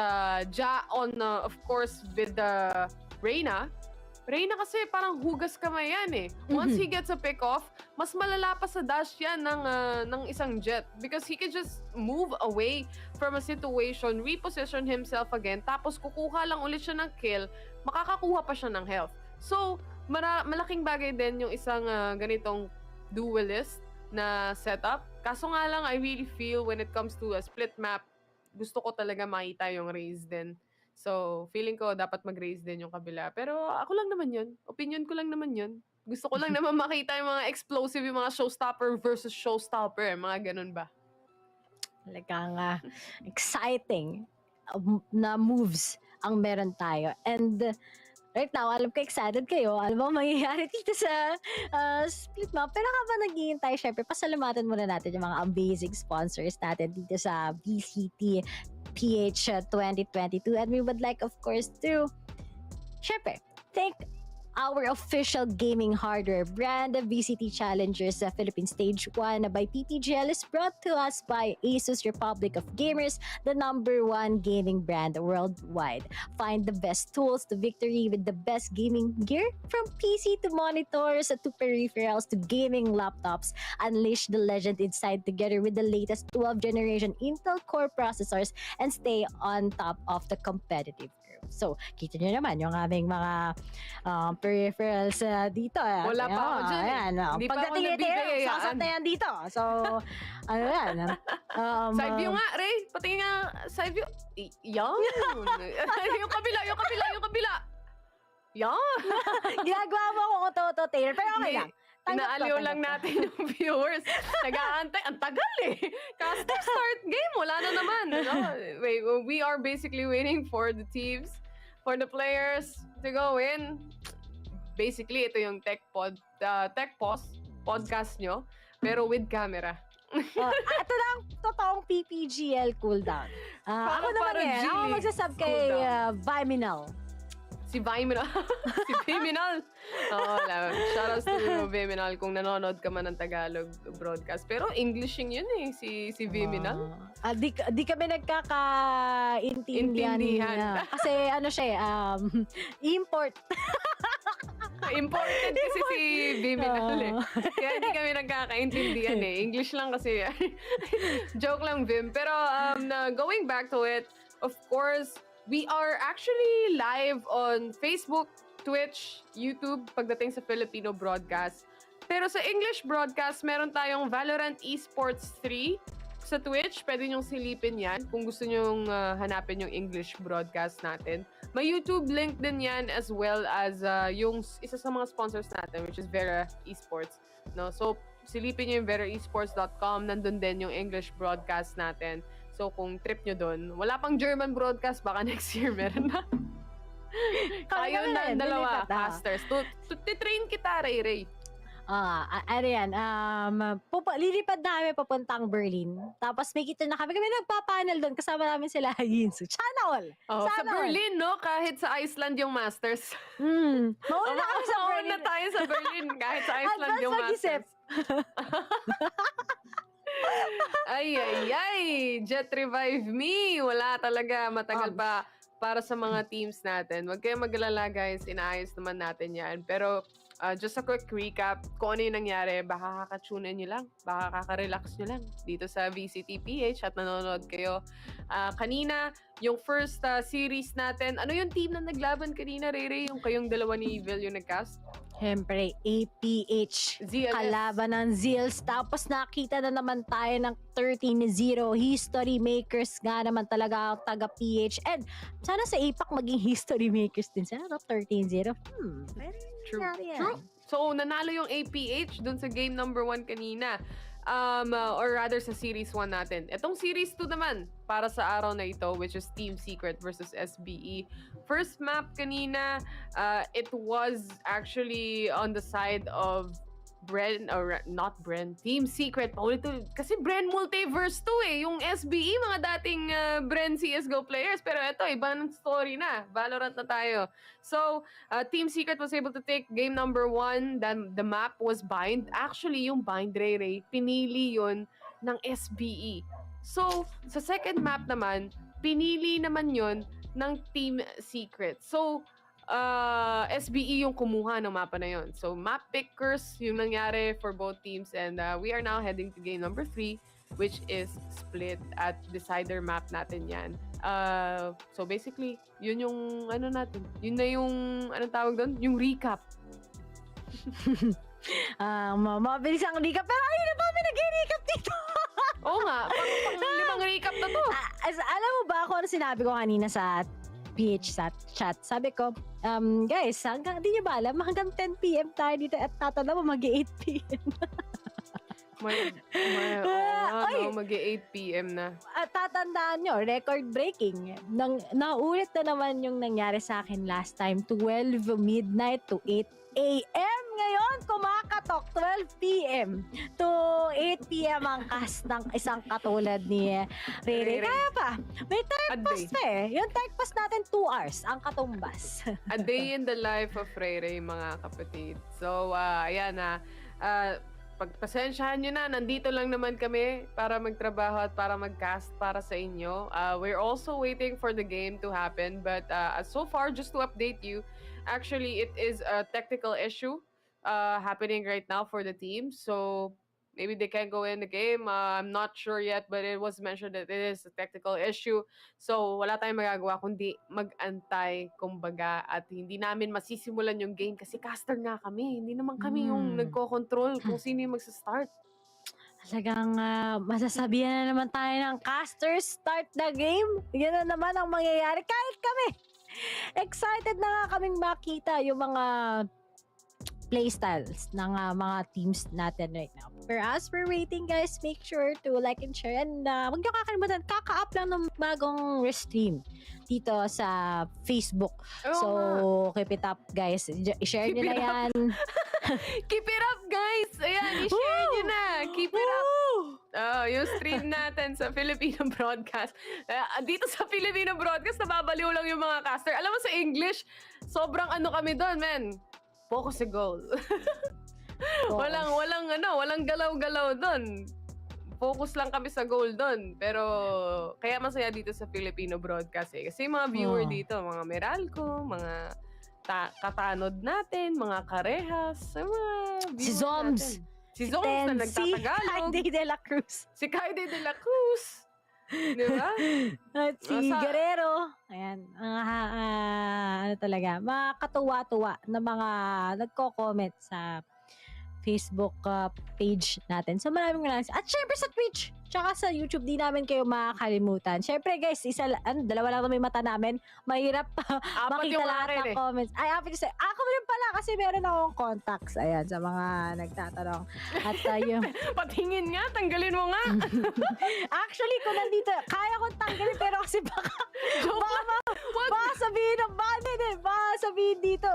Ja on, of course, with the Reyna kasi parang hugas kamay yan eh. Once he gets a pick off, mas malala pa sa dash yan ng isang Jet because he can just move away from a situation, reposition himself again, tapos kukuha lang ulit siya ng kill, makakakuha pa siya ng health. So, malaking bagay din yung isang ganitong duelist na setup. Kaso nga lang, I really feel when it comes to a split map, gusto ko talaga makita yung Raze din. So, feeling ko dapat mag-raise din yung kabila. Pero ako lang naman yun. Opinion ko lang naman yun. Gusto ko lang naman makita yung mga explosive, yung mga showstopper versus showstopper. Mga ganun ba? Talagang exciting na moves ang meron tayo. And right now, alam ko excited kayo. Alam mo mangyayari dito sa split map. Pero habang naghihintay, syempre, pasalamatan muna natin yung mga amazing sponsors natin dito sa VCT PH 2022. And we would like, of course, to syempre, thank our official gaming hardware brand, the VCT Challengers Philippines Stage 1 by PPGL is brought to us by ASUS Republic of Gamers, the #1 gaming brand worldwide. Find the best tools to victory with the best gaming gear, from PC to monitors to peripherals to gaming laptops. Unleash the legend inside together with the latest 12th generation Intel Core processors and stay on top of the competitive curve. So, kita nyo naman yung aming mga peripherals dito. Wala pa ako dyan. Ayan, Hindi pa ako pagdating nito, nabibigayaan. sasat na yan dito. So, ano yan? Side view nga, Ray. Patingin nga, side view. Yan. yung kabila. Yan. Ginagawa mo akong auto-tailor. Pero okay lang. Inaaliw lang natin yung viewers. Nag-aantay. Ang tagal eh. Caster start game. Wala na naman. No? Wait, we are basically waiting for the teams, for the players to go in. Basically, ito yung tech pause podcast nyo, pero with camera. Ito na ang totoong PPGL cooldown. Ako naman ako magsasab kay Viminal. Si Viminal. Si Viminal. Shoutouts to Viminal kung nanonood ka man ng Tagalog broadcast. Pero Englishing yun eh, si Viminal. Di kami nagkakaintindihan. Kasi ano siya import. Imported kasi si Viminal eh. Kaya hindi kami nagkakaintindihan eh. English lang kasi. Joke lang, Vim. Pero going back to it, of course, we are actually live on Facebook, Twitch, YouTube pagdating sa Filipino broadcast. Pero sa English broadcast, meron tayong Valorant Esports 3 sa Twitch. Pwede nyong silipin yan kung gusto nyong hanapin yung English broadcast natin. May YouTube link din yan, as well as yung isa sa mga sponsors natin, which is Vera Esports. No? So, silipin nyo yung veraesports.com. Nandun din yung English broadcast natin. So, kung trip nyo doon, wala pang German broadcast, baka next year meron na. Kayo na dalawa, casters. Titrain kita, Ray. Ano yan, lilipad namin papuntang Berlin. Tapos may kita na kami nagpa-panel doon. Kasama namin sila Yinsu. Channel! Sa Berlin, no? Kahit sa Iceland yung Masters. Mauna na kami sa Berlin. Mauna tayo sa Berlin. Kahit sa Iceland yung Masters. Ay, Jet Revive Me. Wala talaga, matagal pa para sa mga teams natin. Huwag kayong mag-alala, guys. Inaayos naman natin yan. Pero just a quick recap, kung ano yung nangyari, baka kakatune nyo lang, baka kakarelax nyo lang dito sa VCTPH at nanonood kayo. Kanina, yung first series natin, ano yung team na naglaban kanina, Rere? Yung kayong dalawa ni Evil yung nagcast? Siyempre, APH. Zeal, kalaban ng Zeal. Tapos nakita na naman tayo ng 13-0. History makers nga naman talaga taga PH. And sana sa APAC maging history makers din. Sana 13-0. True. So, nanalo yung APH dun sa game number 1 kanina. Or rather sa Series 1 natin. Itong Series 2 naman, para sa araw na ito, which is Team Secret versus SBE. First map kanina, it was actually on the side of Team Secret. Kasi Bren Multiverse 2 eh. Yung SBE, mga dating Bren CSGO players. Pero ito, iba ng story na. Valorant na tayo. So, Team Secret was able to take game number 1. Then the map was bind. Actually, yung bind, Ray, pinili yun ng SBE. So, sa second map naman, pinili naman yun ng Team Secret. So, SBE yung kumuha ng mapa na yun. So, map pickers yung nangyari for both teams. And we are now heading to game number 3, which is split at decider map natin yan. So, basically, yun yung ano natin. Yun na yung, anong tawag doon? Yung recap. Mabilis ang recap. Pero ayun na ba, may nag-recap dito. Oo nga, pang 5 recap na to. Alam mo ba kung ano sinabi ko kanina sa PH sa chat? Sabi ko, guys, hanggang, di nyo ba alam, hanggang 10 PM tayo dito at tatanda mo mag-8 PM. Oo, mag-8 p.m. na. At tatandaan nyo, record-breaking. Naulit na naman yung nangyari sa akin last time. 12 midnight to 8 a.m. Ngayon, kumakatok 12 p.m. to 8 p.m. ang cast ng isang katulad ni Rere. Kaya pa, may time pass pa eh. Yung time pass natin 2 hours ang katumbas. A day in the life of Rere, mga kapatid. So, ayan na. Pagpasensyahan nyo na, nandito lang naman kami para magtrabaho at para mag-cast para sa inyo. We're also waiting for the game to happen, but so far, just to update you, actually, it is a technical issue happening right now for the team. So, maybe they can't go in the game. I'm not sure yet, but it was mentioned that it is a technical issue. So, wala tayong magagawa kundi mag-antay, kumbaga, at hindi namin masisimulan yung game kasi caster nga kami. Hindi naman kami yung nagko-control kung sino yung magsa-start. Talagang masasabihan na naman tayo ng casters start the game. Yan na naman ang mangyayari. Kahit kami, excited na nga kaming makita yung mga playstyles ng mga teams natin right now. But as we're waiting, guys, make sure to like and share. And huwag niyo kakalimutan, kaka-up lang ng bagong restream dito sa Facebook. So, keep it up, guys. I-share nyo na yan. Keep it up, guys! Ayan, i-share nyo na. Keep it up. Yung stream natin sa Filipino broadcast. Dito sa Filipino broadcast, nababaliw lang yung mga caster. Alam mo sa English, sobrang ano kami doon, man. Focus sa goal. walang galaw-galaw doon. Focus lang kami sa goal doon. Pero kaya masaya dito sa Filipino broadcast eh. Kasi mga viewer dito, mga Meralco, mga katanod natin, mga karehas, mga si Zoms. Si Zoms na nagtatagalog. Si Kaide de la Cruz. Si Kaide de la Cruz. Diba? At si Guerrero. Ayan. Ano talaga. Mga katuwa-tuwa na mga nagko-comment sa Facebook page natin. So maraming at syempre sa Twitch. Tsaka sa YouTube, di namin kayo makakalimutan. Syempre guys, dalawa lang naman yung mata namin. Mahirap makita lahat ng comments. Ay, apat yung ako rin pala kasi meron akong contacts. Ayan, sa mga nagtatanong. At yung... Patingin nga, tanggalin mo nga. Actually, kung nandito, kaya kong tanggalin pero kasi baka sabihin dito,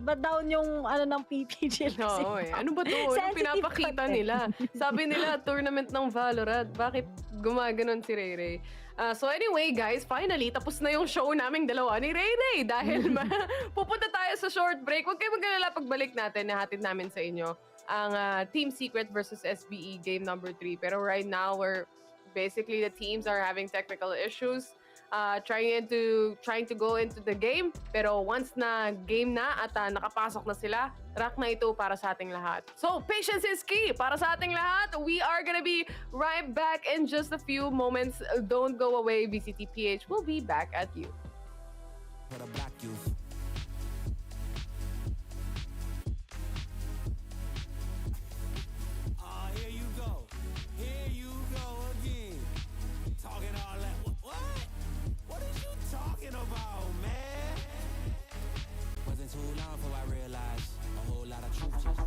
ma-down yung ng PPGL. Oo, ano ba to? Ano pinapakita nila? Sabi nila, tournament ng Valorant. Bakit gumaganon si Rere? So anyway, guys, finally, tapos na yung show naming dalawa ni Rere. Dahil pupunta tayo sa short break. Huwag kayo mag-alala pagbalik natin. Nahatid namin sa inyo ang Team Secret versus SBE game number 3. Pero right now, basically the teams are having technical issues. Trying to go into the game, pero once na game na at nakapasok na sila, track na ito para sa ating lahat. So, patience is key para sa ating lahat. We are gonna be right back in just a few moments. Don't go away. VCTPH will be back at you. For the black youth. Here you go. Here you go again. Talking all that. What are you talking about, man? Wasn't too long before I realized a whole lot of truth just...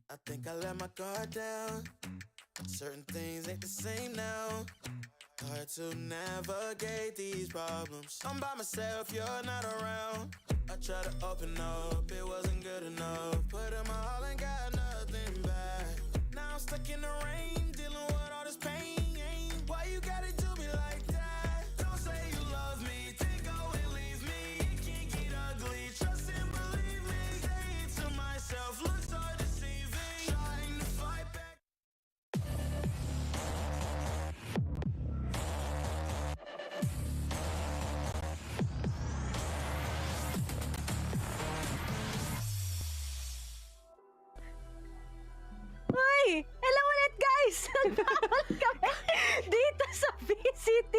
I think I let my guard down. Certain things ain't the same now. Hard to navigate these problems. I'm by myself, you're not around. I tried to open up, it wasn't good enough. Put in my all and got nothing back. Now I'm stuck in the rain, dealing with all this pain. Why you gotta do me like that? Don't say you love me, then go and leave me. It can't get ugly, trust and believe me. Saying to myself, looks so deceiving. Trying to fight back. Hi! Hello ulit guys! Nagbabalik kami dito sa VCT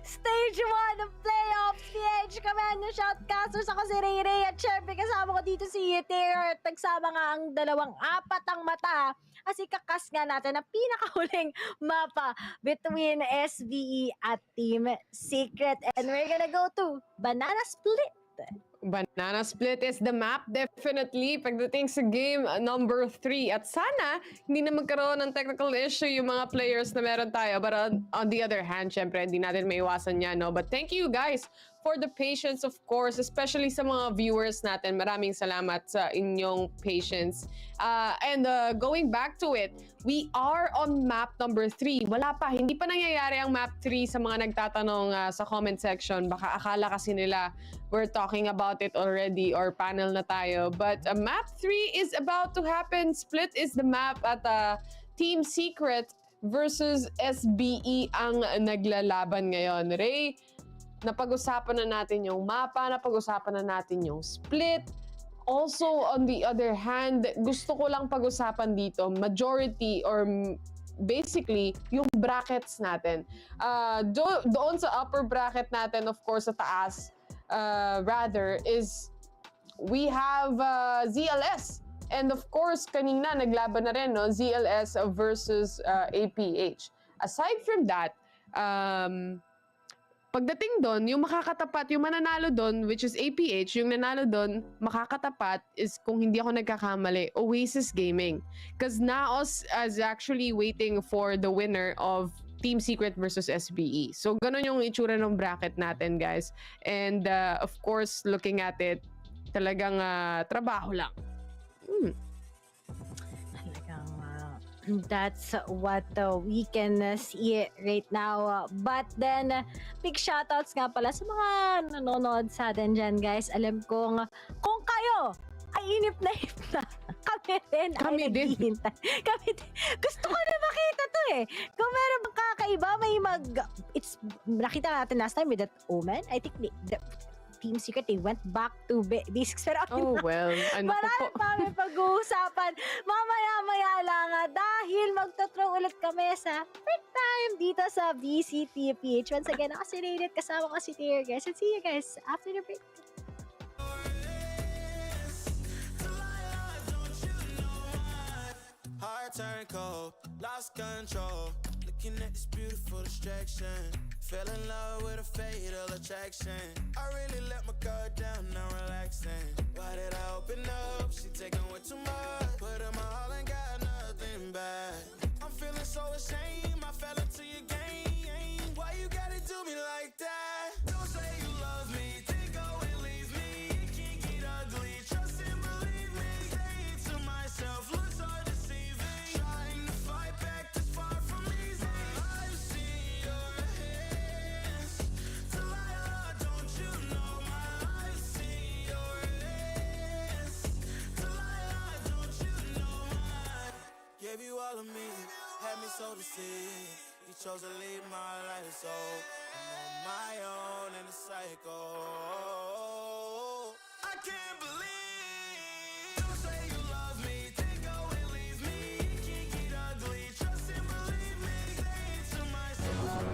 Stage 1 ng Playoffs PH. Kami ang shoutcasters. Ako si Ray Ray at syempre kasama ko dito si Yeter. Nagsama nga ang dalawang apat ang mata. Kasi kakas nga natin ang pinakahuling mapa between SBE at Team Secret. And we're gonna go to Banana Split. Banana Split is the map, definitely, pagdating sa game number 3. At sana, hindi na magkaroon ng technical issue yung mga players na meron tayo. But on the other hand, syempre, hindi natin maiwasan yan, no? But thank you guys for the patience, of course, especially sa mga viewers natin. Maraming salamat sa inyong patience. And going back to it, we are on map number 3. Wala pa, hindi pa nangyayari ang map 3 sa mga nagtatanong sa comment section. Baka akala kasi nila we're talking about it already or panel na tayo. But map 3 is about to happen. Split is the map at Team Secret versus SBE ang naglalaban ngayon. Ray, napag-usapan na natin yung mapa, napag-usapan na natin yung split. Also, on the other hand, gusto ko lang pag-usapan dito, majority or basically, yung brackets natin. Doon sa upper bracket natin, of course, sa taas, rather, is we have ZLS. And of course, kanina naglaban na rin, no? ZLS versus APH. Aside from that, pagdating doon, yung makakatapat, yung mananalo doon, which is APH, yung nanalo doon, makakatapat is, kung hindi ako nagkakamali, Oasis Gaming. Because Naos is actually waiting for the winner of Team Secret versus SBE. So, ganun yung itsura ng bracket natin, guys. And, of course, looking at it, talagang trabaho lang. That's what we can see right now. But then, big shoutouts nga pala sa mga nanonood sa atin dyan, guys. Alam kong kung kayo ay inip na kami din. Kami din. Gusto ko na makita to eh. Kung meron bang kakaiba, may nakita natin last time with that Omen. I think Team Secret, they went back to basics. Pero marami pa may pag-uusapan. Mamaya-maya lang dahil magta-throw ulit kami sa first time dito sa VCTPH. Once again, ako si Rated, kasama ko si Tier, guys. And see you guys after the break. Heart turned cold, lost control. Looking at this beautiful distraction. Fell in love with a fatal attraction. I really let my guard down, now relaxing. Why did I open up? She taking way too much. Put in my all and got nothing back. I'm feeling so ashamed, I fell into your game. Why you gotta do me like that? Don't say you love me, then go and leave me. It can't get ugly, trust and believe me. Saying to myself, look so deceiving. Trying to fight back, this far from easy. I've seen your hands. Delilah, don't you know my I've seen your hands. Delilah, don't you know my gave you all of me, had me so deceived. You chose to leave my life, so I'm on my own in the cycle. I can't believe. Don't say you love me, then go and leave me. It can't get ugly, trust and believe me. Saying to myself.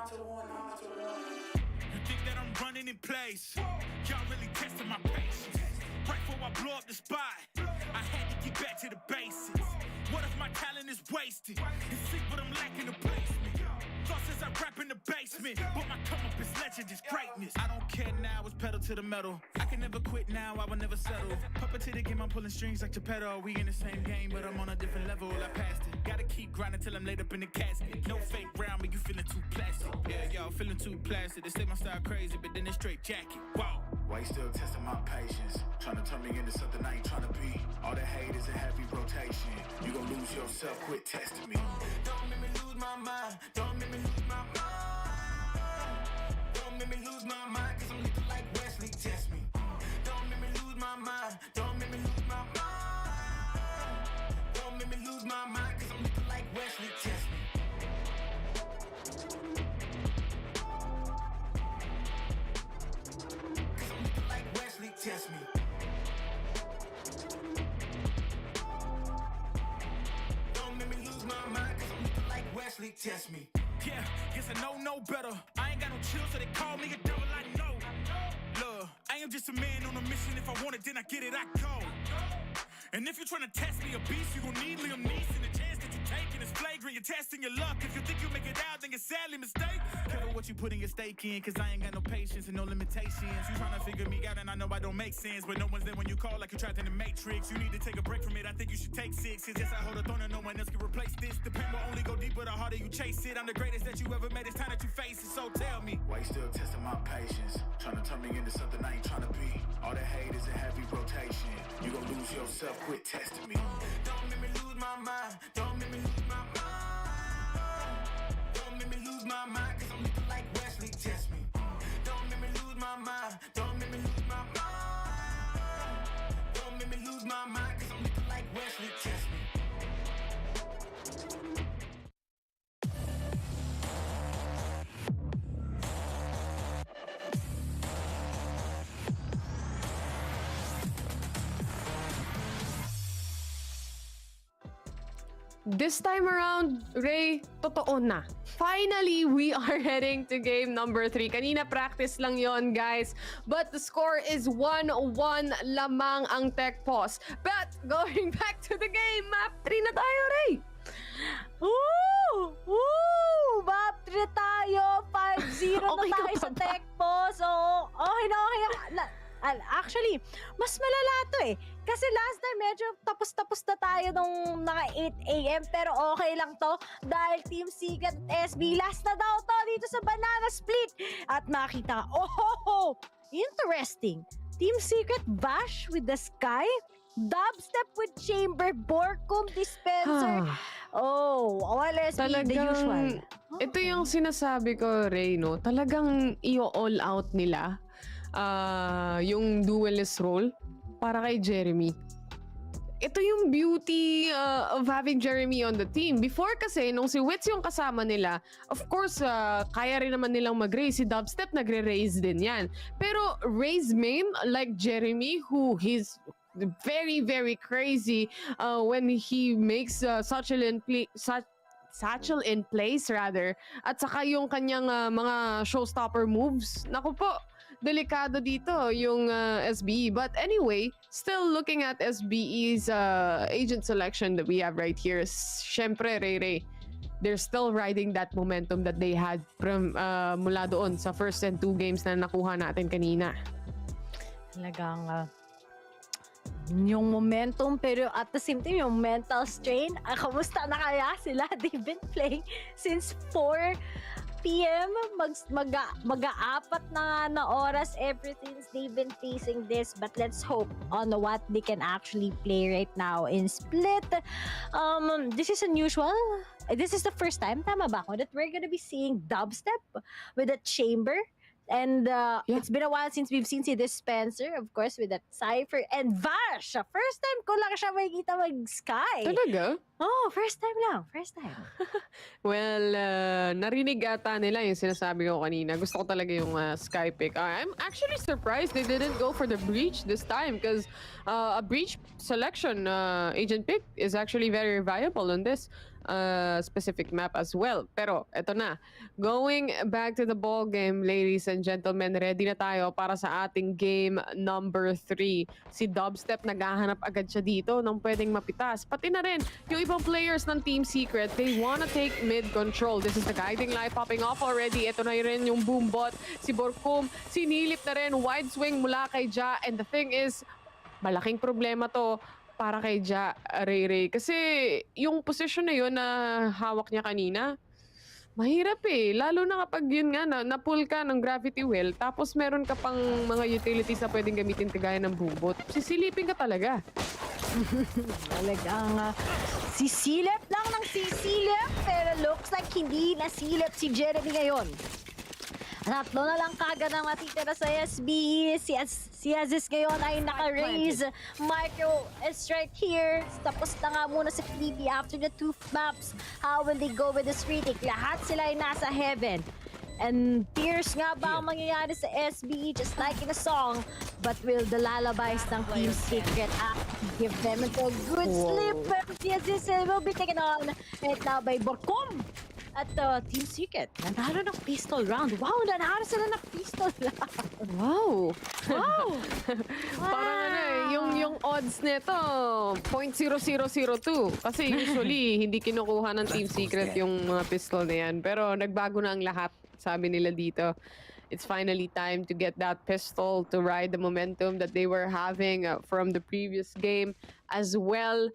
You think that I'm running in place? Y'all really testing my patience. Right before I blow up the spot, I had to get back to the basics. What if my talent is wasted? It's sick, but I'm lacking the placement. Thought since I rap in the basement, but my come up is legend, is greatness. I don't care now, it's pedal to the metal. I can never quit now, I will never settle. Puppet to the game, I'm pulling strings like Geppetto. We in the same game, but I'm on a different level. I passed it. Gotta keep grinding till I'm laid up in the casket. No fake round, but you feeling too plastic. Yeah, y'all feeling too plastic. They say my style crazy, but then it's straight jacket. Wow. Why you still testing my patience? Trying to turn me into something I ain't trying to be. All the hate is a heavy rotation. You gon' lose yourself, quit testing me. Don't make me lose my mind. Don't make me lose my mind. Don't make me lose my mind, cause I'm looking like Wesley, test me. Don't make me lose my mind. Don't make me lose my mind. Don't make me lose my mind, cause I'm looking like Wesley, test me. Cause I'm looking like Wesley, test me. Don't make me lose my mind, cause I'm looking like Wesley, test me. Yeah, guess I know no better. I ain't got no chill, so they call me a devil, I know. Look, I am just a man on a mission. If I want it, then I get it, I go. And if you're trying to test me a beast, you gon' need Liam Neeson. The chance that you taking is flagrant. You're testing your luck. If you think you make it out, then you're sadly mistaken. Careful what you putting your stake in, cause I ain't got no patience and no limitations. You trying to figure me out, and I know I don't make sense. But no one's there when you call like you trapped in the Matrix. You need to take a break from it. I think you should take 6. Cause yes, I hold a throne and no one else can replace this. The pain will only go deeper the harder you chase it. I'm the greatest that you ever met. It's time that you face it. So tell me, why you still testing my patience? Trying to turn me into something I ain't trying to be. All the hate is a heavy rotation. You gon' lose yourself, quit testing me. Don't make me lose my mind. Don't make me lose my mind. Don't make me lose my mind, cause I'm looking like Wesley, test me. Don't make me lose my mind. Don't make me lose my mind. Don't make me lose my mind, cause I'm looking like Wesley, test me. This time around, Ray, totoo na. Finally, we are heading to game number 3. Kanina practice lang yon, guys. But the score is 1-1 lamang ang tech pause. But going back to the game, map 3 na tayo, Ray. Woo! Woo! Map 3 tayo. 5-0 na Okay tayo ka sa pa ba? tech pause. Oo. Okay na, okay na. Actually, mas malala to eh. Kasi last time medyo tapos-tapos na tayo nung naka 8 AM. Pero okay lang to dahil Team Secret at SB last na daw to dito sa Banana Split. At nakita, interesting. Team Secret bash with the Sky. Dubstep with Chamber, Borkum Dispenser. The usual. Ito yung sinasabi ko, Ray, no? Talagang i-all out nila yung duelist role para kay Jeremy. Ito yung beauty of having Jeremy on the team. Before kasi, nung si Wits yung kasama nila, of course, kaya rin naman nilang mag-raise. Si Dubstep nagre-raise din yan. Pero raise main, like Jeremy, who he's very, very crazy when he makes satchel in place rather. At saka yung kanyang mga showstopper moves. Naku po, delikado dito yung SBE. But anyway, still looking at SBE's agent selection that we have right here. Syempre, Ray, they're still riding that momentum that they had from mula doon sa first and 2 games na nakuha natin kanina. Talagang yung momentum, pero at the same time yung mental strain. Kamusta na kaya sila? They've been playing since 4 PM, mag-aapat na oras ever since they've been facing this. But let's hope on what they can actually play right now in Split. This is unusual. This is the first time, tama ba ako, that we're gonna be seeing Dubstep with a Chamber. And it's been a while since we've seen si Dispenser, of course, with that Cypher and Vash. First time ko lang siya makikita mag-Sky. Talaga? Oh, first time lang. First time. Well, narinig ata nila yung sinasabi ko kanina. Gusto ko talaga yung Sky pick. I'm actually surprised they didn't go for the Breach this time because a Breach selection agent pick is actually very viable on this. specific map as well. Pero eto na, going back to the ball game, ladies and gentlemen, ready na tayo para sa ating game number 3. Si Dubstep naghahanap agad siya dito ng pwedeng mapitas. Pati na rin yung ibang players ng Team Secret, they wanna take mid control. This is the guiding light popping off already. Ito na rin yung boombot. Si Borkum, sinilip na rin, wide swing mula kay Ja, and the thing is, malaking problema to para kay Ja, Ray. Kasi yung position na yun na hawak niya kanina, mahirap eh. Lalo na kapag yun nga, na-pull ka ng gravity well, tapos meron ka pang mga utilities na pwedeng gamitin kagaya ng boombot. Sisilipin ka talaga. Talagang sisilip lang ng sisilip, pero looks like hindi nasilip si Jeremy ngayon. Tatlo na lang kagad ang matitira sa SBE. Si Aziz ngayon ay naka-raise. Micro is right here. Tapos na nga muna si Fleepy after the 2 maps. How will they go with this retake? Lahat sila ay nasa heaven. And tears nga ba ang mangyayari sa SBE just like in a song? But will the lullabies ng Team Secret give them a good sleep? Pero si Aziz will be taken on right now by Borkom. At Team Secret, nanalo ng pistol round. Wow, nanalo sila ng pistol round. Wow! Wow! Parang ano eh, yung odds nito, 0.0002. Kasi usually, hindi kinukuha ng Team Secret yung mga pistol na yan. Pero nagbago na ang lahat, sabi nila dito. It's finally time to get that pistol to ride the momentum that they were having from the previous game as well.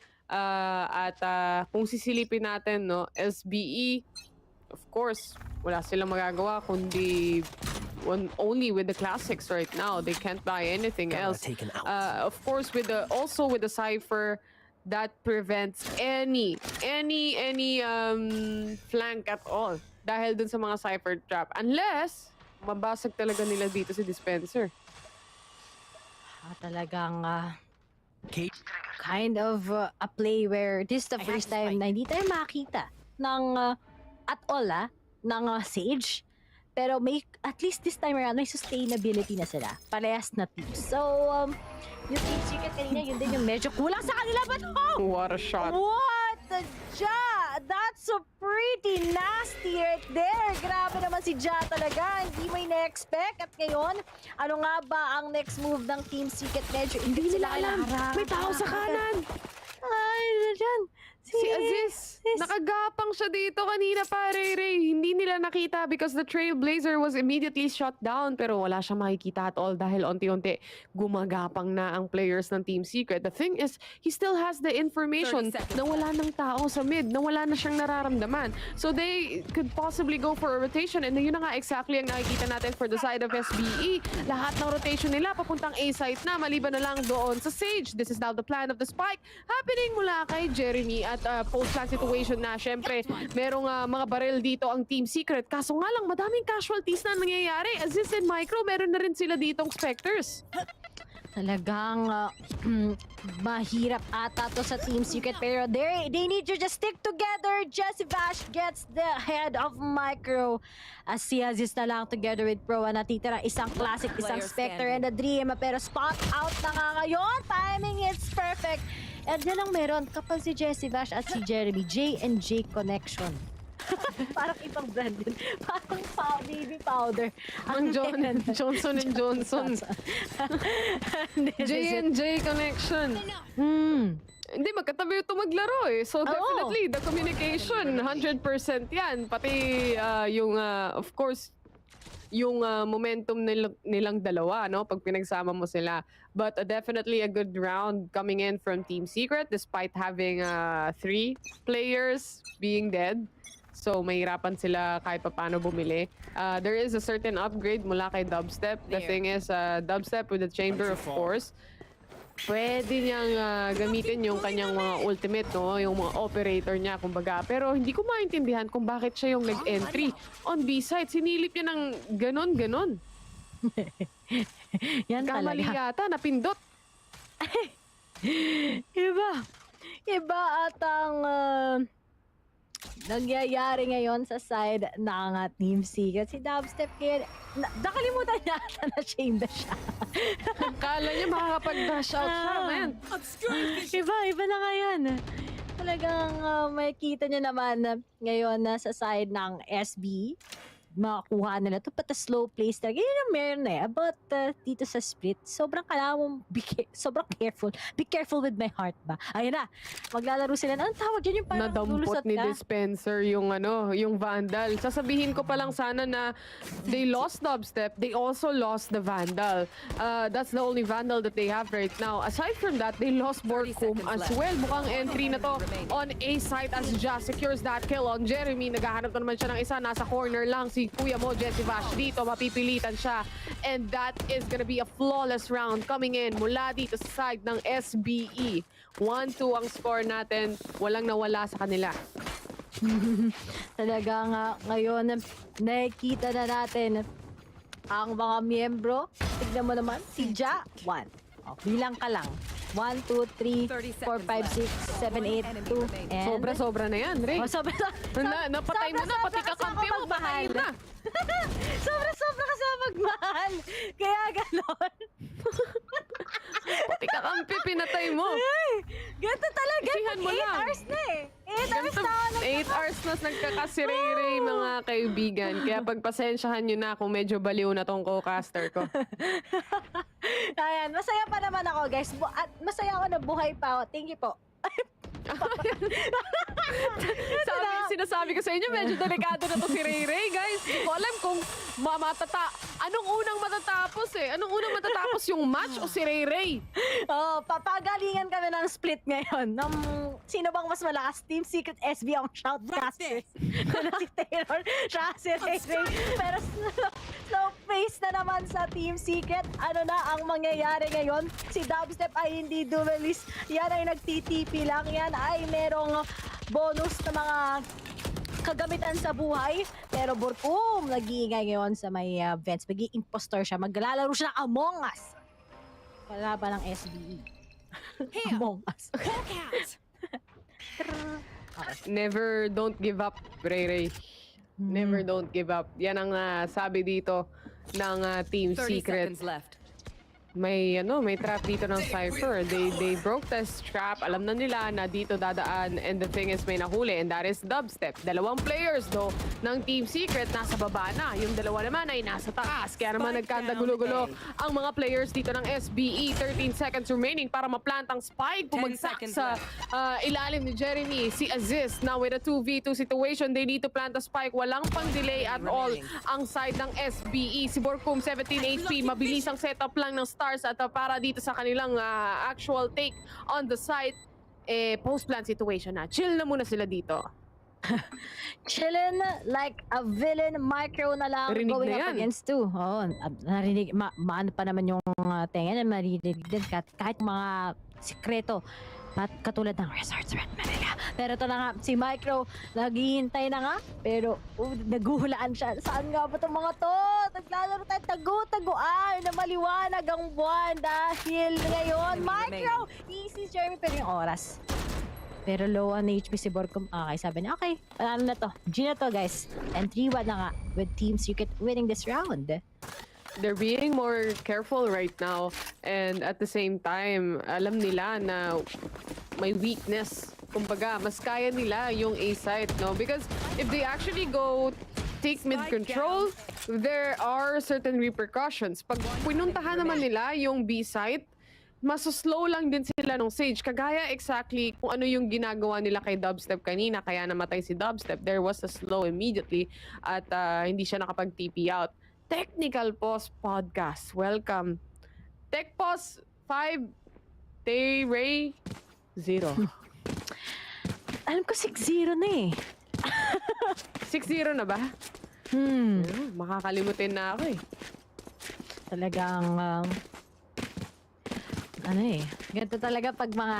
Kung sisilipin natin, no, SBE, of course, wala silang magagawa kundi only with the classics right now. They can't buy anything else. Of course, also with the Cypher, that prevents any flank at all dahil dun sa mga Cypher trap. Unless, mabasag talaga nila dito si Dispenser. Talagang kind of a play where this is the first time na hindi tayo makita ng at all ng Sage. Pero may, at least this time around, may sustainability na sila. Parehas na team. So, yung Team Secret kanina, yun din yung medyo kulang sa kanila. But what a shot. What the Ja! That's so pretty nasty right there. Grabe naman si Ja talaga. Hindi mo ina-expect. At ngayon, ano nga ba ang next move ng Team Secret? Medyo hindi nila alam. May tao sa kanan. Ay, dyan. Si Aziz, nakagapang siya dito kanina pa, Ray. Hindi nila nakita because the Trailblazer was immediately shot down pero wala siyang makikita at all dahil onti-unti gumagapang na ang players ng Team Secret. The thing is, he still has the information na wala ng tao sa mid, na wala na siyang nararamdaman. So they could possibly go for a rotation and yun na nga exactly ang nakikita natin for the side of SBE. Lahat ng rotation nila papuntang A site na, maliban na lang doon sa Sage. This is now the plan of the spike happening mula kay Jeremy at post-plan situation na. Syempre, merong mga barrel dito ang Team Secret. Kaso nga lang, madaming casualties na nangyayari. Aziz and Micro, meron na rin sila ditong Spectres. Talagang mahirap ata to sa Team Secret pero they need to just stick together. Jesse Bash gets the head of Micro. As si Aziz na lang together with Pro natitira isang classic, isang Spectre and a Dream. Pero spot out na nga ngayon. Timing is perfect. And yan ang meron kapag si Jesse Bash at si Jeremy, J&J connection. Parang ibang brand din. Parang baby powder. Ang Johnson & Johnson. J&J connection. Hindi, magkatabi ito maglaro eh. So definitely, the communication, 100% yan. Pati yung, of course, yung momentum nilang dalawa, no? Pag pinagsama mo sila. But definitely a good round coming in from Team Secret despite having 3 players being dead. So, mahirapan sila kahit paano bumili. There is a certain upgrade mula kay Dubstep. The thing is, Dubstep with the Chamber, of course, pwede niyang gamitin yung kanyang mga ultimate, no? Yung mga operator niya, kumbaga. Pero hindi ko maintindihan kung bakit siya yung nag-entry on B-side. Sinilip niya ng ganon-ganon. Yan kamali talaga. yata, napindot. Iba atang nangyayari ngayon sa side ng Team Secret. Si Dubstep kaya nakalimutan niya na chamber siya. Kala niya makakapag-dash out siya, man. Iba na ngayon. talagang makikita nyo naman ngayon na sa side ng SB, makakuha nila to, but the slow plays talaga. Yun yung meron eh. But dito sa split, sobrang kailangan mong sobrang careful. Be careful with my heart ba? Ayun na, maglalaro sila. Anong tawag yun? Yung parang Nadampot lulusot ni ka? Dispenser yung yung Vandal. Sasabihin ko pa lang sana na they lost Dubstep, they also lost the Vandal. That's the only Vandal that they have right now. Aside from that, they lost Borkum as well. Mukhang entry na to on A site as Jazz secures that kill on Jeremy. Naghahanap na naman siya ng isa. Nasa corner lang si Kuya mo, Jesse Vash dito. Mapipilitan siya. And that is gonna be a flawless round coming in mula dito sa side ng SBE. 1-2 ang score natin. Walang nawala sa kanila. Talaga nga ngayon, nakikita na natin ang mga miyembro. Tignan mo naman, si Ja, 1. Bilang ka lang. 1, 2, 3, 4, 5, 6, 7, 8, 2, and... Sobra-sobra na yan, Ray. Napatay mo na, pati kakampi mo, patay na. Sobra-sobra ka sa magmahal. Kaya ganon. Pati kakampi, pinatay mo. Ganito talaga. Isihan mo 8 lang. hours na eh. 8 hours na ako 8 hours na nagkakasiray-ray, mga kaibigan. Kaya pagpasensyahan nyo na kung medyo baliw na tong co-caster ko. Ayan, masaya pa naman ako, guys. At masaya ako na buhay pa ako. Thank you po. Sinasabi ko sa inyo, medyo delikado na to si Ray Ray, guys. Hindi ko alam kung anong unang matatapos eh. Anong unang matatapos, yung match o si Ray Ray? Papagalingan kami ng split ngayon. Sino bang mas malakas? Team Secret SB ang shoutcaster. Si Taylor, siya si Ray Ray. Pero slow pace na naman sa Team Secret. Ano na ang mangyayari ngayon? Si Dubstep ay hindi duelist. Yan ay nag-TTP lang. Yan ay merong bonus na mga kagamitan sa buhay. Pero Borkum, nag-iingay ngayon sa may vents. Mag-i-impostor siya. Maglalaro siya ng Among Us. Kalaban ng SBE. Among Us. Never don't give up, Ray Ray. Never don't give up. Yan ang sabi dito ng Team Secret. May trap dito ng Cypher. They broke the trap. Alam na nila na dito dadaan, and the thing is may nahuli, and that is Dubstep. Dalawang players though ng Team Secret nasa baba na. Yung dalawa naman ay nasa taas. Kaya naman nagkadagulo-gulo ang mga players dito ng SBE. 13 seconds remaining para ma-plant ang spike. Bumagsak sa ilalim ni Jeremy. Si Aziz now with a 2v2 situation. They need to plant the spike. Walang pang delay at all ang side ng SBE. Si Borkum 17 HP. Mabilis ang setup lang ng at para dito sa kanilang actual take on the site, post-plant situation na. Chill na muna sila dito. Chillin' like a villain, micro na lang Narinig going na up yan. against 2. Narinig, maano pa naman yung tenga na marinig din kahit mga sikreto. Katulad ng Resorts Red Manila. Pero ito na nga, si Micro, naghihintay na nga. Pero naguhulaan siya. Saan nga ba itong mga to? Naglalaro tayo tagu-taguan na maliwanag ang buwan dahil ngayon, Micro, easy Jeremy, pero yung oras. Pero low on HP si Borkum. Okay, sabi niya, okay, panalo na to. G na to, guys. And 3-1 na nga with Team Secret winning this round. They're being more careful right now, and at the same time, alam nila na may weakness. Kumbaga, mas kaya nila yung A site, no? Because if they actually go take mid control, there are certain repercussions. Pag pinuntahan naman nila yung B site, mas slow lang din sila ng Sage. Kagaya exactly kung ano yung ginagawa nila kay Dubstep kanina, kaya namatay si Dubstep. There was a slow immediately at hindi siya nakapag-TP out. Technical Pause Podcast. Welcome. Tech Pause 5, Tay Ray 0. Alam ko 6-0 na eh. 6-0 na ba? Makakalimutin na ako eh. Talagang ganito talaga pag mga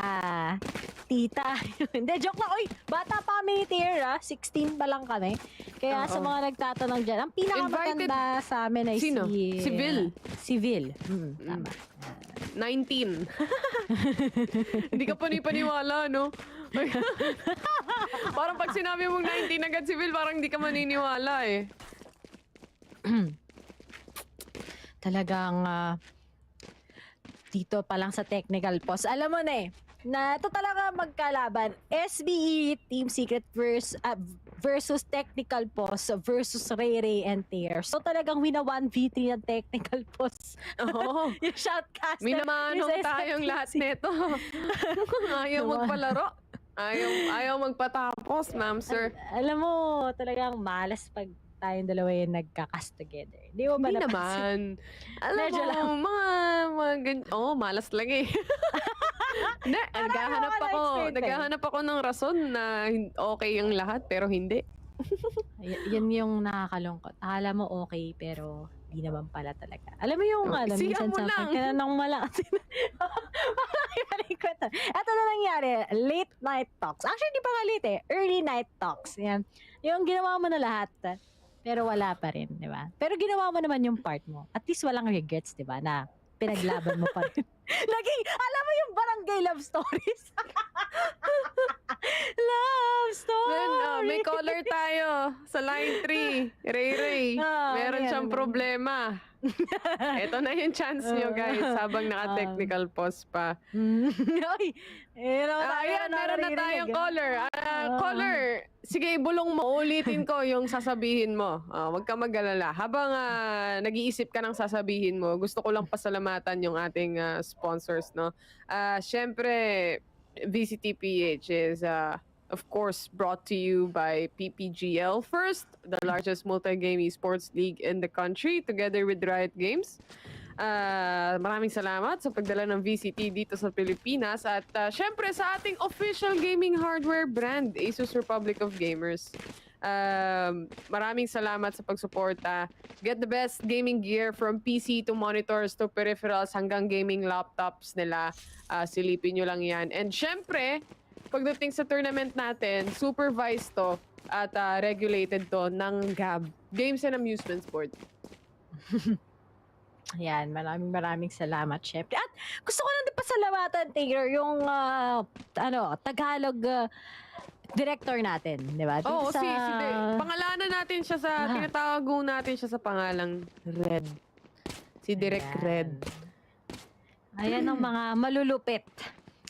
tita. Hindi, joke lang. Uy, bata pa kami ni Tier, 16 pa lang kami. Kaya sa mga nagtatanong dyan, ang pinakamaganda sa amin ay Sino? Si Vil. Si Vil. Tama. 19. Hindi ka panipaniwala, no? Parang pag sinabi mong 19 agad si Vil, parang hindi ka maniniwala eh. Talagang dito pa lang sa technical pause. Alam mo na eh, na ito talaga magkalaban. SBE Team Secret versus Technical Boss versus Ray Ray and Tear. So talagang wina 1v3 ng Technical Boss. Oo. Yung shoutcaster. Minamanong tayong lahat nito. Ayaw magpalaro. Ayaw magpatapos, ma'am, sir. Alam mo, talagang malas pag tayong dalawa yung nagka-cast together. Di mo ba Hindi napansin? naman. Alam Medyo mo, lang. mga malas lang eh. Hindi, naghahanap ako ng rason na okay yung lahat, pero hindi. Yan yung nakakalungkot. Akala mo okay, pero di naman pala talaga. Alam mo yung, Siya minsan mo sa lang. tinanong mo lang. Parang ibaling ko ito. Ito na nangyari, late night talks. Actually, di pa nga late eh. Early night talks. Yan. Yung ginawa mo na lahat, pero wala pa rin, di ba? Pero ginawa mo naman yung part mo. At least walang regrets, di ba? Na pinaglaban mo pa rin. Laging, alam mo yung barangay love stories? Love story! May caller tayo sa line 3. Ray Ray. Meron siyang problema. Ito na yung chance nyo, guys, habang naka-technical pause pa. Ay, ayan, meron na tayong caller. Caller, sige, bulong mo. Ulitin ko yung sasabihin mo. Huwag ka mag-alala. Habang nag-iisip ka ng sasabihin mo, gusto ko lang pasalamatan yung ating sponsors, no? Siyempre, VCTPH is of course brought to you by PPGL first, the largest multi-game esports league in the country, together with Riot Games. Maraming salamat sa pagdala ng VCT dito sa Pilipinas at syempre sa ating official gaming hardware brand, ASUS Republic of Gamers. Maraming salamat sa pagsuporta. Get the best gaming gear from PC to monitors to peripherals hanggang gaming laptops nila. Silipin nyo lang yan. And syempre, pagdating sa tournament natin, supervised to at regulated to ng GAB, Games and Amusements Board. Ayan, maraming salamat, syempre. At gusto ko lang din pasalamatan, Taylor, yung Tagalog director natin, di ba? Oo, pangalanan natin siya sa, tinatawag natin siya sa pangalang Red. Si Direk Red. Ayan ang mga malulupit.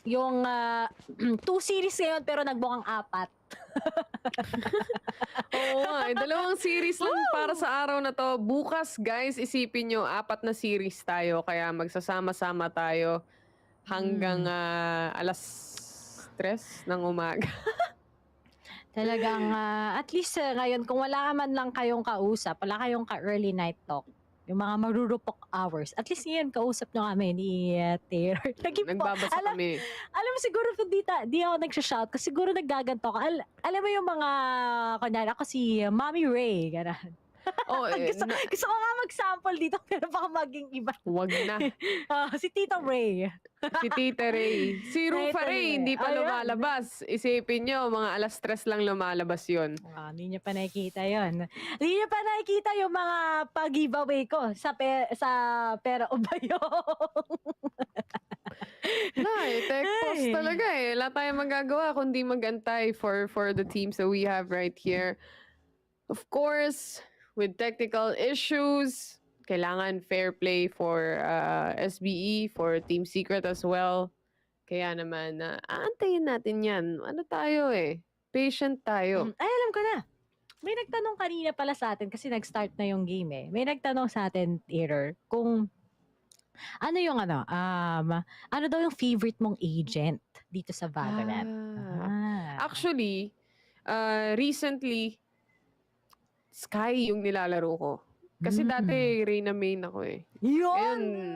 Yung 2 series ngayon pero nagbukang 4. Oo nga, 2 series lang para sa araw na to. Bukas, guys, isipin nyo, 4 na series tayo. Kaya magsasama-sama tayo hanggang alas 3 ng umaga. Talagang, at least ngayon, kung wala man lang kayong kausap, wala kayong ka-early night talk, yung mga marurupok hours, at least ngayon, kausap nyo kami ni Taylor. Nagbabasa kami. Alam mo, siguro kung di ako nagsha-shout, kasi siguro naggaganto ka. Alam mo yung mga, kunyari, ako si Mommy Ray, gano'n. Oh, gusto ko nga mag-sample dito, pero baka maging iba. Wag na. Si Tita Ray. Si Tita Ray. Si Rufa Ray, hindi pa lumalabas. Isipin nyo, mga alas 3 lang lumalabas yun. Hindi nyo pa nakikita yun. Hindi nyo pa nakikita yung mga pag-giveaway ko sa pera o bayong. Tech post talaga eh. Wala tayong magagawa kundi magantay for the teams that we have right here. Of course, with technical issues, kailangan fair play for SBE, for Team Secret as well. Kaya naman, aantayin natin yan. Ano tayo eh? Patient tayo. Ay, alam ko na. May nagtanong kanina pala sa atin kasi nag-start na yung game eh. May nagtanong sa atin, Error, kung ano yung ano daw yung favorite mong agent dito sa Valorant? Actually, recently, Sky yung nilalaro ko. Kasi dati, Reyna main ako eh. Yun!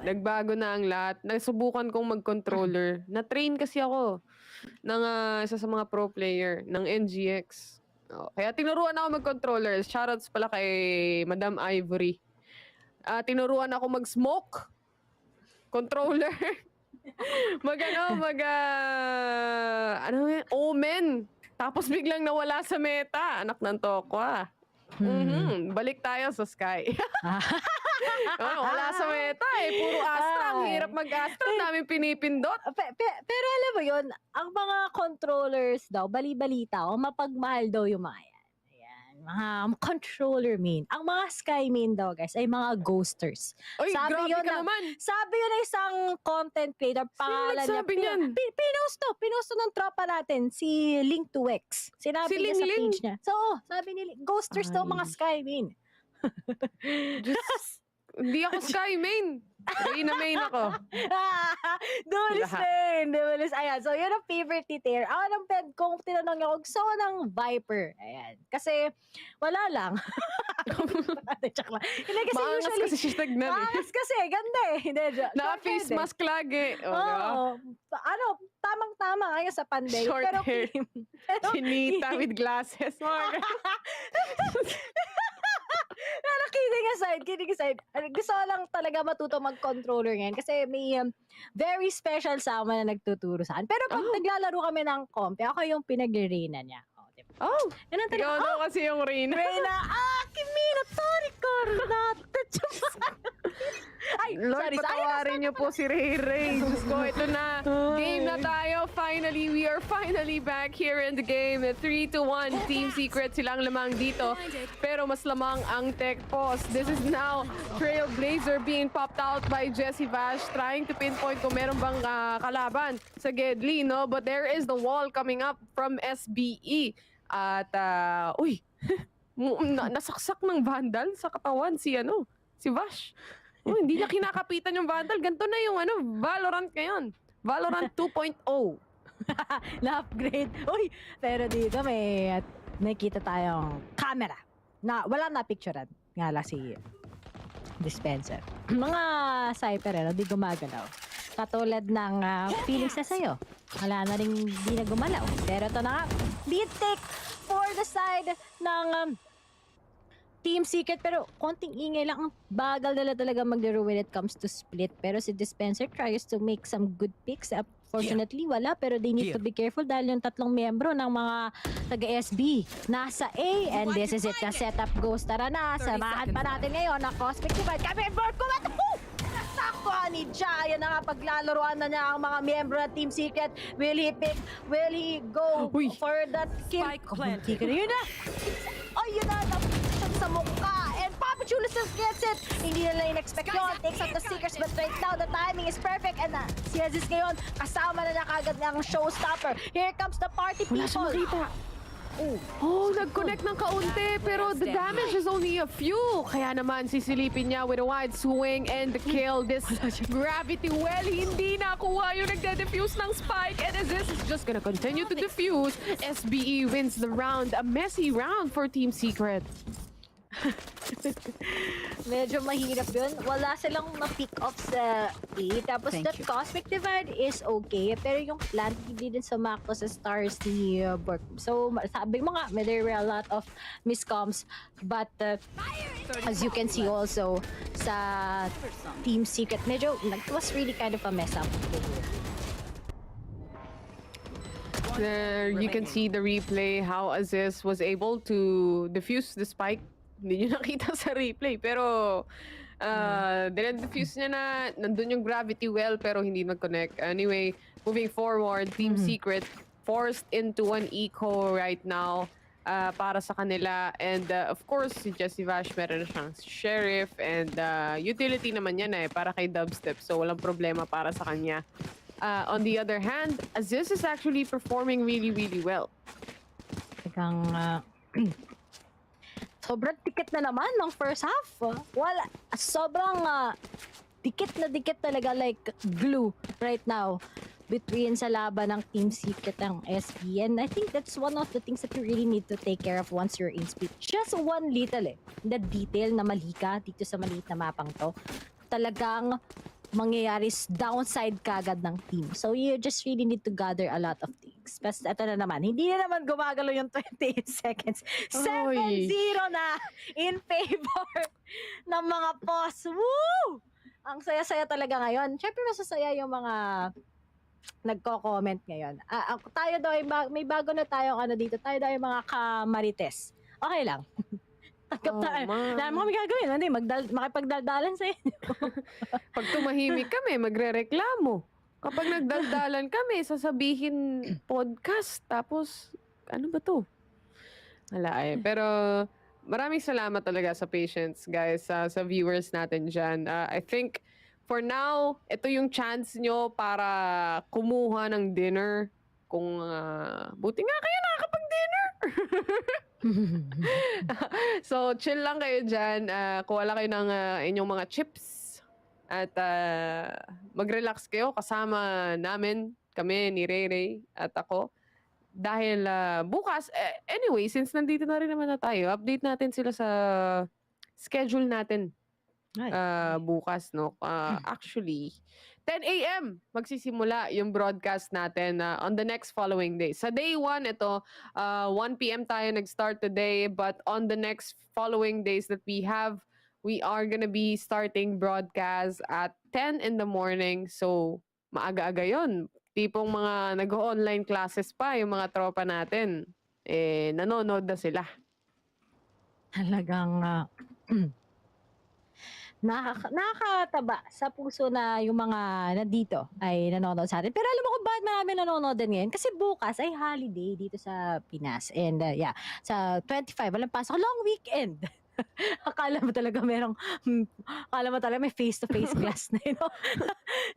Nagbago na ang lahat. Nasubukan kong mag-controller. Na-train kasi ako ng isa sa mga pro player ng NGX. Kaya tinuruan ako mag-controller. Shoutouts pala kay Madam Ivory. Tinuruan ako mag-smoke controller. Omen. Tapos biglang nawala sa meta. Anak ng tokwa. Balik tayo sa Sky. Wala sa meta eh. Puro Astra. Ang hirap mag-Astra. Daming pinipindot. Pero alam mo yun, ang mga controllers daw, bali-balita o mapagmahal daw yung mga yan. Ayan. controller main. Ang mga Sky main daw, guys, ay mga ghosters. Oy, grabe ka naman. Sabi yun na isang content creator, pangalan niya. nagsabi niyan? Pinost to ng tropa natin, si Link to X. Sinabi Si niya sa Ling-Ling? page niya. So, sabi ni ghosters daw mga Sky main. Hindi ako Sky main. Reyna main ako. Dulis main. Dulis. Ayan. So, yun ang favorite ni Ter. Ako ng bed kung tinanong niya, gusto ko ng Viper. Ayan. Kasi, wala lang. Hindi kasi Maangas usually, kasi siya tignan eh. maangas kasi. Ganda eh. Hindi, Naka-face mask lagi. Oo. Tamang-tama ngayon sa pandemic. Short pero, hair. Chinita with glasses. Pero kidding aside, gusto ko lang talaga matuto mag-controller ngayon kasi may very special sama na nagtuturo sa akin. Pero pag naglalaro kami ng comp, ako yung pinag-reyna niya. Oh, yan ang ikaw daw kasi yung Reyna. Reyna, Kimino, sorry, Ay, Lord, patawarin niyo po si Ray Ray. Diyos ko, ito na. Game na tayo. Finally, we are finally back here in the game. 3-1. Team Secret silang lamang dito. Pero mas lamang ang Tech Pos. This is now Trailblazer being popped out by Jessie Vash, trying to pinpoint kung meron bang kalaban sa Gedli, no? But there is the wall coming up from SBE. At, nasaksak ng Vandal sa katawan si Vash. Hindi niya kinakapitan yung Vandal. Ganito na yung Valorant ngayon. Valorant 2.0. Na-upgrade. Pero dito may nakita tayong camera na wala na picturean. Nga lang si dispenser. Mga cyper, di gumagalaw. Katulad ng feelings na sa'yo. Wala na rin di na gumalaw. Pero ito na nga, beat take for the side ng Team Secret. Pero konting ingay lang. Ang bagal nila talaga maglaro when it comes to split. Pero si Dispenser tries to make some good picks. Fortunately, wala. Pero they need to be careful dahil yung tatlong miyembro ng mga taga-SB nasa A. And this is it. Na setup goes. Tara na. Samahan pa natin ngayon ang Cosmic Divide. Kami board ko. Sakto ni Ja. Yan na nga, paglalaroan na niya ang mga miyembro ng Team Secret. Will he pick? Will he go for that kill? Yun na. Yun na. Sa mukha. And Papa Chulo still gets it. Hindi nila in-expect yun. Takes out the Seekers. But right now, the timing is perfect. And si Aziz ngayon, kasama na kagad ng showstopper. Here comes the party people. Wala siya makita. Nag-connect ng kaunti, pero the damage is only a few. Kaya naman, sisilipin niya with a wide swing and the kill. This gravity well, hindi nakuha yung nagde-defuse ng spike. And as this is just gonna continue to defuse, SBE wins the round. A messy round for Team Secret. Medyo mahirap yun. Wala silang ma-pick off sa A. Tapos that Cosmic Divide is okay. Pero yung plant, hindi din sumakto sa stars ni Bork. So, sabi mo nga, there were a lot of miscoms. But, as you can see also, sa Team Secret, medyo, it was really kind of a mess up. There, you can see the replay, how Aziz was able to defuse the spike. Hindi nyo nakita sa replay, pero dinedefuse niya na, nandun yung gravity well, pero hindi nag-connect. Anyway, moving forward, Team Secret forced into an eco right now para sa kanila. And of course, si Jessie Vash, meron na siyang sheriff, and utility naman yan para kay Dubstep, so walang problema para sa kanya. On the other hand, Aziz is actually performing really, really well. Sobrang dikit na naman ng first half. Wala. Sobrang dikit talaga, like glue right now between sa laban ng Team Secret ng SB. And I think that's one of the things that you really need to take care of once you're in split. Just one little the detail na mali ka dito sa maliit na mapang to. Talagang mangyayari downside kagad ng team. So you just really need to gather a lot of things. But ito na naman, hindi na naman gumagalo yung 28 seconds. 7-0 na in favor ng mga boss. Woo! Ang saya-saya talaga ngayon. Siyempre masasaya yung mga nagko-comment ngayon. Tayo daw, may bago na tayong dito. Tayo daw yung mga kamarites. Okay lang. Dahil mga gagawin, hindi, makipagdaldalan sa inyo. Pag tumahimik kami, magre-reklamo. Kapag nagdaldalan kami, sasabihin podcast. Tapos, ano ba to? Wala pero maraming salamat talaga sa patience, guys, sa viewers natin dyan. I think, for now, ito yung chance nyo para kumuha ng dinner. Kung buti nga kayo nakakapag-dinner. So, chill lang kayo dyan. Kuha lang kayo ng inyong mga chips. At mag-relax kayo kasama namin, kami ni Ray at ako. Dahil bukas, anyway, since nandito na rin naman na tayo, update natin sila sa schedule natin bukas, no? Actually, 10 a.m. magsisimula yung broadcast natin on the next following day. Sa day 1, ito, 1 p.m. tayo nag-start today, but on the next following days that we have, we are gonna be starting broadcast at 10 in the morning. So, maaga-aga yun. Tipong mga nag-online classes pa, yung mga tropa natin. Nanonood na sila. Talagang nakakataba sa puso na yung mga nandito ay nanonood sa atin. Pero alam mo kung bakit marami nanonood din ngayon? Kasi bukas ay holiday dito sa Pinas. And sa 25, walang pasok. Long weekend. Akala mo talaga may face-to-face class na yun.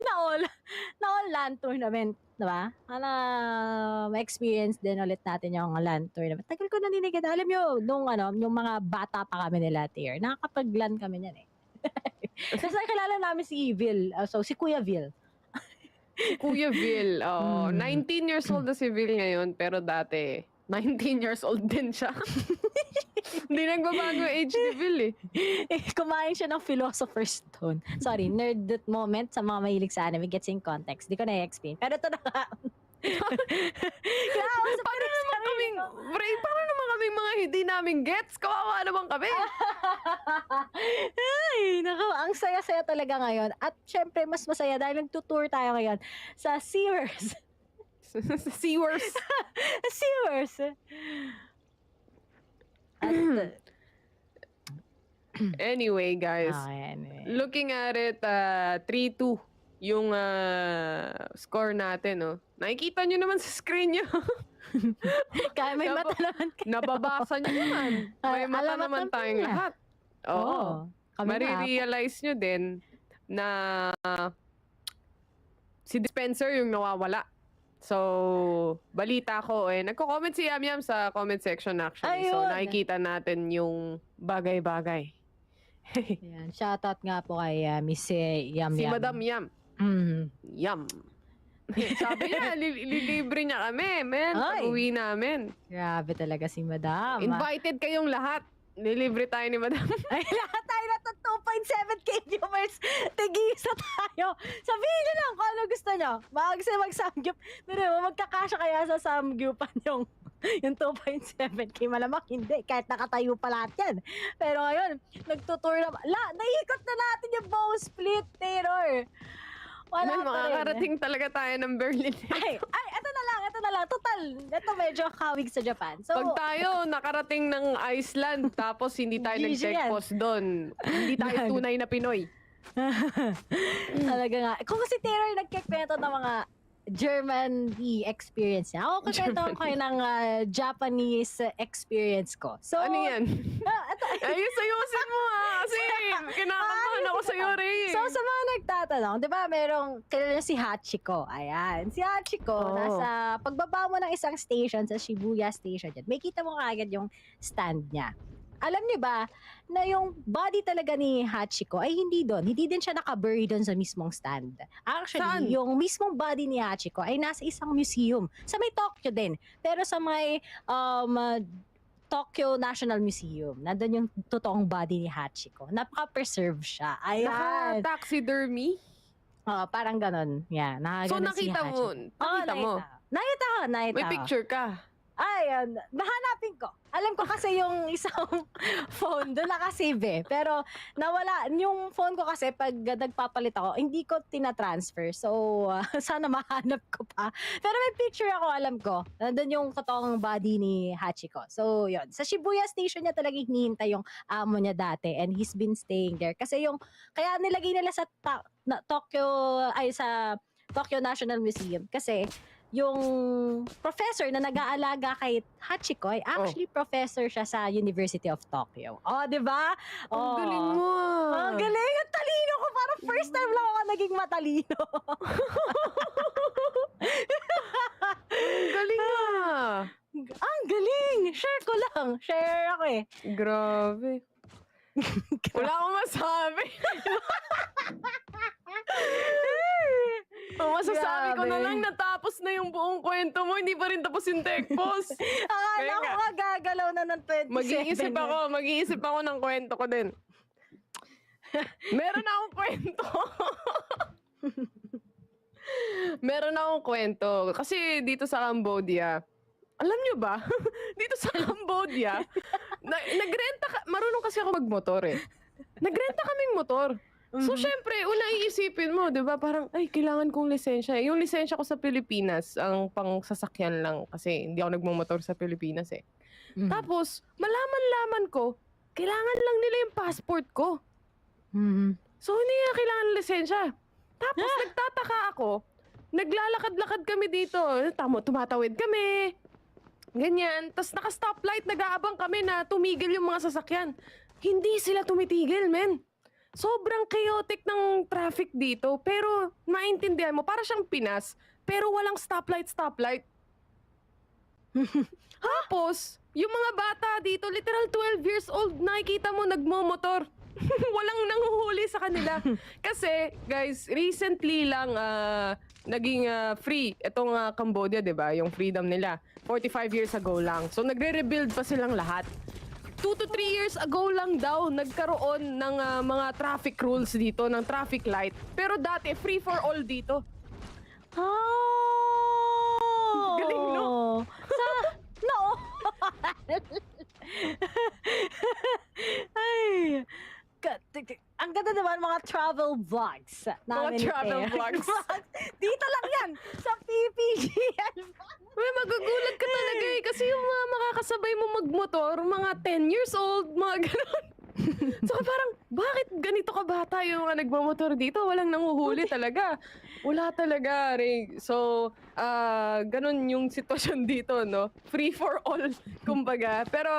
na all LAN tournament, diba? Ma-experience din ulit natin yung LAN tournament. Tagal ko naninigan. Alam nyo, yung mga bata pa kami nila, tier, nakakapag-LAN kami niyan eh. Tapos nakilala namin si Evil. So, si Kuya Vil. Kuya Vil, 19 years old na si Vil ngayon, pero dati, 19 years old din siya. Hindi nagbabago age ni Vil eh. Kumain siya ng Philosopher's Stone. Sorry, nerd moment sa mga mahilig sa anime. Gets in context. Di ko na-explain. Pero ito na ka. Paano naman kaming mga hindi namin gets? Kawawa naman kami. Ay, naku, ang saya-saya talaga ngayon. At syempre, mas masaya dahil nagtutour tayo ngayon sa Sewers. Sewers. Sewers. Anyway, guys. Looking at it, 3-2 yung score natin, no? Nakikita nyo naman sa screen nyo. Kaya may mata naman kayo. Nababasa nyo naman. May mata naman tayong lahat. Oo. Marirealize nyo din na si Dispenser yung nawawala. So, balita ko nagko-comment si Yam Yam sa comment section actually. Ayun. So, nakikita natin yung bagay-bagay. Ayan, shoutout nga po kay Miss Yam Yam. Si Madam Yam. Yam. Sabi niya, lilibre niya kami, men. Pag-uwi namin. Grabe talaga si Madam. Invited kayong lahat. Nilibre tayo ni Madam. Ay, lahat tayo na 2.7k viewers. Tigisa tayo. Sabihin niyo lang kung ano gusto niyo. Mag-samgyup. Pero magkakasya kaya sa samgyupan yung 2.7k. Malamang hindi. Kahit nakatayo pa lahat yan. Pero ngayon, nagtutour na. Naikot na natin yung bow split, Terror. Wala makakarating talaga tayo ng Berlin. Ay, ito na lang. Total, ito medyo kawig sa Japan. So, pag tayo nakarating ng Iceland, tapos hindi tayo nag-checkpost doon, hindi tayo tunay na Pinoy. Talaga nga. Kung si Terror nagkikwento ng mga Germany experience niya. Ako kwento ko kayo ng Japanese experience ko. So, ano yan? Ayusin mo kasi kinakabahan ako sa'yo rin. So, sa mga nagtatanong, di ba merong kilala si Hachiko. Ayan. Si Hachiko, nasa pagbaba mo ng isang station sa Shibuya Station dyan, may kita mo kaagad yung stand niya. Alam niyo ba na yung body talaga ni Hachiko ay hindi doon. Hindi din siya nakabury doon sa mismong stand. Actually, yung mismong body ni Hachiko ay nasa isang museum. Sa may Tokyo din. Pero sa may Tokyo National Museum, nandun yung totoong body ni Hachiko. Napaka-preserve siya. Ayan. Naka-taxidermy? Parang ganon. Yeah, so nakita mo? Nakita ko. May picture ka? Ay, mahanapin ko. Alam ko kasi yung isang phone doon nakasave eh. Pero nawala. Yung phone ko kasi pag nagpapalit ako, hindi ko tina-transfer. So, sana mahanap ko pa. Pero may picture ako, alam ko. Nandun yung totoong body ni Hachiko. So, yun. Sa Shibuya Station niya talagang hinihintay yung amo niya dati. And he's been staying there. Kasi yung, kaya nilagay nila sa Tokyo National Museum. Kasi, yung professor na nag-aalaga kay Hachikoy, actually professor siya sa University of Tokyo. Oh, di ba? Ang galing mo. Ang galing. Ang talino ko. Parang first time lang ako naging matalino. Ang galing ah. Ang galing. Share ko lang. Share ako eh. Grabe. Wala akong masabi. Ang masasabi ko na lang, natapos na yung buong kwento mo, hindi pa rin tapos yung tech post. Akala ko nga gagalaw na ng 27. Mag-iisip ako ng kwento ko din. Meron akong kwento. Meron akong kwento. Kasi dito sa Cambodia, alam nyo ba? Dito sa Cambodia, marunong kasi ako magmotor eh. Nagrenta kaming motor. So, syempre, una iisipin mo, di ba? Parang, ay, kailangan kong lisensya. Yung lisensya ko sa Pilipinas, ang pang sasakyan lang. Kasi hindi ako nagmamotor sa Pilipinas eh. Tapos, malaman-laman ko, kailangan lang nila yung passport ko. So, hindi nga kailangan ng lisensya. Tapos, nagtataka ako, naglalakad-lakad kami dito. Tumatawid kami. Ganyan. Tapos, naka-stoplight, nag-aabang kami na tumigil yung mga sasakyan. Hindi sila tumitigil, men. Sobrang chaotic ng traffic dito. Pero, maintindihan mo, para siyang Pinas, pero walang stoplight. Tapos, yung mga bata dito, literal 12 years old, nakikita mo nagmomotor. Walang nanguhuli sa kanila. Kasi, guys, recently lang naging free itong Cambodia, di ba? Yung freedom nila. 45 years ago lang. So, nagre-rebuild pa silang lahat. 2 to 3 years ago lang daw nagkaroon ng mga traffic rules dito, ng traffic light. Pero dati, free for all dito. Oh! Galing, no? No! Ay! Ang ganda naman mga travel vlogs. Mga travel vlogs. Dito lang yan! Sa PPGL. Uy, magugulat ka talaga eh. Kasi yung mga makakasabay mo magmotor, mga 10 years old, mga gano'n. So parang, bakit ganito ka bata yung nagmamotor dito? Walang nanguhuli talaga. Wala talaga, Ray. So, ganun yung sitwasyon dito, no? Free for all, kumbaga. Pero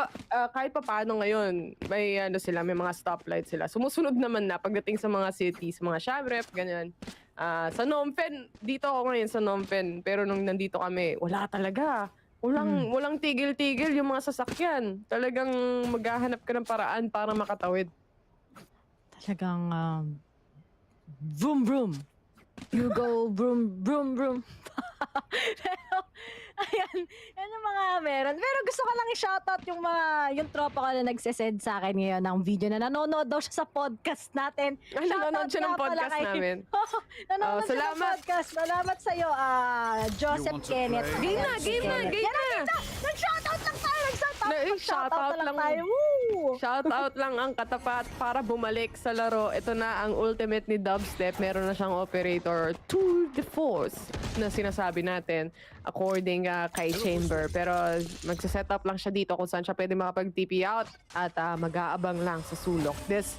kahit pa paano ngayon, may may mga stoplight sila. Sumusunod naman na pagdating sa mga cities, mga Siem Reap, ganyan. Sa Phnom Penh, dito ako ngayon sa Phnom Penh. Pero nung nandito kami, wala talaga. Walang tigil-tigil yung mga sasakyan. Talagang maghahanap ka ng paraan para makatawid. Talagang vroom vroom. You go vroom vroom vroom. Pero, ayan, yan yung mga meron. Pero gusto ko lang i-shoutout yung tropa ko na nagsesend sa akin ngayon ng video na nanonood daw siya sa podcast natin. Nanonood siya ng podcast namin. Nanonood siya ng podcast. Salamat sa'yo, Joseph Kenneth. Game na! Nag-shoutout lang tayo! Shoutout lang tayo! Shoutout lang ang katapat para bumalik sa laro. Ito na ang ultimate ni Dubstep. Meron na siyang operator tour de force na sinasabi natin according kay Chamber. Pero magsa-set up lang siya dito kung saan siya pwede makapag-TP out at mag-aabang lang sa sulok. This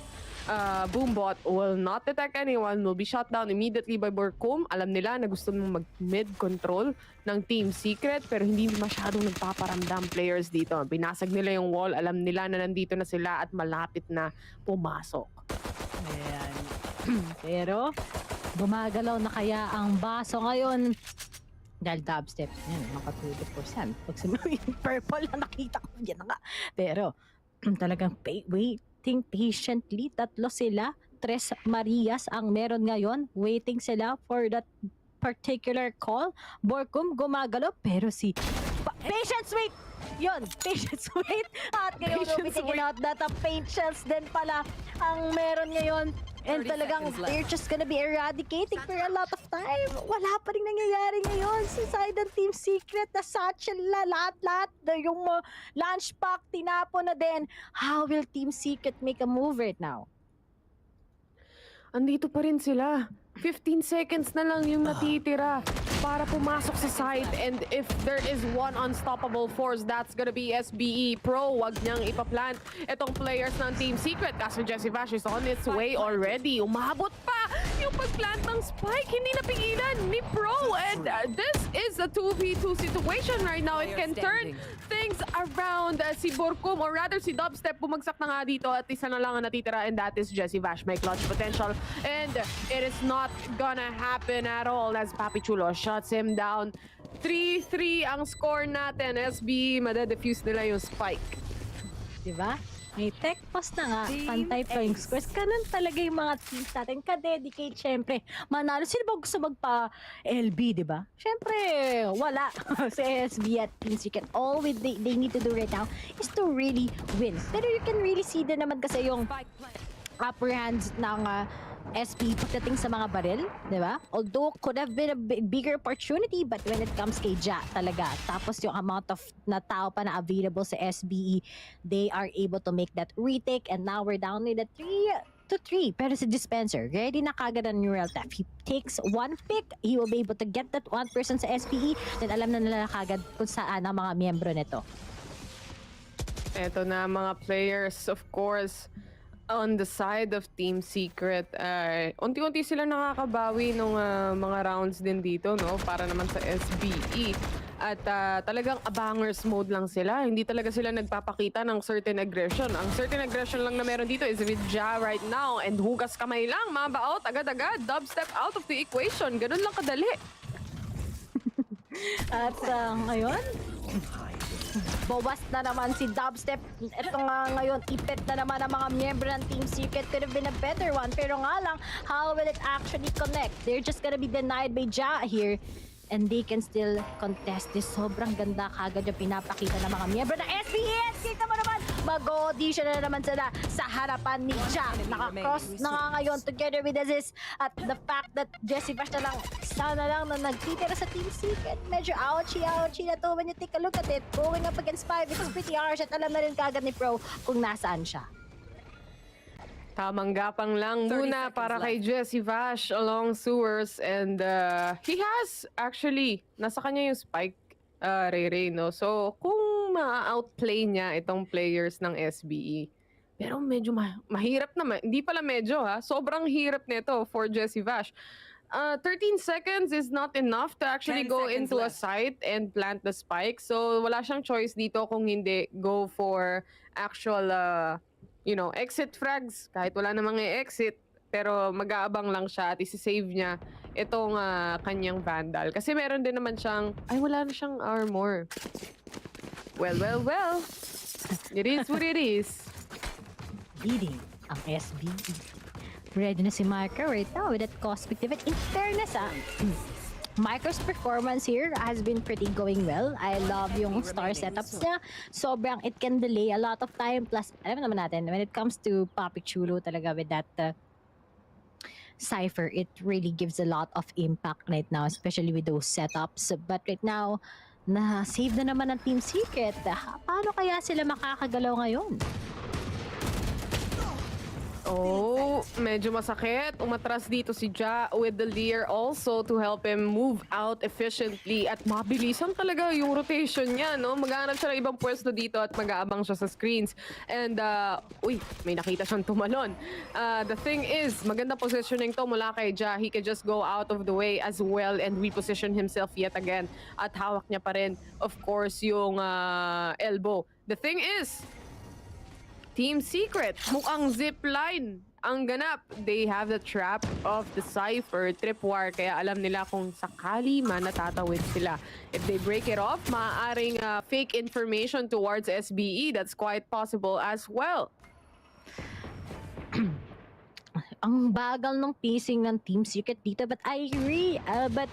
boombot will not detect anyone, will be shot down immediately by Borkum. Alam nila na gusto mong mag-mid control ng Team Secret pero hindi masyadong nagpaparamdam players dito. Binasag nila yung wall, alam nila na nandito na sila at malapit na pumasok. Ayan. Pero gumagalaw na kaya ang baso ngayon dahil dubstep. Yan, maka 2%. Pag yung purple na nakita ko, yan na nga. Pero talagang waiting patiently. 3 sila. 3 Marias ang meron ngayon. Waiting sila for that particular call. Borkum gumagalaw pero patience wait! Yun, patience wait. At ngayon we'll be taking out that patience din pala ang meron ngayon. And talagang they're just gonna be eradicating for a lot of time. Wala pa rin nangyayari ngayon sa side ng Team Secret na satchel na lahat-lahat. Yung launch pack, tinapon na din. How will Team Secret make a move right now? Andito pa rin sila. 15 seconds na lang yung natitira para pumasok sa site. And if there is one unstoppable force, that's gonna be SBE Pro. Wag niyang ipaplant itong players ng Team Secret. Kaso Jesse Vash is on its way already. Umabot pa yung pagplant ng spike. Hindi napigilan ni Pro. And this is a 2v2 situation right now. It can turn things around. Si Borkum, or rather si Dubstep, bumagsak na nga dito at isa na lang ang natitira, and that is Jesse Vash. May clutch potential, and it is not gonna happen at all as Papi Chulo shuts him down. 3-3 ang score natin. SB, madedefuse nila yung spike. Diba? May tech pass na nga, pantay pa yung scores. Ganun talaga yung mga teams natin. Ka-dedicate, syempre. Manalo. Sino ba gusto magpa-LB, diba? Syempre, wala. Sa ASB at Team Secret. All they need to do right now is to really win. Pero you can really see din naman kasi yung upper hands ng SP pagdating sa mga baril, di ba? Although could have been a bigger opportunity, but when it comes kay Ja talaga, tapos yung amount of na tao pa na available sa SBE, they are able to make that retake, and now we're down with a 3-3. Pero si Dispenser, ready na kagad ang neural theft. He takes one pick, he will be able to get that one person sa SBE, then alam na nila kagad kung saan ang mga miyembro nito. Eto na mga players, of course, on the side of Team Secret. Unti-unti sila nakakabawi nung mga rounds din dito, no? Para naman sa SBE. At talagang abangers mode lang sila. Hindi talaga sila nagpapakita ng certain aggression. Ang certain aggression lang na meron dito is with Ja right now. And hugas kamay lang, mabaot, agad-agad. Dubstep out of the equation. Ganun lang kadali. At ngayon, bawas na naman si Dubstep. Ito nga ngayon, ipit na naman ang mga miyembro ng Team Secret. Could have been a better one. Pero nga lang, how will it actually connect? They're just gonna be denied by Ja here. And they can still contest this. Sobrang ganda kagad yung pinapakita ng mga miyembro ng SBS. Kita mo naman, mag-audition na naman sila sa harapan ni Ja. Naka-cross na nga ngayon together with Aziz. At the fact that Jesse Bash na lang, sana lang na nagtitira sa Team Secret. Medyo ouchie na to when you take a look at it. Going up against 5, it's pretty harsh. At alam na rin kagad ni Pro kung nasaan siya. Tamang gapang lang muna para kay Jesse Vash along sewers, and he has actually, nasa kanya yung spike, Ray, no? So kung ma-outplay niya itong players ng SBE, pero medyo mahirap naman, hindi pala medyo sobrang hirap nito for Jesse Vash. 13 seconds is not enough to actually go into a site and plant the spike, so wala siyang choice dito kung hindi go for actual exit frags, kahit wala namang exit, pero mag-aabang lang siya at isi-save niya itong kanyang Vandal. Kasi meron din naman siyang, wala na siyang armor. Well. It is what it is. Leading ang SBE. Ready na si Micro right now with that cosmic divot. In fairness, Micro's performance here has been pretty going well. I love yung star setups niya. Sobrang it can delay a lot of time. Plus, alam naman natin, when it comes to Papi Chulo talaga with that Cypher, it really gives a lot of impact right now, especially with those setups. But right now, na-save na naman ng Team Secret. Paano kaya sila makakagalaw ngayon? Oh, medyo masakit. Umatras dito si Ja with the Lear also to help him move out efficiently. At mabilisan talaga yung rotation niya, no? Maghanap siya ng ibang pwesto dito at mag-aabang siya sa screens. And, may nakita siyang tumalon. The thing is, maganda positioning to mula kay Ja. He can just go out of the way as well and reposition himself yet again. At hawak niya pa rin, of course, yung elbow. The thing is, Team Secret, mukhang zipline ang ganap. They have the trap of the Cypher, tripwire, kaya alam nila kung sakali man natatawid sila. If they break it off, maaaring fake information towards SBE. That's quite possible as well. Ang bagal ng pacing ng Team Secret dito, but I agree. But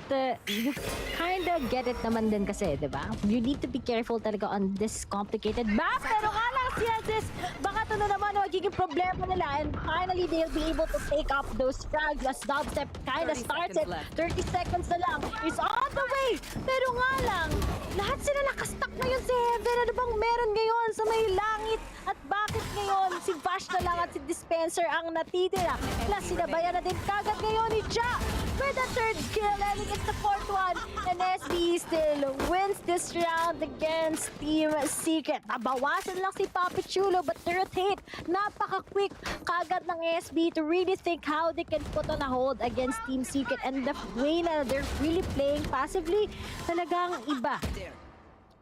you kinda get it naman din kasi, diba? You need to be careful talaga on this complicated map. Pero nga lang si Aziz, baka ito na naman magiging problema nila. And finally, they'll be able to take up those frags as Dubstep kinda starts it. 30 seconds na lang. He's on the way! Pero nga lang, lahat sila nakastuck ngayon sa Heaven. Ano bang meron ngayon sa may langit? At bakit ngayon si Vash na lang at si Dispenser ang natitira? Plus, sinabayan na din kagad ngayon ni Ja with the third kill, and it's the fourth one. And SB still wins this round against Team Secret. Nabawasan lang si Papi Chulo, but the rotation hesitate. Napaka-quick kagad ng SB to really think how they can put on a hold against Team Secret, and the way na they're really playing passively, talagang iba.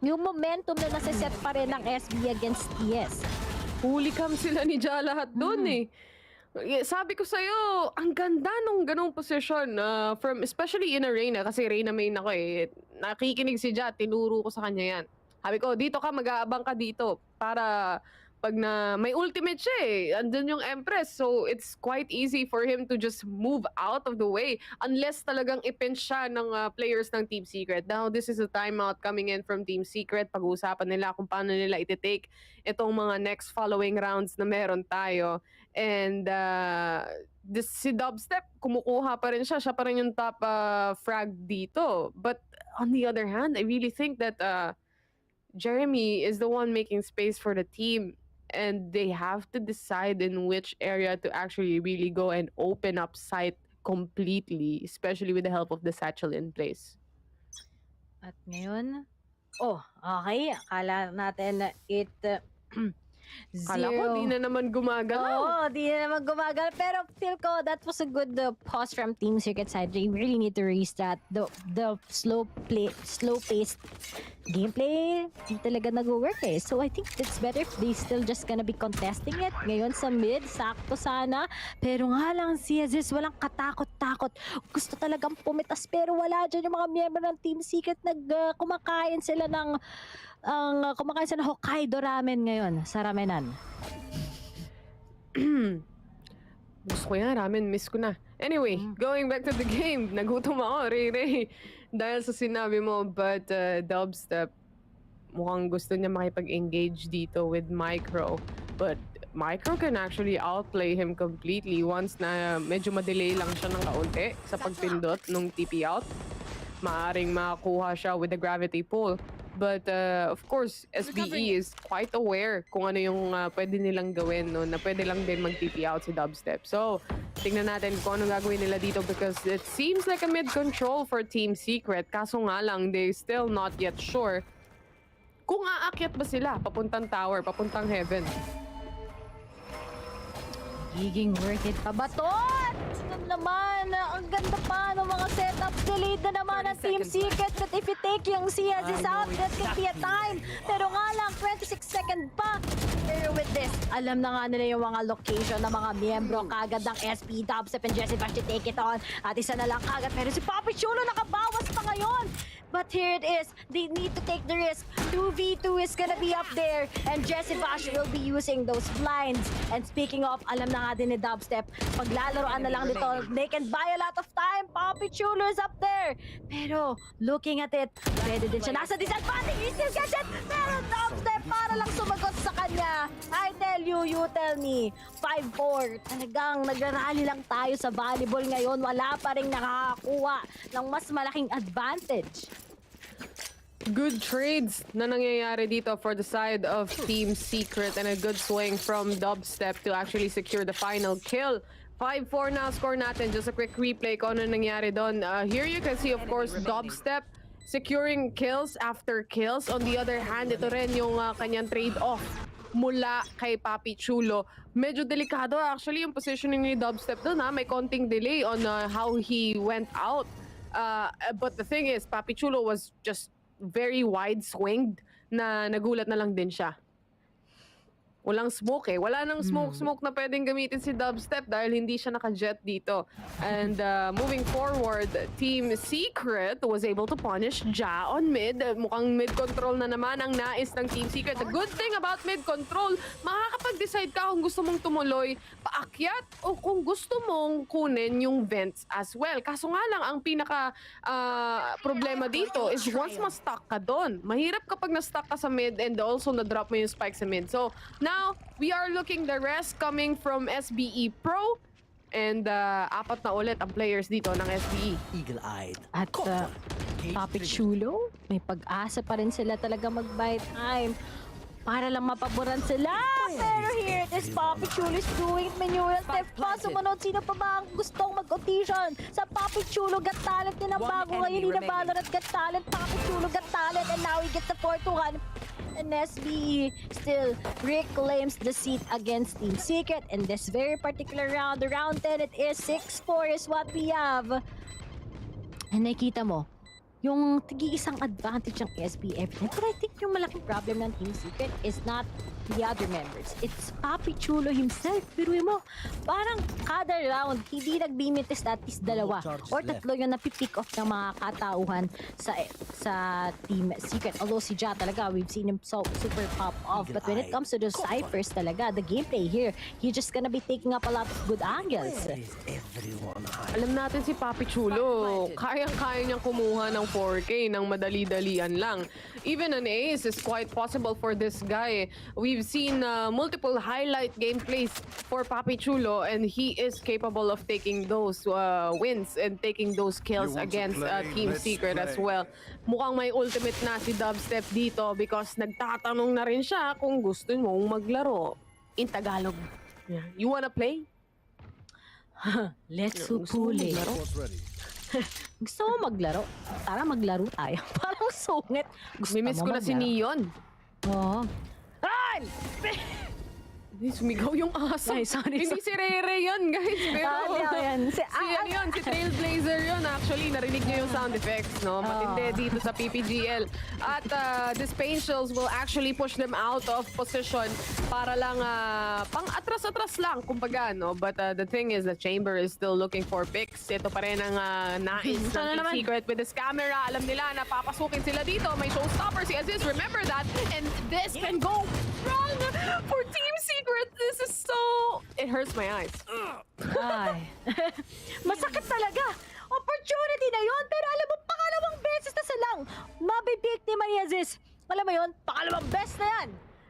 Yung momentum na nasa-set pa rin ng SB against TS. Huli cam sila ni Ja lahat doon eh. Sabi ko sa'yo, ang ganda nung ganong position, from, especially in Arena, kasi Reyna main ako eh. Nakikinig si Ja, tinuro ko sa kanya yan. Sabi ko, dito ka, mag-aabang ka dito para pag na may ultimate siya eh, andun yung Empress, so it's quite easy for him to just move out of the way unless talagang ipinch siya ng players ng Team Secret. Now, this is a timeout coming in from Team Secret. Pag-uusapan nila kung paano nila iti-take itong mga next following rounds na meron tayo. And si Dubstep, kumukuha pa rin siya. Siya pa rin yung top frag dito. But on the other hand, I really think that Jeremy is the one making space for the team. And they have to decide in which area to actually really go and open up site completely, especially with the help of the Satchel in place. At ngayon, okay, akala natin na Kala ko, di na naman gumagalaw. Oo, di na naman gumagalaw. Pero feel ko, that was a good pause from Team Secret side. They really need to restart the slow-paced gameplay. Di talaga nag-work eh. So I think it's better if they still just gonna be contesting it. Ngayon sa mid, sakto sana. Pero nga lang, si Aziz, walang katakot-takot. Gusto talagang pumitas, pero wala dyan yung mga miyembro ng Team Secret. Kumakain sila ng kumakain sa Hokkaido ramen ngayon sa ramenan. Gusto ko yan, ramen, miss ko na. Anyway, going back to the game, nagutom ako, Ray. Dahil sa sinabi mo, but Dubstep, mukhang gusto niya makipag-engage dito with Micro. But Micro can actually outplay him completely once na medyo madelay lang siya ng kaunti sa pagpindot nung TP out. Maaring makakuha siya with the gravity pull. But of course, SBE is quite aware kung ano yung pwede nilang gawin, no? Na pwede lang din mag-TP out si Dubstep. So, tingnan natin kung ano gagawin nila dito because it seems like a mid-control for Team Secret. Kaso nga lang, they still not yet sure kung aakyat ba sila papuntang tower, papuntang heaven. Giging worth it pa ba to? Naman, ang ganda pa ng mga setups. Delayed na naman ang Team Secret. But if you take yung Aziz out, that could be a time. Pero nga lang, 26 seconds pa. Pero with this, alam na nga nila yung mga location ng mga miyembro kagad ng SP, Dubstep, and Jesse Bash to take it on. At isa na lang kagad. Pero si Papi Chulo nakabawas pa ngayon. But here it is. They need to take the risk. 2v2 is gonna be up there. And Jesse Bash will be using those blinds. And speaking of, alam na nga din ni Dubstep, paglalaroan na lang dito, they can buy a lot of time. Papi Chulo is up there. Pero, looking at it, pwede din siya. Nasa disadvantage, he still gets it. Pero Dubstep, para lang sumagot sa kanya. I tell you, you tell me. 5-4. Talagang nagrarally lang tayo sa volleyball ngayon. Wala pa rin nakakakuha ng mas malaking advantage. Good trades na nangyayari dito for the side of Team Secret and a good swing from Dubstep to actually secure the final kill. 5-4 na score natin. Just a quick replay kung ano nangyari doon. Here you can see, of course, Dubstep securing kills after kills. On the other hand, ito rin yung kanyang trade-off mula kay Papi Chulo. Medyo delikado actually yung positioning ni Dubstep doon. May konting delay on how he went out. But the thing is, Papi Chulo was just very wide swinged na nagulat na lang din siya. Walang smoke eh. Wala nang smoke na pwedeng gamitin si Dubstep dahil hindi siya naka-jet dito. And moving forward, Team Secret was able to punish Ja on mid. Mukhang mid-control na naman ang nais ng Team Secret. The good thing about mid-control, makakapag-decide ka kung gusto mong tumuloy paakyat o kung gusto mong kunin yung vents as well. Kaso nga lang, ang pinaka problema dito is once ma-stuck ka doon. Mahirap kapag na-stuck ka sa mid and also na-drop mo yung spike sa mid. So, now, we are looking the rest coming from SBE Pro and apat na ulit ang players dito ng SBE. Eagle-eyed. At Papi Chulo, may pag-asa pa rin sila talaga mag-buy time para lang mapaboran sila. Pero here it is, Papi Chulo is doing manual theft pa. Sumunod, sino pa ba ang gustong mag-audition sa Papi Chulo Got Talent din ang bago ngayon na Valorant Got Talent. Papi Chulo Got Talent and now he gets the 4-2-1. And SBE still reclaims the seat against Team Secret in this very particular round. The round 10, it is 6-4 is what we have. And nakita mo, yung tigi-isang advantage ng SB everything. But I think yung malaking problem ng Team Secret is not the other members. It's Papi Chulo himself. Pero mo, parang kada round, hindi nagbimintis at least dalawa or tatlo yung napipick off ng mga katauhan sa Team Secret. Although si Ja talaga, we've seen him so super pop off. But when it comes to the ciphers talaga, the gameplay here, he's just gonna be taking up a lot of good angles. Alam natin si Papi Chulo, kayang-kaya niyang kumuha ng 4K ng madali-dalian lang. Even an ace is quite possible for this guy. We've seen multiple highlight gameplays for Papi Chulo, and he is capable of taking those wins and taking those kills against Team Secret as well. Mukhang may ultimate na si Dubstep dito because nagtatanong na rin siya kung gusto mong maglaro in Tagalog. Yeah. You wanna play? Let's huli. Gusto mo maglaro? Tara maglaro tayo. Parang sungit. Gusto Mimiss ko na si Neon. Oo. Ay! Hindi, sumigaw yung aso. Ay, sorry. Hindi si Rere yun, guys. Pero yan. si ano yun, si Trailblazer yun. Actually, narinig niyo yung sound effects, no? Matindi dito sa PPGL. At the Spatials will actually push them out of position para lang pang atras-atras lang, kumbaga, no? But the thing is, the Chamber is still looking for picks. Ito pa rin ang nais ng Team Secret with this camera. Alam nila na papasukin sila dito. May showstopper si Aziz. Remember that. And this can go wrong for Team Secret. This is so... It hurts my eyes. Ay. Masakit talaga. Opportunity na yon, pero alam mo, pangalawang beses na silang mabibiktima ni Aziz. Alam mo yon, pangalawang beses na yan.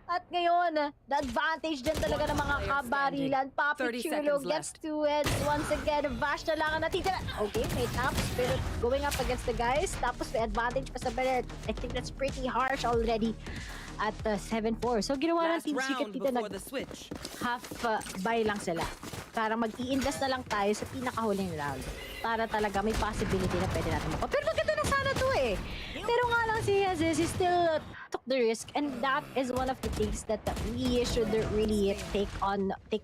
At ngayon, the advantage din talaga ng mga kabarilan. Papi Chulo gets to it. Once again, Vash na lang ang natitira. Okay, may taps, pero going up against the guys. Tapos may advantage pa sa Bennett. I think that's pretty harsh already. At 7-4. So ginawa ng Team Secret dito half buy lang sila. Para mag-i-invest na lang tayo sa pinakahuling round. Para talaga may possibility na pwede natin makuha. Pero maganda na sana to eh. Pero nga lang si Aziz, he still took the risk. And that is one of the things that we should really take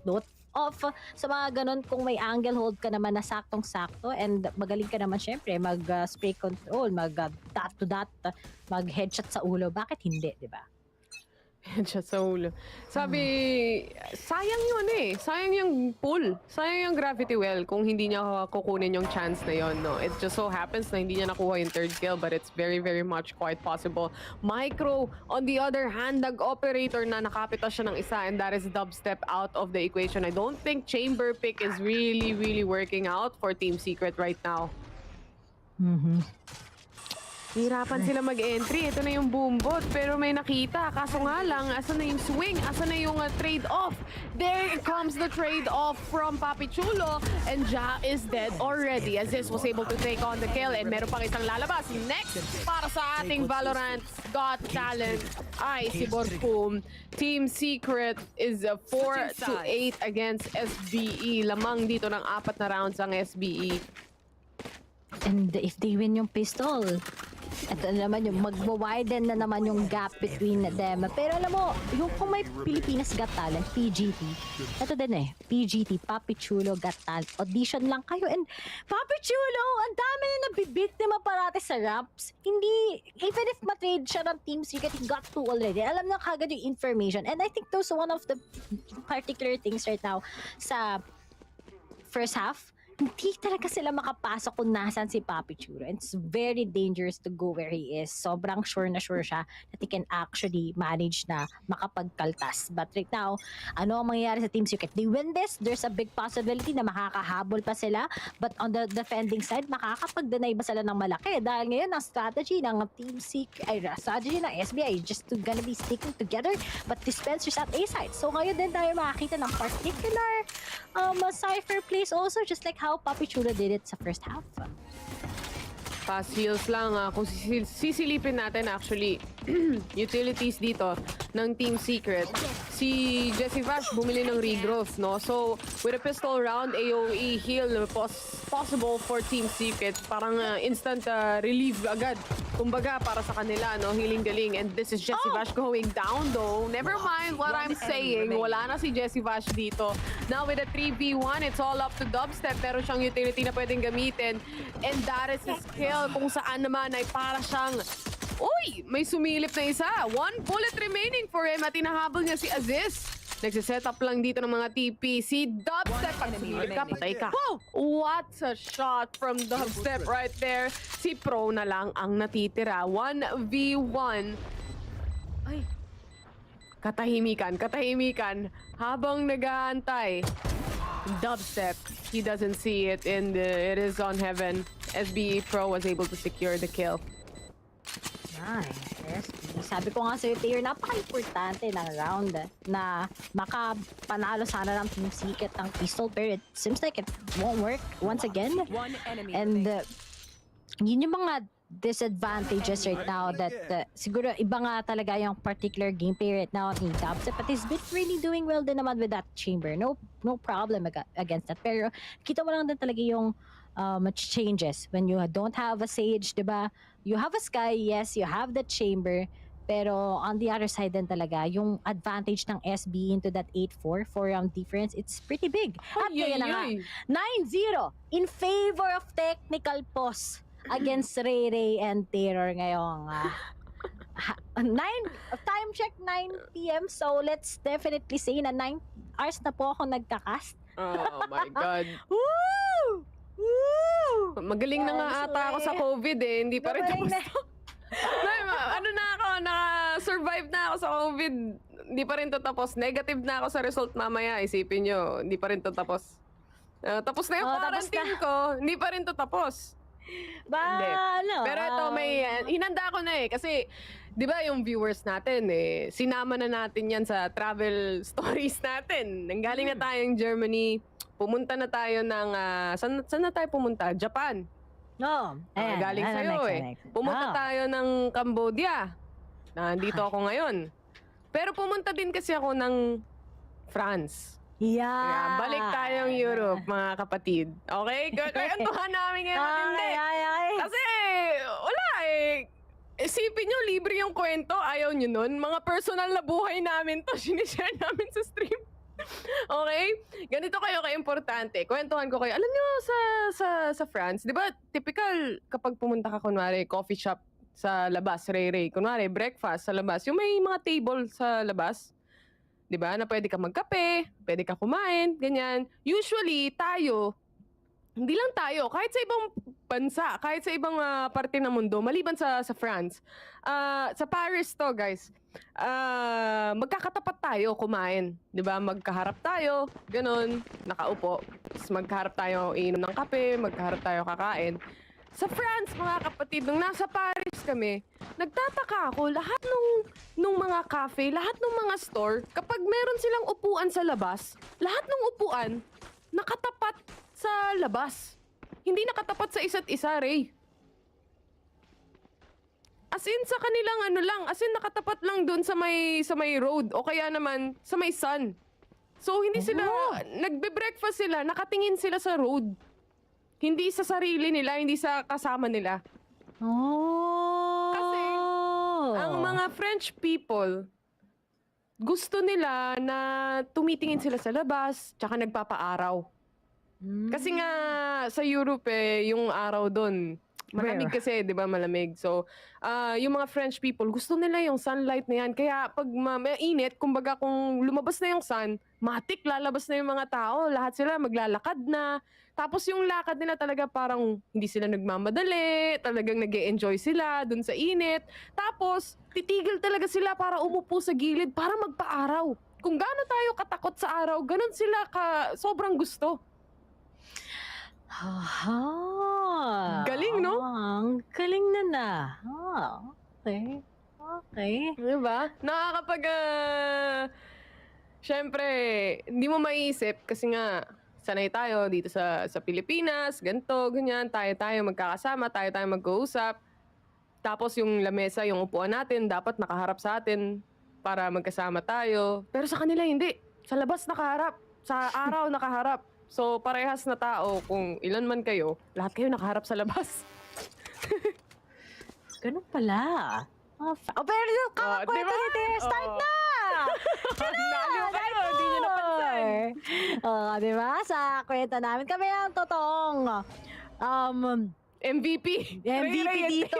note of. Sa mga ganun, kung may angle hold ka naman na saktong-sakto and magaling ka naman syempre mag-spray control, mag-dot to dot, mag-headshot sa ulo. Bakit hindi, di ba? Headshot sa ulo. Sabi, sayang yun eh. Sayang yung pull. Sayang yung gravity well kung hindi niya kukunin yung chance na yun, no? It just so happens na hindi niya nakuha yung third kill, but it's very, very much quite possible. Micro, on the other hand, nag-operator na nakapita siya ng isa, and that is Dubstep out of the equation. I don't think Chamber pick is really, really working out for Team Secret right now. Hirapan sila mag-entry. Ito na yung boombot. Pero may nakita. Kaso nga lang, asan na yung swing? Asan na yung trade-off? There comes the trade-off from Papi Chulo. And Ja is dead already. Aziz was able to take on the kill. And meron pang isang lalabas. Next, para sa ating Valorant Got Talent ay si Borkum. Team Secret is 4-8 against SBE. Lamang dito ng 4 na rounds ang SBE. And if they win yung pistol, ito naman yung mag-widen na naman yung gap between them. Pero alam mo, yung kung may Pilipinas Got Talent, PGT, ito din eh, PGT, Papi Chulo Got Talent, audition lang kayo. And Papi Chulo, ang dami na nabibiktima parate sa raps. Hindi, even if matrade siya ng Team Secret, he got 2 already. Alam na kagad yung information. And I think those are one of the particular things right now sa first half. Hindi talaga sila makapasok kung nasan si Papi Chulo. And it's very dangerous to go where he is. Sobrang sure na sure siya that he can actually manage na makapagkaltas. But right now, ano ang mangyayari sa Team Secret? They win this, there's a big possibility na makakahabol pa sila. But on the defending side, makakapag-deny ba sila ng malaki? Dahil ngayon, ang strategy ng Team Secret, strategy ng SBI just gonna be sticking together, but dispensers at A side. So ngayon din tayo makakita ng particular cipher plays also, just like how Papi Chulo did it sa first half. Pass heals lang. Kung sisilipin natin actually, utilities dito ng Team Secret. Si Jesse Vash bumili ng regrowth, no? So, with a pistol round, AOE heal possible for Team Secret. Parang instant relief agad kumbaga para sa kanila, no, healing galing. And this is Jessie Vash going down though. Never mind what I'm saying. Wala na si Jessie Vash dito. Now with a 3v1, it's all up to Dubstep. Pero siyang utility na pwedeng gamitin. And that is his kill. Kung saan naman ay para siyang, uy, may sumilip na isa. 1 bullet remaining for him at inahabol niya si Aziz. Nagsiset up lang dito ng mga TP. Si Dubstep, pag sumilip ka, patay ka. What a shot from Dubstep right there. Si Pro na lang ang natitira. 1v1. Ay. Katahimikan. Habang nag-aantay. Dubstep, he doesn't see it and it is on heaven. SBE Pro was able to secure the kill. Nice. Sabi ko nga sa'yo, Taylor, napaka-importante ng round na makapanalo sana ng Team Secret ng pistol, pero it seems like it won't work once again. And yun yung mga disadvantages right now that siguro iba nga talaga yung particular gameplay right now ni Dubstep, but he's been really doing well din naman with that chamber. No problem against that. Pero kita mo lang din talaga yung much changes when you don't have a Sage, diba? You have a Sky, yes, you have the chamber, pero on the other side din talaga, yung advantage ng SB into that 8-4, 4-round difference, it's pretty big. At kaya na nga, 9-0 in favor of technical pause against Ray Ray and Terror ngayong 9 time check 9 PM, so let's definitely say na 9 hours na po ako nagka-cast. Oh my God. Woo! Woo! Magaling na nga ata ako sa COVID eh. Hindi pa rin tapos. Ano na ako, naka-survive na ako sa COVID. Hindi pa rin to tapos. Negative na ako sa result mamaya. Isipin nyo, hindi pa rin to tapos. Tapos na yung quarantine ko. Hindi pa rin to tapos. Pero ito, may hinanda ko na eh. Kasi, di ba yung viewers natin eh, sinama na natin yan sa travel stories natin. Nanggaling na tayong Germany. Pumunta na tayo ng, saan na tayo pumunta? Japan. Galing sa'yo eh. Pumunta tayo ng Cambodia. Nandito ako ngayon. Pero pumunta din kasi ako ng France. Kaya balik tayong Europe, mga kapatid. Okay? Kwentuhan namin ngayon matindi. Kasi, wala eh. Isipin nyo, libre yung kwento. Ayaw nyo nun. Mga personal na buhay namin to. Sinishare namin sa stream. Okay? Ganito kayo ka-importante. Kwentuhan ko kayo. Alam nyo, sa France, di ba, typical kapag pumunta ka, kunwari, coffee shop sa labas, Ray, kunwari, breakfast sa labas, yung may mga table sa labas, di ba, na pwede ka magkape, pwede ka kumain, ganyan. Usually, tayo, hindi lang tayo, kahit sa ibang bansa, kahit sa ibang parte ng mundo, maliban sa France, sa Paris to, guys, magkakatapat tayo kumain, 'di ba? Magkaharap tayo, ganun, nakaupo. Tapos magkaharap tayo inom ng kape, magkaharap tayo kakain. Sa France, mga kapatid, nung nasa Paris kami, nagtataka ako, lahat nung mga cafe, lahat ng mga store, kapag meron silang upuan sa labas, lahat ng upuan nakatapat sa labas. Hindi nakatapat sa isa't isa, Ray. As in, sa kanilang ano lang, as in nakatapat lang dun sa may road o kaya naman sa may sun. So, hindi sila, nagbe-breakfast sila, nakatingin sila sa road. Hindi sa sarili nila, hindi sa kasama nila. Kasi, ang mga French people, gusto nila na tumitingin sila sa labas, tsaka nagpapaaraw. Kasi nga, sa Europe yung araw doon, malamig kasi, di ba, malamig. So, yung mga French people, gusto nila yung sunlight na yan. Kaya pag mainit, kumbaga kung lumabas na yung sun, matik, lalabas na yung mga tao. Lahat sila maglalakad na. Tapos yung lakad nila talaga parang hindi sila nagmamadali, talagang nag-e-enjoy sila dun sa init. Tapos, titigil talaga sila para umupo sa gilid para magpa-araw. Kung gaano tayo katakot sa araw, ganun sila sobrang gusto. Galing, no? Ang galing na. Okay. Diba? Siyempre, hindi mo maiisip kasi nga, sanay tayo dito sa Pilipinas, ganito, ganyan, tayo magkakasama, tayo mag-uusap. Tapos yung lamesa, yung upuan natin, dapat nakaharap sa atin para magkasama tayo. Pero sa kanila hindi. Sa labas nakaharap. Sa araw nakaharap. So, parehas na tao, kung ilan man kayo, lahat kayo nakaharap sa labas. Ganun pala. Pero yung kakakwento ni Ter, start na! Naliw kayo, hindi nyo napansin. Diba? Sa kwento namin, kami ang totoong MVP. MVP dito.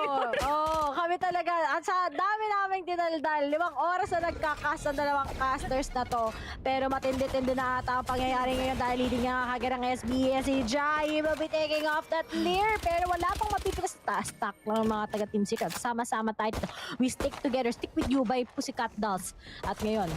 Kami talaga. At sa dami naming dinaldal, 5 oras na nagkakast ang dalawang casters na to. Pero matindi-tindi na ata ang pangyayari ngayon dahil leading nga kagad ang SBE. Si Jai will be taking off that leer. Pero wala pang mapipilas. Stack lang mga taga-Team Secret. Sama-sama tayo dito. We stick together. Stick with you by Pussycat Dolls. At ngayon,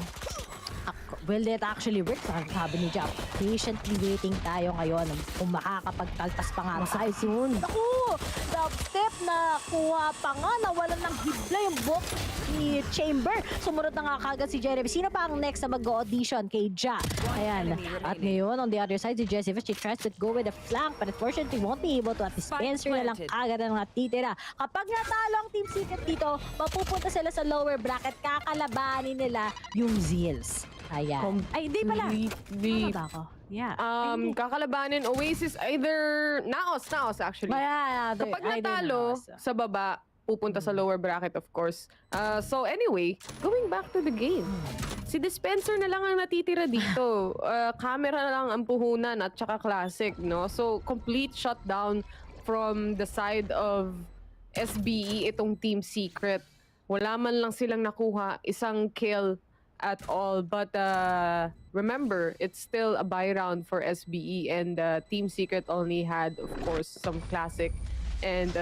will it actually work? Sabi ni Jap, patiently waiting tayo ngayon kung makakapagtalpas pa nga tayo soon. Naku! Dubstep na kuha pa nga, nawalan ng hibla yung book ni Chamber. Sumunod na nga kagad si Jeremy. Sino pa ang next na mag-audition kay Ja? Ayan. At ngayon, on the other side, si Jessica, she tries to go with the flank but unfortunately won't be able to at dispenser na lang agad ang natitira. Kapag natalo ang Team Secret dito, mapupunta sila sa lower bracket, kakalabanin nila yung Zeals. Ayan. Ay, hindi pala. Ano ba ako? Yeah. Kakalabanin Oasis, either Naos actually. Kapag natalo sa baba, pupunta sa lower bracket of course. So anyway, going back to the game. Si Dispenser na lang ang natitira dito. Camera na lang ang puhunan at saka classic, no? So complete shutdown from the side of SBE itong Team Secret. Wala man lang silang nakuha isang kill at all, but remember, it's still a buy round for SBE, and Team Secret only had of course some classic and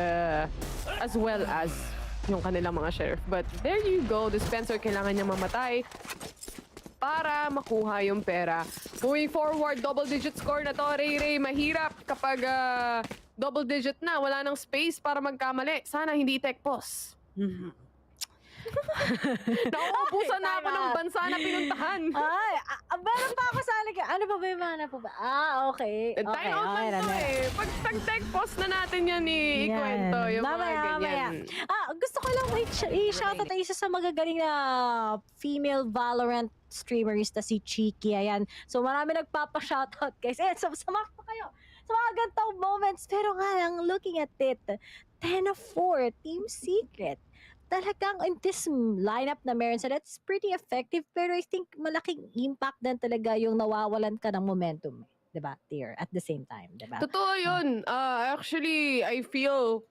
as well as yung kanilang mga sheriff. But there you go, Dispenser kailangan niya mamatay para makuha yung pera. Moving forward, double digit score na to. Ray, mahirap kapag double digit na, wala nang space para magkamali. Sana hindi tech pause. Nauubusan na ako ng bansa na pinuntahan. Ay, meron pa ako sana. Ano ba ba yung mana po ba? Okay. Time out lang to eh. Pag tech pause na natin yan ikwento. Yung mga ganyan. Gusto ko lang i-shoutout isa sa magagaling na female Valorant streamerista si Chiki. Ayan. So marami nagpapa-shoutout guys. Samak pa kayo sa mga gantong moments. Pero nga lang, looking at it, 10-4, Team Secret. Talagang in this lineup na meron sila, it's pretty effective, pero I think malaking impact din talaga yung nawawalan ka ng momentum, diba, Tier, at the same time, diba? Totoo yun. Actually, I feel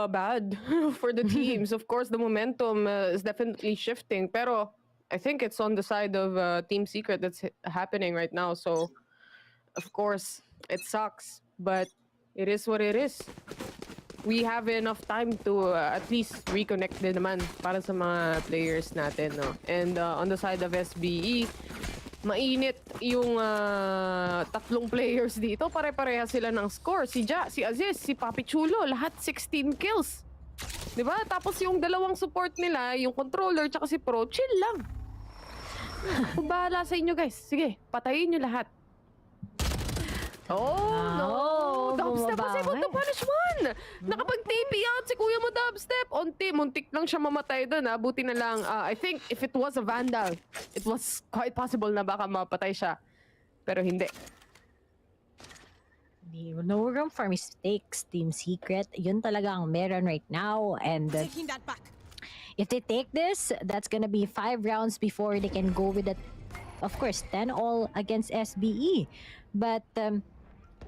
bad for the teams. Of course, the momentum is definitely shifting, pero I think it's on the side of Team Secret that's happening right now, so of course, it sucks, but it is what it is. We have enough time to at least reconnect din naman para sa mga players natin, no? And on the side of SBE, mainit yung tatlong players dito. Pare-pareha sila ng score. Si Ja, si Aziz, si Papi Chulo, lahat 16 kills. Diba? Tapos yung dalawang support nila, yung controller tsaka si Pro, chill lang. Bahala sa inyo guys. Sige, patayin nyo lahat. No! Dubstep was able to punish one! Nakapag-TP out si Kuya mo, Dubstep. Muntik lang siya mamatay doon. Buti na lang, I think if it was a Vandal, it was quite possible na baka mapatay siya. Pero hindi. No room for mistakes, Team Secret. Yun talaga ang meron right now. And taking that back. If they take this, that's gonna be 5 rounds before they can go with it. Of course, 10-all against SBE. But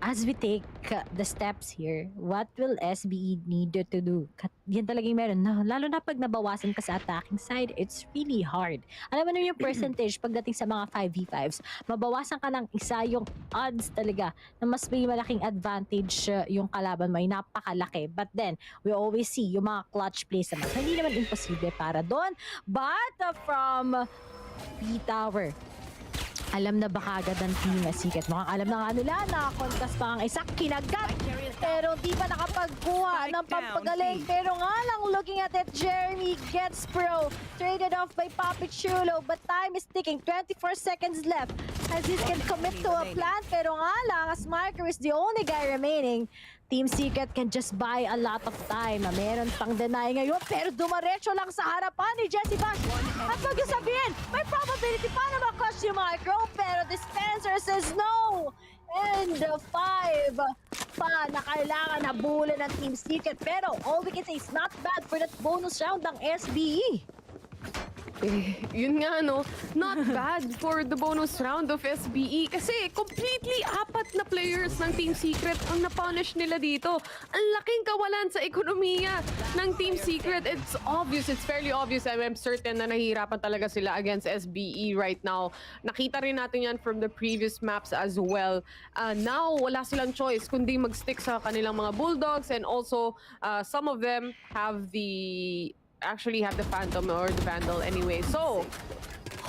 as we take the steps here, what will SBE need to do? Yan talaga yung meron. Lalo na pag nabawasan ka sa attacking side, it's really hard. Alam mo na yung percentage pagdating sa mga 5v5s, mabawasan ka ng isa, yung odds talaga na mas may malaking advantage yung kalaban mo ay napakalaki. But then, we always see yung mga clutch plays naman. Hindi naman imposible para doon. But from P-Tower, alam na ba kagad ang Team Secret? Mukhang alam na nga nila na kontas pa ang isa, kinagat. Pero di pa nakapagkuha ng pampagaling. Pero nga lang, looking at it, Jeremy gets Pro. Traded off by Papi Chulo. But time is ticking. 24 seconds left. Aziz can commit to a plan. Pero nga lang, as Marker is the only guy remaining, Team Secret can just buy a lot of time. Meron pang deny ngayon, pero dumaretso lang sa harapan ni Jessie Bash. At wag yung sabihin, may probability pa na ma-clutch yung Micro, pero Dispenser says no. and 5 pa na kailangan habulin ng Team Secret. Pero all we can say is not bad for that bonus round ng SBE. Yun nga, no? Not bad for the bonus round of SBE kasi completely 4 na players ng Team Secret ang napunish nila dito. Ang laking kawalan sa ekonomiya ng Team Secret. It's obvious, it's fairly obvious. I'm certain na nahihirapan talaga sila against SBE right now. Nakita rin natin yan from the previous maps as well. Now, wala silang choice kundi mag-stick sa kanilang mga Bulldogs, and also some of them have the Phantom or the Vandal anyway. So,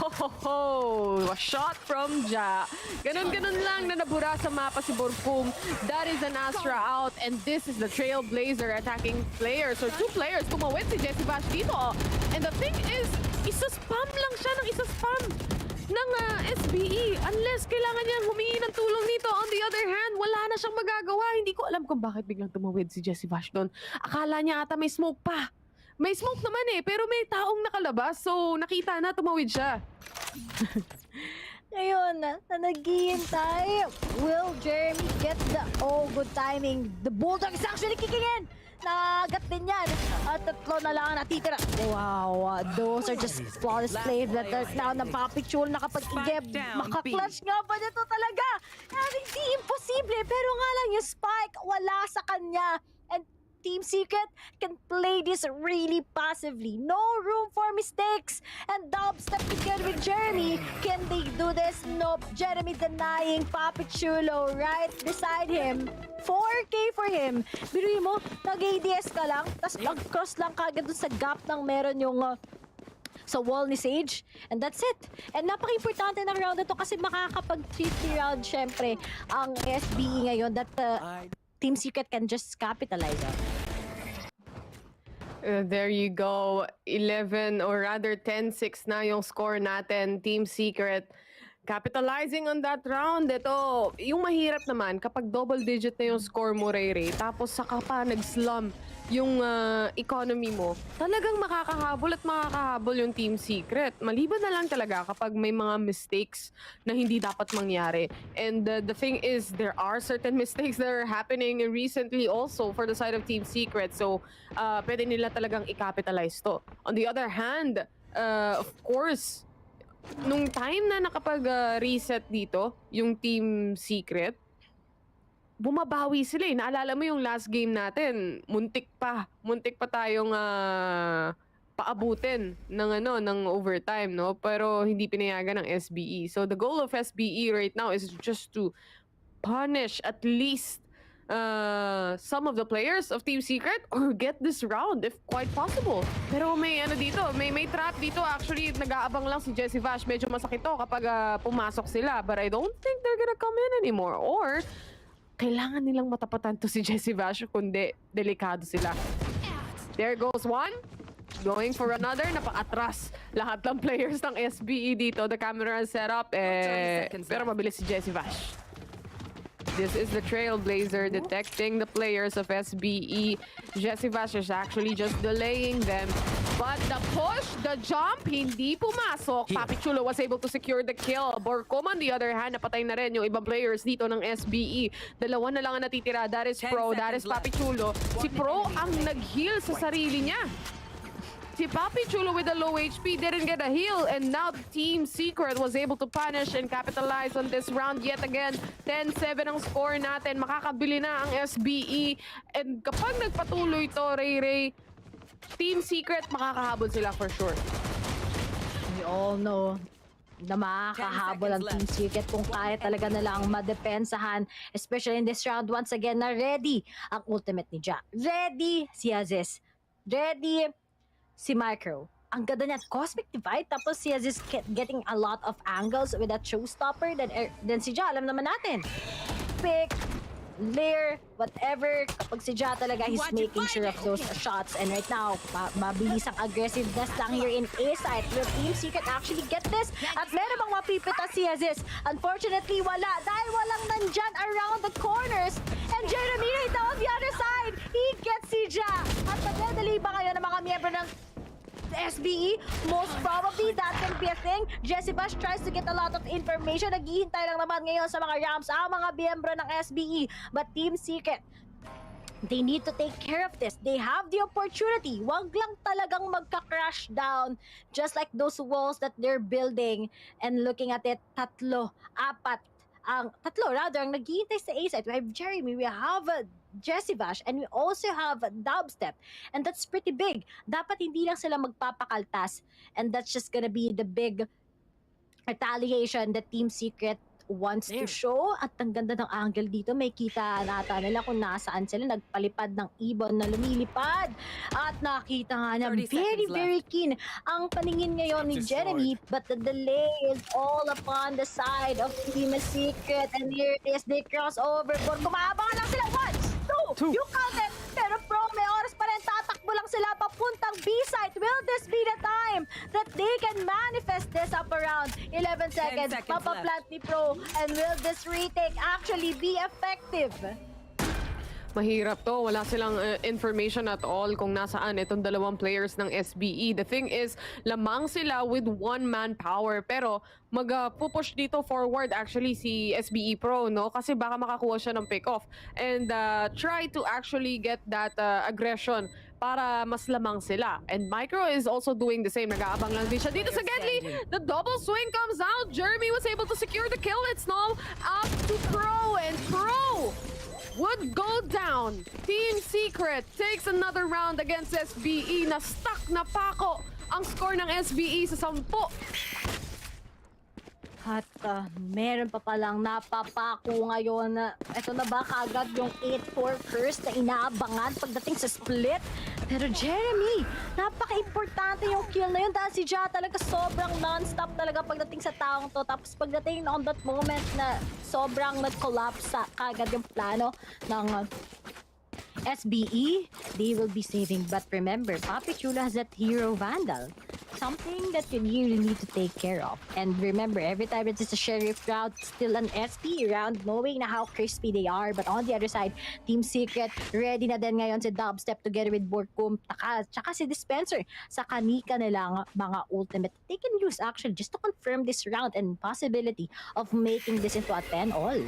a shot from Ja. Ganon-ganon lang na nabura sa mapa si Borkum. That is an Astra out, and this is the Trailblazer attacking players, or 2 players. Tumawid si Jesse Bash dito. And the thing is, isa-spam lang siya ng isa-spam ng SBE. Unless kailangan niya humingi ng tulong dito. On the other hand, wala na siyang magagawa. Hindi ko alam kung bakit biglang tumawid si Jesse Bash doon. Akala niya ata may smoke pa. May smoke naman pero may taong nakalabas. So, nakita na, tumawid siya. Ngayon, na naghihintay. Will Jeremy get the... Oh, good timing. The Bulldog is actually kicking in. Nagat din yan. At 3 na lang natitira. Wow, those are just flawless plays that are now napapicture na kapag i-geb. Maka-clutch nga ba nito talaga? Hindi imposible. Pero nga lang yung spike, wala sa kanya. And Team Secret can play this really passively. No room for mistakes. And dubstep together with Jeremy. Can they do this? Nope. Jeremy denying Papi Chulo right beside him. 4K for him. Biruin mo, nag-ADS ka lang, tapos mag-cross lang kagad dun sa gap ng meron yung sa wall ni Sage. And that's it. And napaka-importante ng round na to kasi makakapag-50 round syempre ang SBE ngayon that Team Secret can just capitalize on. There you go. 11 or rather 10-6 na yung score natin. Team Secret capitalizing on that round. Ito, yung mahirap naman kapag double digit na yung score mo, Ray, tapos saka pa nag-slump yung economy mo, talagang makakahabol at makakahabol yung Team Secret. Maliban na lang talaga kapag may mga mistakes na hindi dapat mangyari. And the thing is, there are certain mistakes that are happening recently also for the side of Team Secret. So, pwede nila talagang i-capitalize to. On the other hand, of course, nung time na nakapag-reset dito, yung Team Secret, bumabawi sila. Naalala mo yung last game natin, muntik pa tayong paabutin ng overtime, no? Pero hindi pinayagan ng SBE. So the goal of SBE right now is just to punish at least some of the players of Team Secret or get this round if quite possible. Pero may may trap dito. Actually, nag-aabang lang si Jesse Vash. Medyo masakit to kapag pumasok sila. But I don't think they're gonna come in anymore. Or kailangan nilang matapatan to si Jesse Vash, kundi delikado sila. There goes one. Going for another. Napaka-atras lahat ng players ng SBE dito. The camera setup. Pero mabilis si Jesse Vash. This is the Trailblazer detecting the players of SBE. Jesse Vash is actually just delaying them. But the push, the jump, hindi pumasok. Papi Chulo was able to secure the kill. Borkom on the other hand, napatay na rin yung ibang players dito ng SBE. Dalawa na lang ang natitira. That is Pro, that is Papi Chulo. Si Pro ang nag-heal sa sarili niya. Si Papi Chulo with a low HP didn't get a heal, and now Team Secret was able to punish and capitalize on this round yet again. 10-7 ang score natin. Makakabili na ang SBE. And kapag nagpatuloy to, Ray, Team Secret, makakahabol sila for sure. We all know na makakahabol ang Team Secret kung kaya talaga na lang madepensahan, especially in this round. Once again, na ready ang ultimate ni Ja. Ready si Aziz. Ready si Micro. Ang ganda niya, Cosmic Divide, tapos si Aziz getting a lot of angles with that showstopper. Then si Ja, alam naman natin. Pick, layer, whatever. Kapag si Ja talaga, he's making sure of those shots. And right now, mabilis ang aggressiveness lang here in A-side. Will Team Secret actually get this? At meron bang mapipita si Aziz? Unfortunately, wala. Dahil walang nandyan around the corners. And Jeremy right now on the other side, he gets si Ja. At magdadali ba kayo ng mga miyembro ng SBE, most probably that can be a thing. Jesse Bash tries to get a lot of information. Naghihintay lang naman ngayon sa mga ramps ang mga miyembro ng SBE. But Team Secret, they need to take care of this. They have the opportunity. Wag lang talagang magka-crash down. Just like those walls that they're building. And looking at it, tatlo ang naghihintay sa A-side. We have Jeremy, we have Jesse Bash, and we also have Dubstep. And that's pretty big. Dapat hindi lang sila magpapakaltas. And that's just gonna be the big retaliation that Team Secret wants to show. At ang ganda ng angle dito, may kita nata nila kung nasaan sila. Nagpalipad ng ibon na lumilipad. At nakita nga na very keen ang paningin ngayon ni Jeremy. But the delay is all upon the side of Team Secret. And here it is, they cross over. Kumabang lang sila. 1, 2, you count it. Pero Pro, may oras pa rin. Tatakbo lang sila papuntang B-site. Will this be the time that they can manifest this up around 11 seconds? Papaplant ni Pro. And will this retake actually be effective? Mahirap to. Wala silang information at all kung nasaan itong dalawang players ng SBE. The thing is, lamang sila with one-man power. Pero mag-push dito forward actually si SBE Pro, no? Kasi baka makakuha siya ng pick-off. And try to actually get that aggression para mas lamang sila. And Micro is also doing the same. Nag-aabang lang din siya dito sa Gedli. The double swing comes out. Jeremy was able to secure the kill. It's now up to Pro. And Pro would go down. Team Secret takes another round against SBE. Na stuck na pako ang score ng SBE sa 10. At meron pa palang napapako ngayon. Ito na ba kagad yung 8-4 curse na inaabangan pagdating sa split? Pero Jeremy, napaka-importante yung kill na yun dahil si Ja talaga sobrang non-stop talaga pagdating sa taong to. Tapos pagdating on that moment na sobrang nag-collapse kagad yung plano ng SBE, they will be saving. But remember, Papi Chulo has that hero Vandal. Something that you really need to take care of. And remember, every time it's a sheriff round, it's still an SP round, knowing na how crispy they are. But on the other side, Team Secret, ready na din ngayon si Dubstep together with Borkum, tsaka si Dispenser sa kanika nilang mga ultimate. They can use actually just to confirm this round and possibility of making this into a 10-all.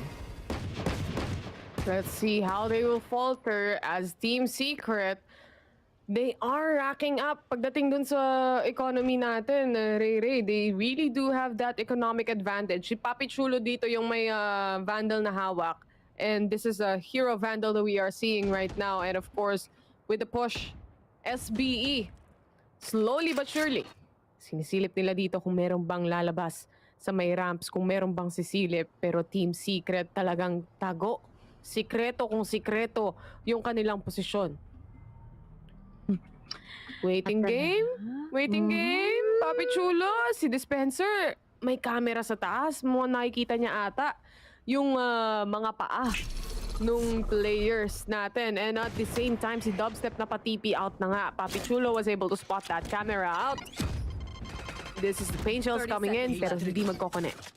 Let's see how they will falter as Team Secret. They are racking up pagdating dun sa economy natin, Ray. They really do have that economic advantage. Si Papi Chulo dito yung may Vandal na hawak. And this is a hero Vandal that we are seeing right now. And of course, with the push, SBE, slowly but surely, sinisilip nila dito kung meron bang lalabas sa may ramps, kung meron bang sisilip. Pero Team Secret talagang tago. Sikreto kung sikreto yung kanilang posisyon. Waiting game? Papi Chulo, si Dispenser, may camera sa taas. Nakikita niya ata yung mga paa nung players natin. And at the same time, si Dubstep na pa-TP out na nga. Papi Chulo was able to spot that camera out. This is the paint shells coming in, pero hindi magkoconnect.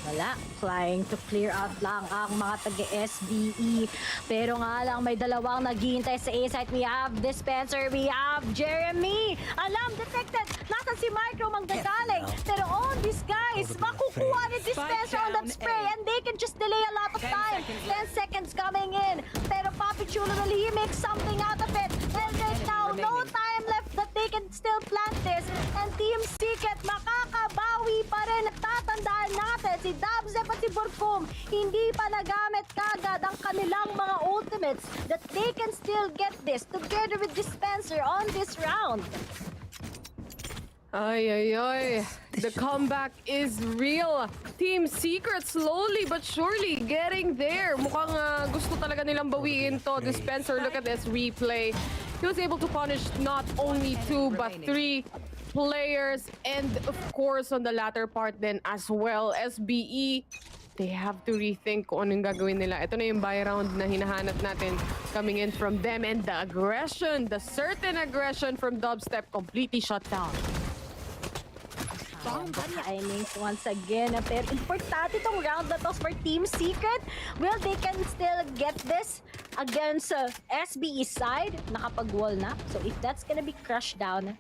Wala. Trying to clear out lang ang mga taga-SBE. Pero nga lang, may dalawang naghihintay sa A-site. We have Dispenser, we have Jeremy. Alam, detected. Nasaan si Micro manggagaling. Pero all these guys, makukuha ni Dispenser on that spray and they can just delay a lot of time. 10 seconds coming in. Pero Papi Chulo will he make something out of it. And right now, no time left that they can still plant this. And Team Secret, makakabawi pa rin. Tatandaan natin, si Dubstep at si Borkum, hindi pa nagamit kagad ang kanilang mga ultimates that they can still get this together with Dispenser on this round. Ay. The comeback is real. Team Secret slowly but surely getting there. Mukhang gusto talaga nilang bawiin to. Dispenser, look at this replay. He was able to punish not only 2 but 3 players, and of course on the latter part then as well, SBE, they have to rethink kung anong gagawin nila. Ito na yung buy round na hinahanap natin coming in from them, and the aggression, the certain aggression from Dubstep completely shut down. Timings once again. Pero importante itong round na to for Team Secret. Well, they can still get this against SBE side. Nakapag-wall na. So if that's gonna be crushed down,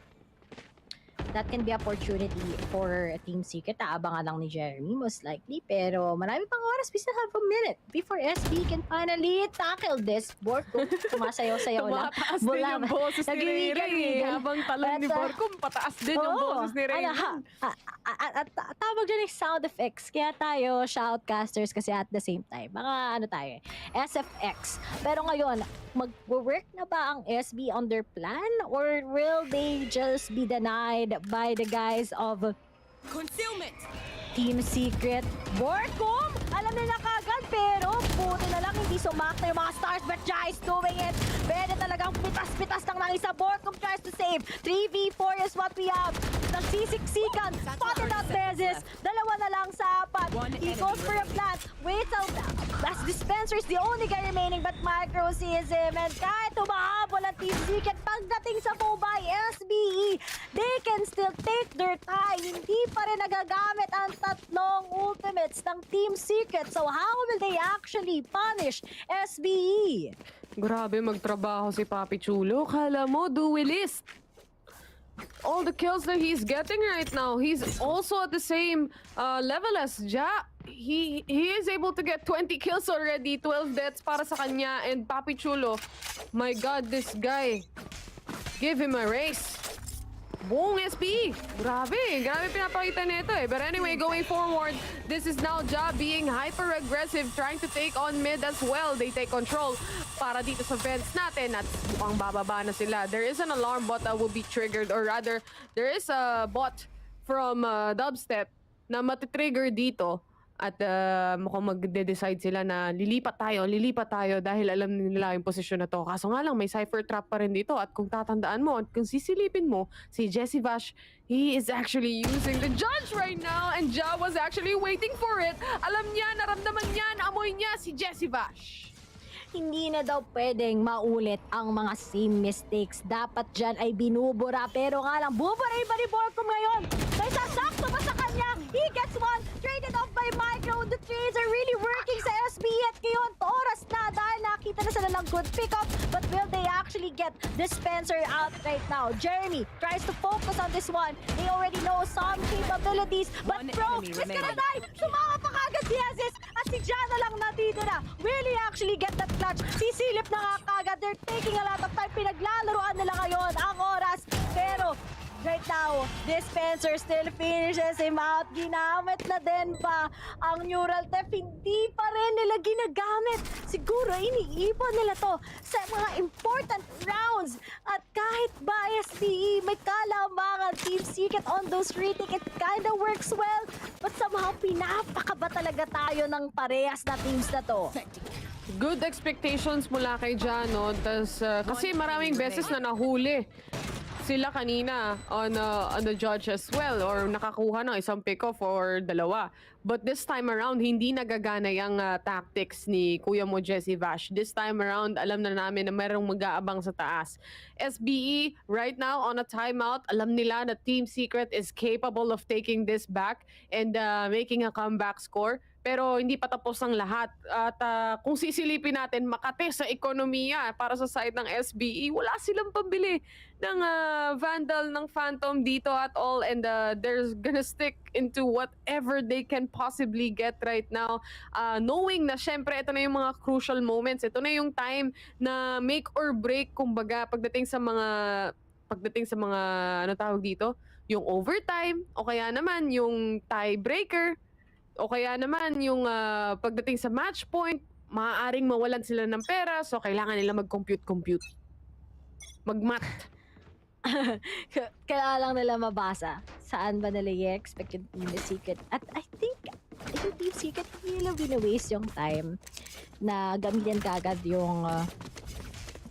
that can be opportunity for Team Secret. Aabangan lang ni Jeremy, most likely. Pero marami pang oras. We still have a minute before SB can finally tackle this. Borko, sumasayaw-sayaw lang. Tumataas din yung boses ni Ray. Habang talon ni Borko, pataas din yung boses ni Ray. At tawag dyan yung sound effects. Kaya tayo, shoutcasters kasi at the same time. Mga ano tayo, SFX. Pero ngayon, mag-work na ba ang SB on their plan? Or will they just be denied by the guys of Concealment! Team Secret? Borkom! Alam nila kagad, pero buti na lang hindi sumakta yung mga stars, but Jai is doing it. Pwede talagang pitas-pitas lang ng isa. Borkom tries to save. 3v4 is what we have. Nagsisiksikan. Spotted out beses. Dalawa na lang sa apat. He goes for a plant. Waits out. As Dispenser is the only guy remaining, but Micro sees him. And kahit umahabol ang Team Secret, pagdating sa Mobile SBE, they can still take their time. Hindi pa rin nagagamit ang tatlong ultimates ng Team Secret. So how will they actually punish SBE? Grabe magtrabaho si Papi Chulo. Kala mo, duelist. All the kills that he's getting right now, he's also at the same level as Ja. He is able to get 20 kills already, 12 deaths para sa kanya, and Papi Chulo, my God, this guy, give him a race. Buong SB. Grabe pinapakita nito eh. But anyway, going forward, this is now Ja being hyper-aggressive, trying to take on mid as well. They take control para dito sa vents natin at mukhang bababa na sila. There is an alarm bot that will be triggered, or rather, there is a bot from Dubstep na matitrigger dito. At mukhang magde-decide sila na lilipat tayo dahil alam nila yung posisyon na to. Kaso nga lang, may Cypher Trap pa rin dito. At kung tatandaan mo, at kung sisilipin mo, si Jesse Vash, he is actually using the Judge right now. And Ja was actually waiting for it. Alam niya, naramdaman niya, naamoy niya si Jesse Vash. Hindi na daw pwedeng maulit ang mga same mistakes. Dapat dyan ay binubura. Pero nga lang, bubura iba ni Borkom ngayon. May sasakto ba sa kanya? He gets one. Traded off by Micro. The trades are really working sa SB. At ngayon, oras na dahil nakita na sila ng good pickup. But will they actually get Dispenser out right now? Jeremy tries to focus on this one. They already know some capabilities. But bro, he's gonna die. Sumama pa kagad si Aziz. At si Jana lang natitira. Will he actually get that clutch? Sisilip na nga kagad. They're taking a lot of time. Pinaglalaroan nila ngayon ang oras. Pero right now, Dispenser still finishes him out. Ginamit na din ba ang neural theft? Hindi pa rin nila ginagamit. Siguro iniipon nila to sa mga important rounds. At kahit ba SBE may kalambangan Team Secret on those retake, it kinda works well. But somehow pinapakaba talaga tayo ng parehas na teams na to. Good expectations mula kay Ja, no? Kasi maraming beses na nahuli sila kanina on the judge as well, or nakakuha ng isang pick-off or dalawa. But this time around, hindi nagagana yung tactics ni Kuya mo Jesse Vash. This time around, alam na namin na merong mag-aabang sa taas. SBE, right now on a timeout, alam nila na Team Secret is capable of taking this back and making a comeback score. Pero hindi pa tapos ang lahat. At kung sisilipin natin, Makati sa ekonomiya para sa side ng SBE, wala silang pambili ng Vandal, ng Phantom dito at all. And they're gonna stick into whatever they can possibly get right now. Knowing na syempre, ito na yung mga crucial moments. Ito na yung time na make or break, kumbaga, pagdating sa mga ano tawag dito, yung overtime, o kaya naman yung tiebreaker, o kaya naman yung pagdating sa match point, maaaring mawalan sila ng pera, so kailangan nila mag-compute. Mag-math. Kailangan lang nila mabasa saan ba nila i-expect yung Team Secret. At I think Team Secret hindi nila bina-waste yung time na gamitin kagad yung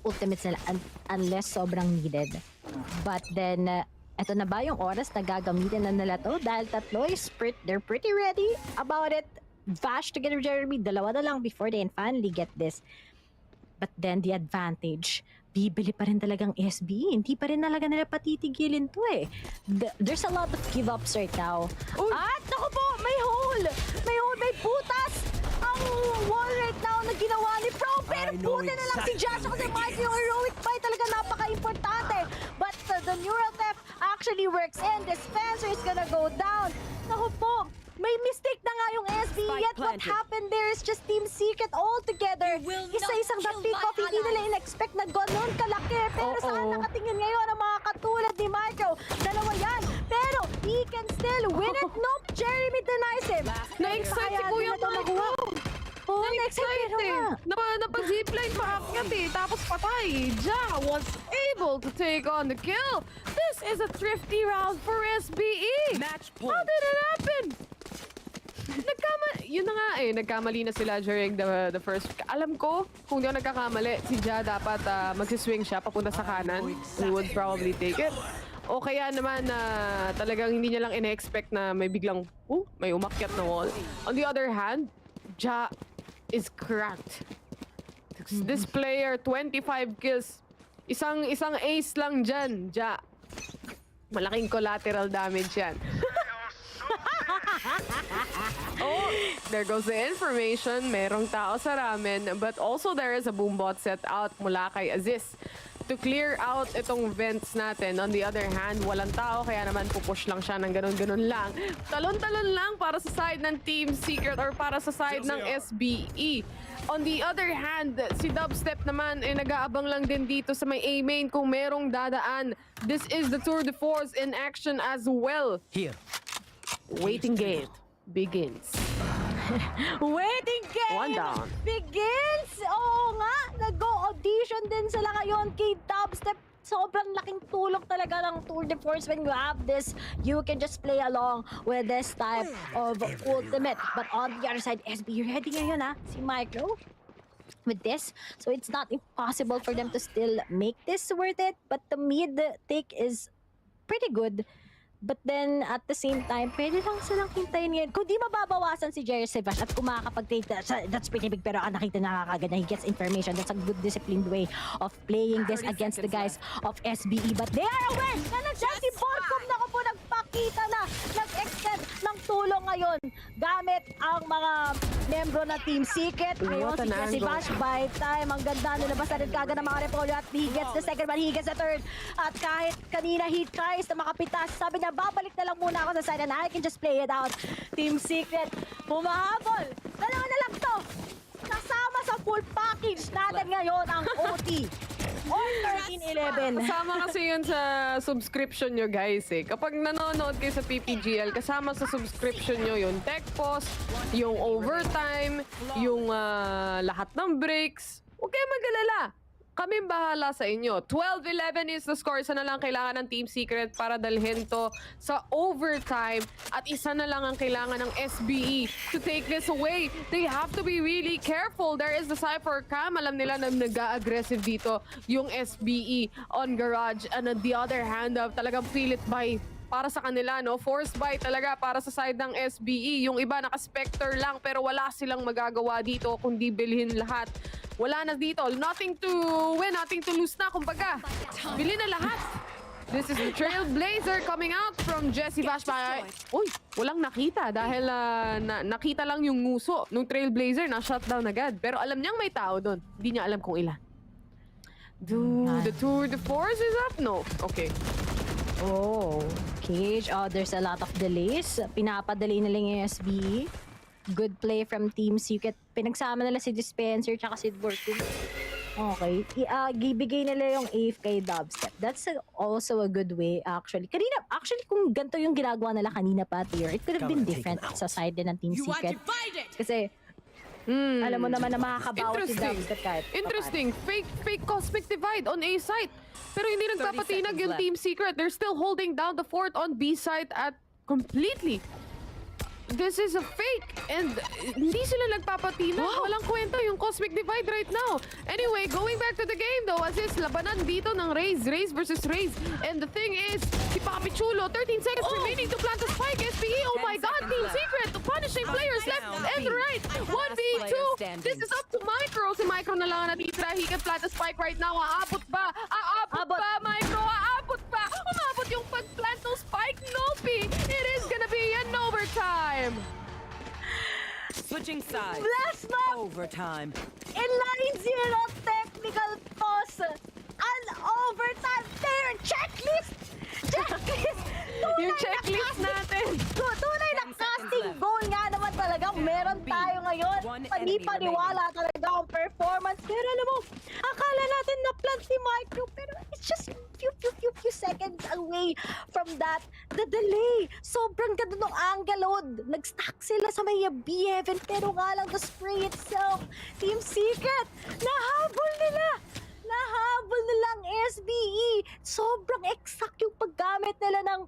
ultimates nila unless sobrang needed. But then, eto na ba yung oras na gagamitin na nila to? Dahil tatlo is they're pretty ready about it. Vash together with Jeremy, dalawa na lang before they finally get this. But then the advantage, bibili pa rin talagang SB. Hindi pa rin talaga nila patitigilin to eh. There's a lot of give-ups right now. At naku po, may hole! May butas! Ang wall right now na ginawa ni Pro. Pero buti na lang si Josh kasi Mike yung heroic fight talaga napaka-importante. But the neural theft actually works and Dispenser is gonna go down. Naku po, may mistake na nga yung SB, yet what happened there is just Team Secret all together. Isa-isang pick-off, hindi nila in-expect na gano'n kalaki. Pero saan nakatingin ngayon ang mga katulad ni Micro? Dalawa yan, pero he can still win it. Nope, Jeremy denies him. Na-excite si Kuya Micro. Oo, na-excite Napag-zipline pa akyat eh, tapos patay. Ja was able to take on the kill. This is a thrifty round for SBE. Match point. How did it happen? Yun na nga eh, nagkamali na sila during the first. Alam ko, kung di ako nagkakamali, si Ja dapat magsiswing siya papunta sa kanan. He would probably take it. O kaya naman na talagang hindi niya lang ina-expect na may biglang, may umakyat na wall. On the other hand, Ja is cracked. This player, 25 kills. Isang ace lang dyan, Ja. Malaking collateral damage yan. Oh, there goes the information. Merong tao sa ramen. But also there is a boombot set out mula kay Aziz to clear out itong vents natin. On the other hand, walang tao, kaya naman pupush lang siya ng ganun-ganun lang. Talon-talon lang para sa side ng Team Secret or para sa side ng SBE. On the other hand, si Dubstep naman nag-aabang lang din dito sa may A-main kung merong dadaan. This is the Tour de Force in action as well. Here. Waiting game begins. Waiting game One down. begins! Oo nga, nag-go-audition din sila ngayon kay Dubstep. Sobrang laking tulong talaga ng Tour de Force when you have this. You can just play along with this type of ultimate. But on the other side, SB ready ngayon si Micro with this. So it's not impossible for them to still make this worth it. But the mid take is pretty good. But then, at the same time, pwede lang silang hintayin ngayon. Kung di mababawasan si Jerry Sevash at kung makakapag-take, that's pretty big. Pero nakita na kagad na he gets information. That's a good disciplined way of playing this against the guys of SBE. But they are aware na nandiyan si Borkum na po nagpakita na nag-extend ng tulong ngayon gamit ang mga membro ng Team Secret. Ngayon si Jerry Sevash, by time, ang ganda, nilabas na rin kagad ng mga repolyo at he gets the second one, he gets the third. At kahit kanina he tries na makapitas, sabi niya, babalik na lang muna ako sa side and I can just play it out. Team Secret, humahabol. Dalawa na lang to. Kasama sa full package natin ngayon ang OT. Or 13-11. Kasama kasi yun sa subscription nyo, guys eh. Kapag nanonood kayo sa PPGL, kasama sa subscription nyo yung tech pause, yung overtime, yung lahat ng breaks. Huwag kayo mag-alala. Kaming bahala sa inyo. 12-11 is the score. Isa na lang kailangan ng Team Secret para dalhin to sa overtime. At isa na lang ang kailangan ng SBE to take this away. They have to be really careful. There is the Cypher Cam. Alam nila na nag-aggressive dito yung SBE on Garage. And on the other hand, talagang feel it by para sa kanila, no? Force buy talaga para sa side ng SBE. Yung iba naka-Spectre lang pero wala silang magagawa dito kundi bilhin lahat. Wala na dito. Nothing to win, nothing to lose na. Kumbaga, bilhin na lahat. This is the Trailblazer coming out from Jesse Bash. Uy, walang nakita dahil nakita lang yung nguso nung Trailblazer na shutdown agad. Pero alam niyang may tao doon. Hindi niya alam kung ilan. Dude, the Tour de Force is up? No. Okay. Oh, Cage. Oh, there's a lot of delays. Pinapadali nila yung SBE. Good play from Team Secret. Pinagsama nila si Dispenser tsaka si Borkum. Okay. Gibigay nila yung AF kay Dubstep. That's also a good way, actually. Actually, kung ganito yung ginagawa nila kanina pa, Tier, it could have been different sa side din ng Team Secret. Kasi, alam mo naman na makakabawa si Dubstep kahit. Interesting. Fake Cosmic Divide on A site. Pero hindi nagpapatinag yung Team Secret. They're still holding down the fort on B site at completely. This is a fake and hindi sila nagpapatinag. Walang kwenta yung Cosmic Divide right now. Anyway, going back to the game though, as is labanan dito ng Raze versus Raze. And the thing is, si Papi Chulo, 13 seconds remaining to plant the spike. SPE, oh my god, Team Secret punishing players left and right. 1v2. This is up to Micro. Si Micro na lang natitira. He can plant the spike right now. Aabot ba? Aabot ba, Micro? Aabot ba? Umabot yung pag-plant ng spike. Nope. It is gonna be an overtime. Switching sides. Blast map! Overtime. Inline 0 technical toss. An overtime player checklist! Checklist! Hindi enemy paniwala talaga ang performance. Pero alam mo, akala natin na plant si Micro, pero it's just few seconds away from that. The delay, sobrang ganda ng angle load. Nag-stack sila sa may B-Heaven, pero nga lang the spray itself. Team Secret, nahabol nila ang SBE. Sobrang exact yung paggamit nila ng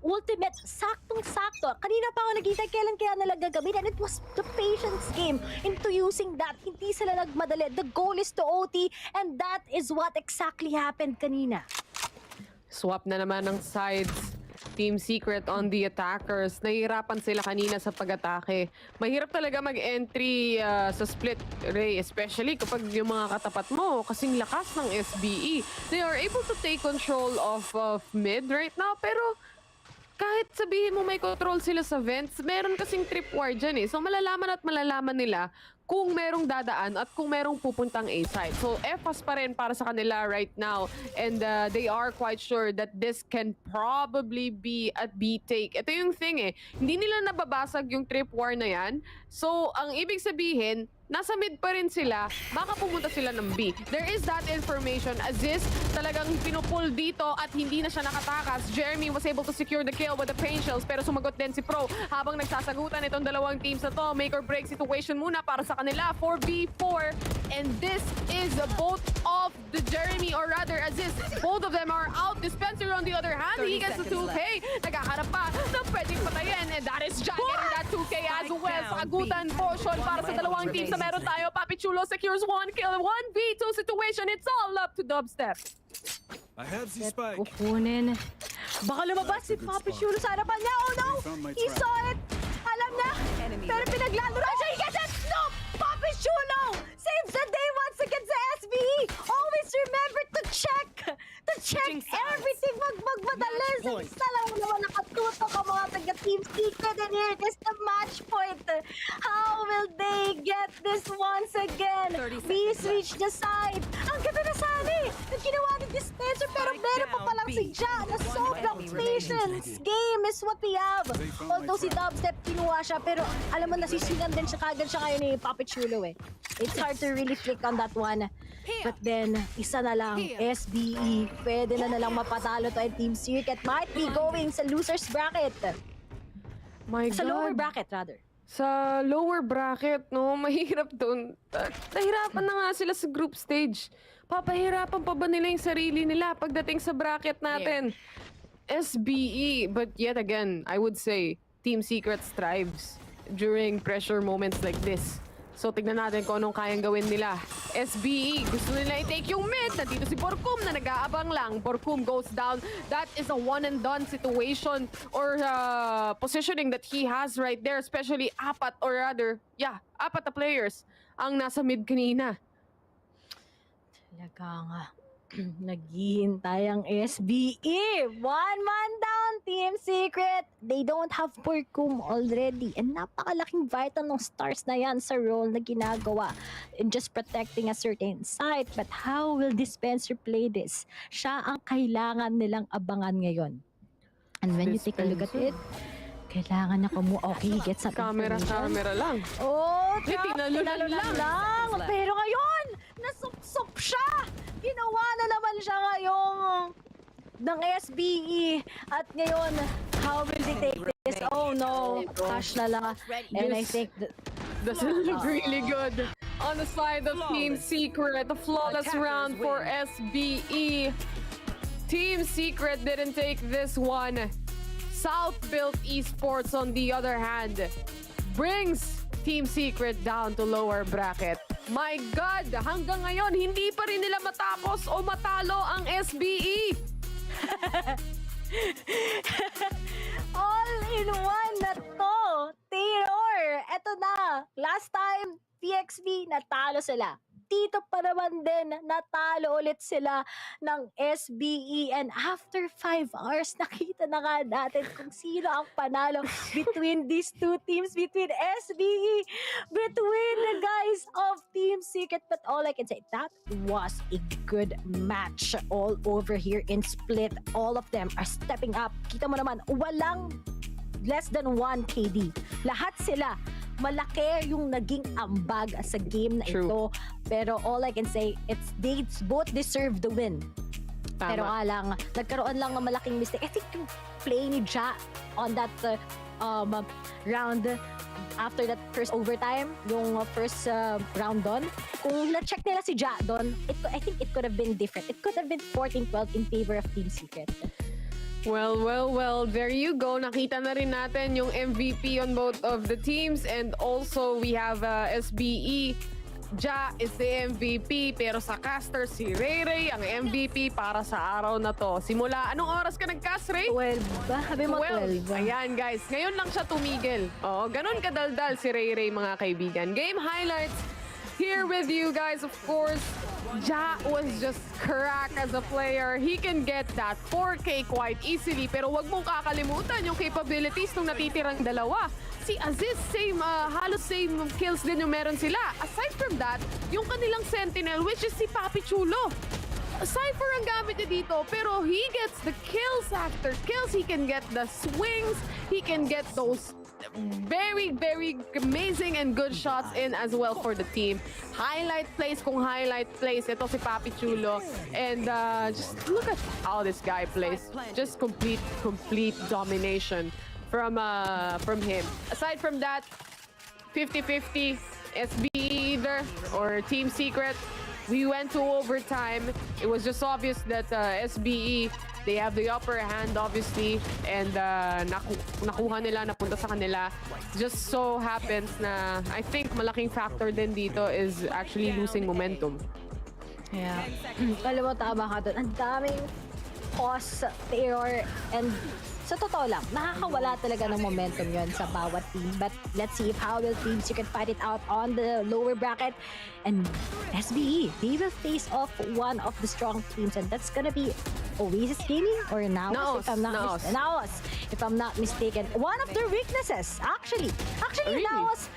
ultimate, saktong-sakto. Kanina pa ako nakita kailan kaya nila gagawin, and it was the patience game into using that. Hindi sila nagmadali. The goal is to OT, and that is what exactly happened kanina. Swap na naman ng sides. Team Secret on the attackers. Nahihirapan sila kanina sa pag-atake. Mahirap talaga mag-entry sa split, Ray, especially kapag yung mga katapat mo kasing lakas ng SBE. They are able to take control of mid right now, pero kahit sabihin mo may control sila sa vents, meron kasing tripwire dyan eh. So malalaman nila kung merong dadaan at kung merong pupuntang A-side. So FAS pa rin para sa kanila right now. And they are quite sure that this can probably be a B take. Ito yung thing eh. Hindi nila nababasag yung tripwire na yan. So ang ibig sabihin, nasa mid pa rin sila, baka pumunta sila ng B. There is that information. ASUS talagang pinupul dito at hindi na siya nakatakas. Jeremy was able to secure the kill with the pain shells, pero sumagot din si Pro habang nagsasagutan itong dalawang teams na to. Make or break situation muna para sa kanila. 4v4, and this is both of the Jeremy, or rather ASUS. Both of them are out. Dispenser on the other hand, he gets the 2K. Nagkakarap pa ng pwedeng patayin, and that is Jack getting that 2K as well. Sagutan portion para sa dalawang teams. Meron tayo, Papi Chulo secures 1 kill, 1v2 situation. It's all up to Dubstep. I have the spike. Kukunin. Baka lumabas si Papi Chulo sa harapan niya. Oh no! He saw it! Alam na! Pero pinaglalo na siya. He gets it! No! Papi Chulo saves the day once against the SBE. Always remember to check everything. Magmadalis. Salang mo naman nakatutok ang mga taga-Team Secret, and here it is the match point. How will they get this once again? We reach the side. Ang ganda na sana eh. Ginawa ni Dispenser, pero meron pa palang si Ja na sobrang patience. Game is what we have. Although si Dubstep kinuha siya, pero alam mo nasisingan din siya kagad siya ngayon ni Papi Chulo eh. It's hard to really click on that one. But then, isa na lang, SBE. Pwede na lang mapatalo to ang Team Secret. Might be going sa loser's bracket. Sa lower bracket, rather. Sa lower bracket, no? Mahirap doon. Nahirapan na nga sila sa group stage. Papahirapan pa ba nila yung sarili nila pagdating sa bracket natin? SBE. But yet again, I would say, Team Secret strives during pressure moments like this. So, tignan natin kung anong kayang gawin nila. SBE, gusto nila i-take yung mid. Nandito si Borkum na nag-aabang lang. Borkum goes down. That is a one-and-done situation or positioning that he has right there. Especially apat, or rather, apat na players ang nasa mid kanina. Talaga nga. Naghihintay ang SBE. One man down, Team Secret. They don't have Borkum already. And napakalaking vital ng stars na yan sa role na ginagawa in just protecting a certain site. But how will Dispenser play this? Siya ang kailangan nilang abangan ngayon. And when you take a look at it, kailangan niya okay, he gets some camera lang. Oh, tinalo lang. Pero ngayon, nasupsup siya. Ginawa na naman siya ngayong ng SBE. At ngayon, how will they take this? Oh no, cash na lang. And I think doesn't look really good on the side of Team Secret. The flawless round for SBE. Team Secret didn't take this one. South-built Esports, on the other hand, brings Team Secret down to lower bracket. My God, hanggang ngayon, hindi pa rin nila matapos o matalo ang SBE. All in one na to. Terror. Eto na. Last time, PXB, natalo sila. Dito pa naman din, natalo ulit sila ng SBE. And after 5 hours, nakita na nga natin kung sino ang panalo between these two teams, between SBE, between the guys of Team Secret. But all I can say, that was a good match all over here in Split. All of them are stepping up. Kita mo naman, walang less than 1 KD. Lahat sila malaki yung naging ambag sa game na ito. Pero all I can say, they both deserve the win. Tama. Pero nga lang, nagkaroon lang ng malaking mistake. I think yung play ni Ja on that round after that first overtime, yung first round doon, kung na-check nila si Ja doon, I think it could have been different. It could have been 14-12 in favor of Team Secret. Well, there you go. Nakita na rin natin yung MVP on both of the teams, and also we have SBE. Ja is the MVP, pero sa caster si Ray ang MVP para sa araw na to. Simula, anong oras ka nag-cast, Ray? 12 ba? Sabi mo 12. Ayan, guys. Ngayon lang siya tumigil. Oo, ganun kadaldal si Ray, mga kaibigan. Game highlights here with you guys, of course. Ja was just crack as a player. He can get that 4K quite easily, pero wag mong kakalimutan yung capabilities ng natitirang dalawa. Si Aziz, halos same kills din yung meron sila. Aside from that, yung kanilang sentinel, which is si Papi Chulo. Cypher ang gamit niya dito, pero he gets the kills after kills. He can get the swings. He can get those very, very amazing and good shots in as well for the team. Highlight plays kung highlight plays. Ito si Papi Chulo. And just look at how this guy plays. Just complete domination from him. Aside from that, 50-50, SB either or Team Secret. We went to overtime. It was just obvious that SBE, they have the upper hand obviously, and nakuha nila, napunta sa kanila. Just so happens na I think malaking factor din dito is actually losing momentum. Yeah. Alam mo, tama ka doon. Ang daming pause, error, and sa totoo lang, nakakawala talaga ng momentum yon sa bawat team. But let's see if how will Team Secret fight it out on the lower bracket. And SBE, they will face off one of the strong teams, and that's gonna be Oasis Gaming or Naos, if I'm not mistaken. One of their weaknesses, actually really? Naos,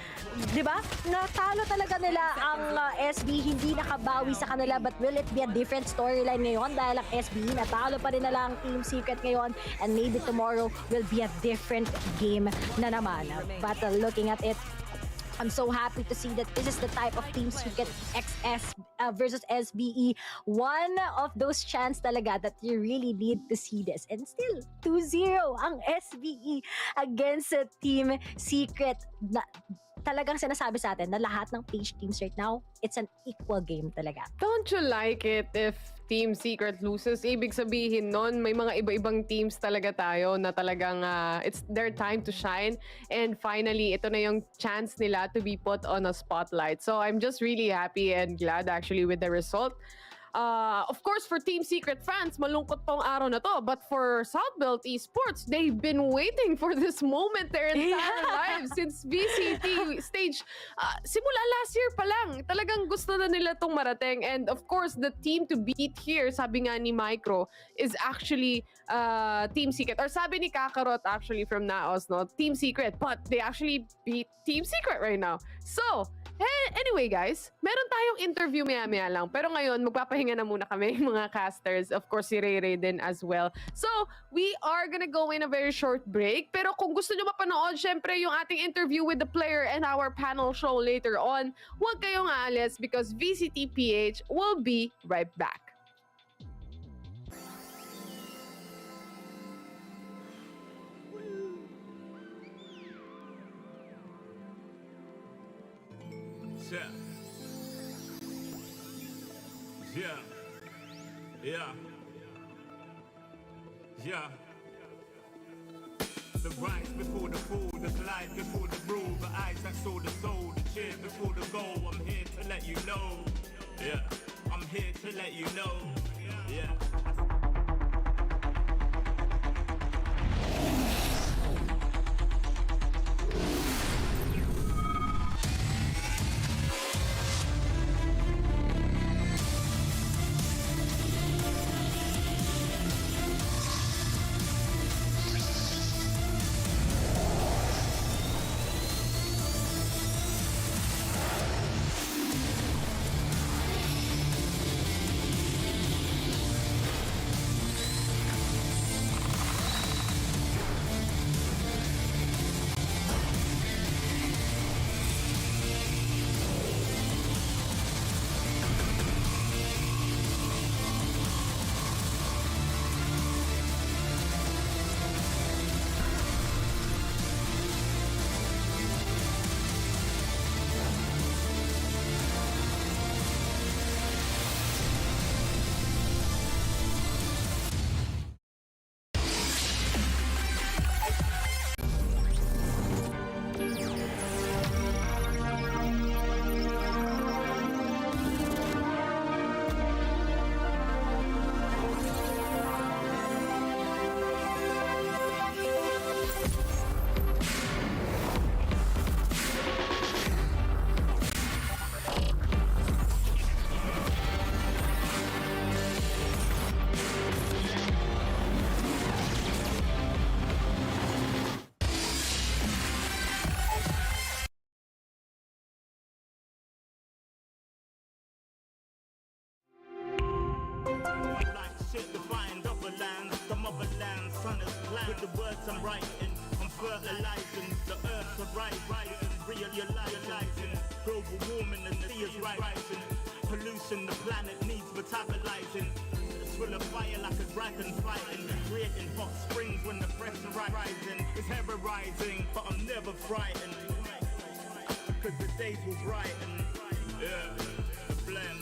di ba? Natalo talaga nila ang SB, hindi nakabawi sa kanila, but will it be a different storyline ngayon dahil ang SB natalo pa rin nila ang Team Secret ngayon, and maybe tomorrow will be a different game na naman. But looking at it, I'm so happy to see that this is the type of Team Secret XS versus SBE. One of those chance talaga that you really need to see this. And still, 2-0 ang SBE against Team Secret. Talagang sinasabi sa atin na lahat ng PH teams right now, it's an equal game talaga. Don't you like it if Team Secret loses? Ibig sabihin nun, may mga iba-ibang teams talaga tayo na talagang it's their time to shine. And finally, ito na yung chance nila to be put on a spotlight. So I'm just really happy and glad actually with the result. Of course, for Team Secret fans, malungkot tong araw na to. But for Southbelt Esports, they've been waiting for this moment their entire lives since VCT Stage. Simula last year pa lang, talagang gusto na nila tong marating. And of course, the team to beat here, sabi nga ni Micro, is actually Team Secret. Or sabi ni Kakarot actually from Naos, no? Team Secret. But they actually beat Team Secret right now. So, anyway guys, meron tayong interview maya-maya lang. Pero ngayon, magpapahinga na muna kami mga casters. Of course, si Ray din as well. So, we are gonna go in a very short break. Pero kung gusto nyo mapanood, syempre, yung ating interview with the player and our panel show later on, huwag kayong aalis because VCTPH will be right back. Yeah. The rise before the fall, the slide before the rule, the eyes that saw the soul, the cheer before the goal. I'm here to let you know. Yeah. I'm here to let you know. Yeah. Like shit to find other lands, the motherland, sun is planned. With the words I'm writing, I'm fertilizing. The earth's a rising, realizing. Global warming, the sea is rising. Pollution, the planet needs metabolizing. It's full of fire like a dragon fighting. Creating hot springs when the pressure rising. It's ever rising, but I'm never frightened. Cause the days was right and yeah, the blend.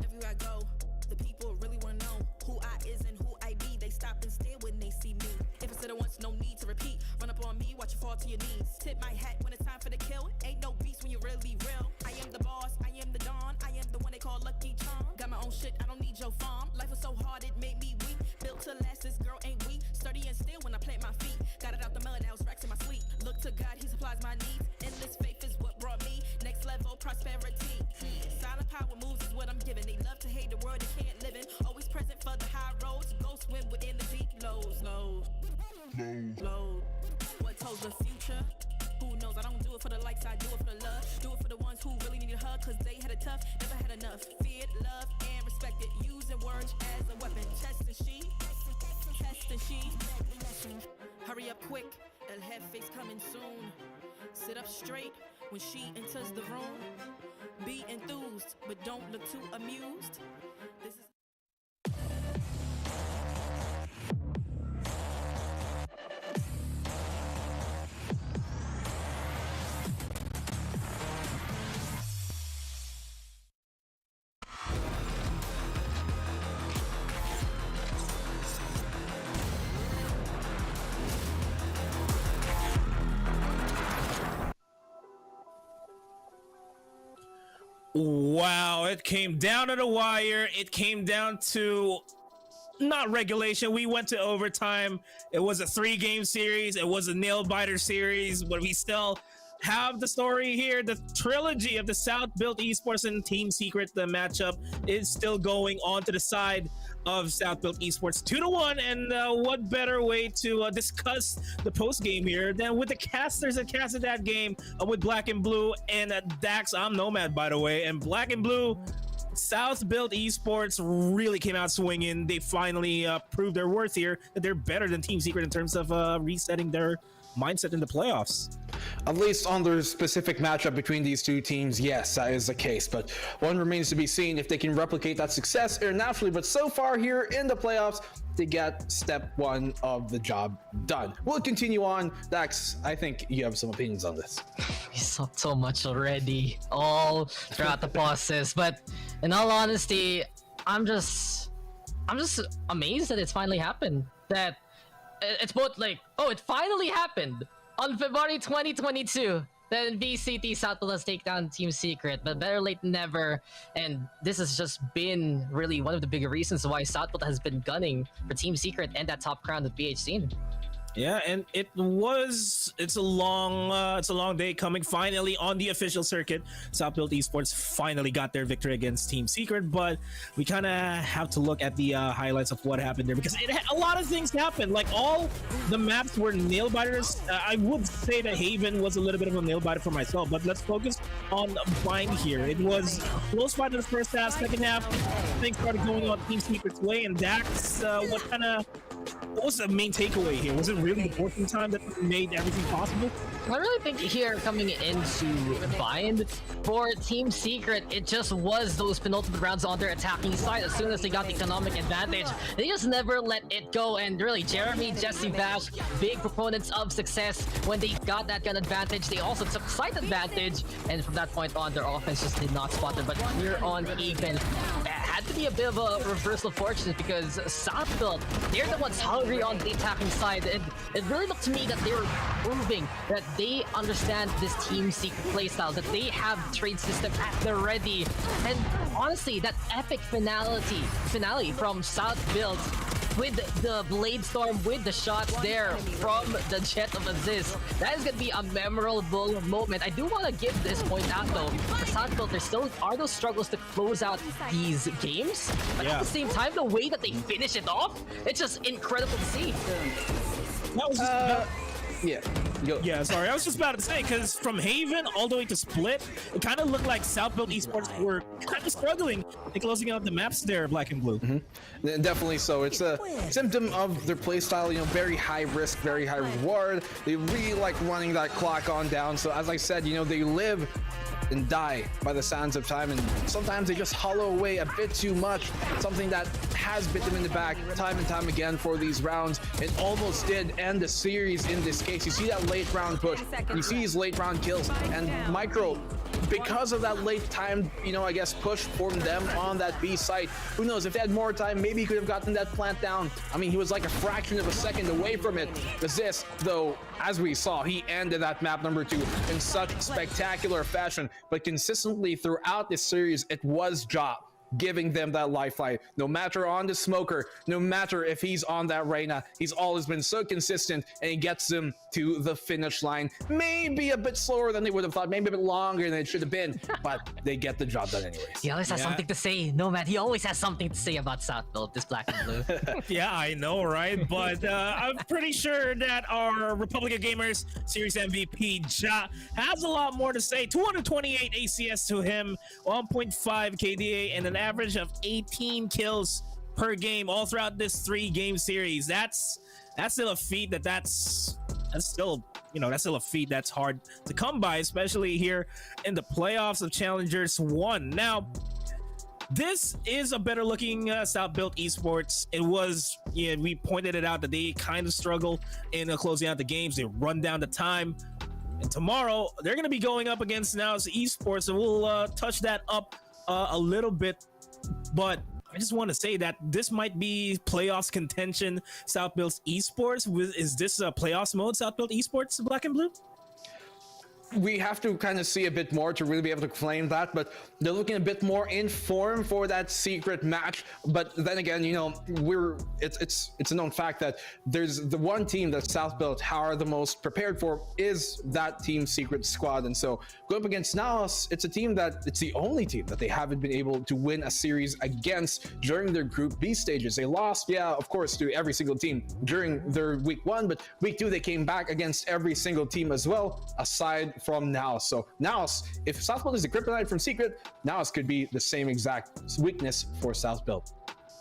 Everywhere I go, the people really wanna know who I is and who I be. They stop and stare when they see me. If I said it once, no need to repeat. Run up on me, watch you fall to your knees. Tip my hat when it's time for the kill. Ain't no beast when you're really real. I am the boss, I am the dawn. I am the one they call Lucky Charm. Got my own shit, I don't need your farm. Life was so hard, it made me weak. Built to last, this girl ain't weak. Sturdy and still when I plant my feet. Got it out the mud, now it's racks in my sleep. Look to God, he supplies my needs. Endless faith is what brought me next level prosperity. Silent power moves is what I'm giving. They love to hate the world they can't live in. Always present for the high roads. Go swim within the deep lows. Load. What told the future? Who knows? I don't do it for the likes, I do it for the love. Do it for the ones who really needed a hug, cause they had it tough, never had enough. Feared, loved, and respected. Using words as a weapon. Test and she. Hurry up quick, El Jefe's coming soon. Sit up straight when she enters the room. Be enthused, but don't look too amused. This is Wow, it came down to the wire. It came down to not regulation. We went to overtime. It was a 3-game series. It was a nail-biter series, but we still have the story here. The trilogy of the South-built Esports and Team Secret, the matchup is still going on to the side of South-built Esports 2-1. And what better way to discuss the post-game here than with the casters that casted that game with Black and Blue and Dax. I'm Nomad, by the way. And Black and Blue, South-built Esports really came out swinging. They finally proved their worth here, that they're better than Team Secret in terms of resetting their mindset in the playoffs. At least on the specific matchup between these two teams, yes, that is the case. But one remains to be seen if they can replicate that success internationally. But so far here in the playoffs, they get step one of the job done. We'll continue on. Dax, I think you have some opinions on this. We saw so much already, all throughout the process. But in all honesty, I'm just amazed that it's finally happened. That it's both like, oh, it finally happened on February 2022. Then VCT Southfield has taken down Team Secret, but better late than never. And this has just been really one of the bigger reasons why Southfield has been gunning for Team Secret and that top crown with PH scene. Yeah, and it's a long day coming. Finally on the official circuit, South-built Esports finally got their victory against Team Secret, but we kind of have to look at the highlights of what happened there, because a lot of things happened. Like, all the maps were nail biters. I would say that Haven was a little bit of a nail biter for myself, but let's focus on Bind here. It was close fight in the first half. Second half, things started going on Team Secret's way, and Dax, what kind of what was the main takeaway here? Was it really the forcing time that made everything possible? I really think here coming into Bind for Team Secret, it just was those penultimate rounds on their attacking side. As soon as they got the economic advantage, they just never let it go. And really, Jeremy, Jesse, Bash, big proponents of success. When they got that gun advantage, they also took site advantage. And from that point on, their offense just did not spot them. But here on Even, had to be a bit of a reversal of fortunes because Southfield, they're the ones hungry on the attacking side. And it really looked to me that they were proving that they understand this Team Secret playstyle, that they have trade system at the ready. And honestly, that epic finale from Southfield with the Blade Storm, with the shots there from the Jet of Aziz, that is going to be a memorable moment. I do want to give this point out though, for Southfield, there still are those struggles to close out these games, but at the same time, the way that they finish it off, it's just incredible to see. That was just Yeah, sorry. I was just about to say, because from Haven all the way to Split, it kind of looked like Southfield Esports were kind of struggling in closing out the maps there, Black and Blue. Definitely so. It's a symptom of their playstyle, very high risk, very high reward. They really like running that clock on down. So as I said, they live and die by the sands of time, and sometimes they just hollow away a bit too much. Something that has bit them in the back time and time again for these rounds. It almost did end the series in this case. You see that late round push, you see these late round kills, and Micro, because of that late time, I guess push from them on that B site, who knows, if they had more time, maybe he could have gotten that plant down. I mean, he was like a fraction of a second away from it. This, though, as we saw, he ended that map number 2 in such spectacular fashion, but consistently throughout this series, it was Ja giving them that lifeline. No matter on the Smoker, no matter if he's on that Reyna, he's always been so consistent, and he gets them to the finish line. Maybe a bit slower than they would have thought, maybe a bit longer than it should have been, but they get the job done anyways. He always has something to say. Nomad, he always has something to say about Southfield, this Black and Blue. Yeah, I know, right? But I'm pretty sure that our Republic of Gamers Series MVP, Ja, has a lot more to say. 228 ACS to him, 1.5 KDA, and an average of 18 kills per game all throughout this 3-game series. That's still a feat that's still a feat that's hard to come by, especially here in the playoffs of Challengers 1. Now, this is a better looking Southfield Esports. It was, we pointed it out that they kind of struggle in closing out the games. They run down the time. And tomorrow, they're going to be going up against ASUS Esports, and we'll touch that up a little bit. But I just want to say that this might be playoffs contention, Southfield Esports. Is this a playoffs mode, Southfield Esports, Black and Blue? We have to kind of see a bit more to really be able to claim that, but they're looking a bit more in form for that secret match. But then again, it's a known fact that there's the one team that Southfield are the most prepared for is that Team Secret squad. And so going up against NAOS, it's the only team that they haven't been able to win a series against during their Group B stages. They lost, of course, to every single team during their Week 1, but Week 2 they came back against every single team as well, aside from NAOS. So NAOS, if Southfield is the kryptonite from Secret, NAOS could be the same exact weakness for Southfield.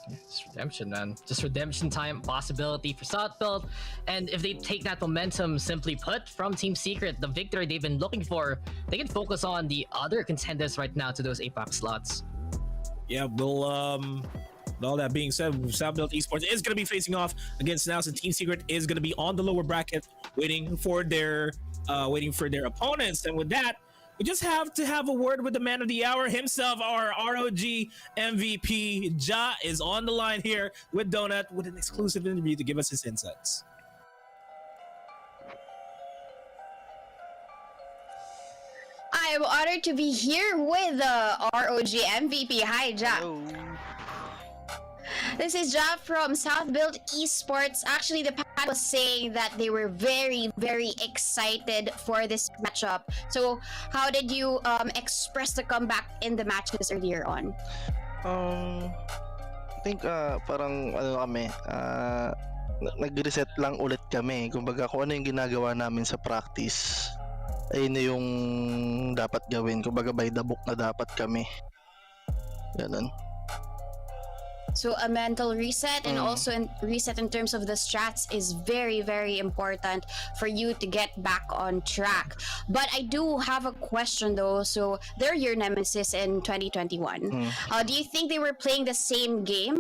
It's redemption, man. Just redemption time possibility for Southfield. And if they take that momentum, simply put, from Team Secret, the victory they've been looking for, they can focus on the other contenders right now to those APAC slots. Yeah, well, with all that being said, Southfield Esports is going to be facing off against NAOS, and Team Secret is going to be on the lower bracket waiting for their opponents. And with that, we just have to have a word with the man of the hour himself, our ROG MVP. Ja is on the line here with Donut with an exclusive interview to give us his insights. I am honored to be here with ROG MVP. Hi, Ja. Hello. This is Ja from Southfield Esports. Actually, the panel was saying that they were very, very excited for this matchup. So, how did you express the comeback in the matches earlier on? I think parang kami, nag-reset lang ulit kami. Kumbaga kung ano yung ginagawa namin sa practice, ayun na yung dapat gawin. Kumbaga by the book na dapat kami. Ganun. So a mental reset and also reset in terms of the strats is very, very important for you to get back on track. But I do have a question though. So they're your nemesis in 2021. Do you think they were playing the same game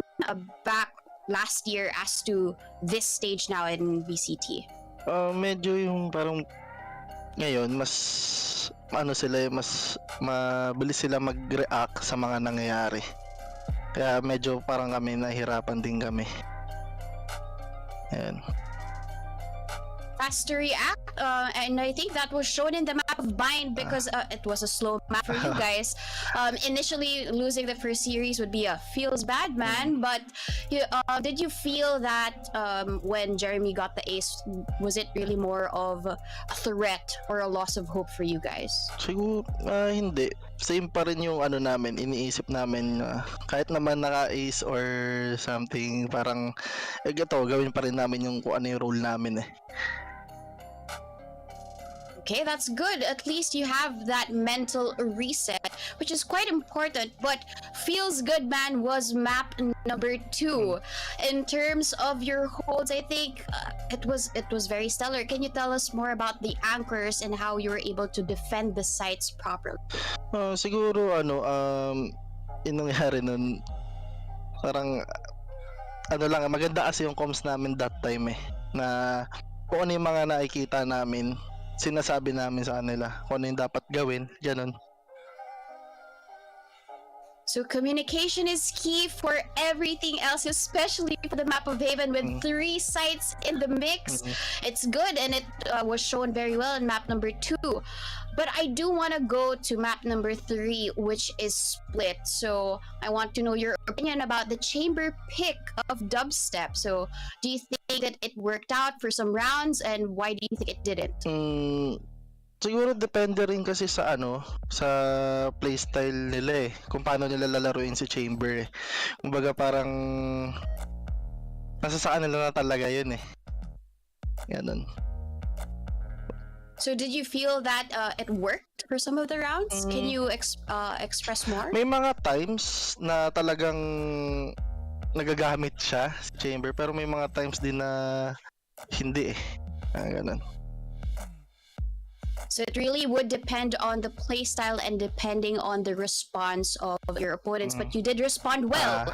back last year as to this stage now in VCT? Medyo yung parang ngayon mas mas mabilis sila mag-react sa mga nangyayari. Kaya medyo parang kami nahirapan din kami. Ayan. Fast to react, and I think that was shown in the map of Bind because it was a slow map for you guys. Initially, losing the first series would be a feels bad, man. But did you feel that when Jeremy got the ace, was it really more of a threat or a loss of hope for you guys? Siguro hindi. Same pa rin yung namin, iniisip namin kahit naman naka-ace or something, parang gawin pa rin namin yung kung ano yung role namin eh. Okay, that's good. At least you have that mental reset, which is quite important. But feels good, man, was map number 2. In terms of your holds, I think it was very stellar. Can you tell us more about the anchors and how you were able to defend the sites properly? Siguro yung nangyari nun, parang lang, maganda kasi yung comms namin that time eh, na kung ano yung mga nakikita namin, sinasabi namin sa kanila kung ano yung dapat gawin, ganun. So communication is key for everything else, especially for the map of Haven with 3 sites in the mix. It's good, and it was shown very well in map number 2. But I do want to go to map number 3, which is split. So I want to know your opinion about the chamber pick of dubstep. So do you think that it worked out for some rounds, and why do you think it didn't? Siguro depende rin kasi sa sa playstyle nila eh, kung paano nila lalaruin si chamber eh. Kumbaga parang nasa sa kanila na talaga yun eh. Ganun. So did you feel that it worked for some of the rounds? Can you express more? May mga times na talagang nagagamit siya si chamber, pero may mga times din na hindi eh. Ganun. So it really would depend on the playstyle and depending on the response of your opponents. But you did respond well.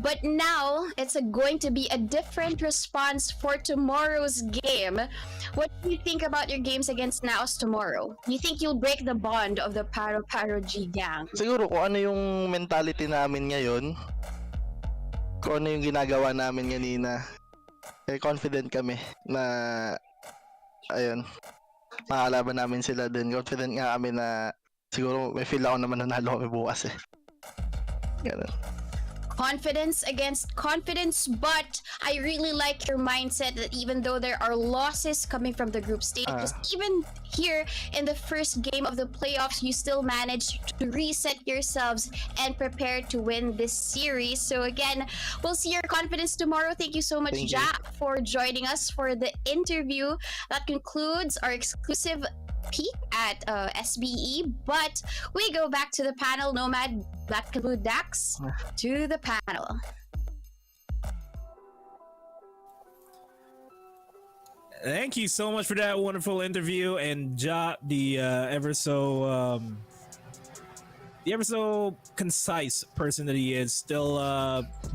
But now it's going to be a different response for tomorrow's game. What do you think about your games against Naos tomorrow? Do you think you'll break the bond of the Paro G gang? Siguro kung ano yung mentality namin ngayon, kung ano yung ginagawa namin kanina, confident kami na ayun, makakalaban namin sila din. Confident nga kami na siguro may feel ako naman nanalo kami bukas eh. Ganun. Confidence against confidence, but I really like your mindset that even though there are losses coming from the group stages, even here in the first game of the playoffs, you still managed to reset yourselves and prepare to win this series. So again, we'll see your confidence tomorrow. Thank you so much, Jack, for joining us for the interview. That concludes our exclusive peek at SBE, but we go back to the panel. Nomad, Black and Blue Dax, to the panel. Thank you so much for that wonderful interview, and Ja, the ever so concise person that he is, still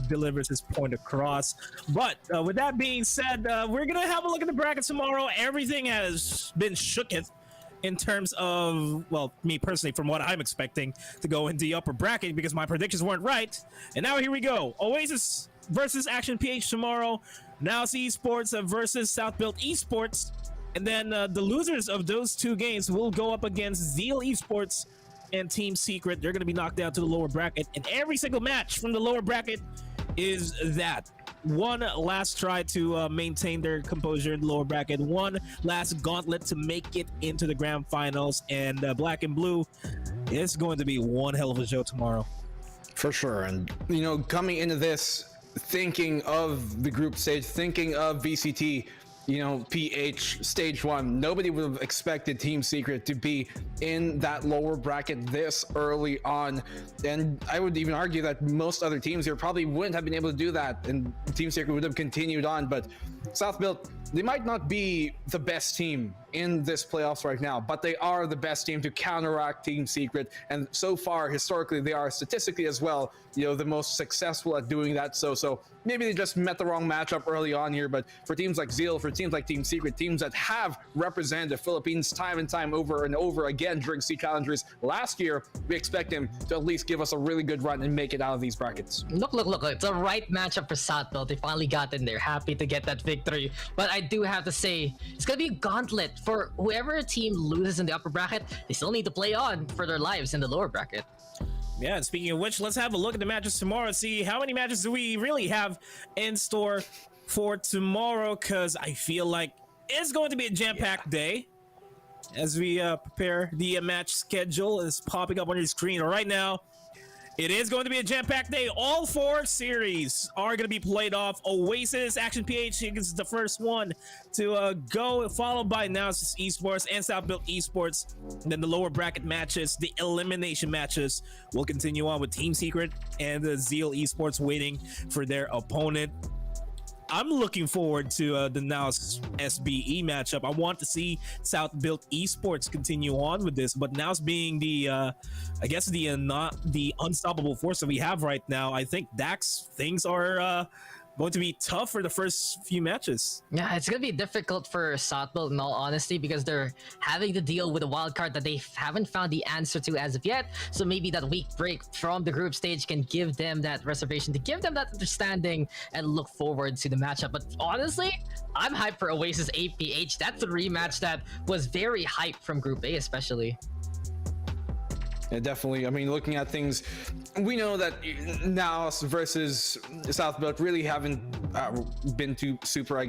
delivers his point across. But with that being said, we're gonna have a look at the bracket tomorrow. Everything has been shooketh in terms of, well, me personally, from what I'm expecting to go in the upper bracket, because my predictions weren't right. And now here we go. Oasis versus Action PH tomorrow. Now it's Esports versus South Built Esports. And then the losers of those 2 games will go up against Zeal Esports and Team Secret. They're going to be knocked down to the lower bracket. And every single match from the lower bracket is that. One last try to maintain their composure in the lower bracket. One last gauntlet to make it into the grand finals. And Black and Blue, it's going to be one hell of a show tomorrow. For sure. And, you know, coming into this, thinking of the group stage, thinking of VCT, PH Stage 1, nobody would have expected Team Secret to be in that lower bracket this early on. And I would even argue that most other teams here probably wouldn't have been able to do that, and Team Secret would have continued on. But South Built, they might not be the best team in this playoffs right now, but they are the best team to counteract Team Secret. And so far, historically, they are statistically as well, the most successful at doing that. So maybe they just met the wrong matchup early on here. But for teams like Zeal, for teams like Team Secret, teams that have represented the Philippines time and time over and over again during C Challengers last year, we expect them to at least give us a really good run and make it out of these brackets. Look. It's a right matchup for South Built. They finally got in there. Happy to get that victory. But I do have to say, it's going to be a gauntlet for whoever team loses in the upper bracket. They still need to play on for their lives in the lower bracket. Yeah, and speaking of which, let's have a look at the matches tomorrow. See how many matches do we really have in store for tomorrow, because I feel like it's going to be a jam-packed day. As we prepare, the match schedule is popping up on your screen right now. It is going to be a jam-packed day. All 4 series are going to be played off. Oasis, Action PH is the first one to go, followed by now Esports and South Built Esports. And then the lower bracket matches, the elimination matches, will continue on with Team Secret and the Zeal Esports waiting for their opponent. I'm looking forward to the now SBE matchup. I want to see South Built Esports continue on with this, but now it's being the not the unstoppable force that we have right now. I think Dax, things are going to be tough for the first few matches. Yeah, it's going to be difficult for South Built in all honesty, because they're having to deal with a wild card that they haven't found the answer to as of yet. So maybe that week break from the group stage can give them that reservation, to give them that understanding and look forward to the matchup. But honestly, I'm hyped for Oasis APH. That's a rematch that was very hyped from Group A especially. Yeah, definitely. I mean, looking at things, we know that NAOS versus South Built really haven't been too super,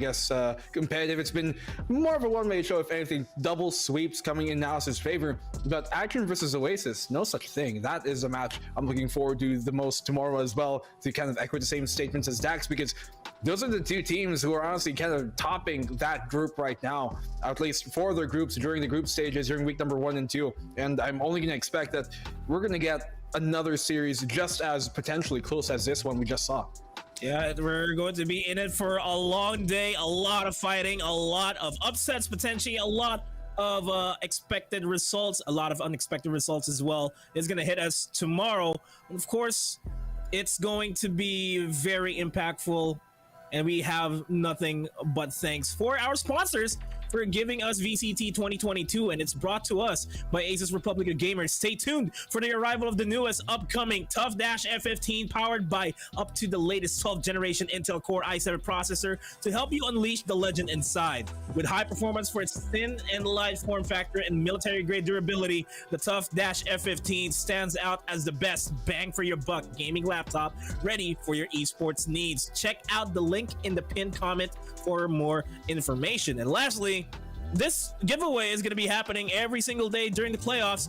competitive. It's been more of a one-way show, if anything. Double sweeps coming in NAOS's favor. But Action versus Oasis, no such thing. That is a match I'm looking forward to the most tomorrow as well, to kind of echo the same statements as Dax, because those are the two teams who are honestly kind of topping that group right now, at least for their groups during the group stages during week number 1 and 2. And I'm only going to expect that we're going to get another series just as potentially close as this one we just saw. Yeah, we're going to be in it for a long day, a lot of fighting, a lot of upsets potentially, a lot of expected results, a lot of unexpected results as well is going to hit us tomorrow. Of course, it's going to be very impactful, and we have nothing but thanks for our sponsors for giving us VCT 2022, and it's brought to us by ASUS Republic of Gamers. Stay tuned for the arrival of the newest upcoming Tough Dash F15, powered by up to the latest 12th generation Intel Core i7 processor to help you unleash the legend inside. With high performance for its thin and light form factor and military grade durability, the Tough Dash F15 stands out as the best bang for your buck gaming laptop ready for your esports needs. Check out the link in the pinned comment for more information. And lastly, this giveaway is going to be happening every single day during the playoffs,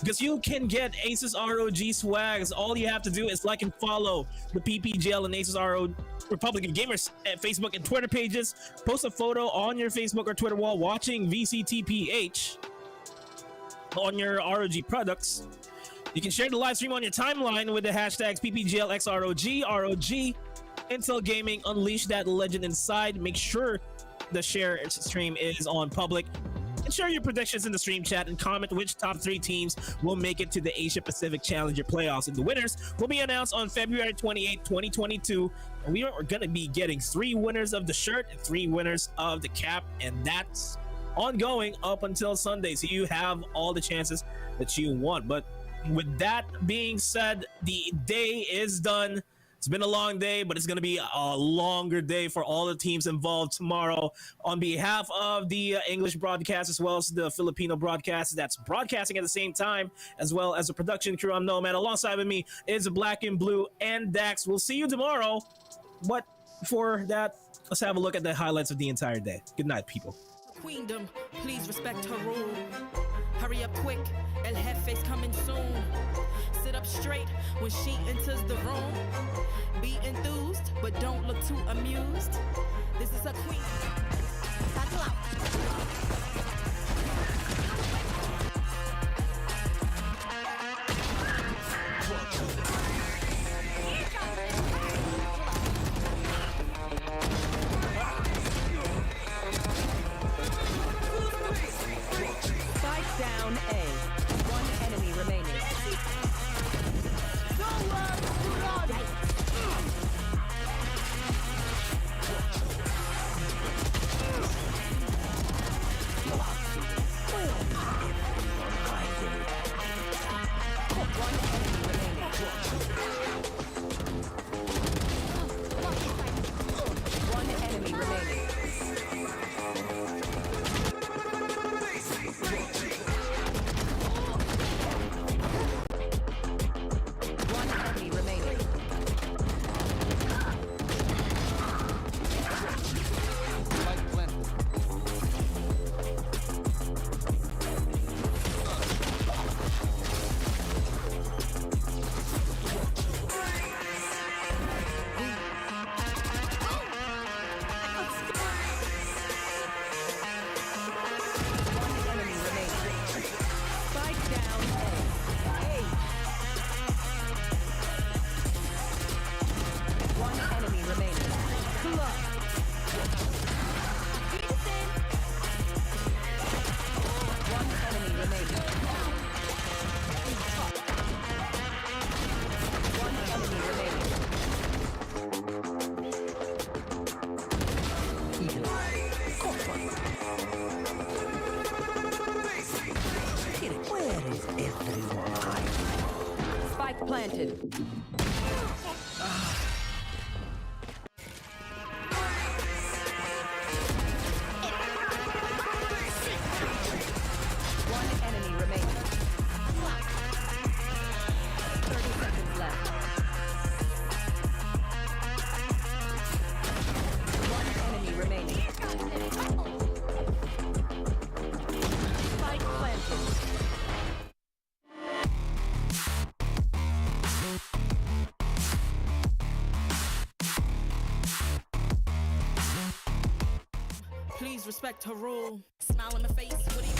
because you can get ASUS ROG swags. All you have to do is like and follow the PPGL and ASUS Republic of Gamers at Facebook and Twitter pages. Post a photo on your Facebook or Twitter wall watching VCTPH on your ROG products. You can share the live stream on your timeline with the hashtags PPGLXROG, ROG, Intel Gaming, unleash that legend inside. Make sure the share stream is on public, and share your predictions in the stream chat and comment which top 3 teams will make it to the Asia Pacific Challenger Playoffs. And the winners will be announced on February 28, 2022. And we are going to be getting 3 winners of the shirt and 3 winners of the cap, and that's ongoing up until Sunday. So you have all the chances that you want. But with that being said, the day is done. It's been a long day, but it's going to be a longer day for all the teams involved tomorrow. On behalf of the English broadcast, as well as the Filipino broadcast that's broadcasting at the same time, as well as the production crew, I'm Nomad. Alongside with me is Black and Blue and Dax. We'll see you tomorrow. But before that, let's have a look at the highlights of the entire day. Good night, people. Queendom, please respect her rule. Hurry up quick, El Jefe's coming soon. Sit up straight when she enters the room. Be enthused, but don't look too amused. This is a queen. Satchel out. Spike down A. One enemy remaining. One enemy remaining. One enemy remaining. Spike planted. One enemy remaining. Spike down A. One enemy remaining. One enemy remaining. One enemy remaining. Where is everyone? Spike planted. One enemy remaining. 30 seconds left. One enemy remaining. Spike planted. Please respect her rule. Smile in my face. What do you?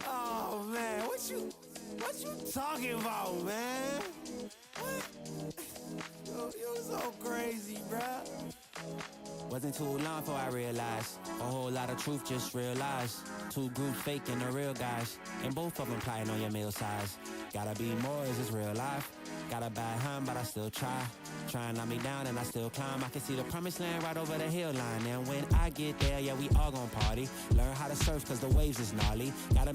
Oh man, what you talking about, man? What? You so crazy, bruh. Wasn't too long before I realized a whole lot of truth just realized. Two groups faking the real guys, and both of them plotting on your meal size. Gotta be more, is this real life? Got a bad hand, but I still try. Try and knock me down and I still climb. I can see the promised land right over the hill line. And when I get there, yeah, we all gon' party. Learn how to surf cause the waves is gnarly. Gotta